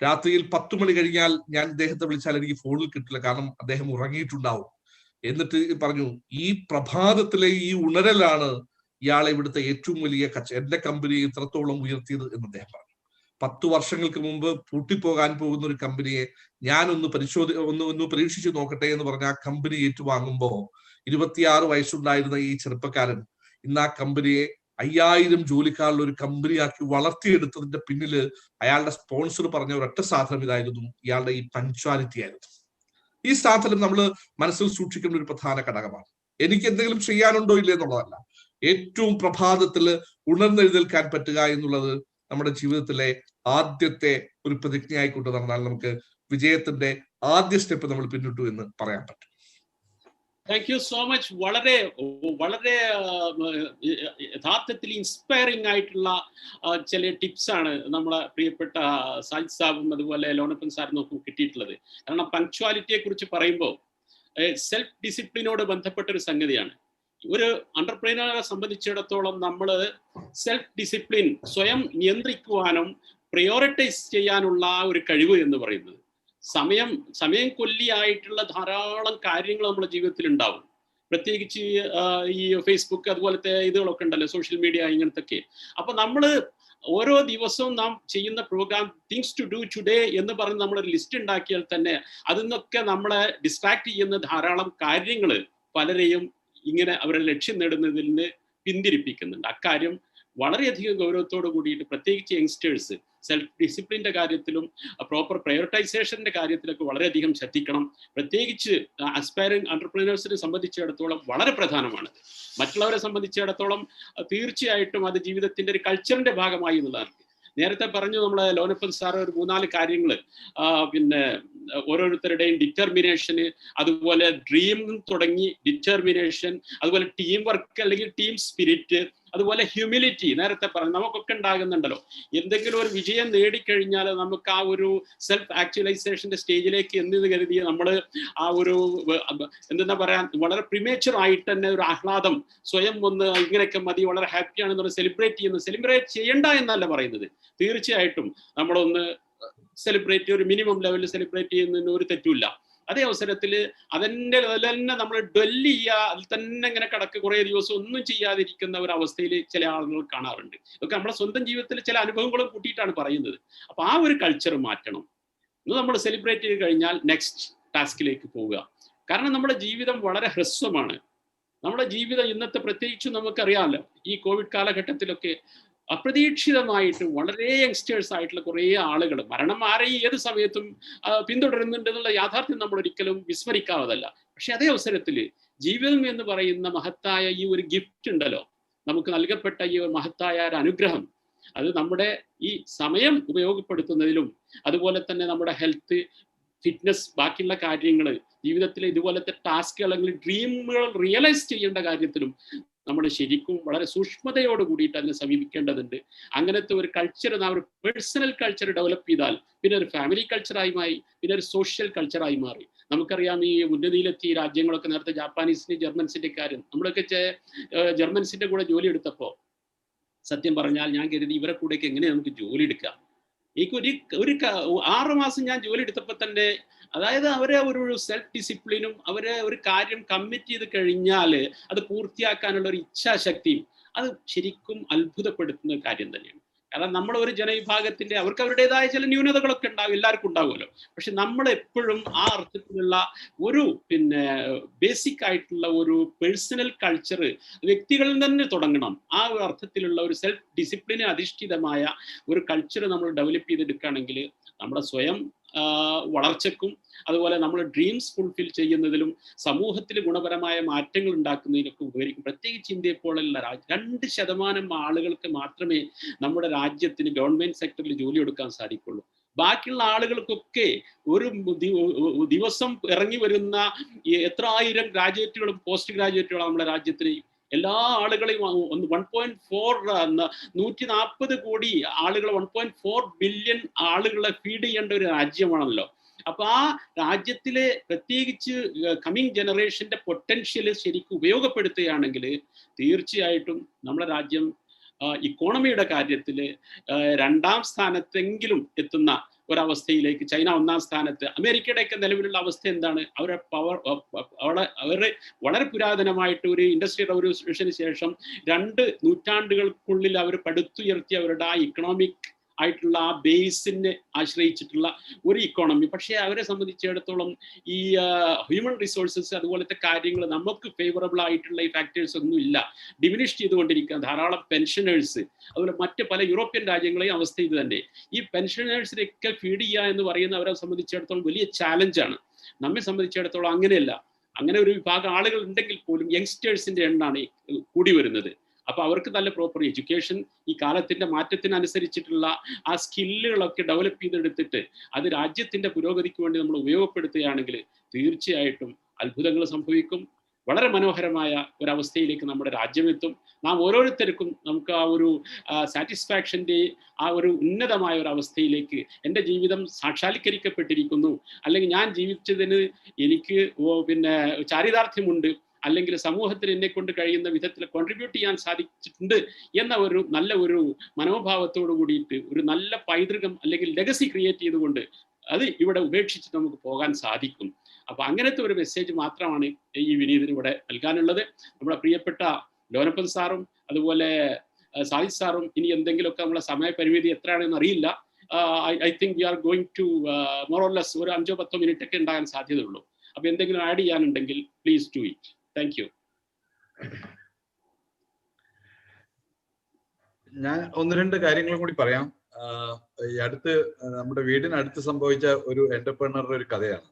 Speaker 12: രാത്രിയിൽ 10 മണി കഴിഞ്ഞാൽ ഞാൻ ഇദ്ദേഹത്തെ വിളിച്ചാൽ എനിക്ക് ഫോണിൽ കിട്ടില്ല, കാരണം അദ്ദേഹം ഉറങ്ങിയിട്ടുണ്ടാവും. എന്നിട്ട് പറഞ്ഞു ഈ പ്രഭാതത്തിലെ ഈ ഉണരലാണ് ഇയാളെ ഇവിടുത്തെ ഏറ്റവും വലിയ എന്റെ കമ്പനിയെ ഇത്രത്തോളം ഉയർത്തിയത് എന്ന് അദ്ദേഹം പറഞ്ഞു. 10 വർഷങ്ങൾക്ക് മുമ്പ് പൂട്ടിപ്പോകാൻ പോകുന്ന ഒരു കമ്പനിയെ ഞാനൊന്ന് ഒന്ന് പരീക്ഷിച്ചു നോക്കട്ടെ എന്ന് പറഞ്ഞ ആ കമ്പനി ഏറ്റുവാങ്ങുമ്പോ 26 വയസ്സുണ്ടായിരുന്ന ഈ ചെറുപ്പക്കാരൻ ഇന്ന് ആ കമ്പനിയെ 5000 ജോലിക്കാരുടെ ഒരു കമ്പനിയാക്കി വളർത്തിയെടുത്തതിന്റെ പിന്നില് അയാളുടെ സ്പോൺസർ പറഞ്ഞ ഒരൊറ്റ സാധനം ഇതായിരുന്നു, ഇയാളുടെ ഈ പഞ്ച്വാലിറ്റി ആയിരുന്നു. ഈ സാധനം നമ്മൾ മനസ്സിൽ സൂക്ഷിക്കേണ്ട ഒരു പ്രധാന ഘടകമാണ്. എനിക്ക് എന്തെങ്കിലും ചെയ്യാനുണ്ടോ ഇല്ല എന്നുള്ളതല്ല, ഏറ്റവും പ്രഭാതത്തിൽ ഉണർന്നെഴുന്നേൽക്കാൻ പറ്റുക എന്നുള്ളത് നമ്മുടെ ജീവിതത്തിലെ ആദ്യത്തെ ഒരു പ്രതിജ്ഞയായിക്കൊണ്ട് നടന്നാൽ നമുക്ക് വിജയത്തിന്റെ ആദ്യ സ്റ്റെപ്പ് നമ്മൾ പിന്നിട്ടു എന്ന് പറയാൻ പറ്റും.
Speaker 14: Thank you so much. വളരെ വളരെ യഥാർത്ഥത്തിൽ ഇൻസ്പയറിംഗ് ആയിട്ടുള്ള ചില ടിപ്സാണ് നമ്മളെ പ്രിയപ്പെട്ട സാജിദ് സാബും അതുപോലെ ലോണപ്പൻ സാറിനും ഒക്കെ കിട്ടിയിട്ടുള്ളത്. കാരണം പങ്ക്ച്വാലിറ്റിയെ കുറിച്ച് പറയുമ്പോൾ സെൽഫ് ഡിസിപ്ലിനോട് ബന്ധപ്പെട്ട ഒരു സംഗതിയാണ്. ഒരു എന്റർപ്രൈനറെ സംബന്ധിച്ചിടത്തോളം നമ്മൾ സെൽഫ് ഡിസിപ്ലിൻ സ്വയം നിയന്ത്രിക്കുവാനും പ്രയോറിറ്റൈസ് ചെയ്യാനുള്ള ഒരു കഴിവ് എന്ന് പറയുന്നത്, സമയം കൊല്ലിയായിട്ടുള്ള ധാരാളം കാര്യങ്ങൾ നമ്മുടെ ജീവിതത്തിൽ ഉണ്ടാവും. പ്രത്യേകിച്ച് ഈ ഫേസ്ബുക്ക് അതുപോലത്തെ ഇതുകളൊക്കെ ഉണ്ടല്ലോ, സോഷ്യൽ മീഡിയ ഇങ്ങനത്തൊക്കെ. അപ്പൊ നമ്മൾ ഓരോ ദിവസവും നാം ചെയ്യുന്ന programme things to do today എന്ന് പറഞ്ഞ് നമ്മളൊരു ലിസ്റ്റ് ഉണ്ടാക്കിയാൽ തന്നെ അതിൽ നിന്നൊക്കെ നമ്മളെ ഡിസ്ട്രാക്ട് ചെയ്യുന്ന ധാരാളം കാര്യങ്ങൾ പലരെയും ഇങ്ങനെ അവരുടെ ലക്ഷ്യം നേടുന്നതിൽ നിന്ന് പിന്തിരിപ്പിക്കുന്നുണ്ട്. അക്കാര്യം വളരെയധികം ഗൗരവത്തോട് കൂടിയിട്ട് പ്രത്യേകിച്ച് യങ്സ്റ്റേഴ്സ് സെൽഫ് ഡിസിപ്ലിൻ്റെ കാര്യത്തിലും പ്രോപ്പർ പ്രയോറിറ്റൈസേഷൻ്റെ കാര്യത്തിലൊക്കെ വളരെയധികം ശ്രദ്ധിക്കണം. പ്രത്യേകിച്ച് അസ്പയറിംഗ് എന്റർപ്രനേഴ്സിനെ സംബന്ധിച്ചിടത്തോളം വളരെ പ്രധാനമാണ്. മറ്റുള്ളവരെ സംബന്ധിച്ചിടത്തോളം തീർച്ചയായിട്ടും അത് ജീവിതത്തിൻ്റെ ഒരു കൾച്ചറിൻ്റെ ഭാഗമായി എന്നുള്ളതാണ്. നേരത്തെ പറഞ്ഞു നമ്മളെ ലോനപ്പൻ സാർ ഒരു 3-4 കാര്യങ്ങൾ, പിന്നെ ഓരോരുത്തരുടെയും ഡിറ്റർമിനേഷന്, അതുപോലെ ഡ്രീം തുടങ്ങി ഡിറ്റർമിനേഷൻ, അതുപോലെ ടീം വർക്ക് അല്ലെങ്കിൽ ടീം സ്പിരിറ്റ്, അതുപോലെ ഹ്യൂമിലിറ്റി. നേരത്തെ പറഞ്ഞു നമുക്കൊക്കെ ഉണ്ടാകുന്നുണ്ടല്ലോ, എന്തെങ്കിലും ഒരു വിജയം നേടിക്കഴിഞ്ഞാൽ നമുക്ക് ആ ഒരു സെൽഫ് ആക്ച്വലൈസേഷന്റെ സ്റ്റേജിലേക്ക് എന്ന് കരുതി നമ്മൾ ആ ഒരു എന്താ പറയാ വളരെ പ്രിമേച്ചർ ആയിട്ട് തന്നെ ഒരു ആഹ്ലാദം സ്വയം ഒന്ന് ഇങ്ങനെയൊക്കെ മതി, വളരെ ഹാപ്പിയാണെന്ന് സെലിബ്രേറ്റ് ചെയ്യണ്ട എന്നല്ല പറയുന്നത്. തീർച്ചയായിട്ടും നമ്മളൊന്ന് സെലിബ്രേറ്റ്, ഒരു മിനിമം ലെവലിൽ സെലിബ്രേറ്റ് ചെയ്യുന്നതിന് ഒരു തെറ്റുമില്ല. അതേ അവസരത്തിൽ അതിൻ്റെ തന്നെ നമ്മൾ ഡെല്ല് ചെയ്യുക, അതിൽ തന്നെ ഇങ്ങനെ കിടക്ക് കുറേ ദിവസം ഒന്നും ചെയ്യാതിരിക്കുന്ന ഒരു അവസ്ഥയിൽ ചില ആളുകൾ കാണാറുണ്ട്. ഇതൊക്കെ നമ്മുടെ സ്വന്തം ജീവിതത്തിൽ ചില അനുഭവങ്ങളും കൂട്ടിയിട്ടാണ് പറയുന്നത്. അപ്പോൾ ആ ഒരു കൾച്ചർ മാറ്റണം. ഇന്ന് നമ്മൾ സെലിബ്രേറ്റ് ചെയ്ത് കഴിഞ്ഞാൽ നെക്സ്റ്റ് ടാസ്കിലേക്ക് പോവുക. കാരണം നമ്മുടെ ജീവിതം വളരെ ഹ്രസ്വമാണ്. നമ്മുടെ ജീവിതം ഇന്നത്തെ പ്രത്യേകിച്ചും നമുക്കറിയാമല്ലോ, ഈ കോവിഡ് കാലഘട്ടത്തിലൊക്കെ അപ്രതീക്ഷിതമായിട്ട് വളരെ യങ്സ്റ്റേഴ്സ് ആയിട്ടുള്ള കുറേ ആളുകൾ മരണം ആരെയും ഏത് സമയത്തും പിന്തുടരുന്നുണ്ട് എന്നുള്ള യാഥാർത്ഥ്യം നമ്മൾ ഒരിക്കലും വിസ്മരിക്കാവതല്ല. പക്ഷെ അതേ അവസരത്തിൽ ജീവിതം എന്ന് പറയുന്ന മഹത്തായ ഈ ഒരു ഗിഫ്റ്റ് ഉണ്ടല്ലോ, നമുക്ക് നൽകപ്പെട്ട ഈ ഒരു മഹത്തായ ഒരു അനുഗ്രഹം, അത് നമ്മുടെ ഈ സമയം ഉപയോഗപ്പെടുത്തുന്നതിലും അതുപോലെ തന്നെ നമ്മുടെ ഹെൽത്ത്, ഫിറ്റ്നസ്, ബാക്കിയുള്ള കാര്യങ്ങൾ, ജീവിതത്തിലെ ഇതുപോലത്തെ ടാസ്കുകൾ അല്ലെങ്കിൽ ഡ്രീമുകൾ റിയലൈസ് ചെയ്യേണ്ട കാര്യത്തിലും നമ്മൾ ശരിക്കും വളരെ സൂക്ഷ്മതയോട് കൂടിയിട്ട് അതിനെ സമീപിക്കേണ്ടതുണ്ട്. അങ്ങനത്തെ ഒരു കൾച്ചർ, ഒരു പേഴ്സണൽ കൾച്ചർ ഡെവലപ്പ് ചെയ്താൽ പിന്നെ ഒരു ഫാമിലി കൾച്ചറായി മാറി, പിന്നെ ഒരു സോഷ്യൽ കൾച്ചറായി മാറി. നമുക്കറിയാം ഈ ഉന്നതിയിലെത്തിയ രാജ്യങ്ങളൊക്കെ, നേരത്തെ ജാപ്പാനീസിന്റെ ജർമ്മൻസിന്റെ കാര്യം, നമ്മളൊക്കെ ജർമ്മൻസിന്റെ കൂടെ ജോലി എടുത്തപ്പോൾ സത്യം പറഞ്ഞാൽ ഞാൻ കരുതി ഇവരെ കൂടെയൊക്കെ എങ്ങനെ നമുക്ക് ജോലി എടുക്കാം. എനിക്ക് ഒരു 6 മാസം ഞാൻ ജോലി എടുത്തപ്പോൾ തന്നെ, അതായത് അവരെ ഒരു സെൽഫ് ഡിസിപ്ലിനും അവരെ ഒരു കാര്യം കമ്മിറ്റ് ചെയ്ത് കഴിഞ്ഞാൽ അത് പൂർത്തിയാക്കാനുള്ള ഒരു ഇച്ഛാശക്തിയും അത് ശരിക്കും അത്ഭുതപ്പെടുത്തുന്ന കാര്യം തന്നെയാണ്. കാരണം നമ്മൾ ഒരു ജനവിഭാഗത്തിന്റെ അവർക്ക് അവരുടേതായ ചില ന്യൂനതകളൊക്കെ ഉണ്ടാവും, എല്ലാവർക്കും ഉണ്ടാവുമല്ലോ. പക്ഷെ നമ്മൾ എപ്പോഴും ആ അർത്ഥത്തിലുള്ള ഒരു ബേസിക് ആയിട്ടുള്ള ഒരു പേഴ്സണൽ കൾച്ചർ വ്യക്തികളിൽ തന്നെ തുടങ്ങണം. ആ ഒരു അർത്ഥത്തിലുള്ള ഒരു സെൽഫ് ഡിസിപ്ലിന് അധിഷ്ഠിതമായ ഒരു കൾച്ചർ നമ്മൾ ഡെവലപ്പ് ചെയ്തെടുക്കുകയാണെങ്കിൽ നമ്മുടെ സ്വയം വളർച്ചയ്ക്കും അതുപോലെ നമ്മൾ ഡ്രീംസ് ഫുൾഫിൽ ചെയ്യുന്നതിലും സമൂഹത്തിൽ ഗുണപരമായ മാറ്റങ്ങൾ ഉണ്ടാക്കുന്നതിനൊക്കെ ഉപകരിക്കും. പ്രത്യേകിച്ച് ഇന്ത്യയെ പോലുള്ള 2% ആളുകൾക്ക് മാത്രമേ നമ്മുടെ രാജ്യത്തിന് ഗവൺമെന്റ് സെക്ടറിൽ ജോലി എടുക്കാൻ സാധിക്കുള്ളൂ. ബാക്കിയുള്ള ആളുകൾക്കൊക്കെ ഒരു ദിവസം ഇറങ്ങി വരുന്ന എത്ര ആയിരം ഗ്രാജുവേറ്റുകളും പോസ്റ്റ് ഗ്രാജുവേറ്റുകളും നമ്മുടെ രാജ്യത്തിന്. എല്ലാ ആളുകളെയും 140 കോടി ആളുകൾ, 1.4 ബില്യൺ ആളുകളെ ഫീഡ് ചെയ്യേണ്ട ഒരു രാജ്യമാണല്ലോ. അപ്പൊ ആ രാജ്യത്തിലെ പ്രത്യേകിച്ച് കമ്മിങ് ജനറേഷന്റെ പൊട്ടൻഷ്യൽ ശരിക്കും ഉപയോഗപ്പെടുത്തുകയാണെങ്കിൽ തീർച്ചയായിട്ടും നമ്മുടെ രാജ്യം ഇക്കോണമിയുടെ കാര്യത്തിൽ 2ാം സ്ഥാനത്തെങ്കിലും എത്തുന്ന ഒരവസ്ഥയിലേക്ക്. ചൈന 1ാം സ്ഥാനത്ത്, അമേരിക്കയുടെയൊക്കെ നിലവിലുള്ള അവസ്ഥ എന്താണ്? അവരുടെ അവരുടെ വളരെ പുരാതനമായിട്ട് ഒരു ഇൻഡസ്ട്രിയൽ റവല്യൂഷന് ശേഷം 2 നൂറ്റാണ്ടുകൾക്കുള്ളിൽ അവർ പടുത്തുയർത്തിയ അവരുടെ ആ ഇക്കണോമിക് ആയിട്ടുള്ള ആ ബേസിനെ ആശ്രയിച്ചിട്ടുള്ള ഒരു ഇക്കോണമി. പക്ഷേ അവരെ സംബന്ധിച്ചിടത്തോളം ഈ ഹ്യൂമൻ റിസോഴ്സസ് അതുപോലത്തെ കാര്യങ്ങൾ നമുക്ക് ഫേവറബിൾ ആയിട്ടുള്ള ഈ ഫാക്ടേഴ്സ് ഒന്നും ഇല്ല, ഡിമിനിഷ് ചെയ്തുകൊണ്ടിരിക്കുക. ധാരാളം പെൻഷനേഴ്സ്, അതുപോലെ മറ്റ് പല യൂറോപ്യൻ രാജ്യങ്ങളെയും അവസ്ഥ ഇത് തന്നെ. ഈ പെൻഷനേഴ്സിനെയൊക്കെ ഫീഡ് ചെയ്യുക എന്ന് പറയുന്ന അവരെ സംബന്ധിച്ചിടത്തോളം വലിയ ചാലഞ്ചാണ്. നമ്മെ സംബന്ധിച്ചിടത്തോളം അങ്ങനെയല്ല. അങ്ങനെ ഒരു വിഭാഗം ആളുകൾ ഉണ്ടെങ്കിൽ പോലും യങ്സ്റ്റേഴ്സിന്റെ എണ്ണമാണ് കൂടി വരുന്നത്. അപ്പൊ അവർക്ക് നല്ല പ്രോപ്പർ എഡ്യൂക്കേഷൻ, ഈ കാലത്തിന്റെ മാറ്റത്തിനനുസരിച്ചിട്ടുള്ള ആ സ്കില്ലുകളൊക്കെ ഡെവലപ്പ് ചെയ്തെടുത്തിട്ട് അത് രാജ്യത്തിന്റെ പുരോഗതിക്ക് വേണ്ടി നമ്മൾ ഉപയോഗപ്പെടുത്തുകയാണെങ്കിൽ തീർച്ചയായിട്ടും അത്ഭുതങ്ങൾ സംഭവിക്കും. വളരെ മനോഹരമായ ഒരവസ്ഥയിലേക്ക് നമ്മുടെ രാജ്യമെത്തും. നാം ഓരോരുത്തർക്കും നമുക്ക് ആ ഒരു സാറ്റിസ്ഫാക്ഷൻ്റെ ആ ഒരു ഉന്നതമായ ഒരു അവസ്ഥയിലേക്ക് എൻ്റെ ജീവിതം സാക്ഷാത്കരിക്കപ്പെട്ടിരിക്കുന്നു, അല്ലെങ്കിൽ ഞാൻ ജീവിച്ചതിന് എനിക്ക് ചാരിതാർത്ഥ്യമുണ്ട്, അല്ലെങ്കിൽ സമൂഹത്തിൽ എന്നെ കൊണ്ട് കഴിയുന്ന വിധത്തിൽ കോൺട്രിബ്യൂട്ട് ചെയ്യാൻ സാധിച്ചിട്ടുണ്ട് എന്ന ഒരു നല്ല ഒരു മനോഭാവത്തോടു കൂടിയിട്ട് ഒരു നല്ല പൈതൃകം അല്ലെങ്കിൽ ലെഗസി ക്രിയേറ്റ് ചെയ്തുകൊണ്ട് അത് ഇവിടെ ഉപേക്ഷിച്ച് നമുക്ക് പോകാൻ സാധിക്കും. അപ്പൊ അങ്ങനത്തെ ഒരു മെസ്സേജ് മാത്രമാണ് ഈ വിനീതിന് ഇവിടെ നൽകാനുള്ളത്. നമ്മുടെ പ്രിയപ്പെട്ട ലോനപ്പൻ സാറും അതുപോലെ സാഹിദ് സാറും ഇനി എന്തെങ്കിലുമൊക്കെ നമ്മളെ സമയപരിമിതി എത്രയാണെന്ന് അറിയില്ല. I think we are going to more or less ഒരു 5-10 മിനിറ്റ് ഒക്കെ ഉണ്ടാകാൻ സാധ്യതയുള്ളൂ. അപ്പൊ എന്തെങ്കിലും ആഡ് ചെയ്യാനുണ്ടെങ്കിൽ please do it. Thank you.
Speaker 15: ഞാൻ ഒന്ന് രണ്ട് കാര്യങ്ങളും കൂടി പറയാം. ഈ അടുത്ത് നമ്മുടെ വീടിനടുത്ത് സംഭവിച്ച ഒരു എന്റർപ്രണറുടെ ഒരു കഥയാണ്.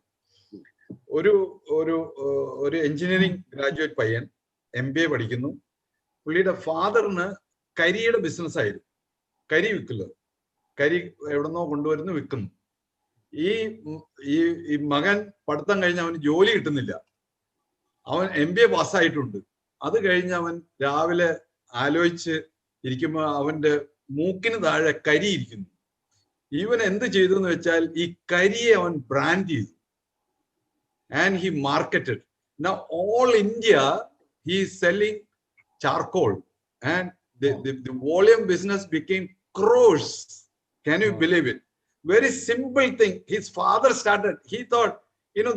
Speaker 15: ഒരു ഒരു ഒരു എഞ്ചിനീയറിംഗ് ഗ്രാജുവേറ്റ് പയ്യൻ MBA പഠിക്കുന്നു. പുള്ളിയുടെ ഫാദറിന് കരിയുടെ ബിസിനസ് ആയിരുന്നു. കരി വിൽക്കില്ല, കരി എവിടെന്നോ കൊണ്ടുവരുന്നു വിൽക്കുന്നു. ഈ മകൻ പഠിത്തം കഴിഞ്ഞ് അവന് ജോലി കിട്ടുന്നില്ല. അവൻ MBA പാസ്സായിട്ടുണ്ട്. അത് കഴിഞ്ഞ് അവൻ രാവിലെ ആലോചിച്ച് ഇരിക്കുമ്പോൾ അവന്റെ മൂക്കിന് താഴെ കരി ഇരിക്കുന്നു. ഇവൻ എന്ത് ചെയ്തു എന്ന് വെച്ചാൽ ഈ കരിയെ അവൻ ബ്രാൻഡ് ചെയ്തു. And he marketed. Now all India he is selling charcoal, and the volume business became crores. Can you believe it? Very simple thing. His father started. He thought,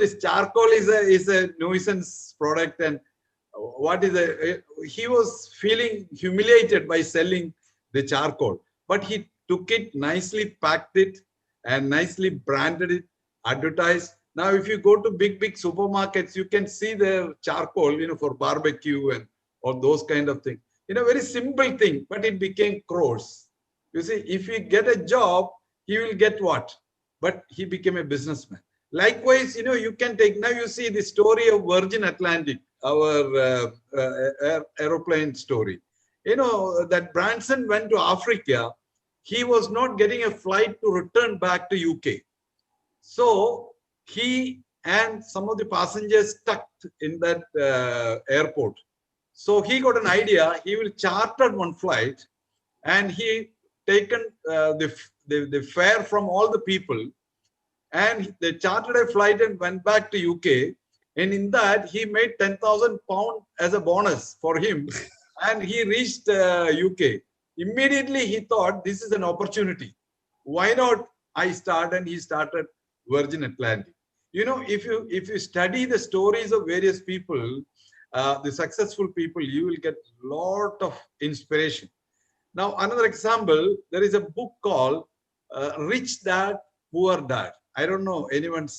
Speaker 15: this charcoal is a nuisance product, and what is he was feeling humiliated by selling the charcoal, but he took it, nicely packed it, and nicely branded it, advertised. Now, if you go to big supermarkets, you can see their charcoal, for barbecue and or those kind of things. Very simple thing, but it became crores. You see, if he get a job, he will get what? But he became a businessman. Likewise, you can take, now you see the story of Virgin Atlantic, our aeroplane story. That Branson went to Africa. He was not getting a flight to return back to UK. So, he and some of the passengers stuck in that airport. So he got an idea. He will charter one flight, and he taken the fare from all the people, and they chartered a flight and went back to UK. And in that, he made 10,000 pounds as a bonus for him, and he reached UK. Immediately, he thought, this is an opportunity. Why not I start? And he started Virgin Atlantic. If you study the stories of various people, the successful people, you will get a lot of inspiration. Now, another example, there is a book called Rich Dad, Poor Dad. I don't know anyone's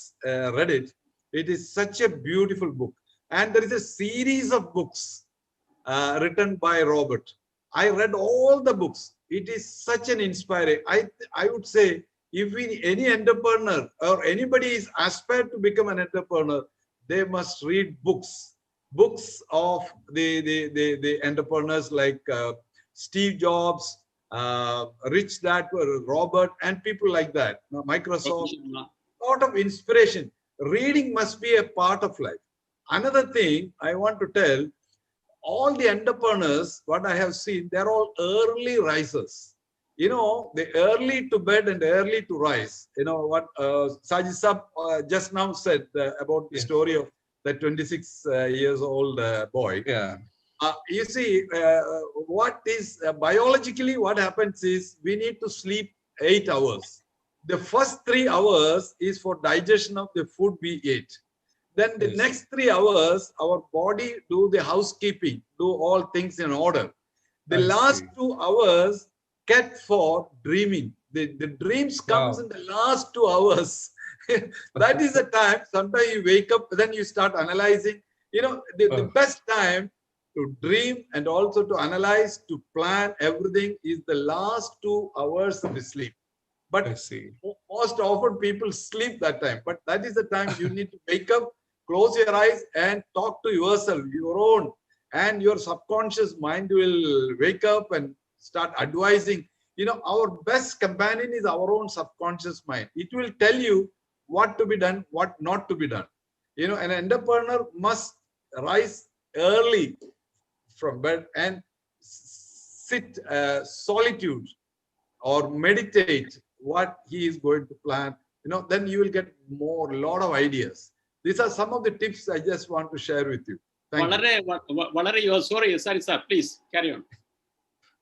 Speaker 15: read it. It is such a beautiful book. And there is a series of books written by Robert. I read all the books. It is such an inspiring. I would say, if any entrepreneur or anybody is aspired to become an entrepreneur, they must read books of the entrepreneurs like Steve Jobs, Rich Dad, Robert, and people like that. Microsoft, a lot of inspiration. Reading must be a part of life. Another thing I want to tell, all the entrepreneurs, what I have seen, they're all early risers. The early to bed and early to rise. What Sahid Sab just now said about the story of the 26 years old boy.
Speaker 12: Yeah.
Speaker 15: You see, what is biologically what happens is we need to sleep 8 hours. The first 3 hours is for digestion of the food we ate. Then the next 3 hours, our body do the housekeeping, do all things in order. The last 2 hours kept for dreaming. The dreams comes in the last 2 hours. That is the time. Sometimes you wake up, then you start analyzing. The best time to dream and also to analyze, to plan everything is the last 2 hours of the sleep. But most often people sleep that time. But that is the time you need to wake up, close your eyes, and talk to yourself, your own, and your subconscious mind will wake up and start advising. Our best companion is our own subconscious mind. It will tell you what to be done, what not to be done. An entrepreneur must rise early from bed and sit solitude or meditate what he is going to plan. Then you will get a lot of ideas. These are some of the tips I just want to share with you.
Speaker 14: Thank you. Sorry, sir, please carry on.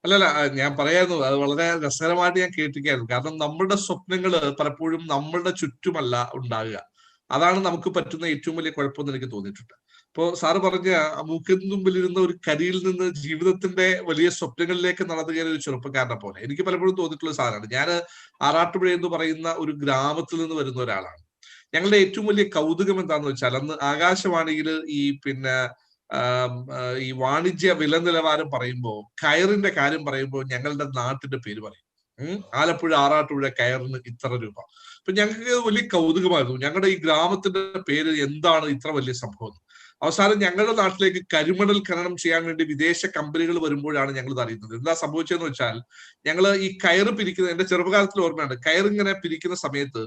Speaker 12: അല്ലല്ല, ഞാൻ പറയായിരുന്നു, അത് വളരെ രസകരമായിട്ട് ഞാൻ കേട്ടിരിക്കുകയായിരുന്നു. കാരണം നമ്മളുടെ സ്വപ്നങ്ങൾ പലപ്പോഴും നമ്മളുടെ ചുറ്റുമല്ല ഉണ്ടാകുക. അതാണ് നമുക്ക് പറ്റുന്ന ഏറ്റവും വലിയ കുഴപ്പമെന്ന് എനിക്ക് തോന്നിയിട്ടുണ്ട്. ഇപ്പോ സാറ് പറഞ്ഞ മൂക്കിന് മുമ്പിലിരുന്ന ഒരു കരിയിൽ നിന്ന് ജീവിതത്തിന്റെ വലിയ സ്വപ്നങ്ങളിലേക്ക് നടന്നു കയറിയ ഒരു ചെറുപ്പക്കാരനെ പോലെ എനിക്ക് പലപ്പോഴും തോന്നിയിട്ടുള്ള സാധനമാണ്. ഞാൻ ആറാട്ടുപുഴ എന്ന് പറയുന്ന ഒരു ഗ്രാമത്തിൽ നിന്ന് വരുന്ന ഒരാളാണ്. ഞങ്ങളുടെ ഏറ്റവും വലിയ കൗതുകം എന്താണെന്ന് വെച്ചാൽ, അന്ന് ആകാശവാണിയിൽ ഈ ഈ വാണിജ്യ വില നിലവാരം പറയുമ്പോൾ കയറിന്റെ കാര്യം പറയുമ്പോൾ ഞങ്ങളുടെ നാട്ടിന്റെ പേര് പറയും. ആലപ്പുഴ ആറാട്ടുപുഴ കയറിന് ഇത്ര രൂപ. അപ്പൊ ഞങ്ങൾക്ക് വലിയ കൗതുകമായിരുന്നു, ഞങ്ങളുടെ ഈ ഗ്രാമത്തിന്റെ പേര് എന്താണ് ഇത്ര വലിയ സംഭവം. അവസാനം ഞങ്ങളുടെ നാട്ടിലേക്ക് കരിമണൽ ഖനനം ചെയ്യാൻ വേണ്ടി വിദേശ കമ്പനികൾ വരുമ്പോഴാണ് ഞങ്ങൾ ഇത് അറിയുന്നത്. എന്താ സംഭവിച്ചതെന്ന് വെച്ചാൽ, ഞങ്ങൾ ഈ കയറ് പിരിക്കുന്ന, എന്റെ ചെറുപ്പകാലത്തിൽ ഓർമ്മയുണ്ട്, കയറിങ്ങനെ പിരിക്കുന്ന സമയത്ത്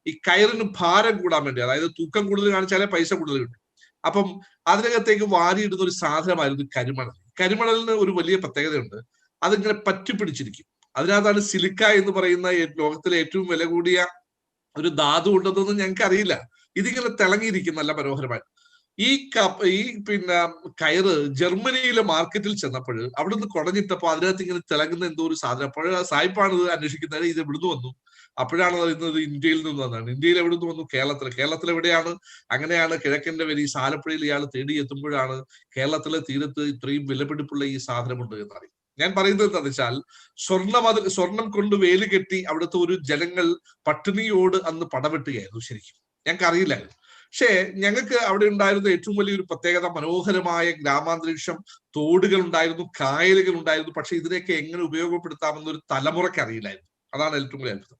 Speaker 12: ഈ കയറിന് ഭാരം കൂടാൻ വേണ്ടി, അതായത് തൂക്കം കൂടുതൽ കാണിച്ചാലേ പൈസ കൂടുതൽ കിട്ടും. അപ്പം അതിനകത്തേക്ക് വാരിയിടുന്ന ഒരു സാധനമായിരുന്നു കരിമണൽ. കരിമണലിന് ഒരു വലിയ പ്രത്യേകതയുണ്ട്, അതിങ്ങനെ പറ്റിപ്പിടിച്ചിരിക്കും. അതിനകത്താണ് സിലിക്ക എന്ന് പറയുന്ന ലോകത്തിലെ ഏറ്റവും വില കൂടിയ ഒരു ധാതു ഉണ്ടെന്നൊന്നും ഞങ്ങൾക്ക് അറിയില്ല. ഇതിങ്ങനെ തിളങ്ങിയിരിക്കും നല്ല മനോഹരമായി. ഈ പിന്നെ കയറ് ജർമ്മനിയിലെ മാർക്കറ്റിൽ ചെന്നപ്പോൾ അവിടുന്ന് കുടഞ്ഞിട്ടപ്പോൾ അതിനകത്ത് ഇങ്ങനെ തിളങ്ങുന്ന എന്തോ ഒരു സാധനം. അപ്പോൾ സായിപ്പാണ് ഇത് അന്വേഷിക്കുന്നത്, ഇത് എവിടുന്ന് വന്നു. അപ്പോഴാണ് അറിയുന്നത് ഇന്ത്യയിൽ നിന്ന് വന്നതാണ്. ഇന്ത്യയിൽ എവിടുന്ന് വന്നു? കേരളത്തിൽ എവിടെയാണ്? അങ്ങനെയാണ് കിഴക്കന്റെ വരി ആലപ്പുഴയിൽ ഇയാൾ തേടി എത്തുമ്പോഴാണ് കേരളത്തിലെ തീരത്ത് ഇത്രയും വിലപിടിപ്പുള്ള ഈ സാധനമുണ്ട് എന്നറിയും. ഞാൻ പറയുന്നത് എന്താണെന്ന് വെച്ചാൽ, സ്വർണം കൊണ്ട് വേലി കെട്ടി അവിടുത്തെ ഒരു ജനങ്ങൾ പട്ടിണിയോട് അന്ന് പടവെട്ടുകയായിരുന്നു. ശരിക്കും ഞങ്ങൾക്ക് അറിയില്ലായിരുന്നു. പക്ഷേ ഞങ്ങൾക്ക് അവിടെ ഉണ്ടായിരുന്ന ഏറ്റവും വലിയൊരു പ്രത്യേകത മനോഹരമായ ഗ്രാമാന്തരീക്ഷം, തോടുകൾ ഉണ്ടായിരുന്നു, കായലുകൾ ഉണ്ടായിരുന്നു. പക്ഷെ ഇതിനെയൊക്കെ എങ്ങനെ ഉപയോഗപ്പെടുത്താമെന്നൊരു തലമുറയ്ക്ക് അറിയില്ലായിരുന്നു. അതാണ് ഏറ്റവും വലിയ അത്ഭുതം.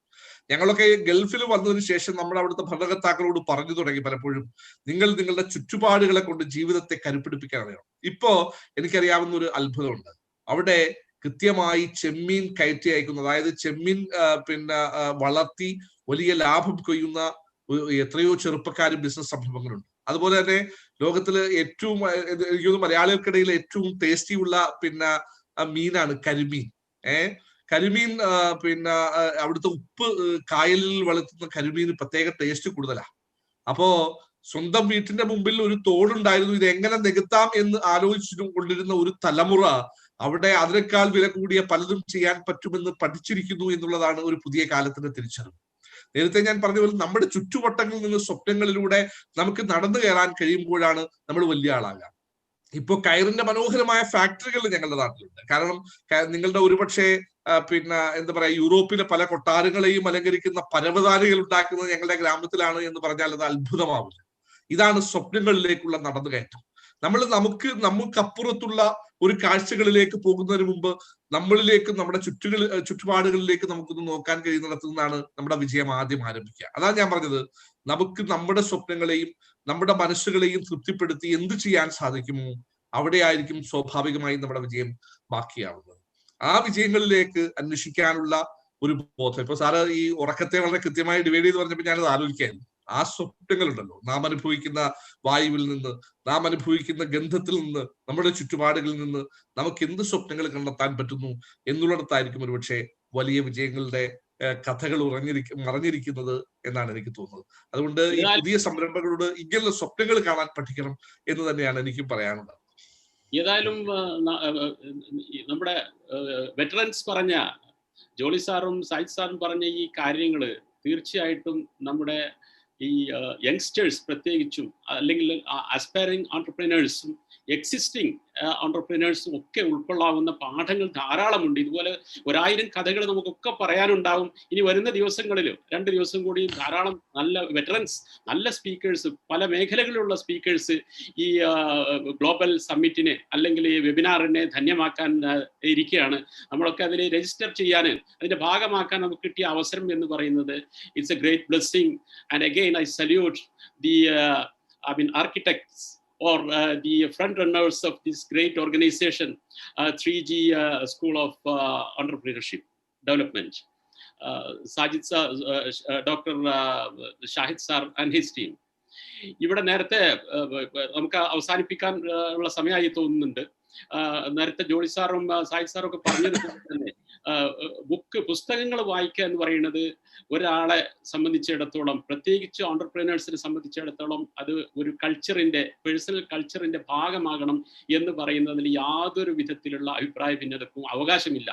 Speaker 12: ഞങ്ങളൊക്കെ ഗൾഫിൽ വന്നതിന് ശേഷം നമ്മൾ അവിടുത്തെ ഭരണകർത്താക്കളോട് പറഞ്ഞു തുടങ്ങി പലപ്പോഴും, നിങ്ങൾ നിങ്ങളുടെ ചുറ്റുപാടുകളെ കൊണ്ട് ജീവിതത്തെ കരുപ്പിടിപ്പിക്കാൻ അറിയണം. ഇപ്പോ എനിക്കറിയാവുന്ന ഒരു അത്ഭുതമുണ്ട്. അവിടെ കൃത്യമായി ചെമ്മീൻ കയറ്റി അയക്കുന്ന, അതായത് ചെമ്മീൻ പിന്നെ വളർത്തി വലിയ ലാഭം കൊയ്യുന്ന എത്രയോ ചെറുപ്പക്കാരും ബിസിനസ് സംരംഭങ്ങളുണ്ട്. അതുപോലെ തന്നെ ലോകത്തില് ഏറ്റവും എനിക്ക് മലയാളികൾക്കിടയിൽ ഏറ്റവും ടേസ്റ്റിയുള്ള പിന്നെ മീനാണ് കരിമീൻ. കരിമീൻ പിന്നെ അവിടുത്തെ ഉപ്പ് കായലിൽ വളർത്തുന്ന കരിമീന് പ്രത്യേക ടേസ്റ്റ് കൂടുതലാണ്. അപ്പോ സ്വന്തം വീട്ടിന്റെ മുമ്പിൽ ഒരു തോടുണ്ടായിരുന്നു, ഇത് എങ്ങനെ നികത്താം എന്ന് ആലോചിച്ചു കൊണ്ടിരുന്ന ഒരു തലമുറ അവിടെ അതിനേക്കാൾ വില കൂടിയ പലതും ചെയ്യാൻ പറ്റുമെന്ന് പഠിച്ചിരിക്കുന്നു എന്നുള്ളതാണ് ഒരു പുതിയ കാലത്തിന്റെ തിരിച്ചറിവ്. നേരത്തെ ഞാൻ പറഞ്ഞ പോലെ നമ്മുടെ ചുറ്റുവട്ടങ്ങളിൽ നിന്ന് സ്വപ്നങ്ങളിലൂടെ നമുക്ക് നടന്നു കയറാൻ കഴിയുമ്പോഴാണ് നമ്മൾ വലിയ ആളാകുക. ഇപ്പൊ കയറിന്റെ മനോഹരമായ ഫാക്ടറികൾ ഞങ്ങളുടെ നാട്ടിലുണ്ട്. കാരണം നിങ്ങളുടെ ഒരുപക്ഷെ പിന്നെ എന്താ പറയാ, യൂറോപ്പിലെ പല കൊട്ടാരങ്ങളെയും അലങ്കരിക്കുന്ന പരവതാനികൾ ഉണ്ടാക്കുന്നത് ഞങ്ങളുടെ ഗ്രാമത്തിലാണ് എന്ന് പറഞ്ഞാൽ അത് അത്ഭുതമാവില്ല. ഇതാണ് സ്വപ്നങ്ങളിലേക്കുള്ള നടന്നുകയറ്റം. നമുക്കപ്പുറത്തുള്ള ഒരു കാഴ്ചകളിലേക്ക് പോകുന്നതിന് മുമ്പ് നമ്മളിലേക്ക്, നമ്മുടെ ചുറ്റുപാടുകളിലേക്ക് നമുക്കൊന്ന് നോക്കാൻ കഴിയുന്നിടത്തു നിന്നാണ് നമ്മുടെ വിജയം ആദ്യം ആരംഭിക്കുക. അതാണ് ഞാൻ പറഞ്ഞത്, നമുക്ക് നമ്മുടെ സ്വപ്നങ്ങളെയും നമ്മുടെ മനസ്സുകളെയും തൃപ്തിപ്പെടുത്തി എന്ത് ചെയ്യാൻ സാധിക്കുമോ അവിടെയായിരിക്കും സ്വാഭാവികമായും നമ്മുടെ വിജയം ബാക്കിയാവുന്നത്. ആ വിജയങ്ങളിലേക്ക് അന്വേഷിക്കാനുള്ള ഒരു ബോധം. ഇപ്പൊ സാറ് ഈ ഉറക്കത്തെ വളരെ കൃത്യമായി ഡിവൈഡ് ചെയ്ത് പറഞ്ഞപ്പോൾ ഞാനത് ആലോചിക്കായിരുന്നു. ആ സ്വപ്നങ്ങളുണ്ടല്ലോ, നാം അനുഭവിക്കുന്ന വായുവിൽ നിന്ന്, നാം അനുഭവിക്കുന്ന ഗന്ധത്തിൽ നിന്ന്, നമ്മുടെ ചുറ്റുപാടുകളിൽ നിന്ന് നമുക്ക് എന്ത് സ്വപ്നങ്ങൾ കണ്ടെത്താൻ പറ്റുന്നു എന്നുള്ളിടത്തായിരിക്കും ഒരുപക്ഷെ വലിയ വിജയങ്ങളുടെ കഥകൾ മറഞ്ഞിരിക്കുന്നത് എന്നാണ് എനിക്ക് തോന്നുന്നത്. അതുകൊണ്ട് ഈ പുതിയ സംരംഭങ്ങളോട് ഇങ്ങനെയുള്ള സ്വപ്നങ്ങൾ കാണാൻ പഠിക്കണം എന്ന് തന്നെയാണ് എനിക്കും പറയാനുള്ളത്.
Speaker 14: ഏതായാലും നമ്മുടെ വെറ്ററൻസ് പറഞ്ഞ ജോളി സാറും സായിദ് സാറും പറഞ്ഞ ഈ കാര്യങ്ങൾ തീർച്ചയായിട്ടും നമ്മുടെ ഈ യങ്സ്റ്റേഴ്സ് പ്രത്യേകിച്ചും, അല്ലെങ്കിൽ അസ്പയറിംഗ് ഓൺടർപ്രനേഴ്സും എക്സിസ്റ്റിംഗ് ഓൺടർപ്രനേഴ്സും ഒക്കെ ഉൾക്കൊള്ളാവുന്ന പാഠങ്ങൾ ധാരാളമുണ്ട്. ഇതുപോലെ 1000 കഥകൾ നമുക്കൊക്കെ പറയാനുണ്ടാവും. ഇനി വരുന്ന ദിവസങ്ങളിലും 2 ദിവസം കൂടി ധാരാളം നല്ല വെറ്ററൻസ്, നല്ല സ്പീക്കേഴ്സ്, പല മേഖലകളിലുള്ള സ്പീക്കേഴ്സ് ഈ ഗ്ലോബൽ സമ്മിറ്റിനെ അല്ലെങ്കിൽ ഈ വെബിനാറിനെ ധന്യമാക്കാൻ ഇരിക്കുകയാണ്. നമ്മളൊക്കെ അതിൽ രജിസ്റ്റർ ചെയ്യാൻ, അതിൻ്റെ ഭാഗമാക്കാൻ നമുക്ക് കിട്ടിയ അവസരം എന്ന് പറയുന്നത് it's A great blessing. And again I salute the architects or the front runners of this great organization, 3G School of Entrepreneurship Development, Sajid sir, Dr. Sahid sir and his team. ഇവിടെ നേരത്തെ നമുക്ക് അവസാനിപ്പിക്കാൻ ഉള്ള സമയമായി തോന്നുന്നുണ്ട്. നേരത്തെ ജോളി സാറും സായിദ് സാറും ഒക്കെ പറഞ്ഞതുപോലെ തന്നെ പുസ്തകങ്ങൾ വായിക്കുക എന്ന് പറയുന്നത് ഒരാളെ സംബന്ധിച്ചിടത്തോളം, പ്രത്യേകിച്ച് ഓൺടർപ്രനേഴ്സിനെ സംബന്ധിച്ചിടത്തോളം അത് ഒരു കൾച്ചറിന്റെ, പേഴ്സണൽ കൾച്ചറിന്റെ ഭാഗമാകണം എന്ന് പറയുന്നതിൽ യാതൊരു വിധത്തിലുള്ള അഭിപ്രായ ഭിന്നതക്കും അവകാശമില്ല.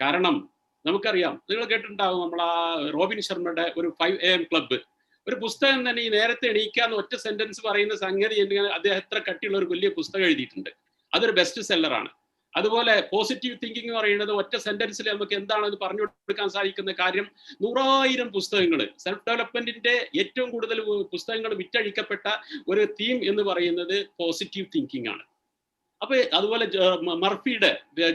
Speaker 14: കാരണം നമുക്കറിയാം, നിങ്ങൾ കേട്ടിട്ടുണ്ടാവും, നമ്മൾ ആ റോബിൻ ശർമ്മയുടെ ഒരു 5 AM ക്ലബ്ബ്, ഒരു പുസ്തകം തന്നെ ഈ നേരത്തെ എണീക്കാന്ന് ഒറ്റ സെന്റൻസ് പറയുന്ന സംഗതി അദ്ദേഹം എത്ര കട്ടിയുള്ള ഒരു വലിയ പുസ്തകം എഴുതിയിട്ടുണ്ട്. അതൊരു ബെസ്റ്റ് സെല്ലറാണ്. അതുപോലെ പോസിറ്റീവ് തിങ്കിങ് എന്ന് പറയുന്നത് ഒറ്റ സെന്റൻസിൽ നമുക്ക് എന്താണെന്ന് പറഞ്ഞു കൊടുക്കാൻ സാധിക്കുന്ന കാര്യം 100,000 പുസ്തകങ്ങൾ, സെൽഫ് ഡെവലപ്മെന്റിന്റെ ഏറ്റവും കൂടുതൽ പുസ്തകങ്ങൾ വിറ്റഴിക്കപ്പെട്ട ഒരു തീം എന്ന് പറയുന്നത് പോസിറ്റീവ് തിങ്കിങ് ആണ്. അപ്പൊ അതുപോലെ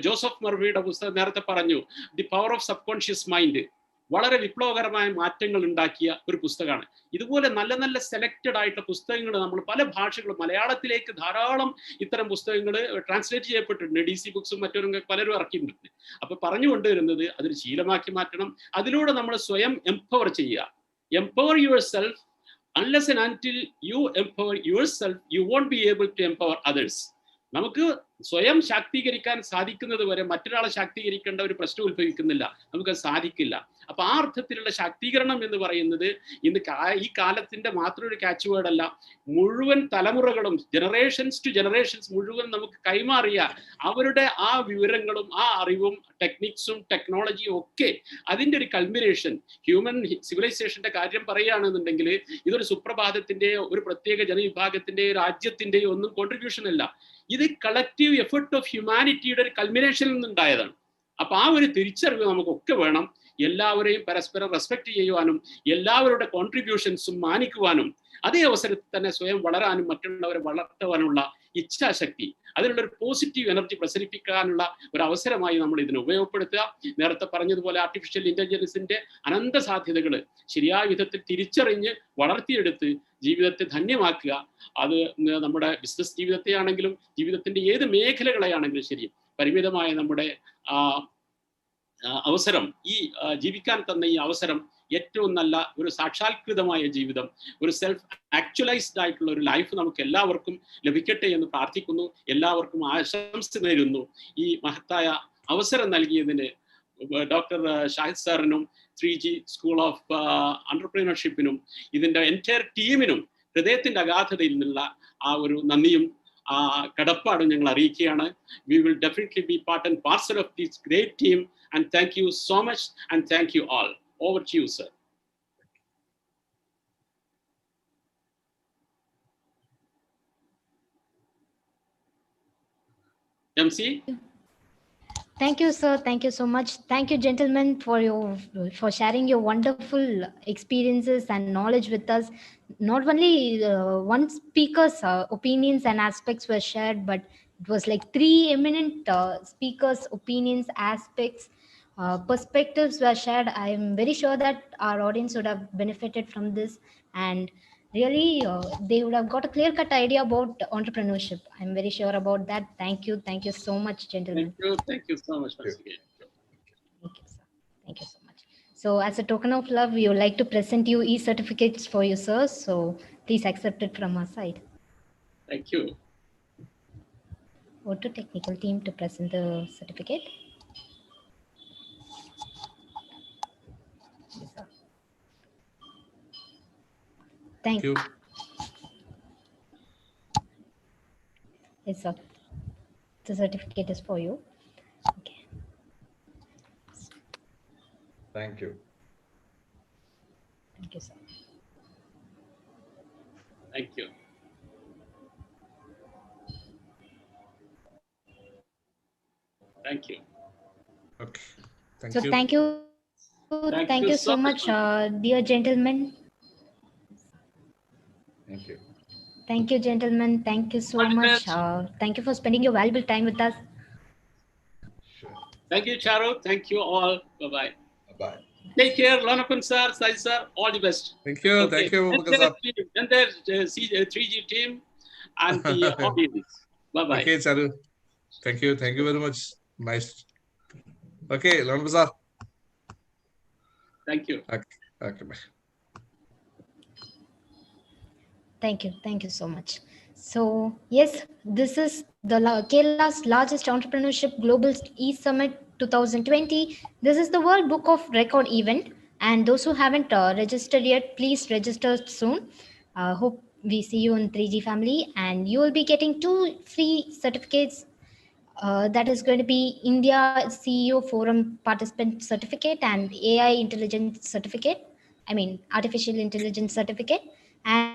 Speaker 14: ജോസഫ് മർഫിയുടെ പുസ്തകം നേരത്തെ പറഞ്ഞു, the power of sub conscious mind, വളരെ വിപ്ലവകരമായ മാറ്റങ്ങൾ ഉണ്ടാക്കിയ ഒരു പുസ്തകമാണ്. ഇതുപോലെ നല്ല നല്ല സെലക്റ്റഡ് ആയിട്ടുള്ള പുസ്തകങ്ങൾ നമ്മൾ പല ഭാഷകളും, മലയാളത്തിലേക്ക് ധാരാളം ഇത്തരം പുസ്തകങ്ങൾ ട്രാൻസ്ലേറ്റ് ചെയ്യപ്പെട്ടിട്ടുണ്ട്. DC ബുക്സും മറ്റൊരു പലരും ഇറക്കിയിട്ടുണ്ട്. അപ്പൊ പറഞ്ഞു കൊണ്ടുവരുന്നത് അതൊരു ശീലമാക്കി മാറ്റണം. അതിലൂടെ നമ്മൾ സ്വയം എംപവർ ചെയ്യുക. Empower your self. Unless and until you empower yourself, you won't be able to empower others. നമുക്ക് സ്വയം ശാക്തീകരിക്കാൻ സാധിക്കുന്നത് വരെ മറ്റൊരാളെ ശാക്തീകരിക്കേണ്ട ഒരു പ്രശ്നം ഉത്ഭവിക്കുന്നില്ല, നമുക്കത് സാധിക്കില്ല. അപ്പൊ ആ അർത്ഥത്തിലുള്ള ശാക്തീകരണം എന്ന് പറയുന്നത് ഇന്ന് ഈ കാലത്തിന്റെ മാത്രം ഒരു ക്യാച്ച് വേർഡ് അല്ല. മുഴുവൻ തലമുറകളും, ജനറേഷൻസ് ടു ജനറേഷൻസ് മുഴുവൻ നമുക്ക് കൈമാറിയ അവരുടെ ആ വിവരങ്ങളും ആ അറിവും ടെക്നിക്സും ടെക്നോളജിയും ഒക്കെ അതിൻ്റെ ഒരു കൾമിനേഷൻ. ഹ്യൂമൻ സിവിലൈസേഷന്റെ കാര്യം പറയുകയാണെന്നുണ്ടെങ്കിൽ ഇതൊരു സുപ്രഭാതത്തിന്റെയോ ഒരു പ്രത്യേക ജനവിഭാഗത്തിന്റെയോ രാജ്യത്തിന്റെയോ ഒന്നും കോൺട്രിബ്യൂഷൻ അല്ല. ഇത് കളക്റ്റീവ് എഫേർട്ട് ഓഫ് ഹ്യൂമാനിറ്റിയുടെ ഒരു കൾമിനേഷനിൽ നിന്നുണ്ടായതാണ്. അപ്പൊ ആ ഒരു തിരിച്ചറിവ് നമുക്കൊക്കെ വേണം. എല്ലാവരെയും പരസ്പരം റെസ്പെക്ട് ചെയ്യുവാനും എല്ലാവരുടെ കോൺട്രിബ്യൂഷൻസും മാനിക്കുവാനും അതേ അവസരത്തിൽ തന്നെ സ്വയം വളരാനും മറ്റുള്ളവരെ വളർത്തുവാനുള്ള ഇച്ഛാശക്തി, അതിനുള്ള ഒരു പോസിറ്റീവ് എനർജി പ്രസരിപ്പിക്കാനുള്ള ഒരു അവസരമായി നമ്മൾ ഇതിനെ ഉപയോഗപ്പെടുത്തുക. നേരത്തെ പറഞ്ഞതുപോലെ ആർട്ടിഫിഷ്യൽ ഇന്റലിജൻസിന്റെ അനന്ത സാധ്യതകൾ ശരിയായ വിധത്തിൽ തിരിച്ചറിഞ്ഞ് വളർത്തിയെടുത്ത് ജീവിതത്തെ ധന്യമാക്കുക. അത് നമ്മുടെ ബിസിനസ് ജീവിതത്തെ ആണെങ്കിലും ജീവിതത്തിന്റെ ഏത് മേഖലകളെയാണെങ്കിലും ശരി, പരിമിതമായ നമ്മുടെ അവസരം, ഈ ജീവിക്കാൻ തന്ന ഈ അവസരം ഏറ്റവും നല്ല ഒരു സാക്ഷാത്കൃതമായ ജീവിതം, ഒരു സെൽഫ് ആക്ച്വലൈസ്ഡ് ആയിട്ടുള്ള ഒരു ലൈഫ് നമുക്ക് എല്ലാവർക്കും ലഭിക്കട്ടെ എന്ന് പ്രാർത്ഥിക്കുന്നു. എല്ലാവർക്കും ആശംസ നേരുന്നു. ഈ മഹത്തായ അവസരം നൽകിയതിന് ഡോക്ടർ ഷാഹിദ് സാറിനും 3G സ്കൂൾ ഓഫ് എന്റർപ്രീനർഷിപ്പിനും ഇതിന്റെ എൻറ്റയർ ടീമിനും ഹൃദയത്തിന്റെ അഗാധതയിൽ നിന്നുള്ള ആ ഒരു നന്ദിയും കടപ്പാടും ഞങ്ങൾ അറിയിക്കുകയാണ്. We will definitely be part and parcel of this great team, and thank you so much, and thank you all. Over to you, sir. MC?
Speaker 22: Thank you, sir. Thank you so much. Thank you, gentlemen, for sharing your wonderful experiences and knowledge with us. Not only one speaker's opinions and aspects were shared, but it was like 3 eminent speakers' opinions, aspects, perspectives were shared. I am very sure that our audience would have benefited from this, and really they would have got a clear-cut idea about entrepreneurship. I'm very sure about that. Thank you so much, gentlemen.
Speaker 14: Thank you so much once again.
Speaker 22: Thank you, sir. Thank you so much. So as a token of love, we would like to present you e-certificates for you, sir. So please accept it from our side.
Speaker 14: Thank you.
Speaker 22: Go to technical team to present the certificate. Yes, sir. Thank you. Yes, sir. The certificate is for you. Okay.
Speaker 15: Thank you.
Speaker 22: Thank you, sir.
Speaker 14: Thank you. Thank you.
Speaker 12: Okay.
Speaker 22: So thank you. Thank you so much, dear gentlemen.
Speaker 15: Thank you.
Speaker 22: Thank you, gentlemen. Thank you so much. Thank you for spending your valuable time with us.
Speaker 14: Thank you, Charu. Thank you all. Bye-bye.
Speaker 15: Bye-bye.
Speaker 14: Take care, Lanapan sir, Sahid sir, all the best.
Speaker 12: Thank you. Okay. Thank you.
Speaker 14: And there's 3G team and the audience. Bye-bye.
Speaker 12: Okay, Charu. Thank you. Thank you very much. Nice. Okay, Lanapan sir.
Speaker 14: Thank you.
Speaker 12: Okay, bye.
Speaker 22: Thank you so much. So yes, this is the Kerala's largest entrepreneurship global e-summit 2020. This is the World Book of Record event, and those who haven't registered yet, please register soon. Hope we see you in 3G family, and you will be getting 2 free certificates. That is going to be India CEO Forum Participant Certificate and AI Intelligence Certificate. I mean, Artificial Intelligence Certificate. And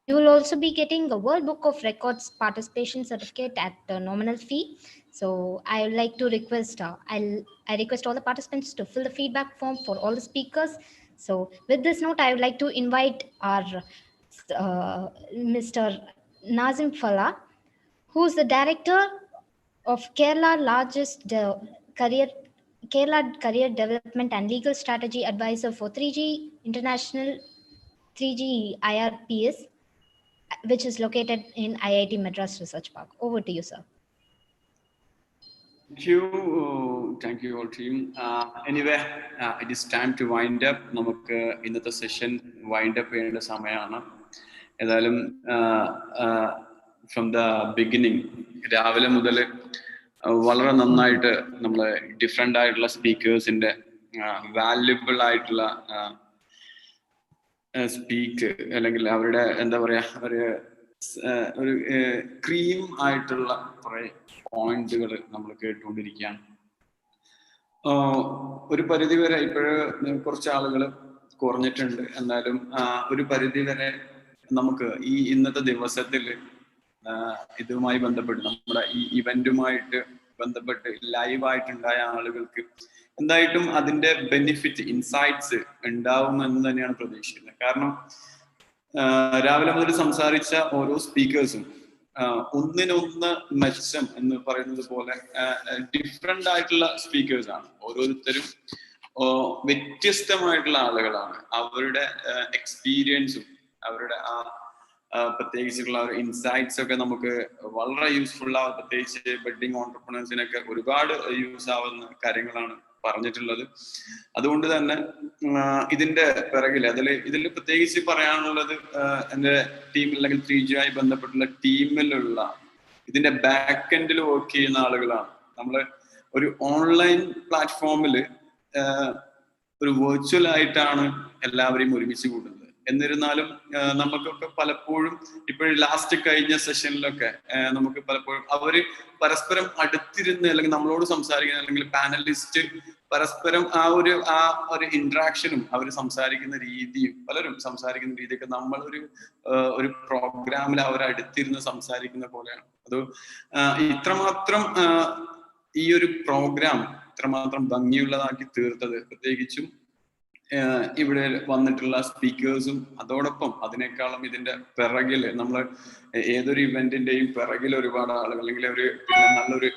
Speaker 22: you will also be getting a World Book of Records Participation Certificate at the nominal fee. So I would like to request, I request all the participants to fill the feedback form for all the speakers. So with this note, I would like to invite our Mr. Nazim Fala, who is the director of Kerala Career Development and Legal Strategy Advisor for 3G International 3G IRPS, which is located in IIT Madras Research Park. Over to you, sir.
Speaker 14: Thank you all team. Anyway, it is time to wind up. നമുക്ക് ഇന്നത്തെ സെഷൻ വൈൻഡ് അപ്പ് ചെയ്യേണ്ട സമയമാണ്. ഏതായാലും ഫ്രം ദ ബിഗിനിങ് രാവിലെ മുതൽ വളരെ നന്നായിട്ട് നമ്മൾ ഡിഫറെൻ്റ് ആയിട്ടുള്ള സ്പീക്കേഴ്സിന്റെ വാല്യുബിൾ ആയിട്ടുള്ള സ്പീക്ക് അല്ലെങ്കിൽ അവരുടെ എന്താ പറയാ ഒരു ക്രീം ആയിട്ടുള്ള കുറെ പോയിന്റുകൾ നമ്മൾ കേട്ടുകൊണ്ടിരിക്കുകയാണ്. ഒരു പരിധി വരെ ഇപ്പോഴ് കുറച്ച് ആളുകൾ കുറഞ്ഞിട്ടുണ്ട്. എന്നാലും ഒരു പരിധി വരെ നമുക്ക് ഈ ഇന്നത്തെ ദിവസത്തിൽ ഇതുമായി ബന്ധപ്പെട്ട് നമ്മുടെ ഈ ഇവന്റുമായിട്ട് ബന്ധപ്പെട്ട് ലൈവായിട്ടുണ്ടായ ആളുകൾക്ക് എന്തായിട്ടും അതിന്റെ ബെനിഫിറ്റ് ഇൻസൈറ്റ്സ് ഉണ്ടാവുമെന്ന് തന്നെയാണ് പ്രതീക്ഷിക്കുന്നത്. കാരണം രാവിലെ മുതൽ സംസാരിച്ച ഓരോ സ്പീക്കേഴ്സും ഒന്നിനൊന്ന് മെച്ചം എന്ന് പറയുന്നത് പോലെ ഡിഫറെന്റ് ആയിട്ടുള്ള സ്പീക്കേഴ്സ് ആണ്. ഓരോരുത്തരും വ്യത്യസ്തമായിട്ടുള്ള ആളുകളാണ്. അവരുടെ എക്സ്പീരിയൻസും അവരുടെ പ്രത്യേകിച്ചുള്ള ഇൻസൈറ്റ്സ് ഒക്കെ നമുക്ക് വളരെ യൂസ്ഫുൾ ആവും. പ്രത്യേകിച്ച് ബഡ്ഡിംഗ് ഓൺടർപ്രണേഴ്സിനൊക്കെ ഒരുപാട് യൂസ് ആവുന്ന കാര്യങ്ങളാണ് പറഞ്ഞിട്ടുള്ളത്. അതുകൊണ്ട് തന്നെ ഇതിന്റെ പിറകിൽ ഇതിൽ പ്രത്യേകിച്ച് പറയാനുള്ളത് എൻ്റെ ടീം അല്ലെങ്കിൽ 3G ആയി ബന്ധപ്പെട്ടുള്ള ടീമിലുള്ള ഇതിന്റെ ബാക്ക് എൻഡിൽ വർക്ക് ചെയ്യുന്ന ആളുകളാണ്. നമ്മൾ ഒരു ഓൺലൈൻ പ്ലാറ്റ്ഫോമിൽ ഒരു വെർച്വൽ ആയിട്ടാണ് എല്ലാവരെയും ഒരുമിച്ച് കൂടുന്നത്. എന്നിരുന്നാലും നമുക്കൊക്കെ പലപ്പോഴും ഇപ്പോഴും ലാസ്റ്റ് കഴിഞ്ഞ സെഷനിലൊക്കെ നമുക്ക് പലപ്പോഴും അവര് പരസ്പരം അടുത്തിരുന്ന് അല്ലെങ്കിൽ നമ്മളോട് സംസാരിക്കുന്ന അല്ലെങ്കിൽ പാനലിസ്റ്റ് പരസ്പരം ആ ഒരു ഇന്ററാക്ഷനും അവർ സംസാരിക്കുന്ന രീതിയും പലരും സംസാരിക്കുന്ന രീതിയൊക്കെ നമ്മളൊരു പ്രോഗ്രാമിൽ അവർ അടുത്തിരുന്ന് സംസാരിക്കുന്ന പോലെയാണ്. അത് ഇത്രമാത്രം ഈ ഒരു പ്രോഗ്രാം ഇത്രമാത്രം ഭംഗിയുള്ളതാക്കി തീർത്തത് പ്രത്യേകിച്ചും ഇവിടെ വന്നിട്ടുള്ള സ്പീക്കേഴ്സും അതോടൊപ്പം അതിനേക്കാളും ഇതിന്റെ പിറകില് നമ്മൾ ഏതൊരു ഇവന്റിന്റെയും പിറകിൽ ഒരുപാട് ആളുകൾ അല്ലെങ്കിൽ നല്ലൊരു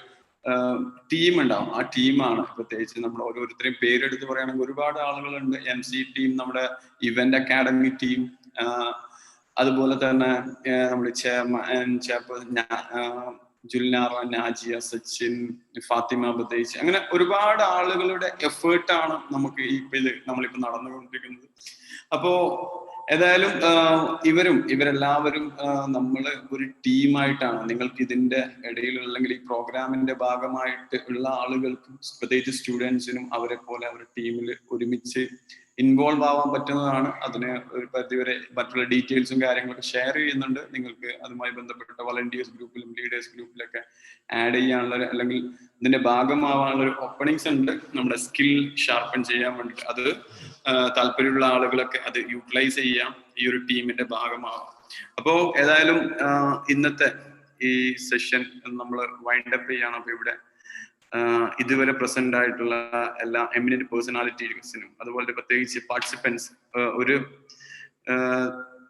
Speaker 14: ടീം ഉണ്ടാവും. ആ ടീമാണ് പ്രത്യേകിച്ച് നമ്മൾ ഓരോരുത്തരെയും പേരെടുത്ത് പറയുകയാണെങ്കിൽ ഒരുപാട് ആളുകളുണ്ട്. MC ടീം, നമ്മുടെ ഇവന്റ് അക്കാഡമി ടീം, അതുപോലെ തന്നെ നമ്മുടെ ചെയർപേഴ്സൺ ജുൽനാറ, നാജിയ, സച്ചിൻ, ഫാത്തിമ, ബത്തേച്ച്, അങ്ങനെ ഒരുപാട് ആളുകളുടെ എഫേർട്ടാണ് നമുക്ക് നമ്മളിപ്പോ നടന്നുകൊണ്ടിരിക്കുന്നത്. അപ്പോ ഏതായാലും ഇവരെല്ലാവരും നമ്മൾ ഒരു ടീമായിട്ടാണ്. നിങ്ങൾക്ക് ഇതിന്റെ ഇടയിൽ അല്ലെങ്കിൽ ഈ പ്രോഗ്രാമിന്റെ ഭാഗമായിട്ട് ഉള്ള ആളുകൾക്കും പ്രത്യേകിച്ച് സ്റ്റുഡൻസിനും അവരെ പോലെ അവരുടെ ടീമിൽ ഒരുമിച്ച് ഇൻവോൾവ് ആവാൻ പറ്റുന്നതാണ്. അതിന് ഒരു പരിധിവരെ മറ്റുള്ള ഡീറ്റെയിൽസും കാര്യങ്ങളൊക്കെ ഷെയർ ചെയ്യുന്നുണ്ട്. നിങ്ങൾക്ക് അതുമായി ബന്ധപ്പെട്ട വളണ്ടിയേഴ്സ് ഗ്രൂപ്പിലും ലീഡേഴ്സ് ഗ്രൂപ്പിലൊക്കെ ആഡ് ചെയ്യാനുള്ള അല്ലെങ്കിൽ ഇതിന്റെ ഭാഗമാവാനുള്ള ഒരു ഓപ്പണിങ്സ് ഉണ്ട് നമ്മുടെ സ്കിൽ ഷാർപ്പൺ ചെയ്യാൻ വേണ്ടിയിട്ട്. അത് താല്പര്യമുള്ള ആളുകളൊക്കെ അത് യൂട്ടിലൈസ് ചെയ്യാം, ഈ ഒരു ടീമിന്റെ ഭാഗമാവാം. അപ്പോൾ ഏതായാലും ഇന്നത്തെ ഈ സെഷൻ നമ്മൾ വൈൻഡ് അപ്പ് ചെയ്യണം. അപ്പൊ ഇവിടെ ഇതുവരെ പ്രസന്റ് ആയിട്ടുള്ള എല്ലാ എമിനന്റ് പേഴ്സണാലിറ്റീസിനും അതുപോലെ പ്രത്യേകിച്ച് പാർട്ടിസിപ്പൻസ് ഒരു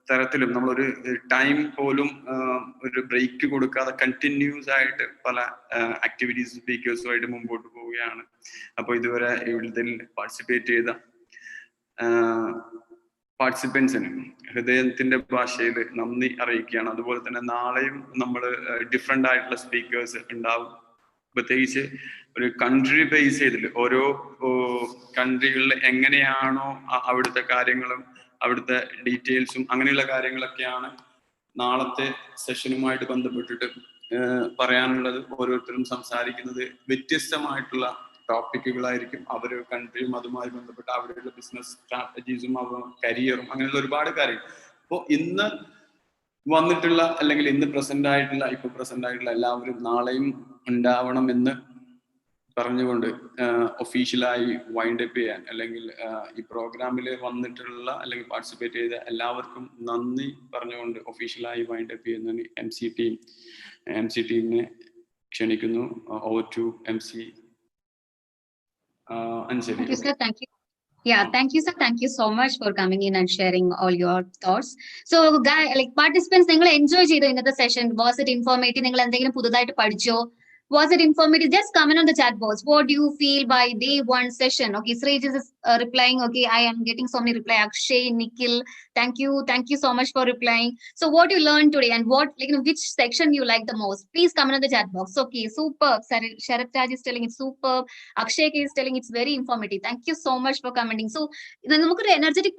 Speaker 14: തരത്തിലും നമ്മളൊരു ടൈം പോലും ഒരു ബ്രേക്ക് കൊടുക്കാതെ കണ്ടിന്യൂസ് ആയിട്ട് പല ആക്ടിവിറ്റീസ് സ്പീക്കേഴ്സുമായിട്ട് മുമ്പോട്ട് പോവുകയാണ്. അപ്പോൾ ഇതുവരെ ഇതിൽ പാർട്ടിസിപ്പേറ്റ് ചെയ്ത പാർട്ടിസിപ്പൻസിന് ഹൃദയത്തിന്റെ ഭാഷയിൽ നന്ദി അറിയിക്കുകയാണ്. അതുപോലെ തന്നെ നാളെയും നമ്മൾ ഡിഫറെന്റ് ആയിട്ടുള്ള സ്പീക്കേഴ്സ് ഉണ്ടാവും. പ്രത്യേകിച്ച് ഒരു കൺട്രി ബേസ് ചെയ്തിട്ട് ഓരോ കൺട്രികളിൽ എങ്ങനെയാണോ അവിടുത്തെ കാര്യങ്ങളും അവിടുത്തെ ഡീറ്റെയിൽസും അങ്ങനെയുള്ള കാര്യങ്ങളൊക്കെയാണ് നാളത്തെ സെഷനുമായിട്ട് ബന്ധപ്പെട്ടിട്ട് പറയാനുള്ളത്. ഓരോരുത്തരും സംസാരിക്കുന്നത് വ്യത്യസ്തമായിട്ടുള്ള ടോപ്പിക്കുകളായിരിക്കും. അവര് കൺട്രിയും അതുമായി ബന്ധപ്പെട്ട് അവിടെയുള്ള ബിസിനസ് സ്ട്രാറ്റജീസും കരിയറും അങ്ങനെയുള്ള ഒരുപാട് കാര്യങ്ങൾ. അപ്പോൾ ഇന്ന് വന്നിട്ടുള്ള അല്ലെങ്കിൽ ഇന്ന് പ്രസന്റ് ആയിട്ടുള്ള എല്ലാവരും നാളെയും ഉണ്ടാവണം എന്ന് പറഞ്ഞുകൊണ്ട് ഒഫീഷ്യലായി വൈൻഡ് അപ്പ് ചെയ്യാൻ അല്ലെങ്കിൽ ഈ പ്രോഗ്രാമിൽ വന്നിട്ടുള്ള അല്ലെങ്കിൽ പാർട്ടിസിപ്പേറ്റ് ചെയ്ത എല്ലാവർക്കും നന്ദി പറഞ്ഞുകൊണ്ട് ഒഫീഷ്യലായി വൈൻഡ് അപ്പ് ചെയ്യുന്നതിന് എം സി ടീമിനെ ക്ഷണിക്കുന്നു. Over to MC Anjali.
Speaker 1: Thank you, sir. Thank you. Yeah, thank you, sir. Thank you so much for coming in and sharing all your thoughts. So, like participants, നിങ്ങൾ enjoy ചെയ്തോ ഇന്നത്തെ session? Was it informative? നിങ്ങൾ എന്തെങ്കിലും പുതുതായിട്ട് പഠിച്ചോ? Was it informative? Just comment on the chat box. What do you feel by day one session? Okay, Srejis is replying. Okay, I am getting so many reply. Akshay, Nikhil, thank you so much for replying. So, what you learned today and what, like, which section you like the most? Please comment on the chat box. Okay, superb. Sharat Raj is telling it's superb. Akshay is telling it's very informative. Thank you so much for commenting. So, നമുക്കൊരു എനർജറ്റിക്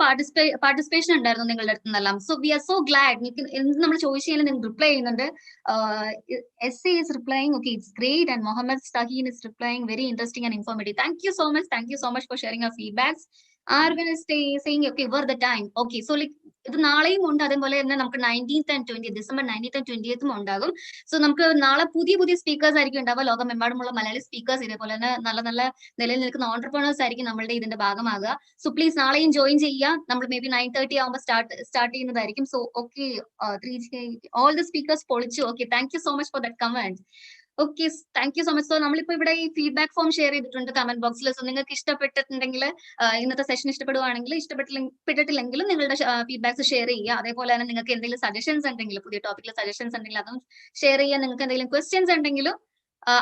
Speaker 1: പാർട്ടിസിപ്പേഷൻ ഉണ്ടായിരുന്നു നിങ്ങളുടെ അടുത്ത് നിന്നെല്ലാം. So we are so glad. എന്ത് നമ്മൾ ചോദിച്ചു കഴിഞ്ഞാൽ നിങ്ങൾ റിപ്ലൈ ചെയ്യുന്നുണ്ട്. S is replying. Okay, it's great. And Muhammad Saheen is replying very interesting and informative. Thank you so much. Thank you so much for sharing your feedbacks. Arvind is saying, okay, were the time. Okay, so like ഇത് നാളെയും ഉണ്ട്. അതേപോലെ തന്നെ നമുക്ക് 19th and 20th December 19th and 20th ഉണ്ടാകും. സോ നമുക്ക് നാളെ പുതിയ പുതിയ സ്പീക്കേഴ്സ് ആയിരിക്കും ഉണ്ടാവുക. ലോകമെമ്പാടുമുള്ള മലയാളി സ്പീക്കേഴ്സ്, ഇതേപോലെ തന്നെ നല്ല നല്ല നിലയിൽ നിൽക്കുന്ന ഓൺടർപ്രണേഴ്സ് ആയിരിക്കും നമ്മളുടെ ഇതിന്റെ ഭാഗമാകുക. സോ പ്ലീസ് നാളെയും ജോയിൻ ചെയ്യുക. നമ്മൾ മേ ബി 9:30 ആകുമ്പോൾ സ്റ്റാർട്ട് ചെയ്യുന്നതായിരിക്കും. So okay, 3G all the speakers പൊളിച്ചു. Okay, thank you so much for that comment. Okay, thank you so much. So നമ്മളിപ്പോ ഇവിടെ ഈ ഫീഡ്ബാക്ക് ഫോം ഷെയർ ചെയ്തിട്ടുണ്ട് കമന്റ് ബോക്സിൽ. സോ നിങ്ങൾക്ക് ഇഷ്ടപ്പെട്ടിട്ടുണ്ടെങ്കിൽ, ഇന്നത്തെ സെഷൻ ഇഷ്ടപ്പെടുവാണെങ്കിൽ, ഇഷ്ടപ്പെട്ടിട്ടില്ലെങ്കിലും നിങ്ങളുടെ ഫീഡ്ബാക്സ് ഷെയർ ചെയ്യുക. അതേപോലെ തന്നെ നിങ്ങൾക്ക് എന്തെങ്കിലും സജഷൻസ് ഉണ്ടെങ്കിൽ, പുതിയ ടോപ്പിക്കിൽ സജഷൻസ് ഉണ്ടെങ്കിൽ അതും ഷെയർ ചെയ്യുക. നിങ്ങൾക്ക് എന്തെങ്കിലും ക്വസ്റ്റ്യൻസ് ഉണ്ടെങ്കിലും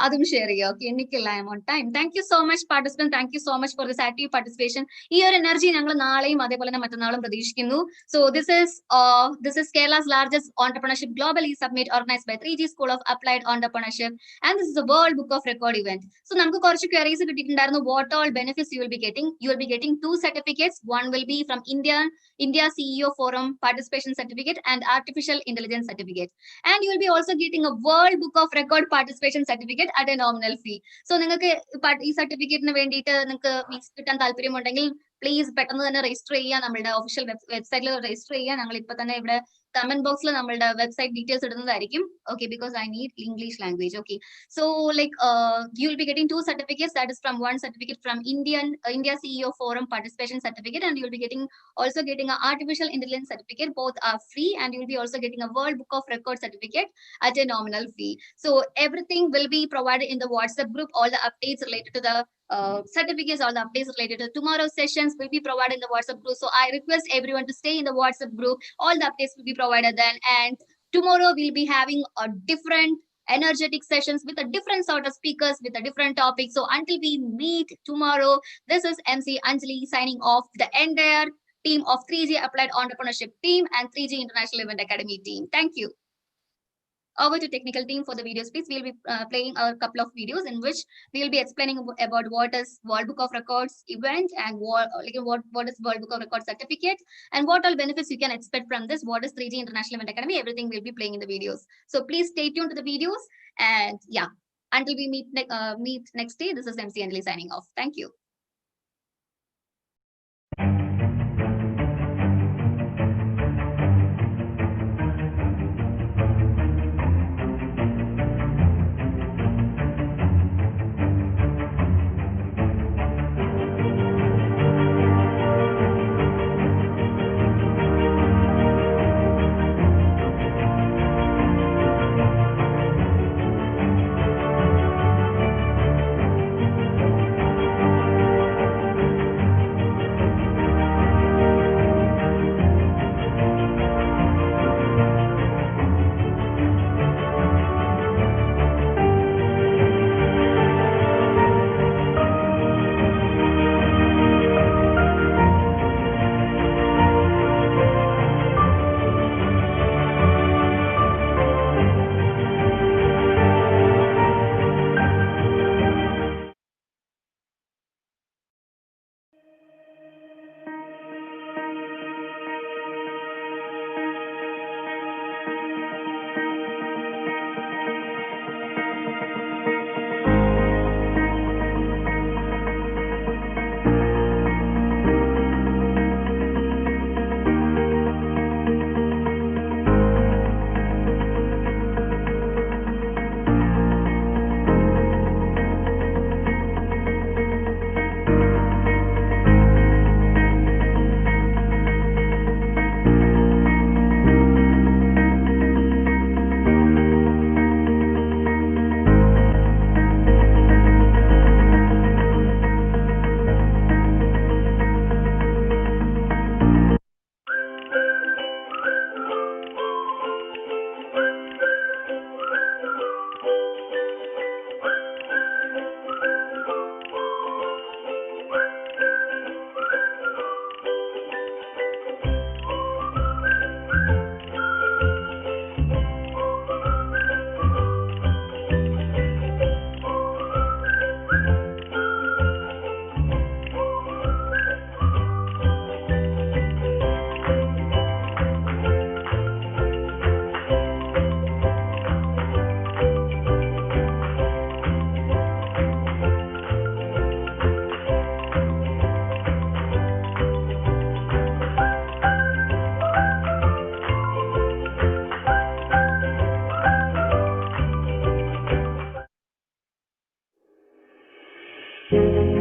Speaker 1: അതും ഷെയർ ചെയ്യുക. ഓക്കെ, എനിക്കില്ല, I M on time. Thank you so much participant. Thank you so much for this active participation. ഈ ഒരു എനർജി ഞങ്ങൾ നാളെയും അതേപോലെ തന്നെ മറ്റന്നാളും പ്രതീക്ഷിക്കുന്നു. So this is Kerala's largest entrepreneurship global e-summit organized by 3G School of Applied Entrepreneurship, and this is the World Book of Record event. So നമുക്ക് കുറച്ച് ക്വയറീസ് കിട്ടിയിട്ടുണ്ടായിരുന്നു. What all benefits you will be getting? You will be getting 2 certificates. One will be from India CEO Forum Participation Certificate and Artificial Intelligence Certificate. And you will be also getting a World Book of Record Participation Certificate at a nominal fee. So നിങ്ങൾക്ക് ഈ സർട്ടിഫിക്കറ്റിന് വേണ്ടിയിട്ട് നിങ്ങൾക്ക് മീൻസ് കിട്ടാൻ താല്പര്യമുണ്ടെങ്കിൽ പ്ലീസ് പെട്ടെന്ന് തന്നെ രജിസ്റ്റർ ചെയ്യുക. നമ്മുടെ ഒഫീഷ്യൽ വെബ്സൈറ്റിൽ രജിസ്റ്റർ ചെയ്യുക. ഞങ്ങൾ ഇപ്പൊ തന്നെ ഇവിടെ കമന്റ് ബോക്സിൽ നമ്മളുടെ വെബ്സൈറ്റ് ഡീറ്റെയിൽസ് ഇടുന്നതായിരിക്കും. Okay, because I need English language. Okay, so like you will be getting 2 certificates. That is from one certificate from India CEO Forum Participation Certificate, and you will be also getting an Artificial Intelligence Certificate. Both are free, and you will be also getting a World Book of Record Certificate at a nominal fee. So everything will be provided in the WhatsApp group. All the updates related to the certificates, all the updates related to tomorrow's sessions will be provided in the WhatsApp group. So I request everyone to stay in the WhatsApp group. All the updates will be provided then. And tomorrow we'll be having a different energetic sessions with a different sort of speakers with a different topic. So until we meet tomorrow, this is MC Anjali signing off, the entire team of 3G Applied Entrepreneurship team and 3G International Event Academy team. Thank you. Over to technical team for the videos, please. We'll be playing a couple of videos in which we will be explaining about what is World Book of Records event and what is World Book of Records certificate and what all benefits you can expect from this. What is 3G International Event Academy? Everything will be playing in the videos. So please stay tuned to the videos. And yeah, until we meet next day, this is MC Anjali signing off. Thank you.
Speaker 3: you.